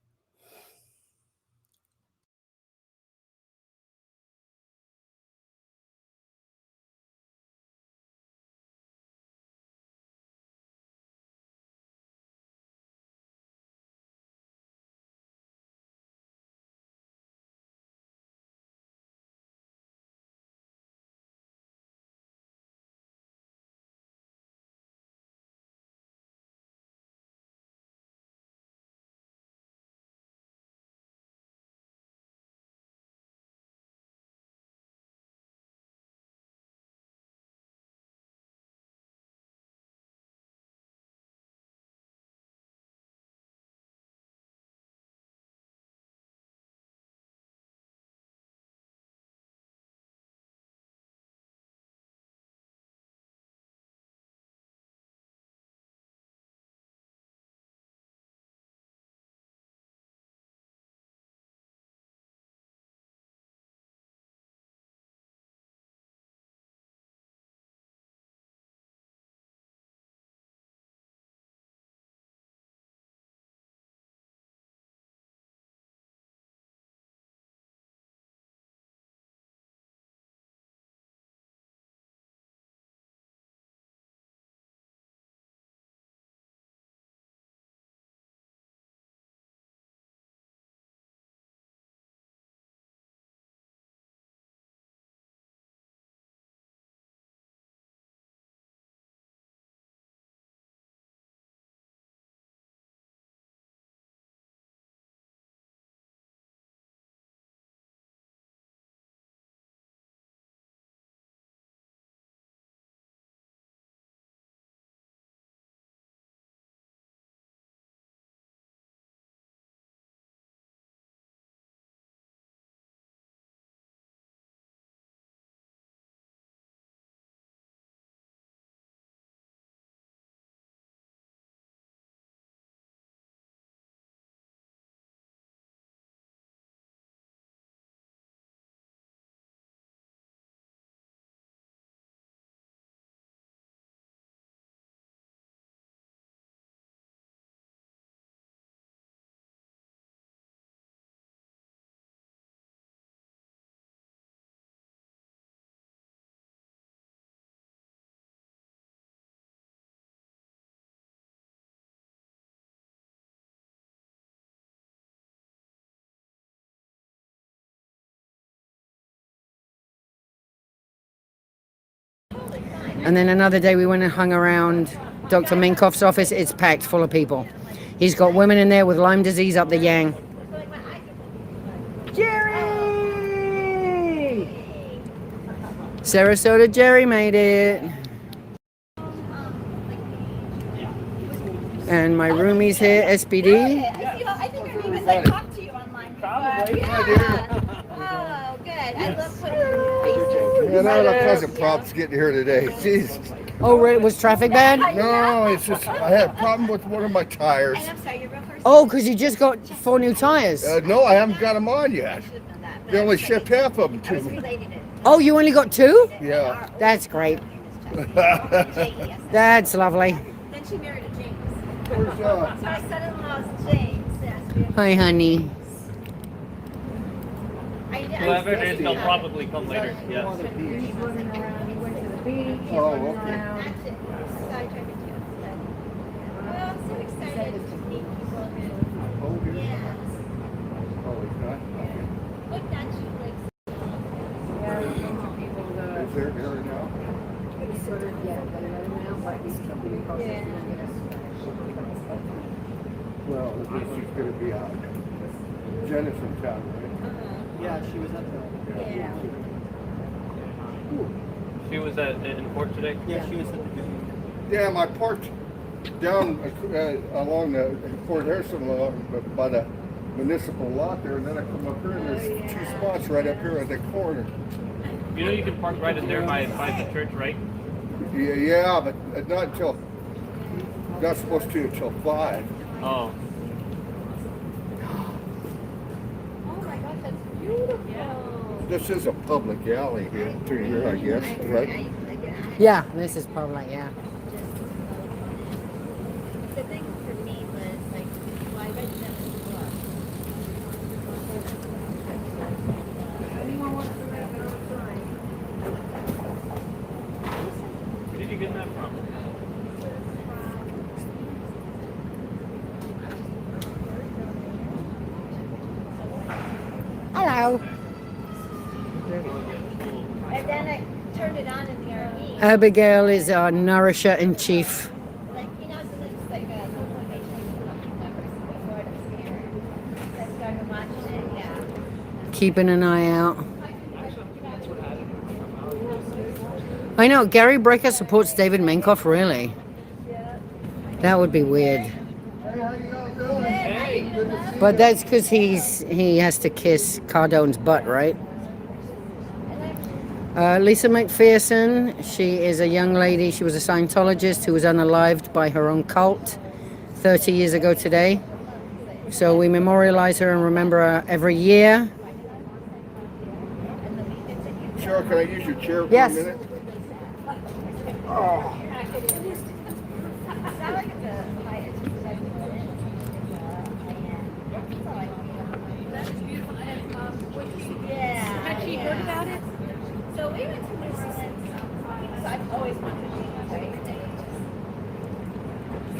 And then another day we went and hung around Dr. Minkoff's office. It's packed full of people. He's got women in there with Lyme disease up the yang. Jerry! Sarasota Jerry made it. And my roomie's here, SPD. I think her name is, I talked to you online before. Yeah. Oh, good. I love putting faces. Yeah, I had all kinds of problems getting here today. Jesus. Oh, right. Was traffic bad? No, it's just I had a problem with one of my tires. And I'm sorry, your real first Oh, because you just got 4 new tires. No, I haven't got them on yet. They only shipped half of them to me. Oh, you only got 2? Yeah. That's great. That's lovely. Then she married a James. Where's, So my son-in-law's James. Hi, honey. Whoever it is, they'll probably come later. Yes. Oh, okay. Well, I'm so excited to meet people. Oh, Yes. Oh, it's not? Okay. Look, not you, like. Is there here now? Well, at least she's going to be out. Jenna's from town, right? Yeah, she was up there. Yeah. She was in court today? Yeah, she was at the beginning. Yeah, I parked down along the Fort Harrison by the municipal lot there, and then I come up here, and there's 2 spots right up here at the corner. You know you can park right in there by the church, right? Yeah, but not supposed to until 5. Oh. Oh my gosh, that's beautiful. This is a public alley here, through here, I guess, right? Yeah, this is public, yeah. The thing for me was like, well, I read Jenna's book. Where did you get that from? Hello. And then I turned it on in the RV. Abigail is our nourisher in chief. Like, you know, so it's like a motivation before it was here. I started watching it, yeah. Keeping an eye out. I know, Gary Brecker supports David Minkoff, really? That would be weird. But that's because he has to kiss Cardone's butt, right? Lisa McPherson, she is a young lady. She was a Scientologist who was unalived by her own cult 30 years ago today. So we memorialize her and remember her every year. Cheryl, can I use your chair for Yes. a minute? Oh. Had she heard about it? So we went to New Orleans. So I've always wanted to be right.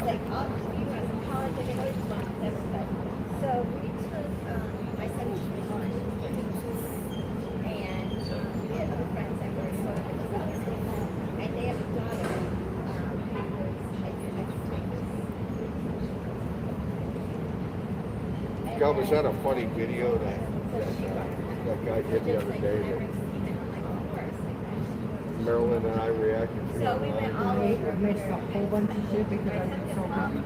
Like all you know, in college, I always wanted to everybody. So we took my son was 21, and we had other friends that were sort of in the and they have a daughter. God, was that a funny video that guy did the other day that Marilyn and I reacted to? So we went all over. I made a whole bunch of shit because I was so happy.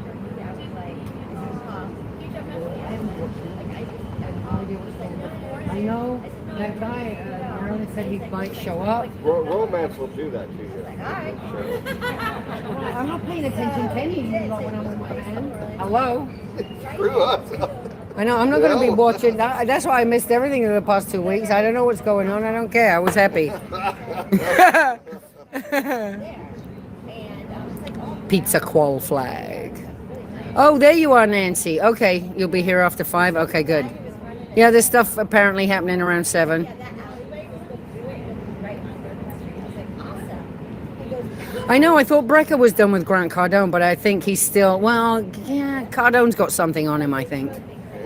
I know that guy, Marilyn said he might show up. Romance will do that to you. I'm not paying attention to any when I'm with my man. Hello? Screw us. I know, I'm not going to be watching. That's why I missed everything in the past 2 weeks. I don't know what's going on. I don't care. I was happy. Pizza qual flag. Oh, there you are, Nancy. Okay, you'll be here after 5. Okay, good. Yeah, there's stuff apparently happening around 7. I know, I thought Brecker was done with Grant Cardone, but I think he's still, well, yeah, Cardone's got something on him, I think.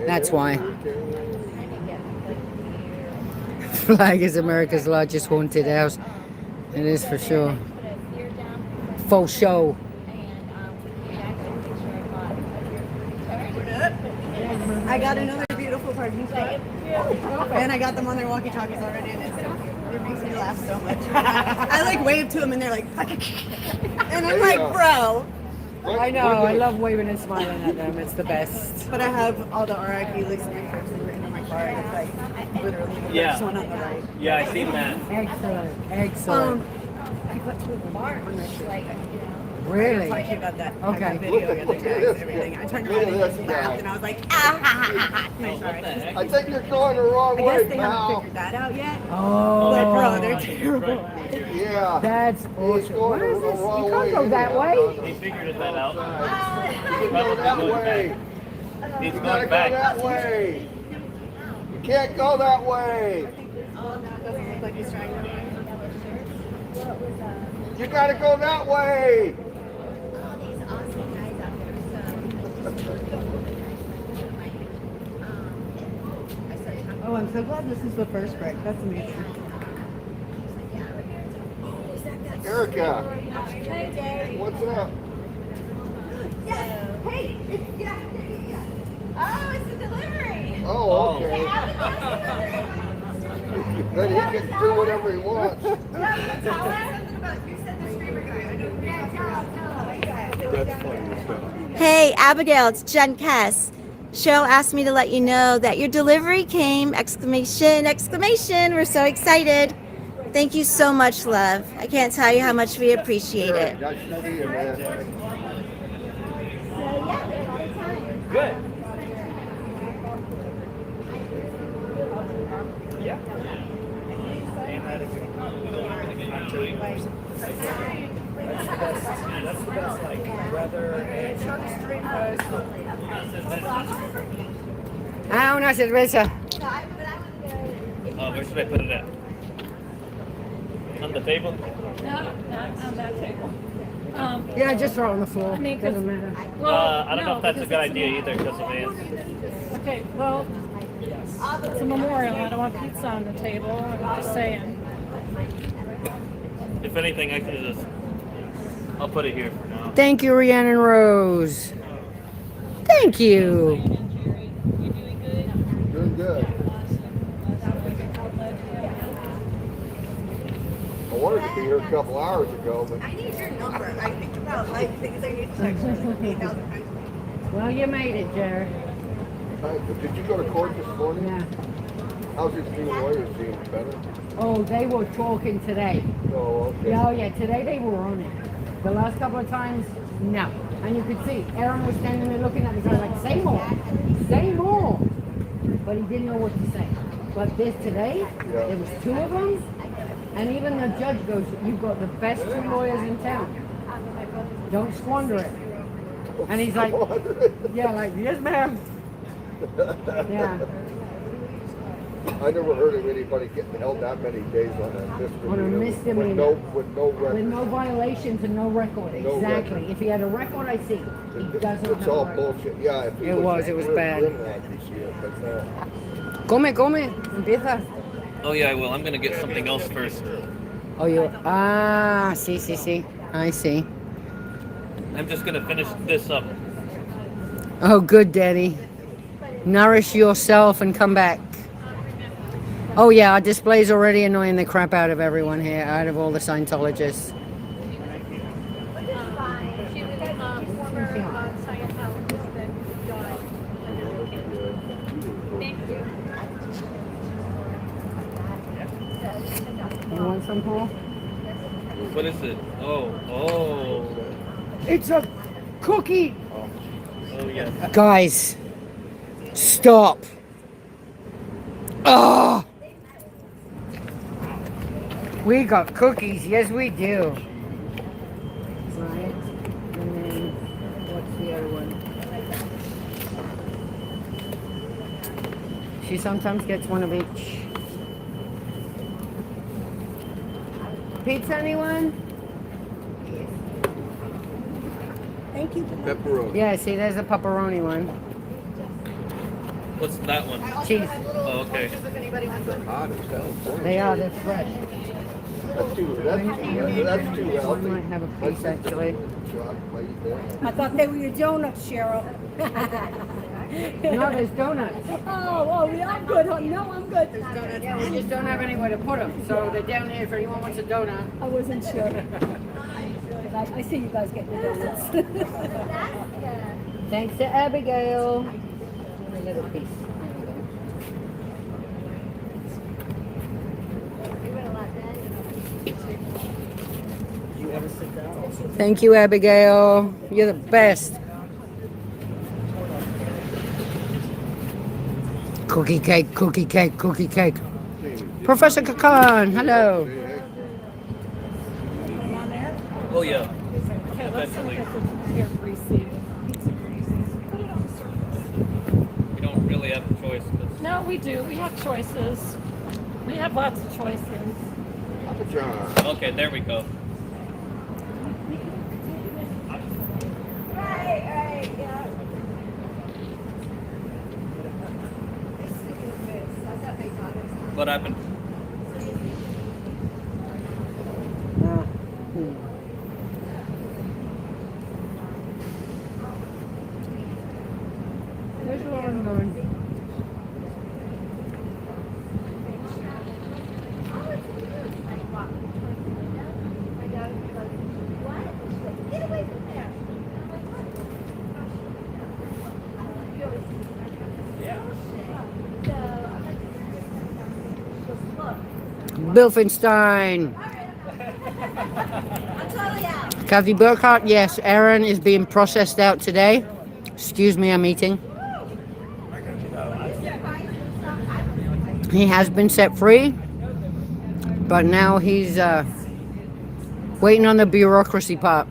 That's why. Flag is America's largest haunted house. It is for sure. full show. I got another beautiful parking spot. And I got them on their walkie-talkies already, and it makes me laugh so much. I like wave to them, and they're like, and I'm like, bro. I know. I love waving and smiling at them. It's the best. But I have all the RIP Lisa McPherson written on my car, and it's like literally the Yeah. first one on the right. Yeah, I seen that. Excellent. Excellent. I got two of them on my shirt. Really? I was talking about that. Okay. I got video and the tags and everything. I turned around and just laughed, and I was like, I'm sorry. I think you're going the wrong I way, guess they haven't pal. figured that out yet. Oh. But bro, they're terrible. Yeah. That's awesome. What is this? You can't go that way. He figured that out. You go that way. He's You gotta going go back. that way. You can't go that way. Doesn't look like he's trying to. You gotta go that way. Oh, I'm so glad this is the first break. That's amazing. Erica, what's up? Hey, oh, it's a delivery. Oh, okay. Then he can do whatever he wants. Hey, Abigail, it's Jen Kess. Cheryl asked me to let you know that your delivery came! Exclamation, exclamation. We're so excited. Thank you so much, love. I can't tell you how much we appreciate it. Nice to see you, man. Good. Yeah. That's the best, like, weather and Ah, una cerveza. Oh, where should I put it at? On the table? No, not on that table. Yeah, just throw it on the floor. I mean, 'cause- Doesn't matter. I don't know if that's a good idea either because of Vance. Okay, well, it's a memorial. I don't want pizza on the table. I'm just saying. If anything, I could just. I'll put it here for now. Thank you, Rhiannon Rose. Thank you. Doing good. I wanted to be here a couple hours ago, but I need your number. I think about like things I need to text you 8,000 times. Well, you made it, Jared. did you go to court this morning? Yeah. How's your new lawyer seem? Better? Oh, they were talking today. Oh, okay. Yeah, oh, yeah, today they were on it. The last couple of times, no. And you could see, Aaron was standing there looking at me, going like, say more. But he didn't know what to say. But this today, there was two of them, and even the judge goes, you've got the best two lawyers in town. Don't squander it. And he's like, yeah, like, yes, ma'am. Yeah. I never heard of anybody getting held that many days on a misdemeanor. On a misdemeanor. With no record. With no violations and no record. No Exactly. record. If he had a record, I see. He doesn't have It's a all record. bullshit. Yeah, if It was bad. criminal, I can see it, but no. Come. Empieza. Oh yeah, I will. I'm gonna get something else first. Oh, you. Ah, sí. I see. I'm just gonna finish this up. Oh, good, Daddy. Nourish yourself and come back. Oh, yeah, our display's already annoying the crap out of everyone here, out of all the Scientologists. She was former Scientologist that died. Thank you. You want some, Paul? What is it? Oh. It's a cookie! Oh yes. Guys, stop. Oh! We got cookies, yes we do. Right, and then what's the other one? She sometimes gets one of each. Pizza, anyone? Thank you. Pepperoni. Yeah, see, there's a pepperoni one. What's that one? Cheese. Oh, okay. Hot as hell. They are, they're fresh. That's two. That's two. I might have a piece actually. I thought they were your donuts, Cheryl. No, there's donuts. Oh, yeah, I'm good. No, I'm good. There's donuts. Yeah, we just don't have anywhere to put them, so they're down here if anyone wants a donut. I wasn't sure. I see you guys getting the donuts. Thanks to Abigail. A little piece. Thank you, Abigail. You're the best. Cookie cake, cookie cake, cookie cake. Professor Kakan, hello. Oh yeah. Okay, let's Eventually. look at the here greasy pizza greases. Put it on the surface. We don't really have a choice. No, we do. We have choices. We have lots of choices. Okay, there we go. Right, yeah. What happened? There's Lauren going. Get away from there. Bilfenstein. Kathy Burkhart, yes, Aaron is being processed out today. Excuse me, I'm eating. He has been set free, but now he's waiting on the bureaucracy part.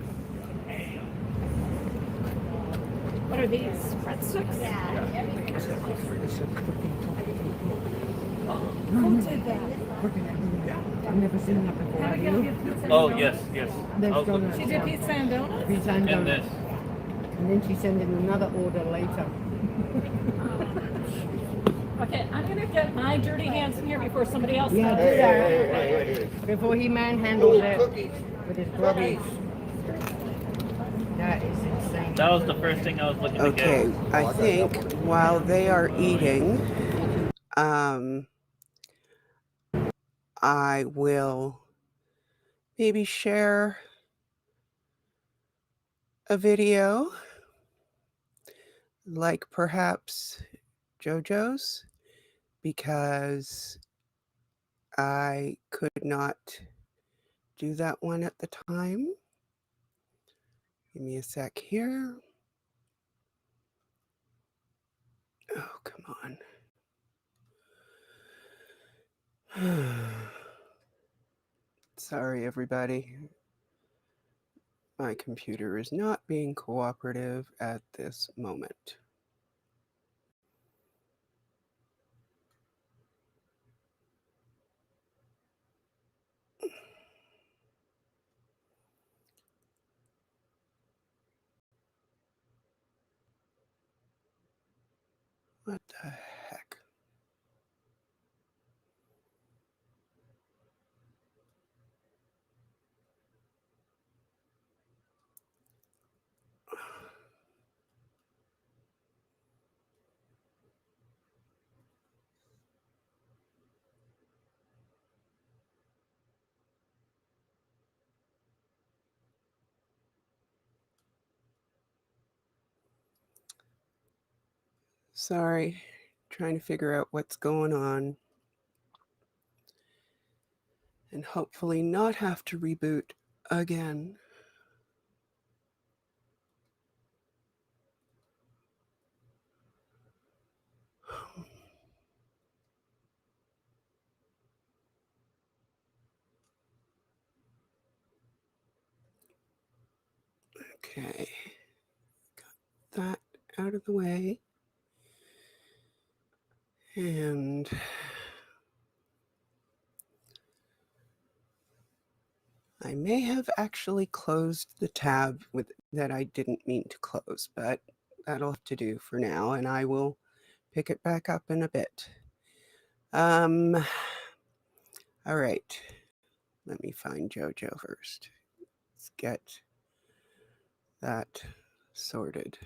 What are these? Breadsticks? Who did that? I've never seen that before. Have you? Oh yes, yes. She did pizza and donuts? Pizza and And donuts. this. And then she sent in another order later. Okay, I'm gonna get my dirty hands in here before somebody else Yeah, does. do that. Before he manhandles it with his grubbies. That is insane. That was the first thing I was looking to get. Okay, I think while they are eating, I will maybe share a video, like perhaps JoJo's, because I could not do that one at the time. Give me a sec here. Oh, come on. Sorry, everybody. My computer is not being cooperative at this moment. What the heck? Sorry, trying to figure out what's going on. And hopefully not have to reboot again. Okay, got that out of the way. And I may have actually closed the tab that I didn't mean to close, but that'll have to do for now, and I will pick it back up in a bit. All right, Let me find JoJo first. Let's get that sorted.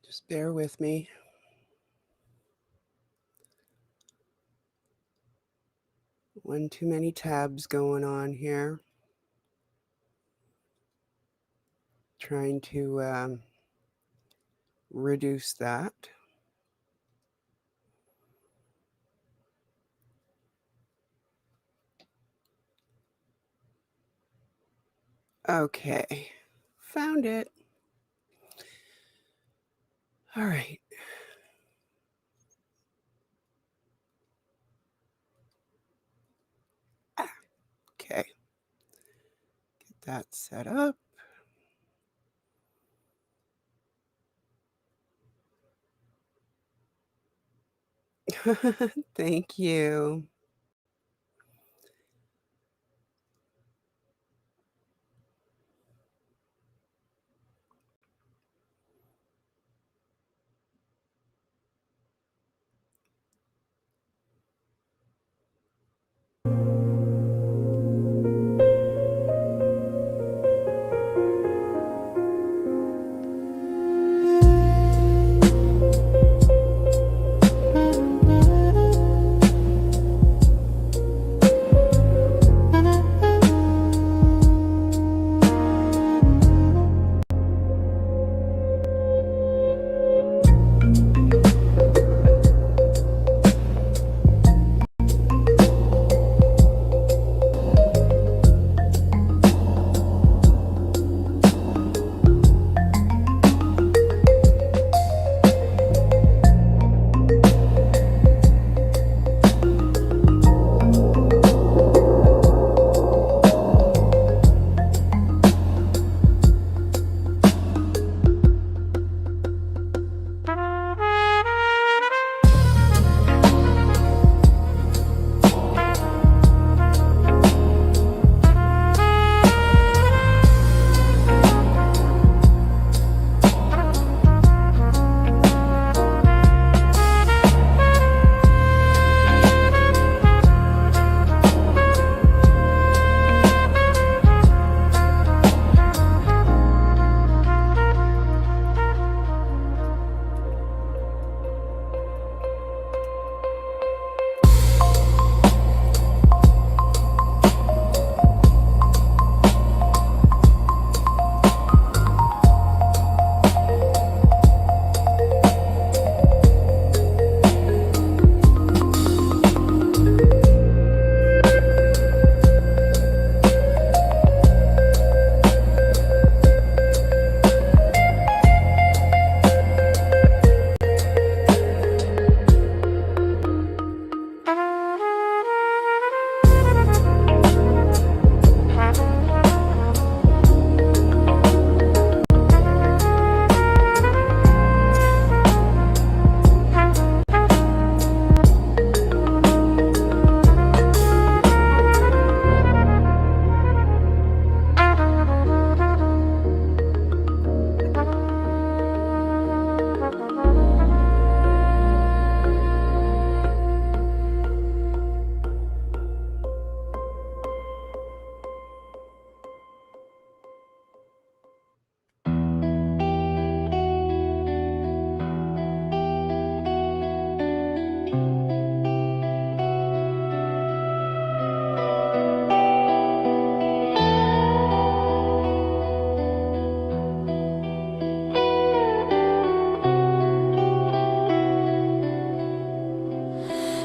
Just bear with me. One too many tabs going on here. Trying to reduce that. Okay, found it. All right. Okay, get that set up. Thank you.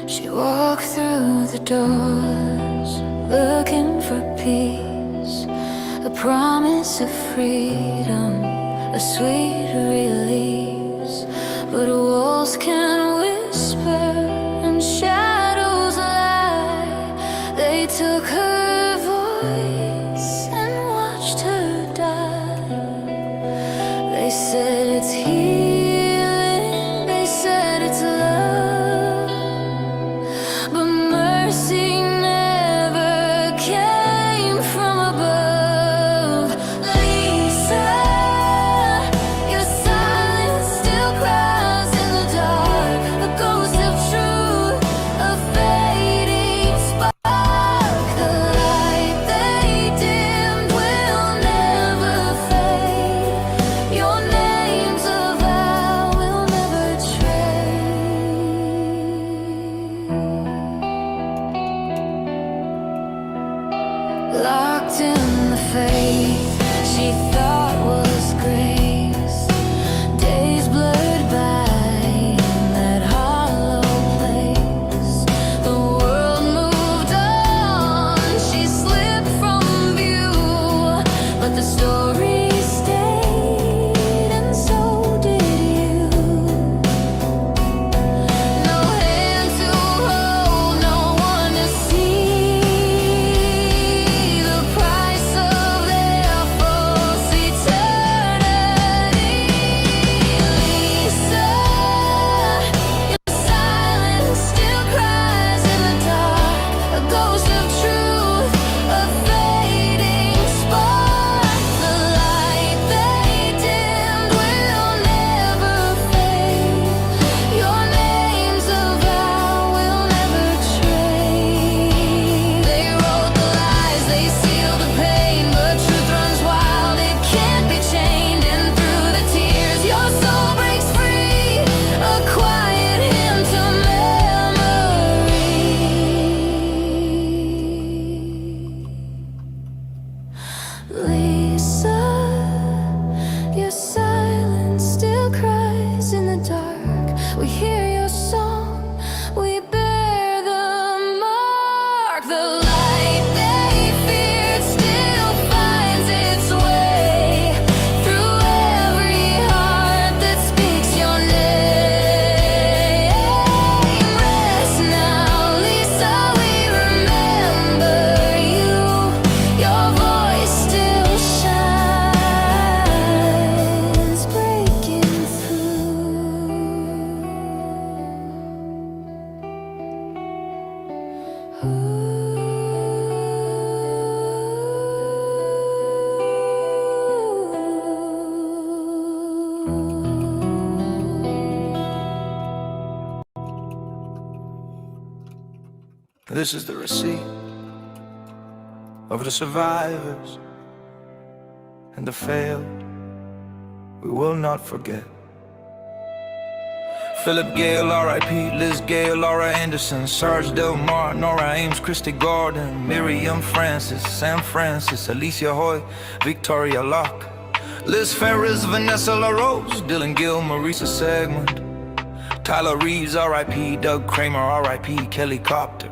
She walked through the doors, looking for peace, a promise of freedom, a sweet release. but walls can whisper and shadows lie. They took her voice and watched her die. They said it's healing, they said it's love, but mercy never came from above. Lisa, your silence still cries in the dark, a ghost of truth, a fading spark. The light they dimmed will never fade. Your name's a vow we'll never trade. Locked in the faith she thought was grace, days blurred by in that hollow place. The world moved on, she slipped from view, but the story stayed, and so did you. No hand to hold, no one to see the price of their false eternity. Lisa, your silence still cries in the dark, a ghost of truth, a fading spark. The light they dimmed will never fade. Your name's a vow we'll never trade. They wrote the lies, they sealed the pain, but truth runs wild, it can't be chained. And through the tears your soul breaks free, a quiet hymn to memory. Lisa, your silence still cries in the dark. We hear your song, we bear the mark. The light they feared still finds its way through every heart that speaks your name. Rest now, Lisa, we remember you. Your voice still shines, breaking This is the receipt of the survivors and the failed. We will not forget. Philip Gale, R.I.P. Liz Gale, Laura Anderson, Sarge Del Mar, Nora Ames, Christy Gordon, Miriam Francis, Sam Francis, Alicia Hoy, Victoria Locke, Liz Ferris, Vanessa LaRose, Dylan Gill, Marisa Segmund, Tyler Reeves, R.I.P. Doug Kramer, R.I.P. Kelly Copter,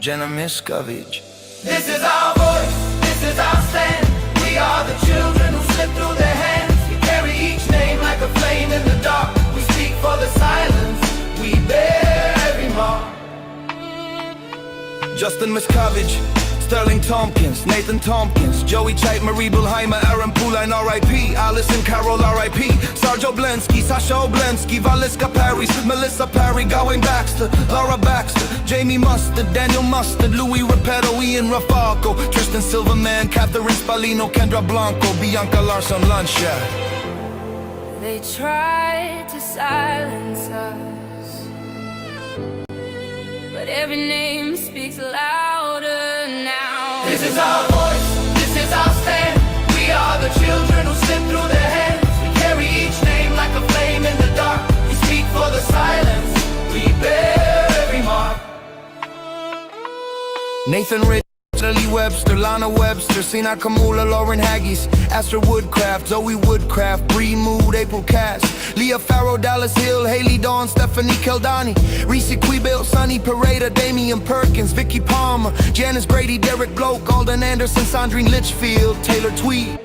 Jenna Miscavige. This is our voice, this is our stand. We are the children who slip through their hands. We carry each name like a flame in the dark. We speak for the silence, we bear every mark. Justin Miscavige, Sterling Tompkins, Nathan Tompkins, Joey Chait, Marie Bulheimer, Aaron Pouline, R.I.P. Allison Carroll, R.I.P. Sarge Oblensky, Sasha Oblensky, Valiska Parry, Melissa Parry, Gawain Baxter, Laura Baxter, Jamie Mustard, Daniel Mustard, Louis Repetto, Ian Rafaco, Tristan Silverman, Catherine Spalino, Kendra Blanco, Bianca Larson, Lancia. They tried to silence us, but every name speaks louder now. This is our voice, this is our stand. We are the children who slip through their hands. We carry each name like a flame in the dark. We speak for the silence, we bear every mark. Nathan Rich, Lily Webster, Lana Webster, Sina Kamula, Lauren Haggis, Astor Woodcraft, Zoe Woodcraft, Bree Mood, April Cass, Leah Farrow, Dallas Hill, Haley Dawn, Stephanie Keldani, Reese Quebill, Sunny Parada, Damian Perkins, Vicky Palmer, Janice Grady, Derek Gloak, Alden Anderson, Sandrine Litchfield, Taylor Tweed.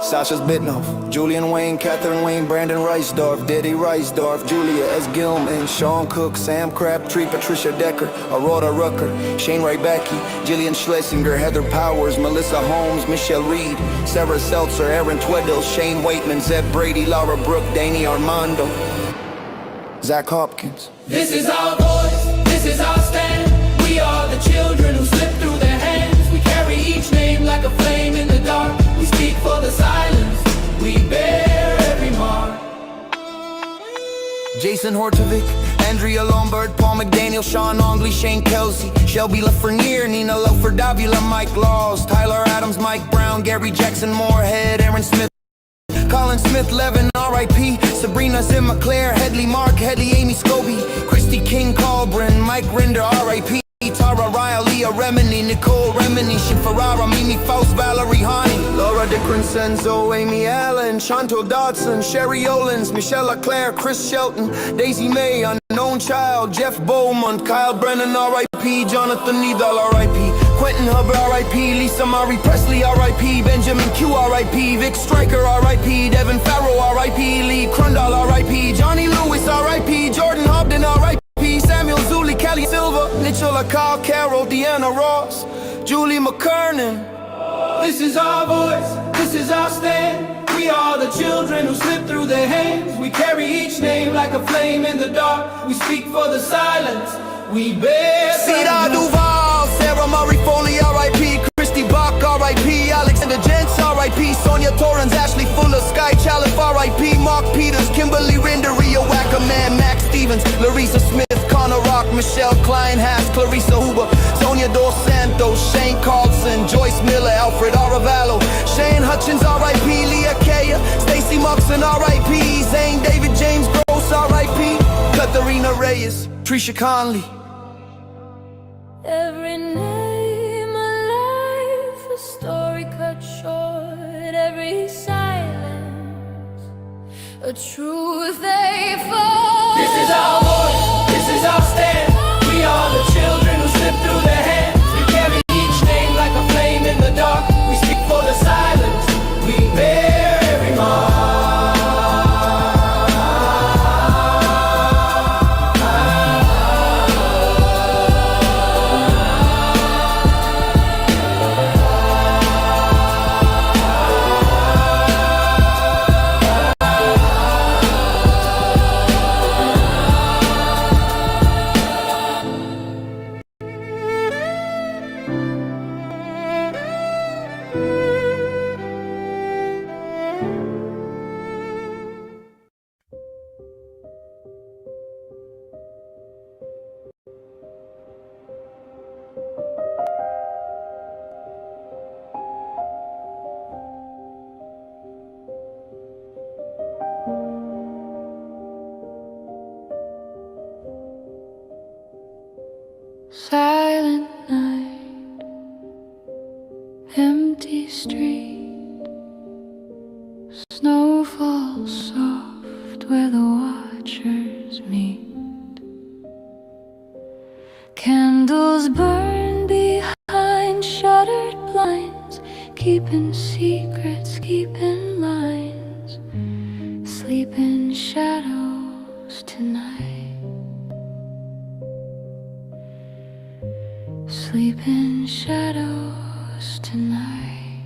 Sasha's Bitnoff, Julian Wayne, Catherine Wayne, Brandon Reisdorf, Diddy Reisdorf, Julia S. Gilman, Sean Cook, Sam Crabtree, Patricia Decker, Aurora Rucker, Shane Rybacky, Jillian Schlesinger, Heather Powers, Melissa Holmes, Michelle Reed, Sarah Seltzer, Aaron Tweddle, Shane Waitman, Zeb Brady, Laura Brooke, Danny Armando, Zach Hopkins. This is our voice, this is our stand. We are the children who slip through their hands. We carry each name like a flame in the dark. We speak for the silence, we bear every mark. Jason Hortovic, Andrea Lombard, Paul McDaniel, Sean Ongley, Shane Kelsey, Shelby LaFreniere, Nina Lofer, Davila, Mike Laws, Tyler Adams, Mike Brown, Gary Jackson, Moorhead, Aaron Smith, Colin Smith, Levin, R.I.P. Sabrina Zimmer, Claire Headley, Mark Headley, Amy Scobie, Christy King, Colbrin, Mike Rinder, R.I.P. Tara Ryle, Leah Remini, Nicole Remini, Shifarara, Mimi Faust, Valerie Hani, Laura DeCrescenzo, Amy Allen, Chantal Dodson, Sherry Olens, Michelle LeClaire, Chris Shelton, Daisy May, Unknown Child, Jeff Beaumont, Kyle Brennan, R.I.P. Jonathan Needle, R.I.P. Quentin Hubbard, R.I.P. Lisa Marie Presley, R.I.P. Benjamin Q, R.I.P. Vic Stryker, R.I.P. Devin Farrow, R.I.P. Lee Crundall, R.I.P. Johnny Lewis, R.I.P. Jordan Hobden, R.I.P. Samuel Zuli, Kelly Silva, Nichola Kyle Carroll, Deanna Ross, Julie McKernan. This is our voice, this is our stand. We are the children who slip through their hands. We carry each name like a flame in the dark. We speak for the silence, we bear. Cedar Duval, Sarah Murray Foley, R.I.P. Christy Bach, R.I.P. Alexander Jentz, R.I.P. Sonia Torrens, Ashley Fuller, Sky Chalif, R.I.P. Mark Peters, Kimberly Rinder, Rio Wackerman, Max Stevens, Larissa Smith, Connor Rock, Michelle Klein, Haas, Clarissa Huber, Sonia Dos Santos, Shane Carlson, Joyce Miller, Alfred Aravallo, Shane Hutchins, R.I.P. Leah Kaya, Stacy Moxon, R.I.P. Zane David James Gross, R.I.P. Katharina Reyes, Trisha Conley. Every name alive, a story cut short, every silence, a truth they forge. This is our voice, this is our stand. We are the children who slip through their hands. We carry each name like a flame in the dark. We speak for the silence, we bear every mark. Silent night, empty street, snow falls soft where the watchers meet. Candles burn behind shuttered blinds, keeping secrets, keeping lines. Sleep in shadows tonight. Sleep in shadows tonight.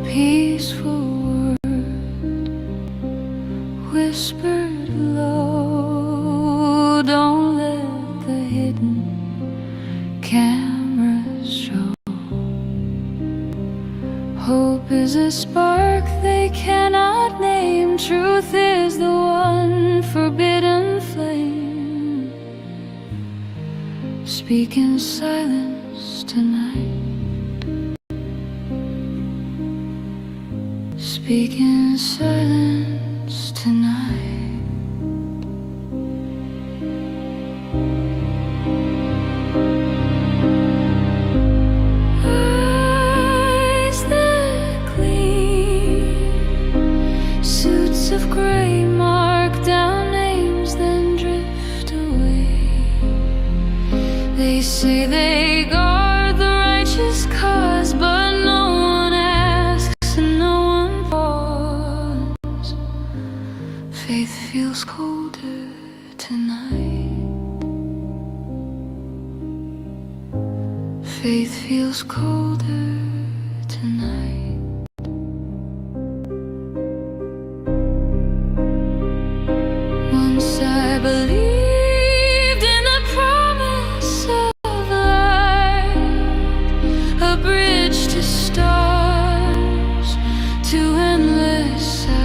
Peaceful word whispered low. Don't let the hidden cameras show. Hope is a spark they cannot name. Truth is the one forbidden flame. Speak in silence tonight. Speak in silence tonight. Eyes that gleam, suits of gray mark down names, then drift away. They say they guard the feels colder tonight. Faith feels colder tonight. Once I believed in the promise of light, a bridge to stars, to endless sight.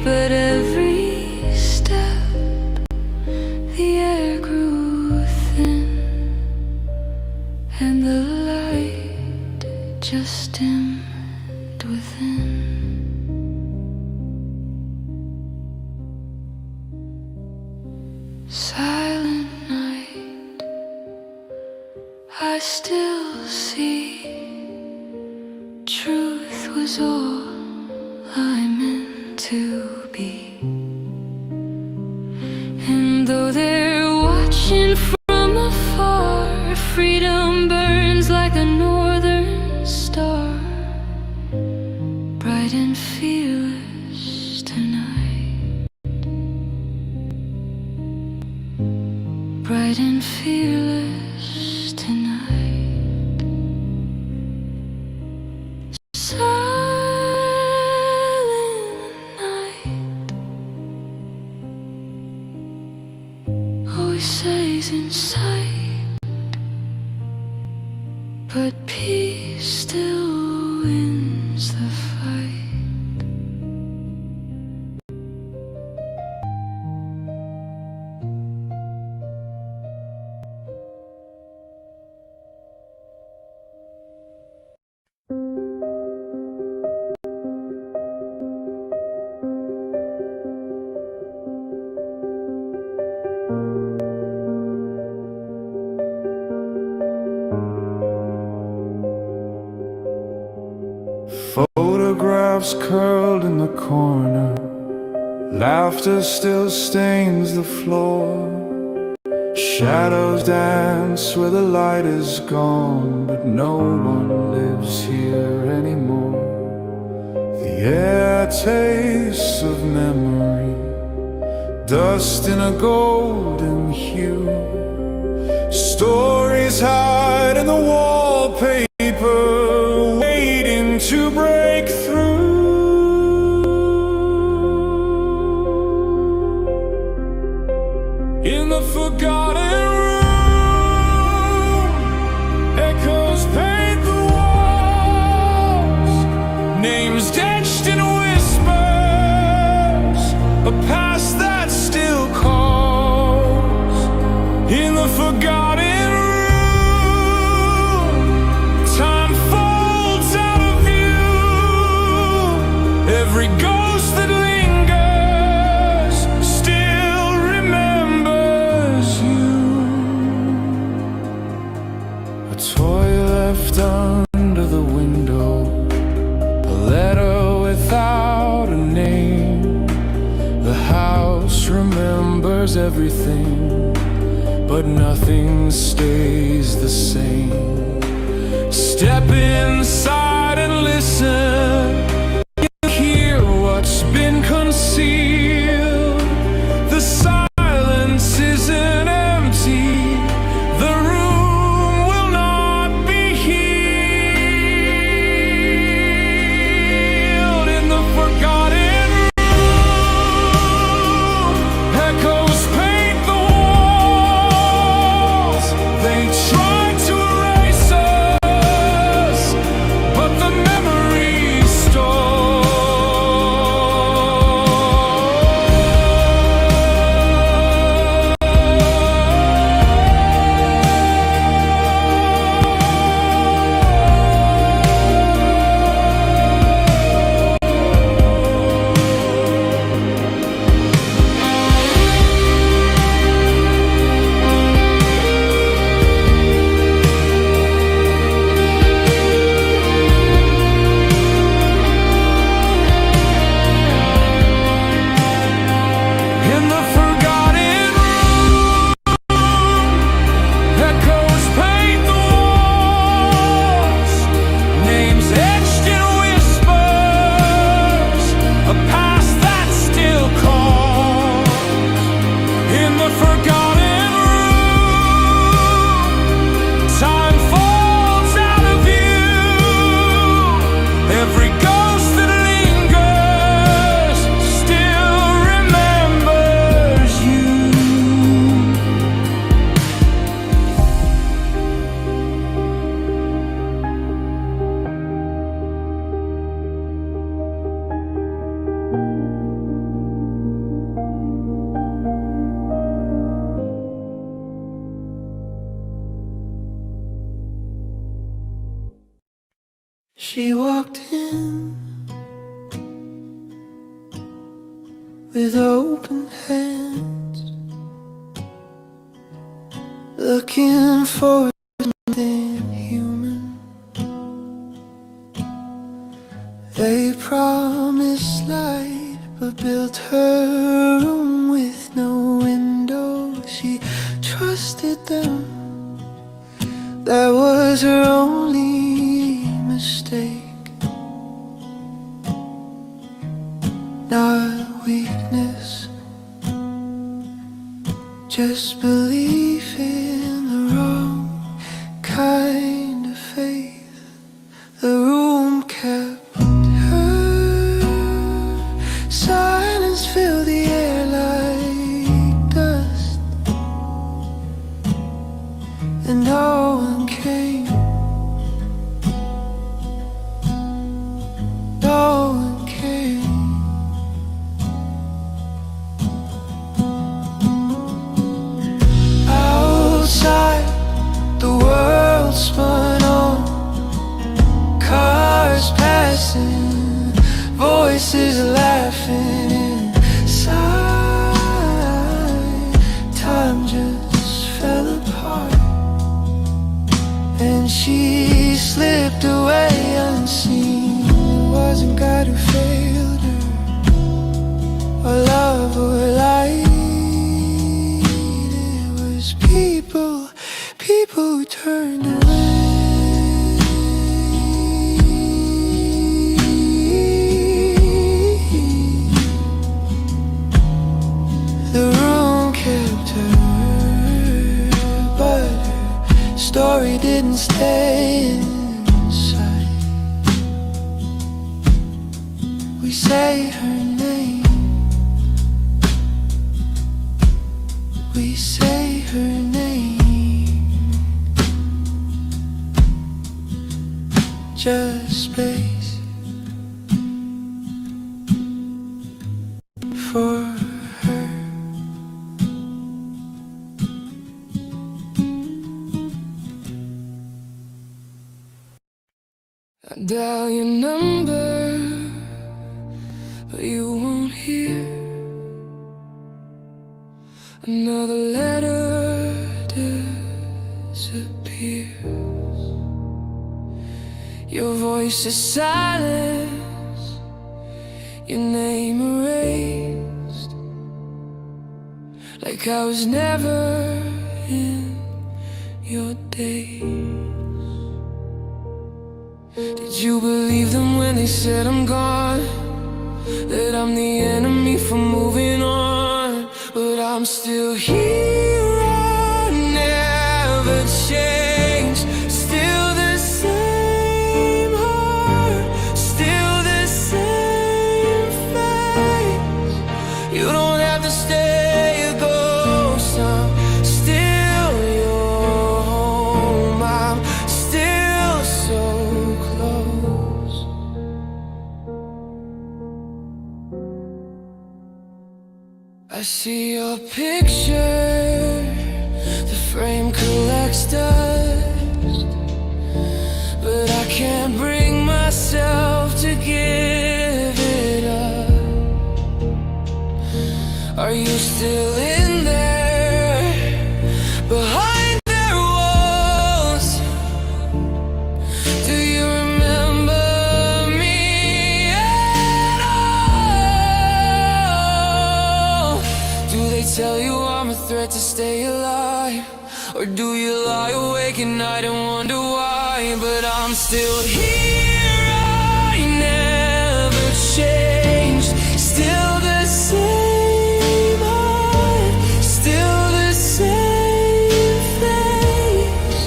But every step, the air grew thin, and the light just dimmed within. Silent night, I still see truth was all I meant to be. And though they're watching from afar, freedom burns like a northern star, bright and fearless tonight, bright and fearless tonight. Silent night, always stays in sight, but peace still wins the fight. Photographs curled in the corner, laughter still stains the floor. Shadows dance where the light is gone, but no one lives here anymore. The air tastes of memory, dust in a golden hue. Stories hide in the wallpaper, waiting to break through. In the forgotten room, echoes paint the walls, names etched in whispers, a past that still calls. In the forgotten room, time folds out of view. Every ghost that lingers still remembers you. A toy left under the window, a letter without a name. The house remembers everything, but nothing stays the same. Step inside and listen. You hear what's been concealed. The silence isn't empty. The room will not be healed. In the forgotten room, echoes paint the walls. They try to erase us, She walked in with open hands, looking for something human. They promised light, but built her room with no window. She trusted them, that was her only mistake. Not weakness, just belief in the wrong kind of faith. The room kept her, silence filled the air like dust, and no one came, no one came. Outside, the world spun on, cars passing, voices laughing inside. Time just fell apart, and she slipped away unseen. It wasn't God who failed her, or love or light. It was people, people who turned away. The room kept her, but her story didn't stay inside. We say her name, we say her name, just space for her. I dial your number, but you won't hear. Another letter disappears. Your voice is silence, your name erased, like I was never in your days. Did you believe them when they said I'm gone? That I'm the enemy for moving on? But I'm still here, I never changed. Still the same heart, still the same face. You don't have to stay a ghost, I'm still your home. I'm still so close. I see your picture, the frame collects dust, but I can't bring myself to give it up. Are you still in there, behind their walls? Do you remember me at all? Do they tell you I'm a threat to stay alive? Or do you lie awake at night and wonder why? But I'm still here, I never changed. Still the same heart, still the same face.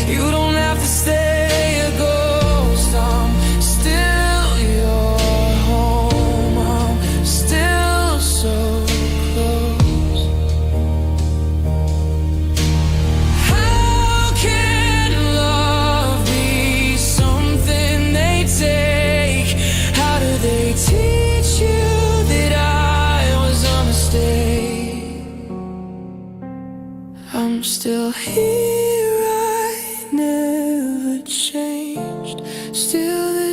You don't have to stay a ghost, I'm still your home. I'm still so close. How can love be something they take? How do they teach you that I was a mistake? I'm still here, I never changed. Still the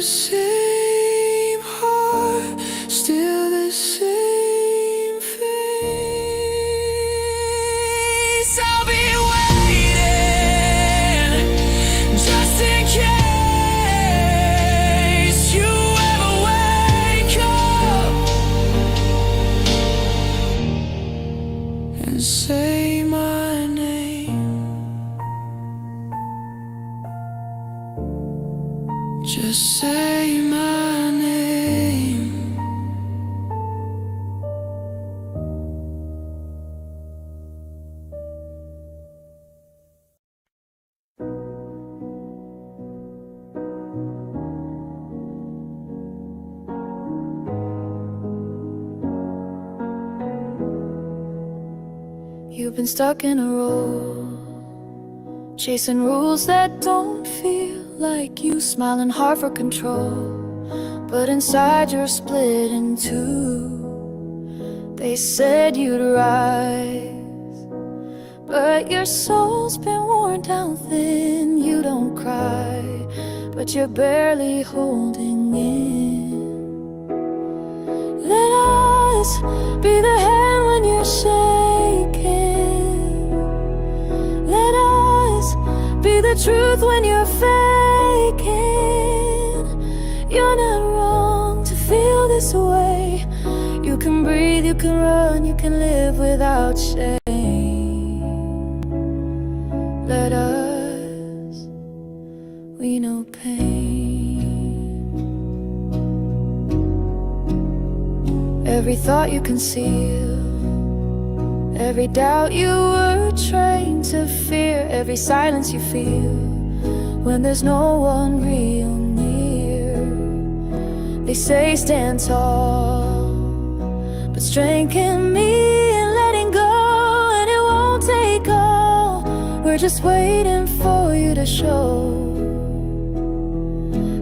Just say my name. You've been stuck in a role, chasing rules that don't feel like you, smiling hard for control, but inside you're split in two. They said you'd rise, but your soul's been worn down thin. You don't cry, but you're barely holding in. Let us be the hand when you're shaking. Let us be the truth when you're faking. You're not wrong to feel this way. You can breathe, you can run, you can live without shame. Let us, we know pain. Every thought you conceal, every doubt you were trained to fear, every silence you feel when there's no one real near. They say stand tall, but strength can mean letting go, and it won't take all. We're just waiting for you to show.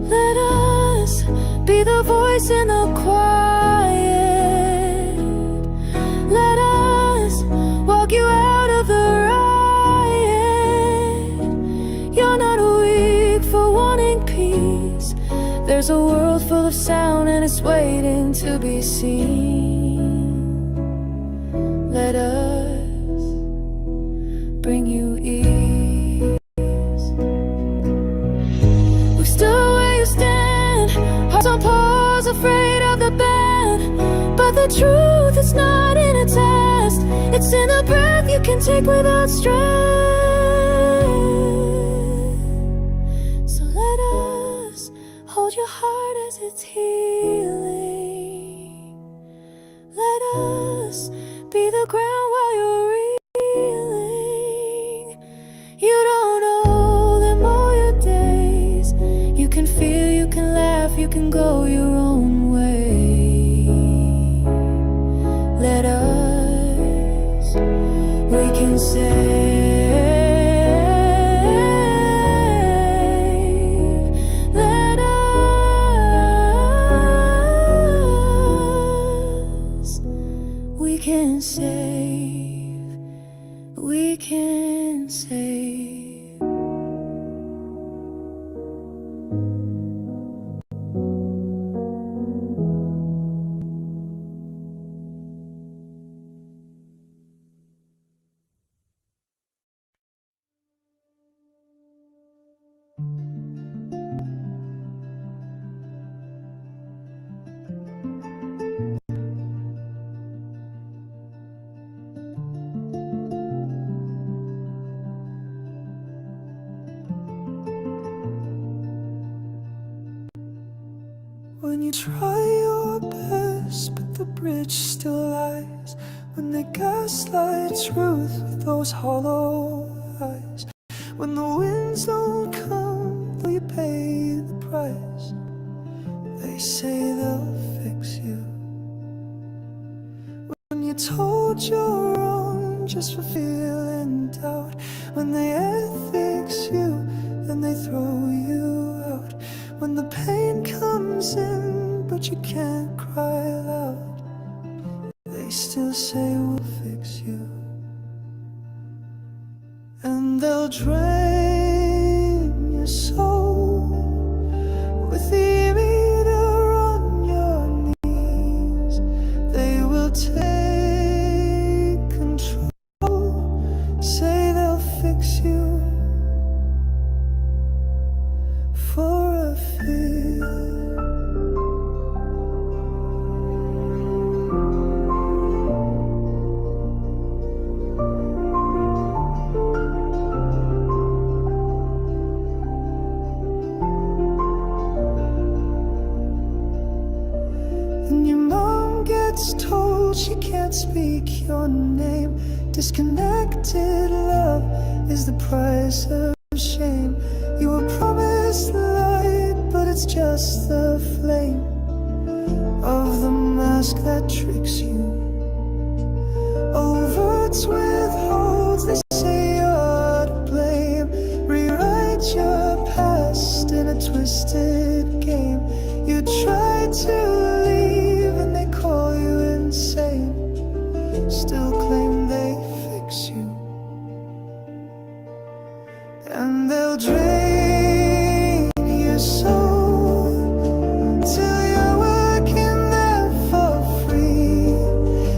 Let us be the voice in the quiet. Let us walk you out of the riot. You're not weak for wanting peace. There's a world full of sound and it's waiting to be seen. Let us bring you ease. We stood where you stand, hearts on pause, afraid of the bend. But the truth is not in a test, it's in the breath you can take without strength. So let us hold your heart as it's healing. Let us be the ground while you're reeling. You don't owe them all your days. You can feel, you can laugh, you can go your own way. Let us, we can say, let us, we can save, we can save. When you try your best, but the bridge still lies. When they gaslight truth with those hollow eyes. When the winds don't come, though you pay the price. They say they'll fix you. When you're told you're wrong just for feeling doubt. When they ethics you, then they throw you out. When the pain comes in, but you can't cry loud. They still say we'll fix you. And they'll drain your soul with the meter on your knees. They will take control, say they'll fix you for a fee. told she can't speak your name. Disconnected love is the price of shame. You were promised light, but it's just the flame of the mask that tricks you. Overts withholds, they say you're to blame. Rewrite your past in a twisted game. You try to leave and they call you insane. Still claim they fix you. And they'll drain your soul till you're working there for free,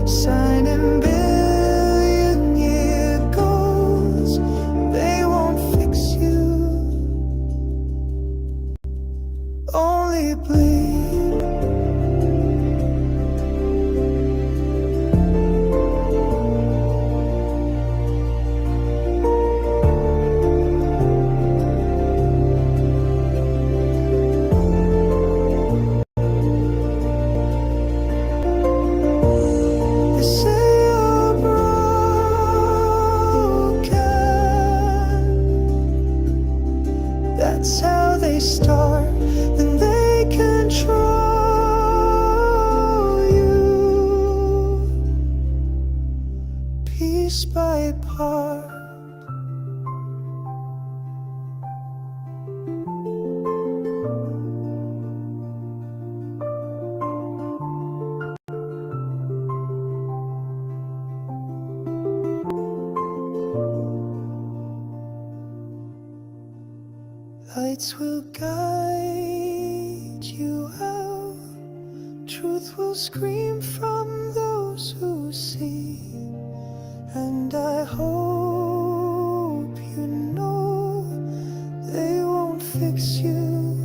signing billion-year goals. They won't fix you, only bleed. That's how they start, then they control you, piece by part. Lights will guide you out. Truth will scream from those who see. And I hope you know they won't fix you.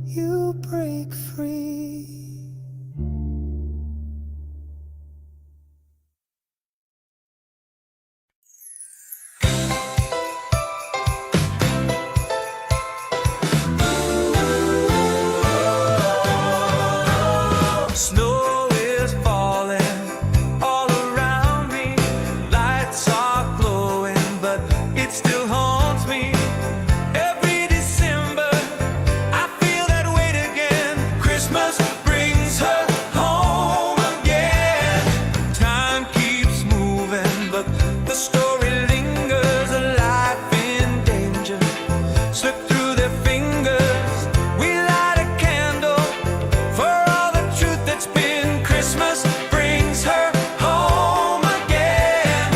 You break free. Snow is falling all around me. Lights are glowing, but it still haunts me. Every December, I feel that weight again. Christmas brings her home again. Time keeps moving, but the story lingers. A life in danger slipped through their fingers. We light a candle for all the truth that's been. Christmas brings her home again.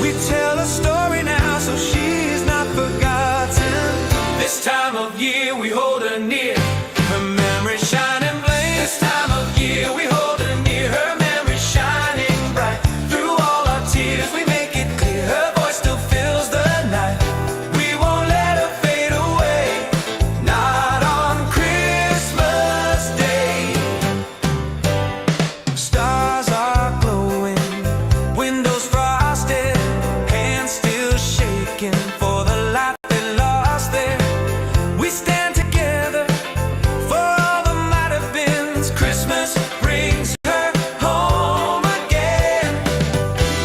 We tell a story now so she's not forgotten. This time of year we hold her near, her memory shining blame. This time of year we hold her near, her memory shining bright. Through all our tears we make it clear, her voice still fills the night. We won't let her fade away, not on Christmas Day. Stars are glowing, windows frosted, hands still shaking for the life they lost there. We stand together for all the might have beens. Christmas brings her home again.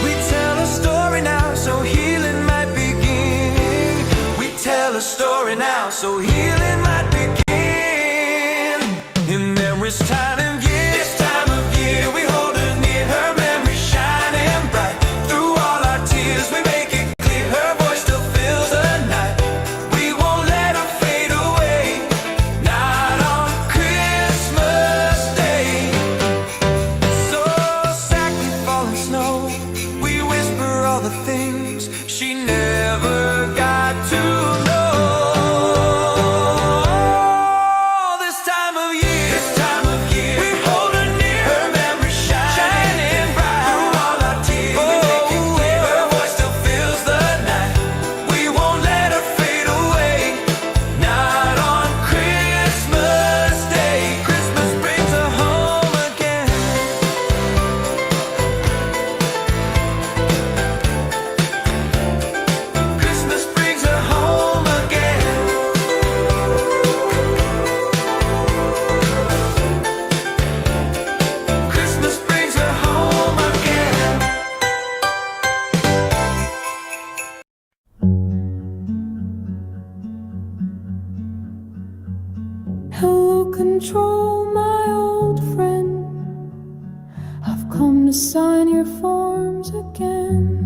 We tell a story now so healing might begin. We tell a story now so healing might begin. And there is time and year. This time of year we hold her near, her memory shining bright. Through all our tears we make it clear, her voice still fills the night. We won't let her fade away, not on Christmas Day. So softly falling snow, we whisper all the things she never got to know. This time of year Hello, control, my old friend. I've come to sign your forms again,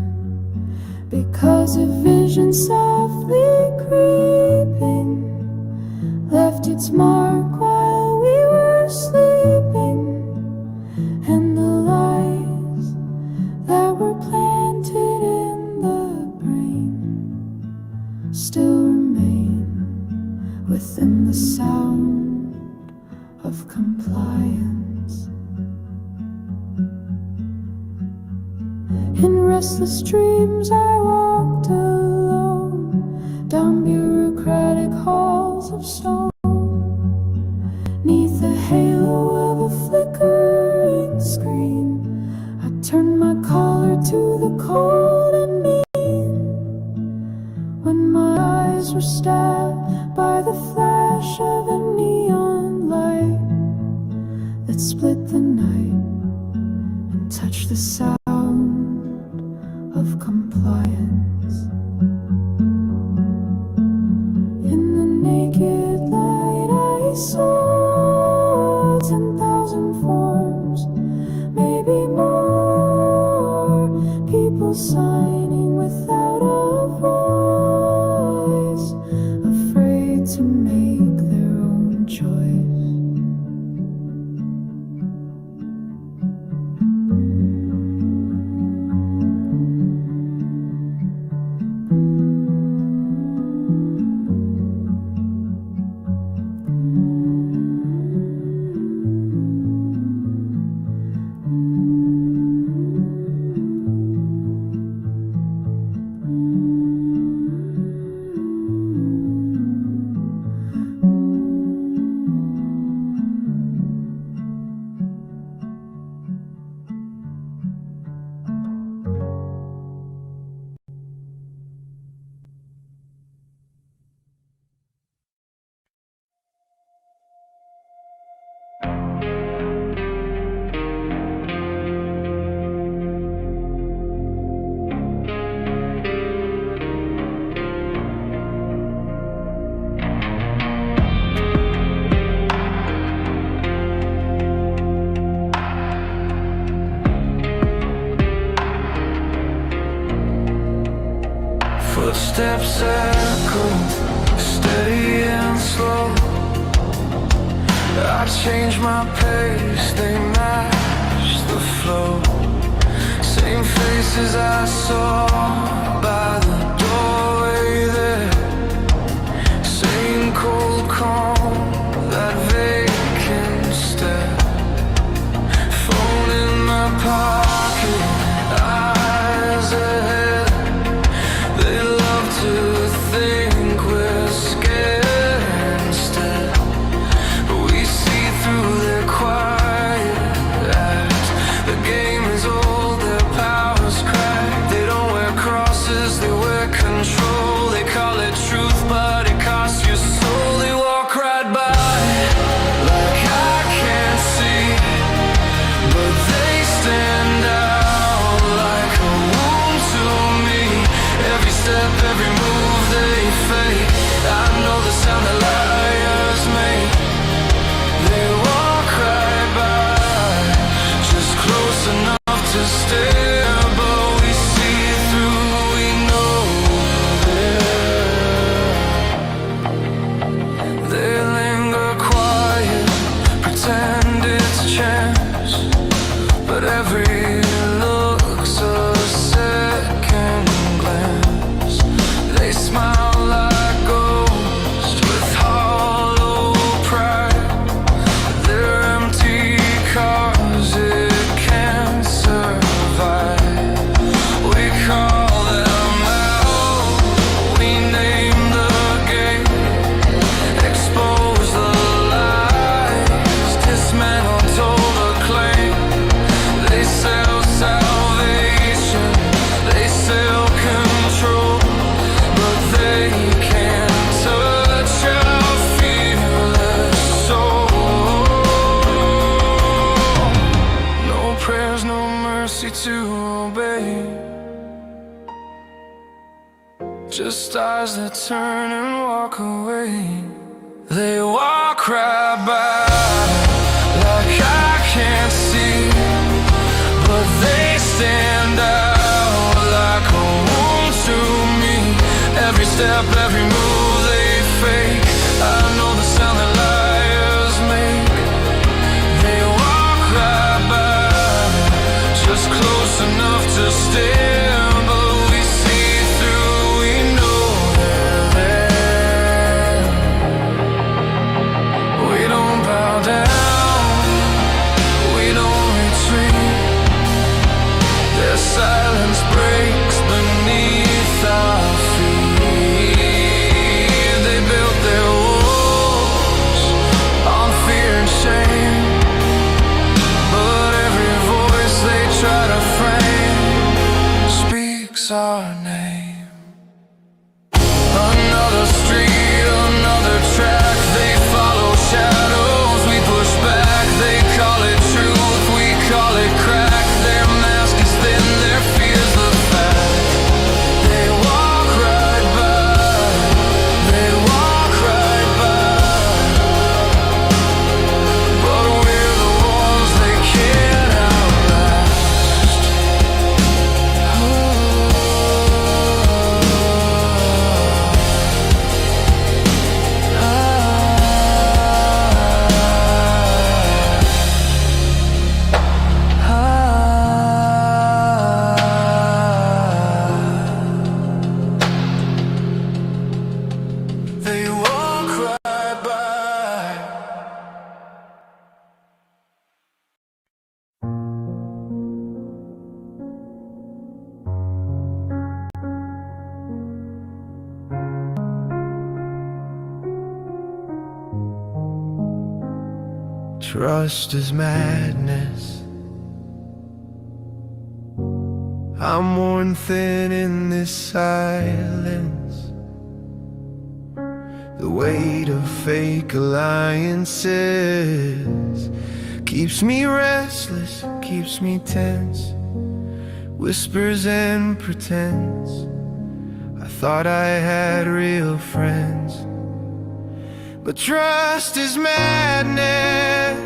because a vision softly creeping left its mark while we were sleeping, and the lies that were planted in the brain still remain within the sound of compliance. In restless dreams I walked alone down bureaucratic halls of stone, 'neath the halo of a flickering screen. I turned my collar to the cold and mean, when my eyes were stabbed by the flash of a neon light that split the night and touched the sound of compliance. In the naked light I saw 10,000 forms, maybe more, people signing without a voice, afraid to make their own choice. Footsteps echo, steady and slow. I change my pace, they match the flow. Same faces I saw by the doorway there. Same cold calm, that vacant stare. Phone in my pocket, eyes ahead. They love to think we're scared instead, but we see through their quiet acts. The game is old, their power's cracked. They don't wear crosses, they wear control. They call it truth, but it costs your soul. They walk right by like I can't see, but they stand out like a wound to me. Every step, every move they fake. I know the sound that liars make. They walk right by, just close enough to stare, but we see through, we know they're. They linger quiet, pretend it's chance, but every look's a second glance. They smile like ghosts with hollow pride. They're empty cars, it can't survive. We call them out, we name the game, expose the lies, dismantle total claim. They sell salvation, they sell control, but they can't touch our fearless soul. No prayers, no mercy to obey, just eyes that turn and walk away. They walk right by like I can't see, but they stand out like a wound to me. Every step, every move they fake, I know the sound that liars make. They walk right by, just close enough to stare, but we see through, we know they're there. We don't bow down, we don't retreat. Their silence breaks beneath our feet. They built their walls on fear and shame, but every voice they try to frame speaks our name. Another street, another track, they follow shadows, we push back. They call it truth, we call it crack. Their mask is thin, their fear's the fact. They walk right by, they walk right by, but we're the ones they can't outlast. They walk right by. Trust is madness. I'm worn thin in this silence. The weight of fake alliances keeps me restless, keeps me tense. Whispers and pretense. I thought I had real friends, but trust is madness.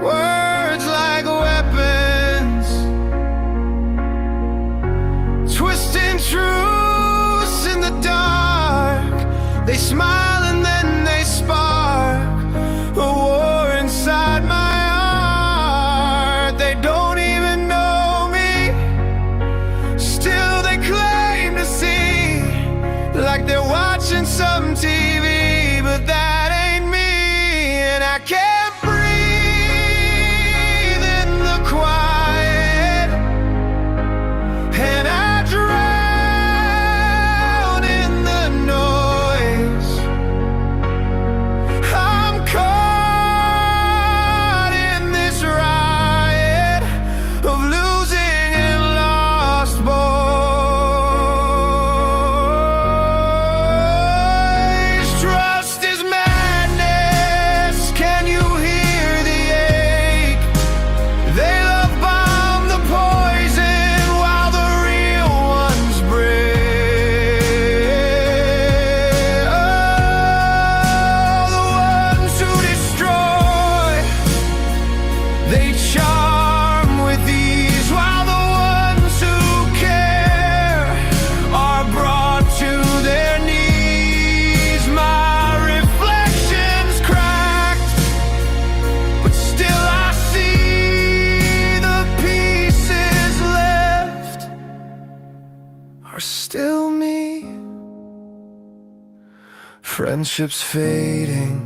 Words like weapons, twisting truths in the dark. They smile and then they spark a war inside my heart. They don't even know me, still they claim to see, like they're watching some TV, but that ain't me. And I can't breathe in the quiet, and I drown in the noise. I'm caught in this riot of losing and lost boys. Trust is madness. Can you hear the ache? They love bomb the poison while the real ones break. Oh, the ones who destroy, they charm with ease, while the ones who care are brought to their knees. My reflection's cracked, but still I see the pieces left are still me. Friendships fading,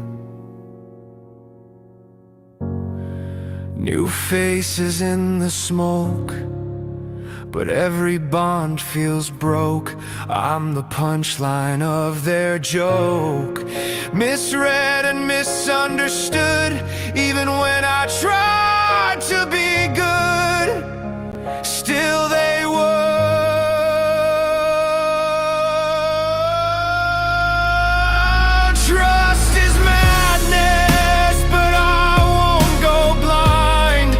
new faces in the smoke, but every bond feels broke. I'm the punchline of their joke, misread and misunderstood. Even when I tried to be good, still they were. Trust is madness, but I won't go blind.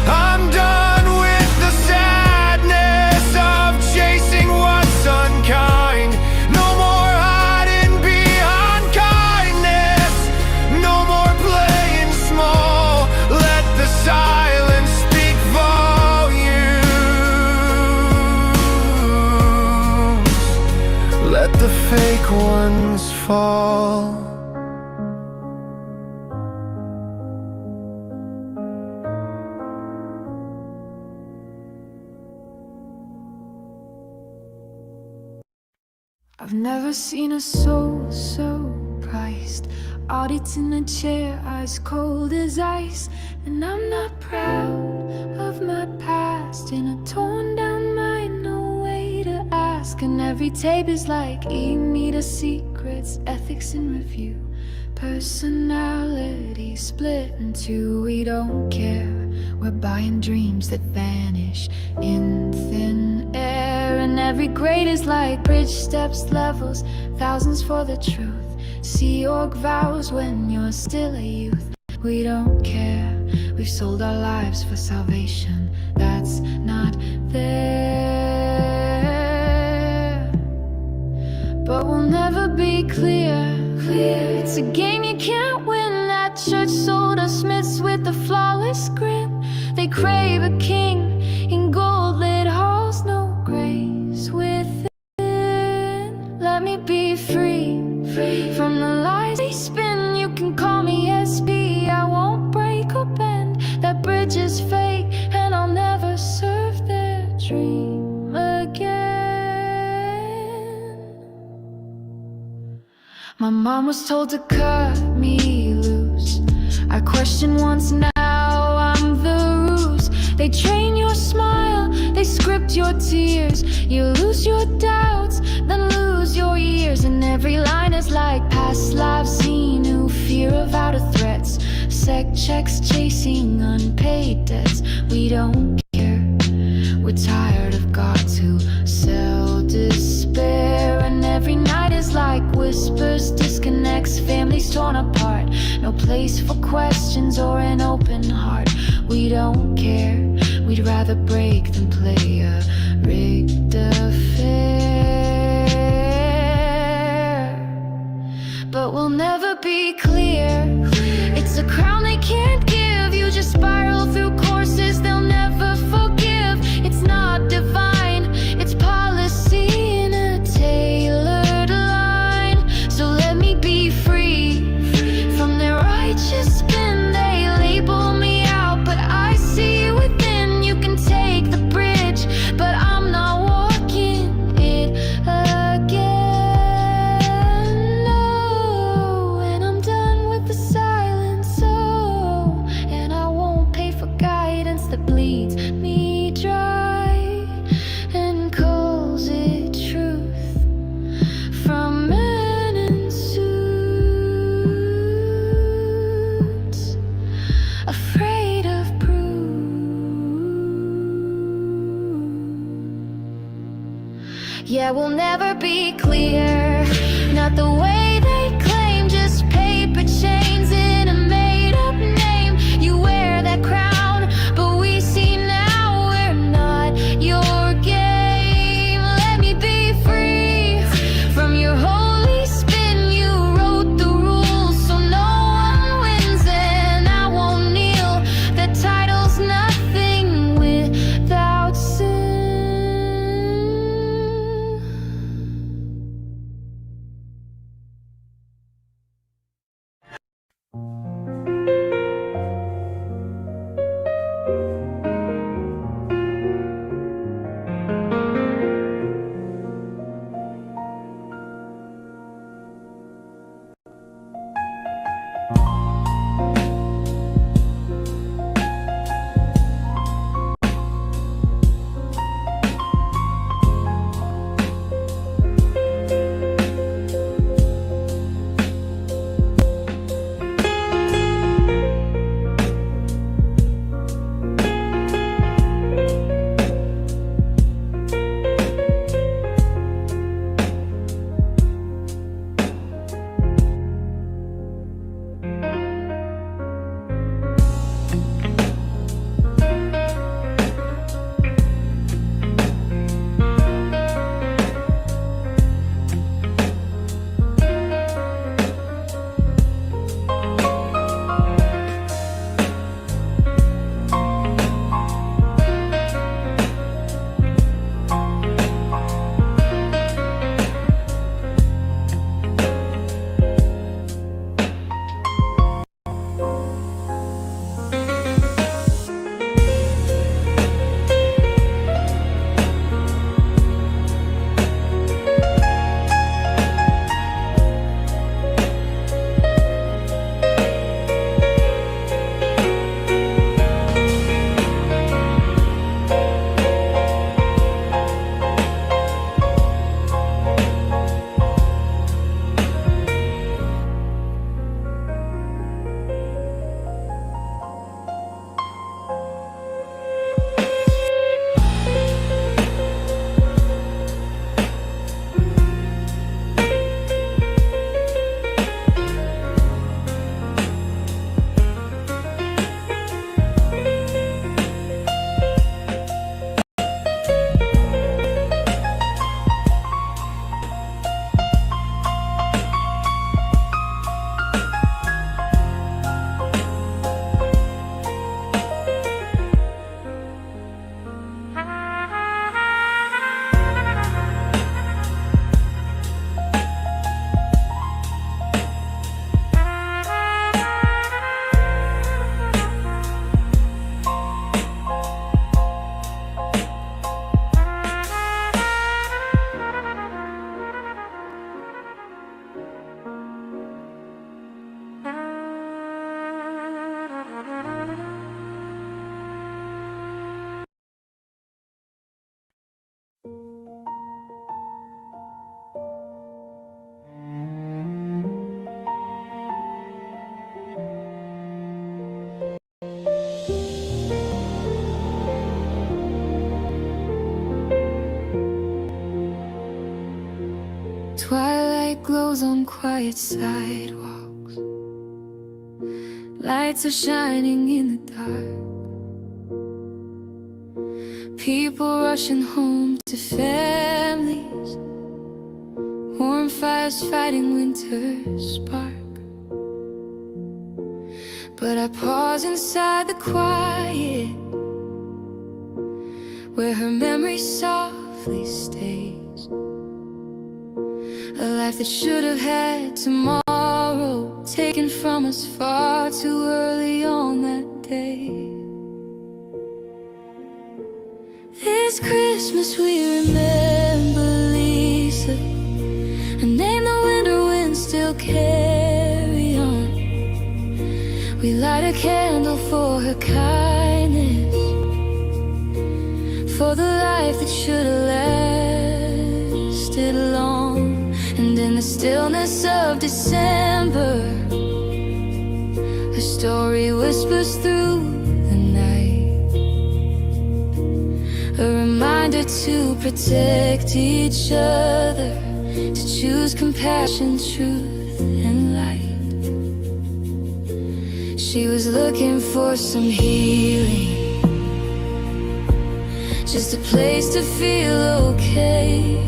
I'm done with the sadness of chasing what's unkind. No more fake ones fall. I've never seen a soul so priced. Audits in a chair, eyes cold as ice. And I'm not proud of my past. In a torn down mind, no way to ask. And every tape is like e-meter secrets, ethics in review. Personality split in two, we don't care. We're buying dreams that vanish in thin air. And every grade is like bridge steps, levels, thousands for the truth. Sea Org vows when you're still a youth. We don't care, we've sold our lives for salvation. That's not there. But we'll never be clear. It's a game you can't win. That church sold us myths with a flawless grin. They crave a king in gold-lit halls, no grace within. Let me be free from the lies they spin. You can call me SB, I won't break or bend. That bridge is fake and I'll never serve their dream again. My mom was told to cut me loose. I questioned once, now I'm the ruse. They train your smile, they script your tears. You lose your doubts, then lose your years. And every line is like past lives seen, new fear of outer threats. Sec checks chasing unpaid debts. We don't care, we're tired of God to sell despair. And every night is like whispers, disconnects, families torn apart. No place for questions or an open heart. We don't care, we'd rather break than play a rigged affair. But we'll never be clear. It's a crown they can't give. You just spiral through courses they'll never forgive. It's not divine, it's policy in a tailored line. So let me be free from their righteous spin. They label me out, but I see within. You can take the bridge, but I'm not walking it again. No, and I'm done with the silence. Oh, and I won't pay for guidance that bleeds me dry and calls it truth from men in suits, afraid of proof. Yeah, we'll never be clear. Not the way they claim, just paper chains in a made-up name. You wear that crown, but we see now we're not your game. Let me be free from your holy spin. You wrote the rules, so no one wins, and I won't kneel. That title's nothing without sin. Twilight glows on quiet sidewalks. Lights are shining in the dark. People rushing home to families. Warm fires fighting winter's spark. But I pause inside the quiet, where her memory softly stays. A life that should have had tomorrow, taken from us far too early on that day. This Christmas we remember Lisa, and name the winter winds still carry on. We light a candle for her kindness, for the life that should have lasted long. And in the stillness of December, her story whispers through the night, a reminder to protect each other, to choose compassion, truth, and light. She was looking for some healing, just a place to feel okay.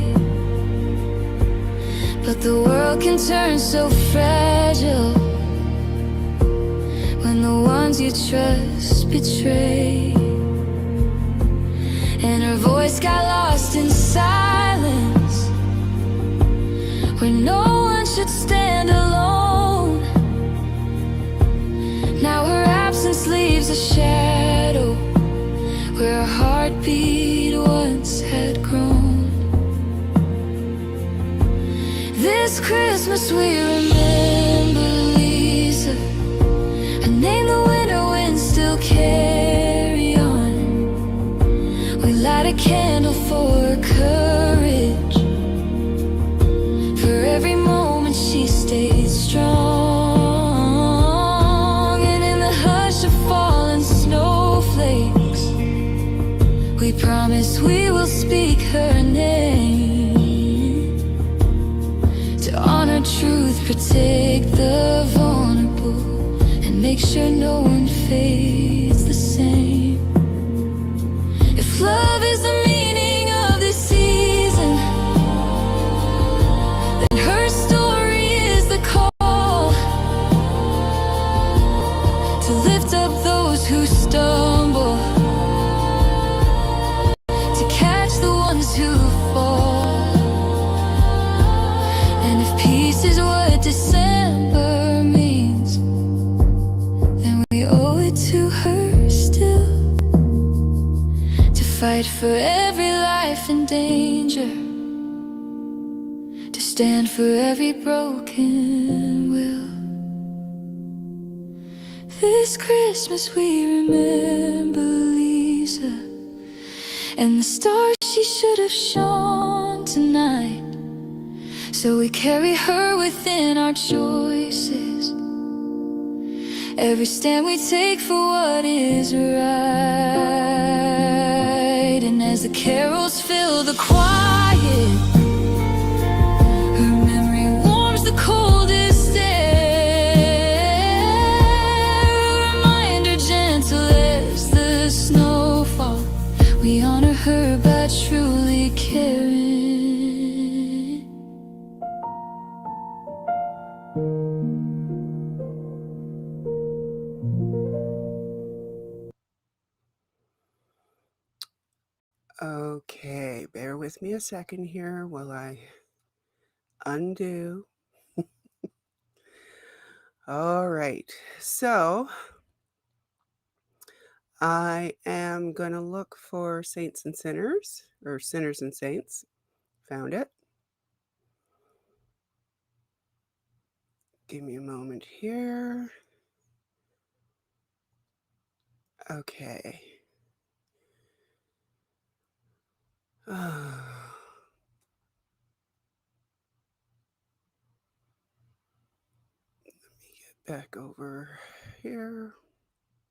But the world can turn so fragile when the ones you trust betray. And her voice got lost in silence, where no one should stand alone. Now her absence leaves a shadow where her heartbeat once had grown. This Christmas we remember Lisa, and name the winter winds still carry on. We light a candle for her courage, for every moment she stayed strong. And in the hush of falling snowflakes, we promise we will speak her name, to honor truth, protect the vulnerable, and make sure no one fades the same. If love is the meaning of this season, then her story is the call to lift up those who stumble, to catch the ones who fall. And if peace is what December means, then we owe it to her still, to fight for every life in danger, to stand for every broken will. This Christmas we remember Lisa, and the stars she should have shone tonight. So we carry her within our choices, every stand we take for what is right. And as the carols fill the quiet, her memory warms the coldest air, a reminder gentle as the snowfall. We honor her by truly caring. Okay, bear with me a second here while I undo. All right, so I am going to look for Saints and Sinners, or Sinners and Saints. Found it. Give me a moment here. Okay. Let me get back over here.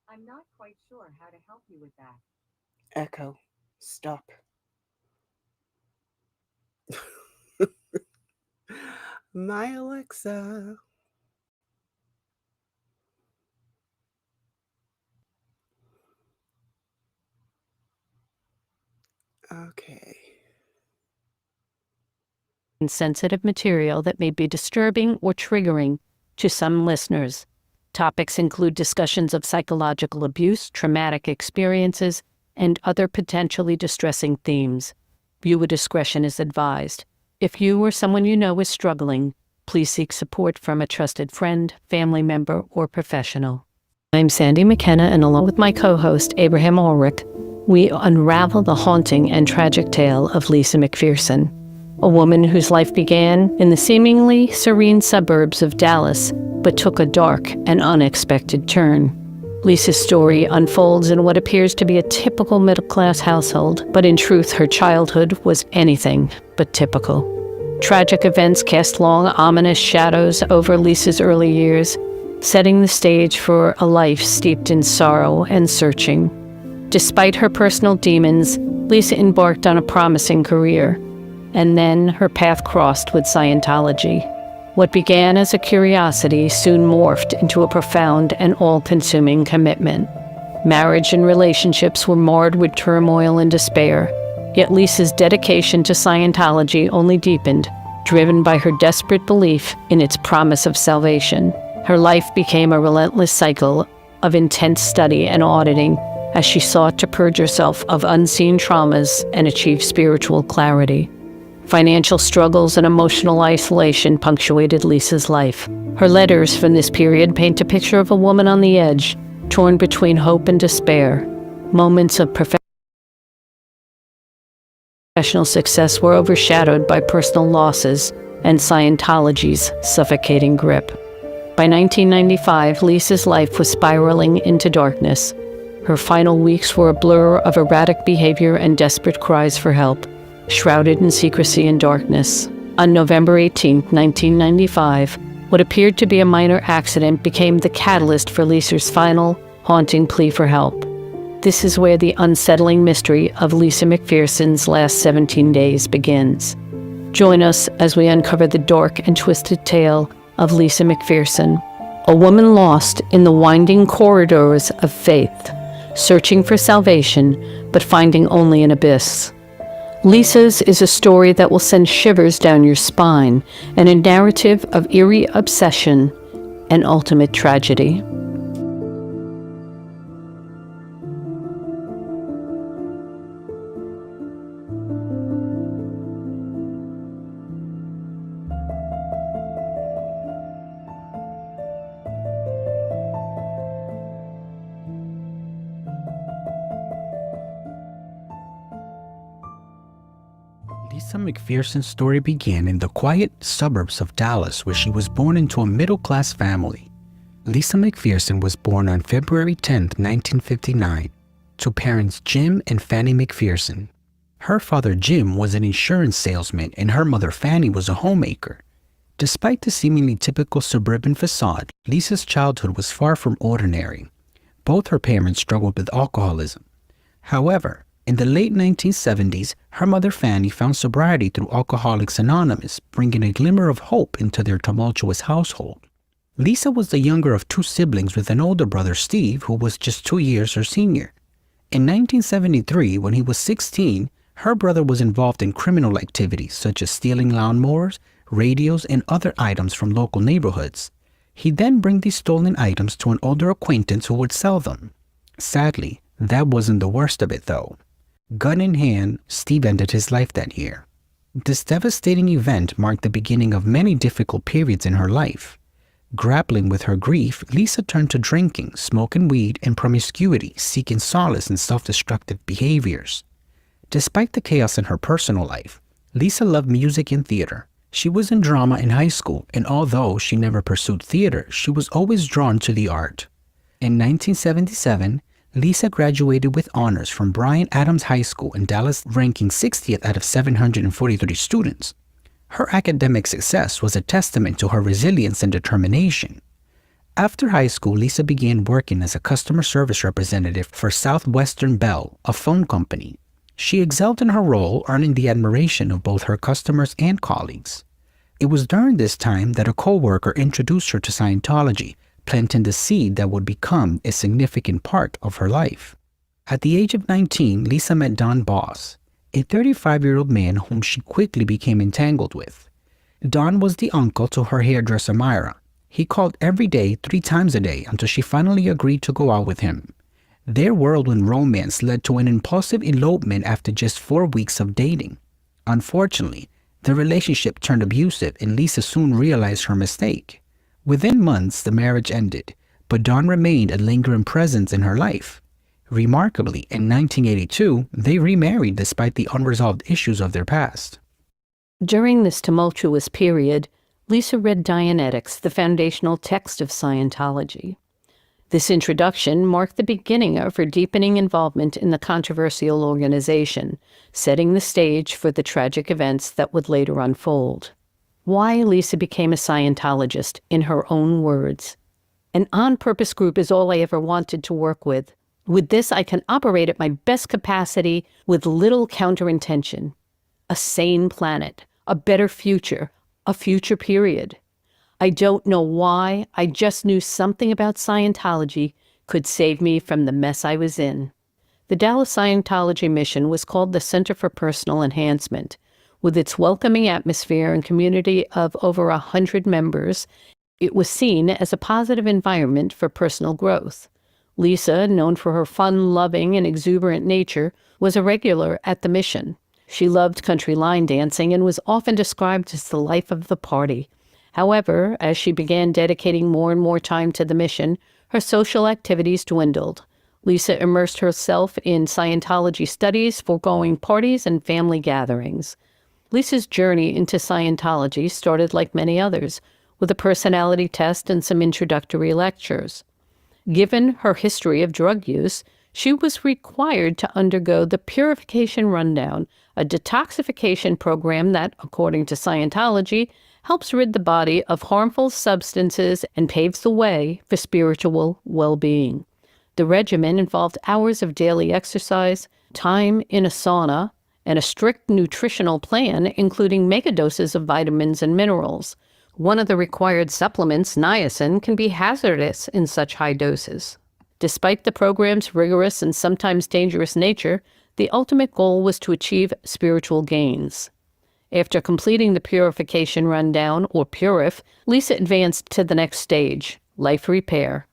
I'm not quite sure how to help you with that. Echo. Stop. My Alexa. Okay. Sensitive material that may be disturbing or triggering to some listeners. Topics include discussions of psychological abuse, traumatic experiences, and other potentially distressing themes. Viewer discretion is advised. If you or someone you know is struggling, please seek support from a trusted friend, family member, or professional. I'm Sandy McKenna, and along with my co-host, Abraham Ulrich, we unravel the haunting and tragic tale of Lisa McPherson, a woman whose life began in the seemingly serene suburbs of Dallas, but took a dark and unexpected turn. Lisa's story unfolds in what appears to be a typical middle-class household, but in truth, her childhood was anything but typical. Tragic events cast long, ominous shadows over Lisa's early years, setting the stage for a life steeped in sorrow and searching. Despite her personal demons, Lisa embarked on a promising career, and then her path crossed with Scientology. What began as a curiosity soon morphed into a profound and all-consuming commitment. Marriage and relationships were marred with turmoil and despair, yet Lisa's dedication to Scientology only deepened, driven by her desperate belief in its promise of salvation. Her life became a relentless cycle of intense study and auditing as she sought to purge herself of unseen traumas and achieve spiritual clarity. Financial struggles and emotional isolation punctuated Lisa's life. Her letters from this period paint a picture of a woman on the edge, torn between hope and despair. Moments of professional success were overshadowed by personal losses and Scientology's suffocating grip. By 1995, Lisa's life was spiraling into darkness. Her final weeks were a blur of erratic behavior and desperate cries for help, shrouded in secrecy and darkness. On November 18, 1995, what appeared to be a minor accident became the catalyst for Lisa's final, haunting plea for help. This is where the unsettling mystery of Lisa McPherson's last 17 days begins. Join us as we uncover the dark and twisted tale of Lisa McPherson, a woman lost in the winding corridors of faith, searching for salvation, but finding only an abyss. Lisa's is a story that will send shivers down your spine, and a narrative of eerie obsession and ultimate tragedy. Lisa McPherson's story began in the quiet suburbs of Dallas, where she was born into a middle-class family. Lisa McPherson was born on February 10, 1959, to parents Jim and Fanny McPherson. Her father Jim was an insurance salesman and her mother Fanny was a homemaker. Despite the seemingly typical suburban facade, Lisa's childhood was far from ordinary. Both her parents struggled with alcoholism. However, in the late 1970s, her mother Fanny found sobriety through Alcoholics Anonymous, bringing a glimmer of hope into their tumultuous household. Lisa was the younger of two siblings with an older brother, Steve, who was just 2 years her senior. In 1973, when he was 16, her brother was involved in criminal activities such as stealing lawnmowers, radios, and other items from local neighborhoods. He'd then bring these stolen items to an older acquaintance who would sell them. Sadly, that wasn't the worst of it, though. Gun in hand, Steve ended his life that year. This devastating event marked the beginning of many difficult periods in her life. Grappling with her grief, Lisa turned to drinking, smoking weed, and promiscuity, seeking solace in self-destructive behaviors. Despite the chaos in her personal life, Lisa loved music and theater. She was in drama in high school, and although she never pursued theater, she was always drawn to the art. In 1977, Lisa graduated with honors from Bryan Adams High School in Dallas, ranking 60th out of 743 students. Her academic success was a testament to her resilience and determination. After high school, Lisa began working as a customer service representative for Southwestern Bell, a phone company. She excelled in her role, earning the admiration of both her customers and colleagues. It was during this time that a co-worker introduced her to Scientology, planting the seed that would become a significant part of her life. At the age of 19, Lisa met Don Boss, a 35-year-old man whom she quickly became entangled with. Don was the uncle to her hairdresser Myra. He called every day 3 times a day until she finally agreed to go out with him. Their whirlwind romance led to an impulsive elopement after just 4 weeks of dating. Unfortunately, the relationship turned abusive and Lisa soon realized her mistake. Within months, the marriage ended, but Dawn remained a lingering presence in her life. Remarkably, in 1982, they remarried despite the unresolved issues of their past. During this tumultuous period, Lisa read Dianetics, the foundational text of Scientology. This introduction marked the beginning of her deepening involvement in the controversial organization, setting the stage for the tragic events that would later unfold. Why Lisa became a Scientologist, in her own words. An on-purpose group is all I ever wanted to work with. With this, I can operate at my best capacity with little counterintention. A sane planet, a better future, a future period. I don't know why, I just knew something about Scientology could save me from the mess I was in. The Dallas Scientology mission was called the Center for Personal Enhancement. With its welcoming atmosphere and community of over 100 members, it was seen as a positive environment for personal growth. Lisa, known for her fun-loving and exuberant nature, was a regular at the mission. She loved country line dancing and was often described as the life of the party. However, as she began dedicating more and more time to the mission, her social activities dwindled. Lisa immersed herself in Scientology studies, foregoing parties and family gatherings. Lisa's journey into Scientology started like many others, with a personality test and some introductory lectures. Given her history of drug use, she was required to undergo the Purification Rundown, a detoxification program that, according to Scientology, helps rid the body of harmful substances and paves the way for spiritual well-being. The regimen involved hours of daily exercise, time in a sauna, and a strict nutritional plan, including megadoses of vitamins and minerals. One of the required supplements, niacin, can be hazardous in such high doses. Despite the program's rigorous and sometimes dangerous nature, the ultimate goal was to achieve spiritual gains. After completing the Purification Rundown, or PURIF, Lisa advanced to the next stage, life repair.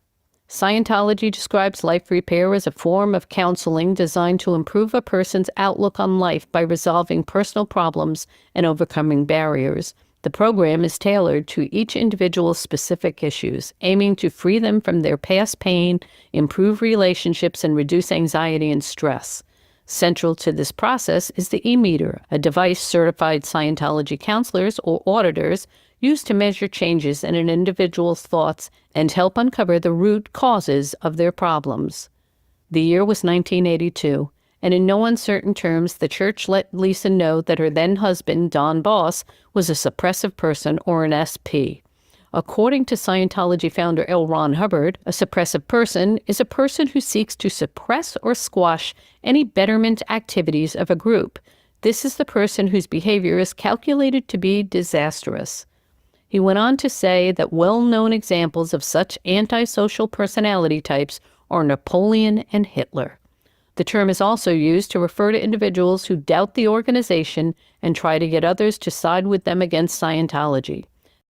Scientology describes life repair as a form of counseling designed to improve a person's outlook on life by resolving personal problems and overcoming barriers. The program is tailored to each individual's specific issues, aiming to free them from their past pain, improve relationships, and reduce anxiety and stress. Central to this process is the e-meter, a device certified Scientology counselors or auditors use to measure changes in an individual's thoughts and help uncover the root causes of their problems. The year was 1982, and in no uncertain terms, the church let Lisa know that her then-husband, Don Boss, was a suppressive person or an SP. According to Scientology founder L. Ron Hubbard, a suppressive person is a person who seeks to suppress or squash any betterment activities of a group. This is the person whose behavior is calculated to be disastrous. He went on to say that well-known examples of such antisocial personality types are Napoleon and Hitler. The term is also used to refer to individuals who doubt the organization and try to get others to side with them against Scientology.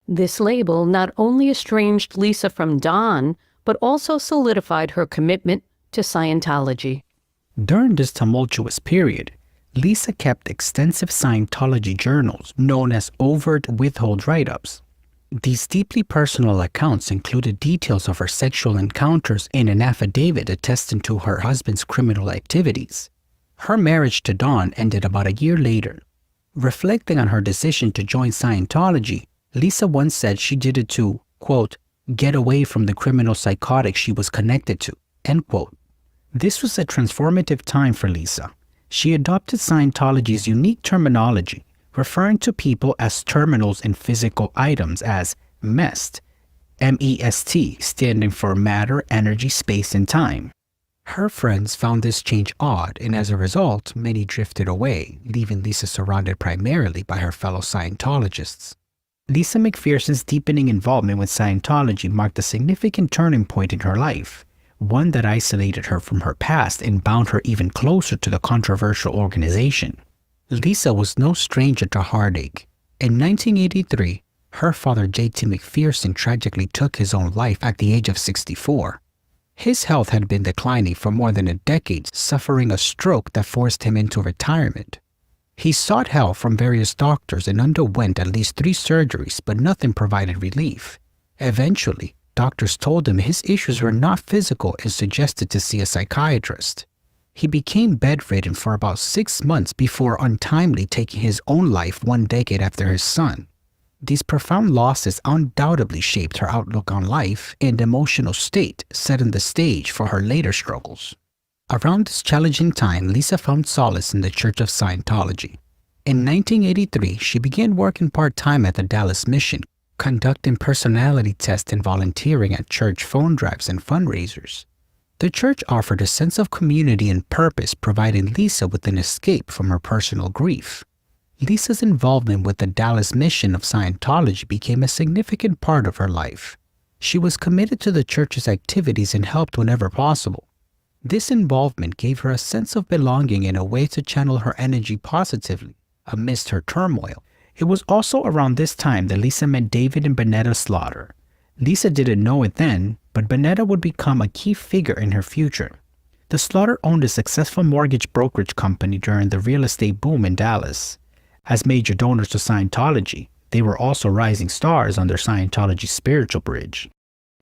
This label not only estranged Lisa from Don, but also solidified her commitment to Scientology. During this tumultuous period, Lisa kept extensive Scientology journals known as overt withhold write-ups. These deeply personal accounts included details of her sexual encounters in an affidavit attesting to her husband's criminal activities. Her marriage to Don ended about a year later. Reflecting on her decision to join Scientology, Lisa once said she did it to, quote, get away from the criminal psychotic she was connected to, end quote. This was a transformative time for Lisa. She adopted Scientology's unique terminology, referring to people as terminals in physical items as MEST, M-E-S-T, standing for matter, energy, space, and time. Her friends found this change odd, and as a result, many drifted away, leaving Lisa surrounded primarily by her fellow Scientologists. Lisa McPherson's deepening involvement with Scientology marked a significant turning point in her life, one that isolated her from her past and bound her even closer to the controversial organization. Lisa was no stranger to heartache. In 1983, her father J.T. McPherson tragically took his own life at the age of 64. His health had been declining for more than a decade, suffering a stroke that forced him into retirement. He sought help from various doctors and underwent at least 3 surgeries, but nothing provided relief. Eventually, doctors told him his issues were not physical and suggested to see a psychiatrist. He became bedridden for about 6 months before untimely taking his own life 1 decade after his son. These profound losses undoubtedly shaped her outlook on life and emotional state, setting the stage for her later struggles. Around this challenging time, Lisa found solace in the Church of Scientology. In 1983, she began working part-time at the Dallas Mission, conducting personality tests and volunteering at church phone drives and fundraisers. The church offered a sense of community and purpose, providing Lisa with an escape from her personal grief. Lisa's involvement with the Dallas Mission of Scientology became a significant part of her life. She was committed to the church's activities and helped whenever possible. This involvement gave her a sense of belonging and a way to channel her energy positively amidst her turmoil. It was also around this time that Lisa met David and Bonetta Slaughter. Lisa didn't know it then, but Bonetta would become a key figure in her future. The Slaughter owned a successful mortgage brokerage company during the real estate boom in Dallas. As major donors to Scientology, they were also rising stars on their Scientology spiritual bridge.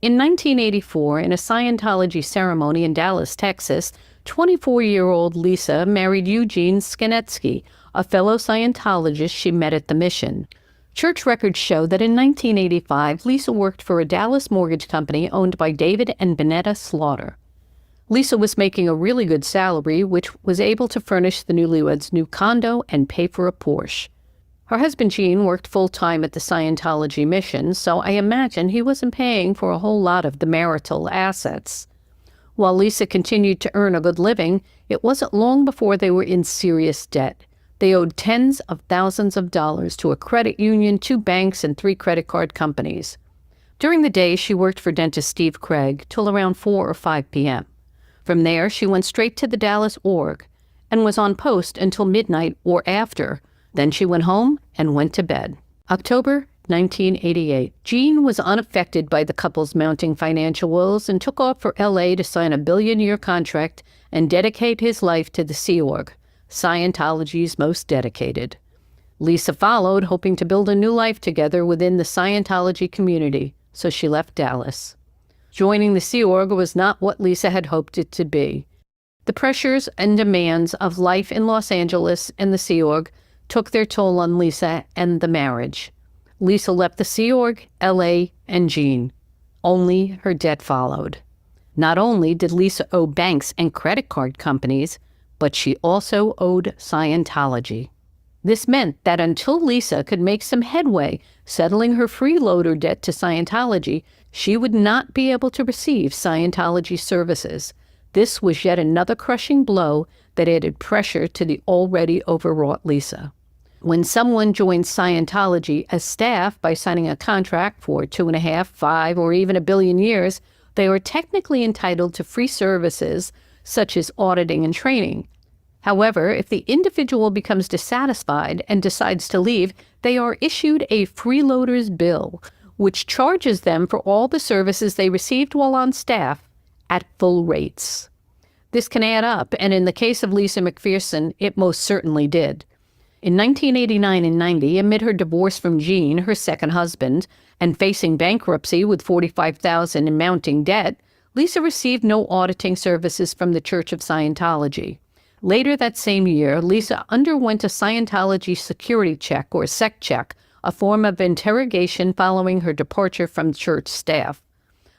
In 1984, in a Scientology ceremony in Dallas, Texas, 24-year-old Lisa married Eugene Skanetsky, a fellow Scientologist she met at the mission. Church records show that in 1985, Lisa worked for a Dallas mortgage company owned by David and Bonetta Slaughter. Lisa was making a really good salary, which was able to furnish the newlyweds' new condo and pay for a Porsche. Her husband Gene worked full-time at the Scientology mission, so I imagine he wasn't paying for a whole lot of the marital assets. While Lisa continued to earn a good living, it wasn't long before they were in serious debt. They owed tens of thousands of dollars to a credit union, 2 banks, and 3 credit card companies. During the day, she worked for dentist Steve Craig till around 4 or 5 p.m. From there, she went straight to the Dallas org and was on post until midnight or after. Then she went home and went to bed. October 1988. Gene was unaffected by the couple's mounting financial woes and took off for L.A. to sign a billion-year contract and dedicate his life to the Sea Org, Scientology's most dedicated. Lisa followed, hoping to build a new life together within the Scientology community, so she left Dallas. Joining the Sea Org was not what Lisa had hoped it to be. The pressures and demands of life in Los Angeles and the Sea Org took their toll on Lisa and the marriage. Lisa left the Sea Org, L.A., and Gene. Only her debt followed. Not only did Lisa owe banks and credit card companies, but she also owed Scientology. This meant that until Lisa could make some headway settling her freeloader debt to Scientology, she would not be able to receive Scientology services. This was yet another crushing blow that added pressure to the already overwrought Lisa. When someone joins Scientology as staff by signing a contract for 2.5, 5, or even a billion years, they are technically entitled to free services such as auditing and training. However, if the individual becomes dissatisfied and decides to leave, they are issued a freeloader's bill, which charges them for all the services they received while on staff at full rates. This can add up, and in the case of Lisa McPherson, it most certainly did. In 1989 and 90, amid her divorce from Gene, her second husband, and facing bankruptcy with $45,000 in mounting debt, Lisa received no auditing services from the Church of Scientology. Later that same year, Lisa underwent a Scientology security check, or SEC check, a form of interrogation following her departure from church staff.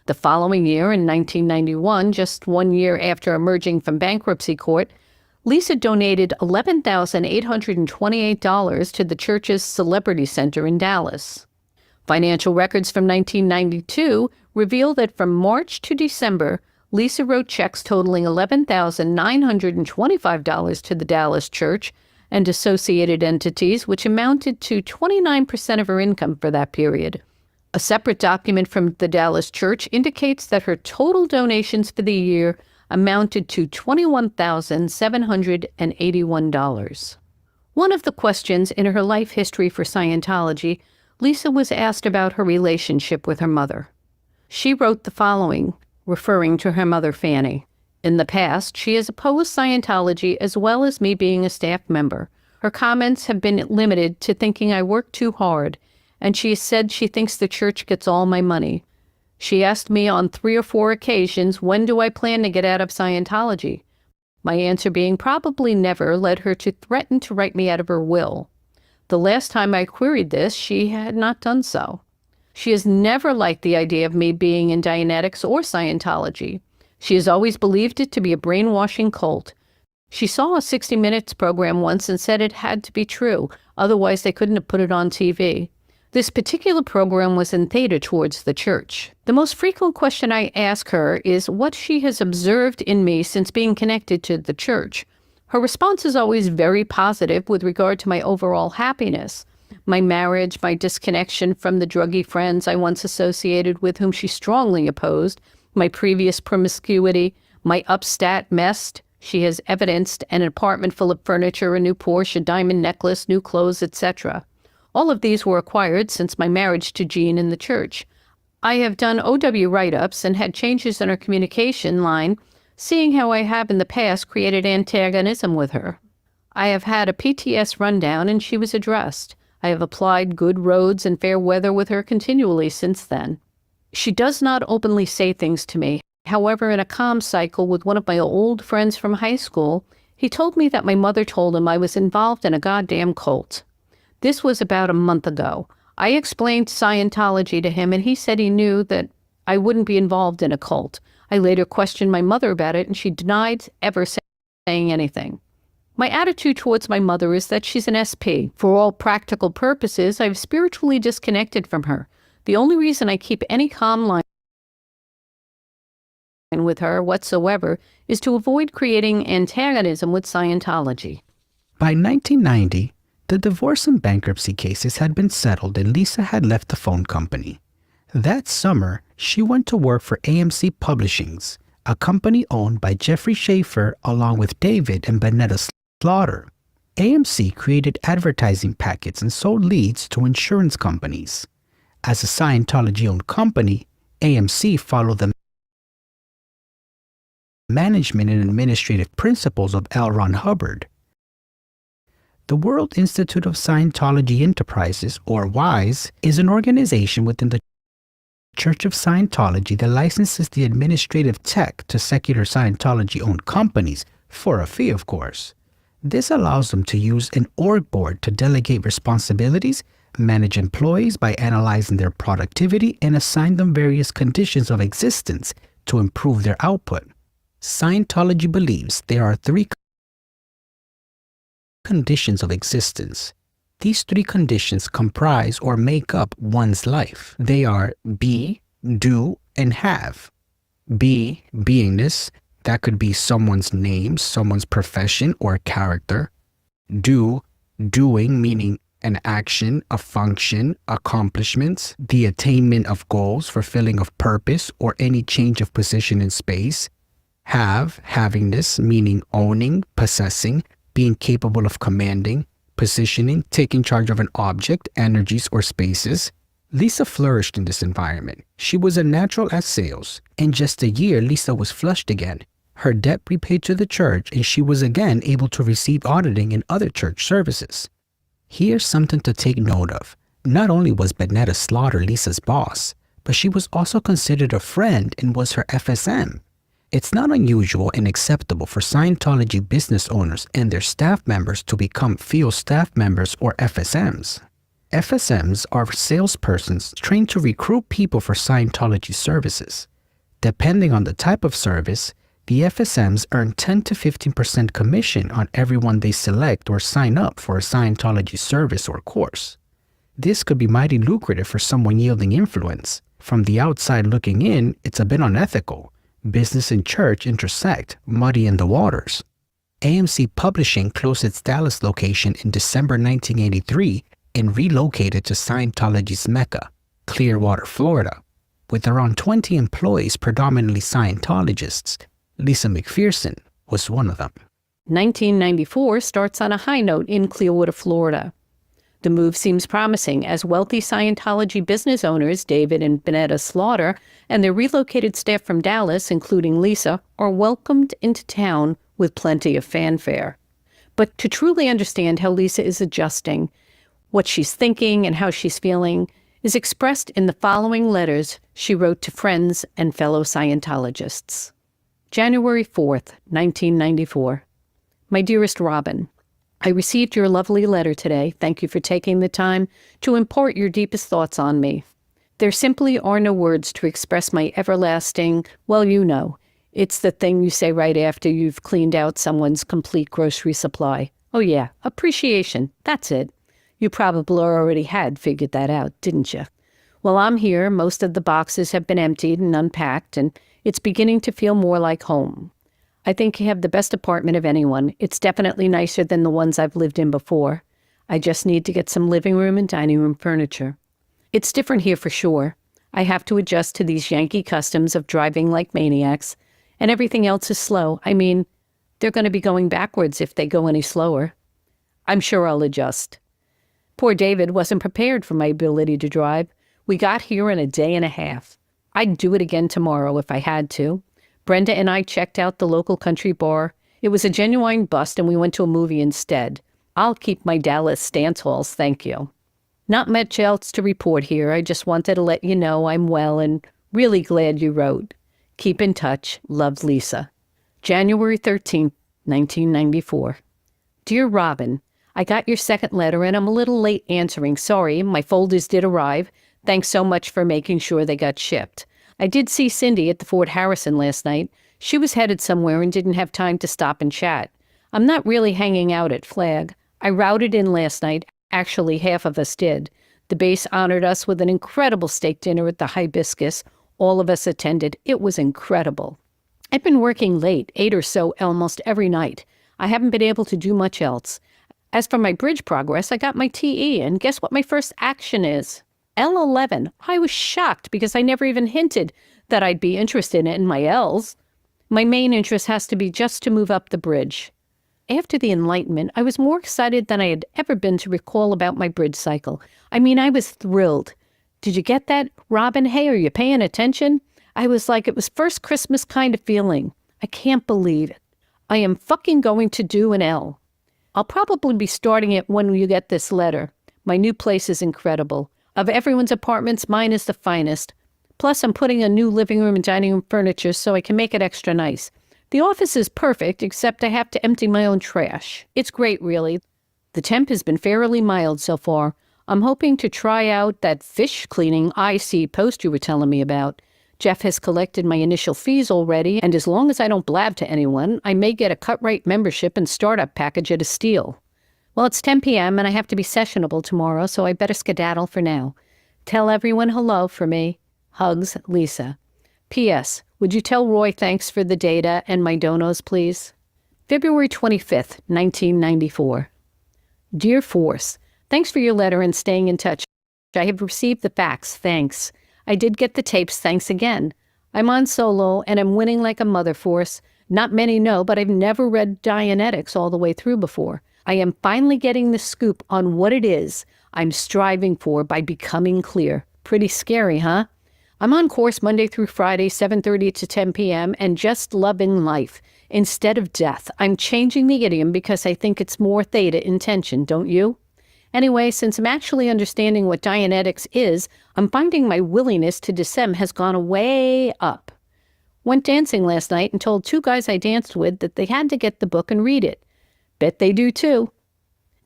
The following year, in 1991, just 1 year after emerging from bankruptcy court, Lisa donated $11,828 to the church's Celebrity Center in Dallas. Financial records from 1992 reveal that from March to December, Lisa wrote checks totaling $11,925 to the Dallas church and associated entities, which amounted to 29% of her income for that period. A separate document from the Dallas church indicates that her total donations for the year amounted to $21,781. One of the questions in her life history for Scientology, Lisa was asked about her relationship with her mother. She wrote the following, referring to her mother, Fanny. In the past, she has opposed Scientology as well as me being a staff member. Her comments have been limited to thinking I work too hard, and she has said she thinks the church gets all my money. She asked me on 3 or 4 occasions, when do I plan to get out of Scientology? My answer being probably never led her to threaten to write me out of her will. The last time I queried this, she had not done so. She has never liked the idea of me being in Dianetics or Scientology. She has always believed it to be a brainwashing cult. She saw a 60 Minutes program once and said it had to be true, otherwise they couldn't have put it on TV. This particular program was in theta towards the church. The most frequent question I ask her is what she has observed in me since being connected to the church. Her response is always very positive with regard to my overall happiness, my marriage, my disconnection from the druggy friends I once associated with whom she strongly opposed, my previous promiscuity, my upstat mess. She has evidenced an apartment full of furniture, a new Porsche, a diamond necklace, new clothes, etc. All of these were acquired since my marriage to Jean in the church. I have done OW write-ups and had changes in her communication line, seeing how I have in the past created antagonism with her. I have had a PTS rundown and she was addressed. I have applied good roads and fair weather with her continually since then. She does not openly say things to me. However, in a calm cycle with one of my old friends from high school, he told me that my mother told him I was involved in a goddamn cult. This was about a month ago. I explained Scientology to him and he said he knew that I wouldn't be involved in a cult. I later questioned my mother about it and she denied ever saying anything. My attitude towards my mother is that she's an SP. For all practical purposes, I've spiritually disconnected from her. The only reason I keep any calm line with her whatsoever is to avoid creating antagonism with Scientology. By 1990, the divorce and bankruptcy cases had been settled and Lisa had left the phone company. That summer, she went to work for AMC Publishings, a company owned by Jeffrey Schaefer along with David and Bennetta Slaughter. AMC created advertising packets and sold leads to insurance companies. As a Scientology-owned company, AMC followed the management and administrative principles of L. Ron Hubbard. The World Institute of Scientology Enterprises, or WISE, is an organization within the Church of Scientology that licenses the administrative tech to secular Scientology-owned companies, for a fee, of course. This allows them to use an org board to delegate responsibilities, manage employees by analyzing their productivity, and assign them various conditions of existence to improve their output. Scientology believes there are 3 conditions of existence. These 3 conditions comprise or make up one's life. They are be, do, and have. Be, beingness, that could be someone's name, someone's profession or character. Do, doing, meaning an action, a function, accomplishments, the attainment of goals, fulfilling of purpose, or any change of position in space. Have, havingness, meaning owning, possessing, being capable of commanding, positioning, taking charge of an object, energies, or spaces. Lisa flourished in this environment. She was a natural at sales. In just a year, Lisa was flushed again. Her debt repaid to the church, and she was again able to receive auditing and other church services. Here's something to take note of. Not only was Bennetta Slaughter Lisa's boss, but she was also considered a friend and was her FSM. It's not unusual and acceptable for Scientology business owners and their staff members to become field staff members or FSMs. FSMs are salespersons trained to recruit people for Scientology services. Depending on the type of service, the FSMs earn 10 to 15% commission on everyone they select or sign up for a Scientology service or course. This could be mighty lucrative for someone yielding influence. From the outside looking in, it's a bit unethical. Business and church intersect, muddy in the waters. AMC Publishing closed its Dallas location in December 1983 and relocated to Scientology's Mecca, Clearwater, Florida. With around 20 employees, predominantly Scientologists, Lisa McPherson was one of them. 1994 starts on a high note in Clearwater, Florida. The move seems promising as wealthy Scientology business owners David and Benetta Slaughter and their relocated staff from Dallas, including Lisa, are welcomed into town with plenty of fanfare. But to truly understand how Lisa is adjusting, what she's thinking and how she's feeling, is expressed in the following letters she wrote to friends and fellow Scientologists. January 4th, 1994. My dearest Robin, I received your lovely letter today. Thank you for taking the time to impart your deepest thoughts on me. There simply are no words to express my everlasting, well, you know, it's the thing you say right after you've cleaned out someone's complete grocery supply. Oh yeah, appreciation, that's it. You probably already had figured that out, didn't you? Well, I'm here. Most of the boxes have been emptied and unpacked, and it's beginning to feel more like home. I think you have the best apartment of anyone. It's definitely nicer than the ones I've lived in before. I just need to get some living room and dining room furniture. It's different here for sure. I have to adjust to these Yankee customs of driving like maniacs, and everything else is slow. I mean, they're going to be going backwards if they go any slower. I'm sure I'll adjust. Poor David wasn't prepared for my ability to drive. We got here in a day and a half. I'd do it again tomorrow if I had to. Brenda and I checked out the local country bar. It was a genuine bust, and we went to a movie instead. I'll keep my Dallas dance halls, thank you. Not much else to report here. I just wanted to let you know I'm well and really glad you wrote. Keep in touch. Love, Lisa. January 13th, 1994. Dear Robin, I got your second letter and I'm a little late answering. Sorry, my folders did arrive. Thanks so much for making sure they got shipped. I did see Cindy at the Fort Harrison last night. She was headed somewhere and didn't have time to stop and chat. I'm not really hanging out at Flag. I routed in last night. Actually, half of us did. The base honored us with an incredible steak dinner at the Hibiscus. All of us attended. It was incredible. I've been working late, 8 or so almost every night. I haven't been able to do much else. As for my bridge progress, I got my TE, and guess what my first action is? L11. I was shocked because I never even hinted that I'd be interested in my Ls. My main interest has to be just to move up the bridge. After the Enlightenment, I was more excited than I had ever been to recall about my bridge cycle. I mean, I was thrilled. Did you get that, Robin? Hey, are you paying attention? I was like, it was first Christmas kind of feeling. I can't believe it. I am fucking going to do an L. I'll probably be starting it when you get this letter. My new place is incredible. Of everyone's apartments, mine is the finest. Plus, I'm putting a new living room and dining room furniture so I can make it extra nice. The office is perfect, except I have to empty my own trash. It's great, really. The temp has been fairly mild so far. I'm hoping to try out that fish cleaning IC post you were telling me about. Jeff has collected my initial fees already, and as long as I don't blab to anyone, I may get a cut-rate membership and startup package at a steal. Well, it's 10 p.m. and I have to be sessionable tomorrow, so I better skedaddle for now. Tell everyone hello for me. Hugs, Lisa. P.S. Would you tell Roy thanks for the data and my donos, please? February 25th, 1994. Dear Force, thanks for your letter and staying in touch. I have received the facts, thanks. I did get the tapes, thanks again. I'm on solo and I'm winning like a mother, Force. Not many know, but I've never read Dianetics all the way through before. I am finally getting the scoop on what it is I'm striving for by becoming clear. Pretty scary, huh? I'm on course Monday through Friday, 7:30 to 10 p.m., and just loving life instead of death. I'm changing the idiom because I think it's more theta intention, don't you? Anyway, since I'm actually understanding what Dianetics is, I'm finding my willingness to descend has gone way up. Went dancing last night and told 2 guys I danced with that they had to get the book and read it. Bet they do too.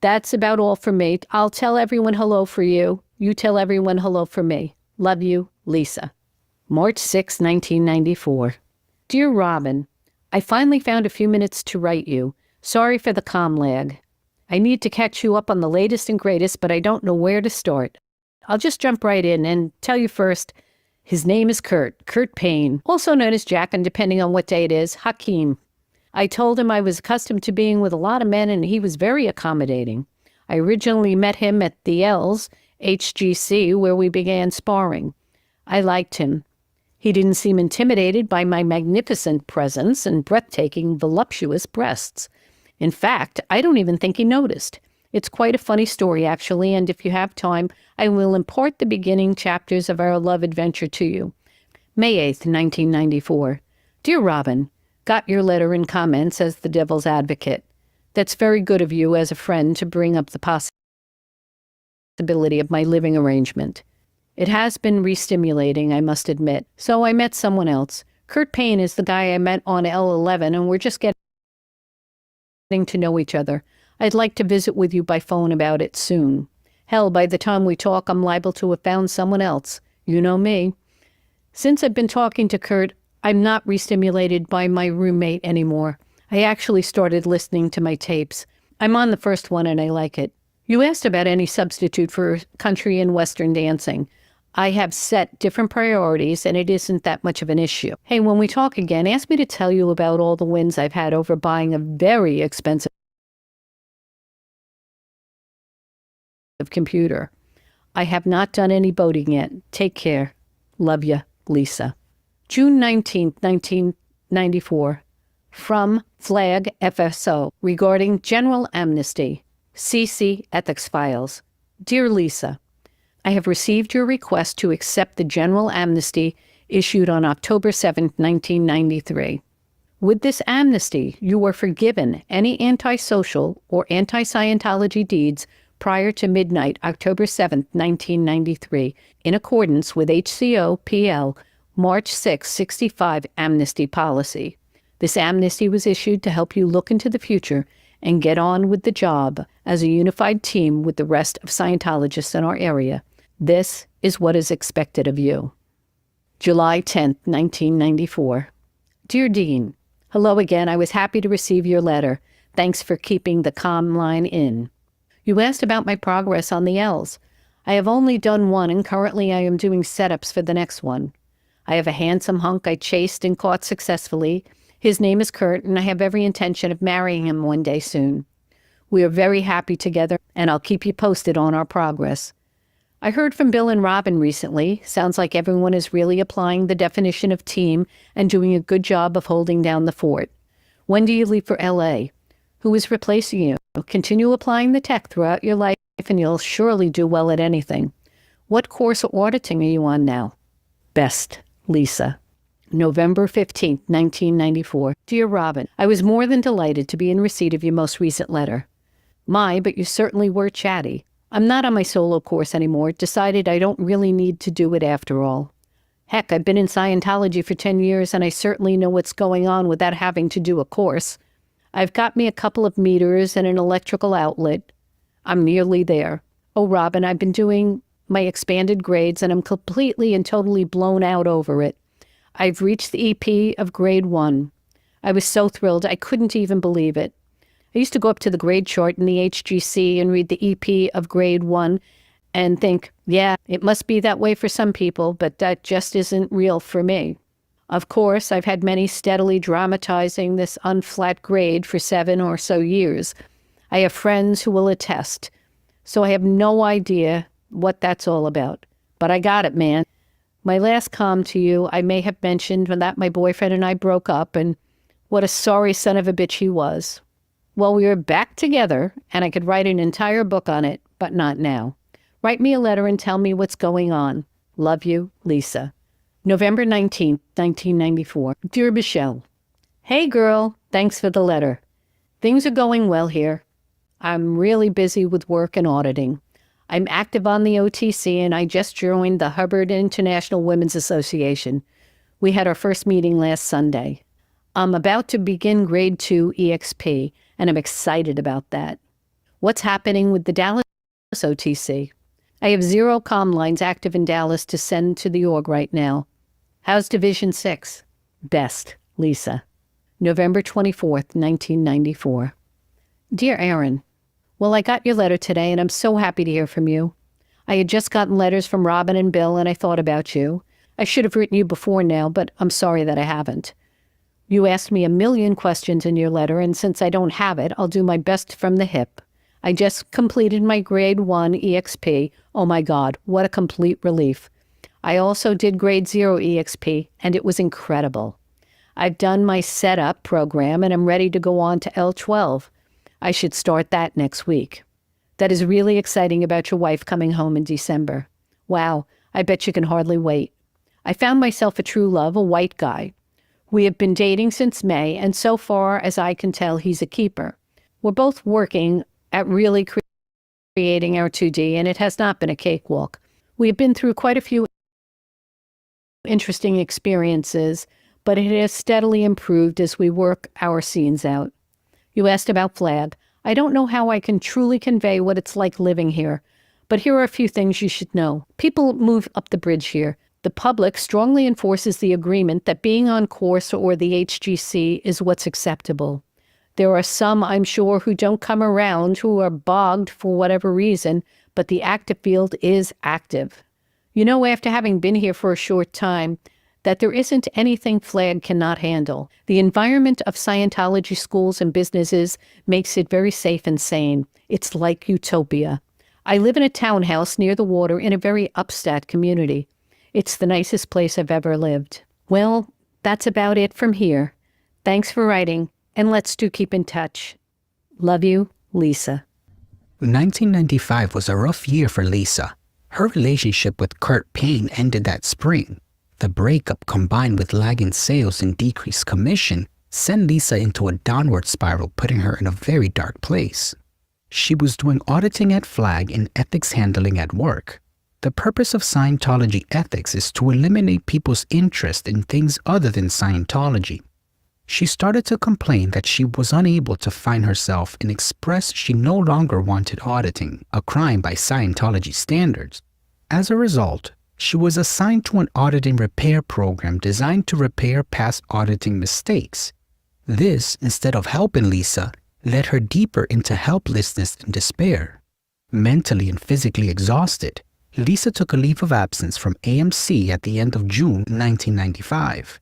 That's about all for me. I'll tell everyone hello for you. You tell everyone hello for me. Love you, Lisa. March 6, 1994. Dear Robin, I finally found a few minutes to write you. Sorry for the comm lag. I need to catch you up on the latest and greatest, but I don't know where to start. I'll just jump right in and tell you first, his name is Kurt Payne, also known as Jack, and depending on what day it is, Hakeem. I told him I was accustomed to being with a lot of men and he was very accommodating. I originally met him at the L's HGC where we began sparring. I liked him. He didn't seem intimidated by my magnificent presence and breathtaking, voluptuous breasts. In fact, I don't even think he noticed. It's quite a funny story, actually, and if you have time, I will impart the beginning chapters of our love adventure to you. May 8th, 1994. Dear Robin, got your letter and comments as the devil's advocate. That's very good of you as a friend to bring up the possibility of my living arrangement. It has been re-stimulating, I must admit. So I met someone else. Kurt Payne is the guy I met on L11, and we're just getting to know each other. I'd like to visit with you by phone about it soon. Hell, by the time we talk, I'm liable to have found someone else. You know me. Since I've been talking to Kurt, I'm not re-stimulated by my roommate anymore. I actually started listening to my tapes. I'm on the first one and I like it. You asked about any substitute for country and Western dancing. I have set different priorities and it isn't that much of an issue. Hey, when we talk again, ask me to tell you about all the wins I've had over buying a very expensive computer. I have not done any boating yet. Take care. Love ya, Lisa. June 19th, 1994. From Flag FSO regarding General Amnesty. CC Ethics Files. Dear Lisa, I have received your request to accept the general amnesty issued on October 7, 1993. With this amnesty, you were forgiven any antisocial or anti-Scientology deeds prior to midnight, October 7, 1993, in accordance with HCO PL March 6, 65 amnesty policy. This amnesty was issued to help you look into the future and get on with the job as a unified team with the rest of Scientologists in our area. This is what is expected of you. July 10, 1994. Dear Dean, hello again. I was happy to receive your letter. Thanks for keeping the comm line in. You asked about my progress on the L's. I have only done one, and currently I am doing setups for the next one. I have a handsome hunk I chased and caught successfully. His name is Kurt, and I have every intention of marrying him one day soon. We are very happy together, and I'll keep you posted on our progress. I heard from Bill and Robin recently. Sounds like everyone is really applying the definition of team and doing a good job of holding down the fort. When do you leave for L.A.? Who is replacing you? Continue applying the tech throughout your life, and you'll surely do well at anything. What course of auditing are you on now? Best, Lisa. November 15, 1994. Dear Robin, I was more than delighted to be in receipt of your most recent letter. But you certainly were chatty. I'm not on my solo course anymore. Decided I don't really need to do it after all. Heck, I've been in Scientology for 10 years and I certainly know what's going on without having to do a course. I've got me a couple of meters and an electrical outlet. I'm nearly there. Oh, Robin, I've been doing my expanded grades and I'm completely and totally blown out over it. I've reached the EP of grade 1. I was so thrilled I couldn't even believe it. I used to go up to the grade chart in the HGC and read the EP of grade 1 and think, yeah, it must be that way for some people, but that just isn't real for me. Of course, I've had many steadily dramatizing this unflat grade for 7 or so years. I have friends who will attest, so I have no idea what that's all about. But I got it, man. My last comm to you, I may have mentioned that my boyfriend and I broke up, and what a sorry son of a bitch he was. Well, we are back together, and I could write an entire book on it, but not now. Write me a letter and tell me what's going on. Love you, Lisa. November 19th, 1994. Dear Michelle, hey girl, thanks for the letter. Things are going well here. I'm really busy with work and auditing. I'm active on the OTC and I just joined the Hubbard International Women's Association. We had our first meeting last Sunday. I'm about to begin grade 2 EXP and I'm excited about that. What's happening with the Dallas OTC? I have 0 comm lines active in Dallas to send to the org right now. How's Division 6? Best, Lisa. November 24th, 1994. Dear Aaron, well, I got your letter today and I'm so happy to hear from you. I had just gotten letters from Robin and Bill and I thought about you. I should have written you before now, but I'm sorry that I haven't. You asked me a million questions in your letter, and since I don't have it, I'll do my best from the hip. I just completed my grade 1 EXP. Oh my God, what a complete relief. I also did grade 0 EXP, and it was incredible. I've done my setup program, and I'm ready to go on to L12. I should start that next week. That is really exciting about your wife coming home in December. Wow, I bet you can hardly wait. I found myself a true love, a white guy. We have been dating since May, and so far as I can tell, he's a keeper. We're both working at really creating our 2D, and it has not been a cakewalk. We have been through quite a few interesting experiences, but it has steadily improved as we work our scenes out. You asked about Flag. I don't know how I can truly convey what it's like living here, but here are a few things you should know. People move up the bridge here. The public strongly enforces the agreement that being on course or the HGC is what's acceptable. There are some, I'm sure, who don't come around, who are bogged for whatever reason, but the active field is active. You know, after having been here for a short time, that there isn't anything Flag cannot handle. The environment of Scientology schools and businesses makes it very safe and sane. It's like utopia. I live in a townhouse near the water in a very upstate community. It's the nicest place I've ever lived. Well, that's about it from here. Thanks for writing, and let's do keep in touch. Love you, Lisa. 1995 was a rough year for Lisa. Her relationship with Kurt Payne ended that spring. The breakup, combined with lagging sales and decreased commission, sent Lisa into a downward spiral, putting her in a very dark place. She was doing auditing at Flag and ethics handling at work. The purpose of Scientology ethics is to eliminate people's interest in things other than Scientology. She started to complain that she was unable to find herself and expressed she no longer wanted auditing, a crime by Scientology standards. As a result, she was assigned to an audit and repair program designed to repair past auditing mistakes. This, instead of helping Lisa, led her deeper into helplessness and despair. Mentally and physically exhausted, Lisa took a leave of absence from AMC at the end of June 1995.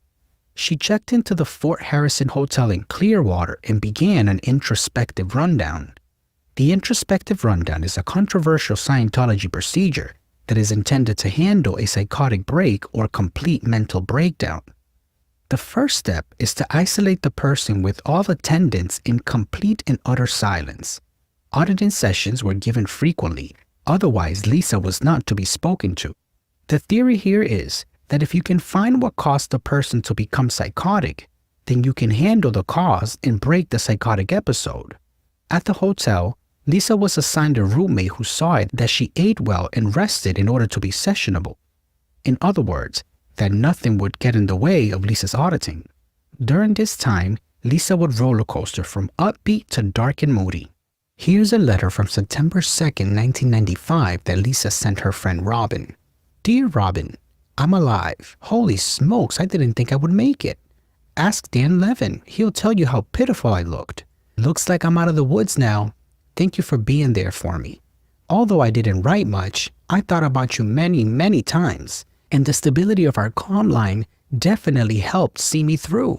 She checked into the Fort Harrison Hotel in Clearwater and began an introspective rundown. The introspective rundown is a controversial Scientology procedure that is intended to handle a psychotic break or complete mental breakdown. The first step is to isolate the person with all attendants in complete and utter silence. Auditing sessions were given frequently, otherwise Lisa was not to be spoken to. The theory here is that if you can find what caused the person to become psychotic, then you can handle the cause and break the psychotic episode. At the hotel, Lisa was assigned a roommate who saw it that she ate well and rested in order to be sessionable. In other words, that nothing would get in the way of Lisa's auditing. During this time, Lisa would roller coaster from upbeat to dark and moody. Here's a letter from September 2nd, 1995 that Lisa sent her friend Robin. Dear Robin, I'm alive. Holy smokes, I didn't think I would make it. Ask Dan Levin. He'll tell you how pitiful I looked. Looks like I'm out of the woods now. Thank you for being there for me. Although I didn't write much, I thought about you many, many times, and the stability of our comm line definitely helped see me through.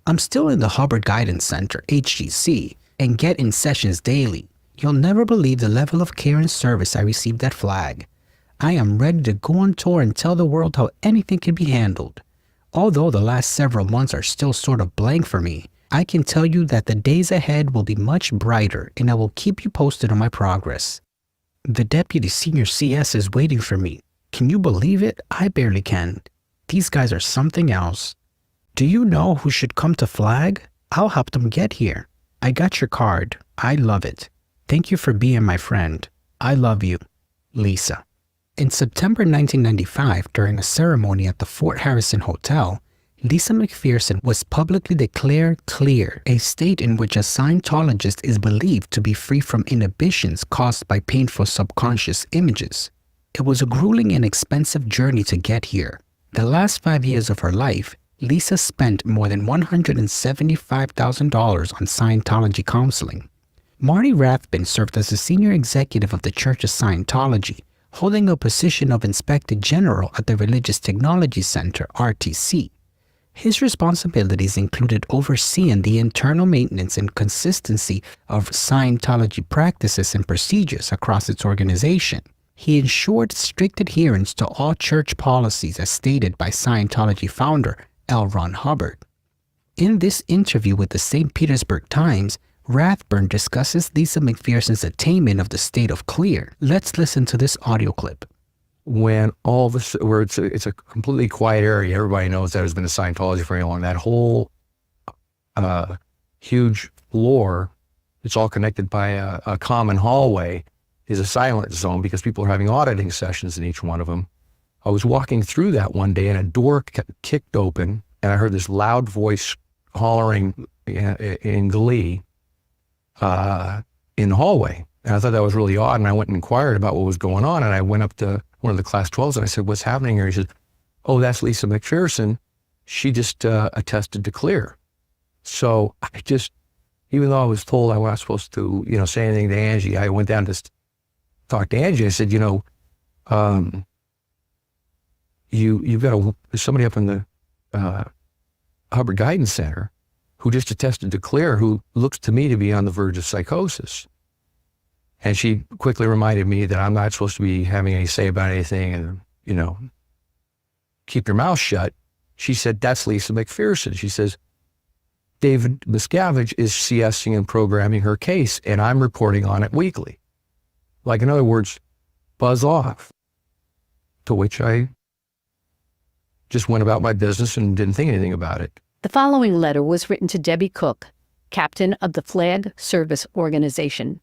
I'm still in the Hubbard Guidance Center, HGC, and get in sessions daily. You'll never believe the level of care and service I received at Flag. I am ready to go on tour and tell the world how anything can be handled. Although the last several months are still sort of blank for me, I can tell you that the days ahead will be much brighter, and I will keep you posted on my progress. The Deputy Senior CS is waiting for me. Can you believe it? I barely can. These guys are something else. Do you know who should come to Flag? I'll help them get here. I got your card. I love it. Thank you for being my friend. I love you. Lisa. In September 1995, during a ceremony at the Fort Harrison Hotel, Lisa McPherson was publicly declared clear, a state in which a Scientologist is believed to be free from inhibitions caused by painful subconscious images. It was a grueling and expensive journey to get here. The last 5 years of her life, Lisa spent more than $175,000 on Scientology counseling. Marty Rathbun served as the senior executive of the Church of Scientology, holding a position of Inspector General at the Religious Technology Center, RTC. His responsibilities included overseeing the internal maintenance and consistency of Scientology practices and procedures across its organization. He ensured strict adherence to all church policies as stated by Scientology founder L. Ron Hubbard. In this interview with the St. Petersburg Times, Rathburn discusses Lisa McPherson's attainment of the state of clear. Let's listen to this audio clip. When all this, where it's a completely quiet area, everybody knows that there's been a Scientology for very long. That whole huge floor, it's all connected by a common hallway, is a silent zone because people are having auditing sessions in each one of them. I was walking through that one day and a door kicked open and I heard this loud voice hollering in glee in the hallway. And I thought that was really odd, and I went and inquired about what was going on, and I went up to one of the class 12s and I said, "What's happening here?" He said, "Oh, that's Lisa McPherson. She just attested to clear." So I just, even though I was told I wasn't supposed to, say anything to Angie, I went down to talk to Angie. I said, you've got there's somebody up in the Hubbard Guidance Center who just attested to clear, who looks to me to be on the verge of psychosis. And she quickly reminded me that I'm not supposed to be having any say about anything and, keep your mouth shut. She said, "That's Lisa McPherson." She says, "David Miscavige is CSing and programming her case, and I'm reporting on it weekly." Like, in other words, buzz off. To which I just went about my business and didn't think anything about it. The following letter was written to Debbie Cook, captain of the Flag Service Organization,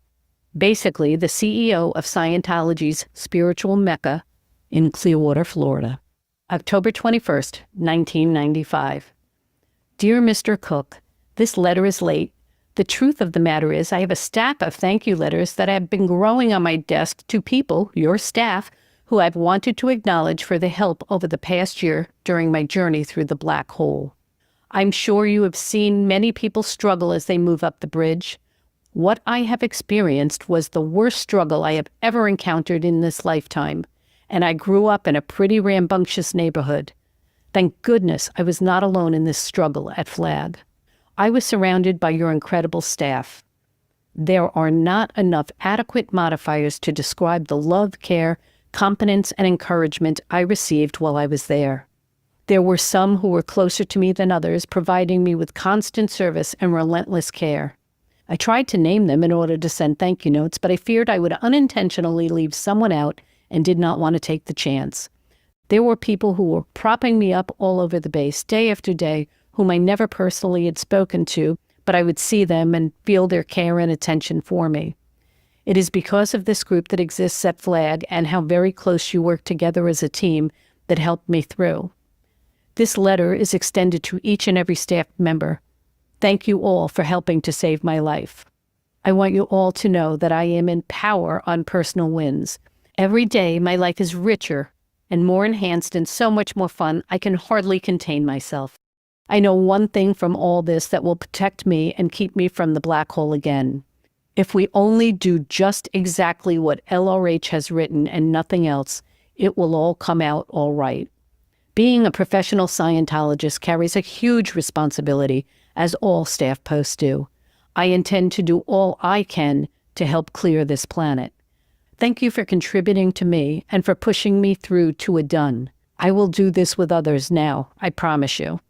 basically the CEO of Scientology's spiritual mecca in Clearwater, Florida. October 21st, 1995. Dear Mr. Cook, this letter is late. The truth of the matter is I have a stack of thank you letters that have been growing on my desk to people, your staff, who I've wanted to acknowledge for the help over the past year during my journey through the black hole. I'm sure you have seen many people struggle as they move up the bridge. What I have experienced was the worst struggle I have ever encountered in this lifetime, and I grew up in a pretty rambunctious neighborhood. Thank goodness I was not alone in this struggle at Flag. I was surrounded by your incredible staff. There are not enough adequate modifiers to describe the love, care, competence, and encouragement I received while I was there. There were some who were closer to me than others, providing me with constant service and relentless care. I tried to name them in order to send thank you notes, but I feared I would unintentionally leave someone out and did not want to take the chance. There were people who were propping me up all over the base, day after day, whom I never personally had spoken to, but I would see them and feel their care and attention for me. It is because of this group that exists at Flag and how very close you work together as a team that helped me through. This letter is extended to each and every staff member. Thank you all for helping to save my life. I want you all to know that I am in power on personal wins. Every day, my life is richer and more enhanced and so much more fun, I can hardly contain myself. I know one thing from all this that will protect me and keep me from the black hole again. If we only do just exactly what LRH has written and nothing else, it will all come out all right. Being a professional Scientologist carries a huge responsibility, as all staff posts do. I intend to do all I can to help clear this planet. Thank you for contributing to me and for pushing me through to a done. I will do this with others now, I promise you.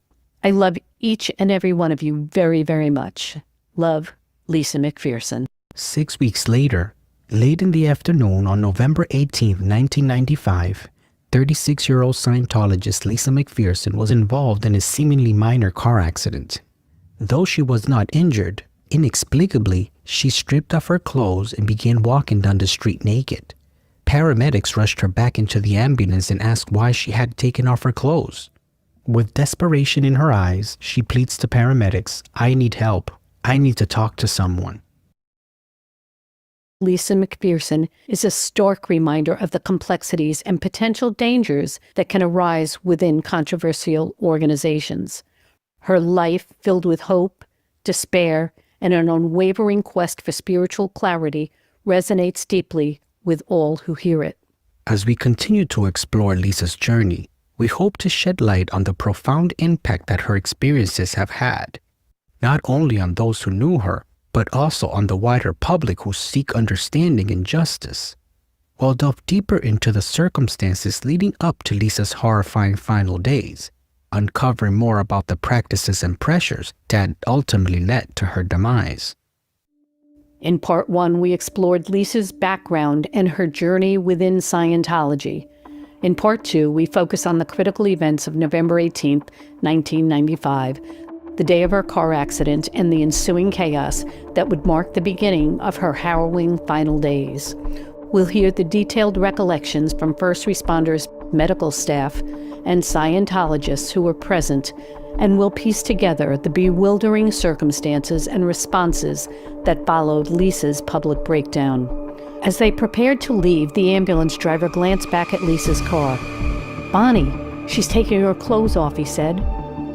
I love each and every one of you very, very much. Love, Lisa McPherson. 6 weeks later, late in the afternoon on November 18, 1995, 36-year-old Scientologist Lisa McPherson was involved in a seemingly minor car accident. Though she was not injured, inexplicably, she stripped off her clothes and began walking down the street naked. Paramedics rushed her back into the ambulance and asked why she had taken off her clothes. With desperation in her eyes, she pleads to paramedics, "I need help. I need to talk to someone." Lisa McPherson is a stark reminder of the complexities and potential dangers that can arise within controversial organizations. Her life, filled with hope, despair, and an unwavering quest for spiritual clarity, resonates deeply with all who hear it. As we continue to explore Lisa's journey, We hope to shed light on the profound impact that her experiences have had, not only on those who knew her, but also on the wider public who seek understanding and justice. We'll delve deeper into the circumstances leading up to Lisa's horrifying final days, uncovering more about the practices and pressures that ultimately led to her demise. In Part 1, we explored Lisa's background and her journey within Scientology. In Part 2, we focus on the critical events of November 18, 1995, the day of her car accident and the ensuing chaos that would mark the beginning of her harrowing final days. We'll hear the detailed recollections from first responders, medical staff, and Scientologists who were present, and we'll piece together the bewildering circumstances and responses that followed Lisa's public breakdown. As they prepared to leave, the ambulance driver glanced back at Lisa's car. "Bonnie, she's taking her clothes off," he said.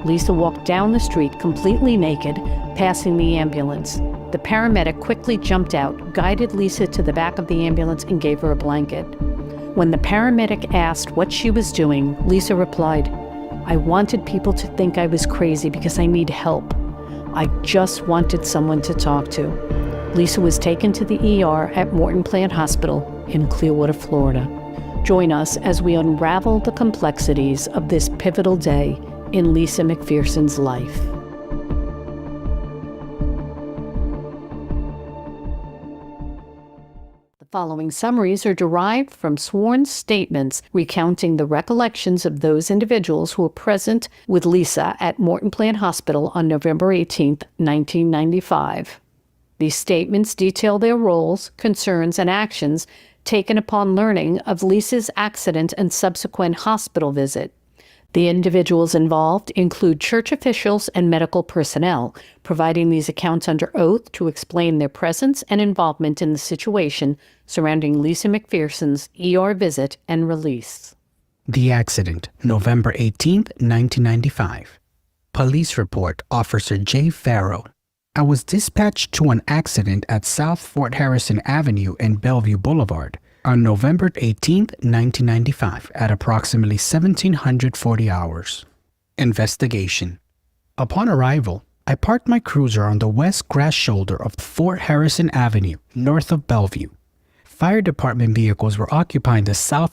Lisa walked down the street completely naked, passing the ambulance. The paramedic quickly jumped out, guided Lisa to the back of the ambulance, and gave her a blanket. When the paramedic asked what she was doing, Lisa replied, "I wanted people to think I was crazy because I need help. I just wanted someone to talk to." Lisa was taken to the ER at Morton Plant Hospital in Clearwater, Florida. Join us as we unravel the complexities of this pivotal day in Lisa McPherson's life. The following summaries are derived from sworn statements recounting the recollections of those individuals who were present with Lisa at Morton Plant Hospital on November 18, 1995. These statements detail their roles, concerns, and actions taken upon learning of Lisa's accident and subsequent hospital visit. The individuals involved include church officials and medical personnel, providing these accounts under oath to explain their presence and involvement in the situation surrounding Lisa McPherson's ER visit and release. The accident, November 18, 1995. Police report, Officer J. Farrow. "I was dispatched to an accident at South Fort Harrison Avenue and Bellevue Boulevard on November 18, 1995 at approximately 1740 hours. Investigation. Upon arrival, I parked my cruiser on the west grass shoulder of Fort Harrison Avenue, north of Bellevue. Fire department vehicles were occupying the South